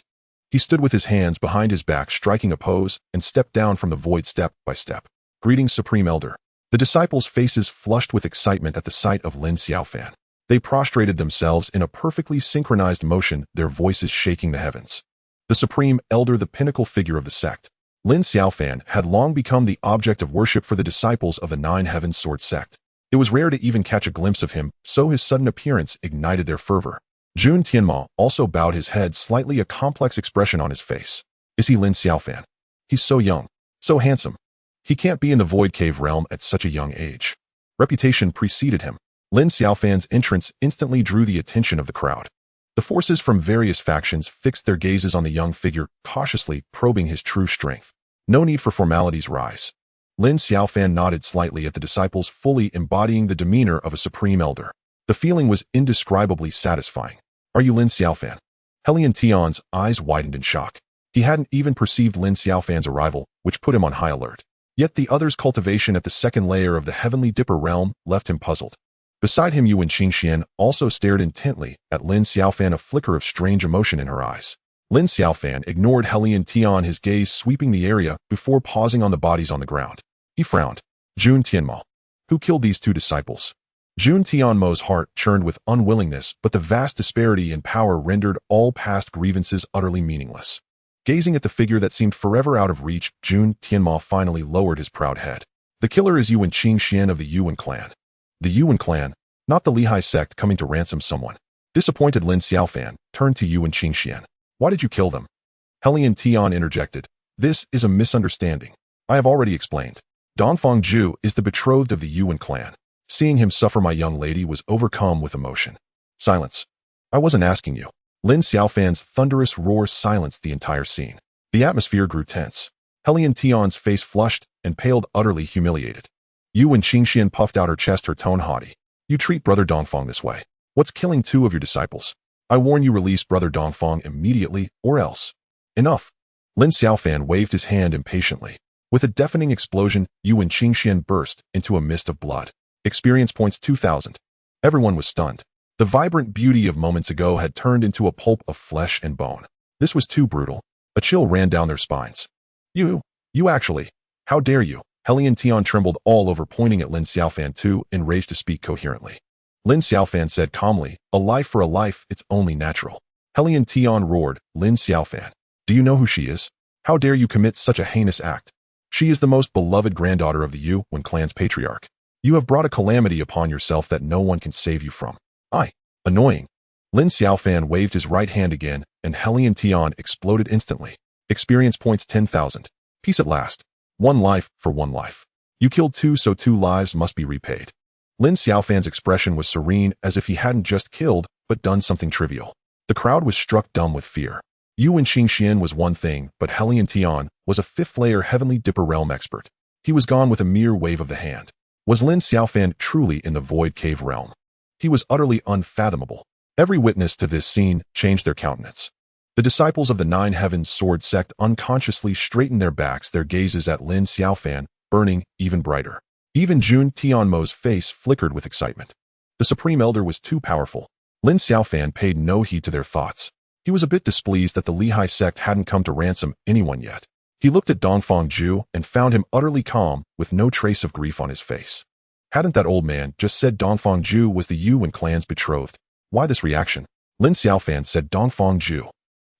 He stood with his hands behind his back, striking a pose, and stepped down from the void step by step. "Greetings, Supreme Elder." The disciples' faces flushed with excitement at the sight of Lin Xiaofan. They prostrated themselves in a perfectly synchronized motion, their voices shaking the heavens. The Supreme Elder, the pinnacle figure of the sect. Lin Xiaofan had long become the object of worship for the disciples of the Nine Heavens Sword sect. It was rare to even catch a glimpse of him, so his sudden appearance ignited their fervor. Jun Tianma also bowed his head slightly, a complex expression on his face. Is he Lin Xiaofan? He's so young, so handsome. He can't be in the Void Cave realm at such a young age. Reputation preceded him. Lin Xiaofan's entrance instantly drew the attention of the crowd. The The forces from various factions fixed their gazes on the young figure, cautiously probing his true strength. No need for formalities, rise. Lin Xiaofan nodded slightly at the disciples, fully embodying the demeanor of a supreme elder. The feeling was indescribably satisfying. Are you Lin Xiaofan? Helian Tian's eyes widened in shock. He hadn't even perceived Lin Xiaofan's arrival, which put him on high alert. Yet the other's cultivation at the second layer of the Heavenly Dipper realm left him puzzled. Beside him, Yu and Qingxian also stared intently at Lin Xiaofan, a flicker of strange emotion in her eyes. Lin Xiaofan ignored Helian Tian, his gaze sweeping the area before pausing on the bodies on the ground. He frowned. Jun Tianmo. Who killed these two disciples? Jun Tianmo's heart churned with unwillingness, but the vast disparity in power rendered all past grievances utterly meaningless. Gazing at the figure that seemed forever out of reach, Jun Tianmo finally lowered his proud head. The killer is Yu and Qingxian of the Yuan clan. The Yuan clan, not the Lihai sect coming to ransom someone. Disappointed, Lin Xiaofan turned to Yu and Qingxian. Why did you kill them? Helian Tian interjected. This is a misunderstanding. I have already explained. Dongfang Zhu is the betrothed of the Yuan clan. Seeing him suffer, my young lady was overcome with emotion. Silence. I wasn't asking you. Lin Xiaofan's thunderous roar silenced the entire scene. The atmosphere grew tense. Helian Tian's face flushed and paled, utterly humiliated. Yu and Qingxian puffed out her chest, her tone haughty. You treat Brother Dongfang this way. What's killing two of your disciples? I warn you, release Brother Dongfang immediately, or else. Enough. Lin Xiaofan waved his hand impatiently. With a deafening explosion, Yu and Qingxian burst into a mist of blood. Experience points 2,000. Everyone was stunned. The vibrant beauty of moments ago had turned into a pulp of flesh and bone. This was too brutal. A chill ran down their spines. You actually. How dare you? Helian Tian trembled all over, pointing at Lin Xiaofan too, enraged to speak coherently. Lin Xiaofan said calmly, a life for a life, it's only natural. Helian Tian roared, Lin Xiaofan. Do you know who she is? How dare you commit such a heinous act? She is the most beloved granddaughter of the Yuan clan's patriarch. You have brought a calamity upon yourself that no one can save you from. Annoying. Lin Xiaofan waved his right hand again, and Helian Tian exploded instantly. Experience points 10,000. Peace at last. One life for one life. You killed two, so two lives must be repaid. Lin Xiaofan's expression was serene, as if he hadn't just killed, but done something trivial. The crowd was struck dumb with fear. Yu and Qingxian was one thing, but Helian Tian was a fifth-layer Heavenly Dipper realm expert. He was gone with a mere wave of the hand. Was Lin Xiaofan truly in the Void Cave realm? He was utterly unfathomable. Every witness to this scene changed their countenance. The disciples of the Nine Heavens Sword sect unconsciously straightened their backs, their gazes at Lin Xiaofan, burning even brighter. Even Jun Tianmo's face flickered with excitement. The Supreme Elder was too powerful. Lin Xiaofan paid no heed to their thoughts. He was a bit displeased that the Lihai sect hadn't come to ransom anyone yet. He looked at Dongfang Zhu and found him utterly calm, with no trace of grief on his face. Hadn't that old man just said Dongfang Zhu was the Yuan clan's betrothed? Why this reaction? Lin Xiaofan said, Dongfang Zhu.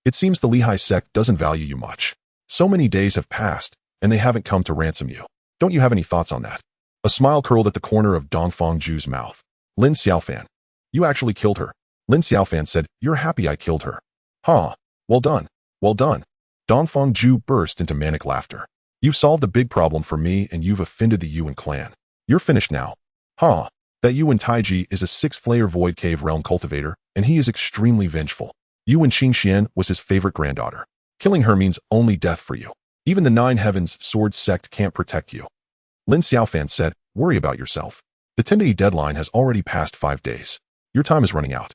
It seems the Lihai sect doesn't value you much. So many days have passed, and they haven't come to ransom you. Don't you have any thoughts on that? A smile curled at the corner of Dongfang Zhu's mouth. Lin Xiaofan. You actually killed her. Lin Xiaofan said, you're happy I killed her. Huh. Well done. Well done. Dongfang Zhu burst into manic laughter. You've solved a big problem for me, and you've offended the Yuan clan. You're finished now. Huh. That Yuan Taiji is a sixth-layer Void Cave realm cultivator, and he is extremely vengeful. Yu and Qingxian was his favorite granddaughter. Killing her means only death for you. Even the Nine Heavens Sword sect can't protect you. Lin Xiaofan said, worry about yourself. The 10-day deadline has already passed 5 days. Your time is running out.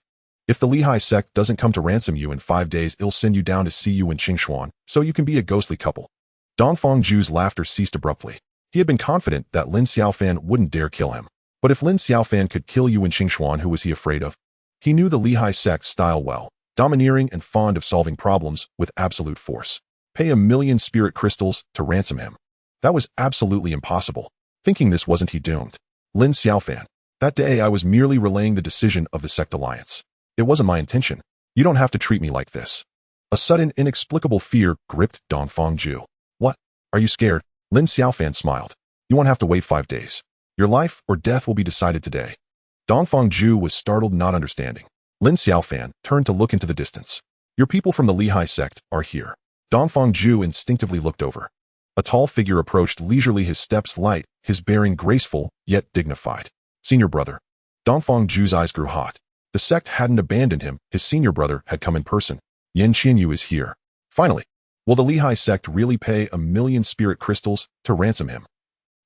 If the Lihai sect doesn't come to ransom you in 5 days, it'll send you down to see you in Qingshuan, so you can be a ghostly couple. Dongfang Zhu's laughter ceased abruptly. He had been confident that Lin Xiaofan wouldn't dare kill him. But if Lin Xiaofan could kill Yu and Qingshuan, who was he afraid of? He knew the Lihai sect's style well, domineering and fond of solving problems with absolute force. Pay 1,000,000 spirit crystals to ransom him. That was absolutely impossible. Thinking this, wasn't he doomed? Lin Xiaofan. That day I was merely relaying the decision of the sect alliance. It wasn't my intention. You don't have to treat me like this. A sudden, inexplicable fear gripped Dongfang Zhu. What? Are you scared? Lin Xiaofan smiled. You won't have to wait 5 days. Your life or death will be decided today. Dongfang Zhu was startled, not understanding. Lin Xiaofan turned to look into the distance. Your people from the Lihai sect are here. Dongfang Zhu instinctively looked over. A tall figure approached leisurely, his steps light, his bearing graceful, yet dignified. Senior brother. Dongfang Zhu's eyes grew hot. The sect hadn't abandoned him, his senior brother had come in person. Yan Qinyu is here. Finally, will the Lehigh sect really pay 1,000,000 spirit crystals to ransom him?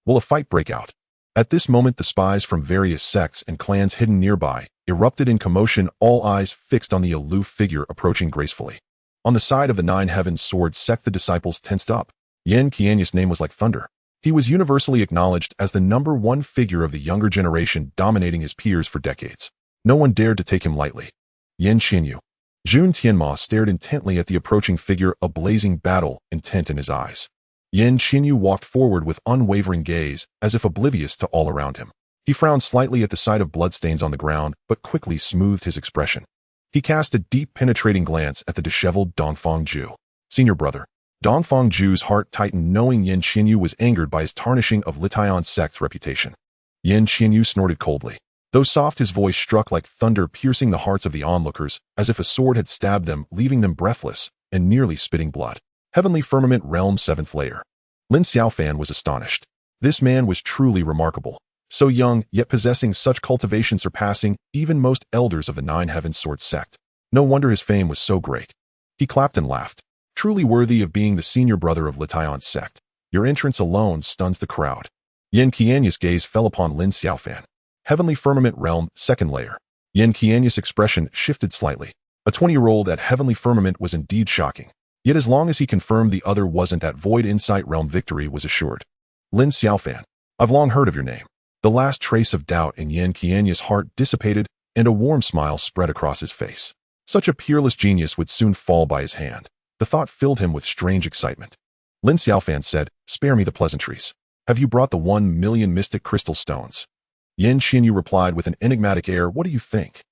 Will a fight break out? At this moment, the spies from various sects and clans hidden nearby erupted in commotion, all eyes fixed on the aloof figure approaching gracefully. On the side of the Nine Heavens Sword sect, the disciples tensed up. Yan Qianyu's name was like thunder. He was universally acknowledged as the #1 figure of the younger generation, dominating his peers for decades. No one dared to take him lightly. Yan Qianyu. Jun Tianma stared intently at the approaching figure, a blazing battle intent in his eyes. Yan Qianyu walked forward with unwavering gaze, as if oblivious to all around him. He frowned slightly at the sight of bloodstains on the ground, but quickly smoothed his expression. He cast a deep, penetrating glance at the disheveled Dongfang Ju. Senior brother. Dongfang Ju's heart tightened, knowing Yan Qianyu was angered by his tarnishing of Litayan sect's reputation. Yan Qianyu snorted coldly. Though soft, his voice struck like thunder, piercing the hearts of the onlookers, as if a sword had stabbed them, leaving them breathless and nearly spitting blood. Heavenly Firmament Realm 7th Layer. Lin Xiaofan was astonished. This man was truly remarkable. So young, yet possessing such cultivation surpassing even most elders of the Nine Heavens Sword sect. No wonder his fame was so great. He clapped and laughed. Truly worthy of being the senior brother of Litayan's sect. Your entrance alone stuns the crowd. Yan Qianyu's gaze fell upon Lin Xiaofan. Heavenly Firmament Realm 2nd Layer. Yan Qianyu's expression shifted slightly. A 20-year-old at Heavenly Firmament was indeed shocking. Yet as long as he confirmed the other wasn't at Void Insight Realm, victory was assured. Lin Xiaofan. I've long heard of your name. The last trace of doubt in Yan Qianyu's heart dissipated, and a warm smile spread across his face. Such a peerless genius would soon fall by his hand. The thought filled him with strange excitement. Lin Xiaofan said, spare me the pleasantries. Have you brought the 1,000,000 mystic crystal stones? Yan Qianyu replied with an enigmatic air, what do you think?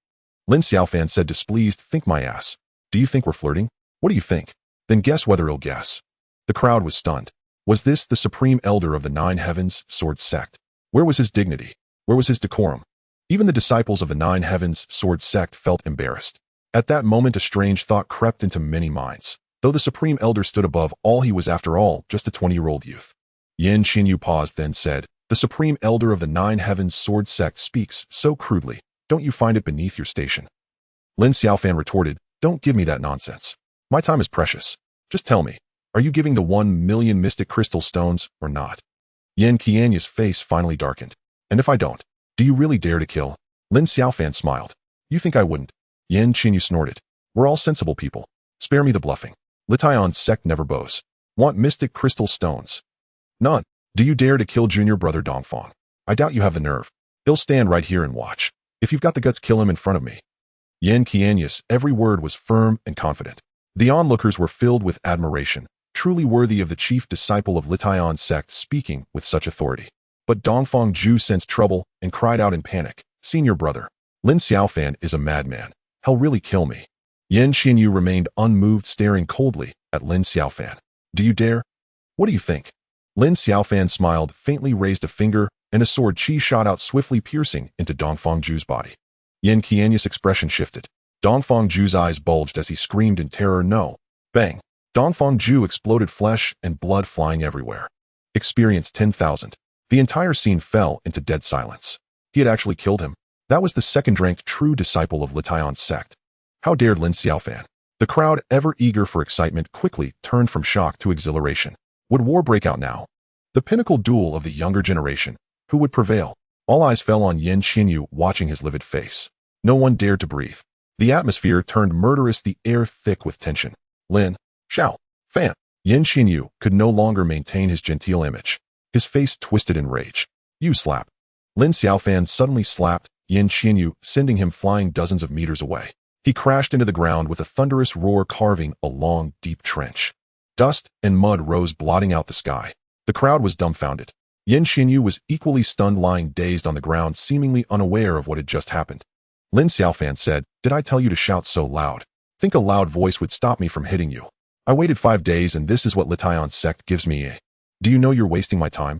Lin Xiaofan said, displeased, think my ass. Do you think we're flirting? What do you think? Then guess whether he'll guess. The crowd was stunned. Was this the supreme elder of the Nine Heavens Sword sect? Where was his dignity? Where was his decorum? Even the disciples of the Nine Heavens Sword sect felt embarrassed. At that moment, a strange thought crept into many minds. Though the supreme elder stood above all, he was after all just a 20-year-old youth. Yan Qianyu paused, then said, the supreme elder of the Nine Heavens Sword sect speaks so crudely. Don't you find it beneath your station? Lin Xiaofan retorted, don't give me that nonsense. My time is precious. Just tell me, are you giving the 1,000,000 mystic crystal stones or not? Yan Qianyu's face finally darkened. And if I don't, do you really dare to kill? Lin Xiaofan smiled. You think I wouldn't? Yan Qianyu snorted. We're all sensible people. Spare me the bluffing. Litayan's sect never bows. Want mystic crystal stones? None. Do you dare to kill junior brother Dongfang? I doubt you have the nerve. He'll stand right here and watch. If you've got the guts, kill him in front of me. Yan Qianyu's every word was firm and confident. The onlookers were filled with admiration, truly worthy of the chief disciple of Litayan's sect speaking with such authority. But Dongfang Ju sensed trouble and cried out in panic, senior brother, Lin Xiaofan is a madman. He'll really kill me. Yan Qianyu remained unmoved, staring coldly at Lin Xiaofan. Do you dare? What do you think? Lin Xiaofan smiled, faintly raised a finger, and a sword chi shot out swiftly, piercing into Dongfang Ju's body. Yan Qianyu's expression shifted. Dongfang Ju's eyes bulged as he screamed in terror, no. Bang. Dongfang Ju exploded, flesh and blood flying everywhere. Experience 10,000. The entire scene fell into dead silence. He had actually killed him. That was the second-ranked true disciple of Litayan's sect. How dared Lin Xiaofan? The crowd, ever eager for excitement, quickly turned from shock to exhilaration. Would war break out now? The pinnacle duel of the younger generation. Who would prevail? All eyes fell on Yan Qianyu, watching his livid face. No one dared to breathe. The atmosphere turned murderous, the air thick with tension. Lin Xiaofan. Yan Qianyu could no longer maintain his genteel image. His face twisted in rage. You slap. Lin Xiaofan suddenly slapped Yan Qianyu, sending him flying dozens of meters away. He crashed into the ground with a thunderous roar, carving a long, deep trench. Dust and mud rose, blotting out the sky. The crowd was dumbfounded. Yan Qianyu was equally stunned, lying dazed on the ground, seemingly unaware of what had just happened. Lin Xiaofan said, did I tell you to shout so loud? Think a loud voice would stop me from hitting you. I waited 5 days, and this is what Litayan's sect gives me. Do you know you're wasting my time?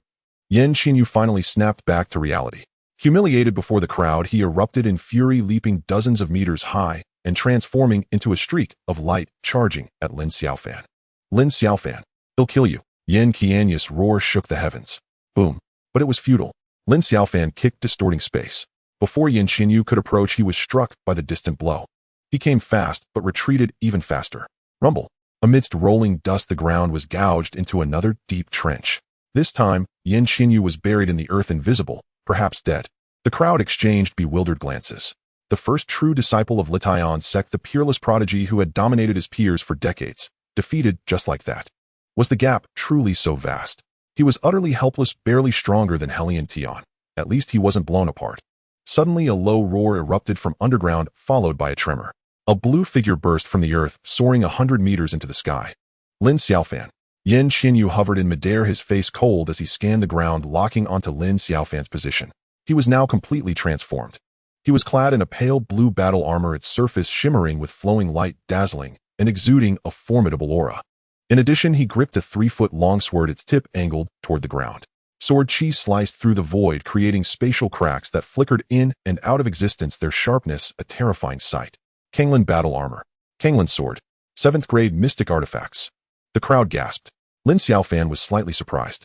Yan Qianyu finally snapped back to reality. Humiliated before the crowd, he erupted in fury, leaping dozens of meters high and transforming into a streak of light, charging at Lin Xiaofan. Lin Xiaofan, he'll kill you. Yan Qianyu's roar shook the heavens. Boom. But it was futile. Lin Xiaofan kicked, distorting space. Before Yin Xinyu could approach, he was struck by the distant blow. He came fast, but retreated even faster. Rumble. Amidst rolling dust, the ground was gouged into another deep trench. This time, Yin Xinyu was buried in the earth, invisible, perhaps dead. The crowd exchanged bewildered glances. The first true disciple of Lin Xiaofan's sect, the peerless prodigy who had dominated his peers for decades, defeated just like that. Was the gap truly so vast? He was utterly helpless, barely stronger than Helian Tian. At least he wasn't blown apart. Suddenly, a low roar erupted from underground, followed by a tremor. A blue figure burst from the earth, soaring 100 meters into the sky. Lin Xiaofan. Yin Xinyu hovered in midair, his face cold as he scanned the ground, locking onto Lin Xiaofan's position. He was now completely transformed. He was clad in a pale blue battle armor, its surface shimmering with flowing light, dazzling, and exuding a formidable aura. In addition, he gripped a 3-foot-long sword, its tip angled toward the ground. Sword chi sliced through the void, creating spatial cracks that flickered in and out of existence, their sharpness a terrifying sight. Kanglin battle armor. Kanglin sword. 7th grade mystic artifacts. The crowd gasped. Lin Xiaofan was slightly surprised.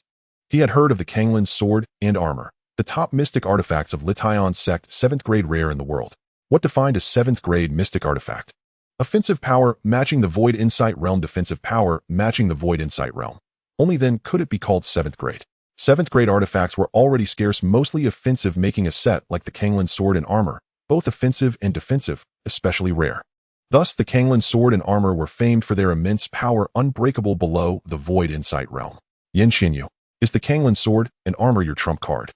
He had heard of the Kanglin sword and armor, the top mystic artifacts of Lin Xiaofan's sect, 7th grade rare in the world. What defined a 7th grade mystic artifact? Offensive power matching the Void Insight Realm, defensive power matching the Void Insight Realm. Only then could it be called 7th grade. 7th grade artifacts were already scarce, mostly offensive, making a set like the Kanglin sword and armor, both offensive and defensive, especially rare. Thus, the Kanglin sword and armor were famed for their immense power, unbreakable below the Void Insight Realm. Yin Xinyu. Is the Kanglin sword and armor your trump card?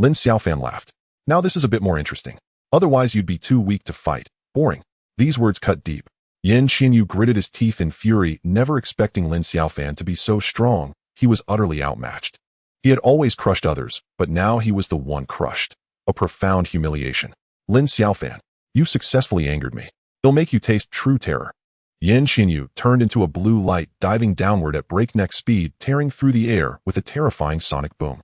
Lin Xiaofan laughed. Now this is a bit more interesting. Otherwise you'd be too weak to fight. Boring. These words cut deep. Yin Xinyu gritted his teeth in fury, never expecting Lin Xiaofan to be so strong. He was utterly outmatched. He had always crushed others, but now he was the one crushed. A profound humiliation. Lin Xiaofan, you successfully angered me. They'll make you taste true terror. Yin Xinyu turned into a blue light, diving downward at breakneck speed, tearing through the air with a terrifying sonic boom.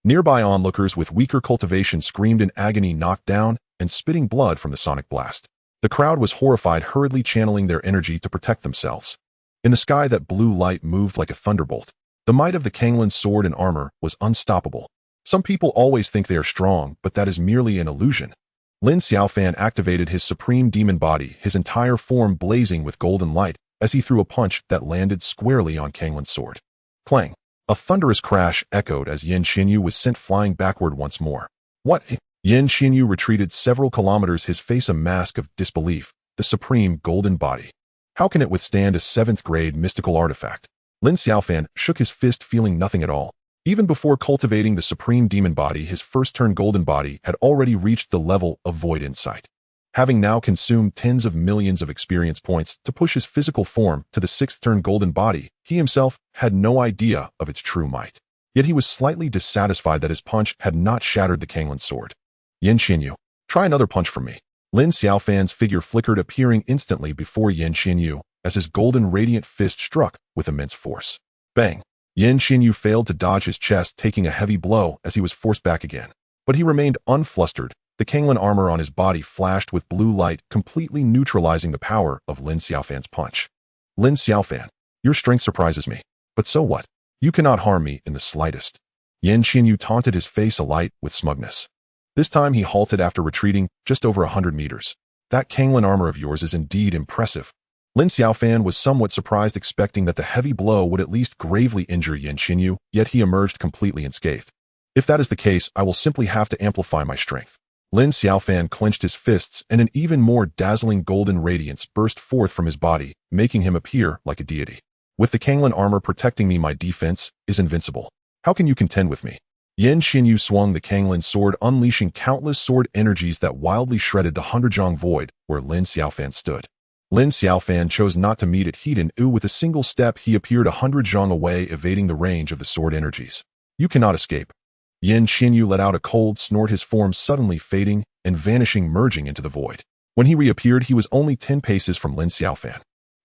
Nearby onlookers with weaker cultivation screamed in agony, knocked down, and spitting blood from the sonic blast. The crowd was horrified, hurriedly channeling their energy to protect themselves. In the sky, that blue light moved like a thunderbolt. The might of the Kanglin sword and armor was unstoppable. Some people always think they are strong, but that is merely an illusion. Lin Xiaofan activated his supreme demon body, his entire form blazing with golden light, as he threw a punch that landed squarely on Kanglin's sword. Clang! A thunderous crash echoed as Yin Xinyu was sent flying backward once more. What? Yin Xinyu retreated several kilometers, his face a mask of disbelief. The supreme golden body. How can it withstand a 7th grade mystical artifact? Lin Xiaofan shook his fist, feeling nothing at all. Even before cultivating the supreme demon body, his first-turn golden body had already reached the level of void insight. Having now consumed tens of millions of experience points to push his physical form to the 6th-turn golden body, he himself had no idea of its true might. Yet he was slightly dissatisfied that his punch had not shattered the Kanglin sword. Yin Xinyu, try another punch from me. Lin Xiaofan's figure flickered, appearing instantly before Yin Xinyu as his golden radiant fist struck with immense force. Bang! Yin Xinyu failed to dodge his chest, taking a heavy blow as he was forced back again. But he remained unflustered. The Kanglin armor on his body flashed with blue light, completely neutralizing the power of Lin Xiaofan's punch. Lin Xiaofan, your strength surprises me. But so what? You cannot harm me in the slightest. Yin Xinyu taunted, his face alight with smugness. This time he halted after retreating just over 100 meters. That Kanglin armor of yours is indeed impressive. Lin Xiaofan was somewhat surprised, expecting that the heavy blow would at least gravely injure Yin Xinyu, yet he emerged completely unscathed. If that is the case, I will simply have to amplify my strength. Lin Xiaofan clenched his fists, and an even more dazzling golden radiance burst forth from his body, making him appear like a deity. With the Kanglin armor protecting me, my defense is invincible. How can you contend with me? Yin Xinyu swung the Kanglin sword, unleashing countless sword energies that wildly shredded the 100-zhang void where Lin Xiaofan stood. Lin Xiaofan chose not to meet it head-on. With a single step, he appeared 100 zhang away, evading the range of the sword energies. You cannot escape. Yin Xinyu let out a cold snort, his form suddenly fading and vanishing, merging into the void. When he reappeared, he was only 10 paces from Lin Xiaofan.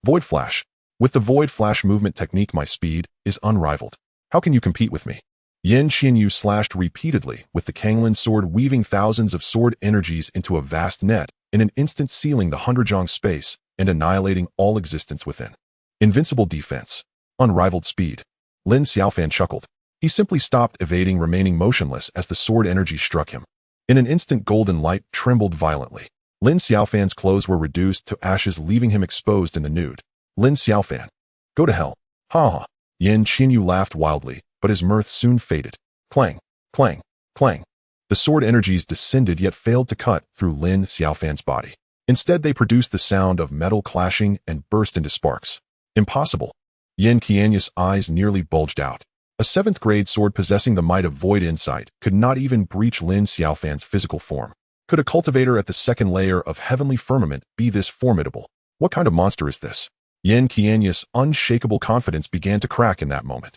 Void Flash. With the Void Flash movement technique, my speed is unrivaled. How can you compete with me? Yin Xinyu slashed repeatedly with the Kanglin sword, weaving thousands of sword energies into a vast net, in an instant sealing the 100-zhang space and annihilating all existence within. Invincible defense. Unrivaled speed. Lin Xiaofan chuckled. He simply stopped evading, remaining motionless as the sword energy struck him. In an instant, golden light trembled violently. Lin Xiaofan's clothes were reduced to ashes, leaving him exposed in the nude. Lin Xiaofan. Go to hell. Ha ha. Yan Qinyu laughed wildly, but his mirth soon faded. Clang, clang, clang. The sword energies descended yet failed to cut through Lin Xiaofan's body. Instead, they produced the sound of metal clashing and burst into sparks. Impossible. Yan Qianyu's eyes nearly bulged out. A 7th grade sword possessing the might of void insight could not even breach Lin Xiaofan's physical form. Could a cultivator at the 2nd layer of heavenly firmament be this formidable? What kind of monster is this? Yan Qianyu's unshakable confidence began to crack in that moment.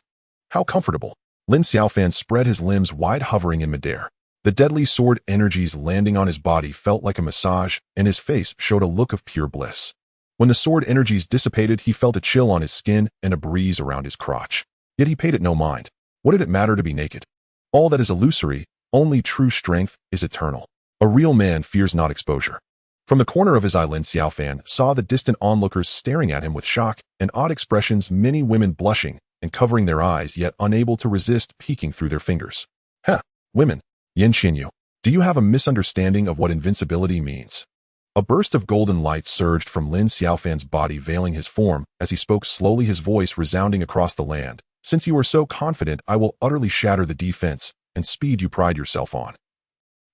How comfortable. Lin Xiaofan spread his limbs wide, hovering in midair. The deadly sword energies landing on his body felt like a massage, and his face showed a look of pure bliss. When the sword energies dissipated, he felt a chill on his skin and a breeze around his crotch. Yet he paid it no mind. What did it matter to be naked? All that is illusory, only true strength is eternal. A real man fears not exposure. From the corner of his eye, Lin Xiaofan saw the distant onlookers staring at him with shock and odd expressions, many women blushing and covering their eyes, yet unable to resist peeking through their fingers. Women. Yan Qinyu, do you have a misunderstanding of what invincibility means? A burst of golden light surged from Lin Xiaofan's body, veiling his form as he spoke slowly, his voice resounding across the land. Since you are so confident, I will utterly shatter the defense and speed you pride yourself on.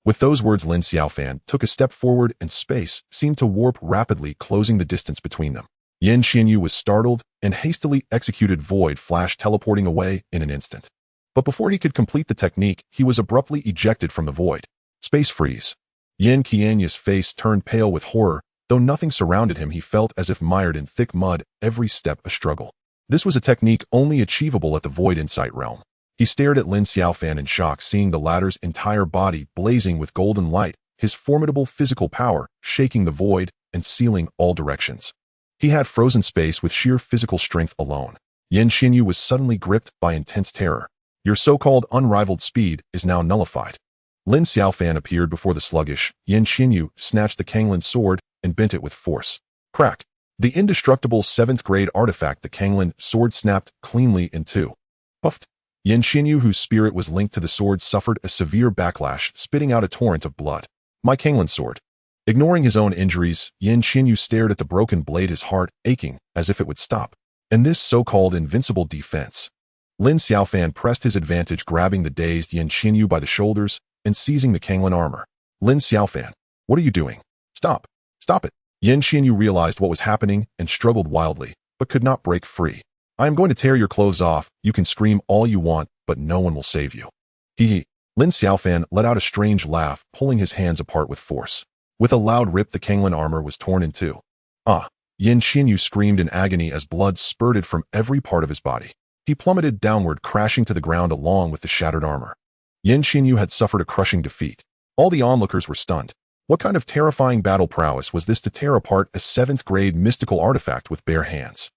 With those words, Lin Xiaofan took a step forward, and space seemed to warp rapidly, closing the distance between them. Yan Qinyu was startled and hastily executed void flash, teleporting away in an instant. But before he could complete the technique, he was abruptly ejected from the void. Space freeze. Yan Qianyu's face turned pale with horror. Though nothing surrounded him, he felt as if mired in thick mud, every step a struggle. This was a technique only achievable at the void insight realm. He stared at Lin Xiaofan in shock, seeing the latter's entire body blazing with golden light, his formidable physical power shaking the void and sealing all directions. He had frozen space with sheer physical strength alone. Yan Qinyu was suddenly gripped by intense terror. Your so-called unrivaled speed is now nullified. Lin Xiaofan appeared before the sluggish. Yan Qinyu snatched the Kanglin sword and bent it with force. Crack. The indestructible 7th grade artifact, the Kanglin sword, snapped cleanly in two. Puffed. Yan Qinyu, whose spirit was linked to the sword, suffered a severe backlash, spitting out a torrent of blood. My Kanglin sword. Ignoring his own injuries, Yan Qinyu stared at the broken blade, his heart aching as if it would stop. And this so-called invincible defense. Lin Xiaofan pressed his advantage, grabbing the dazed Yan Qinyu by the shoulders and seizing the Kanglin armor. Lin Xiaofan, what are you doing? Stop. Stop it. Yan Qinyu realized what was happening and struggled wildly, but could not break free. I am going to tear your clothes off. You can scream all you want, but no one will save you. Hee. Lin Xiaofan let out a strange laugh, pulling his hands apart with force. With a loud rip, the Kanglin armor was torn in two. Yan Qinyu screamed in agony as blood spurted from every part of his body. He plummeted downward, crashing to the ground along with the shattered armor. Yan Qinyu had suffered a crushing defeat. All the onlookers were stunned. What kind of terrifying battle prowess was this to tear apart a 7th grade mystical artifact with bare hands?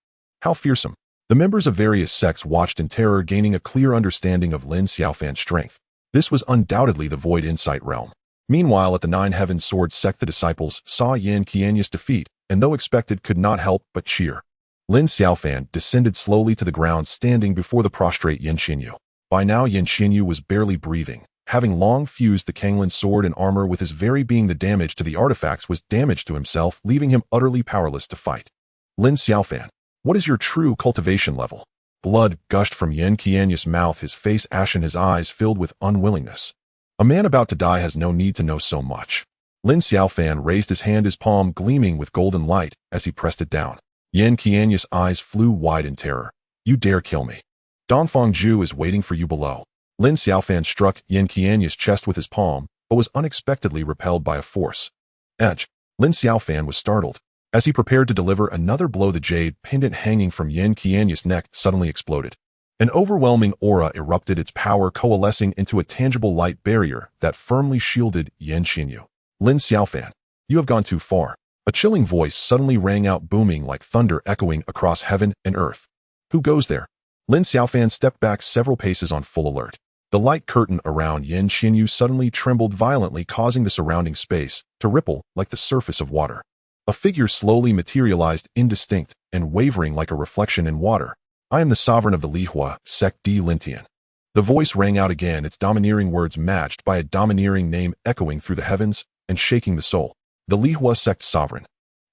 How fearsome. The members of various sects watched in terror, gaining a clear understanding of Lin Xiaofan's strength. This was undoubtedly the void insight realm. Meanwhile, at the 9 Heavens Sword sect, the disciples saw Yan Qianyu's defeat, and though expected, could not help but cheer. Lin Xiaofan descended slowly to the ground, standing before the prostrate Yan Qinyu. By now, Yan Qinyu was barely breathing. Having long fused the Kanglin sword and armor with his very being, the damage to the artifacts was damage to himself, leaving him utterly powerless to fight. Lin Xiaofan, what is your true cultivation level? Blood gushed from Yan Qianyu's mouth, his face ashen, his eyes filled with unwillingness. A man about to die has no need to know so much. Lin Xiaofan raised his hand, his palm gleaming with golden light as he pressed it down. Yan Qianyu's eyes flew wide in terror. You dare kill me? Dongfang Zhu is waiting for you below. Lin Xiaofan struck Yan Qianyu's chest with his palm, but was unexpectedly repelled by a force. Edge. Lin Xiaofan was startled. As he prepared to deliver another blow, the jade pendant hanging from Yan Qianyu's neck suddenly exploded. An overwhelming aura erupted, its power coalescing into a tangible light barrier that firmly shielded Yan Qinyu. Lin Xiaofan, you have gone too far. A chilling voice suddenly rang out, booming like thunder, echoing across heaven and earth. Who goes there? Lin Xiaofan stepped back several paces on full alert. The light curtain around Yan Qinyu suddenly trembled violently, causing the surrounding space to ripple like the surface of water. A figure slowly materialized, indistinct and wavering like a reflection in water. I am the sovereign of the Lihua, sect D. Lintian. The voice rang out again, its domineering words matched by a domineering name echoing through the heavens and shaking the soul. The Lihua sect sovereign.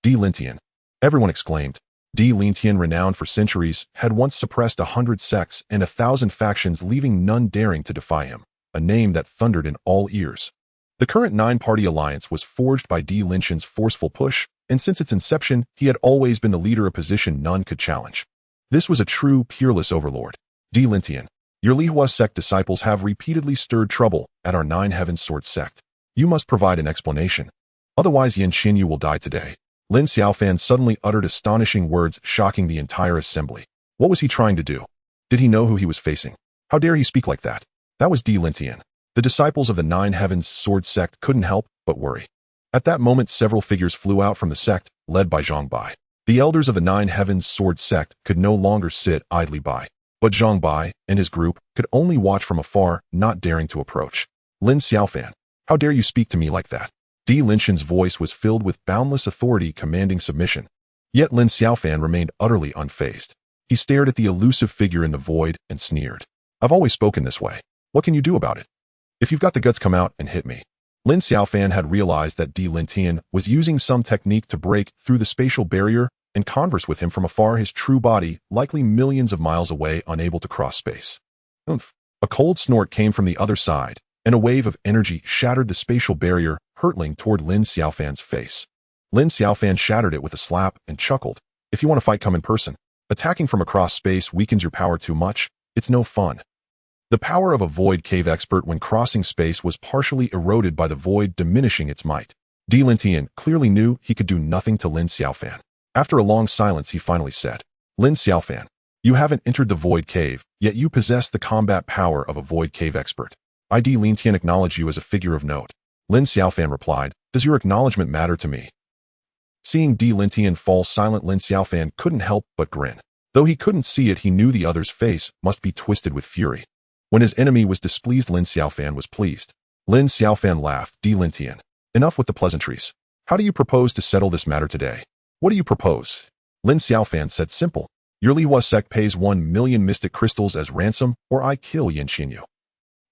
Di Lintian. Everyone exclaimed. Di Lintian, renowned for centuries, had once suppressed 100 sects and 1,000 factions, leaving none daring to defy him, a name that thundered in all ears. The current 9-party alliance was forged by Di Lintian's forceful push, and since its inception, he had always been the leader, a position none could challenge. This was a true, peerless overlord. Di Lintian. Your Lihua sect disciples have repeatedly stirred trouble at our 9 Heavens Sword sect. You must provide an explanation. Otherwise Yan Xinyu will die today. Lin Xiaofan suddenly uttered astonishing words, shocking the entire assembly. What was he trying to do? Did he know who he was facing? How dare he speak like that? That was Di Lintian. The disciples of the 9 Heavens Sword sect couldn't help but worry. At that moment, several figures flew out from the sect, led by Zhang Bai. The elders of the 9 Heavens Sword sect could no longer sit idly by. But Zhang Bai and his group could only watch from afar, not daring to approach. Lin Xiaofan, how dare you speak to me like that? Di Lintian's voice was filled with boundless authority, commanding submission. Yet Lin Xiaofan remained utterly unfazed. He stared at the elusive figure in the void and sneered. I've always spoken this way. What can you do about it? If you've got the guts, come out and hit me. Lin Xiaofan had realized that Di Lintian was using some technique to break through the spatial barrier and converse with him from afar, his true body likely millions of miles away, unable to cross space. Oomph! A cold snort came from the other side, and a wave of energy shattered the spatial barrier, hurtling toward Lin Xiaofan's face. Lin Xiaofan shattered it with a slap and chuckled. If you want to fight, come in person. Attacking from across space weakens your power too much. It's no fun. The power of a void cave expert when crossing space was partially eroded by the void, diminishing its might. Di Lintian clearly knew he could do nothing to Lin Xiaofan. After a long silence, he finally said, Lin Xiaofan, you haven't entered the void cave, yet you possess the combat power of a void cave expert. I, Di Lintian, acknowledge you as a figure of note. Lin Xiaofan replied, does your acknowledgement matter to me? Seeing Di Lintian fall silent, Lin Xiaofan couldn't help but grin. Though he couldn't see it, he knew the other's face must be twisted with fury. When his enemy was displeased, Lin Xiaofan was pleased. Lin Xiaofan laughed. Di Lintian, enough with the pleasantries. How do you propose to settle this matter today? What do you propose? Lin Xiaofan said, simple. Your Lihua sect pays 1 million mystic crystals as ransom, or I kill Yan Xinyu.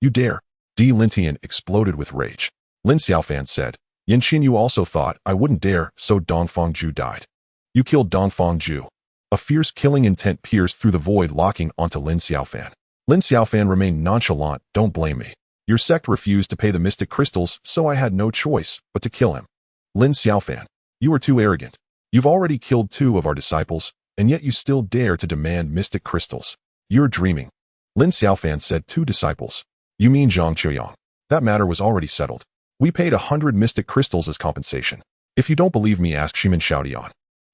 You dare? Di Lintian exploded with rage. Lin Xiaofan said, Yan Xinyu also thought I wouldn't dare, so Dongfang Zhu died. You killed Dongfang Zhu. A fierce killing intent pierced through the void, locking onto Lin Xiaofan. Lin Xiaofan remained nonchalant. Don't blame me. Your sect refused to pay the mystic crystals, so I had no choice but to kill him. Lin Xiaofan, you are too arrogant. You've already killed 2 of our disciples, and yet you still dare to demand mystic crystals. You're dreaming. Lin Xiaofan said, 2 disciples. You mean Zhang Qiuyang? That matter was already settled. We paid 100 mystic crystals as compensation. If you don't believe me, ask Shimin Xiaodian.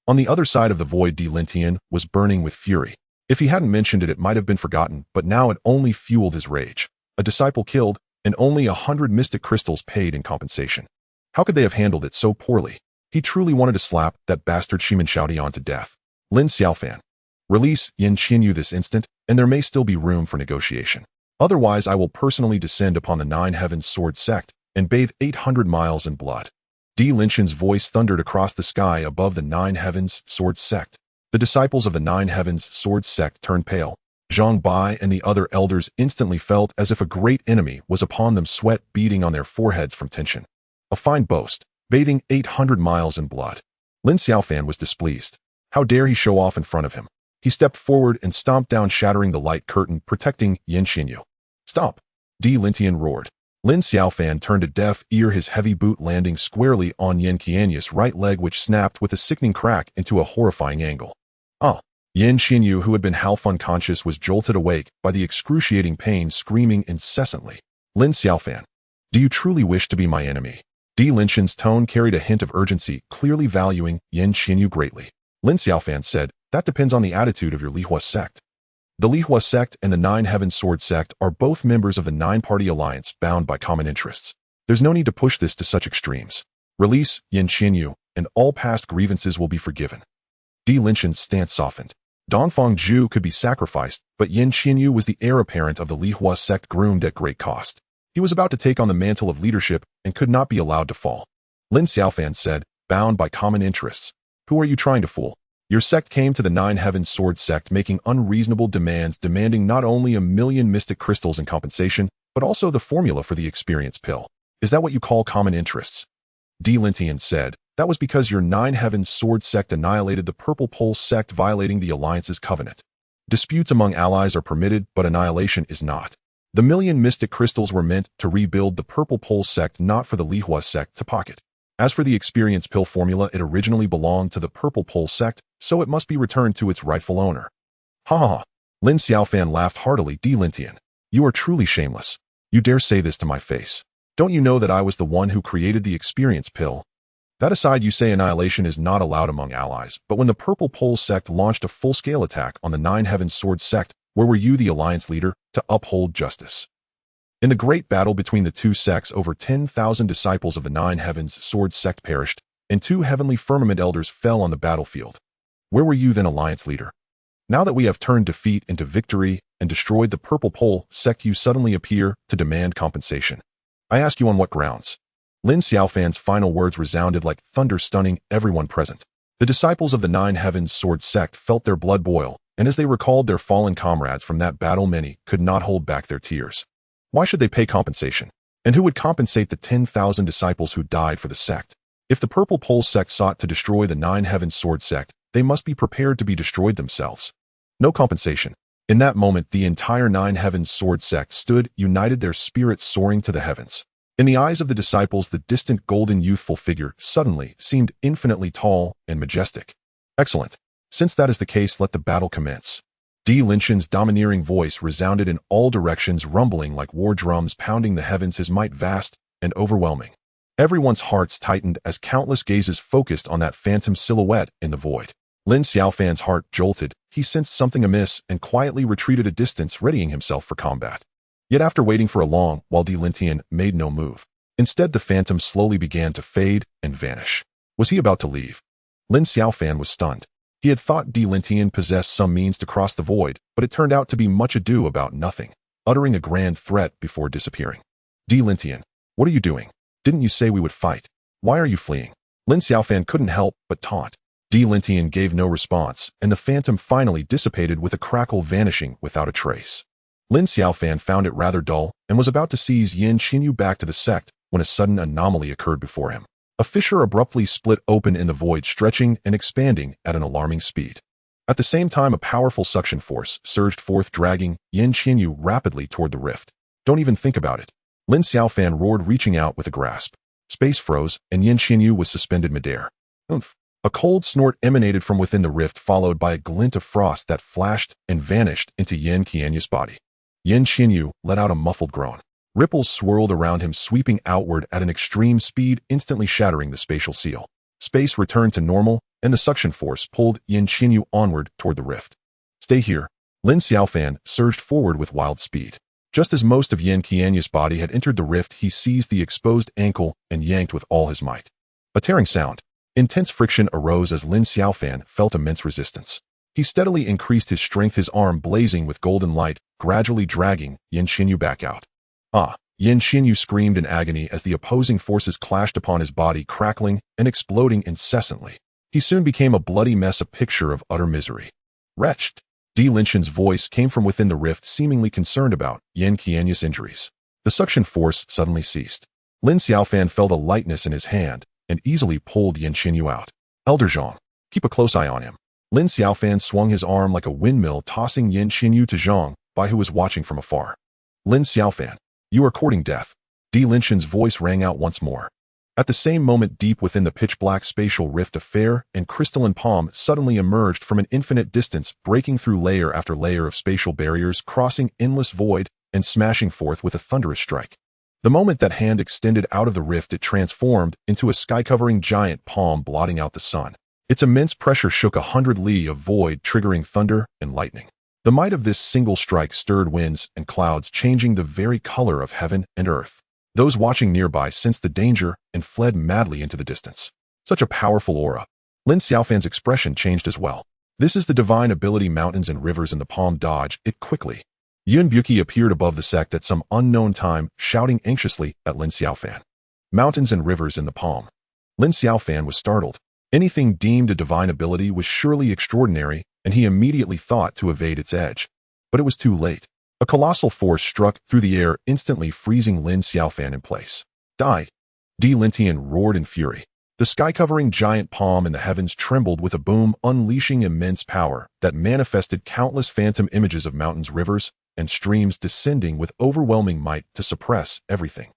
On the other side of the void, Di Lintian was burning with fury. If he hadn't mentioned it, it might have been forgotten, but now it only fueled his rage. A disciple killed, and only 100 mystic crystals paid in compensation. How could they have handled it so poorly? He truly wanted to slap that bastard Shimin Xiaodian to death. Lin Xiaofan, release Yan Xinyu this instant, and there may still be room for negotiation. Otherwise, I will personally descend upon the 9 Heavens Sword sect and bathe 800 miles in blood. Di Lintian's voice thundered across the sky above the 9 Heavens Sword sect. The disciples of the 9 Heavens Sword sect turned pale. Zhang Bai and the other elders instantly felt as if a great enemy was upon them, sweat beading on their foreheads from tension. A fine boast, bathing 800 miles in blood. Lin Xiaofan was displeased. How dare he show off in front of him? He stepped forward and stomped down, shattering the light curtain protecting Yan Xinyu. Stop! Di Lintian roared. Lin Xiaofan turned a deaf ear, his heavy boot landing squarely on Yan Qianyu's right leg, which snapped with a sickening crack into a horrifying angle. Ah! Yan Xinyu, who had been half unconscious, was jolted awake by the excruciating pain, screaming incessantly. Lin Xiaofan, do you truly wish to be my enemy? Di Lintian's tone carried a hint of urgency, clearly valuing Yan Xinyu greatly. Lin Xiaofan said, that depends on the attitude of your Lihua sect. The Lihua sect and the 9 Heavens Sword sect are both members of the 9-party alliance bound by common interests. There's no need to push this to such extremes. Release Yan Xinyu, and all past grievances will be forgiven. Di Lintian's stance softened. Dongfang Zhu could be sacrificed, but Yan Xinyu was the heir apparent of the Lihua sect, groomed at great cost. He was about to take on the mantle of leadership and could not be allowed to fall. Lin Xiaofan said, bound by common interests. Who are you trying to fool? Your sect came to the Nine Heavens Sword sect making unreasonable demands, demanding not only 1,000,000 mystic crystals in compensation, but also the formula for the experience pill. Is that what you call common interests? Xuantian said, that was because your Nine Heavens Sword sect annihilated the Purple Pole sect, violating the Alliance's covenant. Disputes among allies are permitted, but annihilation is not. The 1,000,000 mystic crystals were meant to rebuild the Purple Pole sect, not for the Lihua sect to pocket. As for the experience pill formula, it originally belonged to the Purple Pole sect, so it must be returned to its rightful owner. Ha ha ha. Lin Xiaofan laughed heartily. Xuantian, you are truly shameless. You dare say this to my face. Don't you know that I was the one who created the experience pill? That aside, you say annihilation is not allowed among allies, but when the Purple Pole sect launched a full-scale attack on the Nine Heavens Sword sect, where were you, the alliance leader, to uphold justice? In the great battle between the two sects, over 10,000 disciples of the Nine Heavens Sword sect perished, and 2 heavenly firmament elders fell on the battlefield. Where were you then, alliance leader? Now that we have turned defeat into victory and destroyed the Purple Pole sect, you suddenly appear to demand compensation. I ask you, on what grounds? Lin Xiaofan's final words resounded like thunder, stunning everyone present. The disciples of the Nine Heavens Sword sect felt their blood boil, and as they recalled their fallen comrades from that battle, many could not hold back their tears. Why should they pay compensation? And who would compensate the 10,000 disciples who died for the sect? If the Purple Pole sect sought to destroy the Nine Heavens Sword sect, they must be prepared to be destroyed themselves. No compensation. In that moment, the entire Nine Heavens Sword sect stood united, their spirits soaring to the heavens. In the eyes of the disciples, the distant golden youthful figure suddenly seemed infinitely tall and majestic. Excellent. Since that is the case, let the battle commence. Xuantian's domineering voice resounded in all directions, rumbling like war drums pounding the heavens, his might vast and overwhelming. Everyone's hearts tightened as countless gazes focused on that phantom silhouette in the void. Lin Xiaofan's heart jolted. He sensed something amiss and quietly retreated a distance, readying himself for combat. Yet after waiting for a long while, Xuantian made no move. Instead, the phantom slowly began to fade and vanish. Was he about to leave? Lin Xiaofan was stunned. He had thought Xuantian possessed some means to cross the void, but it turned out to be much ado about nothing, uttering a grand threat before disappearing. Xuantian, what are you doing? Didn't you say we would fight? Why are you fleeing? Lin Xiaofan couldn't help but taunt. Xuantian gave no response, and the phantom finally dissipated with a crackle, vanishing without a trace. Lin Xiaofan found it rather dull and was about to seize Yin Xinyu back to the sect when a sudden anomaly occurred before him. A fissure abruptly split open in the void, stretching and expanding at an alarming speed. At the same time, a powerful suction force surged forth, dragging Yin Xinyu rapidly toward the rift. Don't even think about it. Lin Xiaofan roared, reaching out with a grasp. Space froze, and Yin Xinyu was suspended midair. Oomph! A cold snort emanated from within the rift, followed by a glint of frost that flashed and vanished into Yin Qianyu's body. Yin Xinyu let out a muffled groan. Ripples swirled around him, sweeping outward at an extreme speed, instantly shattering the spatial seal. Space returned to normal, and the suction force pulled Yin Xinyu onward toward the rift. Stay here. Lin Xiaofan surged forward with wild speed. Just as most of Yin Qianyu's body had entered the rift, he seized the exposed ankle and yanked with all his might. A tearing sound. Intense friction arose as Lin Xiaofan felt immense resistance. He steadily increased his strength, his arm blazing with golden light, gradually dragging Yin Xinyu back out. Ah! Yin Xinyu screamed in agony as the opposing forces clashed upon his body, crackling and exploding incessantly. He soon became a bloody mess, a picture of utter misery. Wretched! Xuantian's voice came from within the rift, seemingly concerned about Yin Qianyu's injuries. The suction force suddenly ceased. Lin Xiaofan felt a lightness in his hand and easily pulled Yin Xinyu out. Elder Zhang, keep a close eye on him. Lin Xiaofan swung his arm like a windmill, tossing Yin Xinyu to Zhang, who was watching from afar. Lin Xiaofan, you are courting death. Xuantian's voice rang out once more. At the same moment, deep within the pitch-black spatial rift, a fair and crystalline palm suddenly emerged from an infinite distance, breaking through layer after layer of spatial barriers, crossing endless void and smashing forth with a thunderous strike. The moment that hand extended out of the rift, it transformed into a sky-covering giant palm, blotting out the sun. Its immense pressure shook 100 li of void, triggering thunder and lightning. The might of this single strike stirred winds and clouds, changing the very color of heaven and earth. Those watching nearby sensed the danger and fled madly into the distance. Such a powerful aura. Lin Xiaofan's expression changed as well. This is the divine ability. Mountains and rivers in the palm dodged it quickly. Yun Buki appeared above the sect at some unknown time, shouting anxiously at Lin Xiaofan. Mountains and rivers in the palm. Lin Xiaofan was startled. Anything deemed a divine ability was surely extraordinary, and he immediately thought to evade its edge. But it was too late. A colossal force struck through the air, instantly freezing Lin Xiaofan in place. Die! Lin roared in fury. The sky-covering giant palm in the heavens trembled with a boom, unleashing immense power that manifested countless phantom images of mountains, rivers, and streams descending with overwhelming might to suppress everything.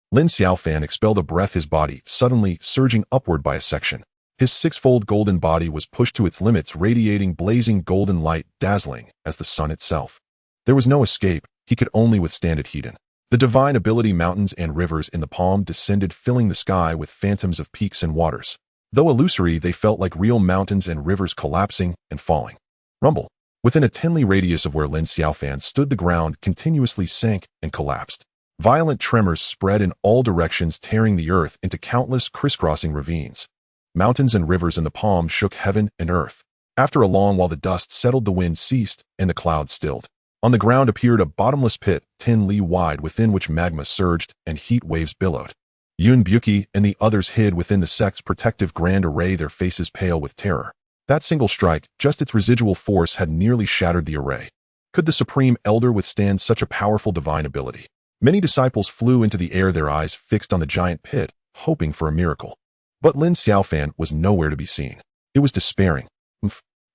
Lin Xiaofan expelled a breath, his body suddenly surging upward by a section. His sixfold golden body was pushed to its limits, radiating blazing golden light, dazzling as the sun itself. There was no escape, he could only withstand it. The divine ability, mountains and rivers in the palm descended, filling the sky with phantoms of peaks and waters. Though illusory, they felt like real mountains and rivers collapsing and falling. Rumble. Within a 10 li radius of where Lin Xiaofan stood, the ground continuously sank and collapsed. Violent tremors spread in all directions, tearing the earth into countless crisscrossing ravines. Mountains and rivers in the palm shook heaven and earth. After a long while the dust settled, the wind ceased, and the clouds stilled. On the ground appeared a bottomless pit, 10 li wide, within which magma surged and heat waves billowed. Yunbuki and the others hid within the sect's protective grand array, their faces pale with terror. That single strike, just its residual force, had nearly shattered the array. Could the Supreme Elder withstand such a powerful divine ability? Many disciples flew into the air, their eyes fixed on the giant pit, hoping for a miracle. But Lin Xiaofan was nowhere to be seen. It was despairing.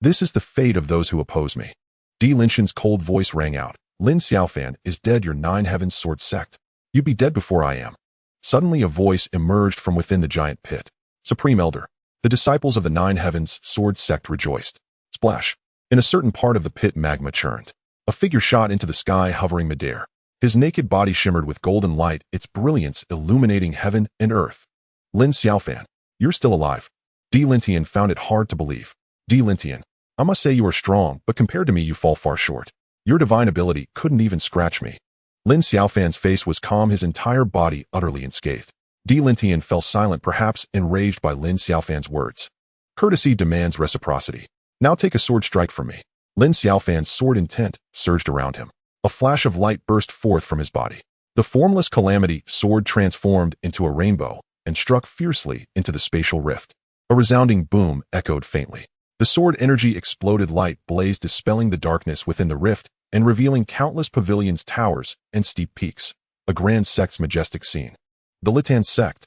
This is the fate of those who oppose me. Lin's cold voice rang out. Lin Xiaofan is dead, your Nine Heavens Sword sect. You'd be dead before I am. Suddenly a voice emerged from within the giant pit. Supreme Elder. The disciples of the Nine Heavens Sword sect rejoiced. Splash. In a certain part of the pit, magma churned. A figure shot into the sky, hovering midair. His naked body shimmered with golden light, its brilliance illuminating heaven and earth. Lin Xiaofan, you're still alive. Lin found it hard to believe. Lin, I must say you are strong, but compared to me you fall far short. Your divine ability couldn't even scratch me. Lin Xiaofan's face was calm, his entire body utterly unscathed. Lin fell silent, perhaps enraged by Lin Xiaofan's words. Courtesy demands reciprocity. Now take a sword strike from me. Lin Xiaofan's sword intent surged around him. A flash of light burst forth from his body. The formless calamity sword transformed into a rainbow and struck fiercely into the spatial rift. A resounding boom echoed faintly. The sword energy exploded, light blazed, dispelling the darkness within the rift and revealing countless pavilions, towers, and steep peaks. A grand sect's majestic scene. The Litan sect.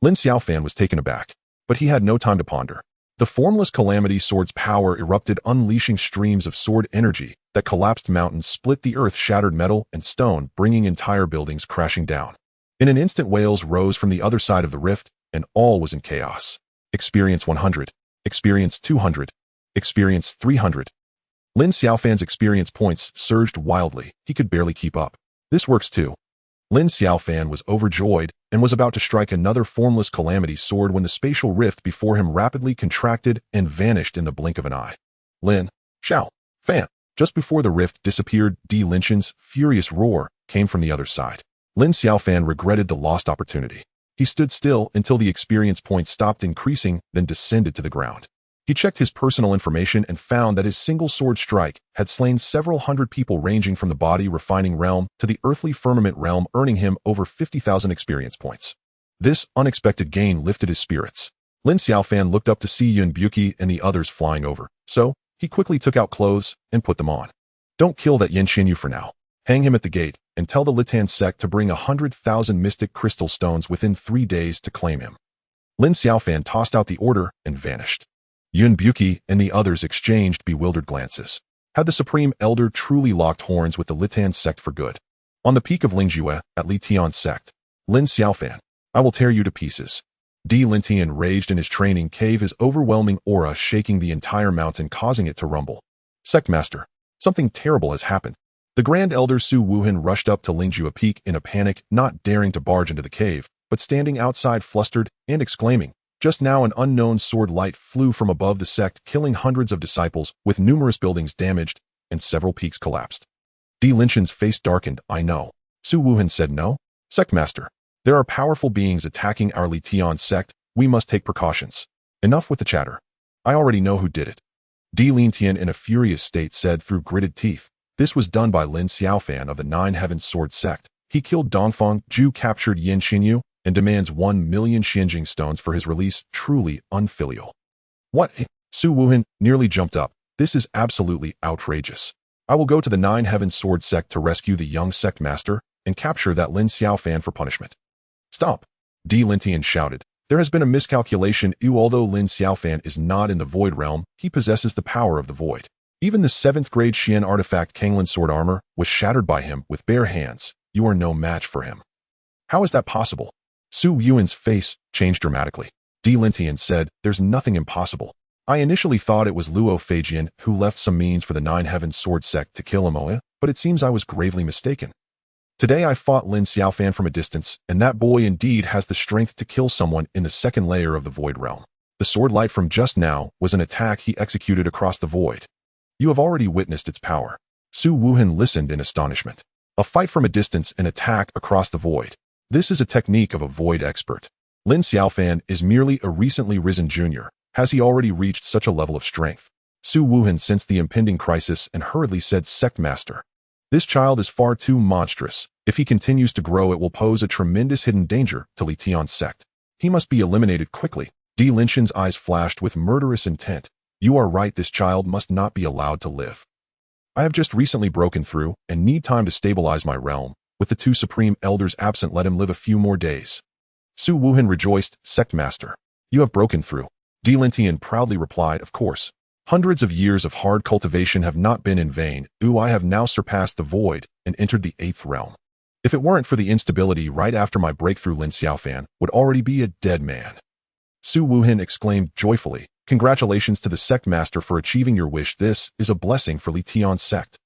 Lin Xiaofan was taken aback, but he had no time to ponder. The formless calamity sword's power erupted, unleashing streams of sword energy that collapsed mountains, split the earth, shattered metal and stone, bringing entire buildings crashing down. In an instant, wails rose from the other side of the rift, and all was in chaos. Experience 100. Experience 200. Experience 300. Lin Xiaofan's experience points surged wildly. He could barely keep up. This works too. Lin Xiaofan was overjoyed and was about to strike another formless calamity sword when the spatial rift before him rapidly contracted and vanished in the blink of an eye. Lin Xiaofan. Just before the rift disappeared, Lin's furious roar came from the other side. Lin Xiaofan regretted the lost opportunity. He stood still until the experience point stopped increasing, then descended to the ground. He checked his personal information and found that his single sword strike had slain several hundred people, ranging from the body refining realm to the earthly firmament realm, earning him over 50,000 experience points. This unexpected gain lifted his spirits. Lin Xiaofan looked up to see Yunbuki and the others flying over, so he quickly took out clothes and put them on. Don't kill that Yin Xinyu for now. Hang him at the gate and tell the Litan sect to bring 100,000 mystic crystal stones within 3 days to claim him. Lin Xiaofan tossed out the order and vanished. Yunbuki and the others exchanged bewildered glances. Had the Supreme Elder truly locked horns with the Litan sect for good? On the peak of Lingjue, at Li Tian sect, Lin Xiaofan, I will tear you to pieces. Lin Tian raged in his training cave, his overwhelming aura shaking the entire mountain, causing it to rumble. Sect Master, something terrible has happened. The Grand Elder Su Wuhan rushed up to Lingjue Peak in a panic, not daring to barge into the cave, but standing outside flustered and exclaiming, just now an unknown sword light flew from above the sect, killing hundreds of disciples, with numerous buildings damaged and several peaks collapsed. Lin's face darkened. I know. Su Wuhan said, no? Sect Master, there are powerful beings attacking our Li Tian sect. We must take precautions. Enough with the chatter. I already know who did it. Lin Tian in a furious state said through gritted teeth. This was done by Lin Xiaofan of the Nine Heavens Sword sect. He killed Dongfang, Zhu captured Yin Xinyu, and demands 1 million Xianjing stones for his release. Truly unfilial. What? Su Wuhan nearly jumped up. This is absolutely outrageous. I will go to the Nine Heavens Sword sect to rescue the young sect master and capture that Lin Xiaofan for punishment. Stop! Lin Tian shouted. There has been a miscalculation. Although Lin Xiaofan is not in the void realm, he possesses the power of the void. Even the 7th grade Xian artifact Kanglin sword armor was shattered by him with bare hands. You are no match for him. How is that possible? Su Yuan's face changed dramatically. Lin Tian said, there's nothing impossible. I initially thought it was Luo Feijian who left some means for the Nine Heavens Sword sect to kill Amoya, but it seems I was gravely mistaken. Today I fought Lin Xiaofan from a distance, and that boy indeed has the strength to kill someone in the 2nd layer of the void realm. The sword light from just now was an attack he executed across the void. You have already witnessed its power. Su Wuhan listened in astonishment. A fight from a distance, an attack across the void. This is a technique of a void expert. Lin Xiaofan is merely a recently risen junior. Has he already reached such a level of strength? Su Wuhan sensed the impending crisis and hurriedly said, Sect Master. This child is far too monstrous. If he continues to grow, it will pose a tremendous hidden danger to Li Tian's sect. He must be eliminated quickly. Lin Xian's eyes flashed with murderous intent. You are right, this child must not be allowed to live. I have just recently broken through and need time to stabilize my realm. With the 2 supreme elders absent, let him live a few more days. Su Wuhan rejoiced, Sect Master. You have broken through. Lin Tian proudly replied, of course. Hundreds of years of hard cultivation have not been in vain. I have now surpassed the void and entered the 8th realm. If it weren't for the instability right after my breakthrough, Lin Xiaofan would already be a dead man. Su Wuhan exclaimed joyfully, congratulations to the sect master for achieving your wish. This is a blessing for Li Tian's sect.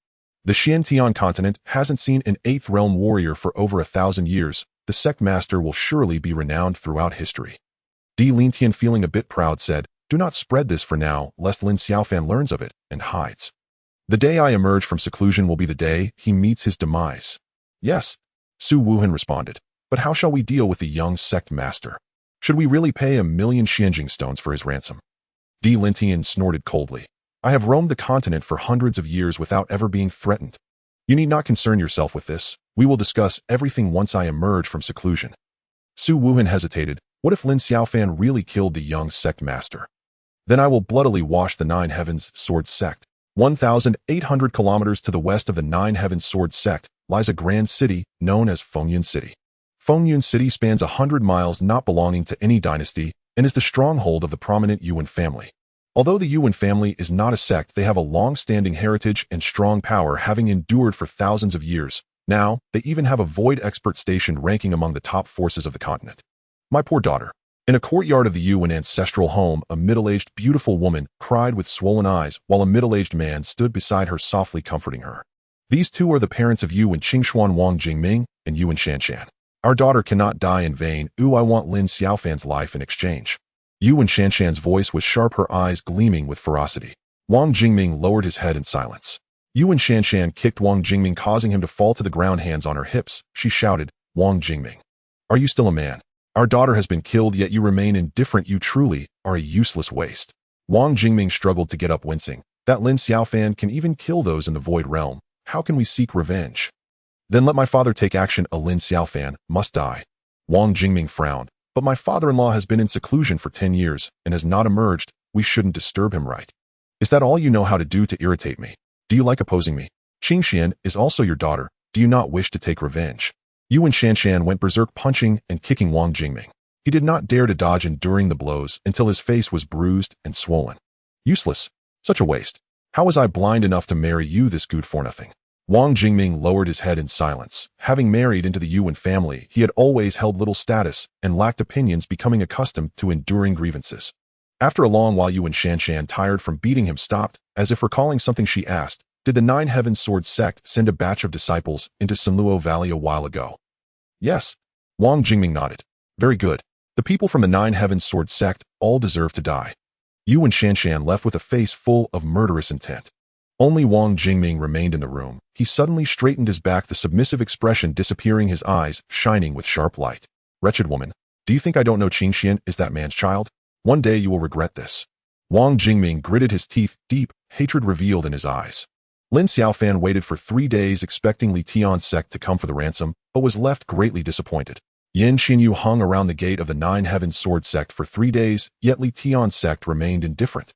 The Xuantian Continent hasn't seen an 8th realm warrior for over 1,000 years. The sect master will surely be renowned throughout history. Lin Tian, feeling a bit proud, said, do not spread this for now, lest Lin Xiaofan learns of it and hides. The day I emerge from seclusion will be the day he meets his demise. Yes, Su Wuhan responded, but how shall we deal with the young sect master? Should we really pay 1 million Xianjing stones for his ransom? Lin Tian snorted coldly. I have roamed the continent for hundreds of years without ever being threatened. You need not concern yourself with this. We will discuss everything once I emerge from seclusion. Su Wuhan hesitated. What if Lin Xiaofan really killed the young sect master? Then I will bloodily wash the Nine Heavens Sword sect. 1,800 kilometers to the west of the Nine Heavens Sword sect lies a grand city known as Fengyun City. Fengyun City spans 100 miles, not belonging to any dynasty, and is the stronghold of the prominent Yuan family. Although the Yuan family is not a sect, they have a long-standing heritage and strong power, having endured for thousands of years. Now, they even have a void expert stationed, ranking among the top forces of the continent. My poor daughter. In a courtyard of the Yuan ancestral home, a middle-aged, beautiful woman cried with swollen eyes, while a middle-aged man stood beside her, softly comforting her. These two are the parents of Yuan Qingshuan Wang Jingming and Yuan Shanshan. Our daughter cannot die in vain. I want Lin Xiaofan's life in exchange. Yuan Shanshan's voice was sharp, her eyes gleaming with ferocity. Wang Jingming lowered his head in silence. Yuan Shanshan kicked Wang Jingming, causing him to fall to the ground, hands on her hips. She shouted, Wang Jingming, are you still a man? Our daughter has been killed, yet you remain indifferent. You truly are a useless waste. Wang Jingming struggled to get up, wincing. That Lin Xiaofan can even kill those in the void realm. How can we seek revenge? Then let my father take action. A Lin Xiaofan must die. Wang Jingming frowned. But my father-in-law has been in seclusion for 10 years and has not emerged. We shouldn't disturb him, right? Is that all you know how to do to irritate me? Do you like opposing me? Qingxian is also your daughter. Do you not wish to take revenge? Yuan Shanshan went berserk, punching and kicking Wang Jingming. He did not dare to dodge, enduring the blows until his face was bruised and swollen. Useless. Such a waste. How was I blind enough to marry you, this good for nothing? Wang Jingming lowered his head in silence. Having married into the Yuan family, he had always held little status and lacked opinions, becoming accustomed to enduring grievances. After a long while, Yuan Shanshan, tired from beating him, stopped. As if recalling something, she asked, did the Nine Heavens Sword sect send a batch of disciples into Sanluo Valley a while ago? Yes. Wang Jingming nodded. Very good. The people from the Nine Heavens Sword sect all deserve to die. Yuan Shanshan left with a face full of murderous intent. Only Wang Jingming remained in the room. He suddenly straightened his back, the submissive expression disappearing, his eyes shining with sharp light. Wretched woman, do you think I don't know Qingxian is that man's child? One day you will regret this. Wang Jingming gritted his teeth, deep hatred revealed in his eyes. Lin Xiaofan waited for 3 days, expecting Li Tian's sect to come for the ransom, but was left greatly disappointed. Yin Xinyu hung around the gate of the Nine Heavens Sword sect for 3 days, yet Li Tian's sect remained indifferent.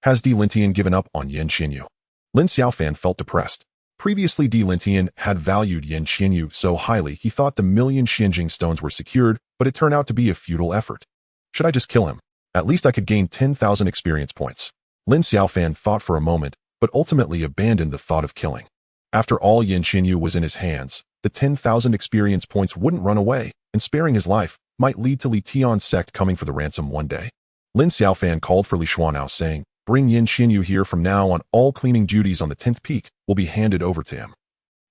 Has Di Lintian given up on Yin Xinyu? Lin Xiaofan felt depressed. Previously, Di Lintian had valued Yin Xinyu so highly he thought the million Xinjing stones were secured, but it turned out to be a futile effort. Should I just kill him? At least I could gain 10,000 experience points. Lin Xiaofan thought for a moment, but ultimately abandoned the thought of killing. After all, Yin Xinyu was in his hands. The 10,000 experience points wouldn't run away, and sparing his life might lead to Li Tian's sect coming for the ransom one day. Lin Xiaofan called for Li Xuanao, saying, "Bring Yin Xinyu here from now on. All cleaning duties on the 10th peak will be handed over to him."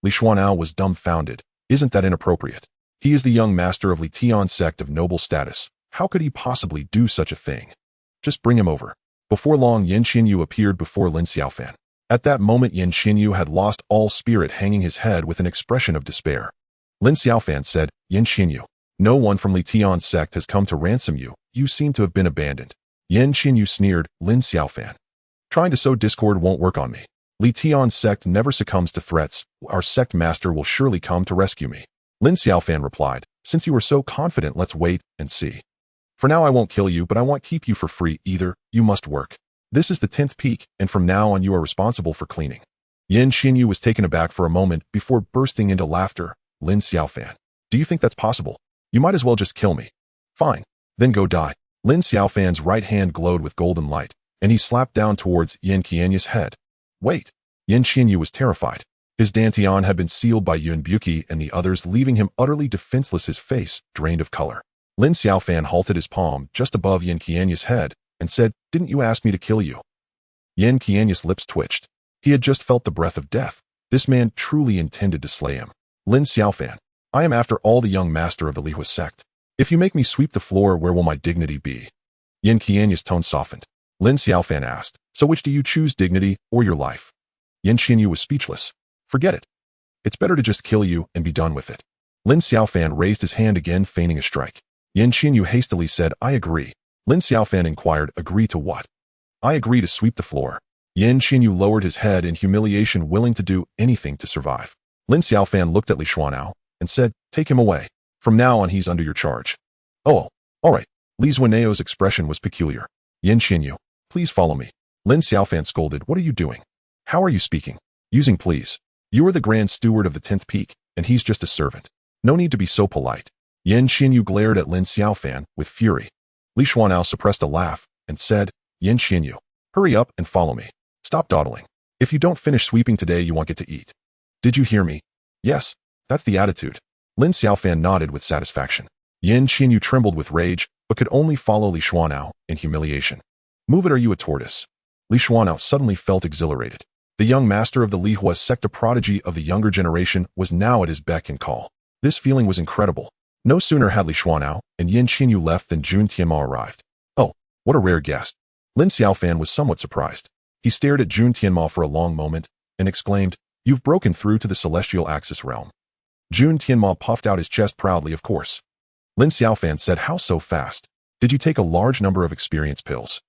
Li Xuanao was dumbfounded. Isn't that inappropriate? He is the young master of Li Tian's sect of noble status. How could he possibly do such a thing? Just bring him over. Before long, Yin Xinyu appeared before Lin Xiaofan. At that moment, Yin Xinyu had lost all spirit, hanging his head with an expression of despair. Lin Xiaofan said, "Yin Xinyu, no one from Li Tian's sect has come to ransom you. You seem to have been abandoned." Yin Xinyu sneered, "Lin Xiaofan, trying to sow discord won't work on me. Li Tian's sect never succumbs to threats. Our sect master will surely come to rescue me." Lin Xiaofan replied, "Since you were so confident, let's wait and see. For now, I won't kill you, but I won't keep you for free either. You must work. This is the 10th peak, and from now on you are responsible for cleaning." Yin Xinyu was taken aback for a moment before bursting into laughter. "Lin Xiaofan, do you think that's possible? You might as well just kill me." "Fine, then go die." Lin Xiaofan's right hand glowed with golden light, and he slapped down towards Yin Qianya's head. "Wait." Yin Xinyu was terrified. His dantian had been sealed by Yun Buki and the others, leaving him utterly defenseless, his face drained of color. Lin Xiaofan halted his palm just above Yin Qianya's head and said, "Didn't you ask me to kill you?" Yin Qianya's lips twitched. He had just felt the breath of death. This man truly intended to slay him. "Lin Xiaofan, I am after all the young master of the Lihua sect. If you make me sweep the floor, where will my dignity be?" Yin Qianya's tone softened. Lin Xiaofan asked, "So which do you choose, dignity or your life?" Yin Xinyu was speechless. "Forget it. It's better to just kill you and be done with it." Lin Xiaofan raised his hand again, feigning a strike. Yin Xinyu hastily said, "I agree." Lin Xiaofan inquired, "Agree to what?" "I agree to sweep the floor." Yin Xinyu lowered his head in humiliation, willing to do anything to survive. Lin Xiaofan looked at Li Xuanao and said, "Take him away. From now on, he's under your charge." "Oh, all right." Li Xuaneo's expression was peculiar. "Yin Xinyu, please follow me." Lin Xiaofan scolded, "What are you doing? How are you speaking? Using please. You are the grand steward of the 10th peak, and he's just a servant. No need to be so polite." Yin Xinyu glared at Lin Xiaofan with fury. Li Xuanao suppressed a laugh and said, "Yin Xinyu, hurry up and follow me. Stop dawdling. If you don't finish sweeping today, you won't get to eat." "Did you hear me?" "Yes, that's the attitude." Lin Xiaofan nodded with satisfaction. Yin Xinyu trembled with rage, but could only follow Li Xuanao in humiliation. "Move it, are you a tortoise?" Li Xuanao suddenly felt exhilarated. The young master of the Lihua sect, a prodigy of the younger generation, was now at his beck and call. This feeling was incredible. No sooner had Li Xuanao and Yin Xinyu left than Jun Tianma arrived. "Oh, what a rare guest." Lin Xiaofan was somewhat surprised. He stared at Jun Tianma for a long moment and exclaimed, "You've broken through to the celestial axis realm." Jun Tianma puffed out his chest proudly, "Of course." Lin Xiaofan said, "How so fast? Did you take a large number of experience pills?"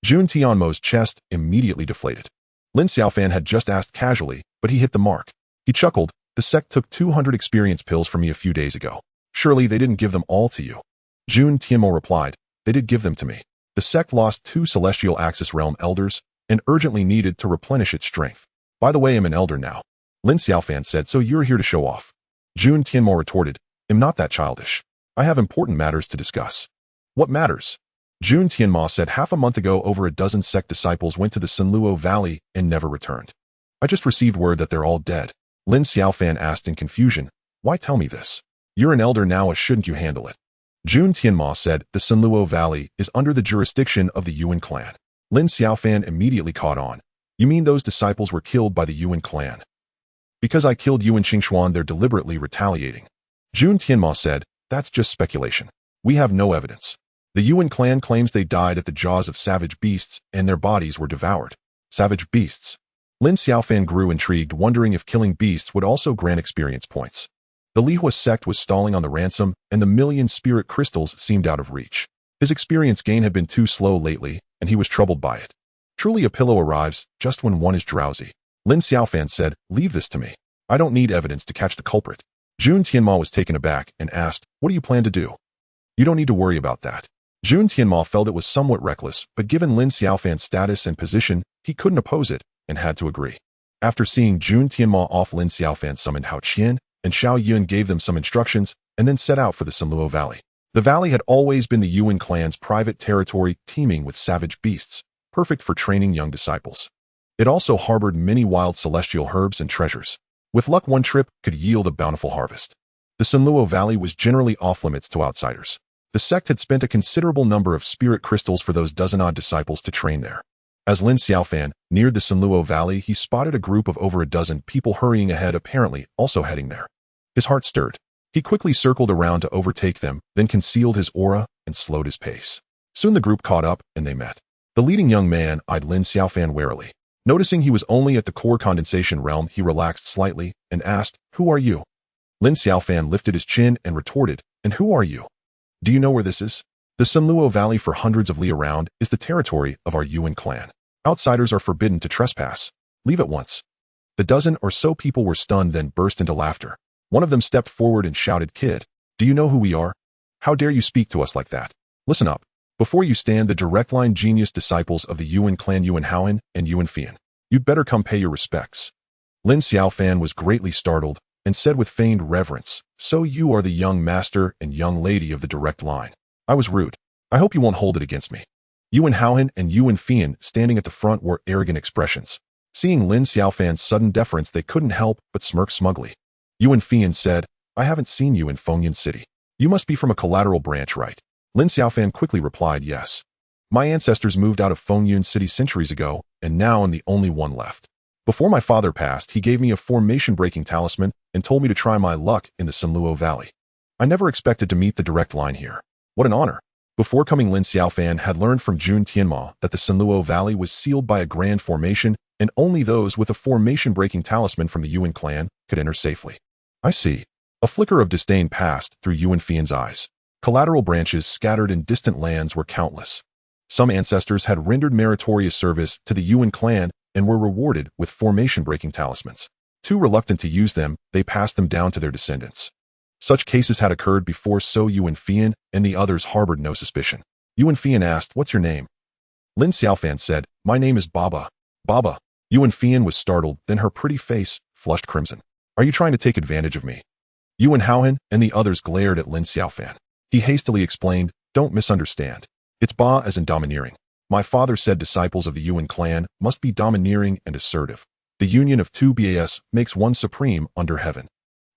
Jun Tianma's chest immediately deflated. Lin Xiaofan had just asked casually, but he hit the mark. He chuckled, "The sect took 200 experience pills from me a few days ago. Surely they didn't give them all to you." Jun Tianmo replied, "They did give them to me. The sect lost 2 celestial axis realm elders and urgently needed to replenish its strength. By the way, I'm an elder now." Lin Xiaofan said, "So you're here to show off?" Jun Tianmo retorted, "I'm not that childish. I have important matters to discuss." "What matters?" Jun Tianma said, "Half a month ago, over a dozen sect disciples went to the Sanluo Valley and never returned. I just received word that they're all dead." Lin Xiaofan asked in confusion, "Why tell me this? You're an elder now, shouldn't you handle it?" Jun Tianma said, "The Sanluo Valley is under the jurisdiction of the Yuan clan." Lin Xiaofan immediately caught on. "You mean those disciples were killed by the Yuan clan?" "Because I killed Yuan Qingshuan, they're deliberately retaliating." Jun Tianma said, "That's just speculation. We have no evidence. The Yuan clan claims they died at the jaws of savage beasts and their bodies were devoured." "Savage beasts?" Lin Xiaofan grew intrigued, wondering if killing beasts would also grant experience points. The Lihua sect was stalling on the ransom, and the million spirit crystals seemed out of reach. His experience gain had been too slow lately, and he was troubled by it. Truly, a pillow arrives just when one is drowsy. Lin Xiaofan said, "Leave this to me. I don't need evidence to catch the culprit." Jun Tianma was taken aback and asked, "What do you plan to do?" "You don't need to worry about that." Jun Tianma felt it was somewhat reckless, but given Lin Xiaofan's status and position, he couldn't oppose it and had to agree. After seeing Jun Tianma off, Lin Xiaofan summoned Hao Qian, and Xiao Yun gave them some instructions and then set out for the Sanluo Valley. The valley had always been the Yuan clan's private territory, teeming with savage beasts, perfect for training young disciples. It also harbored many wild celestial herbs and treasures. With luck, one trip could yield a bountiful harvest. The Sanluo Valley was generally off-limits to outsiders. The sect had spent a considerable number of spirit crystals for those dozen-odd disciples to train there. As Lin Xiaofan neared the Sanluo Valley, he spotted a group of over a dozen people hurrying ahead, apparently also heading there. His heart stirred. He quickly circled around to overtake them, then concealed his aura and slowed his pace. Soon the group caught up, and they met. The leading young man eyed Lin Xiaofan warily. Noticing he was only at the core condensation realm, he relaxed slightly and asked, "Who are you?" Lin Xiaofan lifted his chin and retorted, "And who are you? Do you know where this is?" The Sanluo Valley, for hundreds of li around, is the territory of our Yuan clan. Outsiders are forbidden to trespass. Leave at once. The dozen or so people were stunned, then burst into laughter. One of them stepped forward and shouted, "Kid, do you know who we are? How dare you speak to us like that? Listen up. Before you stand the direct line genius disciples of the Yuan clan, Yuan Haoan and Yuan Fian. You'd better come pay your respects." Lin Xiaofan was greatly startled and said with feigned reverence, "So you are the young master and young lady of the direct line. I was rude. I hope you won't hold it against me." Yuan Haoan and Yuan Fian, standing at the front, wore arrogant expressions. Seeing Lin Xiaofan's sudden deference, they couldn't help but smirk smugly. Yuan Fian said, "I haven't seen you in Fengyun City. You must be from a collateral branch, right?" Lin Xiaofan quickly replied, "Yes. My ancestors moved out of Fengyun City centuries ago, and now I'm the only one left. Before my father passed, he gave me a formation-breaking talisman and told me to try my luck in the Sanluo Valley. I never expected to meet the direct line here. What an honor." Before coming, Lin Xiaofan had learned from Jun Tianma that the Sanluo Valley was sealed by a grand formation, and only those with a formation-breaking talisman from the Yuan clan could enter safely. "I see." A flicker of disdain passed through Yuan Fian's eyes. Collateral branches scattered in distant lands were countless. Some ancestors had rendered meritorious service to the Yuan clan and were rewarded with formation-breaking talismans. Too reluctant to use them, they passed them down to their descendants. Such cases had occurred before, so Yuan Fian and the others harbored no suspicion. Yuan Fian asked, "What's your name?" Lin Xiaofan said, "My name is Baba." "Baba?" Yuan Fian was startled, then her pretty face flushed crimson. "Are you trying to take advantage of me?" Yuan Haoan and the others glared at Lin Xiaofan. He hastily explained, "Don't misunderstand. It's Ba as in domineering. My father said disciples of the Yuan clan must be domineering and assertive. The union of two Bas makes one supreme under heaven.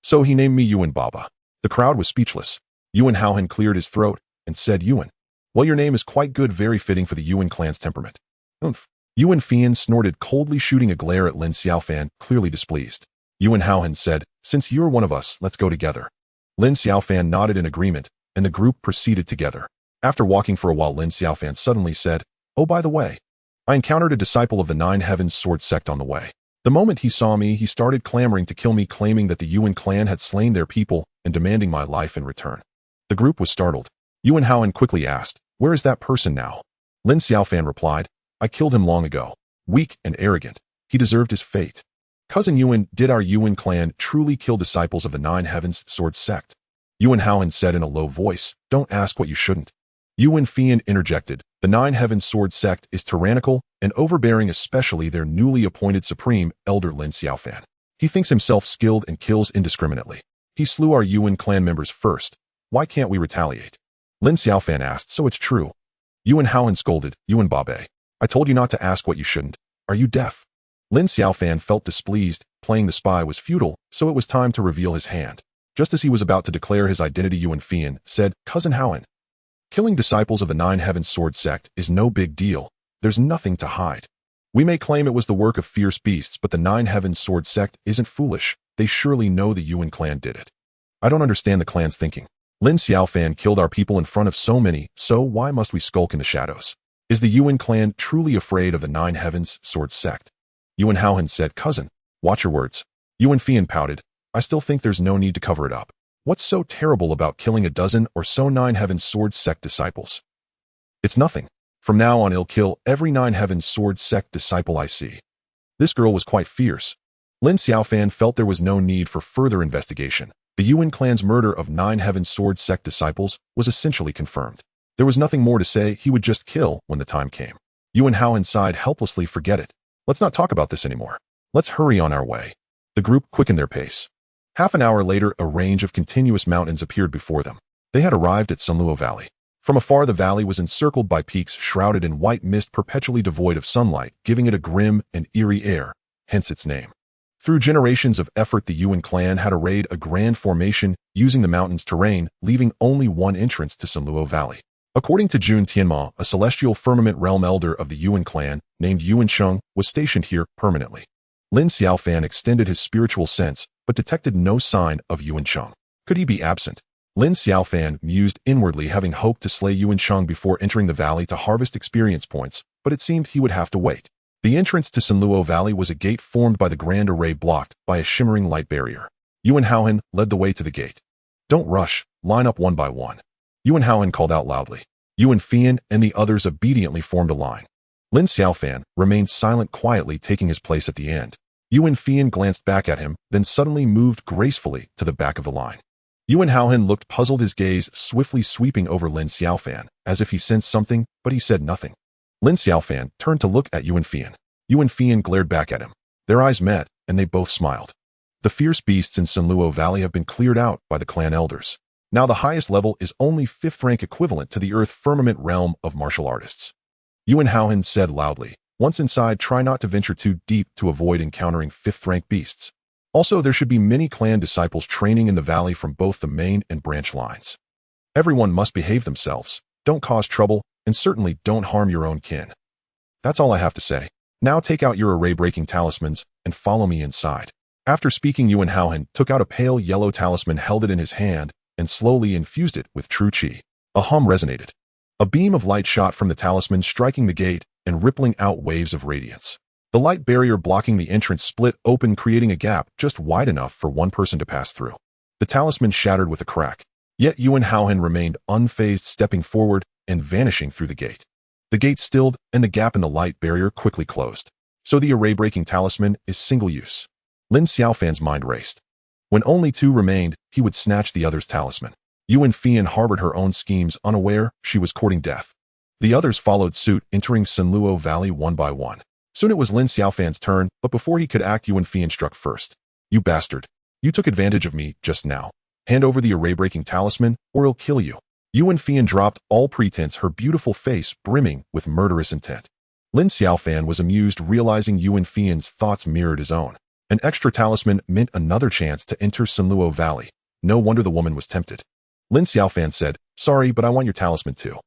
So he named me Yuan Baba." The crowd was speechless. Yuan Haoan cleared his throat and said, "Yuan. Well, your name is quite good, very fitting for the Yuan clan's temperament." "Oomph." Yuan Fian snorted coldly, shooting a glare at Lin Xiaofan, clearly displeased. Yuan Haoan said, "Since you're one of us, let's go together." Lin Xiaofan nodded in agreement, and the group proceeded together. After walking for a while, Lin Xiaofan suddenly said, "Oh, by the way, I encountered a disciple of the Nine Heavens Sword sect on the way. The moment he saw me, he started clamoring to kill me, claiming that the Yuan clan had slain their people and demanding my life in return." The group was startled. Yuan Haoan quickly asked, "Where is that person now?" Lin Xiaofan replied, "I killed him long ago. Weak and arrogant, he deserved his fate." "Cousin Yuan, did our Yuan clan truly kill disciples of the Nine Heavens Sword sect?" Yuan Haoan said in a low voice, "Don't ask what you shouldn't." Yuan Fian interjected, "The Nine Heavens Sword sect is tyrannical and overbearing, especially their newly appointed supreme, Elder Lin Xiaofan. He thinks himself skilled and kills indiscriminately. He slew our Yuan clan members first. Why can't we retaliate?" Lin Xiaofan asked, "So it's true?" Yuan Haoan scolded, "Yuan Babe, I told you not to ask what you shouldn't. Are you deaf?" Lin Xiaofan felt displeased. Playing the spy was futile, so it was time to reveal his hand. Just as he was about to declare his identity, Yuan Fian said, "Cousin Haoan, killing disciples of the Nine Heavens Sword sect is no big deal. There's nothing to hide. We may claim it was the work of fierce beasts, but the Nine Heavens Sword sect isn't foolish. They surely know the Yuan clan did it. I don't understand the clan's thinking. Lin Xiaofan killed our people in front of so many, so why must we skulk in the shadows? Is the Yuan clan truly afraid of the Nine Heavens Sword sect?" Yuan Haoan said, "Cousin, watch your words." Yuan Fian pouted, "I still think there's no need to cover it up. What's so terrible about killing a dozen or so Nine Heavens Sword sect disciples? It's nothing. From now on, I'll kill every Nine Heavens Sword sect disciple I see." This girl was quite fierce. Lin Xiaofan felt there was no need for further investigation. The Yuan clan's murder of 9 Heaven Sword sect disciples was essentially confirmed. There was nothing more to say. He would just kill when the time came. Yuan Haohan sighed helplessly. Forget it. Let's not talk about this anymore. Let's hurry on our way. The group quickened their pace. Half an hour later, a range of continuous mountains appeared before them. They had arrived at Sunluo Valley. From afar, the valley was encircled by peaks shrouded in white mist perpetually devoid of sunlight, giving it a grim and eerie air, hence its name. Through generations of effort, the Yuan clan had arrayed a grand formation using the mountain's terrain, leaving only one entrance to Sunluo Valley. According to Jun Tianma, a celestial firmament realm elder of the Yuan clan, named Yuan Sheng, was stationed here permanently. Lin Xiaofan extended his spiritual sense, but detected no sign of Yuan Sheng. Could he be absent? Lin Xiaofan mused inwardly, having hoped to slay Yuan Sheng before entering the valley to harvest experience points, but it seemed he would have to wait. The entrance to Sunluo Valley was a gate formed by the grand array blocked by a shimmering light barrier. Yuan Haohan led the way to the gate. Don't rush, line up one by one. Yuan Haohan called out loudly. Yuan Fian and the others obediently formed a line. Lin Xiaofan remained silent, quietly taking his place at the end. Yuan Fian glanced back at him, then suddenly moved gracefully to the back of the line. Yuan Haohan looked puzzled, his gaze swiftly sweeping over Lin Xiaofan, as if he sensed something, but he said nothing. Lin Xiaofan turned to look at Yuan Fian. Yuan Fian glared back at him. Their eyes met, and they both smiled. The fierce beasts in Sunluo Valley have been cleared out by the clan elders. Now the highest level is only 5th rank, equivalent to the Earth Firmament realm of martial artists. Yuan Haohan said loudly. Once inside, try not to venture too deep to avoid encountering 5th rank beasts. Also, there should be many clan disciples training in the valley from both the main and branch lines. Everyone must behave themselves, don't cause trouble, and certainly don't harm your own kin. That's all I have to say. Now take out your array-breaking talismans and follow me inside. After speaking, Yuan Haohan took out a pale yellow talisman, held it in his hand, and slowly infused it with true qi. A hum resonated. A beam of light shot from the talisman, striking the gate and rippling out waves of radiance. The light barrier blocking the entrance split open, creating a gap just wide enough for one person to pass through. The talisman shattered with a crack. Yet Yuan Haohan remained unfazed, stepping forward and vanishing through the gate. The gate stilled, and the gap in the light barrier quickly closed. So the array-breaking talisman is single-use. Lin Xiaofan's mind raced. When only 2 remained, he would snatch the other's talisman. Yuan Fian harbored her own schemes, unaware she was courting death. The others followed suit, entering Sunluo Valley one by one. Soon it was Lin Xiaofan's turn, but before he could act, Yuan Fian struck first. You bastard. You took advantage of me just now. Hand over the array-breaking talisman, or I'll kill you. Yuan Fian dropped all pretense, her beautiful face brimming with murderous intent. Lin Xiaofan was amused, realizing Yuan Fian's thoughts mirrored his own. An extra talisman meant another chance to enter Sunluo Valley. No wonder the woman was tempted. Lin Xiaofan said, sorry, but I want your talisman too.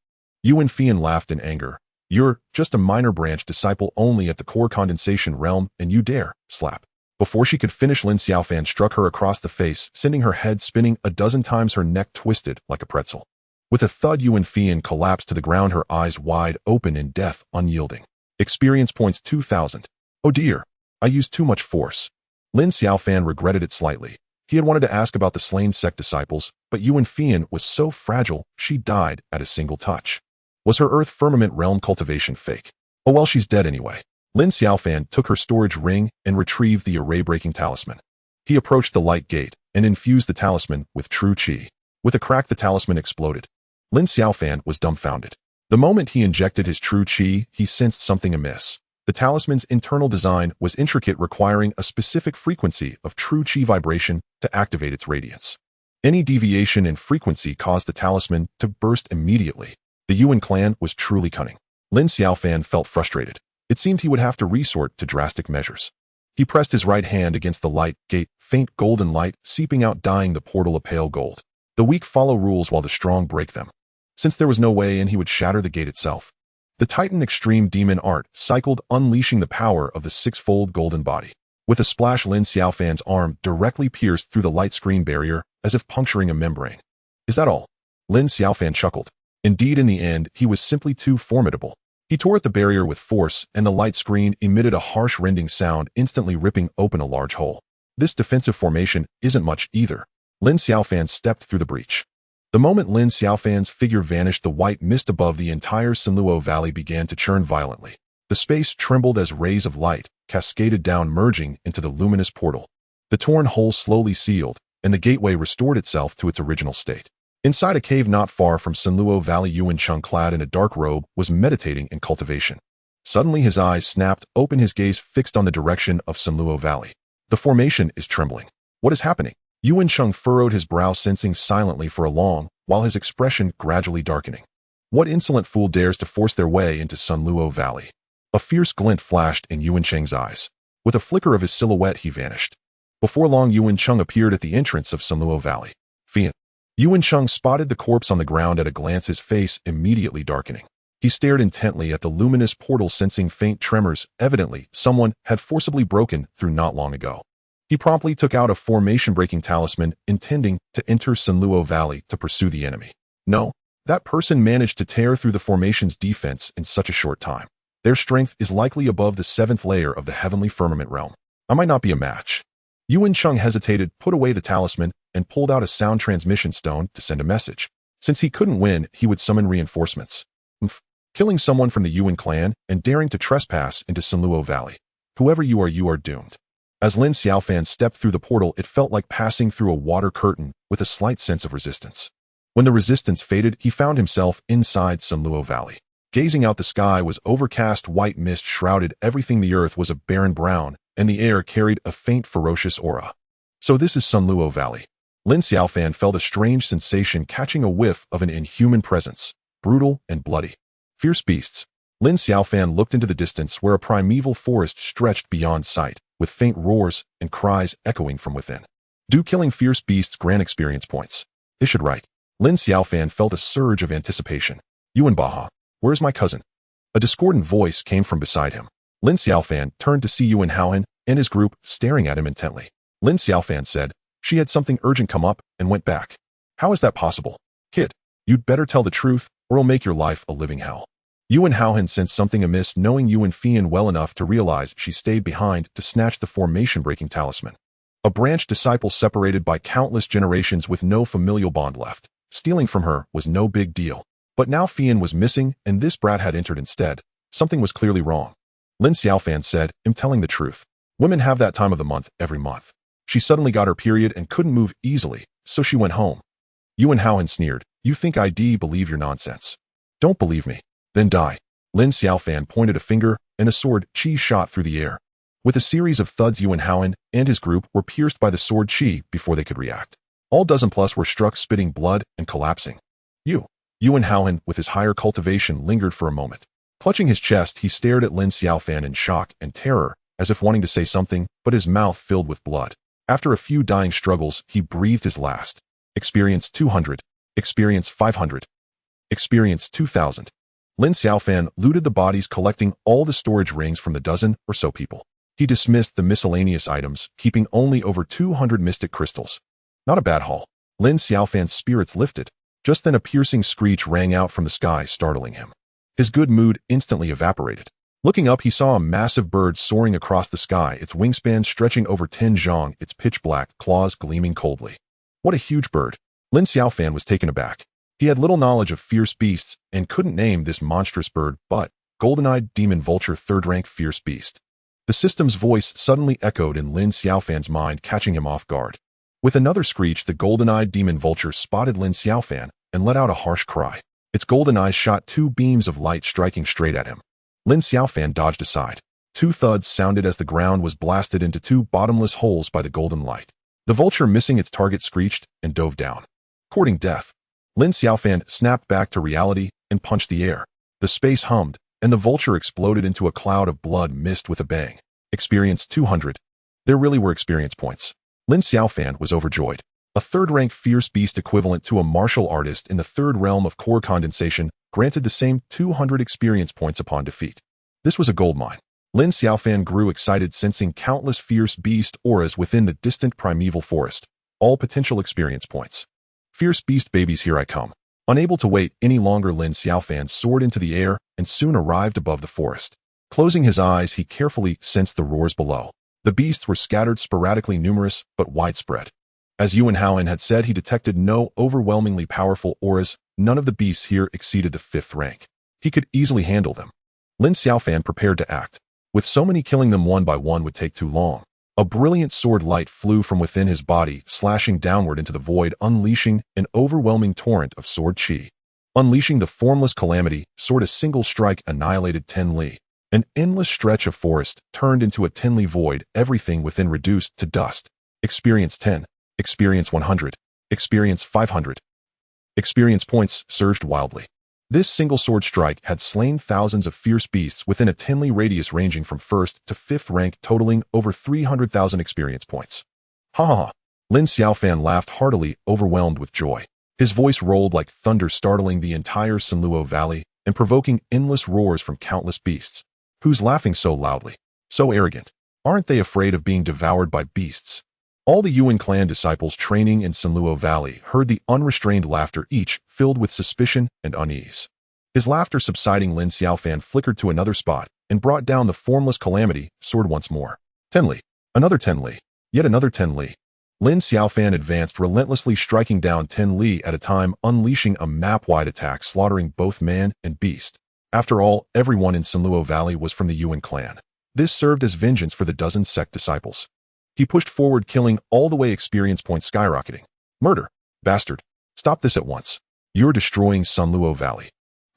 Yuan Fian laughed in anger. You're just a minor branch disciple only at the core condensation realm, and you dare, slap. Before she could finish, Lin Xiaofan struck her across the face, sending her head spinning a dozen times, her neck twisted like a pretzel. With a thud, Yuan Fian collapsed to the ground, her eyes wide open in death, unyielding. Experience points 2,000. Oh dear, I used too much force. Lin Xiaofan regretted it slightly. He had wanted to ask about the slain sect disciples, but Yuan Fian was so fragile, she died at a single touch. Was her Earth Firmament realm cultivation fake? Oh well, she's dead anyway. Lin Xiaofan took her storage ring and retrieved the array-breaking talisman. He approached the light gate and infused the talisman with true qi. With a crack, the talisman exploded. Lin Xiaofan was dumbfounded. The moment he injected his true qi, he sensed something amiss. The talisman's internal design was intricate, requiring a specific frequency of true qi vibration to activate its radiance. Any deviation in frequency caused the talisman to burst immediately. The Yuan clan was truly cunning. Lin Xiaofan felt frustrated. It seemed he would have to resort to drastic measures. He pressed his right hand against the light gate, faint golden light seeping out, dyeing the portal a pale gold. The weak follow rules while the strong break them. Since there was no way in, he would shatter the gate itself. The Titan Extreme Demon Art cycled, unleashing the power of the 6-fold golden body. With a splash, Lin Xiaofan's arm directly pierced through the light screen barrier, as if puncturing a membrane. Is that all? Lin Xiaofan chuckled. Indeed, in the end, he was simply too formidable. He tore at the barrier with force, and the light screen emitted a harsh rending sound, instantly ripping open a large hole. This defensive formation isn't much either. Lin Xiaofan stepped through the breach. The moment Lin Xiaofan's figure vanished, the white mist above the entire Sunluo Valley began to churn violently. The space trembled as rays of light cascaded down, merging into the luminous portal. The torn hole slowly sealed, and the gateway restored itself to its original state. Inside a cave not far from Sanluo Valley, Yuan Cheng, clad in a dark robe, was meditating in cultivation. Suddenly his eyes snapped open, his gaze fixed on the direction of Sanluo Valley. The formation is trembling. What is happening? Yuan Cheng furrowed his brow, sensing silently for a long while, his expression gradually darkening. What insolent fool dares to force their way into Sanluo Valley? A fierce glint flashed in Yuan Cheng's eyes. With a flicker of his silhouette, he vanished. Before long, Yuan Cheng appeared at the entrance of Sanluo Valley. Fian. Yuan Cheng spotted the corpse on the ground at a glance, his face immediately darkening. He stared intently at the luminous portal, sensing faint tremors. Evidently, someone had forcibly broken through not long ago. He promptly took out a formation-breaking talisman, intending to enter Sanluo Valley to pursue the enemy. No, that person managed to tear through the formation's defense in such a short time. Their strength is likely above the 7th layer of the heavenly firmament realm. I might not be a match. Yuan Cheng hesitated, put away the talisman, and pulled out a sound transmission stone to send a message. Since he couldn't win, he would summon reinforcements. Killing someone from the Yuan clan and daring to trespass into Sanluo Valley. Whoever you are doomed. As Lin Xiaofan stepped through the portal, it felt like passing through a water curtain with a slight sense of resistance. When the resistance faded, he found himself inside Sanluo Valley. Gazing out, the sky was overcast, white mist shrouded everything, the earth was a barren brown, and the air carried a faint ferocious aura. So this is Sanluo Valley. Lin Xiaofan felt a strange sensation, catching a whiff of an inhuman presence, brutal and bloody. Fierce beasts. Lin Xiaofan looked into the distance where a primeval forest stretched beyond sight, with faint roars and cries echoing from within. Do killing fierce beasts grant experience points? They should, right? Lin Xiaofan felt a surge of anticipation. Yuan Baha, where's my cousin? A discordant voice came from beside him. Lin Xiaofan turned to see Yuan Haohan and his group staring at him intently. Lin Xiaofan said, she had something urgent come up, and went back. How is that possible? Kid, you'd better tell the truth, or it'll make your life a living hell. Yuan Haohan sensed something amiss, knowing Yuan Fian well enough to realize she stayed behind to snatch the formation-breaking talisman. A branch disciple separated by countless generations with no familial bond left. Stealing from her was no big deal. But now Fian was missing, and this brat had entered instead. Something was clearly wrong. Lin Xiaofan said, I'm telling the truth. Women have that time of the month every month. She suddenly got her period and couldn't move easily, so she went home. Yuan Haohan sneered, you think I'd believe your nonsense? Don't believe me. Then die. Lin Xiaofan pointed a finger, and a sword chi shot through the air. With a series of thuds, Yuan Haohan and his group were pierced by the sword chi before they could react. All dozen plus were struck, spitting blood and collapsing. Yuan Haohan, with his higher cultivation, lingered for a moment. Clutching his chest, he stared at Lin Xiaofan in shock and terror, as if wanting to say something, but his mouth filled with blood. After a few dying struggles, he breathed his last. Experience 200. Experience 500. Experience 2000. Lin Xiaofan looted the bodies, collecting all the storage rings from the dozen or so people. He dismissed the miscellaneous items, keeping only over 200 mystic crystals. Not a bad haul. Lin Xiaofan's spirits lifted. Just then a piercing screech rang out from the sky, startling him. His good mood instantly evaporated. Looking up, he saw a massive bird soaring across the sky, its wingspan stretching over 10 zhang, its pitch-black claws gleaming coldly. What a huge bird! Lin Xiaofan was taken aback. He had little knowledge of fierce beasts and couldn't name this monstrous bird, but golden-eyed demon vulture, third-rank fierce beast. The system's voice suddenly echoed in Lin Xiaofan's mind, catching him off guard. With another screech, the golden-eyed demon vulture spotted Lin Xiaofan and let out a harsh cry. Its golden eyes shot 2 beams of light, striking straight at him. Lin Xiaofan dodged aside. 2 thuds sounded as the ground was blasted into 2 bottomless holes by the golden light. The vulture, missing its target, screeched and dove down. Courting death. Lin Xiaofan snapped back to reality and punched the air. The space hummed, and the vulture exploded into a cloud of blood mist with a bang. Experience 200. There really were experience points. Lin Xiaofan was overjoyed. A third-rank fierce beast equivalent to a martial artist in the 3rd realm of core condensation, granted the same 200 experience points upon defeat. This was a goldmine. Lin Xiaofan grew excited, sensing countless fierce beast auras within the distant primeval forest. All potential experience points. Fierce beast babies, here I come. Unable to wait any longer, Lin Xiaofan soared into the air and soon arrived above the forest. Closing his eyes, he carefully sensed the roars below. The beasts were scattered, sporadically numerous, but widespread. As Yuan Haohan had said, he detected no overwhelmingly powerful auras. None of the beasts here exceeded the 5th rank. He could easily handle them. Lin Xiaofan prepared to act. With so many, killing them one by one would take too long. A brilliant sword light flew from within his body, slashing downward into the void, unleashing an overwhelming torrent of sword chi. Unleashing the formless calamity, sword a single strike annihilated 10 li. An endless stretch of forest turned into a 10 li void, everything within reduced to dust. Experience 10. Experience 100. Experience 500. Experience points surged wildly. This single sword strike had slain thousands of fierce beasts within a 10 li radius ranging from 1st to 5th rank, totaling over 300,000 experience points. Ha ha ha. Lin Xiaofan laughed heartily, overwhelmed with joy. His voice rolled like thunder, startling the entire Sanluo Valley and provoking endless roars from countless beasts. Who's laughing so loudly? So arrogant. Aren't they afraid of being devoured by beasts? All the Yuan clan disciples training in Sanluo Valley heard the unrestrained laughter, each filled with suspicion and unease. His laughter subsiding, Lin Xiaofan flickered to another spot and brought down the formless calamity, sword once more. 10 li. Another 10 li. Yet another 10 li. Lin Xiaofan advanced, relentlessly striking down 10 li at a time, unleashing a map-wide attack, slaughtering both man and beast. After all, everyone in Sanluo Valley was from the Yuan clan. This served as vengeance for the dozen sect disciples. He pushed forward, killing all the way, experience points skyrocketing. Murder! Bastard! Stop this at once. You're destroying Sanluo Valley.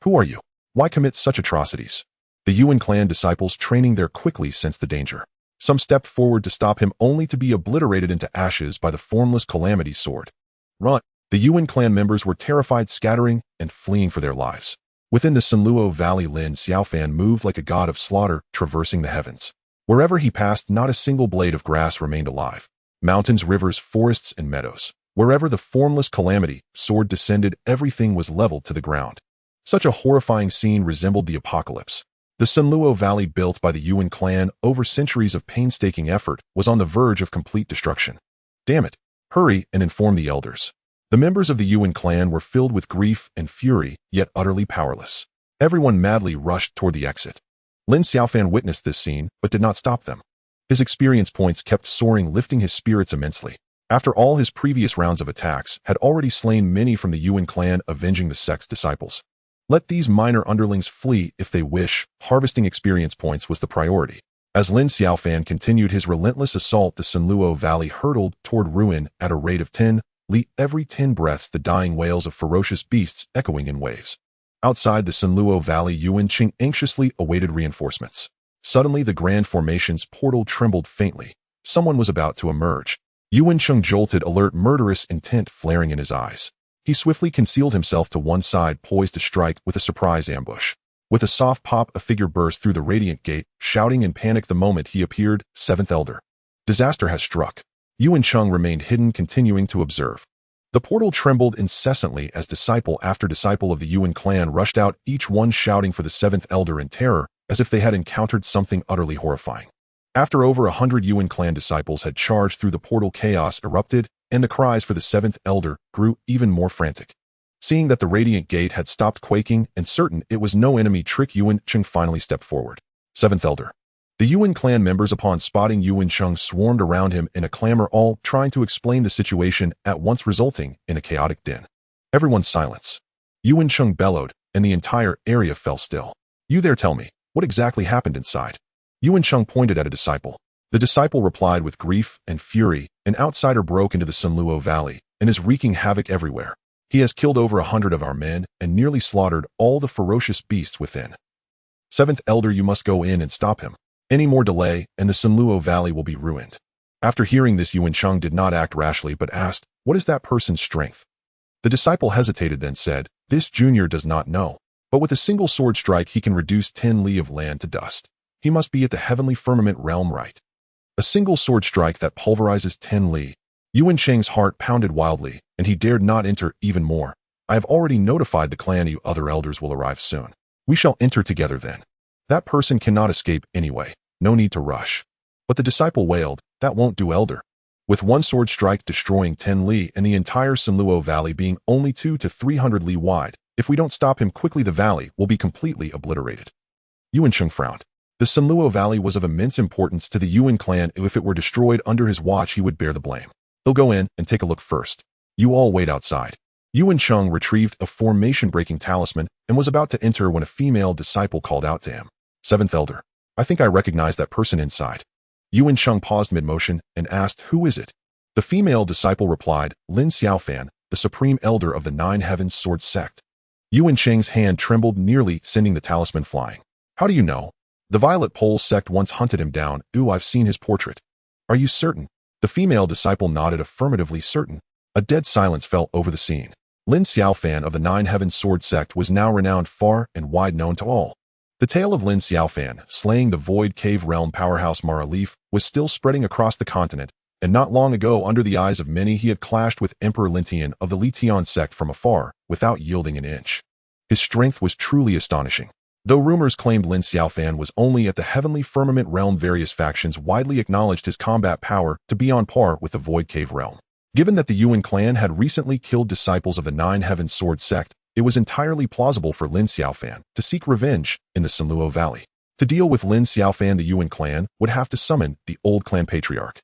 Who are you? Why commit such atrocities? The Yuan clan disciples training there quickly sensed the danger. Some stepped forward to stop him, only to be obliterated into ashes by the formless calamity sword. Run! The Yuan clan members were terrified, scattering and fleeing for their lives. Within the Sanluo Valley, Lin Xiaofan moved like a god of slaughter, traversing the heavens. Wherever he passed, not a single blade of grass remained alive. Mountains, rivers, forests, and meadows. Wherever the formless calamity sword descended, everything was leveled to the ground. Such a horrifying scene resembled the apocalypse. The Sanluo Valley, built by the Yuan clan over centuries of painstaking effort, was on the verge of complete destruction. Damn it! Hurry and inform the elders. The members of the Yuan clan were filled with grief and fury, yet utterly powerless. Everyone madly rushed toward the exit. Lin Xiaofan witnessed this scene, but did not stop them. His experience points kept soaring, lifting his spirits immensely. After all, his previous rounds of attacks had already slain many from the Yuan clan, avenging the sect's disciples. Let these minor underlings flee if they wish. Harvesting experience points was the priority. As Lin Xiaofan continued his relentless assault, the Sanluo Valley hurtled toward ruin at a rate of 10 li every 10 breaths, the dying wails of ferocious beasts echoing in waves. Outside the Sanluo Valley, Yuan Qing anxiously awaited reinforcements. Suddenly, the Grand Formation's portal trembled faintly. Someone was about to emerge. Yuan Qing jolted, alert, murderous intent flaring in his eyes. He swiftly concealed himself to one side, poised to strike with a surprise ambush. With a soft pop, a figure burst through the radiant gate, shouting in panic the moment he appeared. 7th Elder. Disaster has struck. Yuan Qing remained hidden, continuing to observe. The portal trembled incessantly as disciple after disciple of the Yuan clan rushed out, each one shouting for the 7th Elder in terror, as if they had encountered something utterly horrifying. After over 100 Yuan clan disciples had charged through the portal, chaos erupted, and the cries for the 7th Elder grew even more frantic. Seeing that the radiant gate had stopped quaking and certain it was no enemy trick, Yuan Qing finally stepped forward. 7th Elder. The Yuan clan members, upon spotting Yuan Qing, swarmed around him in a clamor, all trying to explain the situation at once, resulting in a chaotic din. Everyone's silence. Yuan Qing bellowed, and the entire area fell still. You there, tell me, what exactly happened inside? Yuan Qing pointed at a disciple. The disciple replied with grief and fury, an outsider broke into the Sanluo Valley and is wreaking havoc everywhere. He has killed over 100 of our men and nearly slaughtered all the ferocious beasts within. 7th Elder, you must go in and stop him. Any more delay, and the Sanluo Valley will be ruined. After hearing this, Yuan Qing did not act rashly, but asked, what is that person's strength? The disciple hesitated, then said, this junior does not know, but with a single sword strike he can reduce 10 li of land to dust. He must be at the heavenly firmament realm, right? A single sword strike that pulverizes 10 li. Yuan Qing's heart pounded wildly, and he dared not enter even more. I have already notified the clan, you other elders will arrive soon. We shall enter together then. That person cannot escape anyway. No need to rush. But the disciple wailed, that won't do, Elder. With one sword strike destroying 10 li and the entire Sanluo Valley being only 200 to 300 li wide, if we don't stop him quickly, the valley will be completely obliterated. Yuan Qing frowned. The Sanluo Valley was of immense importance to the Yuan clan. If it were destroyed under his watch, he would bear the blame. He'll go in and take a look first. You all wait outside. Yuan Qing retrieved a formation-breaking talisman and was about to enter when a female disciple called out to him. 7th Elder. I think I recognize that person inside. Yuan Sheng paused mid-motion and asked, "Who is it?" The female disciple replied, "Lin Xiaofan, the supreme elder of the Nine Heavens Sword sect." Yuan Sheng's hand trembled, nearly sending the talisman flying. "How do you know?" "The Violet Pole sect once hunted him down. Ooh, I've seen his portrait." "Are you certain?" The female disciple nodded, affirmatively certain. A dead silence fell over the scene. Lin Xiaofan of the Nine Heavens Sword sect was now renowned, far and wide known to all. The tale of Lin Xiaofan slaying the Void Cave Realm powerhouse Mara Leaf was still spreading across the continent, and not long ago, under the eyes of many, he had clashed with Emperor Lin Tian of the Li Tian sect from afar, without yielding an inch. His strength was truly astonishing. Though rumors claimed Lin Xiaofan was only at the heavenly firmament realm, various factions widely acknowledged his combat power to be on par with the Void Cave realm. Given that the Yuan clan had recently killed disciples of the Nine Heavens Sword sect, it was entirely plausible for Lin Xiaofan to seek revenge in the Sanluo Valley. To deal with Lin Xiaofan, the Yuan clan would have to summon the old clan patriarch.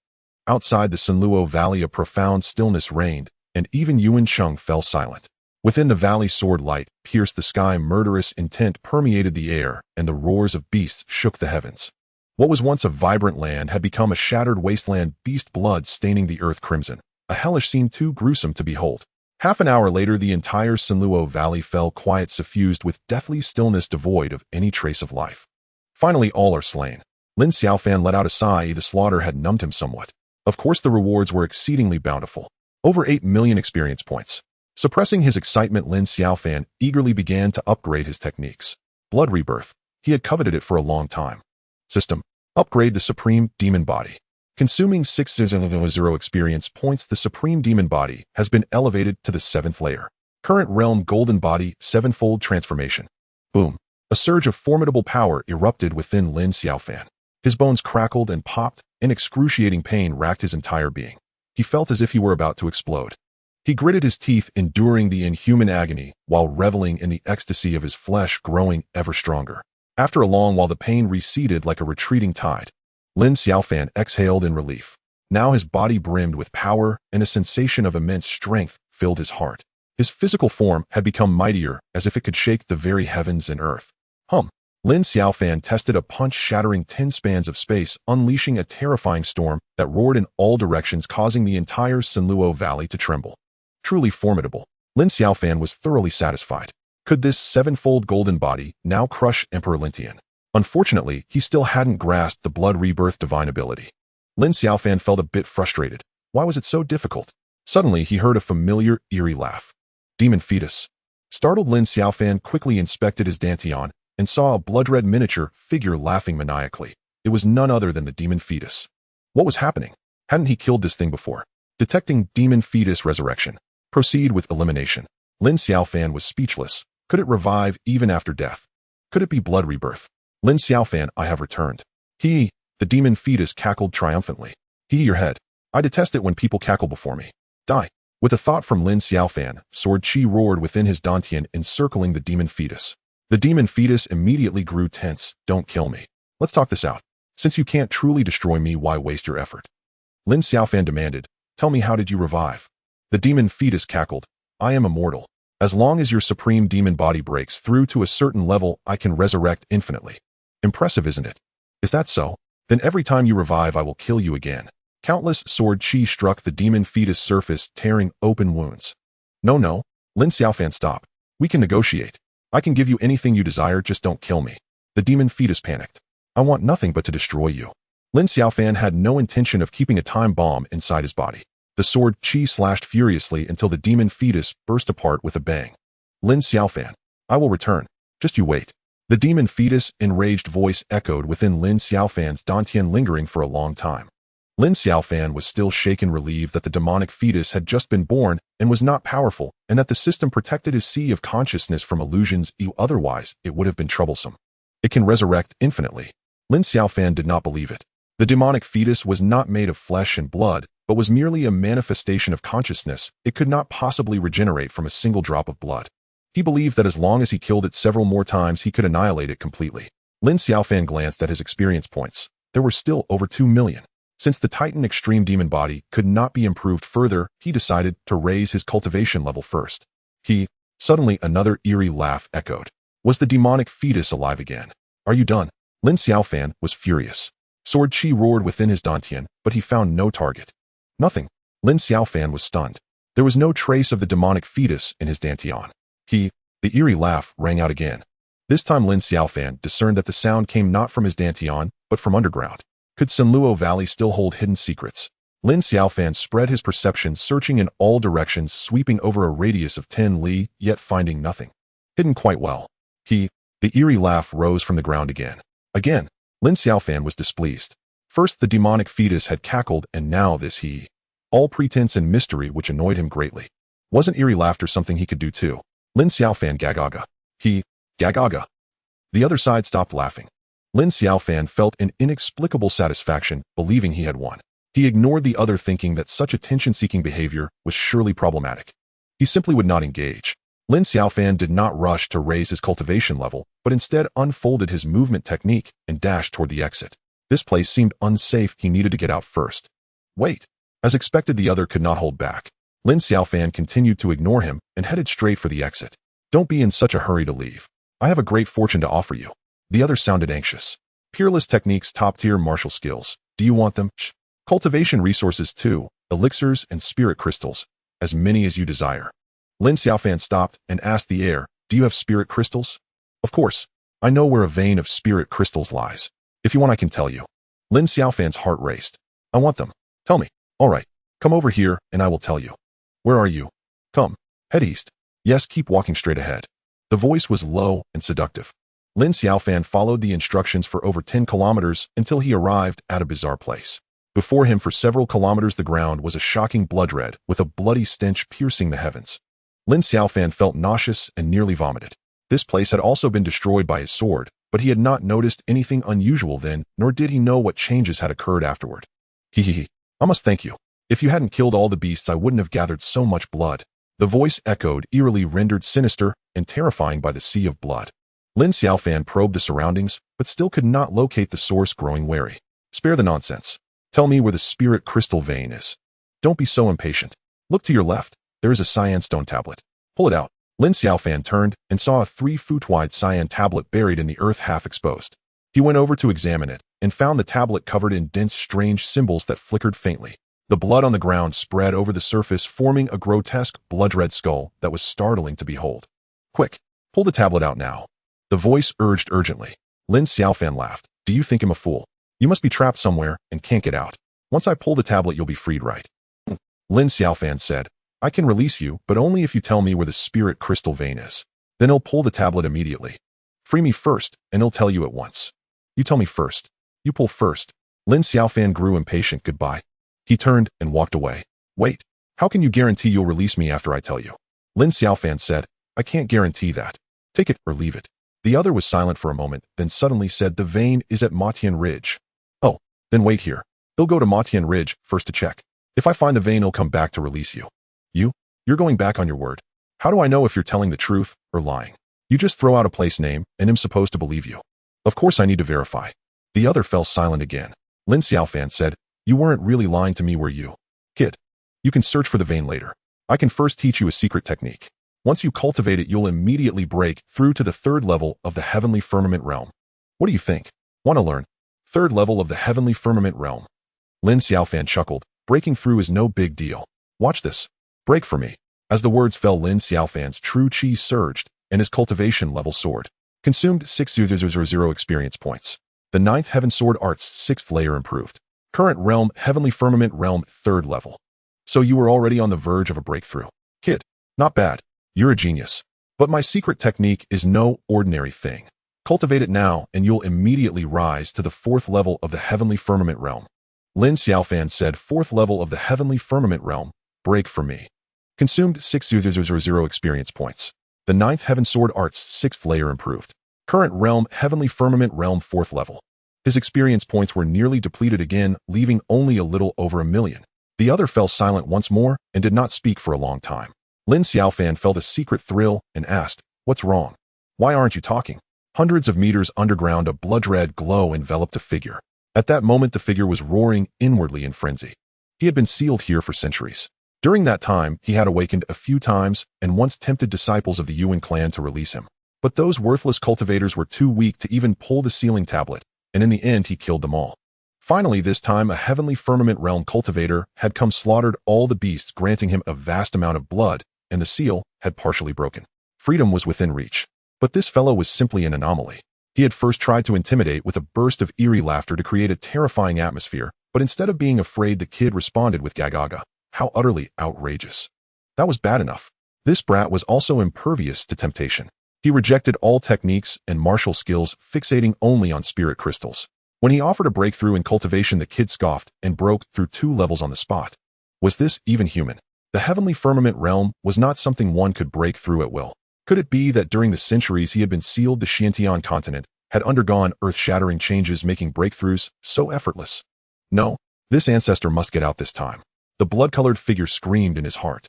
Outside the Sanluo Valley, a profound stillness reigned, and even Yuan Sheng fell silent. Within the valley, sword light pierced the sky, murderous intent permeated the air, and the roars of beasts shook the heavens. What was once a vibrant land had become a shattered wasteland, beast blood staining the earth crimson, a hellish scene too gruesome to behold. Half an hour later, the entire Sanluo Valley fell quiet, suffused with deathly stillness, devoid of any trace of life. Finally, all are slain. Lin Xiaofan let out a sigh. The slaughter had numbed him somewhat. Of course, the rewards were exceedingly bountiful. Over 8 million experience points. Suppressing his excitement, Lin Xiaofan eagerly began to upgrade his techniques. Blood Rebirth. He had coveted it for a long time. System. Upgrade the Supreme Demon Body. Consuming 600 experience points, the Supreme Demon Body has been elevated to the 7th layer. Current Realm Golden Body, 7-fold transformation. Boom. A surge of formidable power erupted within Lin Xiaofan. His bones crackled and popped, and excruciating pain racked his entire being. He felt as if he were about to explode. He gritted his teeth, enduring the inhuman agony, while reveling in the ecstasy of his flesh growing ever stronger. After a long while, the pain receded like a retreating tide. Lin Xiaofan exhaled in relief. Now his body brimmed with power, and a sensation of immense strength filled his heart. His physical form had become mightier, as if it could shake the very heavens and earth. Lin Xiaofan tested a punch, shattering 10 spans of space, unleashing a terrifying storm that roared in all directions, causing the entire Sanluo Valley to tremble. Truly formidable. Lin Xiaofan was thoroughly satisfied. Could this 7-fold golden body now crush Emperor Lin Tian? Unfortunately, he still hadn't grasped the Blood Rebirth divine ability. Lin Xiaofan felt a bit frustrated. Why was it so difficult? Suddenly, he heard a familiar, eerie laugh. Demon fetus. Startled, Lin Xiaofan quickly inspected his Dantian and saw a blood-red miniature figure laughing maniacally. It was none other than the demon fetus. What was happening? Hadn't he killed this thing before? Detecting demon fetus resurrection. Proceed with elimination. Lin Xiaofan was speechless. Could it revive even after death? Could it be blood rebirth? Lin Xiaofan, I have returned. The demon fetus cackled triumphantly. Your head. I detest it when people cackle before me. Die. With a thought from Lin Xiaofan, sword chi roared within his Dantian, encircling the demon fetus. The demon fetus immediately grew tense. Don't kill me. Let's talk this out. Since you can't truly destroy me, why waste your effort? Lin Xiaofan demanded. Tell me, how did you revive? The demon fetus cackled. I am immortal. As long as your supreme demon body breaks through to a certain level, I can resurrect infinitely. Impressive, isn't it? Is that so? Then every time you revive, I will kill you again. Countless sword chi struck the demon fetus surface, tearing open wounds. No. Lin Xiaofan, stop. We can negotiate. I can give you anything you desire, just don't kill me. The demon fetus panicked. I want nothing but to destroy you. Lin Xiaofan had no intention of keeping a time bomb inside his body. The sword chi slashed furiously until the demon fetus burst apart with a bang. Lin Xiaofan, I will return. Just you wait. The demon fetus' enraged voice echoed within Lin Xiaofan's Dantian, lingering for a long time. Lin Xiaofan was still shaken, relieved that the demonic fetus had just been born and was not powerful, and that the system protected his sea of consciousness from illusions. Otherwise, it would have been troublesome. It can resurrect infinitely. Lin Xiaofan did not believe it. The demonic fetus was not made of flesh and blood, but was merely a manifestation of consciousness. It could not possibly regenerate from a single drop of blood. He believed that as long as he killed it several more times, he could annihilate it completely. Lin Xiaofan glanced at his experience points. There were still over 2 million. Since the Titan Extreme Demon Body could not be improved further, he decided to raise his cultivation level first. Suddenly another eerie laugh echoed. Was the demonic fetus alive again? Are you done? Lin Xiaofan was furious. Sword chi roared within his dantian, but he found no target. Nothing. Lin Xiaofan was stunned. There was no trace of the demonic fetus in his dantian. The eerie laugh rang out again. This time Lin Xiaofan discerned that the sound came not from his dantian, but from underground. Could Senluo Valley still hold hidden secrets? Lin Xiaofan spread his perception, searching in all directions, sweeping over a radius of 10 li, yet finding nothing. Hidden quite well. The eerie laugh rose from the ground again. Again, Lin Xiaofan was displeased. First the demonic fetus had cackled, and now this all pretense and mystery, which annoyed him greatly. Wasn't eerie laughter something he could do too? Lin Xiaofan gagaga. Gagaga. The other side stopped laughing. Lin Xiaofan felt an inexplicable satisfaction, believing he had won. He ignored the other, thinking that such attention-seeking behavior was surely problematic. He simply would not engage. Lin Xiaofan did not rush to raise his cultivation level, but instead unfolded his movement technique and dashed toward the exit. This place seemed unsafe. He needed to get out first. Wait. As expected, the other could not hold back. Lin Xiaofan continued to ignore him and headed straight for the exit. Don't be in such a hurry to leave. I have a great fortune to offer you. The other sounded anxious. Peerless techniques, top-tier martial skills. Do you want them? Cultivation resources too, elixirs and spirit crystals. As many as you desire. Lin Xiaofan stopped and asked the air, do you have spirit crystals? Of course. I know where a vein of spirit crystals lies. If you want, I can tell you. Lin Xiaofan's heart raced. I want them. Tell me. All right. Come over here and I will tell you. Where are you? Come. Head east. Yes, keep walking straight ahead. The voice was low and seductive. Lin Xiaofan followed the instructions for over 10 kilometers until he arrived at a bizarre place. Before him for several kilometers the ground was a shocking blood red with a bloody stench piercing the heavens. Lin Xiaofan felt nauseous and nearly vomited. This place had also been destroyed by his sword, but he had not noticed anything unusual then, nor did he know what changes had occurred afterward. I must thank you. If you hadn't killed all the beasts, I wouldn't have gathered so much blood. The voice echoed, eerily rendered sinister and terrifying by the sea of blood. Lin Xiaofan probed the surroundings, but still could not locate the source, growing wary. Spare the nonsense. Tell me where the spirit crystal vein is. Don't be so impatient. Look to your left. There is a cyan stone tablet. Pull it out. Lin Xiaofan turned and saw a 3-foot-wide cyan tablet buried in the earth, half exposed. He went over to examine it and found the tablet covered in dense, strange symbols that flickered faintly. The blood on the ground spread over the surface, forming a grotesque, blood-red skull that was startling to behold. Quick, pull the tablet out now. The voice urged urgently. Lin Xiaofan laughed. Do you think him a fool? You must be trapped somewhere and can't get out. Once I pull the tablet, you'll be freed, right? Lin Xiaofan said. I can release you, but only if you tell me where the spirit crystal vein is. Then he'll pull the tablet immediately. Free me first, and he'll tell you at once. You tell me first. You pull first. Lin Xiaofan grew impatient. Goodbye. He turned and walked away. Wait. How can you guarantee you'll release me after I tell you? Lin Xiaofan said. I can't guarantee that. Take it or leave it. The other was silent for a moment, then suddenly said, the vein is at Matian Ridge. Oh, then wait here. They'll go to Matian Ridge first to check. If I find the vein, he'll come back to release you. You're going back on your word. How do I know if you're telling the truth or lying? You just throw out a place name and I'm supposed to believe you. Of course I need to verify. The other fell silent again. Lin Xiaofan said, you weren't really lying to me, were you? Kid, you can search for the vein later. I can first teach you a secret technique. Once you cultivate it, you'll immediately break through to the 3rd level of the heavenly firmament realm. What do you think? Want to learn? 3rd level of the heavenly firmament realm. Lin Xiaofan chuckled. Breaking through is no big deal. Watch this. Break for me. As the words fell, Lin Xiaofan's true chi surged, and his cultivation level soared. Consumed 6,000 experience points. The 9th Heaven Sword Art's 6th layer improved. Current realm, Heavenly Firmament realm, 3rd level. So you were already on the verge of a breakthrough. Kid, not bad. You're a genius. But my secret technique is no ordinary thing. Cultivate it now, and you'll immediately rise to the 4th level of the Heavenly Firmament realm. Lin Xiaofan said, 4th level of the Heavenly Firmament realm. Break for me. Consumed 6,000 experience points. The 9th Heaven Sword Art's 6th layer improved. Current realm, Heavenly Firmament realm, 4th level. His experience points were nearly depleted again, leaving only a little over 1 million. The other fell silent once more and did not speak for a long time. Lin Xiaofan felt a secret thrill and asked, what's wrong? Why aren't you talking? Hundreds of meters underground, a blood-red glow enveloped a figure. At that moment, the figure was roaring inwardly in frenzy. He had been sealed here for centuries. During that time, he had awakened a few times and once tempted disciples of the Yuan clan to release him. But those worthless cultivators were too weak to even pull the sealing tablet, and in the end he killed them all. Finally, this time, a heavenly firmament realm cultivator had come slaughtered all the beasts, granting him a vast amount of blood, and the seal had partially broken. Freedom was within reach. But this fellow was simply an anomaly. He had first tried to intimidate with a burst of eerie laughter to create a terrifying atmosphere, but instead of being afraid, the kid responded with gagaga. How utterly outrageous. That was bad enough. This brat was also impervious to temptation. He rejected all techniques and martial skills, fixating only on spirit crystals. When he offered a breakthrough in cultivation, the kid scoffed and broke through 2 levels on the spot. Was this even human? The heavenly firmament realm was not something one could break through at will. Could it be that during the centuries he had been sealed, the Xuantian Continent had undergone earth-shattering changes, making breakthroughs so effortless? No, this ancestor must get out this time. The blood-colored figure screamed in his heart.